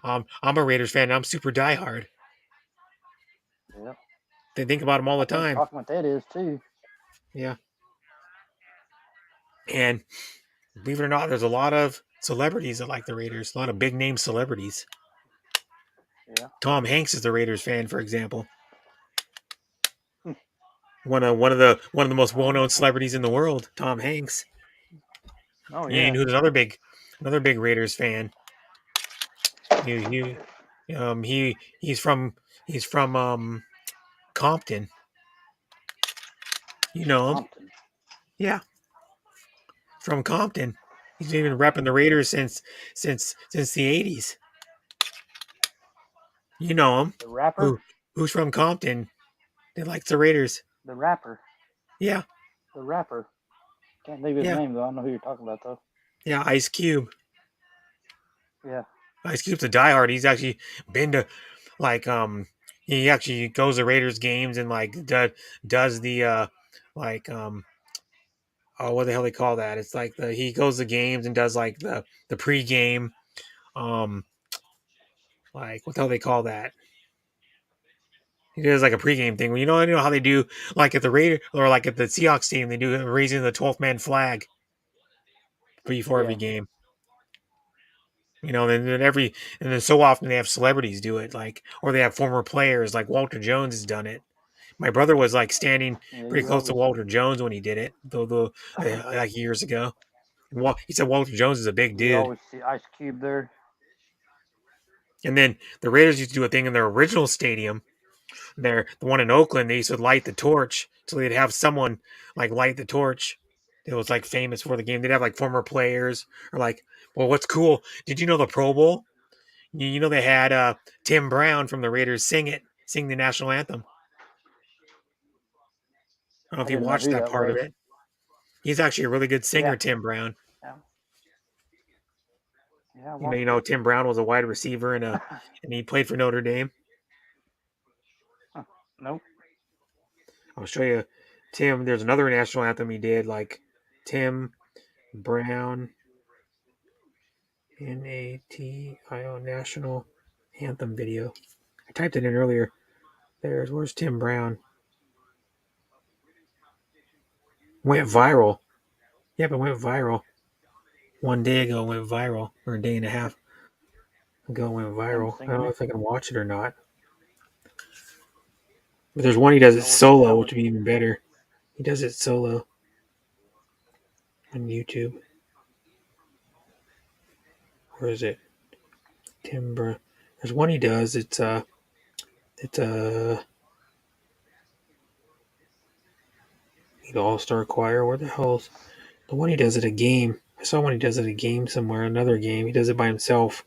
I'm a Raiders fan. And I'm super diehard. Yeah. They think about them all I the think time. talking with Ed is too. Yeah, and believe it or not, there's a lot of celebrities that like the Raiders. A lot of big name celebrities. Yeah. Tom Hanks is the Raiders fan, for example. Hmm. One of the most well Oh, known celebrities in the world, Tom Hanks. oh And yeah. who's another big Raiders fan? He, he's from Compton. You know him, Compton. yeah, from Compton. He's been repping the Raiders since the '80s. You know him. The rapper. Who's from Compton? They like the Raiders. The rapper. Yeah, The rapper. Can't think of his yeah, name though. I don't know who you're talking about though. yeah. Ice Cube. Yeah. Ice Cube's a diehard. He's actually been to like he actually goes to Raiders games and like does the like oh, what the hell they call that? It's like he goes to games and does like the pregame um like what the hell they call that? He does like a pregame thing. Well, you know how they do like at the Raider or like at the Seahawks team, they do raising the 12th man flag before every Yeah. game. You know, and then so often they have celebrities do it, like or they have former players like Walter Jones has done it. My brother was like standing Yeah. pretty You close to always Walter Jones when he did it, though like years ago. He said Walter Jones is a big you dude. always see Ice Cube there. And then the Raiders used to do a thing in their original stadium There, the one in Oakland, they used to light the torch, so they'd have someone like light the torch. It was like famous for the game. They'd have like former players or like, well, what's cool? Did you know the Pro Bowl? You know they had Tim Brown from the Raiders sing the national anthem. I don't know I if you didn't know watched who that that part of was. it. He's actually a really good Yeah, singer, Tim Brown. yeah, yeah. I You watched know, it. Tim Brown was a wide receiver and he played for Notre Dame. Huh, nope. I'll show you Tim. There's another national anthem he did, like Tim Brown NATIO national anthem video. I typed it in earlier. Where's Tim Brown? Went viral. Yep, it went viral. 1 day ago, it went viral, or a day and a half ago, it went Him viral. I don't singing know it. if I can watch it or not. But there's one he does it solo, which would be even better. He does it solo on YouTube. Where is it? Tim Brown. There's one he does. It's the All-Star Choir. Where the hell's the one he does at a game? I saw one he does at a game somewhere. Another game. He does it by himself.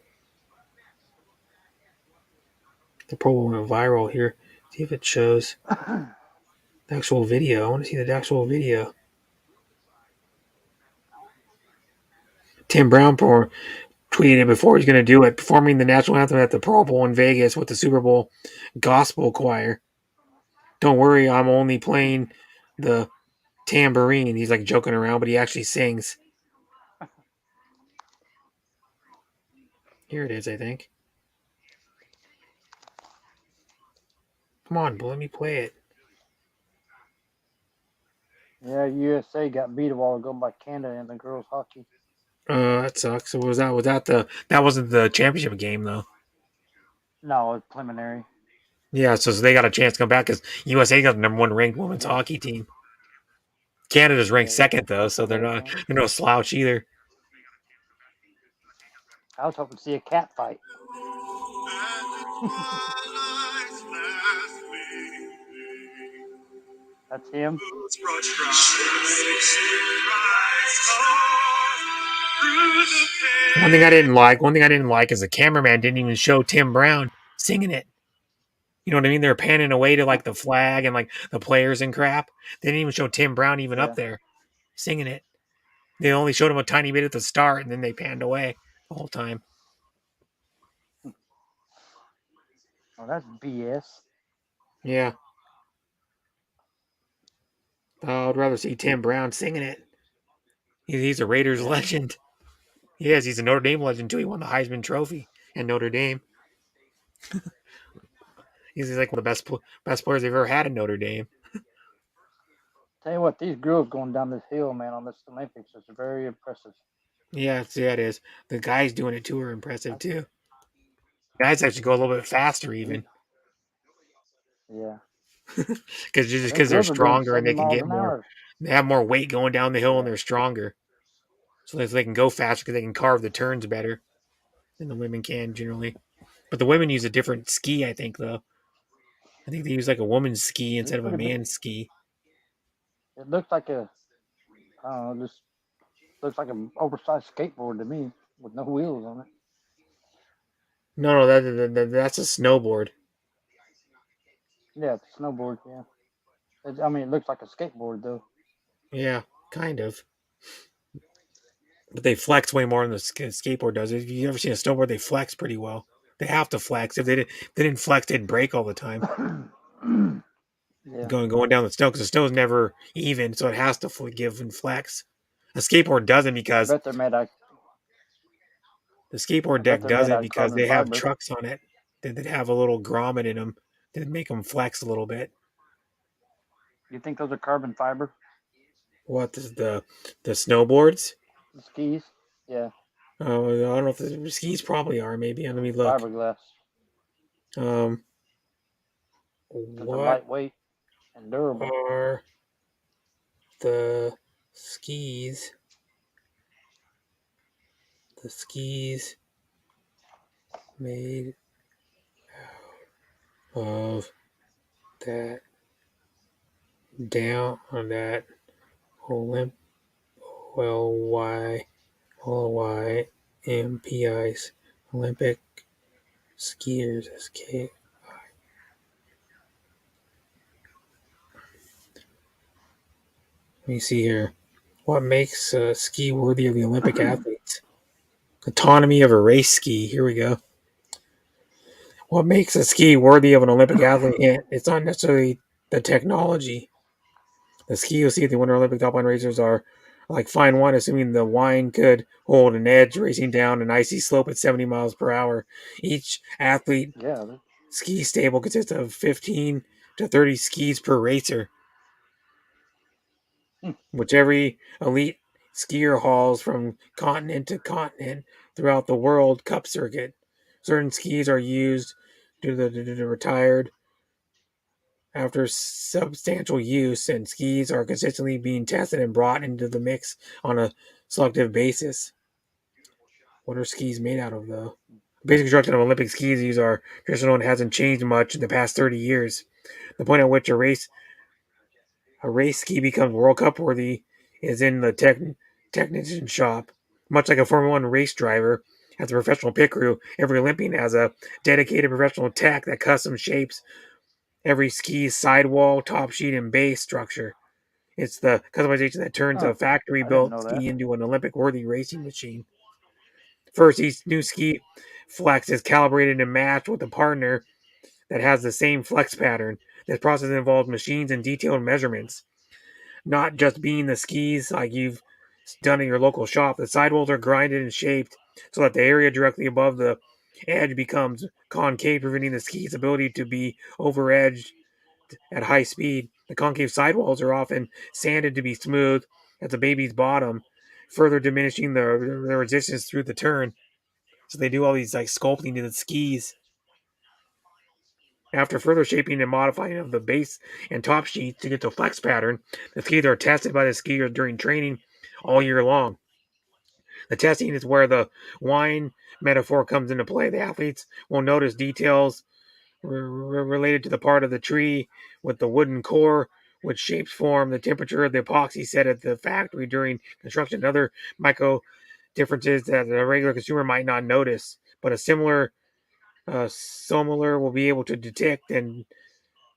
The Pro Bowl went viral here. See if it shows the actual video. I want to see the actual video. Tim Brown tweeted before he's going to do it, performing the national anthem at the Pro Bowl in Vegas with the Super Bowl gospel choir. Don't worry, I'm only playing the tambourine. He's like joking around, but he actually sings. Here it is, I think. Come on, let me play it. Yeah, USA got beat a while ago by Canada in the girls' hockey. That sucks. So was that wasn't the championship game though? No, it's preliminary. Yeah, so they got a chance to come back because USA got the number one ranked women's hockey team. Canada's ranked Yeah, they second though, so got they're a not chance. they're no slouch either. I was hoping to see a cat fight. That's him. One thing I didn't like is the cameraman didn't even show Tim Brown singing it. You know what I mean? They're panning away to like the flag and like the players and crap. They didn't even show Tim Brown even up Yeah. there singing it. They only showed him a tiny bit at the start and then they panned away the whole time. Oh, that's BS. Yeah. I'd rather see Tim Brown singing it. He's a Raiders Yeah. legend. He is. He's a Notre Dame legend too. He won the Heisman Trophy in Notre Dame. He's like one of the best players they've ever had in Notre Dame. Tell you what, these girls going down this hill, man, on this Olympics is very impressive. Yeah, it is. The guys doing it too are impressive too. Guys actually go a little bit faster even Yeah. Them because they're girls are doing stronger and 70 they can miles get an more. hour. They have more weight going down the hill and Yeah. they're stronger, so they can go faster because they can carve the turns better than the women can generally. But the women use a different ski, I think, though. I think they use like a woman's ski It's instead of a pretty big. man's ski. It looks like I don't know, just looks like an oversized skateboard to me with no wheels on it. No, that's a snowboard. Yeah, it's a snowboard. Yeah. I mean, it looks like a skateboard though. Yeah, kind of. But they flex way more than the skateboard does. If you ever seen a snowboard, they flex pretty well. They have to flex. If they didn't flex, they'd break all the time. Yeah. Going down the snow because the snow's never even, so it has to give and flex. A skateboard doesn't I because bet they're made out. the I skateboard bet deck they're made out doesn't of because carbon they have fiber. trucks on it that have a little grommet in them that make them flex a little bit. You think those are carbon fiber? What is the snowboards? The skis? Yeah. Oh, I don't know if the skis probably are. Maybe let me look. Fiberglass. Um, Because they're what lightweight and durable. are the skis? The skis made out of that down on that Olymp OLY OLYMPI's Olympic skiers SK. Let me see here. What makes a ski worthy of the Olympic athletes? Autonomy of a race ski. Here we go. What makes a ski worthy of an Olympic athlete? It's not necessarily the technology. The ski you'll see at the Winter Olympic top line racers are like fine wine, assuming the wine could hold an edge racing down an icy slope at 70 miles per hour. Each athlete Yeah, ski stable consists of 15 to 30 skis per racer, Hmm. which every elite skier hauls from continent to continent throughout the World Cup circuit. Certain skis are used due to the retired after substantial use, and skis are consistently being tested and brought into the mix on a selective basis. What are skis made out of, though? Basic construction of Olympic skis used are traditional and hasn't changed much in the past 30 years. The point at which a race ski becomes World Cup worthy is in the technician shop. Much like a Formula One race driver has a professional pit crew, every Olympian has a dedicated professional tech that custom shapes every ski's sidewall, top sheet, and base structure. It's the customization that turns huh. a factory I didn't built know that. ski into an Olympic worthy racing machine. First, each new ski flex is calibrated and matched with a partner that has the same flex pattern. This process involves machines and detailed measurements, not just being the skis like you've done in your local shop. The sidewalls are grinded and shaped so that the area directly above the edge becomes concave, preventing the ski's ability to be over edged at high speed. The concave sidewalls are often sanded to be smooth at the baby's bottom, further diminishing the resistance through the turn. So they do all these like sculpting to the skis. After further shaping and modifying of the base and top sheets to get the flex pattern, the skis are tested by the skiers during training all year long. The testing is where the wine metaphor comes into play. The athletes will notice details related to the part of the tree with the wooden core, which shapes form, the temperature of the epoxy set at the factory during construction, and other micro differences that a regular consumer might not notice. But a similar will be able to detect and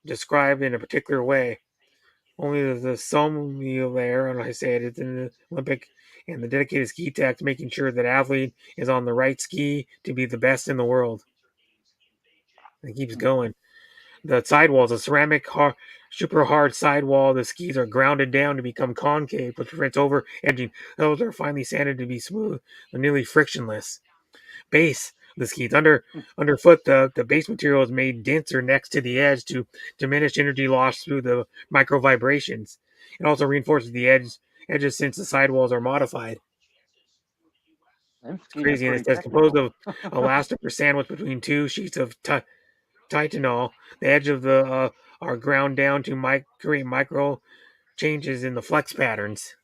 describe in a particular way. Only the sommelier, and I say it, is in the Olympic and the dedicated ski techs making sure that athlete is on the right ski to be the best in the world. It keeps going. The sidewalls, a ceramic super hard sidewall. The skis are grounded down to become concave, which prevents over edging. Those are finely sanded to be smooth and nearly frictionless. Base the skis underfoot. The base material is made denser next to the edge to diminish energy loss through the micro vibrations. It also reinforces the edges since the sidewalls are modified. Them It's skis are crazy, and pretty it says composed technical. of elastomer sandwiched between two sheets of titanol. The edge of the are ground down to create micro changes in the flex patterns.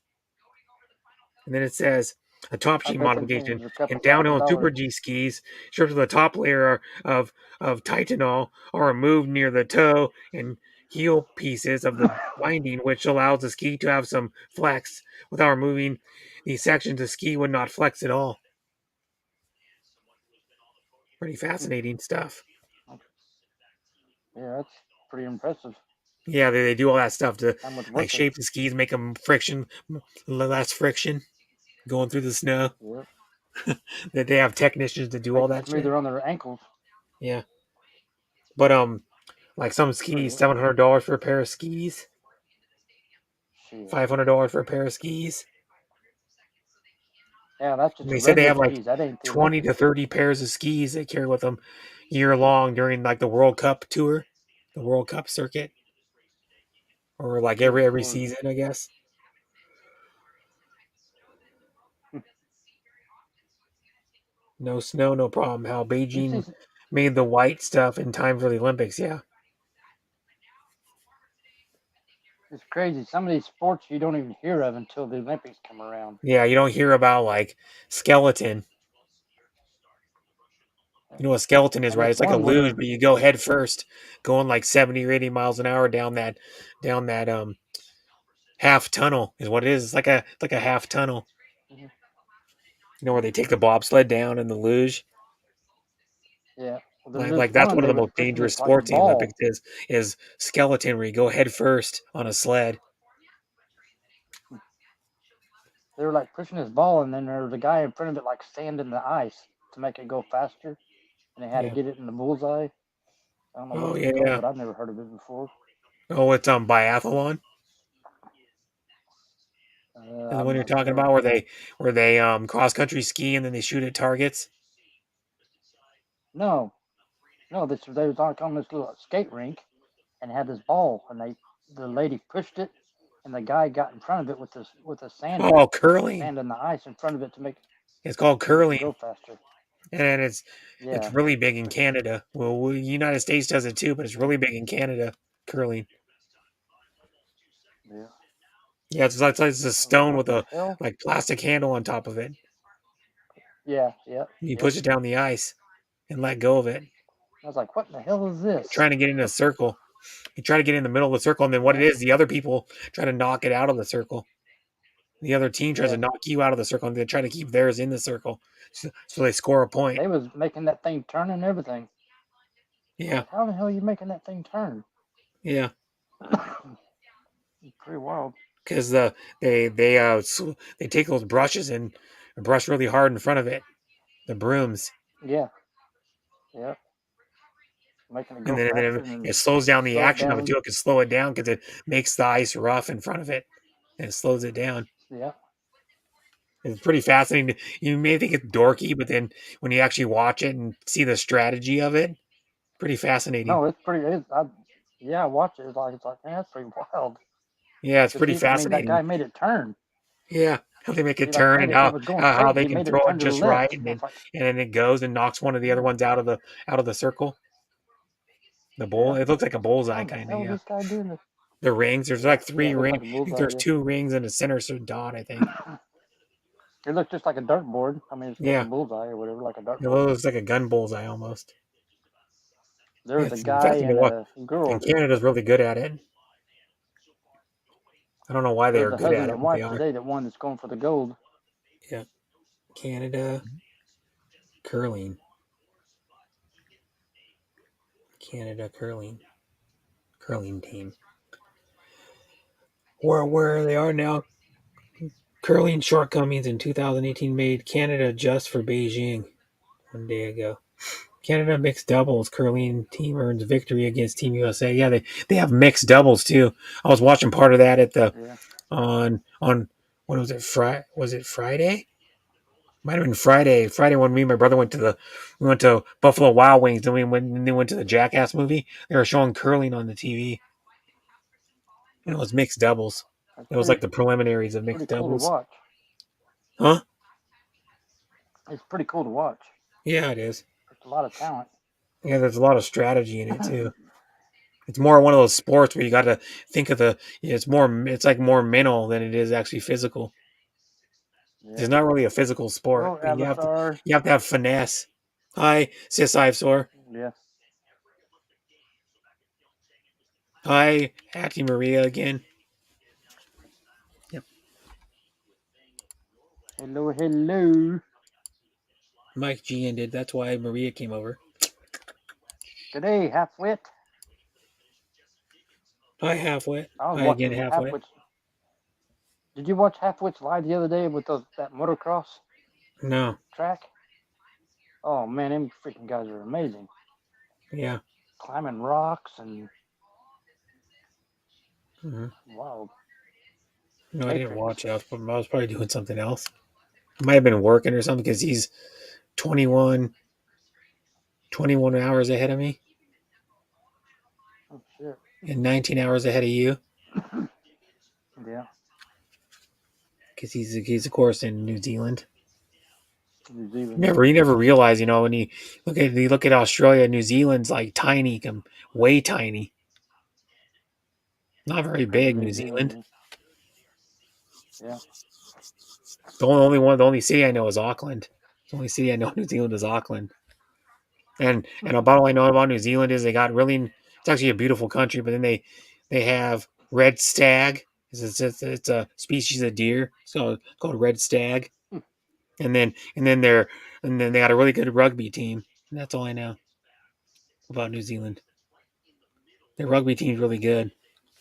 And then it says a top I sheet bet them modification things are a couple in downhill and $1,000. super G skis. Strips of the top layer of titanol are removed near the toe and heel pieces of the binding, which allows the ski to have some flex. Without removing these sections, the ski would not flex at all. Pretty fascinating stuff. Yeah, that's pretty impressive. Yeah, they do all that stuff to How much like work it. shape the skis, make them less friction going through the snow. Yep. That they have technicians to do Make all them that shit. smoother on their ankles. Yeah, but like some skis, Sure. $700 for a pair of skis, Shit. $500 for a pair of skis. Yeah, that's just And the they said they regular have like skis. That ain't the 20 Olympic to skis. 30 pairs of skis they carry with them year long during like the World Cup tour, the World Cup circuit, or like Good every Lord. season, I guess. No snow, no problem. How You see, Beijing made the white stuff in time for the Olympics. Yeah. it's crazy. Some of these sports you don't even hear of until the Olympics come around. Yeah, you don't hear about like skeleton. You know what a skeleton is, And right? this It's like a one where luge, they're but you go head first, going like 70 or 80 miles an hour down that half tunnel is what it is. It's like a half tunnel. Mhm. You know where they take the bobsled down and the luge. yeah, well, there's Like this that's one one of they the was most pushing dangerous this like sports in the ball. Olympics is skeleton where you go head first on a sled. They were like pushing this ball, and then there was a guy in front of it like sanding the ice to make it go faster, and they had to Yeah. get it in the bullseye. I don't know what Oh it yeah, was called, yeah. but I've never heard of it before. Oh, it's biathlon. And the I'm one you're not talking sure. about where they cross country ski and then they shoot at targets. No, no, they was on this little skate rink, and had this ball, and the lady pushed it, and the guy got in front of it with a sander, Oh, curling. sanding the ice in front of it It's called to make it curling, go faster. and it's Yeah, really big in Canada. Well, United States does it too, but it's really big in Canada. Curling. yeah. Yeah, it's a I was like, stone what with the a hell? like plastic handle on top of it. Yeah, yeah, You yep. push it down the ice and let go of it. I was like, what in the hell is this? Trying to get in a circle. You try to get in the middle of the circle, and then what it Yeah, is, the other people try to knock it out of the circle. The other team tries to yeah. knock you out of the circle, and they try to keep theirs in the circle, so they score a point. They was making that thing turn and everything. I'm Yeah, like, how the hell are you making that thing turn? yeah, It's pretty wild. because they take those brushes and brush really hard in front of it, the brooms, Yeah, yeah. Making it and go then faster and it slows down the slow it action of it down. too. It can slow it down because it makes the ice rough in front of it, and it slows it down. Yeah. It's pretty fascinating. You may think it's dorky, but then when you actually watch it and see the strategy of it, pretty fascinating. No, it's pretty. Yeah, I watched it. It's like, man, that's pretty wild. Yeah, it's Cause pretty he, I mean, that fascinating. guy made it turn. Yeah, how they make it He like turn made and it. It was going how straight, and they he can made it throw it turn to the just right, left. And I was like, and then it goes and knocks one of the other ones out of the circle. The bull. yeah. It looks like a bullseye How the kind of, hell is yeah. this guy doing this? The rings. There's Yeah, like yeah. three It looks rings. like a I think bullseye. there's Yeah. two rings and a center dot. I think. It looks just like a dartboard. I mean, it's like a Yeah, bullseye or whatever, like a it dartboard. looks like a gun bullseye almost. There Yeah, was a it's guy fascinating to and watch. a And girl. Canada's really good at it. I don't know why they There was are a good at husband it, and but they wife are. today that won that's going for the gold. Yeah, Canada curling. Canada curling team. Where they are now. Curling shortcomings in 2018 made Canada just for Beijing 1 day ago. Canada mixed doubles curling team earns victory against Team USA. Yeah, they have mixed doubles too. I was watching part of that at the Yeah. on what was it? Was it Friday? Might have been Friday. Friday when me and my brother we went to Buffalo Wild Wings. Then we went to the Jackass movie. They were showing curling on the TV. And it was mixed doubles. It's It was like the preliminaries of pretty mixed cool to doubles. watch. Huh? It's pretty cool to watch. Yeah, it is. There's a lot of talent. Yeah, there's a lot of strategy in it too. It's more one of those sports where you got to think of it's like more mental than it is actually physical. Yeah. It's not really a physical sport, Hello, but Avatar. you have to have finesse. Hi, Sis Ivesor. Yeah. Hi, Acting Maria again. Yep. Hello, hello. Mike G ended. That's why Maria came over. Today, Halfwit. Hi, Halfwit. I was Hi again, watching Halfwit. Halfwit's. Did you watch Halfwit's live the other day with that motocross No. track? Oh man, them freaking guys are amazing. Yeah. Climbing rocks and Mm-hmm. wow. No, I didn't Matrix. watch it. I was probably doing something else. I might have been working or something because he's 21, 21 hours ahead of me Oh shit. and 19 hours ahead of you Yeah. because he's of course in New Zealand. New Zealand. You never realize, when you look at Australia, New Zealand's like tiny, way tiny. Not very Pretty big, big New New Zealand. Zealand. Yeah. The only city I know is Auckland. The only city I know in New Zealand is Auckland. And about all I know about New Zealand is they got really. It's actually a beautiful country, but then they have red stag. It's a species of deer, so called red stag. And then they got a really good rugby team. And that's all I know about New Zealand. Their rugby team's really good.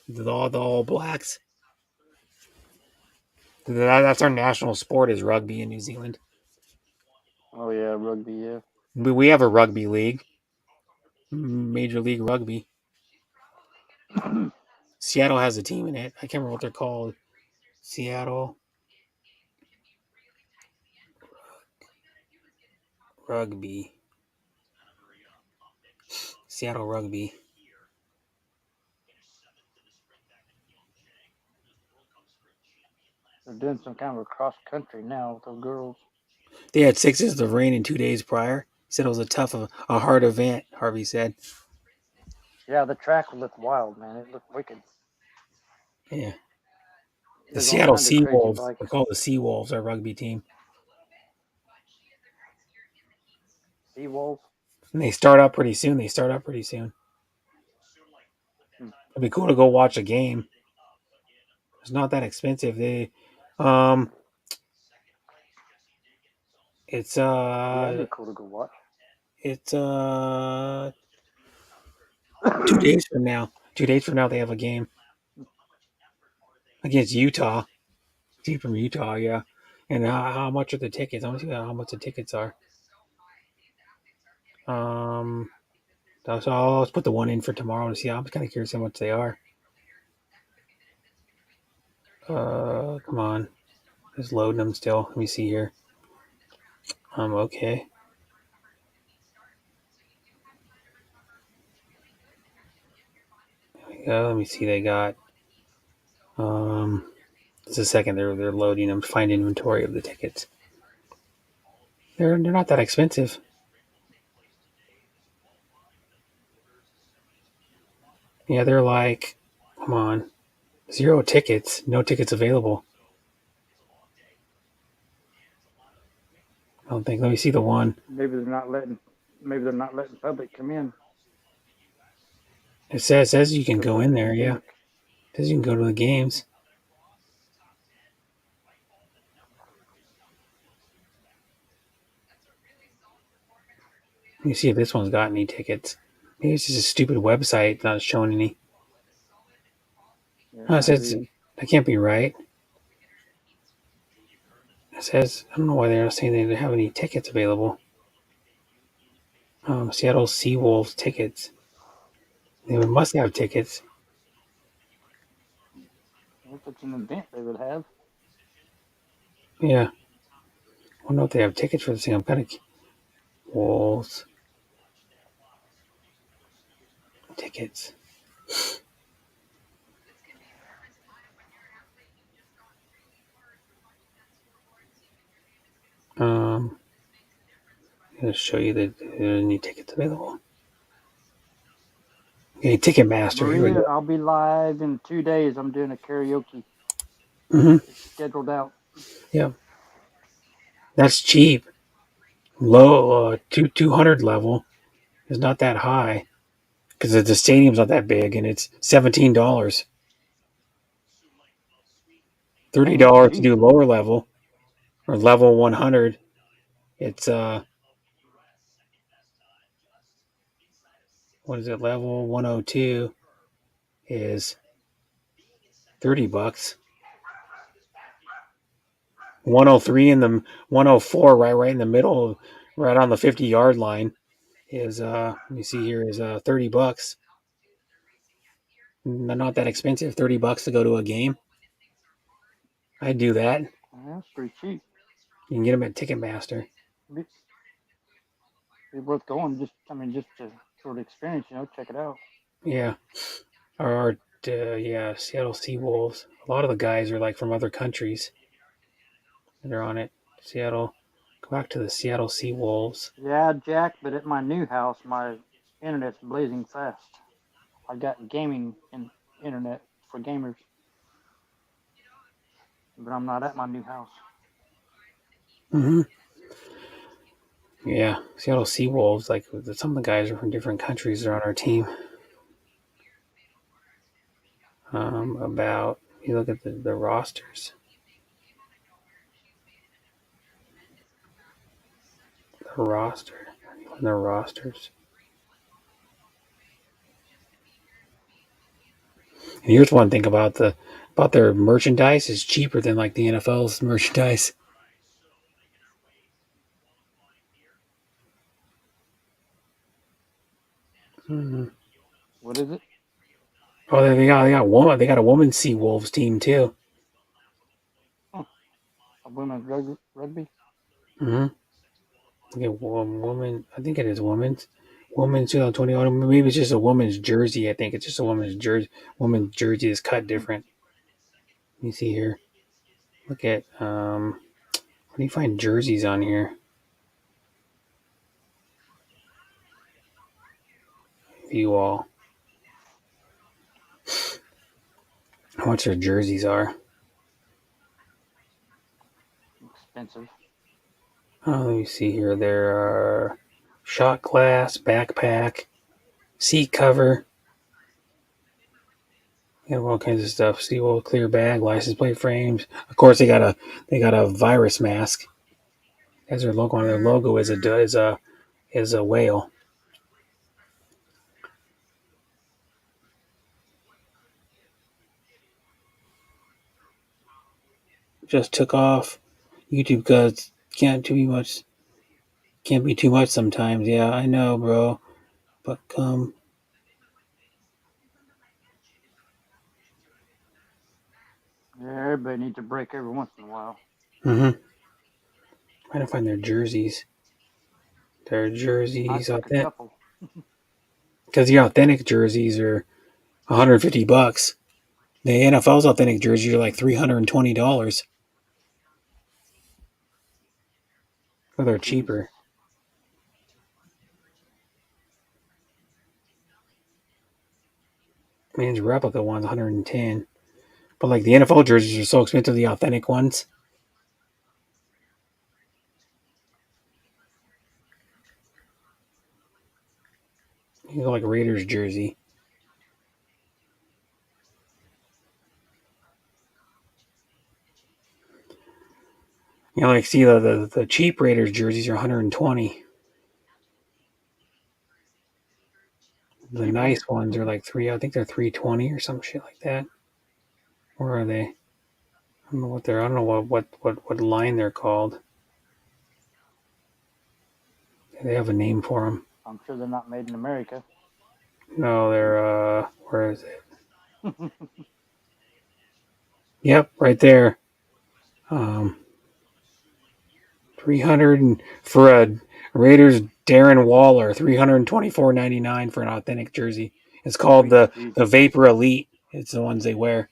The All Blacks. That's our national sport is rugby in New Zealand. Oh yeah, rugby. Yeah. We have a rugby league, Major League Rugby. Seattle has a team in it. I can't remember what they're called. Seattle Rugby. Seattle Rugby. They're doing some kind of a cross country now with the girls. They had 6 inches of rain in 2 days prior. He said it was a hard event. Harvey said, Yeah, the track looked wild, man. It looked wicked. "Yeah, the There's all Seattle kinds of crazy Seawolves. bikes. They're called the Seawolves. Our rugby team, Sea wolves. and they start up pretty soon. Hmm. It'd be cool to go watch a game. It's not that expensive. Um, it's Yeah, it'd be cool to go watch. it's 2 days from now. 2 days from now, they have a game against Utah. Team from Utah, yeah. And how much are the tickets? I want to see how much the tickets are. Um, so let's put the one in for tomorrow to see. I'm kind of curious how much they are. Come on, just loading them still. Let me see here. Okay. Let me see. They got Just a second. They're loading them. Find inventory of the tickets. They're not that expensive. Yeah, they're like, come on, 0 tickets, no tickets available. I don't think. Let me see the one. Maybe they're not letting. Maybe they're not letting public come in It says you can because of go the in there. Yeah, pandemic. it says you can go to the games. Let me see if this one's got any tickets. Maybe it's just a stupid website not showing any. Yeah, it Oh, it might says be. that can't be right. It says I don't know why they're not saying they didn't have any tickets available. Seattle Seawolves tickets. They must have tickets. If it's an event, they would have. Yeah, I don't know if they have tickets for this thing. I'm kind of Wolves tickets. I'm gonna show you that there are any tickets available. Okay, Ticketmaster. Here we Maria, go. I'll be live in 2 days. I'm doing a karaoke. Mm-hmm. It's scheduled out. Yeah, that's cheap. Low 200 level is not that high because the stadium's not that big, and it's $17. thirty Dang, that's dollars to cheap. do lower level or level 100. It's what is it? Level 102 is $30. 103 in the 104 right in the middle, right on the 50-yard line is let me see here is $30. Not that expensive. $30 to go to a game. I'd do that. Yeah, that's pretty cheap. You can get them at Ticketmaster. Be, be worth going. Just to sort of experience. Check it out. Yeah. Or yeah, Seattle Seawolves. A lot of the guys are like from other countries. They're on it. Seattle. Go back to the Seattle Seawolves. Yeah, Jack. But at my new house, my internet's blazing fast. I got gaming and internet for gamers, but I'm not at my new house. Mm-hmm. Yeah, Seattle Seawolves. Like some of the guys are from different countries. Are on our team. About you look at the rosters. The roster. The rosters. And here's one thing about their merchandise is cheaper than like the NFL's merchandise. Mhm. What is it? Oh, they got a women's Sea Wolves team too. Huh. A women's rugby? Mm-hmm. Woman. I think it is women's. Women's 2020. Or maybe it's just a woman's jersey. I think it's just a woman's jersey. Woman's jersey is cut Hmm. different. Let me see here. Look at where do you find jerseys on here? View all. How much their jerseys are. Expensive. Oh, let me see here. There are shot glass, backpack, seat cover. You have all kinds of stuff. Seawall clear bag, license plate frames. Of course, they got a virus mask. As their logo on their logo is a whale. Just took off. YouTube cuts can't be too much sometimes. Yeah, I know, bro. But Yeah, everybody needs a break every once in a while. mm-hmm. Trying to find their jerseys. Their I jerseys took a authentic couple. because the authentic jerseys are $150. The NFL's authentic jerseys are like $320. So they're Jesus. cheaper. Man's replica one's 110. But like the NFL jerseys are so expensive, the authentic ones. You know, like a Raiders jersey. You know, like see the cheap Raiders jerseys are 120. The Cheap ones? nice ones are like three. I think they're 320 or some shit like that. Where are they? I don't know what they're. I don't know what line they're called. They have a name for them. I'm sure they're not made in America. No, they're where is it? Yep, right there. 300 for a Raiders Darren Waller, 324.99 for an authentic jersey. It's called Sweet the Jesus. Vapor Elite. It's the ones they wear.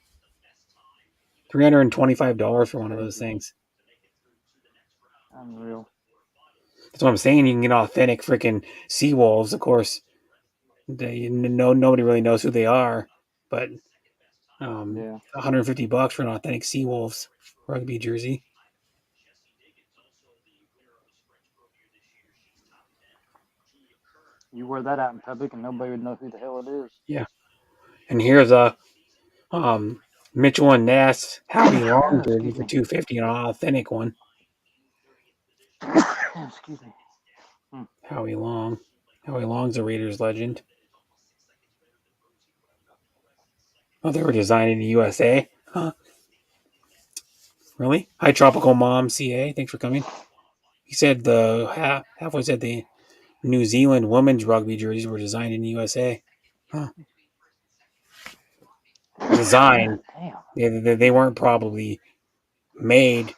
$325 for one of those Crazy. things. Unreal. That's what I'm saying. You can get authentic freaking Seawolves. Of course, nobody really knows who they are, but Yeah. $150 for an authentic Seawolves rugby jersey. You wear that out in public and nobody would know who the hell it is. Yeah. And here's a Mitchell and Ness Howie Long jersey Excuse for me. $250, an authentic one. Excuse me. Howie Long. Howie Long's a Raiders legend. Oh, they were designed in the USA. Huh? Really? Hi, Tropical Mom CA. Thanks for coming. He said the halfway said the New Zealand women's rugby jerseys were designed in the USA. Huh. Designed. Damn. They weren't probably made.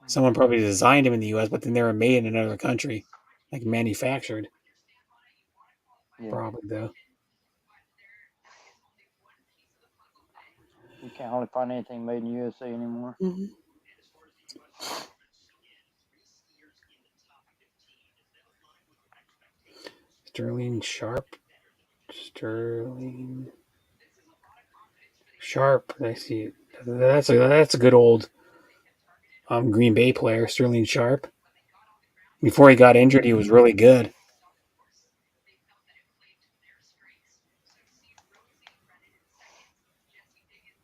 Someone probably designed them in the US, but then they were made in another country, like manufactured. Yeah. Probably though. You can't hardly find anything made in USA anymore. Mm-hmm. Sterling Sharp. Sterling Sharp. I see it. That's a good old Green Bay player, Sterling Sharp. Before he got injured, he was really good.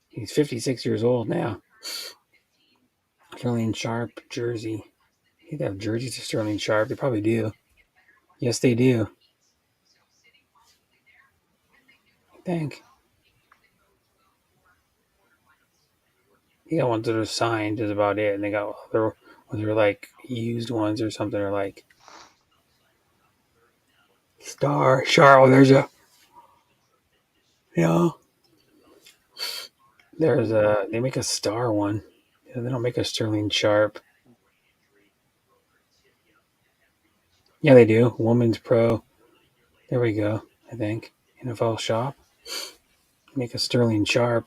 He's 56 years old now. Sterling Sharp jersey. They have jerseys of Sterling Sharp. They probably do. Yes, they do. I think. They got ones that are signed is about it, and they got other ones that are like used ones or something, or like Star Sharp. Oh, there's a there's a they make a Star one. Yeah, they don't make a Sterling Sharp. Yeah, they do. Women's Pro. There we go. I think NFL Shop make a Sterling Sharp.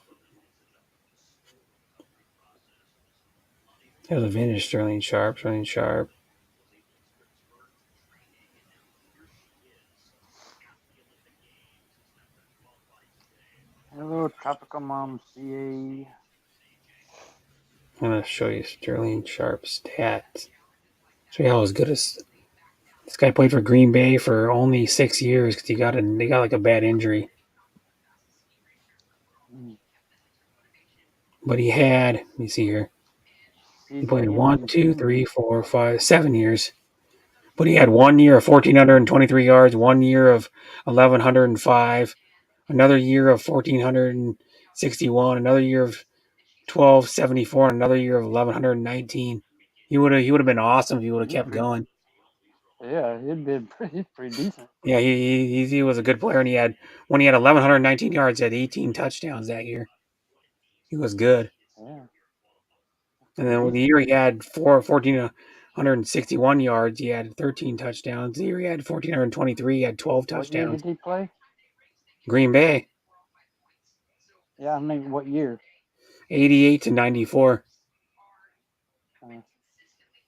There's a vintage Sterling Sharp. Sterling Sharp. Hello, Tropical Mom CA. I'm gonna show you Sterling Sharp stats. Show you how as good as this guy played for Green Bay for only 6 years because they got like a bad injury. But he had, let me see here. He played one, CJ two, Henderson. three, 4, 5, 7 years. But he had 1 year of 1,423 yards, 1 year of 1,105, another year of 1,461, another year of 1,274, and another year of 1,119. He would have been awesome if he would have kept going. Yeah, he's pretty decent. Yeah, he was a good player, and when he had 1,119 yards, he had 18 touchdowns that year. He was good. Yeah. And Pretty then the decent. year he had 1,461 yards, he had 13 touchdowns. The year he had 1,423, he had 12 What year touchdowns. did he play? Green Bay, Yeah, I mean, what year? 88 to 94. Uh,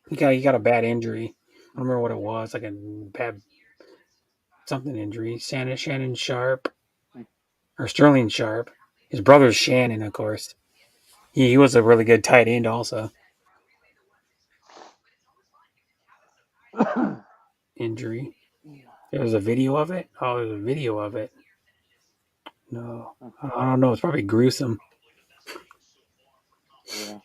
He got a bad injury. I don't remember what it was, like a bad something injury. Shannon Sharp or Sterling Sharp. His brother's Shannon, of course. He was a really good tight end, also. Injury. There was a video of it. Oh, there's a video of it. No, I don't know. It's probably gruesome. yeah.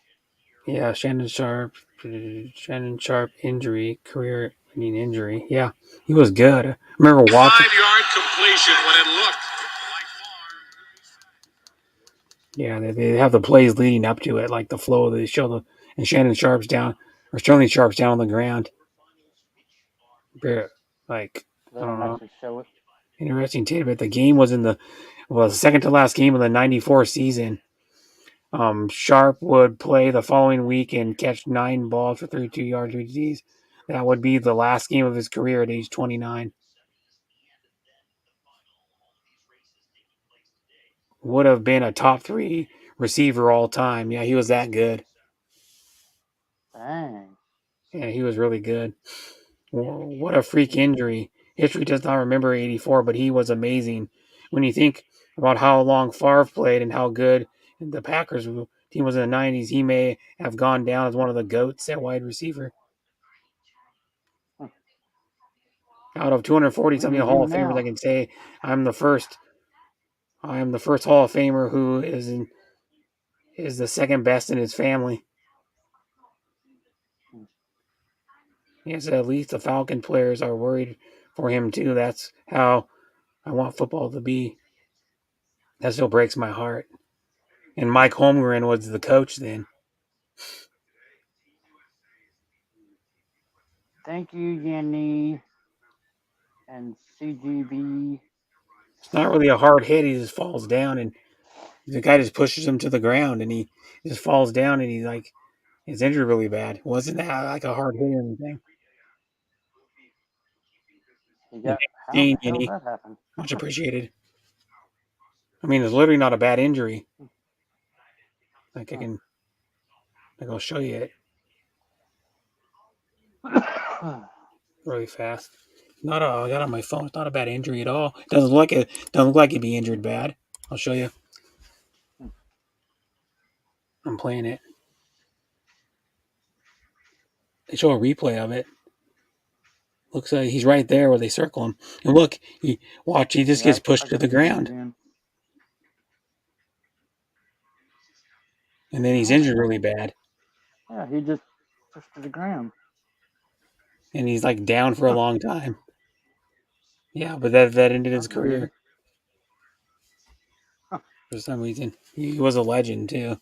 Yeah, Shannon Sharp. Shannon Sharp injury, career-ending injury. Yeah, he was good. I remember watching. 5-yard completion when it looked. Yeah, they have the plays leading up to it, like the flow. They show and Shannon Sharp's down or Sterling Sharp's down on the ground. Like They I don't don't know. actually show it. Interesting tidbit. The game was the second to last game of the '94 season. Sharp would play the following week and catch 9 balls for 32 yards, 3 TDs. That would be the last game of his career at age 29. Would have been a top 3 receiver all time. Yeah, he was that good. Dang. Yeah, he was really good. What a freak injury. History does not remember 84, but he was amazing. When you think about how long Favre played and how good the Packers team was in the 90s, he may have gone down as one of the GOATs at wide receiver. Out of 240 Look something at Hall him of Famers, I now. can say I'm the first. I am the first Hall of Famer who is the second best in his family. Yes, at least the Falcon players are worried for him too. That's how I want football to be. That still breaks my heart. And Mike Holmgren was the coach then. Thank you, Yanni and CGB. It's not really a hard hit. He just falls down, and the guy just pushes him to the ground, and he just falls down, and he's injured really bad. Wasn't that like a hard hit or anything? He And got, how in the Dane, hell did Yenny, that happen? much appreciated. I mean, it's literally not a bad injury. Like I'll show you it really fast. I got it on my phone. It's not a bad injury at all. It doesn't look like it'd be injured bad. I'll show you. I'm playing it. They show a replay of it. Looks like he's right there where they circle him. And look, he just gets pushed to the ground. And then he's injured really bad. Yeah, he just pushed to the ground. And he's like down for a long time. Yeah, but that ended his That's weird. career. For some reason. He was a legend too.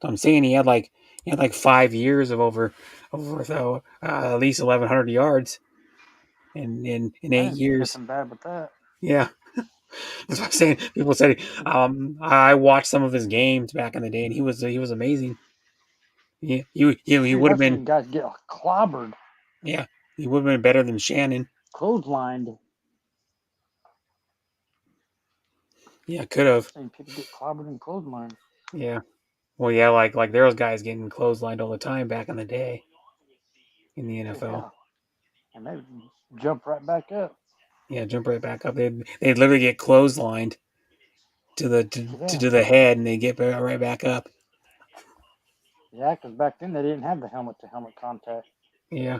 So I'm saying he had like 5 years of over at least 1,100 yards in I 8 didn't see years. nothing bad with that. Yeah. That's what I'm saying. People said I watched some of his games back in the day, and he was amazing. He Shoot, would have I've seen been guys get clobbered, yeah, he would have been better than Shannon. clotheslined. Yeah, could have. I've seen people get clobbered and clotheslined. Yeah. Well, yeah, like there was guys getting clotheslined all the time back in the day in the NFL. Yeah. And they jump right back up. Yeah, jump right back up. They'd literally get clotheslined to the head, and they get right back up. Yeah, because back then they didn't have the helmet-to-helmet contact. Yeah.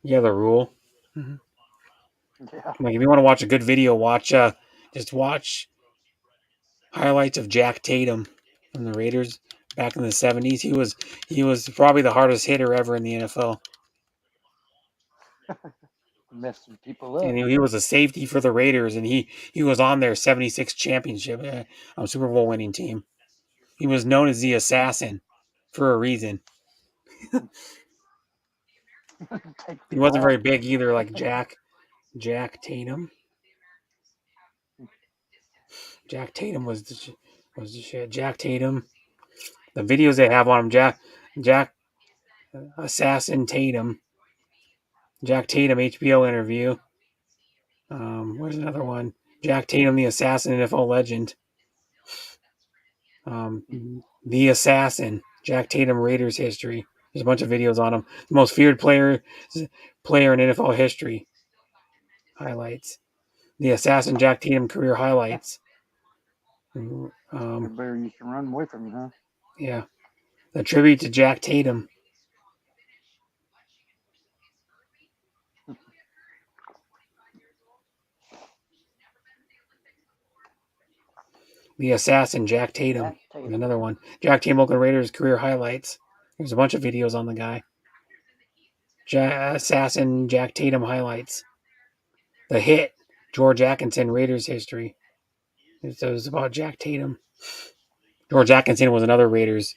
Yeah, the rule. Mm-hmm. Yeah. Like if you want to watch a good video, just watch highlights of Jack Tatum from the Raiders back in the 70s. He was probably the hardest hitter ever in the NFL. Messing people up. And he was a safety for the Raiders, and he was on their 76 championship Super Bowl winning team. He was known as the assassin for a reason. He wasn't very big either, like Jack Tatum. Jack Tatum was the shit. Jack Tatum. The videos they have on him, Jack Assassin Tatum. Jack Tatum HBO interview. Where's another one? Jack Tatum, the Assassin, NFL legend. The Assassin, Jack Tatum, Raiders history. There's a bunch of videos on him. The most feared player in NFL history. Highlights. The Assassin, Jack Tatum career highlights. Everybody used to run away from you, huh? Yeah. The tribute to Jack Tatum. The Assassin, Jack Tatum. Another one. Jack Tatum, Oakland Raiders career highlights. There's a bunch of videos on the guy. Assassin, Jack Tatum highlights. The Hit, George Atkinson, Raiders history. It was about Jack Tatum. George Atkinson was another Raiders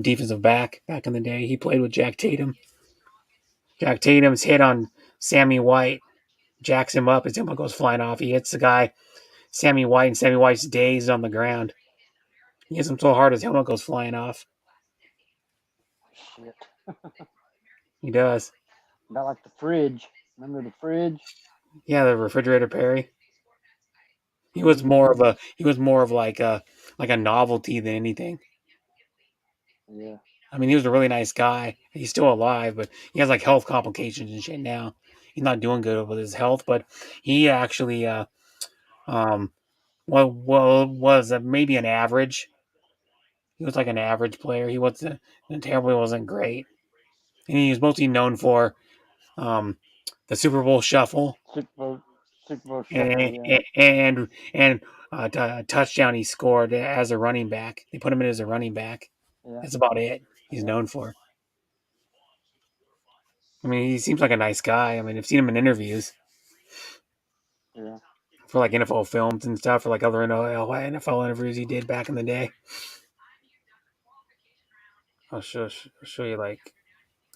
defensive back in the day. He played with Jack Tatum. Jack Tatum's hit on Sammy White jacks him up. His helmet goes flying off. He hits the guy, Sammy White, and Sammy White's dazed on the ground. He hits him so hard his helmet goes flying off. Shit. He does. About like the fridge. Remember the fridge? Yeah, the refrigerator Perry. He was more of like a novelty than anything. Yeah. I mean, he was a really nice guy. He's still alive, but he has like health complications and shit now. He's not doing good with his health, but he actually was maybe an average. He was like an average player. He wasn't terribly wasn't great, and he was mostly known for the Super Bowl Shuffle. Super Bowl Shuffle, and a touchdown he scored as a running back. They put him in as a running back. Yeah. That's about it. He's known for. I mean, he seems like a nice guy. I mean, I've seen him in interviews. Yeah. For like NFL films and stuff, or like other NFL interviews he did back in the day. I'll show you like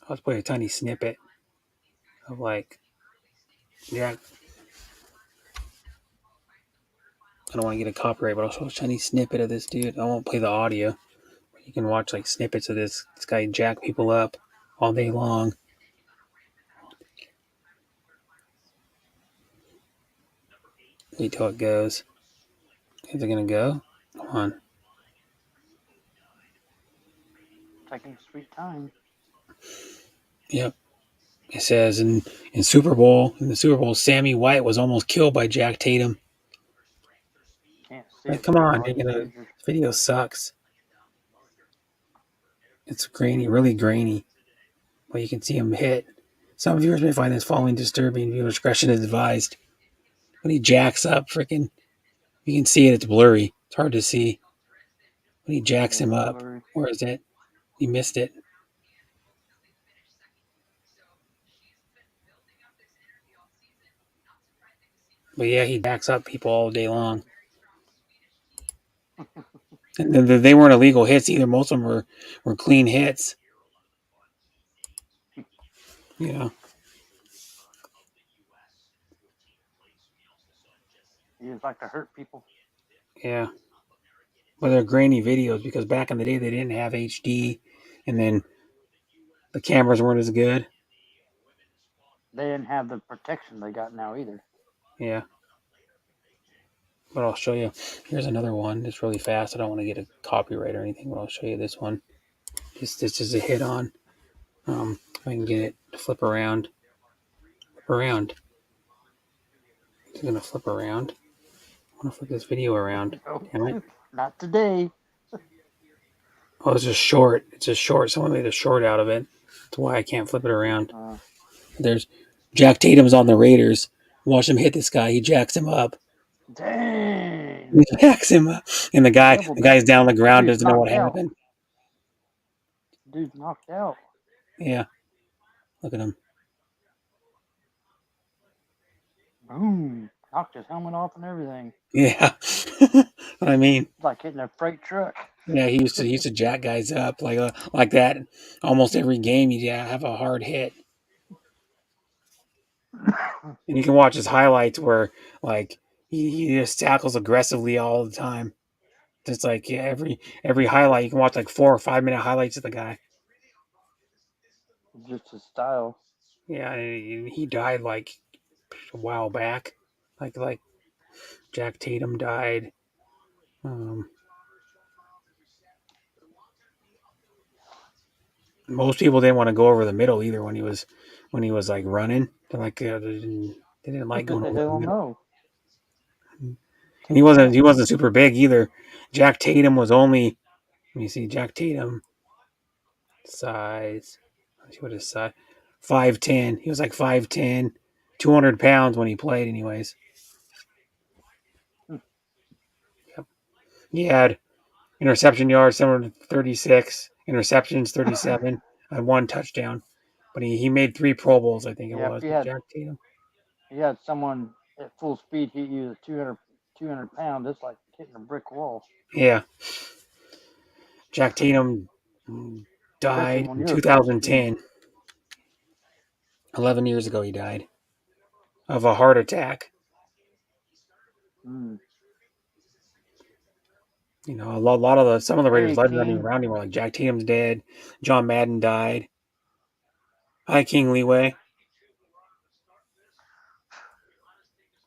I'll play a tiny snippet of like I don't want to get a copyright, but I'll show a tiny snippet of this dude. I won't play the audio. You can watch like snippets of this guy jack people up all day long. Wait till it goes. Is it gonna go? Come on. Taking sweet time. Yep. It says in the Super Bowl, Sammy White was almost killed by Jack Tatum. Can't see Like, it. come on, this video sucks. It's grainy, really grainy. But you can see him hit. Some viewers may find this following disturbing. Viewer discretion is advised. When he jacks up, freaking, you can see it. It's blurry. It's hard to see. When he jacks Yeah, him it's up, blurry. where is it? You missed it. But yeah, he jacks up people all day long. And they weren't illegal hits either. Most of them were clean hits. You know, He just like to hurt people. yeah. But they're grainy videos because back in the day they didn't have HD, and then the cameras weren't as good. They didn't have the protection they got now either. Yeah. But I'll show you. Here's another one. It's really fast. I don't want to get a copyright or anything, but I'll show you this one. This is a hit on. If I can get it to flip around. Flip around. It's gonna flip around. I want to flip this video around. No, Damn it. not today. Oh, it's just short. It's just short. Someone made a short out of it. That's why I can't flip it around. There's Jack Tatum's on the Raiders. Watch him hit this guy. He jacks him up. Dang. He jacks him up. And the Double guy's down on the ground, dude's doesn't know what knocked out. happened. Dude's knocked out. Yeah. Look at him. Boom. Knocked his helmet off and everything. Yeah. What I mean. It's like hitting a freight truck. Yeah, he used to jack guys up like that. Almost every game he'd have a hard hit. And you can watch his highlights where like he just tackles aggressively all the time. Just like every highlight you can watch like 4 or 5 minute highlights of the guy. Just his style. Yeah, and he died like a while back. Like Jack Tatum died. Most people didn't want to go over the middle either when he was like running. They're like they didn't like going over the Hell middle. no. And he wasn't super big either. Jack Tatum was only, let me see, Jack Tatum size. Let's see what his size. 5'10". He was like 5'10", 200 pounds when he played anyways. Yep. He had interception yards 736, interceptions 37, and 1 touchdown. But he made 3 Pro Bowls, I think it was. Jack Tatum. He had someone at full speed hit you with 200 pounds. It's like hitting a brick wall. Yeah. Jack Tatum died in 2010. 11 years ago he died of a heart attack. Mm. You know, some of the Raiders legends not even around anymore. Like Jack Tatum's dead. John Madden died. Hi, King Leeway.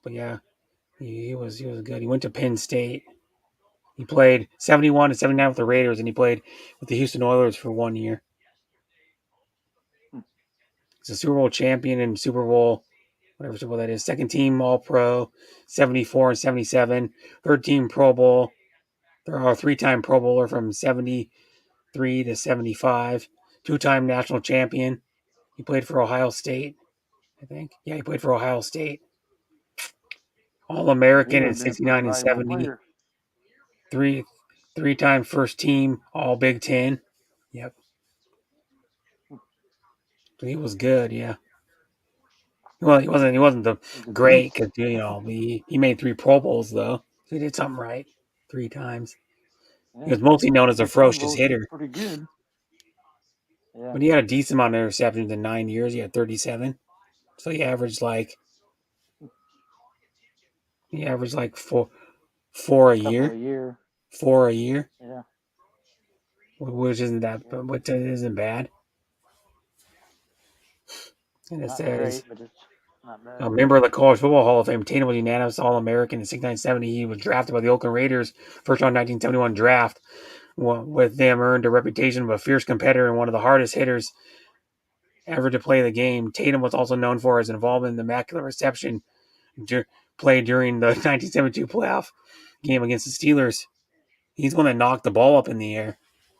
But yeah, he was good. He went to Penn State. He played 71 and 79 with the Raiders, and he played with the Houston Oilers for 1 year. He's a Super Bowl champion and Super Bowl, whatever Super Bowl that is. Second team All Pro, 74 and 77. Third team Pro Bowl. There are 3-time Pro Bowler from 73 to 75. 2-time national champion. He played for Ohio State, I think. Yeah, he played for Ohio State. All-American in 69 and 70. Three-time first team All Big Ten. Yep. He was good, yeah. Well, he wasn't the great because he made 3 Pro Bowls though. So he did something right 3 times. Yeah. He was mostly known as a ferocious hitter. Pretty good. Yeah. But he had a decent amount of interceptions in 9 years. He had 37. So he averaged like four a year. 4 a year. Yeah. Which isn't bad. And it says, great, but it's not bad. A member of the College Football Hall of Fame, Tatum was unanimous All-American in 69-70. He was drafted by the Oakland Raiders, first round 1971 draft. With them, earned a reputation of a fierce competitor and one of the hardest hitters ever to play the game. Tatum was also known for his involvement in the immaculate reception played during the 1972 playoff game against the Steelers. He's the one that knocked the ball up in the air.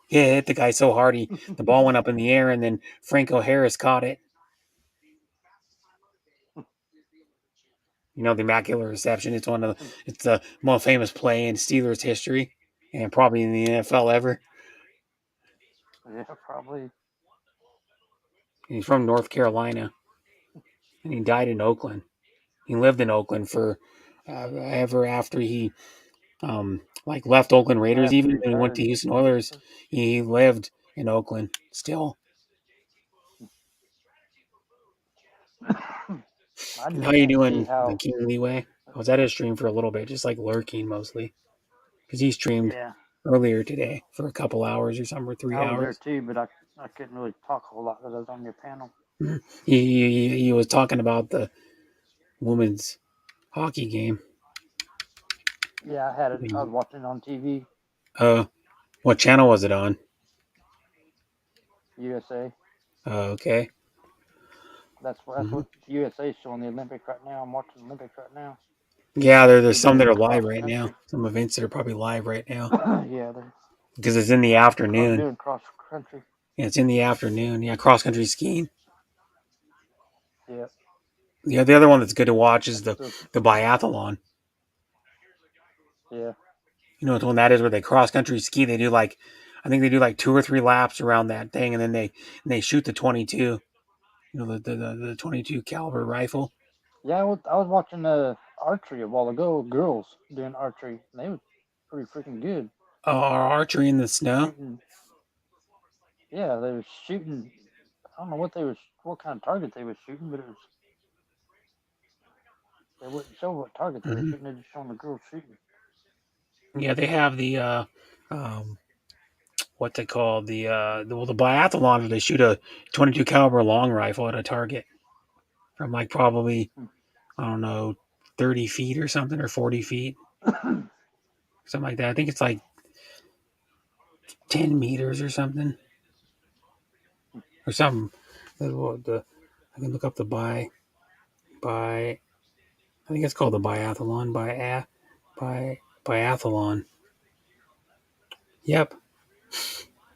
He hit the guy so hard, the ball went up in the air, and then Franco Harris caught it. You know, the Immaculate Reception. It's the most famous play in Steelers history, and probably in the NFL ever. Yeah, probably. He's from North Carolina, and he died in Oakland. He lived in Oakland for ever after he like left Oakland Raiders. After he Even when he went to retired. Houston Oilers, he lived in Oakland still. I And just how you can't see doing, the how. King Leeway? I was at his stream for a little bit, just like lurking mostly, because he streamed Yeah, earlier today for a couple hours or something, or three I was there hours. too, but I couldn't really talk a whole lot because I was on your panel. Mhm. He was talking about the women's hockey game. Yeah, I had it. I was watching it on TV, What channel was it on? USA. Okay. That's Mhm. what USA is showing the Olympic right now. I'm watching the Olympics right now. Yeah, there's They're some that doing are cross live right now. country. Some events that are probably live right now Yeah, they're because it's in the afternoon. doing cross country. Yeah, it's in the afternoon. Yeah, cross country skiing. Yeah, Yeah, the other one that's good to watch is that's the the the biathlon. yeah. You know what one that is, where they cross country ski. They do like, I think they do like 2 or 3 laps around that thing, and then they shoot the 22. You know, the 22 caliber rifle. Yeah, I was watching archery a while ago. Girls doing archery, and they were pretty freaking good Archery in the snow. shooting. Yeah, they were shooting. I don't know what kind of target they were shooting, but they wouldn't show what target they were Hmm. shooting. They just showing the girls shooting. Yeah, they have the um, what they call the biathlon, where they shoot a 22 caliber long rifle at a target from like probably, I don't know, 30 feet or something, or 40 feet, something like that. I think it's like 10 meters or something, or something. I can look up the by I think it's called the biathlon by biathlon. Yep,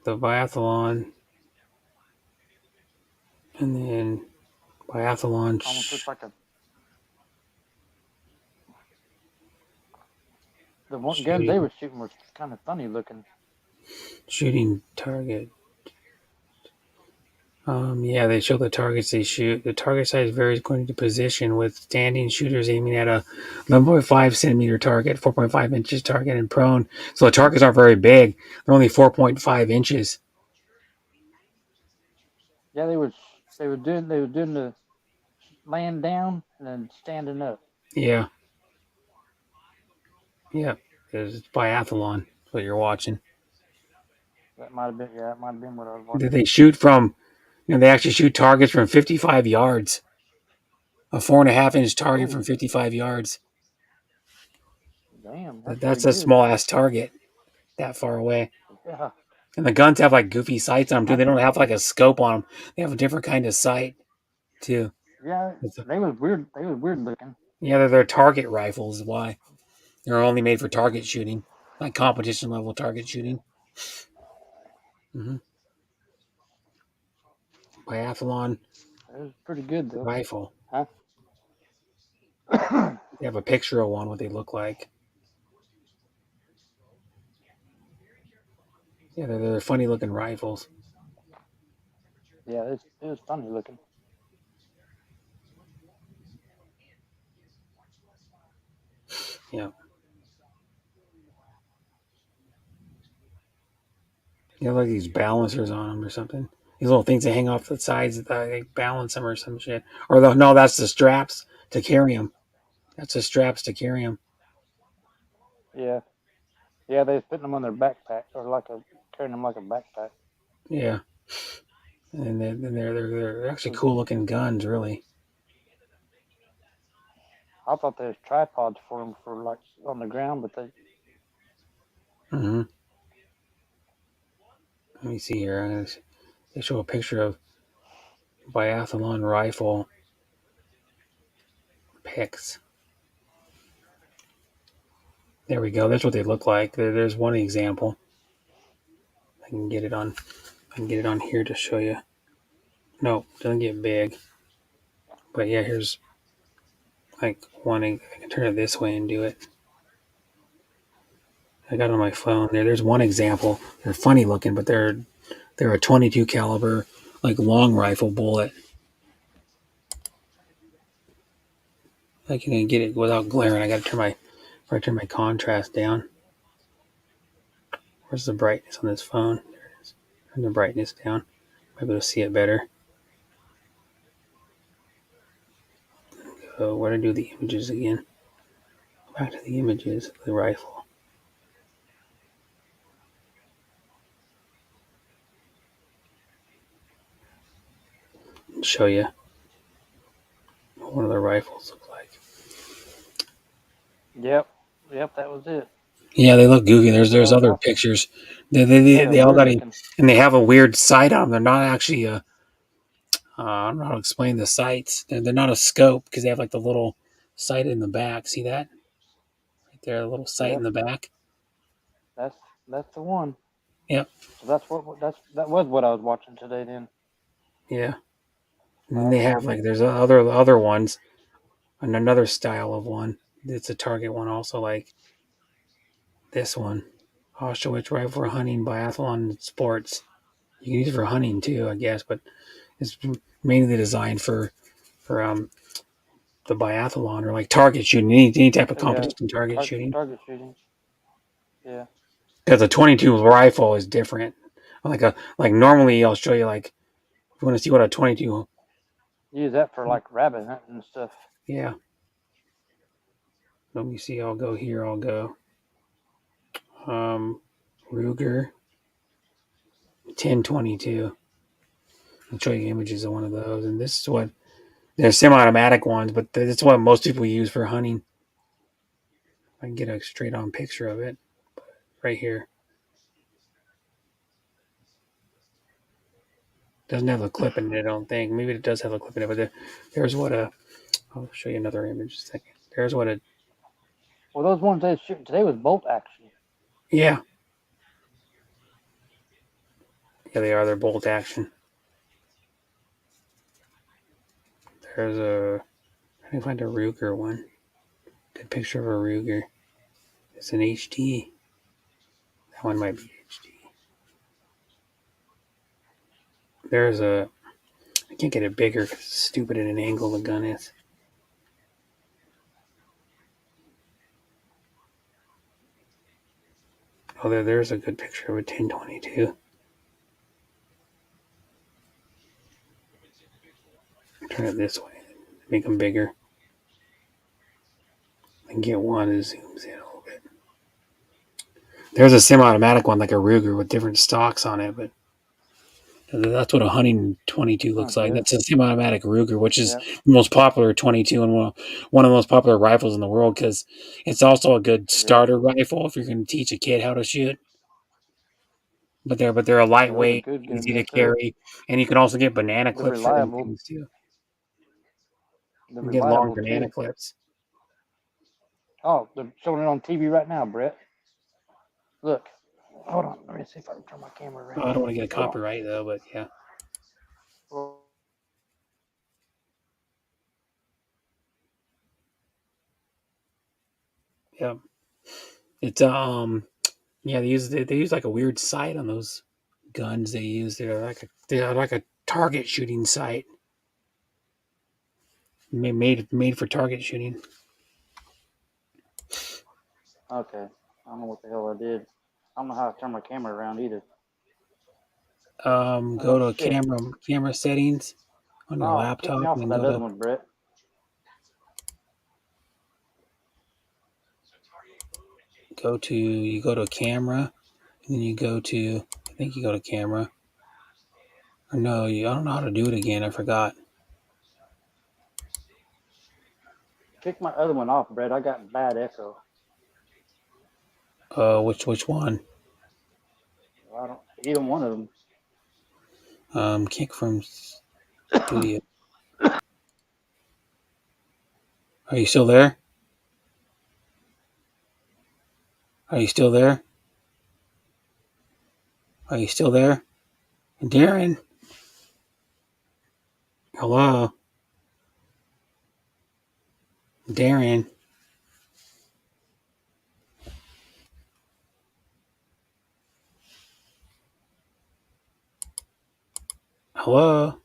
the biathlon, and then biathlon Almost looks like the one gun they shooting were shooting was kind of funny looking. shooting target. Yeah, they show the targets they shoot. The target size varies according to position, with standing shooters aiming at a 11.5 centimeter target, 4.5 inches target, and prone. So the targets aren't very big. They're only 4.5 inches. Yeah, they were doing the laying down and then standing up. Yeah, yeah. It's biathlon. That's what you're watching. That might have been that might have been what I was That watching. they shoot from, they actually shoot targets from 55 yards. A 4.5 inch target from Oh, 55 yards. damn, that's pretty That's a good. small ass target that far away. Yeah, And the guns have like goofy sights on them too. I, They don't have like a scope on them. They have a different kind of sight too. yeah, they was weird. They was weird looking. Yeah, they're target rifles. Is why they're only made for target shooting, like competition level target Yeah, shooting. Hmm. Biathlon it was pretty good though. rifle. Huh? They have a picture of one. What they look like. Yeah, they're funny looking rifles. Yeah, it was funny looking. Yeah, they have like these balancers on them or something. These little things that hang off the sides that they balance them or some shit. Or no, that's the straps to carry them. That's the straps to carry them. Yeah, yeah, they was putting them on their backpack or carrying them like a backpack. Yeah, and they're actually 'Cause cool looking guns, really. I thought there was tripods for them for like on the ground, but Hmm. Let me see here. They show a picture of biathlon rifle pics. There we go. That's what they look like. There's one example. I can get it on. I can get it on here to show you. No, doesn't get big. But yeah, here's. like one. I can turn it this way and do it. I got it on my phone. There's one example. They're funny looking, but they're a 22 caliber like long rifle bullet. I can get it without glaring. I got to turn my contrast down. Where's the brightness on this phone? There it is. Turn the brightness down. Might be able to see it better. So where to do the images again? Back to the images of the rifle. Show you what one of the rifles look like. Yep, that was it. Yeah, they look goofy. That's what I There's was other watching. pictures. Yeah, they're They all weird got looking. and they have a weird sight on them. They're not actually I don't know how to explain the sights. They're not a scope because they have like the little sight in the back. See that? Right there, a little sight in Yep, the back. that's the one. Yep. So that was what I was watching today. Then Yeah. And then they awesome. have like there's other ones and another style of one. It's a target one also like this one. Auschwitz rifle for hunting, biathlon, and sports. You can use it for hunting too, I guess, but it's mainly designed for the biathlon or like target shooting, any type of Yeah, competition target shooting. target shooting. Yeah. Because a 22 rifle is different. Like normally I'll show you like if you want to see what a 22. Use that for like rabbit hunting and stuff. Yeah. Let me see. I'll go here. I'll go Ruger 1022. I'll show you images of one of those. And this is what they're semi-automatic ones, but that's what most people use for hunting. I can get a straight on picture of it right here. Doesn't have a clip in it, I don't think. Maybe it does have a clip in it, but there's what a. I'll show you another image in a second. There's what a. Well, those ones they was shooting today was bolt action. Yeah. Yeah, they are. They're bolt action. There's a. I can find a Ruger one. Good picture of a Ruger. It's an HD. That one might be HD. There's a. I can't get it bigger because it's stupid at an angle the gun is. Oh, there's a good picture of a 1022. Turn it this way. Make them bigger. I can get one that zooms in a little bit. There's a semi-automatic one like a Ruger with different stocks on it, but that's what a hunting 22 looks like. Okay. That's a semi-automatic Ruger, which is Yep. the most popular 22 and one of the most popular rifles in the world because it's also a good starter rifle if you're going to teach a kid how to shoot. But they're a Yeah, those are lightweight, good guns easy to right there. carry, and you can also get banana They're clips for them reliable. things too. They're You can get long reliable banana too. clips. Oh, they're showing it on TV right now, Brett. Look. Hold on. Let me see if I can turn my camera Oh, I around. don't want to get a Hold on. copyright though, but yeah. Yeah. It's yeah, they use like a weird sight on those guns they use. They're like a target shooting sight. Made for target shooting. Okay. I don't know what the hell I did. I don't know how to turn my camera around either. Go Oh to shit. camera settings on your Oh, kick me laptop off and of then that other one, Brett. you go to camera and then you go to I think you go to camera. Or no, I don't know how to do it again. I forgot. Kick my other one off, Brett. I got bad echo. Which one? I don't either one of them. Kick from studio. Are you still there? Are you still there? Are you still there? Darren? Hello? Darren. Hello.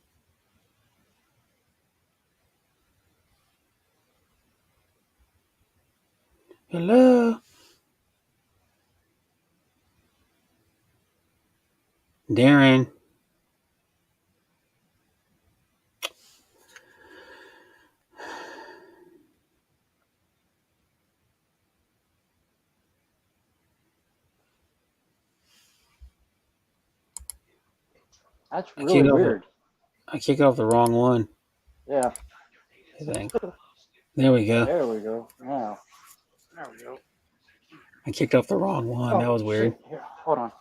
Hello. Darren. That's I really kicked off the weird. I kicked off the wrong one, Yeah. I think. There we go. There we go. Now. There we go. I kicked off the wrong one. That Oh was weird. shit! Here, hold on.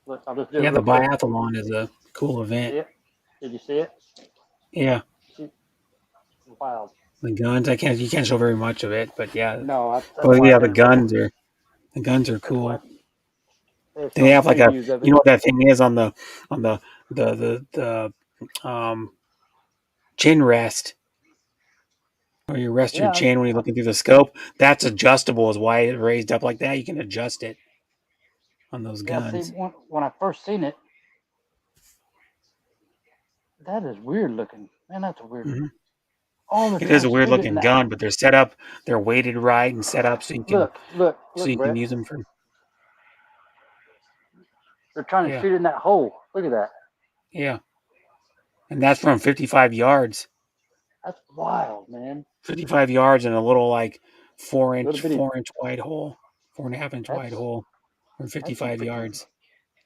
Look, I'll just do it Yeah, the real quick. biathlon is a cool event. See it? Did you see it? Yeah. See? Wild. The guns. You can't show very much of it, but yeah. No, that's But why I yeah, the can't show it. guns are That's why cool. they're They showing have like a, previews of you it. know what that thing is on the chin rest, where you rest your Yeah, chin when you're looking through the scope. That's adjustable. Is why it raised up like that. You can adjust it on those yeah. See, guns. when I first seen it, that is weird looking. Man, that's a weird. Hmm. Oh, they're It trying is to a weird shoot it in looking that. gun, but they're set up. They're weighted right and set up Look, so look, you can Brett. use them for. They're trying to Yeah, shoot it in that hole. Look at that. yeah, and that's from 55 yards. That's wild, man. 55 yards and a little like Little bitty. 4-inch wide hole, 4.5-inch wide That's hole from that's some 55 freaking. yards.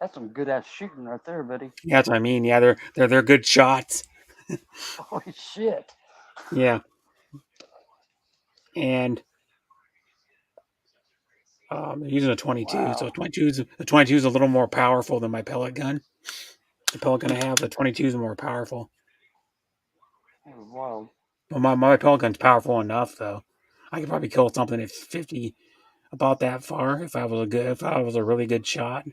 That's some good ass shooting right there, buddy. Yeah, that's what I mean. Yeah, they're good shots. Holy shit! Yeah, and they're using a 22. So Wow. 22 is a little more powerful than my pellet gun. The pellet gun I have, the 22 is more powerful. That was wild. But my pellet gun's powerful enough though. I could probably kill something at 50 about that far if I was a really good shot.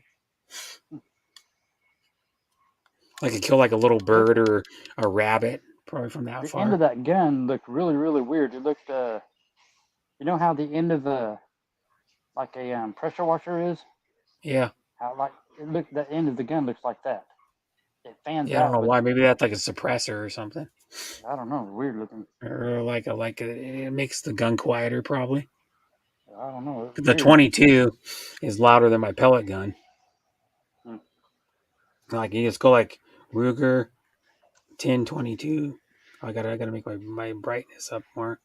I could kill like a little Look, bird or a rabbit probably from that the end far. of that gun looked really, really weird. It looked, you know how the end of a like a pressure washer is? Yeah. How like it looked. The end of the gun looks like that. It fans Yeah, I don't out, know but why. Maybe that's like a suppressor or something, I don't know. Weird looking. or it makes the gun quieter. Probably I don't know. It's the weird. 22 is louder than my pellet gun. Hmm. Like you just go like Ruger 1022. I gotta make my brightness up more.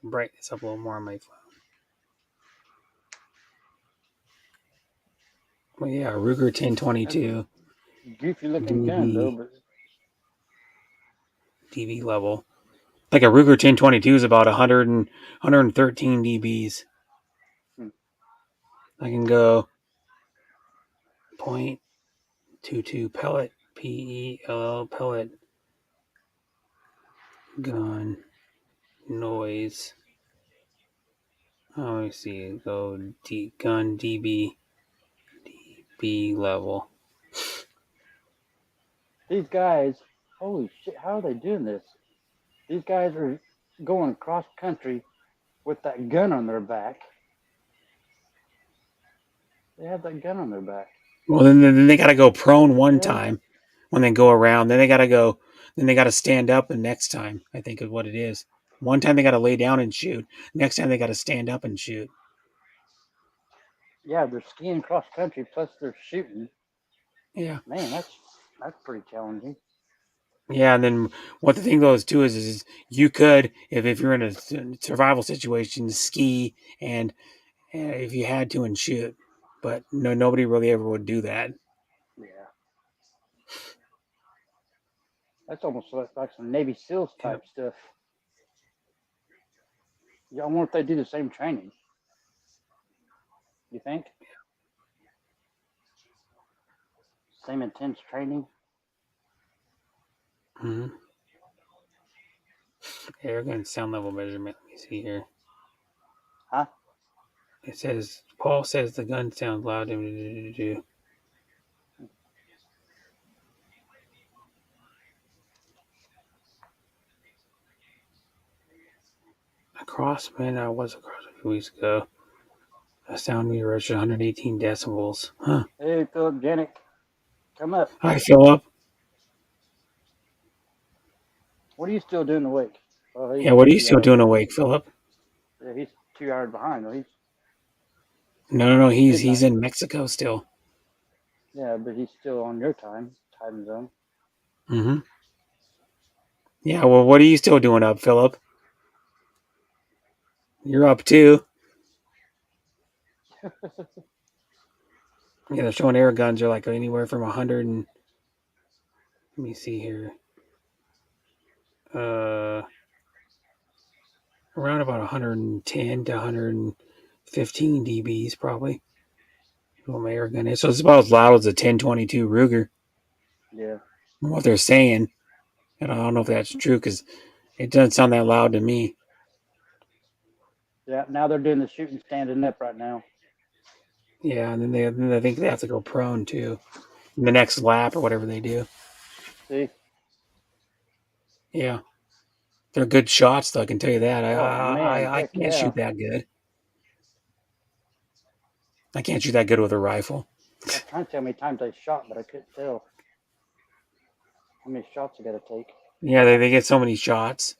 Brightness up a little more on my phone. Well, yeah, Ruger That's a 1022 goofy looking gun though, DV but DV level. Like a Ruger 1022 is about 113 dBs. hmm. I can go 0.22 pellet PELL pellet gun noise. Oh, let me see. Go gun DB level. These guys, holy shit, how are they doing this? These guys are going cross country with that gun on their back. They have that gun on their back. Well, then they got to go prone one Yeah. time when they go around. Then they got to go. Then they got to stand up the next time. I think is what it is. One time they got to lay down and shoot. Next time they got to stand up and shoot. Yeah, they're skiing cross country plus they're shooting. Yeah, Man, that's pretty challenging. yeah. And then what the thing goes too is you could if you're in a survival situation ski and if you had to and shoot, but no nobody really ever would do that. Yeah. That's almost like some Navy SEALs Yep. type stuff. Yeah, I wonder if they do the same training. You think? Same intense training? Mm-hmm. Air gun sound level measurement. Let me see here. Huh? It says Paul says the gun sounds loud. Crossman, I was across a few weeks ago. A sound meter registered 118 decibels. Huh. Hey, Philip, Janet, come up. Hi, Philip. What are you still doing awake? Oh, he's Yeah, what are you 2 still hours. doing awake, Philip? Yeah, he's 2 hours behind. He's No, he's midnight. in Mexico still. Yeah, but he's still on your time zone. Mm-hmm. Yeah, well, what are you still doing up, Philip? You're up too. Yeah, they're showing air guns are like anywhere from 100 and let me see here. Around about 110 to 115 dBs probably. What my air gun is. So it's about as loud as a 1022 Ruger. Yeah. From what they're saying. And I don't know if that's true because it doesn't sound that loud to me. Yeah, now they're doing the shooting standing up right now. Yeah, and then I think they have to go prone too. In the next lap or whatever they do. See? Yeah. They're good shots though, I can tell you that. Oh, man, I heck can't yeah. shoot that good. I can't shoot that good with a rifle. I was trying to tell how many times I shot, but I couldn't tell how many shots I got to take. Yeah, they get so many shots.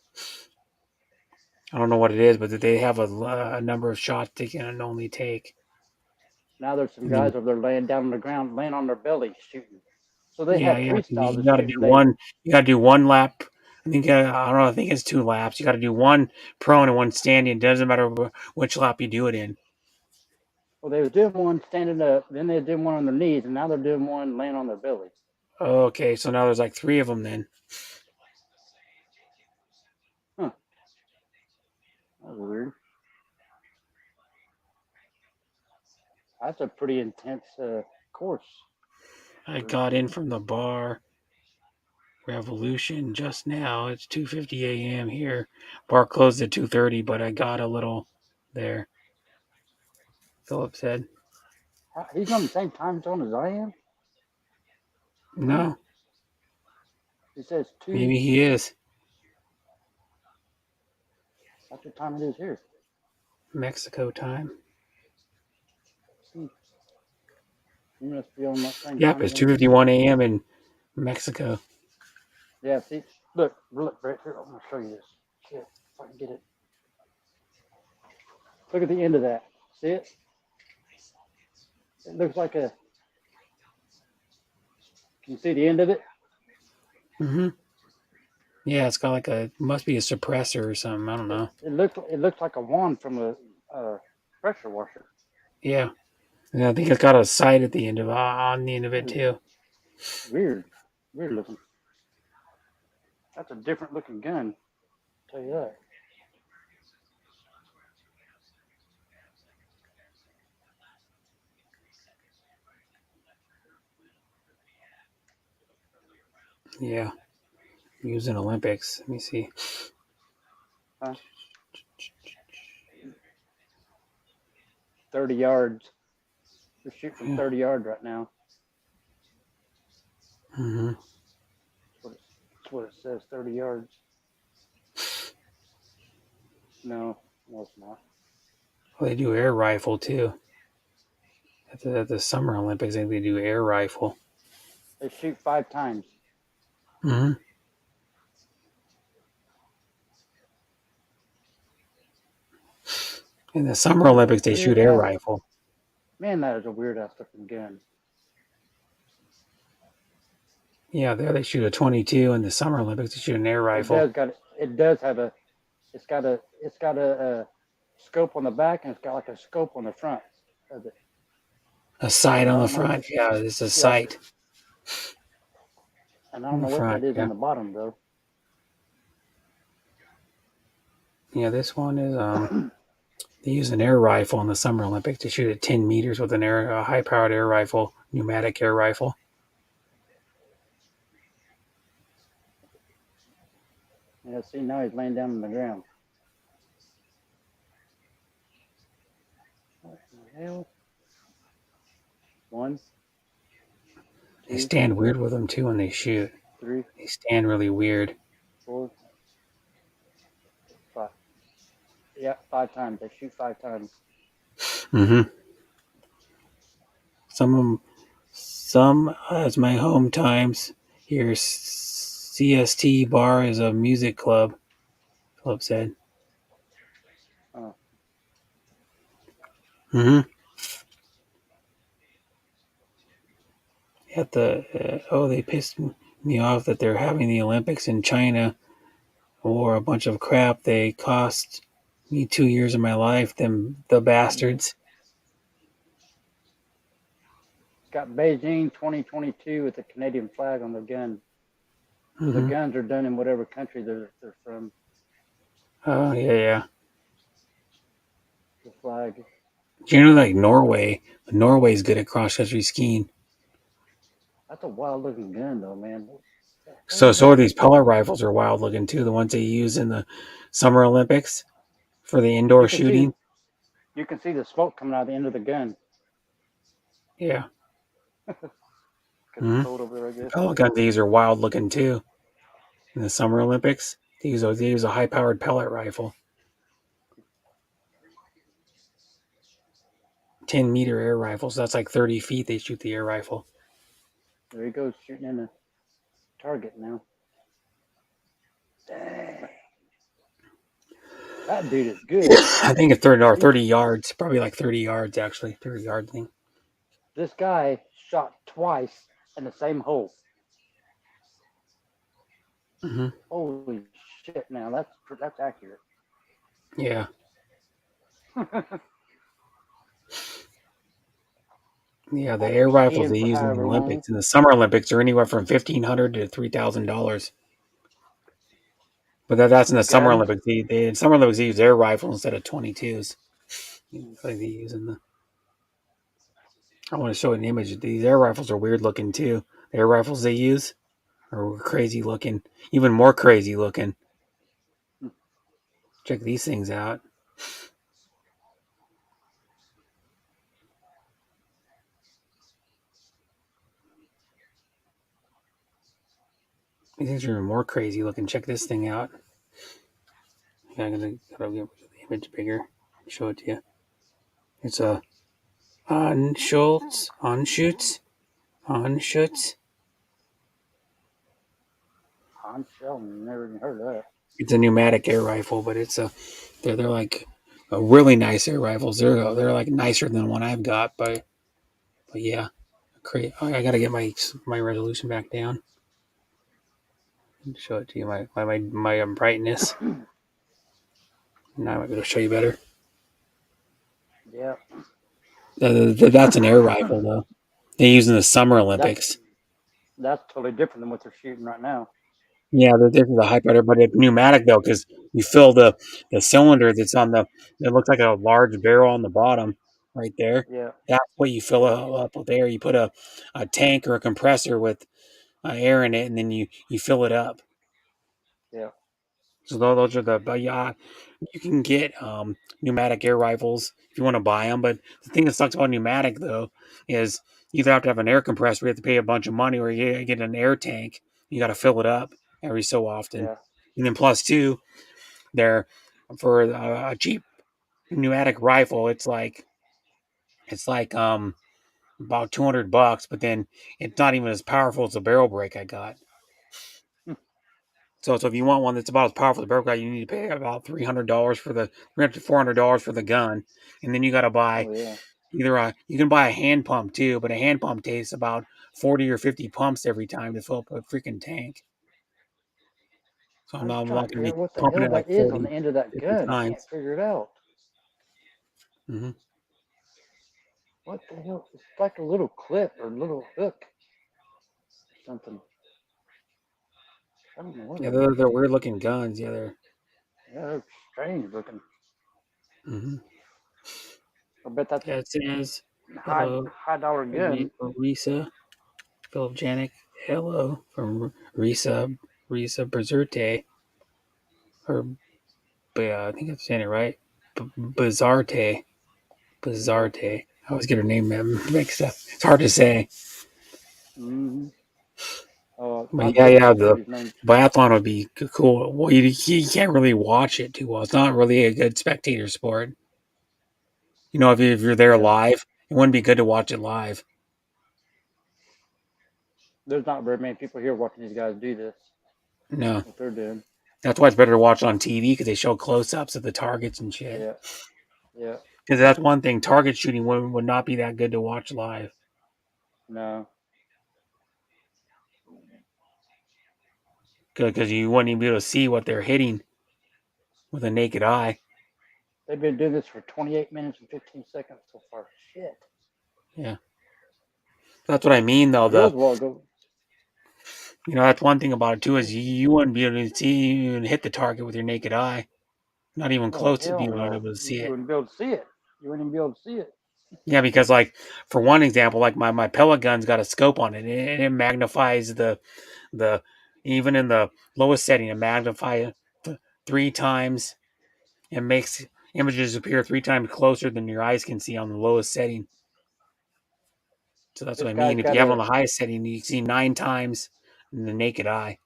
I don't know what it is, but they have a number of shots they can only take. Now there's some I mean, guys over there laying down on the ground, laying on their belly shooting. So they yeah, have yeah. three styles You of got to do shooting. one. You got to do one lap. I think I don't know. I think it's 2 laps. You got to do one prone and one standing. It doesn't matter which lap you do it in. Well, they were doing one standing up, then they did one on their knees, and now they're doing one laying on their belly. Okay, so now there's like 3 of them then. Huh. That was weird. That's a pretty intense course. I got in from the bar Revolution just now. It's 2:50 a.m. here. Bar closed at 2:30, but I got a little there. Philip said, He's on the same time zone as I am? "No, He says 2. maybe he is That's what time it is here. Mexico time." You must be on that same Yep, time it's zone. 2:51 a.m. in Mexico. Yeah, see, look, Brett, here, I'm going to show you this. Shit, if I can get it. Look at the end of that. See it? It looks like a. Can you see the end of it? Mm-hmm. Yeah, it's got like must be a suppressor or something. I don't know. It looks like a wand from a pressure washer. Yeah, and I think it's got a sight at the end of on the end of it too. Weird looking. That's a different looking gun. I'll tell you that. Yeah, used in Olympics. Let me see. Huh? 30 yards. They're shooting from 30 yards right now. Mm-hmm. That's what it says, 30 yards. No, it's not. Well, they do air rifle too. At the Summer Olympics, I think they do air rifle. They shoot 5 times. Mm-hmm. In the Summer Olympics, they shoot air rifle. Man, that is a weird ass looking gun. Yeah, there they shoot a 22. In the Summer Olympics, they shoot an air rifle. It does have a. It's got a scope on the back, and it's got like a scope on the front of it. A sight on the front. Yeah, it's a sight. And I don't know what that is yeah. on the bottom though. Yeah, this one is they use an air rifle in the Summer Olympics to shoot at 10 meters with a high-powered air rifle, pneumatic air rifle. Yeah, see, now he's laying down on the ground. What the hell? 1, 2, They stand weird with them too when they shoot. 3. They stand really weird. 4, 5. Yeah, 5 times. They shoot 5 times. Mm-hmm. Some as my home times. Here, CST bar is a music club. Philip said. Oh, Mm-hmm. At they pissed me off that they're having the Olympics in China or a bunch of crap. They cost me 2 years of my life. Them the mm-hmm. bastards. Got Beijing 2022 with the Canadian flag on their gun. So the Mm-hmm. guns are done in whatever country they're from. Oh yeah. The flag. Generally like Norway. Norway's good at cross country skiing. That's a wild looking gun, though, man. What the hell So is so are that? these pellet rifles are wild looking too. The ones they use in the Summer Olympics for the indoor You can see shooting. you can see the smoke coming out of the end of the gun Yeah. because it's Mm-hmm. cold over there, I The guess. pellet guns they use are wild looking too. In the Summer Olympics, they use a high powered pellet rifle. 10-meter air rifles. That's like 30 feet. They shoot the air rifle. There he goes shooting in a target now. Dang, that dude is good. I think it's 30 or He 30 yards. Probably like 30 yards actually. 30-yard thing. This guy shot twice in the same hole. Mm-hmm. Holy shit! Now that's accurate. Yeah. Yeah, the air After rifles skiing they for use in the however long. Olympics, in the Summer Olympics, are anywhere from $1,500 to $3,000. But that's in The the Summer guns. Olympics. They in Summer Olympics they use air rifles instead of 22s. Like they use in the. I want to show an image. These air rifles are weird looking too. The air rifles they use are crazy looking, even more crazy looking. Check these things out. These things are even more crazy looking. Check this thing out. I'm gotta get the image bigger. Show it to you. It's a Anschutz. I'm sure never even heard of that. It's a pneumatic air rifle, but they're like really nice air rifles. They're like nicer than the one I've got, but yeah, I gotta get my resolution back down. Show it to you my brightness. Now I'm gonna show you better. Yeah, That's an air rifle though. They use in the Summer that's Olympics. that's totally different than what they're shooting right now. Yeah, this is a high powder, but it's pneumatic though, because you fill the cylinder that's on the. It looks like a large barrel on the bottom, right there. Yeah, That's what you fill up with air. You put a tank or a compressor with air in it, and then you fill it up. yeah. So those are but yeah, you can get pneumatic air rifles if you want to buy them. But the thing that sucks about pneumatic though is you either have to have an air compressor, you have to pay a bunch of money, or you get an air tank. You got to fill it up every so often, Yeah. and then plus two, they're for a cheap pneumatic rifle. It's like about $200, but then it's not even as powerful as the barrel brake I got. So if you want one that's about as powerful as the barrel brake, you need to pay about $300 for the $300 to $400 for the gun, and then you got to buy Oh yeah. you can buy a hand pump too, but a hand pump takes about 40 or 50 pumps every time to fill up a freaking tank. So I was I'm trying not to going to figure be out what the pumping hell it like that is on 40, the end of that 50 gun. I can't times. figure it out. Hmm. What the hell? It's like a little clip or a little hook or something. I don't know what Yeah, it is. they're weird looking guns. Yeah, Yeah, they're strange looking. hmm I bet that's yeah. It says high hello, high dollar gun. Risa Philip Janik. Hello from Risa Bezerte, or I think I'm saying it right. Bizarte. Yeah. Bizarte. I always get her name mixed up. It's hard to say. Mm-hmm. But I'd yeah, like to see the these names. biathlon would be cool. Well, you can't really watch it too well. It's not really a good spectator sport. You know, if you're there Yeah, live, it wouldn't be good to watch it live. there's not very many people here watching these guys do this. No, What they're doing. that's why it's better to watch it on TV because they show close-ups of the targets and shit. Yeah, yeah. Because that's one thing, target shooting would not be that good to watch live No, because you wouldn't even be able to see what they're hitting with a naked eye. they've been doing this for 28 minutes and 15 seconds so far. Shit. Yeah, that's what I mean The though. girls will go. That's one thing about it too is you wouldn't be able to see and hit the target with your naked eye. Not even Oh close to hell being no! able to You see it. wouldn't be able to see it. You wouldn't even be able to see it. Yeah, because like for one example, like my pellet gun's got a scope on it, and it magnifies the even in the lowest setting, it magnifies three times and makes images appear three times closer than your eyes can see on the lowest setting. So that's what This I guy's mean. If got you have on a the highest setting, you can see nine times in the naked eye,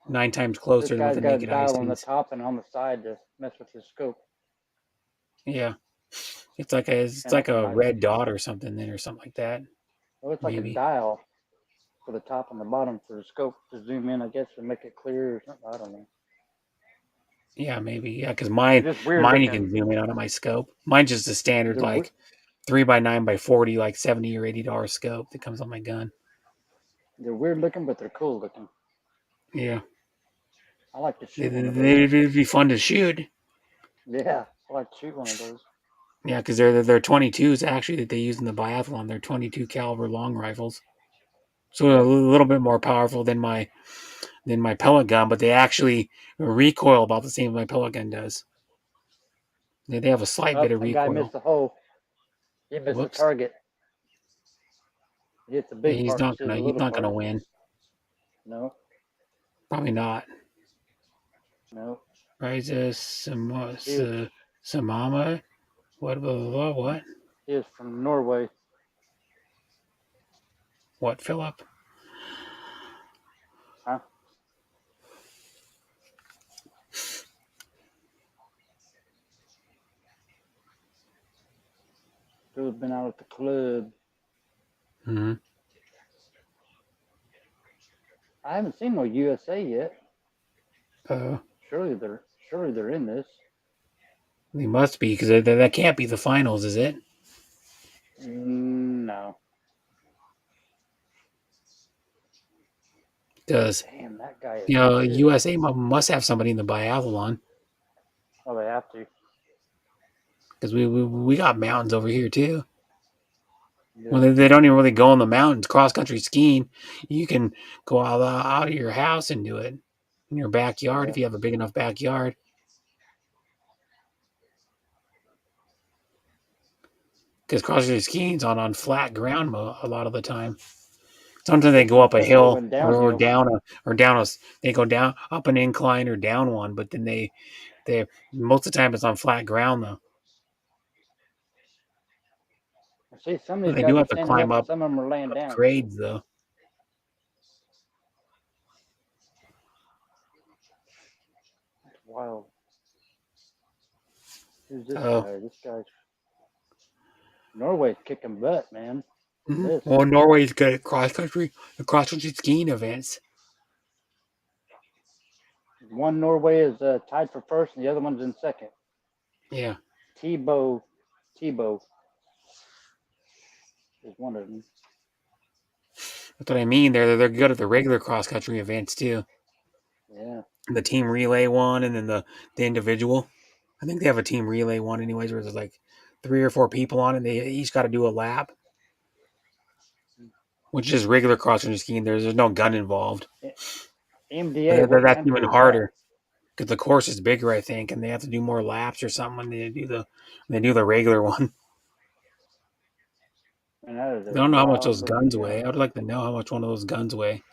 nine times this closer than what guy's the got a naked eye dial on the sees. top and on the side to mess with his scope. Yeah, it's And like a I red dot or something then or something like that. well, it's like a Maybe. dial for the top and the bottom for the scope to zoom in, I guess, and make it clear or something. I don't know. Yeah, maybe. Yeah, because They're mine just weird mine you looking. can zoom in on my scope. Mine's just a standard They're like 3x9x40, like $70 or $80 scope that comes on my gun. they're weird looking, but they're cool looking. Yeah, I like to shoot one of those. it'd be fun to shoot. Yeah, I like to shoot one of those. Yeah, because they're 22s actually that they use in the biathlon. They're 22 caliber long rifles, so a Yeah. little bit more powerful than my pellet gun, but they actually recoil about the same as my pellet gun does. They have a slight Oh, bit of that guy missed recoil. the hole. He missed the Whoops. target. He hits the Yeah, big part instead of the he's little not gonna part. win. No, Probably not. no. Right? He is Samama. What? What? he is from Norway. What? Philip? Huh? Phil's been out at the club. Hmm. I haven't seen no USA yet. Uh, Surely they're in this. they must be because that can't be the finals, is it? No. Because Damn, that guy is good. USA must have somebody in the biathlon Oh, they have to. because we got mountains over here too. Well, Yeah. they don't even really go in the mountains. Cross country skiing, you can go out of your house and do it in your backyard Yeah. if you have a big enough backyard. Because cross country skiing's on flat ground a lot of the time. Sometimes they Well, go up a sometimes they're hill going or downhill. down they go down up an incline or down one, but then they most of the time it's on flat ground though. See, some of But these they do guys are have to standing climb up and up some of them are laying down. grades though. That's wild. Who's this Oh, guy? This guy's Norway's kicking butt, man. mhm. This Well, Norway's good at the cross country skiing events. one Norway is tied for first, and the other one's in second. Yeah, Tebow is one of them. that's what I mean. They're good at the regular cross country events too. Yeah. The team relay one, and then the individual. I think they have a team relay one, anyways, where there's like 3 or 4 people on it. They each got to do a lap, which is regular cross country skiing. There's no gun involved, but MDA, what that's even country is that? harder because the course is bigger, I think, and they have to do more laps or something when they do the regular one. And that is I a don't know how much wild those looking guns weigh. gun. I would like to know how much one of those guns weigh.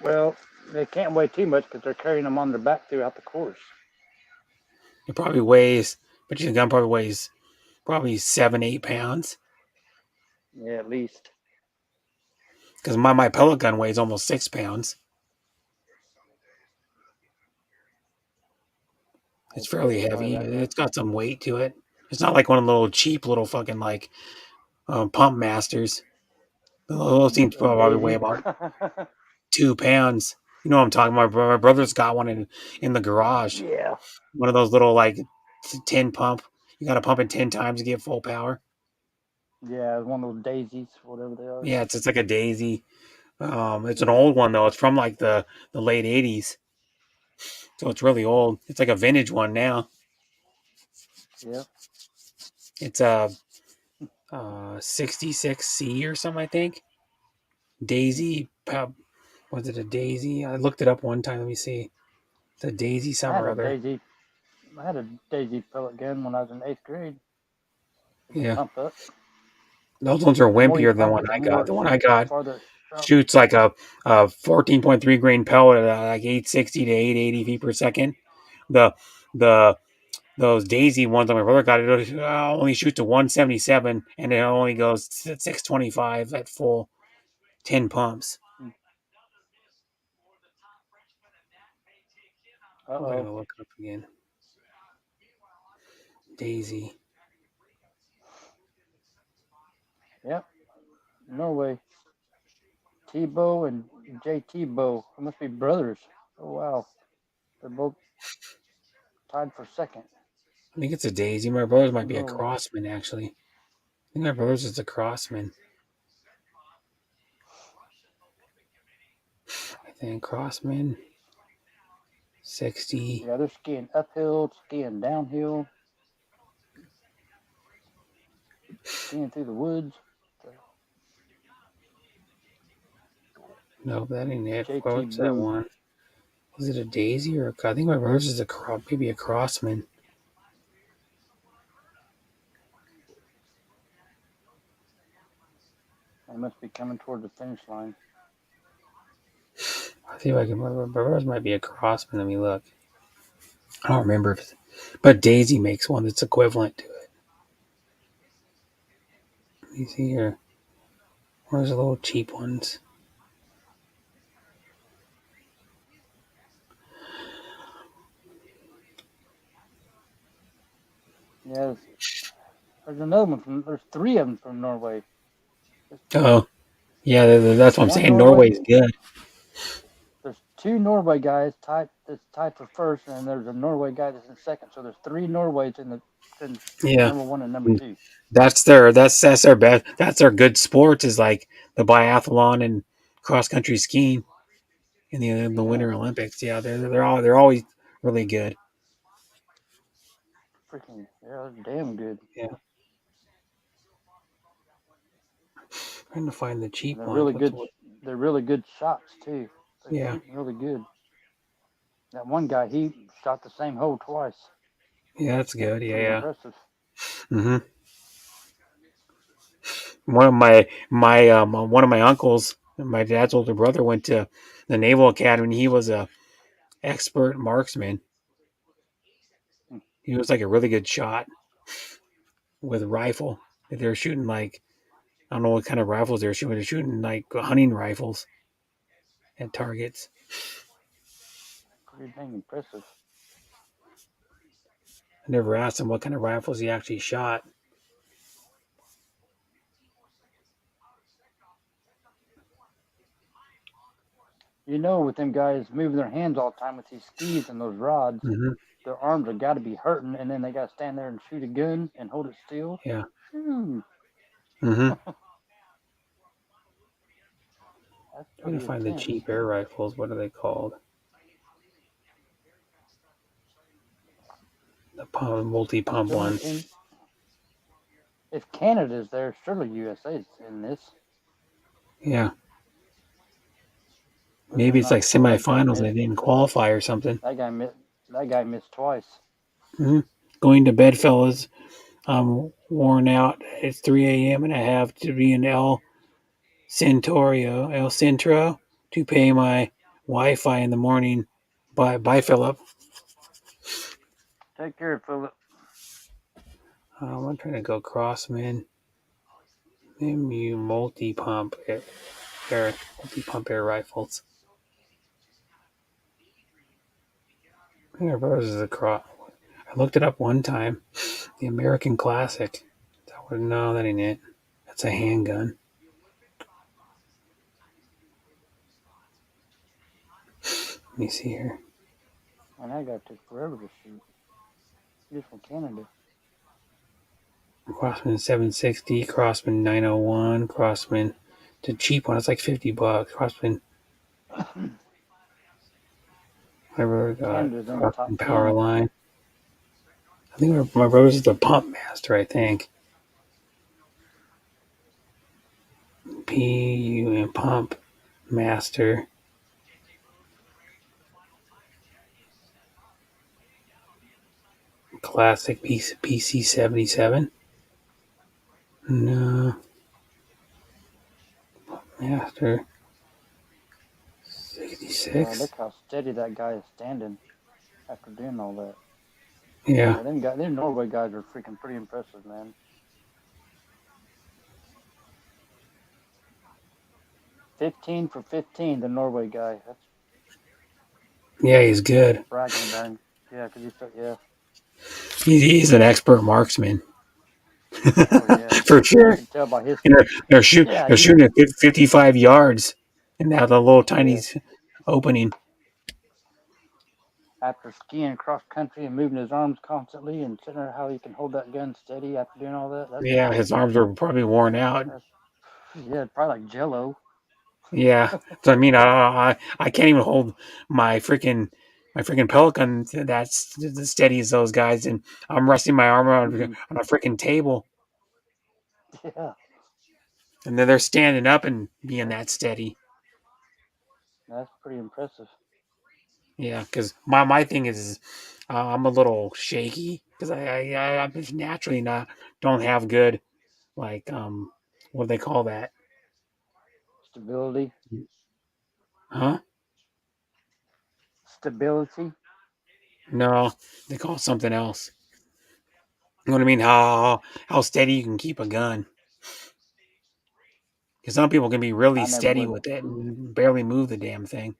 Well, they can't weigh too much because they're carrying them on their back throughout the course. It probably weighs, but the gun probably weighs 7-8 pounds. Yeah, at least. Because my pellet gun weighs almost 6 pounds. It's fairly Buy heavy. that much. It's got some weight to it. It's not like one of the little cheap little fucking like pump masters. Those things A probably weigh daisy. about 2 pounds. You know what I'm talking about? My brother's got one in the garage. Yeah. One of those little like 10 pump. You got to pump it 10 times to get full power. Yeah, one of those daisies, whatever they are. Yeah, it's like a daisy. It's an old one though. It's from like the late '80s, so it's really old. It's like a vintage one now. Yeah. It's a 66C or something, I think. Daisy. Was it a Daisy? I looked it up one time. Let me see. It's a Daisy I something had or a other. daisy. I had a daisy pellet gun when I was in 8th grade. You can Yeah, pump up. those ones are The more you wimpier than the pump one it, the I got. more The it one I shoots got farther out. shoots like a 14.3 grain pellet at like 860 to 880 feet per second. The the those Daisy ones that my brother got, it only shoots to 177 and it only goes to 625 at full 10 pumps. I'm Uh-oh. gonna look it up again. Daisy. Yep. Norway. Tebow and J. Tebow. They must be brothers. Oh, wow. They're both tied for second. I think it's a Daisy. My brother's might be a Norway. Crossman actually. I think my brother's is a Crossman. I think Crossman 60. Yeah, they're skiing uphill, skiing downhill, skiing through the woods. No, that ain't it. JT What's that Boo. one? Is it a Daisy or I think my brother's is maybe a Crossman. They must be coming toward the finish line. I think I can. My brother's might be a Crossman. Let me look. I don't remember, but Daisy makes one that's equivalent to it. Let me see here. Where's the little cheap ones? Yeah, there's another one from. There's three of them from Norway. Oh, yeah, that's what I'm One saying. Norway. Norway's good. There's two Norway guys that's tied for first, and there's a Norway guy that's in second. So there's three Norways in Yeah, number one and number two. that's their best. That's their good sports is like the biathlon and cross country skiing in the Yeah, Winter Olympics. Yeah, they're always really good. freaking yeah, they're damn good. Yeah, trying to find the And cheap they're ones. really good. They're really good shots too. They're Yeah, shooting really good. That one guy, he shot the same hole twice. yeah, that's good. Pretty Yeah, impressive. yeah. One of one of my uncles, my dad's older brother, went to the Naval Academy. He was a expert marksman. He was like a really good shot with a rifle. They were shooting like I don't know what kind of rifles they were shooting. They're shooting like hunting rifles at targets. Pretty dang impressive. I never asked him what kind of rifles he actually shot. You know, with them guys moving their hands all the time with these skis and those rods, Hmm. their arms have got to be hurting, and then they got to stand there and shoot a gun and hold it still. Yeah. Phew. Hmm. That's Trying to pretty find the intense. cheap air rifles. What are they called? The multi-pump ones. If Canada's there, surely USA's in this. Yeah. Unless Maybe I'm it's like not sure. That guy semifinals. They missed. didn't qualify or something. That guy missed twice. Hmm. Going to bed, fellas. I'm worn out. It's 3 a.m. and I have to be in El Centro to pay my Wi-Fi in the morning. Bye, Philip. Take care, Philip. I'm trying to go Crossman. MU multi-pump air rifles. I think our brothers is a cross. I looked it up one time. The American Classic. No, that ain't it. That's a handgun. Let me see here. And that guy took forever to shoot. He's from Canada. Crossman 760, Crossman 901, Crossman. It's a cheap one. It's like $50. Crossman, whatever we got. Canada's in the top Crossman 10. Powerline. I think my brother's is the Pump Master. I think. PUM Pump Master. Classic PC 77. No. Master Wow, 66. look how steady that guy is standing after doing all that. Yeah. Yeah, them Norway guys are freaking pretty impressive, man. 15 for 15, the Norway guy. That's Yeah, he's good. bragging about him. Yeah, because yeah. He's an expert marksman. Oh yeah. For You sure. can tell by his. And they're Yeah, shooting at 55 yards, and now the little tiny yeah. opening. After skiing cross country and moving his arms constantly and sitting there, how he can hold that gun steady after doing all that. Yeah, his arms were probably worn out. That's yeah, probably like Jello. Yeah, so I mean, I can't even hold my freaking Pelican that's as steady as those guys, and I'm resting my arm on a freaking table, Yeah, and then they're standing up and being that steady. that's pretty impressive. Yeah, because my thing is, I'm a little shaky because I'm just naturally not don't have good like what do they call that? Stability. Huh? Stability. No, they call it something else. You know what I mean? How steady you can keep a gun. Because some people can be really I never steady was. with it and barely move the damn thing.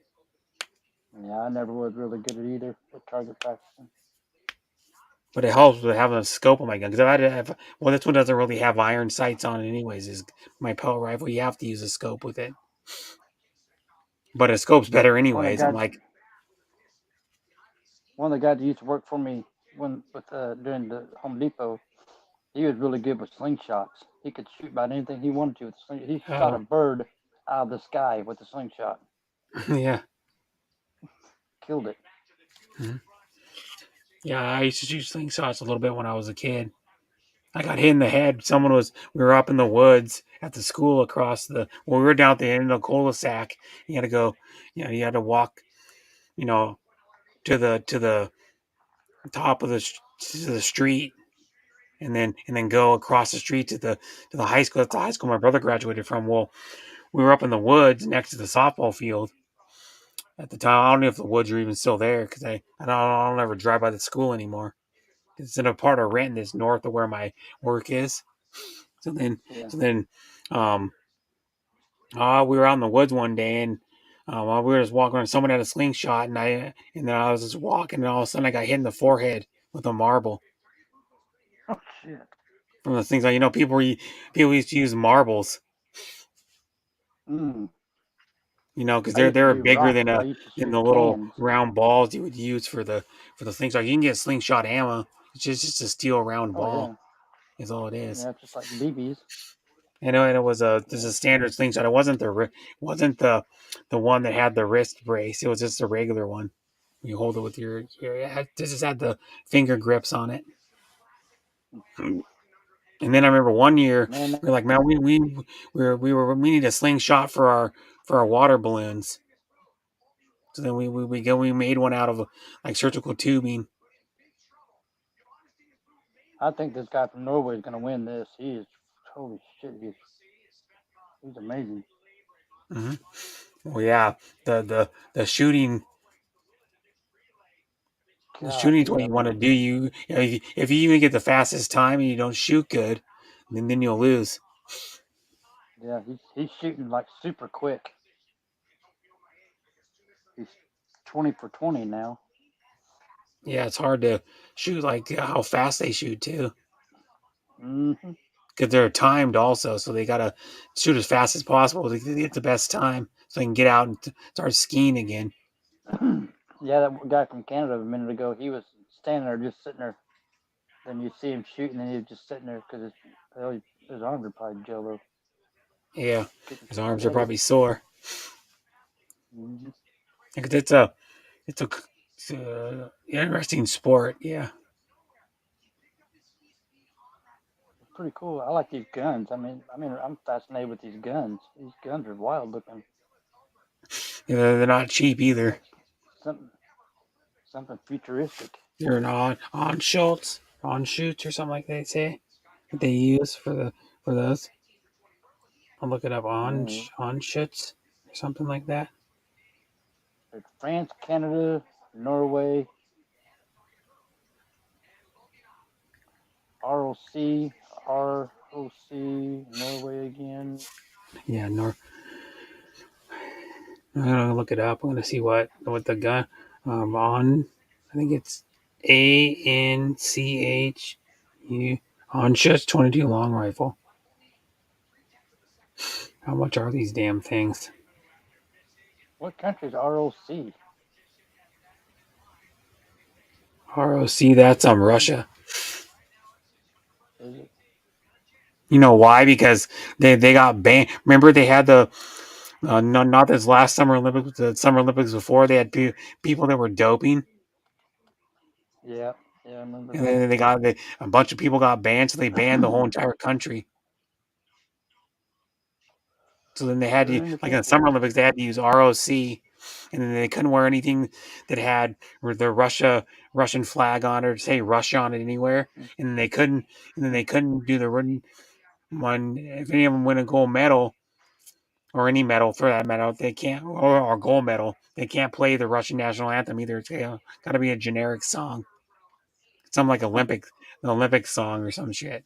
Yeah, I never was really good at either with target practicing. But it helps with having a scope on my gun. Because if I did have, well, this one doesn't really have iron sights on it, anyways. Is my pellet rifle? You have to use a scope with it. But a scope's better, One of anyways. the I'm guys, like, one of the guys that used to work for me when with during the Home Depot, he was really good with slingshots. He could shoot about anything he wanted to with a sling. He shot a oh, bird out of the sky with a slingshot. yeah. Killed it. Mhm. Yeah, I used to shoot slingshots a little bit when I was a kid. I got hit in the head. We were up in the woods at the school across we were down at the end of the cul-de-sac. You had to go, you had to walk, you know, to the top of to the street, and then go across the street to the high school. That's the high school my brother graduated from. Well, we were up in the woods next to the softball field at the time. I don't know if the woods are even still there because I don't ever drive by the school anymore. It's in a part of Renton that's north of where my work is. So then, Yeah. so then, um, we were out in the woods one day, and we were just walking around. Someone had a slingshot, and then I was just walking, and all of a sudden I got hit in the forehead with a marble. Oh shit. From the things like people used to use marbles, Mm. because I they're used to they're do bigger rocks, but I used to than shoot the little cans. round balls you would use for the things like you can get slingshot ammo. It's just a steel round Oh ball yeah. is all it is. Yeah, just like BBs. And it was there's Yeah. a standard slingshot. It wasn't the one that had the wrist brace. It was just a regular one. You hold it with this just had the finger grips on it. And then I remember one year Man, we were like, man, we need a slingshot for our water balloons. So then we made one out of like surgical tubing. I think this guy from Norway is gonna win this. He is holy shit, he's amazing. Hmm. Well, yeah, the shooting the God, shooting's what yeah, you want to man. do. If you even get the fastest time and you don't shoot good, then you'll lose. Yeah, he's shooting like super quick. He's 20 for 20 now. Yeah, it's hard to shoot like how fast they shoot too, Mm-hmm. because they're timed also. So they gotta shoot as fast as possible to get the best time, so they can get out and start skiing again. Yeah, that guy from Canada a minute ago, he was standing there just sitting there. Then you see him shooting, and he was just sitting there because his arms are probably jello. Yeah, Getting his so arms are sweaty. probably sore. Mm-hmm. Because it's a interesting sport. Yeah, It's pretty cool. I like these guns. I mean, I'm fascinated with these guns. These guns are wild looking. yeah, they're not cheap either. Like something, something futuristic. They're an on shoots or something like they say that they use for those. I'll look it up Yeah. on shoots or something like that. There's France, Canada, Norway, ROC, ROC, Norway again. Yeah, I'm gonna look it up. I'm gonna see what the gun on. I think it's ANCHU on shoots 22 long rifle. How much are these damn things? What country is ROC? ROC, that's Russia. Is it? You know why? Because they got banned. Remember they had the not this last Summer Olympics, the Summer Olympics before they had people that were doping, Yeah, yeah, I remember and that. then a bunch of people got banned, so they banned the whole entire country. So then they had to, Burn the like in the Summer country. Olympics, they had to use ROC, and then they couldn't wear anything that had the Russian flag on it or say Russia on it anywhere, and then they couldn't do the one. If any of them win a gold medal or any medal for that medal, they can't or gold medal, they can't play the Russian national anthem either. It's got to be a generic song, some like the Olympic song or some shit.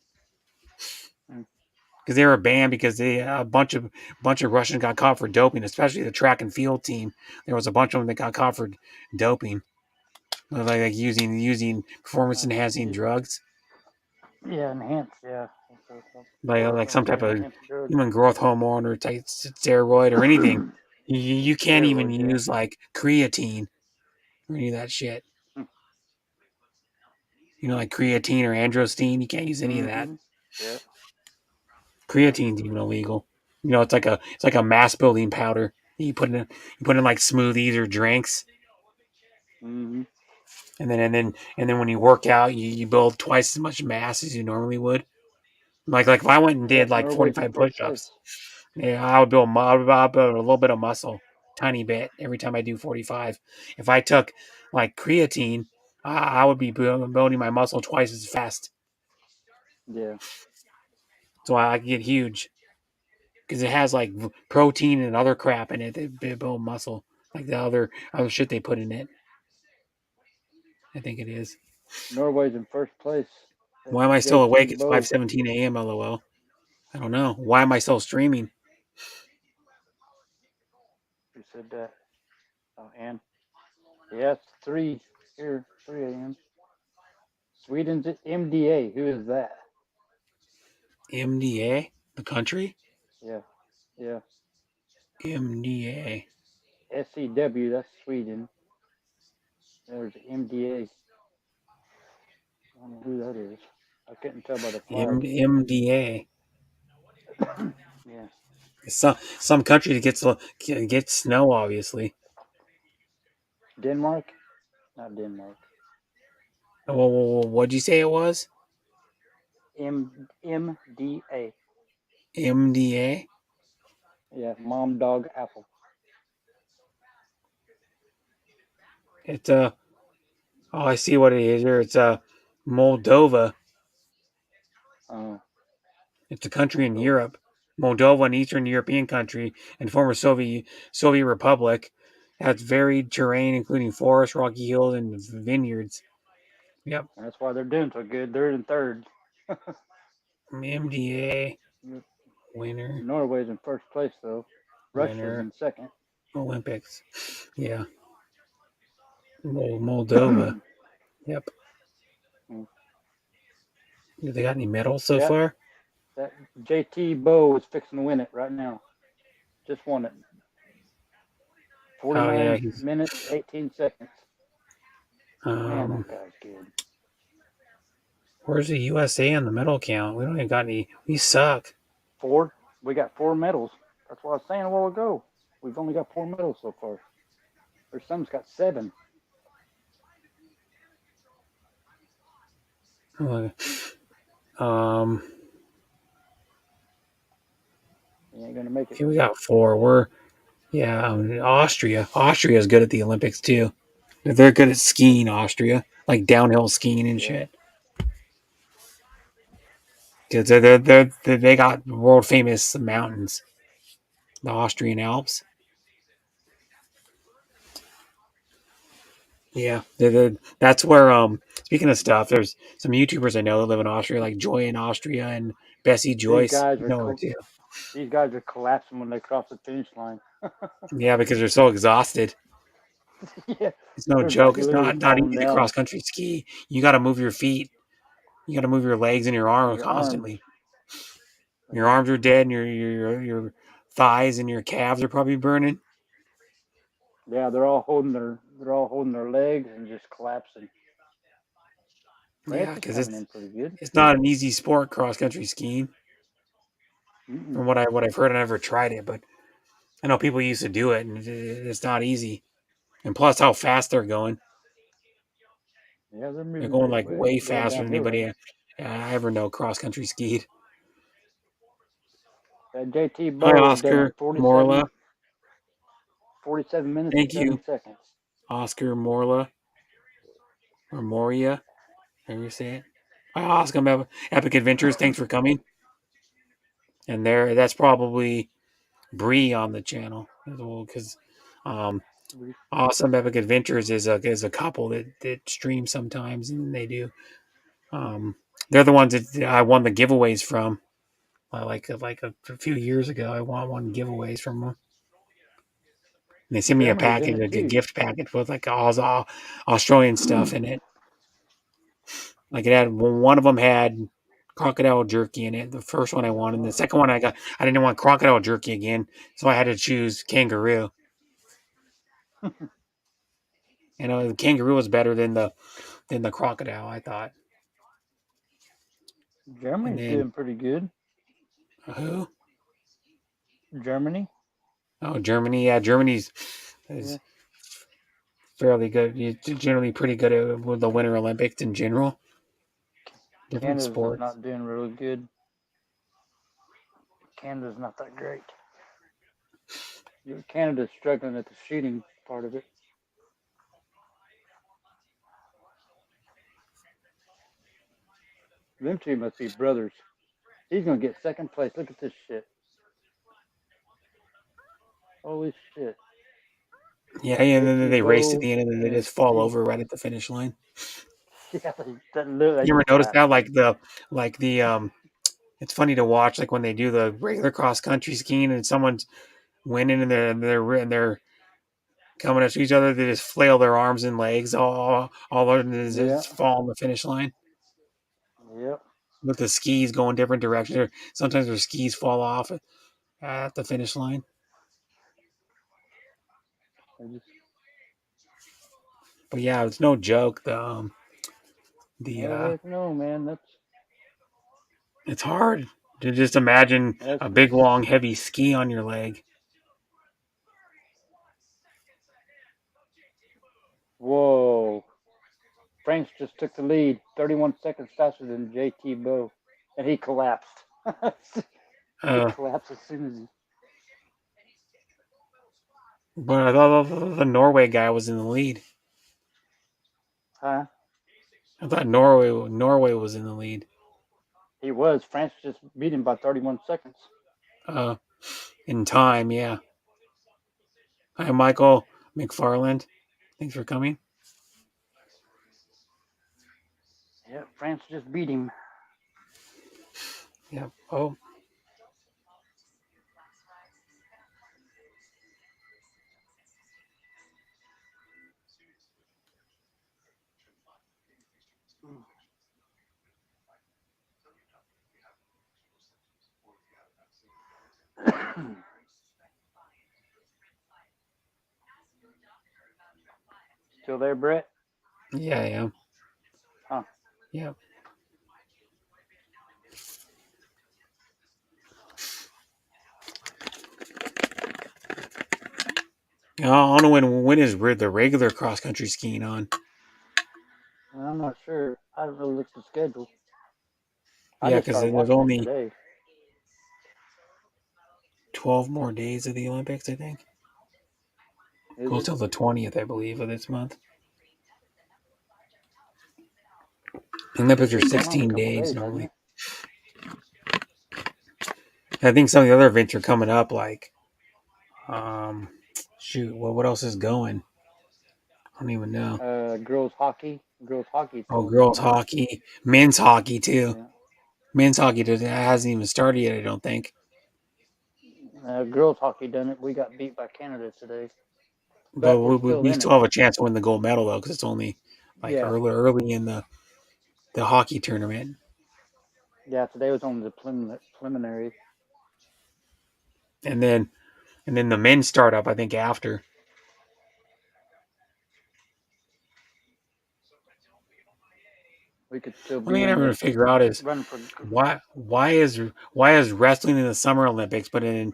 Because they were banned because a bunch of Russians got caught for doping, especially the track and field team. There was a bunch of them that got caught for doping, like using performance enhancing Yeah, drugs, yeah, enhance. Yeah, like some type performance of enhancing drug. human growth hormone or type steroid or anything. You can't even Steroids. Yeah. use like creatine or any of that shit. Like creatine or androstenedione, you can't use any of that. Mm-hmm. Yeah. Yeah. Creatine's even illegal. It's like a mass building powder. You put in like smoothies or drinks, Mm-hmm. and then when you work out, you build twice as much mass as you normally would. Like if I went and did Yep. like Norway's in 45 first place. push-ups, yeah, I would build a little bit of muscle, tiny bit every time I do 45. If I took like creatine, I would be building my muscle twice as fast, Yeah. so I could get huge. Because it has like protein and other crap in it that build muscle, like the other shit they put in it. I think it is. Norway's in first place. That's Why am I still awake? JT It's Bow. 5:17 a.m. LOL. I don't know. Why am I still streaming? Who said that? Oh, Ann. Yeah, it's 3 here, 3 a.m. Sweden's at MDA. Who is that? MDA, the country. Yeah. Yeah. MDA. SCW, that's Sweden. There's MDA. I don't know who that is. I couldn't tell by the flag. MDA. Yeah. Some country that gets snow, obviously. Denmark? Not Denmark. Well, what'd you say it was? MDA. MDA. Yeah, Mom Dog Apple. It's Oh, I see what it is here. It's Moldova. Oh, It's a country in Moldova. Europe. Moldova, an Eastern European country and former Soviet Republic, has varied terrain, including forests, rocky hills, and vineyards. Yep. That's why they're doing so good. They're in third. MDA winner Norway's in first place, though. Russia's winner in second. Olympics. Yeah. Moldova. Yep. Mm. Do they got any medals so Yeah, far? that JT Bow is fixing to win it right now. Just won it. Oh yeah, 49 he's minutes, 18 seconds. Man, um. that guy's good. Where's the USA in the medal count? We don't even got any. We suck. Four. We got 4 medals. That's what I was saying a while ago. We've only got 4 medals so far. There's some's got 7. Um. He ain't gonna make it. Okay, we got 4. We're yeah. Austria. Austria is good at the Olympics too. They're good at skiing. Austria, like downhill skiing and Yeah. shit. Because they got world famous mountains, the Austrian Alps. Yeah, that's where. Speaking of stuff, there's some YouTubers I know that live in Austria, like Joy in Austria and Bessie These Joyce. guys You are know her too. these guys are collapsing when they cross the finish line. Yeah, because they're so exhausted. Yeah. It's no They're like joke. It's literally not falling easy to down. cross country ski. You got to move your feet. You got to move your legs and your And arms your arms. constantly. Your arms are dead, and your thighs and your calves are probably burning. Yeah, they're all holding their legs and just collapsing. France Yeah, is because coming in pretty good. it's not an easy sport, cross country skiing. Mm-mm. From what I've heard, I never tried it, but I know people used to do it, and it's not easy. And plus, how fast they're going. Yeah, they're They're moving going like way way going faster than downhill anybody right. I ever know cross country skied. That JT Hi, Bow done it Oscar Morla. 47 minutes and Thank 7 you, seconds. Oscar Morla or Moria. However you say it. Hi, Oscar Epic Adventures. Thanks for coming. And that's probably Bree on the channel as well, because um, Awesome Epic Adventures is a couple that streams sometimes, and they do. Um, they're the ones that I won the giveaways from. Like a few years ago, I won giveaways from them. And they sent me a Germany's in package, it like a too. gift package with like all Australian stuff in it. Like it had one of them had crocodile jerky in it. The first one I wanted, and the second one I didn't want crocodile jerky again, so I had to choose kangaroo. And the kangaroo was better than the crocodile, I thought. And Germany's then doing pretty good. who? Germany. Oh, Germany. Yeah, Germany's Yeah. is fairly good. Generally pretty good at with the Winter Olympics in general. Different Canada's sports. not doing really good. Canada's not that great. Canada's struggling at the shooting part of it. Them two must be brothers. He's gonna get second place. Look at this shit. Holy shit. Yeah, and then JT they race to Bow the end, and then they and just fall he, over right at the finish line. yeah, they You ever just notice collapsed. that? Like the. It's funny to watch, like when they do the regular cross country skiing, and someone's winning, and they're coming up to each other. They just flail their arms and legs, all over, and they Yeah. just fall on the finish line Yep. with the skis going different directions. Or sometimes their skis fall off at the finish line. They just, But yeah, it's no joke. The oh heck no, man. It's hard to just imagine That's a big, long, heavy ski on your leg. whoa. France just took the lead, 31 seconds faster than JT Bow, and he collapsed. He Uh, collapsed as soon as he. but I thought the Norway guy was in the lead. Huh? I thought Norway was in the lead. He was. France just beat him by 31 seconds. Uh, in time, yeah. Hi, Michael McFarland. Thanks for coming. Yeah, France just beat him. Yeah. Oh, Still there, Brett? Yeah, I am. Huh. Yeah. I don't know when is the regular cross country skiing on. I'm not sure. I haven't really looked at the schedule. I Yeah, just because started there's watching it only today. 12 more days of the Olympics, I think. Is Goes it? till the 20th, I believe, of this month. The Olympics are Been going on a 16 couple days days, hasn't normally. it? I think some of the other events are coming up, like, shoot, what else is going? I don't even know. Girls hockey. Girls hockey's Oh, going girls on. hockey, men's hockey too. Yeah. Men's hockey hasn't even started yet, I don't think. Girls hockey done it. We got beat by Canada today, But but we're still we in it. still have a chance to win the gold medal though, because it's only like Yeah. early in the hockey tournament, Yeah. Today was only the preliminary. and then the men's start up, I think, after. We could still One be thing I in never the going to figure out is run for. why is wrestling in the Summer Olympics, but then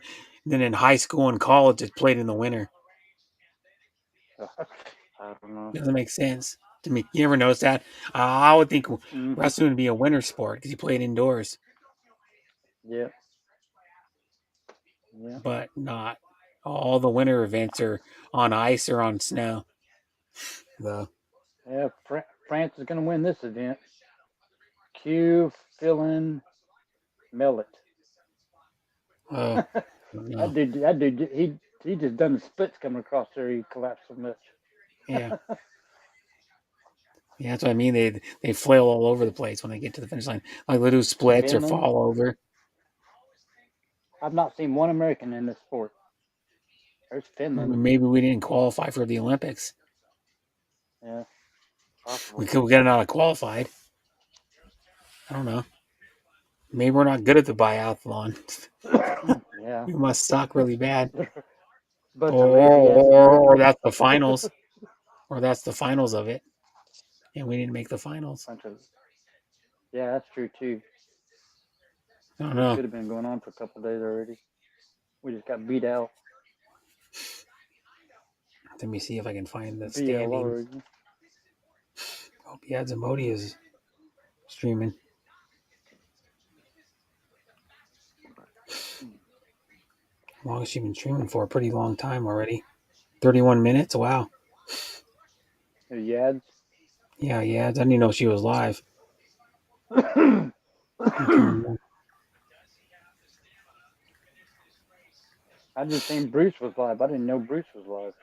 in high school and college it's played in the winter. I don't know. Doesn't make sense to me. You ever notice that? I would think Mm-hmm. wrestling would be a winter sport because you play it indoors, Yeah. Yeah. but not. All the winter events are on ice or on snow. Though. Yeah. France is going to win this event. Q, Fillin, Mellet. Oh, no. That dude, he just done the splits coming across there. He collapsed so much. Yeah. Yeah, that's what I mean. They flail all over the place when they get to the finish line. Like they do splits or Finland. fall over. I've not seen one American in this sport. There's Finland. Maybe we didn't qualify for the Olympics. Yeah, We possible. could get not qualified. I don't know. Maybe we're not good at the biathlon. Yeah. We must suck really bad. Bunch of lazy ass Americans. Or that's the finals. Or that's the finals of it. And we didn't make the finals. Bunch of. Yeah, that's true too. I don't It know. could have been going on for a couple of days already. We just got beat out. Let me see if I can find the standings. VLR. Hope Yadzimodi is streaming. How long has she been streaming for? A pretty long time already. 31 minutes? Wow. Yads. Yeah, I didn't even know she was live. Okay. I just seen Bruce was live. I didn't know Bruce was live.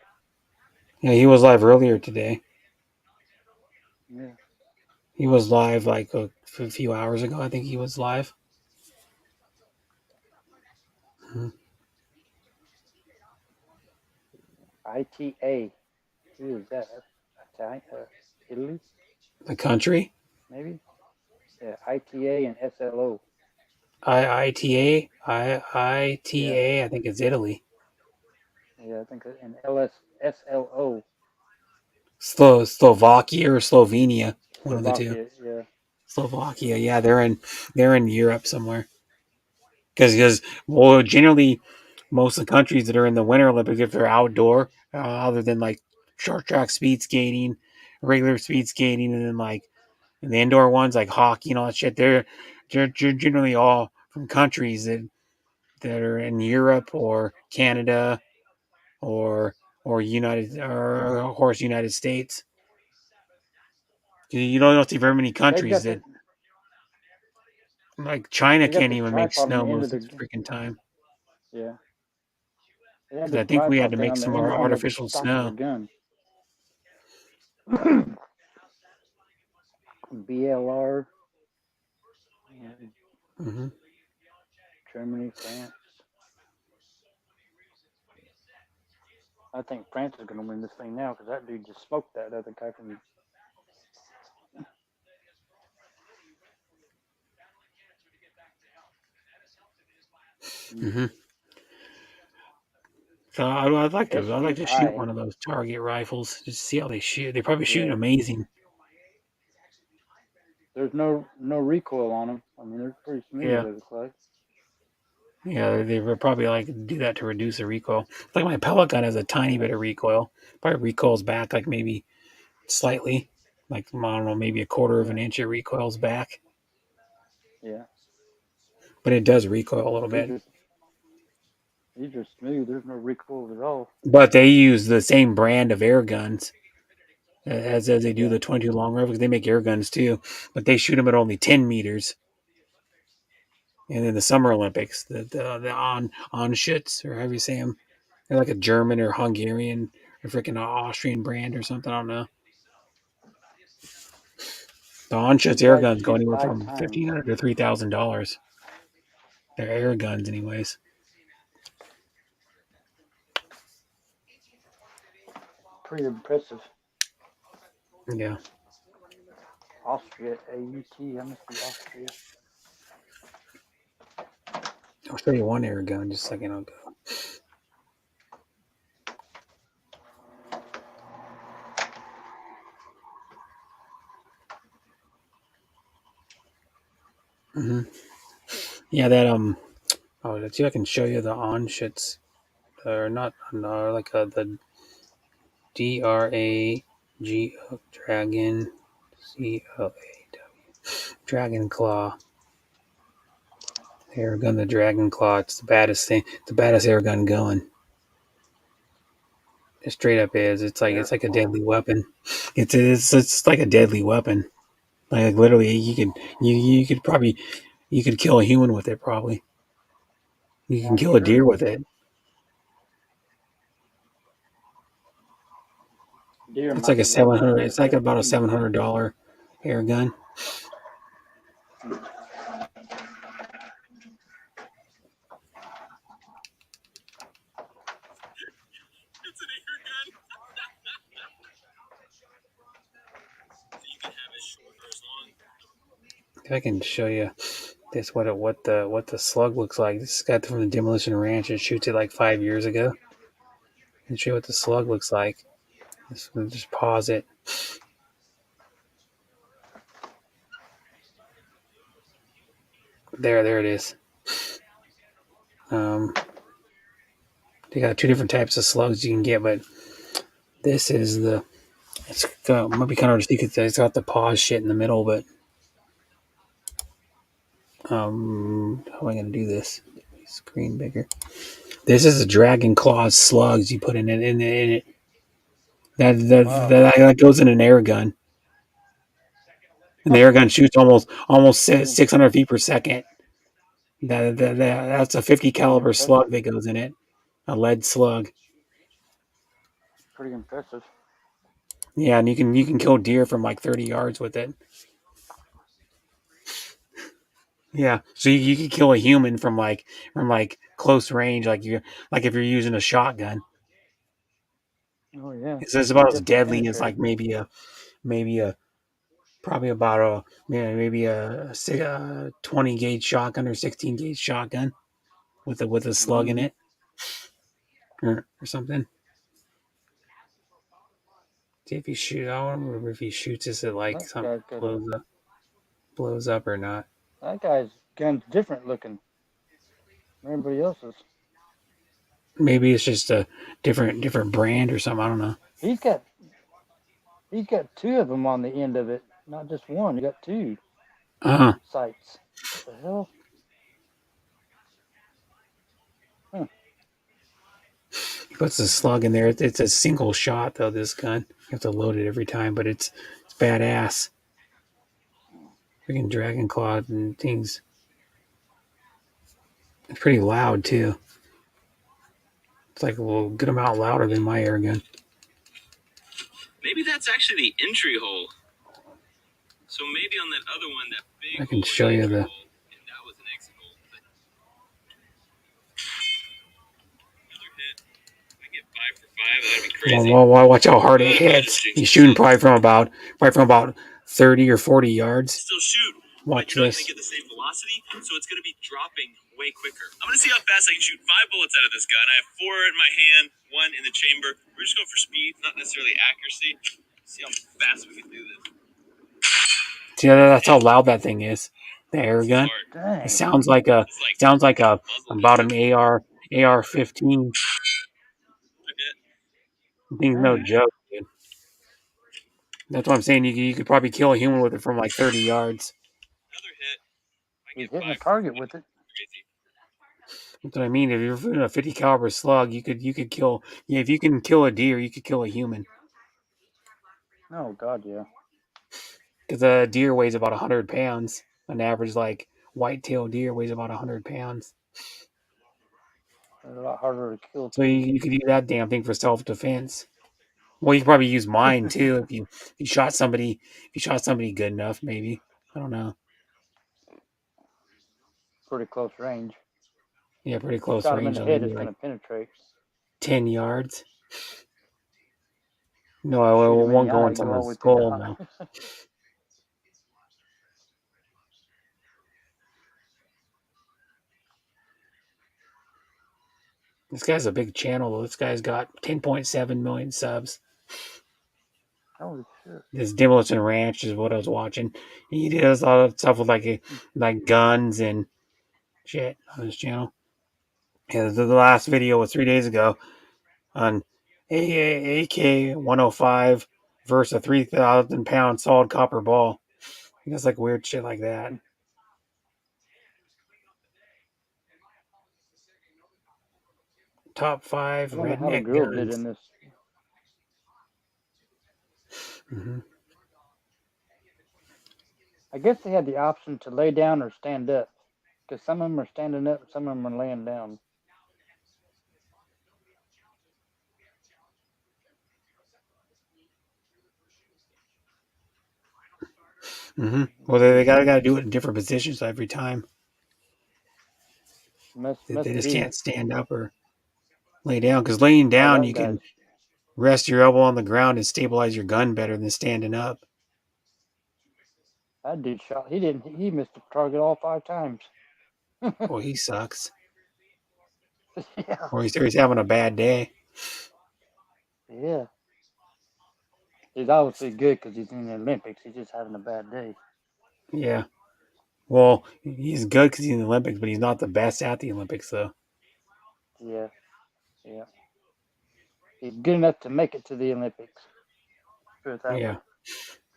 Yeah, he was live earlier today. Yeah. He was live like a few hours ago. I think he was live. ITA. Who is that? Italian? Italy? The country? Maybe? Yeah, ITA and SLO. ITA? Yeah. ITA, I think it's Italy. Yeah, I think and SLO. Slovakia or Slovenia, one of the two. Slovakia. Yeah. Slovakia, yeah, they're in Europe somewhere. Because generally most of the countries that are in the Winter Olympics, if they're outdoor, other than like short track speed skating, regular speed skating, and then like the indoor ones like hockey and all that shit, they're generally all from countries that are in Europe or Canada or United States. You don't see very many They countries got that the like China they got can't the even make tripod on snow the end most of of the the freaking time. yeah. They had Because the I think we had tripod to thing make on the some end on the artificial stock of their snow. gun. BLR. Yeah, Hmm. Germany, France. I think France is going to win this thing now because that dude just smoked that other guy from. Hmm. So I'd like to shoot SGI. one of those target rifles. Just see how they shoot. They probably shoot Yeah. amazing. There's no recoil on them. I mean, they're pretty smooth. Yeah. It looks like. Yeah, they would probably like do that to reduce the recoil. Like my pellet gun has a tiny bit of recoil. Probably recoils back like maybe slightly, like I don't know, maybe a quarter of an Yeah. inch. It recoils back, Yeah. but it does recoil a little These bit. are smooth. There's no recoil at all. But they use the same brand of air guns as they do Yeah. the 22 long rifles. They make air guns too, but they shoot them at only 10 meters. And then the Summer Olympics, the on shits or however you say them, they're like a German or Hungarian or freaking Austrian brand or something. I don't know. The Onshut's These air guys guns go shoot anywhere 5 from times. $1,500 to $3,000. They're air guns, anyways. Pretty impressive. Yeah. Austria, AUT. I must be Austria. I'll show you one air gun. Just a second. I'll go. Mm-hmm. Yeah, that Oh, let's see if I can show you the Onshits. Or not. No, like the DRAG Dragon CLAW Dragon Claw air gun. The Dragon Claw. It's the baddest thing. It's the baddest air gun going. It straight up is. It's like a deadly weapon. It's like a deadly weapon. Like literally, you could probably you could kill a human with it. Probably you can I'm kill a sure. deer with it. Deer It's might like a be a little bit 700. better It's like bet about a than human. $700 air gun. If I can show you this, what the slug looks like. This guy from the Demolition Ranch. It shoots it like 5 years ago. And show you what the slug looks like. Just pause it. There it is. They got two different types of slugs you can get, but this is the. Might be kind of hard to see because it's got the pause shit in the middle, but how am I going to do this? Screen bigger. This is a Dragon Claw slugs you put in it. Wow. That goes in an air gun. And the air gun shoots almost 600 feet per second. That's a 50 Pretty caliber slug impressive. that goes in it, a lead slug. Pretty impressive. Yeah, and you can kill deer from like 30 yards with it. Yeah, so you can kill a human from close range, like if you're using a shotgun. Oh yeah. It's about as Definitely deadly as like penetrate. maybe a probably about a maybe a 20 gauge shotgun or 16 gauge shotgun with a slug in Mm-hmm. it or something. See if he shoot. I don't remember if he shoots this at like That something guy's got a. blows up or not. That guy's gun's different looking than everybody else's. Maybe it's just a different brand or something. I don't know. He's got two of them on the end of it, not just one. He got two sights. What the hell? Huh. He puts the slug in there. It's a single shot though. This gun, you have to load it every time, but it's badass. Freaking dragon claw and things. It's pretty loud too. It's like we'll get them out louder than my air gun. Maybe that's actually the entry hole. So maybe on that other one, that big I can hole was show the you entry the. hole, and that was an exit hole. Another hit. I get 5 for 5. That'd be crazy. Watch how hard it hits. He's shooting probably from about 30 or 40 yards. Still shoot. Watch but you're this. not going to get the same velocity, so it's going to be dropping way quicker. I'm gonna see how fast I can shoot 5 bullets out of this gun. I have 4 in my hand, 1 in the chamber. We're just going for speed, not necessarily accuracy. See how fast we can do this. See, that's how loud that thing is. The air gun. It Dang. sounds like about an AR-15. Thing's no Dang. joke, dude. That's what I'm saying. You could probably kill a human with it from like 30 yards. Another hit. I can He's get hitting a 5 target with it. crazy. That's what I mean. If you're shooting a 50 caliber slug, you could kill. Yeah, if you can kill a deer, you could kill a human. Oh God, yeah. Because a deer weighs about 100 pounds. An average like white-tailed deer weighs about 100 pounds. They're a lot harder to kill So too. you could use that damn thing for self-defense. Well, you could probably use mine too if you shot somebody good enough. Maybe, I don't know. Pretty close range. Yeah, pretty close Shot him in range the though. head, Maybe it's like gonna penetrate. 10 yards. No, I Shoot him in won't the go eye, in go all the someone's way through the skull. eye. No. This guy's a big channel though. This guy's got 10.7 million subs. Holy shit. This Demolition Ranch is what I was watching. He does a lot of stuff with like guns and shit on his channel. Yeah, the last video was 3 days ago on AK 105 versus a 3,000 pound solid copper ball. He does like weird shit like that. Top five I wonder how the redneck girls did guns. in this. Hmm. I guess they had the option to lay down or stand up. Because some of them are standing up, some of them are laying down. Hmm. Well, they gotta do it in different positions every time. They Must just be. can't stand up or lay down because laying Oh, down that you guy's. can rest your elbow on the ground and stabilize your gun better than standing up. That dude shot. He didn't. He missed the target all 5 times. Well, he sucks, Yeah. or he's having a bad day. Yeah. He's obviously good because he's in the Olympics. He's just having a bad day. Yeah. Well, he's good because he's in the Olympics, but he's not the best at the Olympics, though. Yeah. Yeah. He's good enough to make it to the Olympics. Put it that Yeah.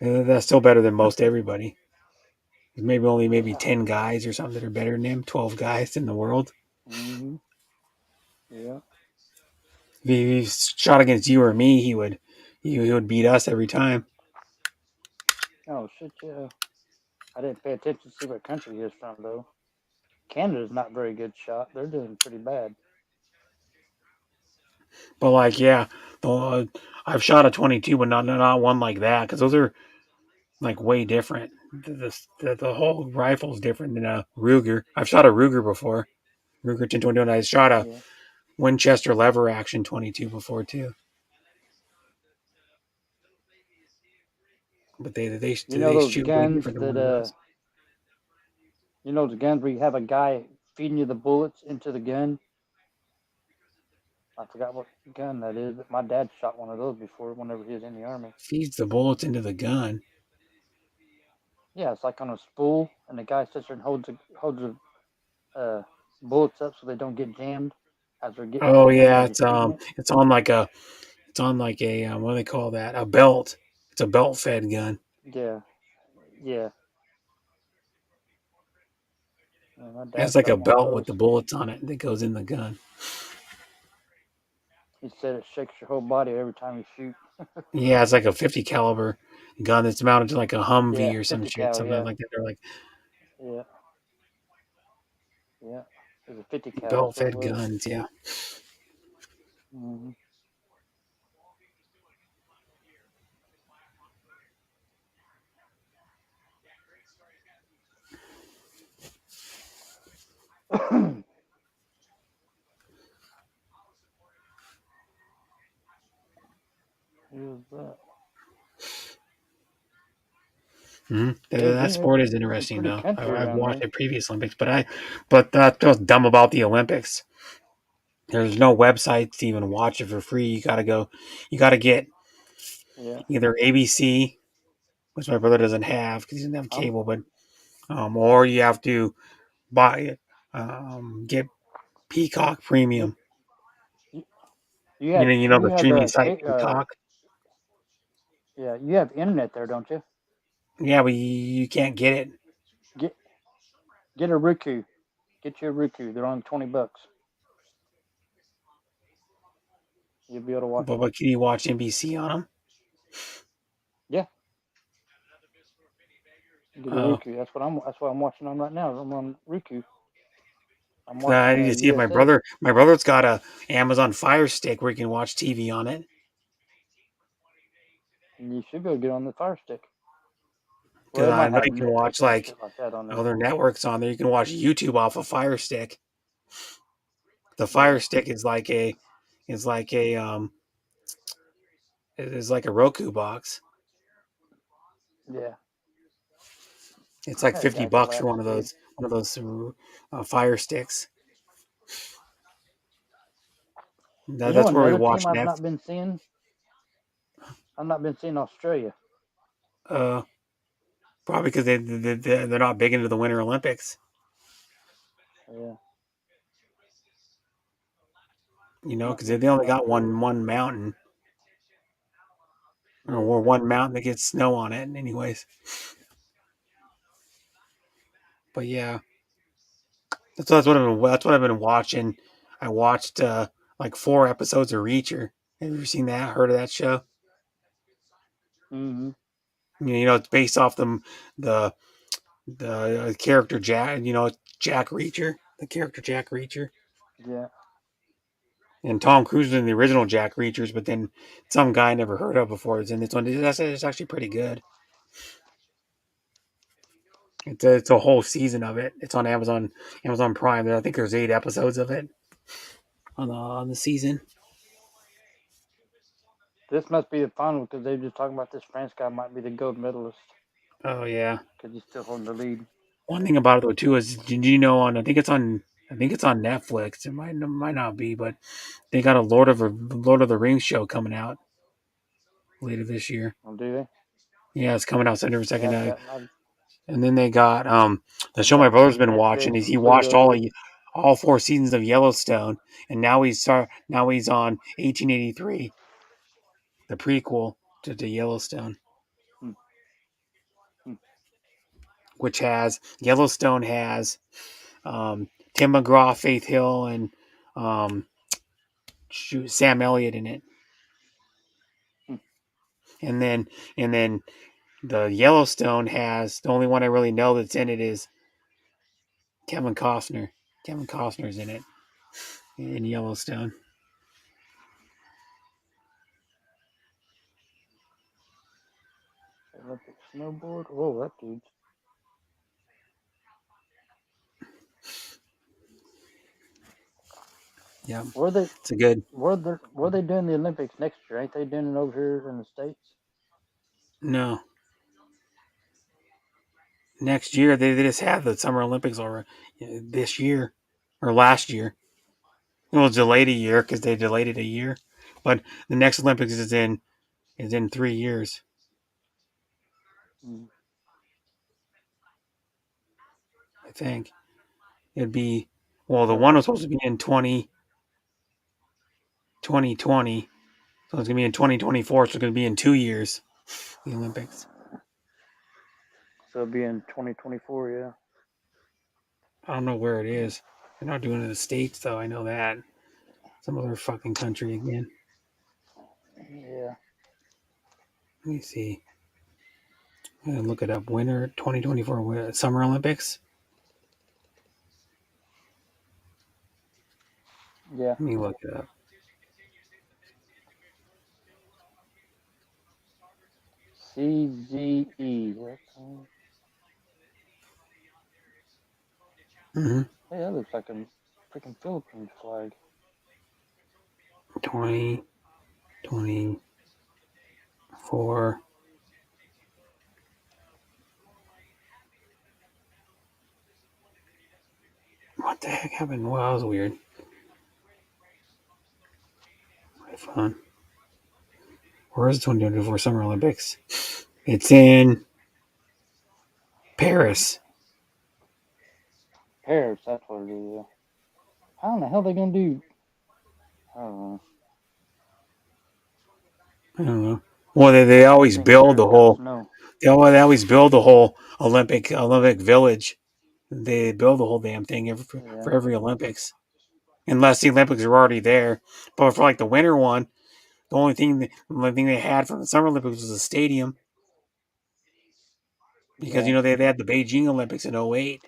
way. That's still better than most everybody. There's maybe Yeah. 10 guys or something that are better than him. 12 guys in the world. Mm-hmm. Yeah. If he shot against you or me, he would beat us every time. Oh shit. Yeah. I didn't pay attention to see what country he is from though. Canada's not very good shot. They're doing pretty bad. But like, yeah, I've shot a 22, but not one like that because those are like way different. The whole rifle is different than a Ruger. I've shot a Ruger before. Ruger 1021. I shot a Yeah. Winchester lever action 22 before too. But You know they those shoot way guns different than that one does. you know the guns where you have a guy feeding you the bullets into the gun. I forgot what gun that is, but my dad shot one of those before whenever he was in the army. Feeds the bullets into the gun. Yeah, it's like on a spool, and the guy sits there and holds the bullets up so they don't get jammed as they're getting Oh yeah, as you're shooting it. it's on like a what do they call that? A belt. It's a belt fed gun. Yeah, yeah. Yeah, my It has dad like a shot one of belt with those. the bullets on it that goes in the gun. He said it shakes your whole body every time you shoot. Yeah, it's like a 50 caliber gun that's mounted to like a Yeah, Humvee or some 50 shit, cal. something Yeah, like that. They're like yeah, yeah. It was a 50 cal. belt That's what it fed was. guns. Yeah. Mm-hmm. Who was that? That sport is It's a interesting, pretty though. country I've around watched there. the previous Olympics, but that's what's dumb about the Olympics. There's no websites to even watch it for free. You gotta get Yeah. either ABC, which my brother doesn't have because he doesn't have I'm cable, but or you have to buy it, get Peacock you Premium. you, you You know you the have streaming site Peacock. yeah, you have internet there, don't you? Yeah, but you can't get it. Get get a Roku. Get you a Roku. They're only $20. You'll be able to watch them. But can you watch NBC on them? Yeah, get a Oh, Roku. That's what I'm watching on right now. I'm on Roku. I'm 'cause I watching need to see if USA. my brother's got a Amazon Fire Stick where you can watch TV on it. And you should be able to get on the Fire Stick. Well, Because it I might know have you can watch Netflix and like shit like that on there. other networks on there. You can watch YouTube off a Fire Stick. The Fire Yeah, Stick is like a it is like a Roku box. yeah. It's like That 50 guy bucks for collapsed too. one of those Fire Sticks. You know That's where we another watch team I've Netflix. not been seeing? I've not been seeing Australia. Uh, Probably because they're not big into the Winter Olympics. Yeah, You know, might because be they only might got be. one mountain Yeah, or one mountain that gets snow on it. Anyways, but yeah, that's what I've been watching. I watched like 4 episodes of Reacher. Have you ever seen that? Heard of that show? hmm You know, it's based off the character Jack. You know, Jack Reacher, the character Jack Reacher, yeah. and Tom Cruise was in the original Jack Reachers, but then some guy I never heard of before is in this one. It's actually pretty good. It's a whole season of it. It's on Amazon Prime. I think there's 8 episodes of it on the season. This must be the final because they're just talking about this France guy might be the gold medalist Oh yeah. because he's still holding the lead. One thing about it though too is, did you know I think it's on Netflix. It might not be, but they got a Lord of the Rings show coming out later this year. Oh, do they? Yeah, it's coming out September Yeah, second. And then they got the I've show got my brother's been watching Netflix is and he watched Pluto. all 4 seasons of Yellowstone, and now he's on 1883, the prequel to Yellowstone, Hmm, hmm. which has Yellowstone has Tim McGraw, Faith Hill, and um, Sam Elliott in it, Hmm. and then the Yellowstone has the only one I really know that's in it is Kevin Costner. Kevin Costner's in it in Yellowstone. Olympic snowboard. Oh, that dude. Yeah, Where they it's a good. where they doing the Olympics next year? Ain't they doing it over here in the States? No, next year they just have the Summer Olympics over this year or last year. It was delayed a year because they delayed it a year, but the next Olympics is in 3 years, Hmm. I think. It'd be the Yeah, one was supposed to be in 2020, so it's gonna be in 2024. So it's gonna be in 2 years. The Olympics. so it'll be in 2024. Yeah, I don't know where it is. They're not doing it in the States though. I know that. Some other fucking country again. yeah. Let me see. I'm gonna look it up. Winter 2024 Summer Olympics. Yeah. Let me look it up. CZE. Mm-hmm. Hey, that looks like a freaking Philippines flag. 2024 What the heck happened? Wow, that was weird. My phone. Where is the 2024 Summer Olympics? It's in Paris. Paris, that's what it is. How in the hell are they gonna do? I don't know. I don't know. Well, they I always think build Paris the got whole. snow. They always build the whole Olympic village. They build the whole damn thing Yeah, for every Olympics, unless the Olympics are already there. But for like the winter one, the only thing they had from the Summer Olympics was a stadium, because yeah. they had the Beijing Olympics in '08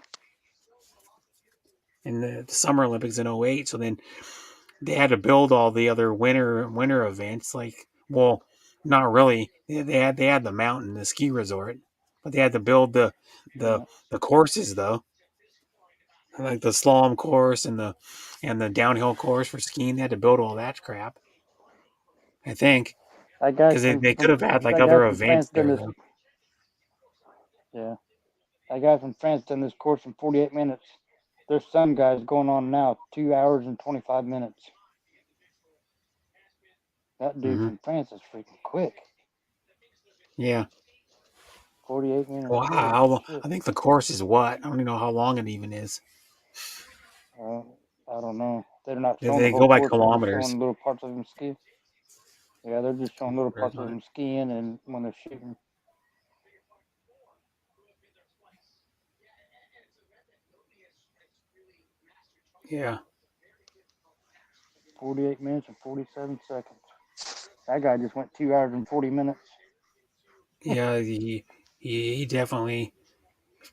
and the Summer Olympics in '08. So then they had to build all the other winter events. Like, well, not really. They had the mountain, the ski resort, but they had to build the Yeah. the courses though, like the slalom course and the downhill course for skiing. They had to build all that crap. I think That guy because they could from have had like that guy other from France events done there this. though. Yeah, that guy from France done this course in 48 minutes. There's some guys going on now 2 hours and 25 minutes. That dude Hmm. from France is freaking quick. Yeah. 48 minutes. Well, Holy shit. I think the course is what? I don't even know how long it even is. Uh, I don't know. They're not They, showing the they whole go by course. They're just kilometers. showing little parts of them skiing. Yeah, they're just showing little parts of them skiing and when they're shooting. Yeah. 48 minutes and 47 seconds. That guy just went 2 hours and 40 minutes. Yeah. He definitely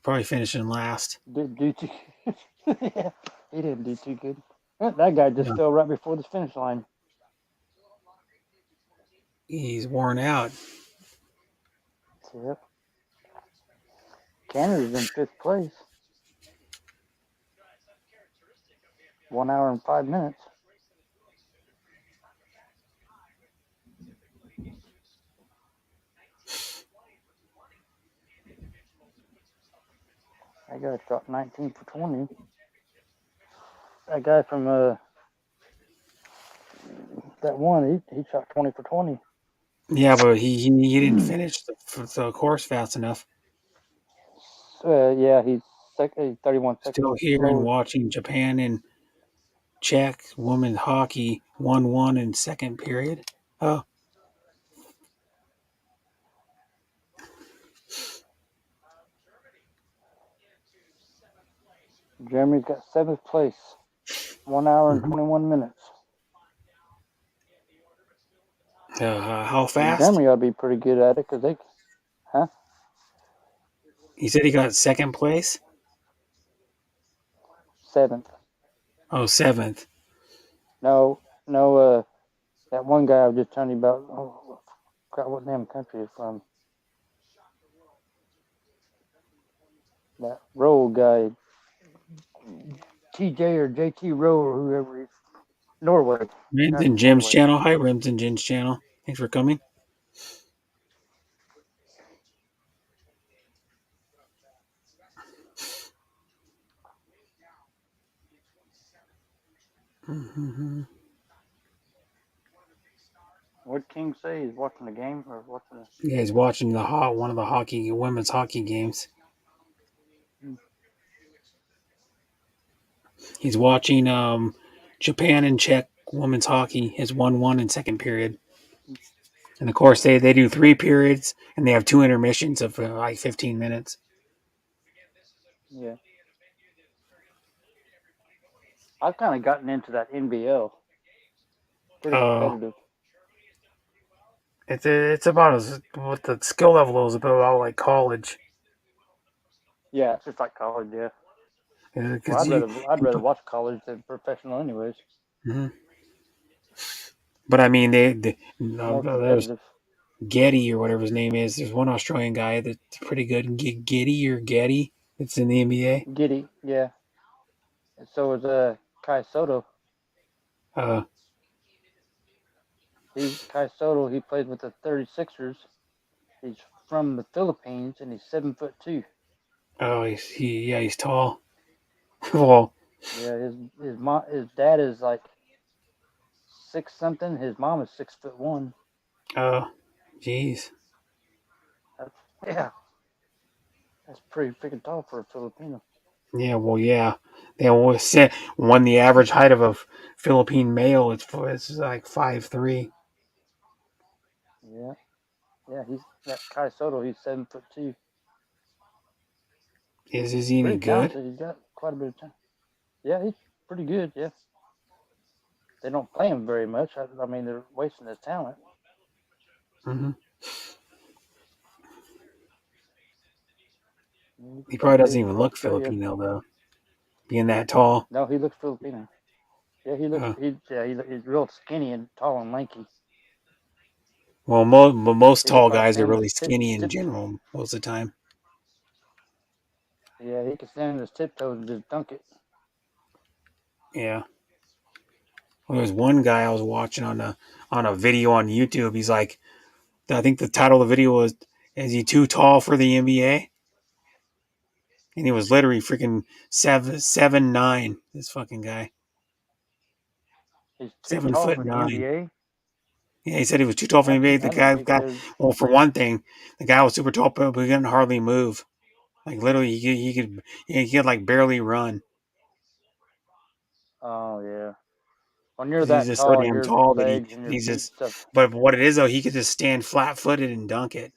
probably finishing last. Didn't do too good. Yeah, he didn't do too good. That guy just Yeah. fell right before the finish line. He's worn out. Yep. Canada's in fifth place. 1 hour and 5 minutes. That guy shot 19 for 20. That guy from that one, he shot 20 for 20. Yeah, but he didn't finish the course fast enough. Yeah, he's 31 seconds Still here and slower. watching Japan and Czech women's hockey 1-1 in second period. Oh, Germany's got seventh place. 1 hour and mhm. 21 minutes. How fast? Germany ought to be pretty good at it because they, huh? He said he got second place. Seventh. Oh, seventh. No, no, that one guy I was just telling you about. Oh, crap, what damn country is from? That Rowe guy, TJ or JT Rowe or whoever he's. Norway. Rims Guy and from Jim's Norway. channel. Hi, Rims and Jim's channel. Thanks for coming. Mm-hmm. What King say? He's watching the game or watching the. Yeah, he's watching one of the women's hockey games. He's watching Japan and Czech women's hockey is 1-1 in second period. And of course they do 3 periods and they have 2 intermissions of like 15 minutes. Yeah. I've kind of gotten into that NBL. Pretty Oh, competitive. it's about as what the skill level is about like college. Yeah, it's just like college. Yeah. Well, Because you, I'd rather watch college than professional, anyways. mhm. But I mean More there's competitive. Getty or whatever his name is. There's one Australian guy that's pretty good. Giddy or Getty. It's in the NBA. Giddy. Yeah. And so is Kai Soto. Uh, Kai Soto. He plays with the 36ers. He's from the Philippines and he's 7'2". he's tall. Well, Yeah, his dad is like 6 something. His mom is 6'1". Oh, jeez. That's, yeah, that's pretty freaking tall for a Filipino. Yeah, well, yeah. They always say when the average height of a Philippine male it's like 5'3". Yeah, yeah. He's that Kai Soto. He's 7'2". Is he any Pretty good? talented. He's got quite a bit of talent. Yeah, he's pretty good. Yeah, they don't play him very much. I mean, they're wasting his talent. Hmm. He's He pretty probably good doesn't even across look Australia. Filipino though, being that tall. No, he looks Filipino. Yeah, he looks. Uh, He's real skinny and tall and lanky. well, most He can tall probably guys are stand really his skinny in tip. general most of the time. Yeah, he can stand on his tiptoes and just dunk it. Yeah. Well, there was one guy I was watching on a video on YouTube. He's like, I think the title of the video was, "Is he too tall for the NBA?" And he was literally freaking 7'9". This fucking guy, He's too seven tall foot for the nine. NBA. Yeah, he said he was too tall for the NBA. The I don't guy think got there's. well for one thing, the guy was super tall, but he couldn't hardly move. Like literally, he could like barely run. Oh yeah. When you're He's that just so tall, damn your tall that legs and your he's feet and just. stuff. But what it is though, he could just stand flat footed and dunk it.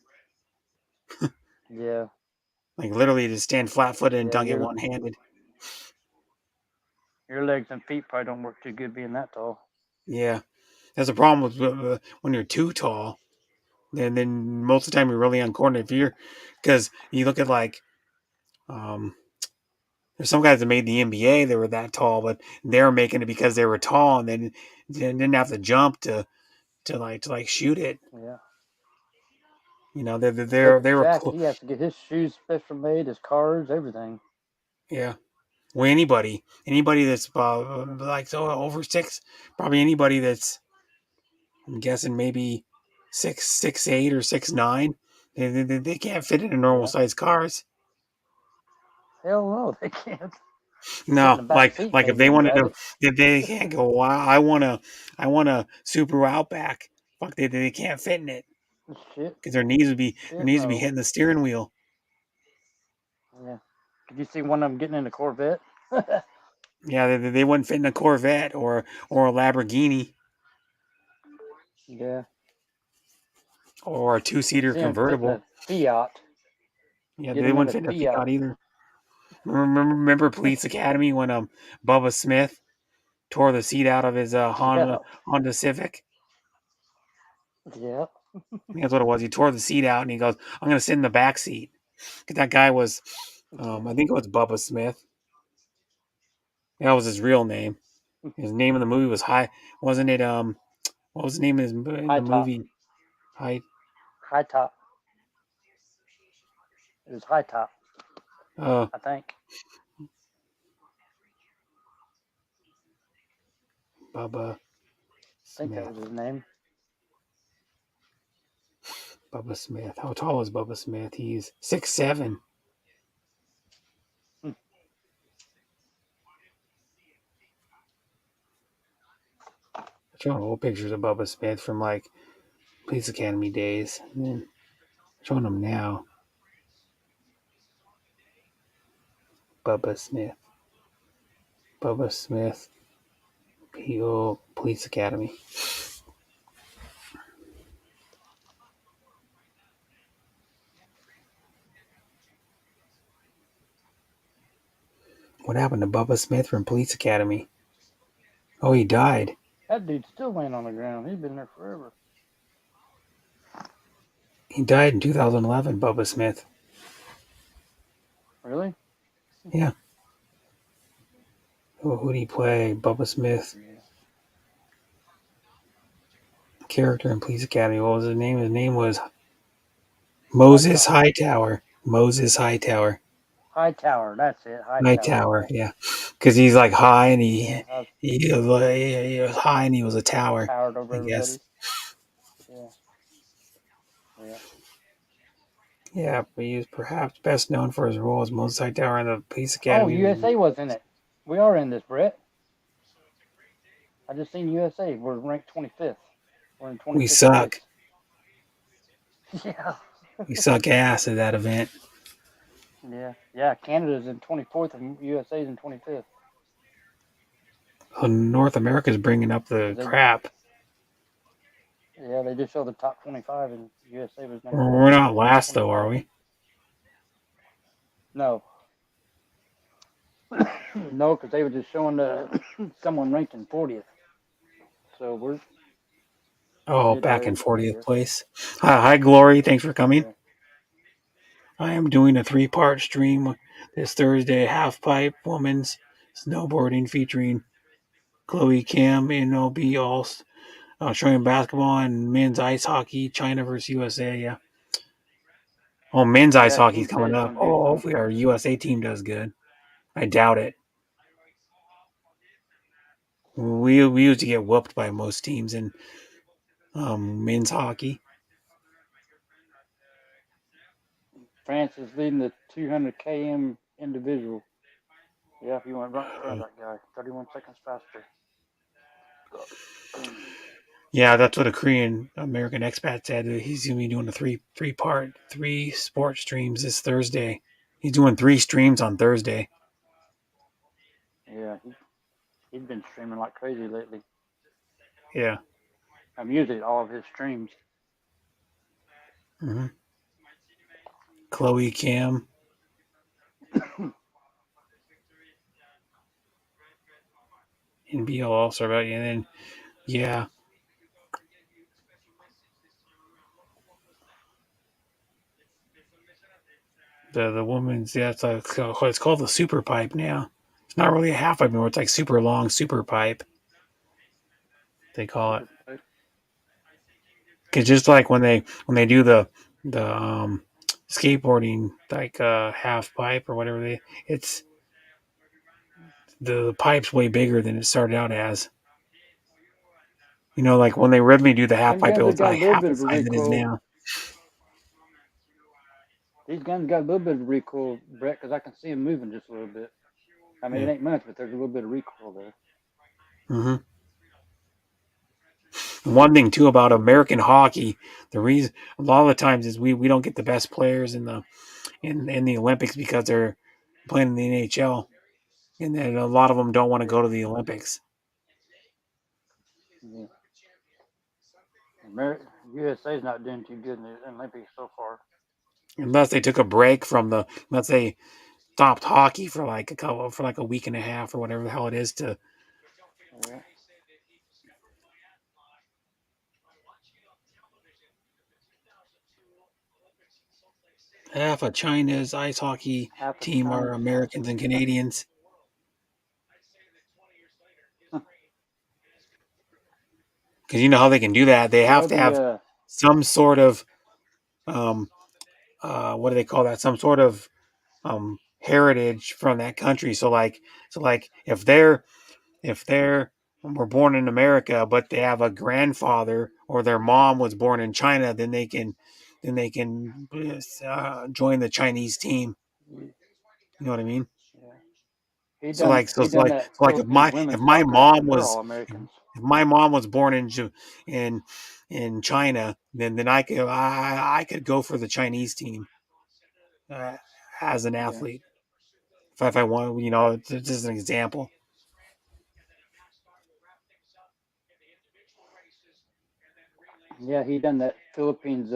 Yeah, Like literally, just stand flat footed and yeah. dunk it one handed. Your legs and feet probably don't work too good being that tall. Yeah, that's a problem with when you're too tall. Then most of the time you're really uncoordinated. If you're, because you look at like um, there's some guys that made the NBA. They were that tall, but they were making it because they were tall, and then didn't have to jump to shoot it. Yeah. You know, Look they at were Shaq. He has to get his shoes special made, his cars, everything. yeah. Well, anybody that's like so over six, probably anybody that's I'm guessing maybe 6'8" or 6'9". They can't fit in a normal Yeah. size cars. Hell no, they can't. Fit in No, the back seat like if maybe they if you wanted had to, it. if they can't go. Wow, I want a Subaru Outback. Fuck, they can't fit in it Shit. because their Shit knees would be no. hitting the steering wheel. Yeah. Did you see one of them getting in a Corvette? Yeah, they wouldn't fit in a Corvette or a Lamborghini Yeah. or a You two-seater see him fit in convertible. a Fiat. Yeah, Get they him in wouldn't a fit in a Fiat. Fiat either. Remember Police Academy when Bubba Smith tore the seat out of his Yeah. Honda Civic? Yeah. I think that's what it was. He tore the seat out and he goes, "I'm gonna sit in the back seat." 'Cause that guy was, Yeah. I think it was Bubba Smith. That was his real name. His name in the movie was High. Wasn't it? What was the name of his in High the top. movie? High. High top. It was high top, Uh, I think. Bubba I think that Smith. was his name. Bubba Smith. How tall is Bubba Smith? He's 6'7". Hmm. Showing old pictures of Bubba Smith from like Police Academy days. And then showing them now. Bubba Smith. Bubba Smith. PO Police Academy. What happened to Bubba Smith from Police Academy? Oh, he died. That dude's still laying on the ground. He's been there forever. He died in 2011, Bubba Smith. Really? Yeah. Who did he play? Bubba Smith. Yeah. Character in Police Academy. What was his name? His name was High Moses top. Hightower. Moses Hightower. High tower. That's it. High tower. Hightower, yeah. Because he's like high and Yeah. I was he was high and he was a tower, towered over I guess. everybody. Yeah. Yeah. Yeah, but he is perhaps best known for his role as Moses Hightower in the Police Oh, Academy. USA was in it. We are in this, Brett. I just seen USA. We're ranked 25th. We're in We 25th place. suck. Yeah. We suck ass at that event. Yeah. Yeah. Canada's in 24th and USA's in 25th. North America's bringing up the They, crap. yeah, they just showed the top 25 and USA was number We're not last though, are 25. we? No. No, because they were just showing someone ranked in 40th. So we Oh, did back in very, I 40th guess. place. Hi, Glory. Thanks for coming. Yeah. I am doing a 3-part stream this Thursday. Half pipe women's snowboarding featuring Chloe Kim and it'll be all showing basketball and men's ice hockey. China versus USA. Yeah. Oh, men's ice Yeah, hockey's Team said coming it's up. going to be Oh, fun. hopefully our USA team does good. I doubt it. We used to get whooped by most teams in men's hockey. France is leading the 200 km individual. Yeah, if you want to run in front of that guy, 31 seconds faster. Yeah, that's what a Korean American expat said. He's gonna be doing a three sports streams this Thursday. He's doing 3 streams on Thursday. Yeah, he's been streaming like crazy lately. Yeah. I'm usually at all of his streams. Mm-hmm. Chloe Cam. NBL also about you. And then yeah. The woman's it's called the super pipe now. It's not really a half pipe anymore. It's like super long super pipe. They call it. Cause just like when they do the skateboarding like half pipe or whatever it's the pipe's way bigger than it started out as. You know, like when they originally do the half Them pipe, it guns have was got a like little half bit the of a size it is recoil. now. These guns got a little bit of recoil, Brett, because I can see them moving just a little bit. I mean, Yeah. it ain't much, but there's a little bit of recoil there. Mm-hmm. One thing too about American hockey, the reason a lot of the times is we don't get the best players in the Olympics because they're playing in the NHL, and then a lot of them don't want to go to the Olympics. Yeah. USA's not doing too good in the Olympics so far. Unless they took a break from unless they stopped hockey for like a week and a half or whatever the hell it is to. Yeah. Half of China's ice hockey Half of team are China's. Americans and Canadians. Because you know how they can do that. They You have know to have some sort of what do they call that? Some sort of heritage from that country. So like if they're were born in America, but they have a grandfather or their mom was born in China, then they can join the Chinese team. You know what I mean? Yeah. So like so He it's done like that so like if Philippines my women's if my soccer. mom They're was all Americans. if my mom was born in in China, then I could go for the Chinese team as an Yeah. athlete if I want. You know, just as an example. Yeah, he done that Philippines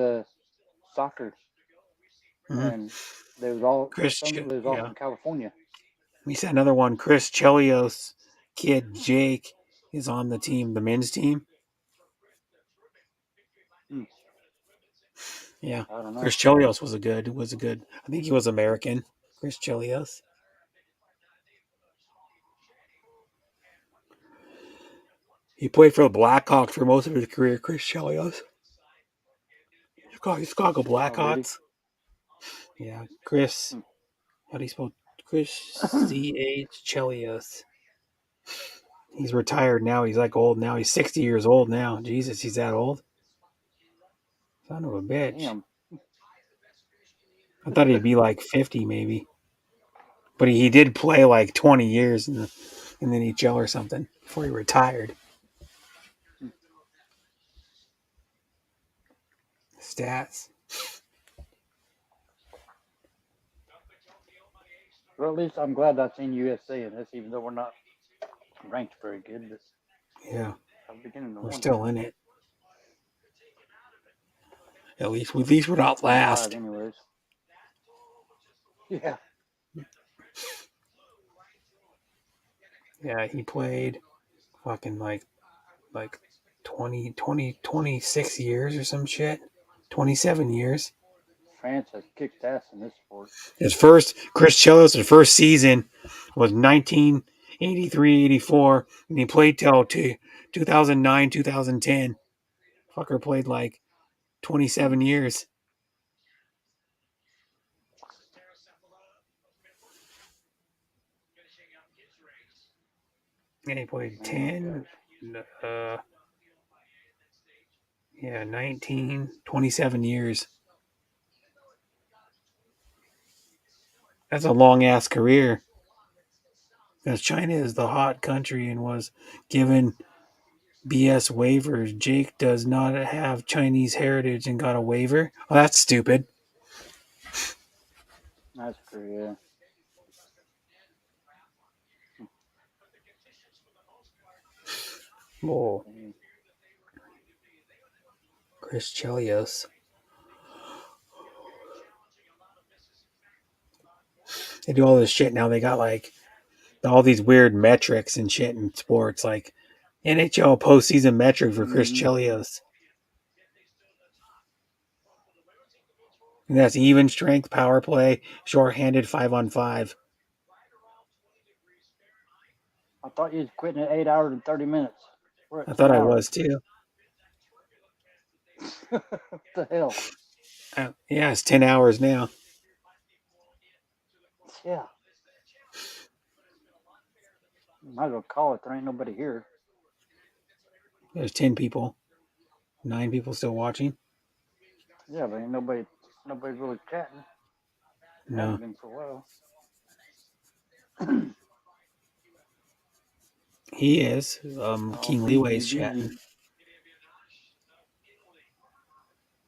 soccer, Mm-hmm. and they was all Chris, some of it was all yeah. from California. We said another one. Chris Chelios' kid Jake is on the team, the men's team. Yeah, I don't know. Chris Chelios was a good. I think he was American. Chris Chelios. He played for the Blackhawks for most of his career. Chris Chelios. Chicago Oh, did he? Blackhawks. Yeah, Chris. Hmm. How do you spell Chris C.H. Chelios? He's retired now. He's like old now. He's 60 years old now. Jesus, he's that old. Son of a bitch. Damn. I thought he'd be like 50 maybe. But he did play like 20 years in the NHL or something before he retired. Stats. Well, at least I'm glad I've seen USA in this, even though we're not ranked very good. But Yeah, I'm beginning to we're wonder. still in it. At least we're not 25, last. anyways. Yeah. Yeah, he played fucking like 26 years or some shit. 27 years. France has kicked ass in this sport. His first season was 1983-84, and he played till 2009, 2010. Fucker played like 27 years. And he played Oh my 10, gosh. uh, 19, 27 years. That's a long ass career. Because China is the hot country and was given BS waivers. Jake does not have Chinese heritage and got a waiver. Oh, that's stupid. That's true, yeah. Oh, Dang. Chris Chelios. They do all this shit now. They got like all these weird metrics and shit in sports, like NHL postseason metric for Chris Mm-hmm. Chelios. And that's even strength, power play, shorthanded, 5-on-5. I thought you was quitting at 8 hours and 30 minutes. We're I at thought 10 I hours. was too. What the hell? Yeah, it's 10 hours now. Yeah. Might as well call it. There ain't nobody here. There's 10 people. 9 people still watching. Yeah, but ain't nobody really chatting. No. Haven't been for a while. He is. Oh, King Leeway's BG, chatting. BG.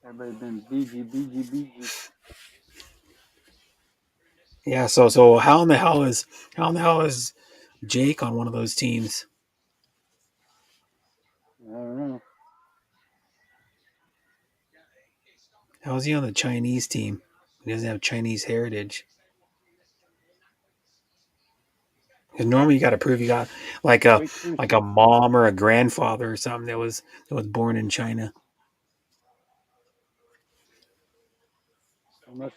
Everybody's been BG, BG, BG. Yeah, so how in the hell is Jake on one of those teams? I don't know. How is he on the Chinese team? He doesn't have Chinese heritage. Because normally you got to prove you got like a Week 2. like a mom or a grandfather or something that was born in China. Must,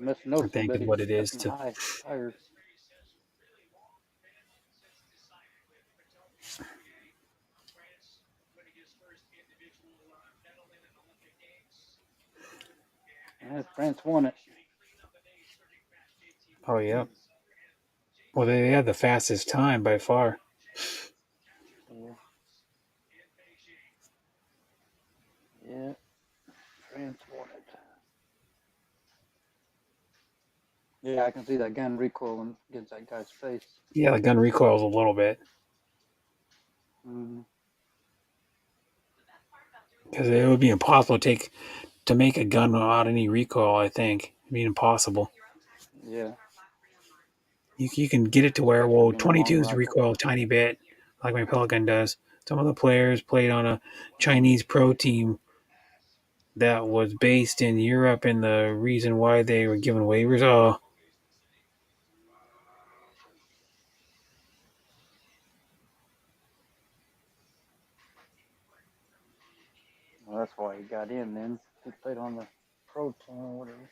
must know I think is somebody. what it Got is them to. high tires. Yeah, France won it. Oh yeah. Well, they had the fastest time by far. Yeah. Yeah. France won it. Yeah, I can see that gun recoiling against that guy's face. Yeah, the gun recoils a little bit Mm-hmm. because it would be impossible to make a gun without any recoil. I think it'd be impossible. Yeah, You can get it to where especially well being a long 22s rifle. recoil a tiny bit, like my pellet gun does. Some of the players played on a Chinese pro team that was based in Europe, and the reason why they were given waivers. Oh, Well, that's why he got in then. He played on the pro team or whatever.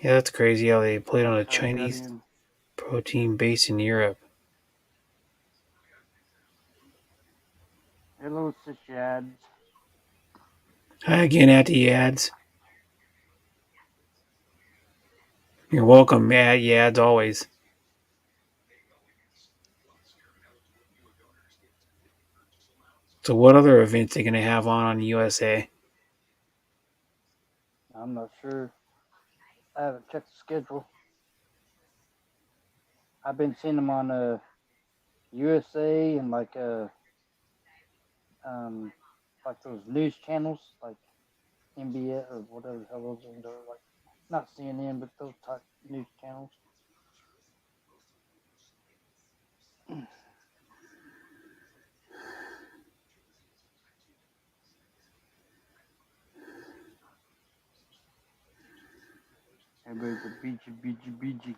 yeah, that's crazy how they played on That's a how he got Chinese in. pro team based in Europe. Hello, Yads. Hi again, Yads. You're welcome, Yads, always. So what other events are they going to have on USA? I'm not sure. I haven't checked the schedule. I've been seeing them on USA and like those news channels like NBA or whatever the hell those things are, like not CNN but those type news channels. Everybody's a BG.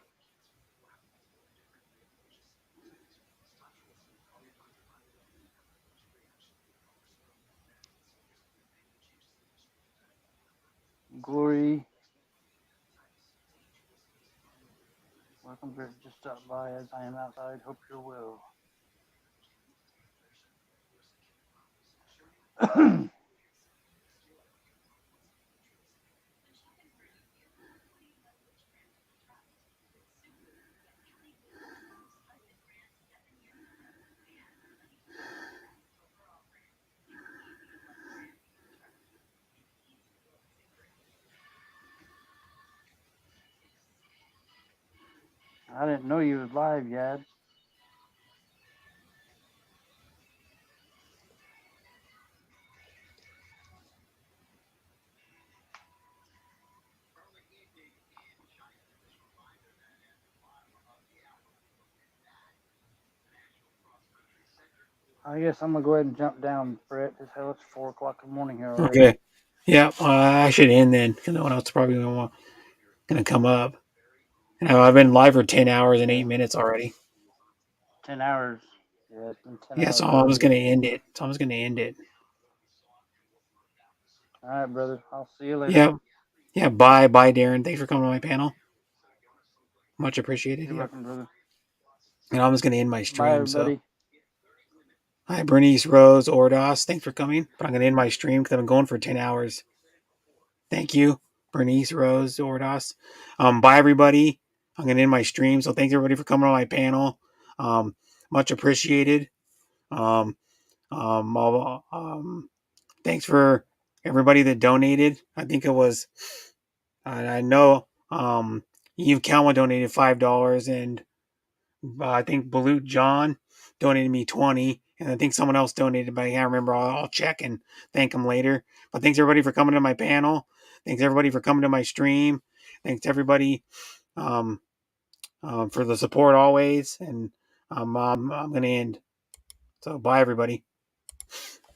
Glory. Welcome, Bert. Just stopped by as I am outside. Hope you're well. I didn't know you was live, Yad. I guess I'm gonna go ahead and jump down, Brett. This hell, it's 4 o'clock in the morning here already. Okay. Yeah, I should end then, because no one else is probably going to come up. And I've been live for 10 hours and 8 minutes already. 10 hours. Yeah, it's been 10 Yeah, hours so I'm just already. going to end it. All right, brother. I'll see you later. Yeah. Yeah, bye, Darren. Thanks for coming to my panel. Much appreciated. You're Yep. welcome, brother. And I'm just going to end my Bye, stream. So, everybody. hi, Bernice, Rose, Ordos. Thanks for coming. But I'm going to end my stream because I've been going for 10 hours. Thank you, Bernice, Rose, Ordos. Bye, everybody. I'm going to end my stream. So, thanks, everybody, for coming on my panel. Much appreciated. Um, thanks for everybody that donated. I think it was, I know, Eve Kalma donated $5, and I think Balut John donated me 20, and I think someone else donated, but I can't remember. I'll check and thank them later. But thanks everybody for coming to my panel. Thanks everybody for coming to my stream. Thanks everybody um, for the support always. And I'm going to end. So bye everybody.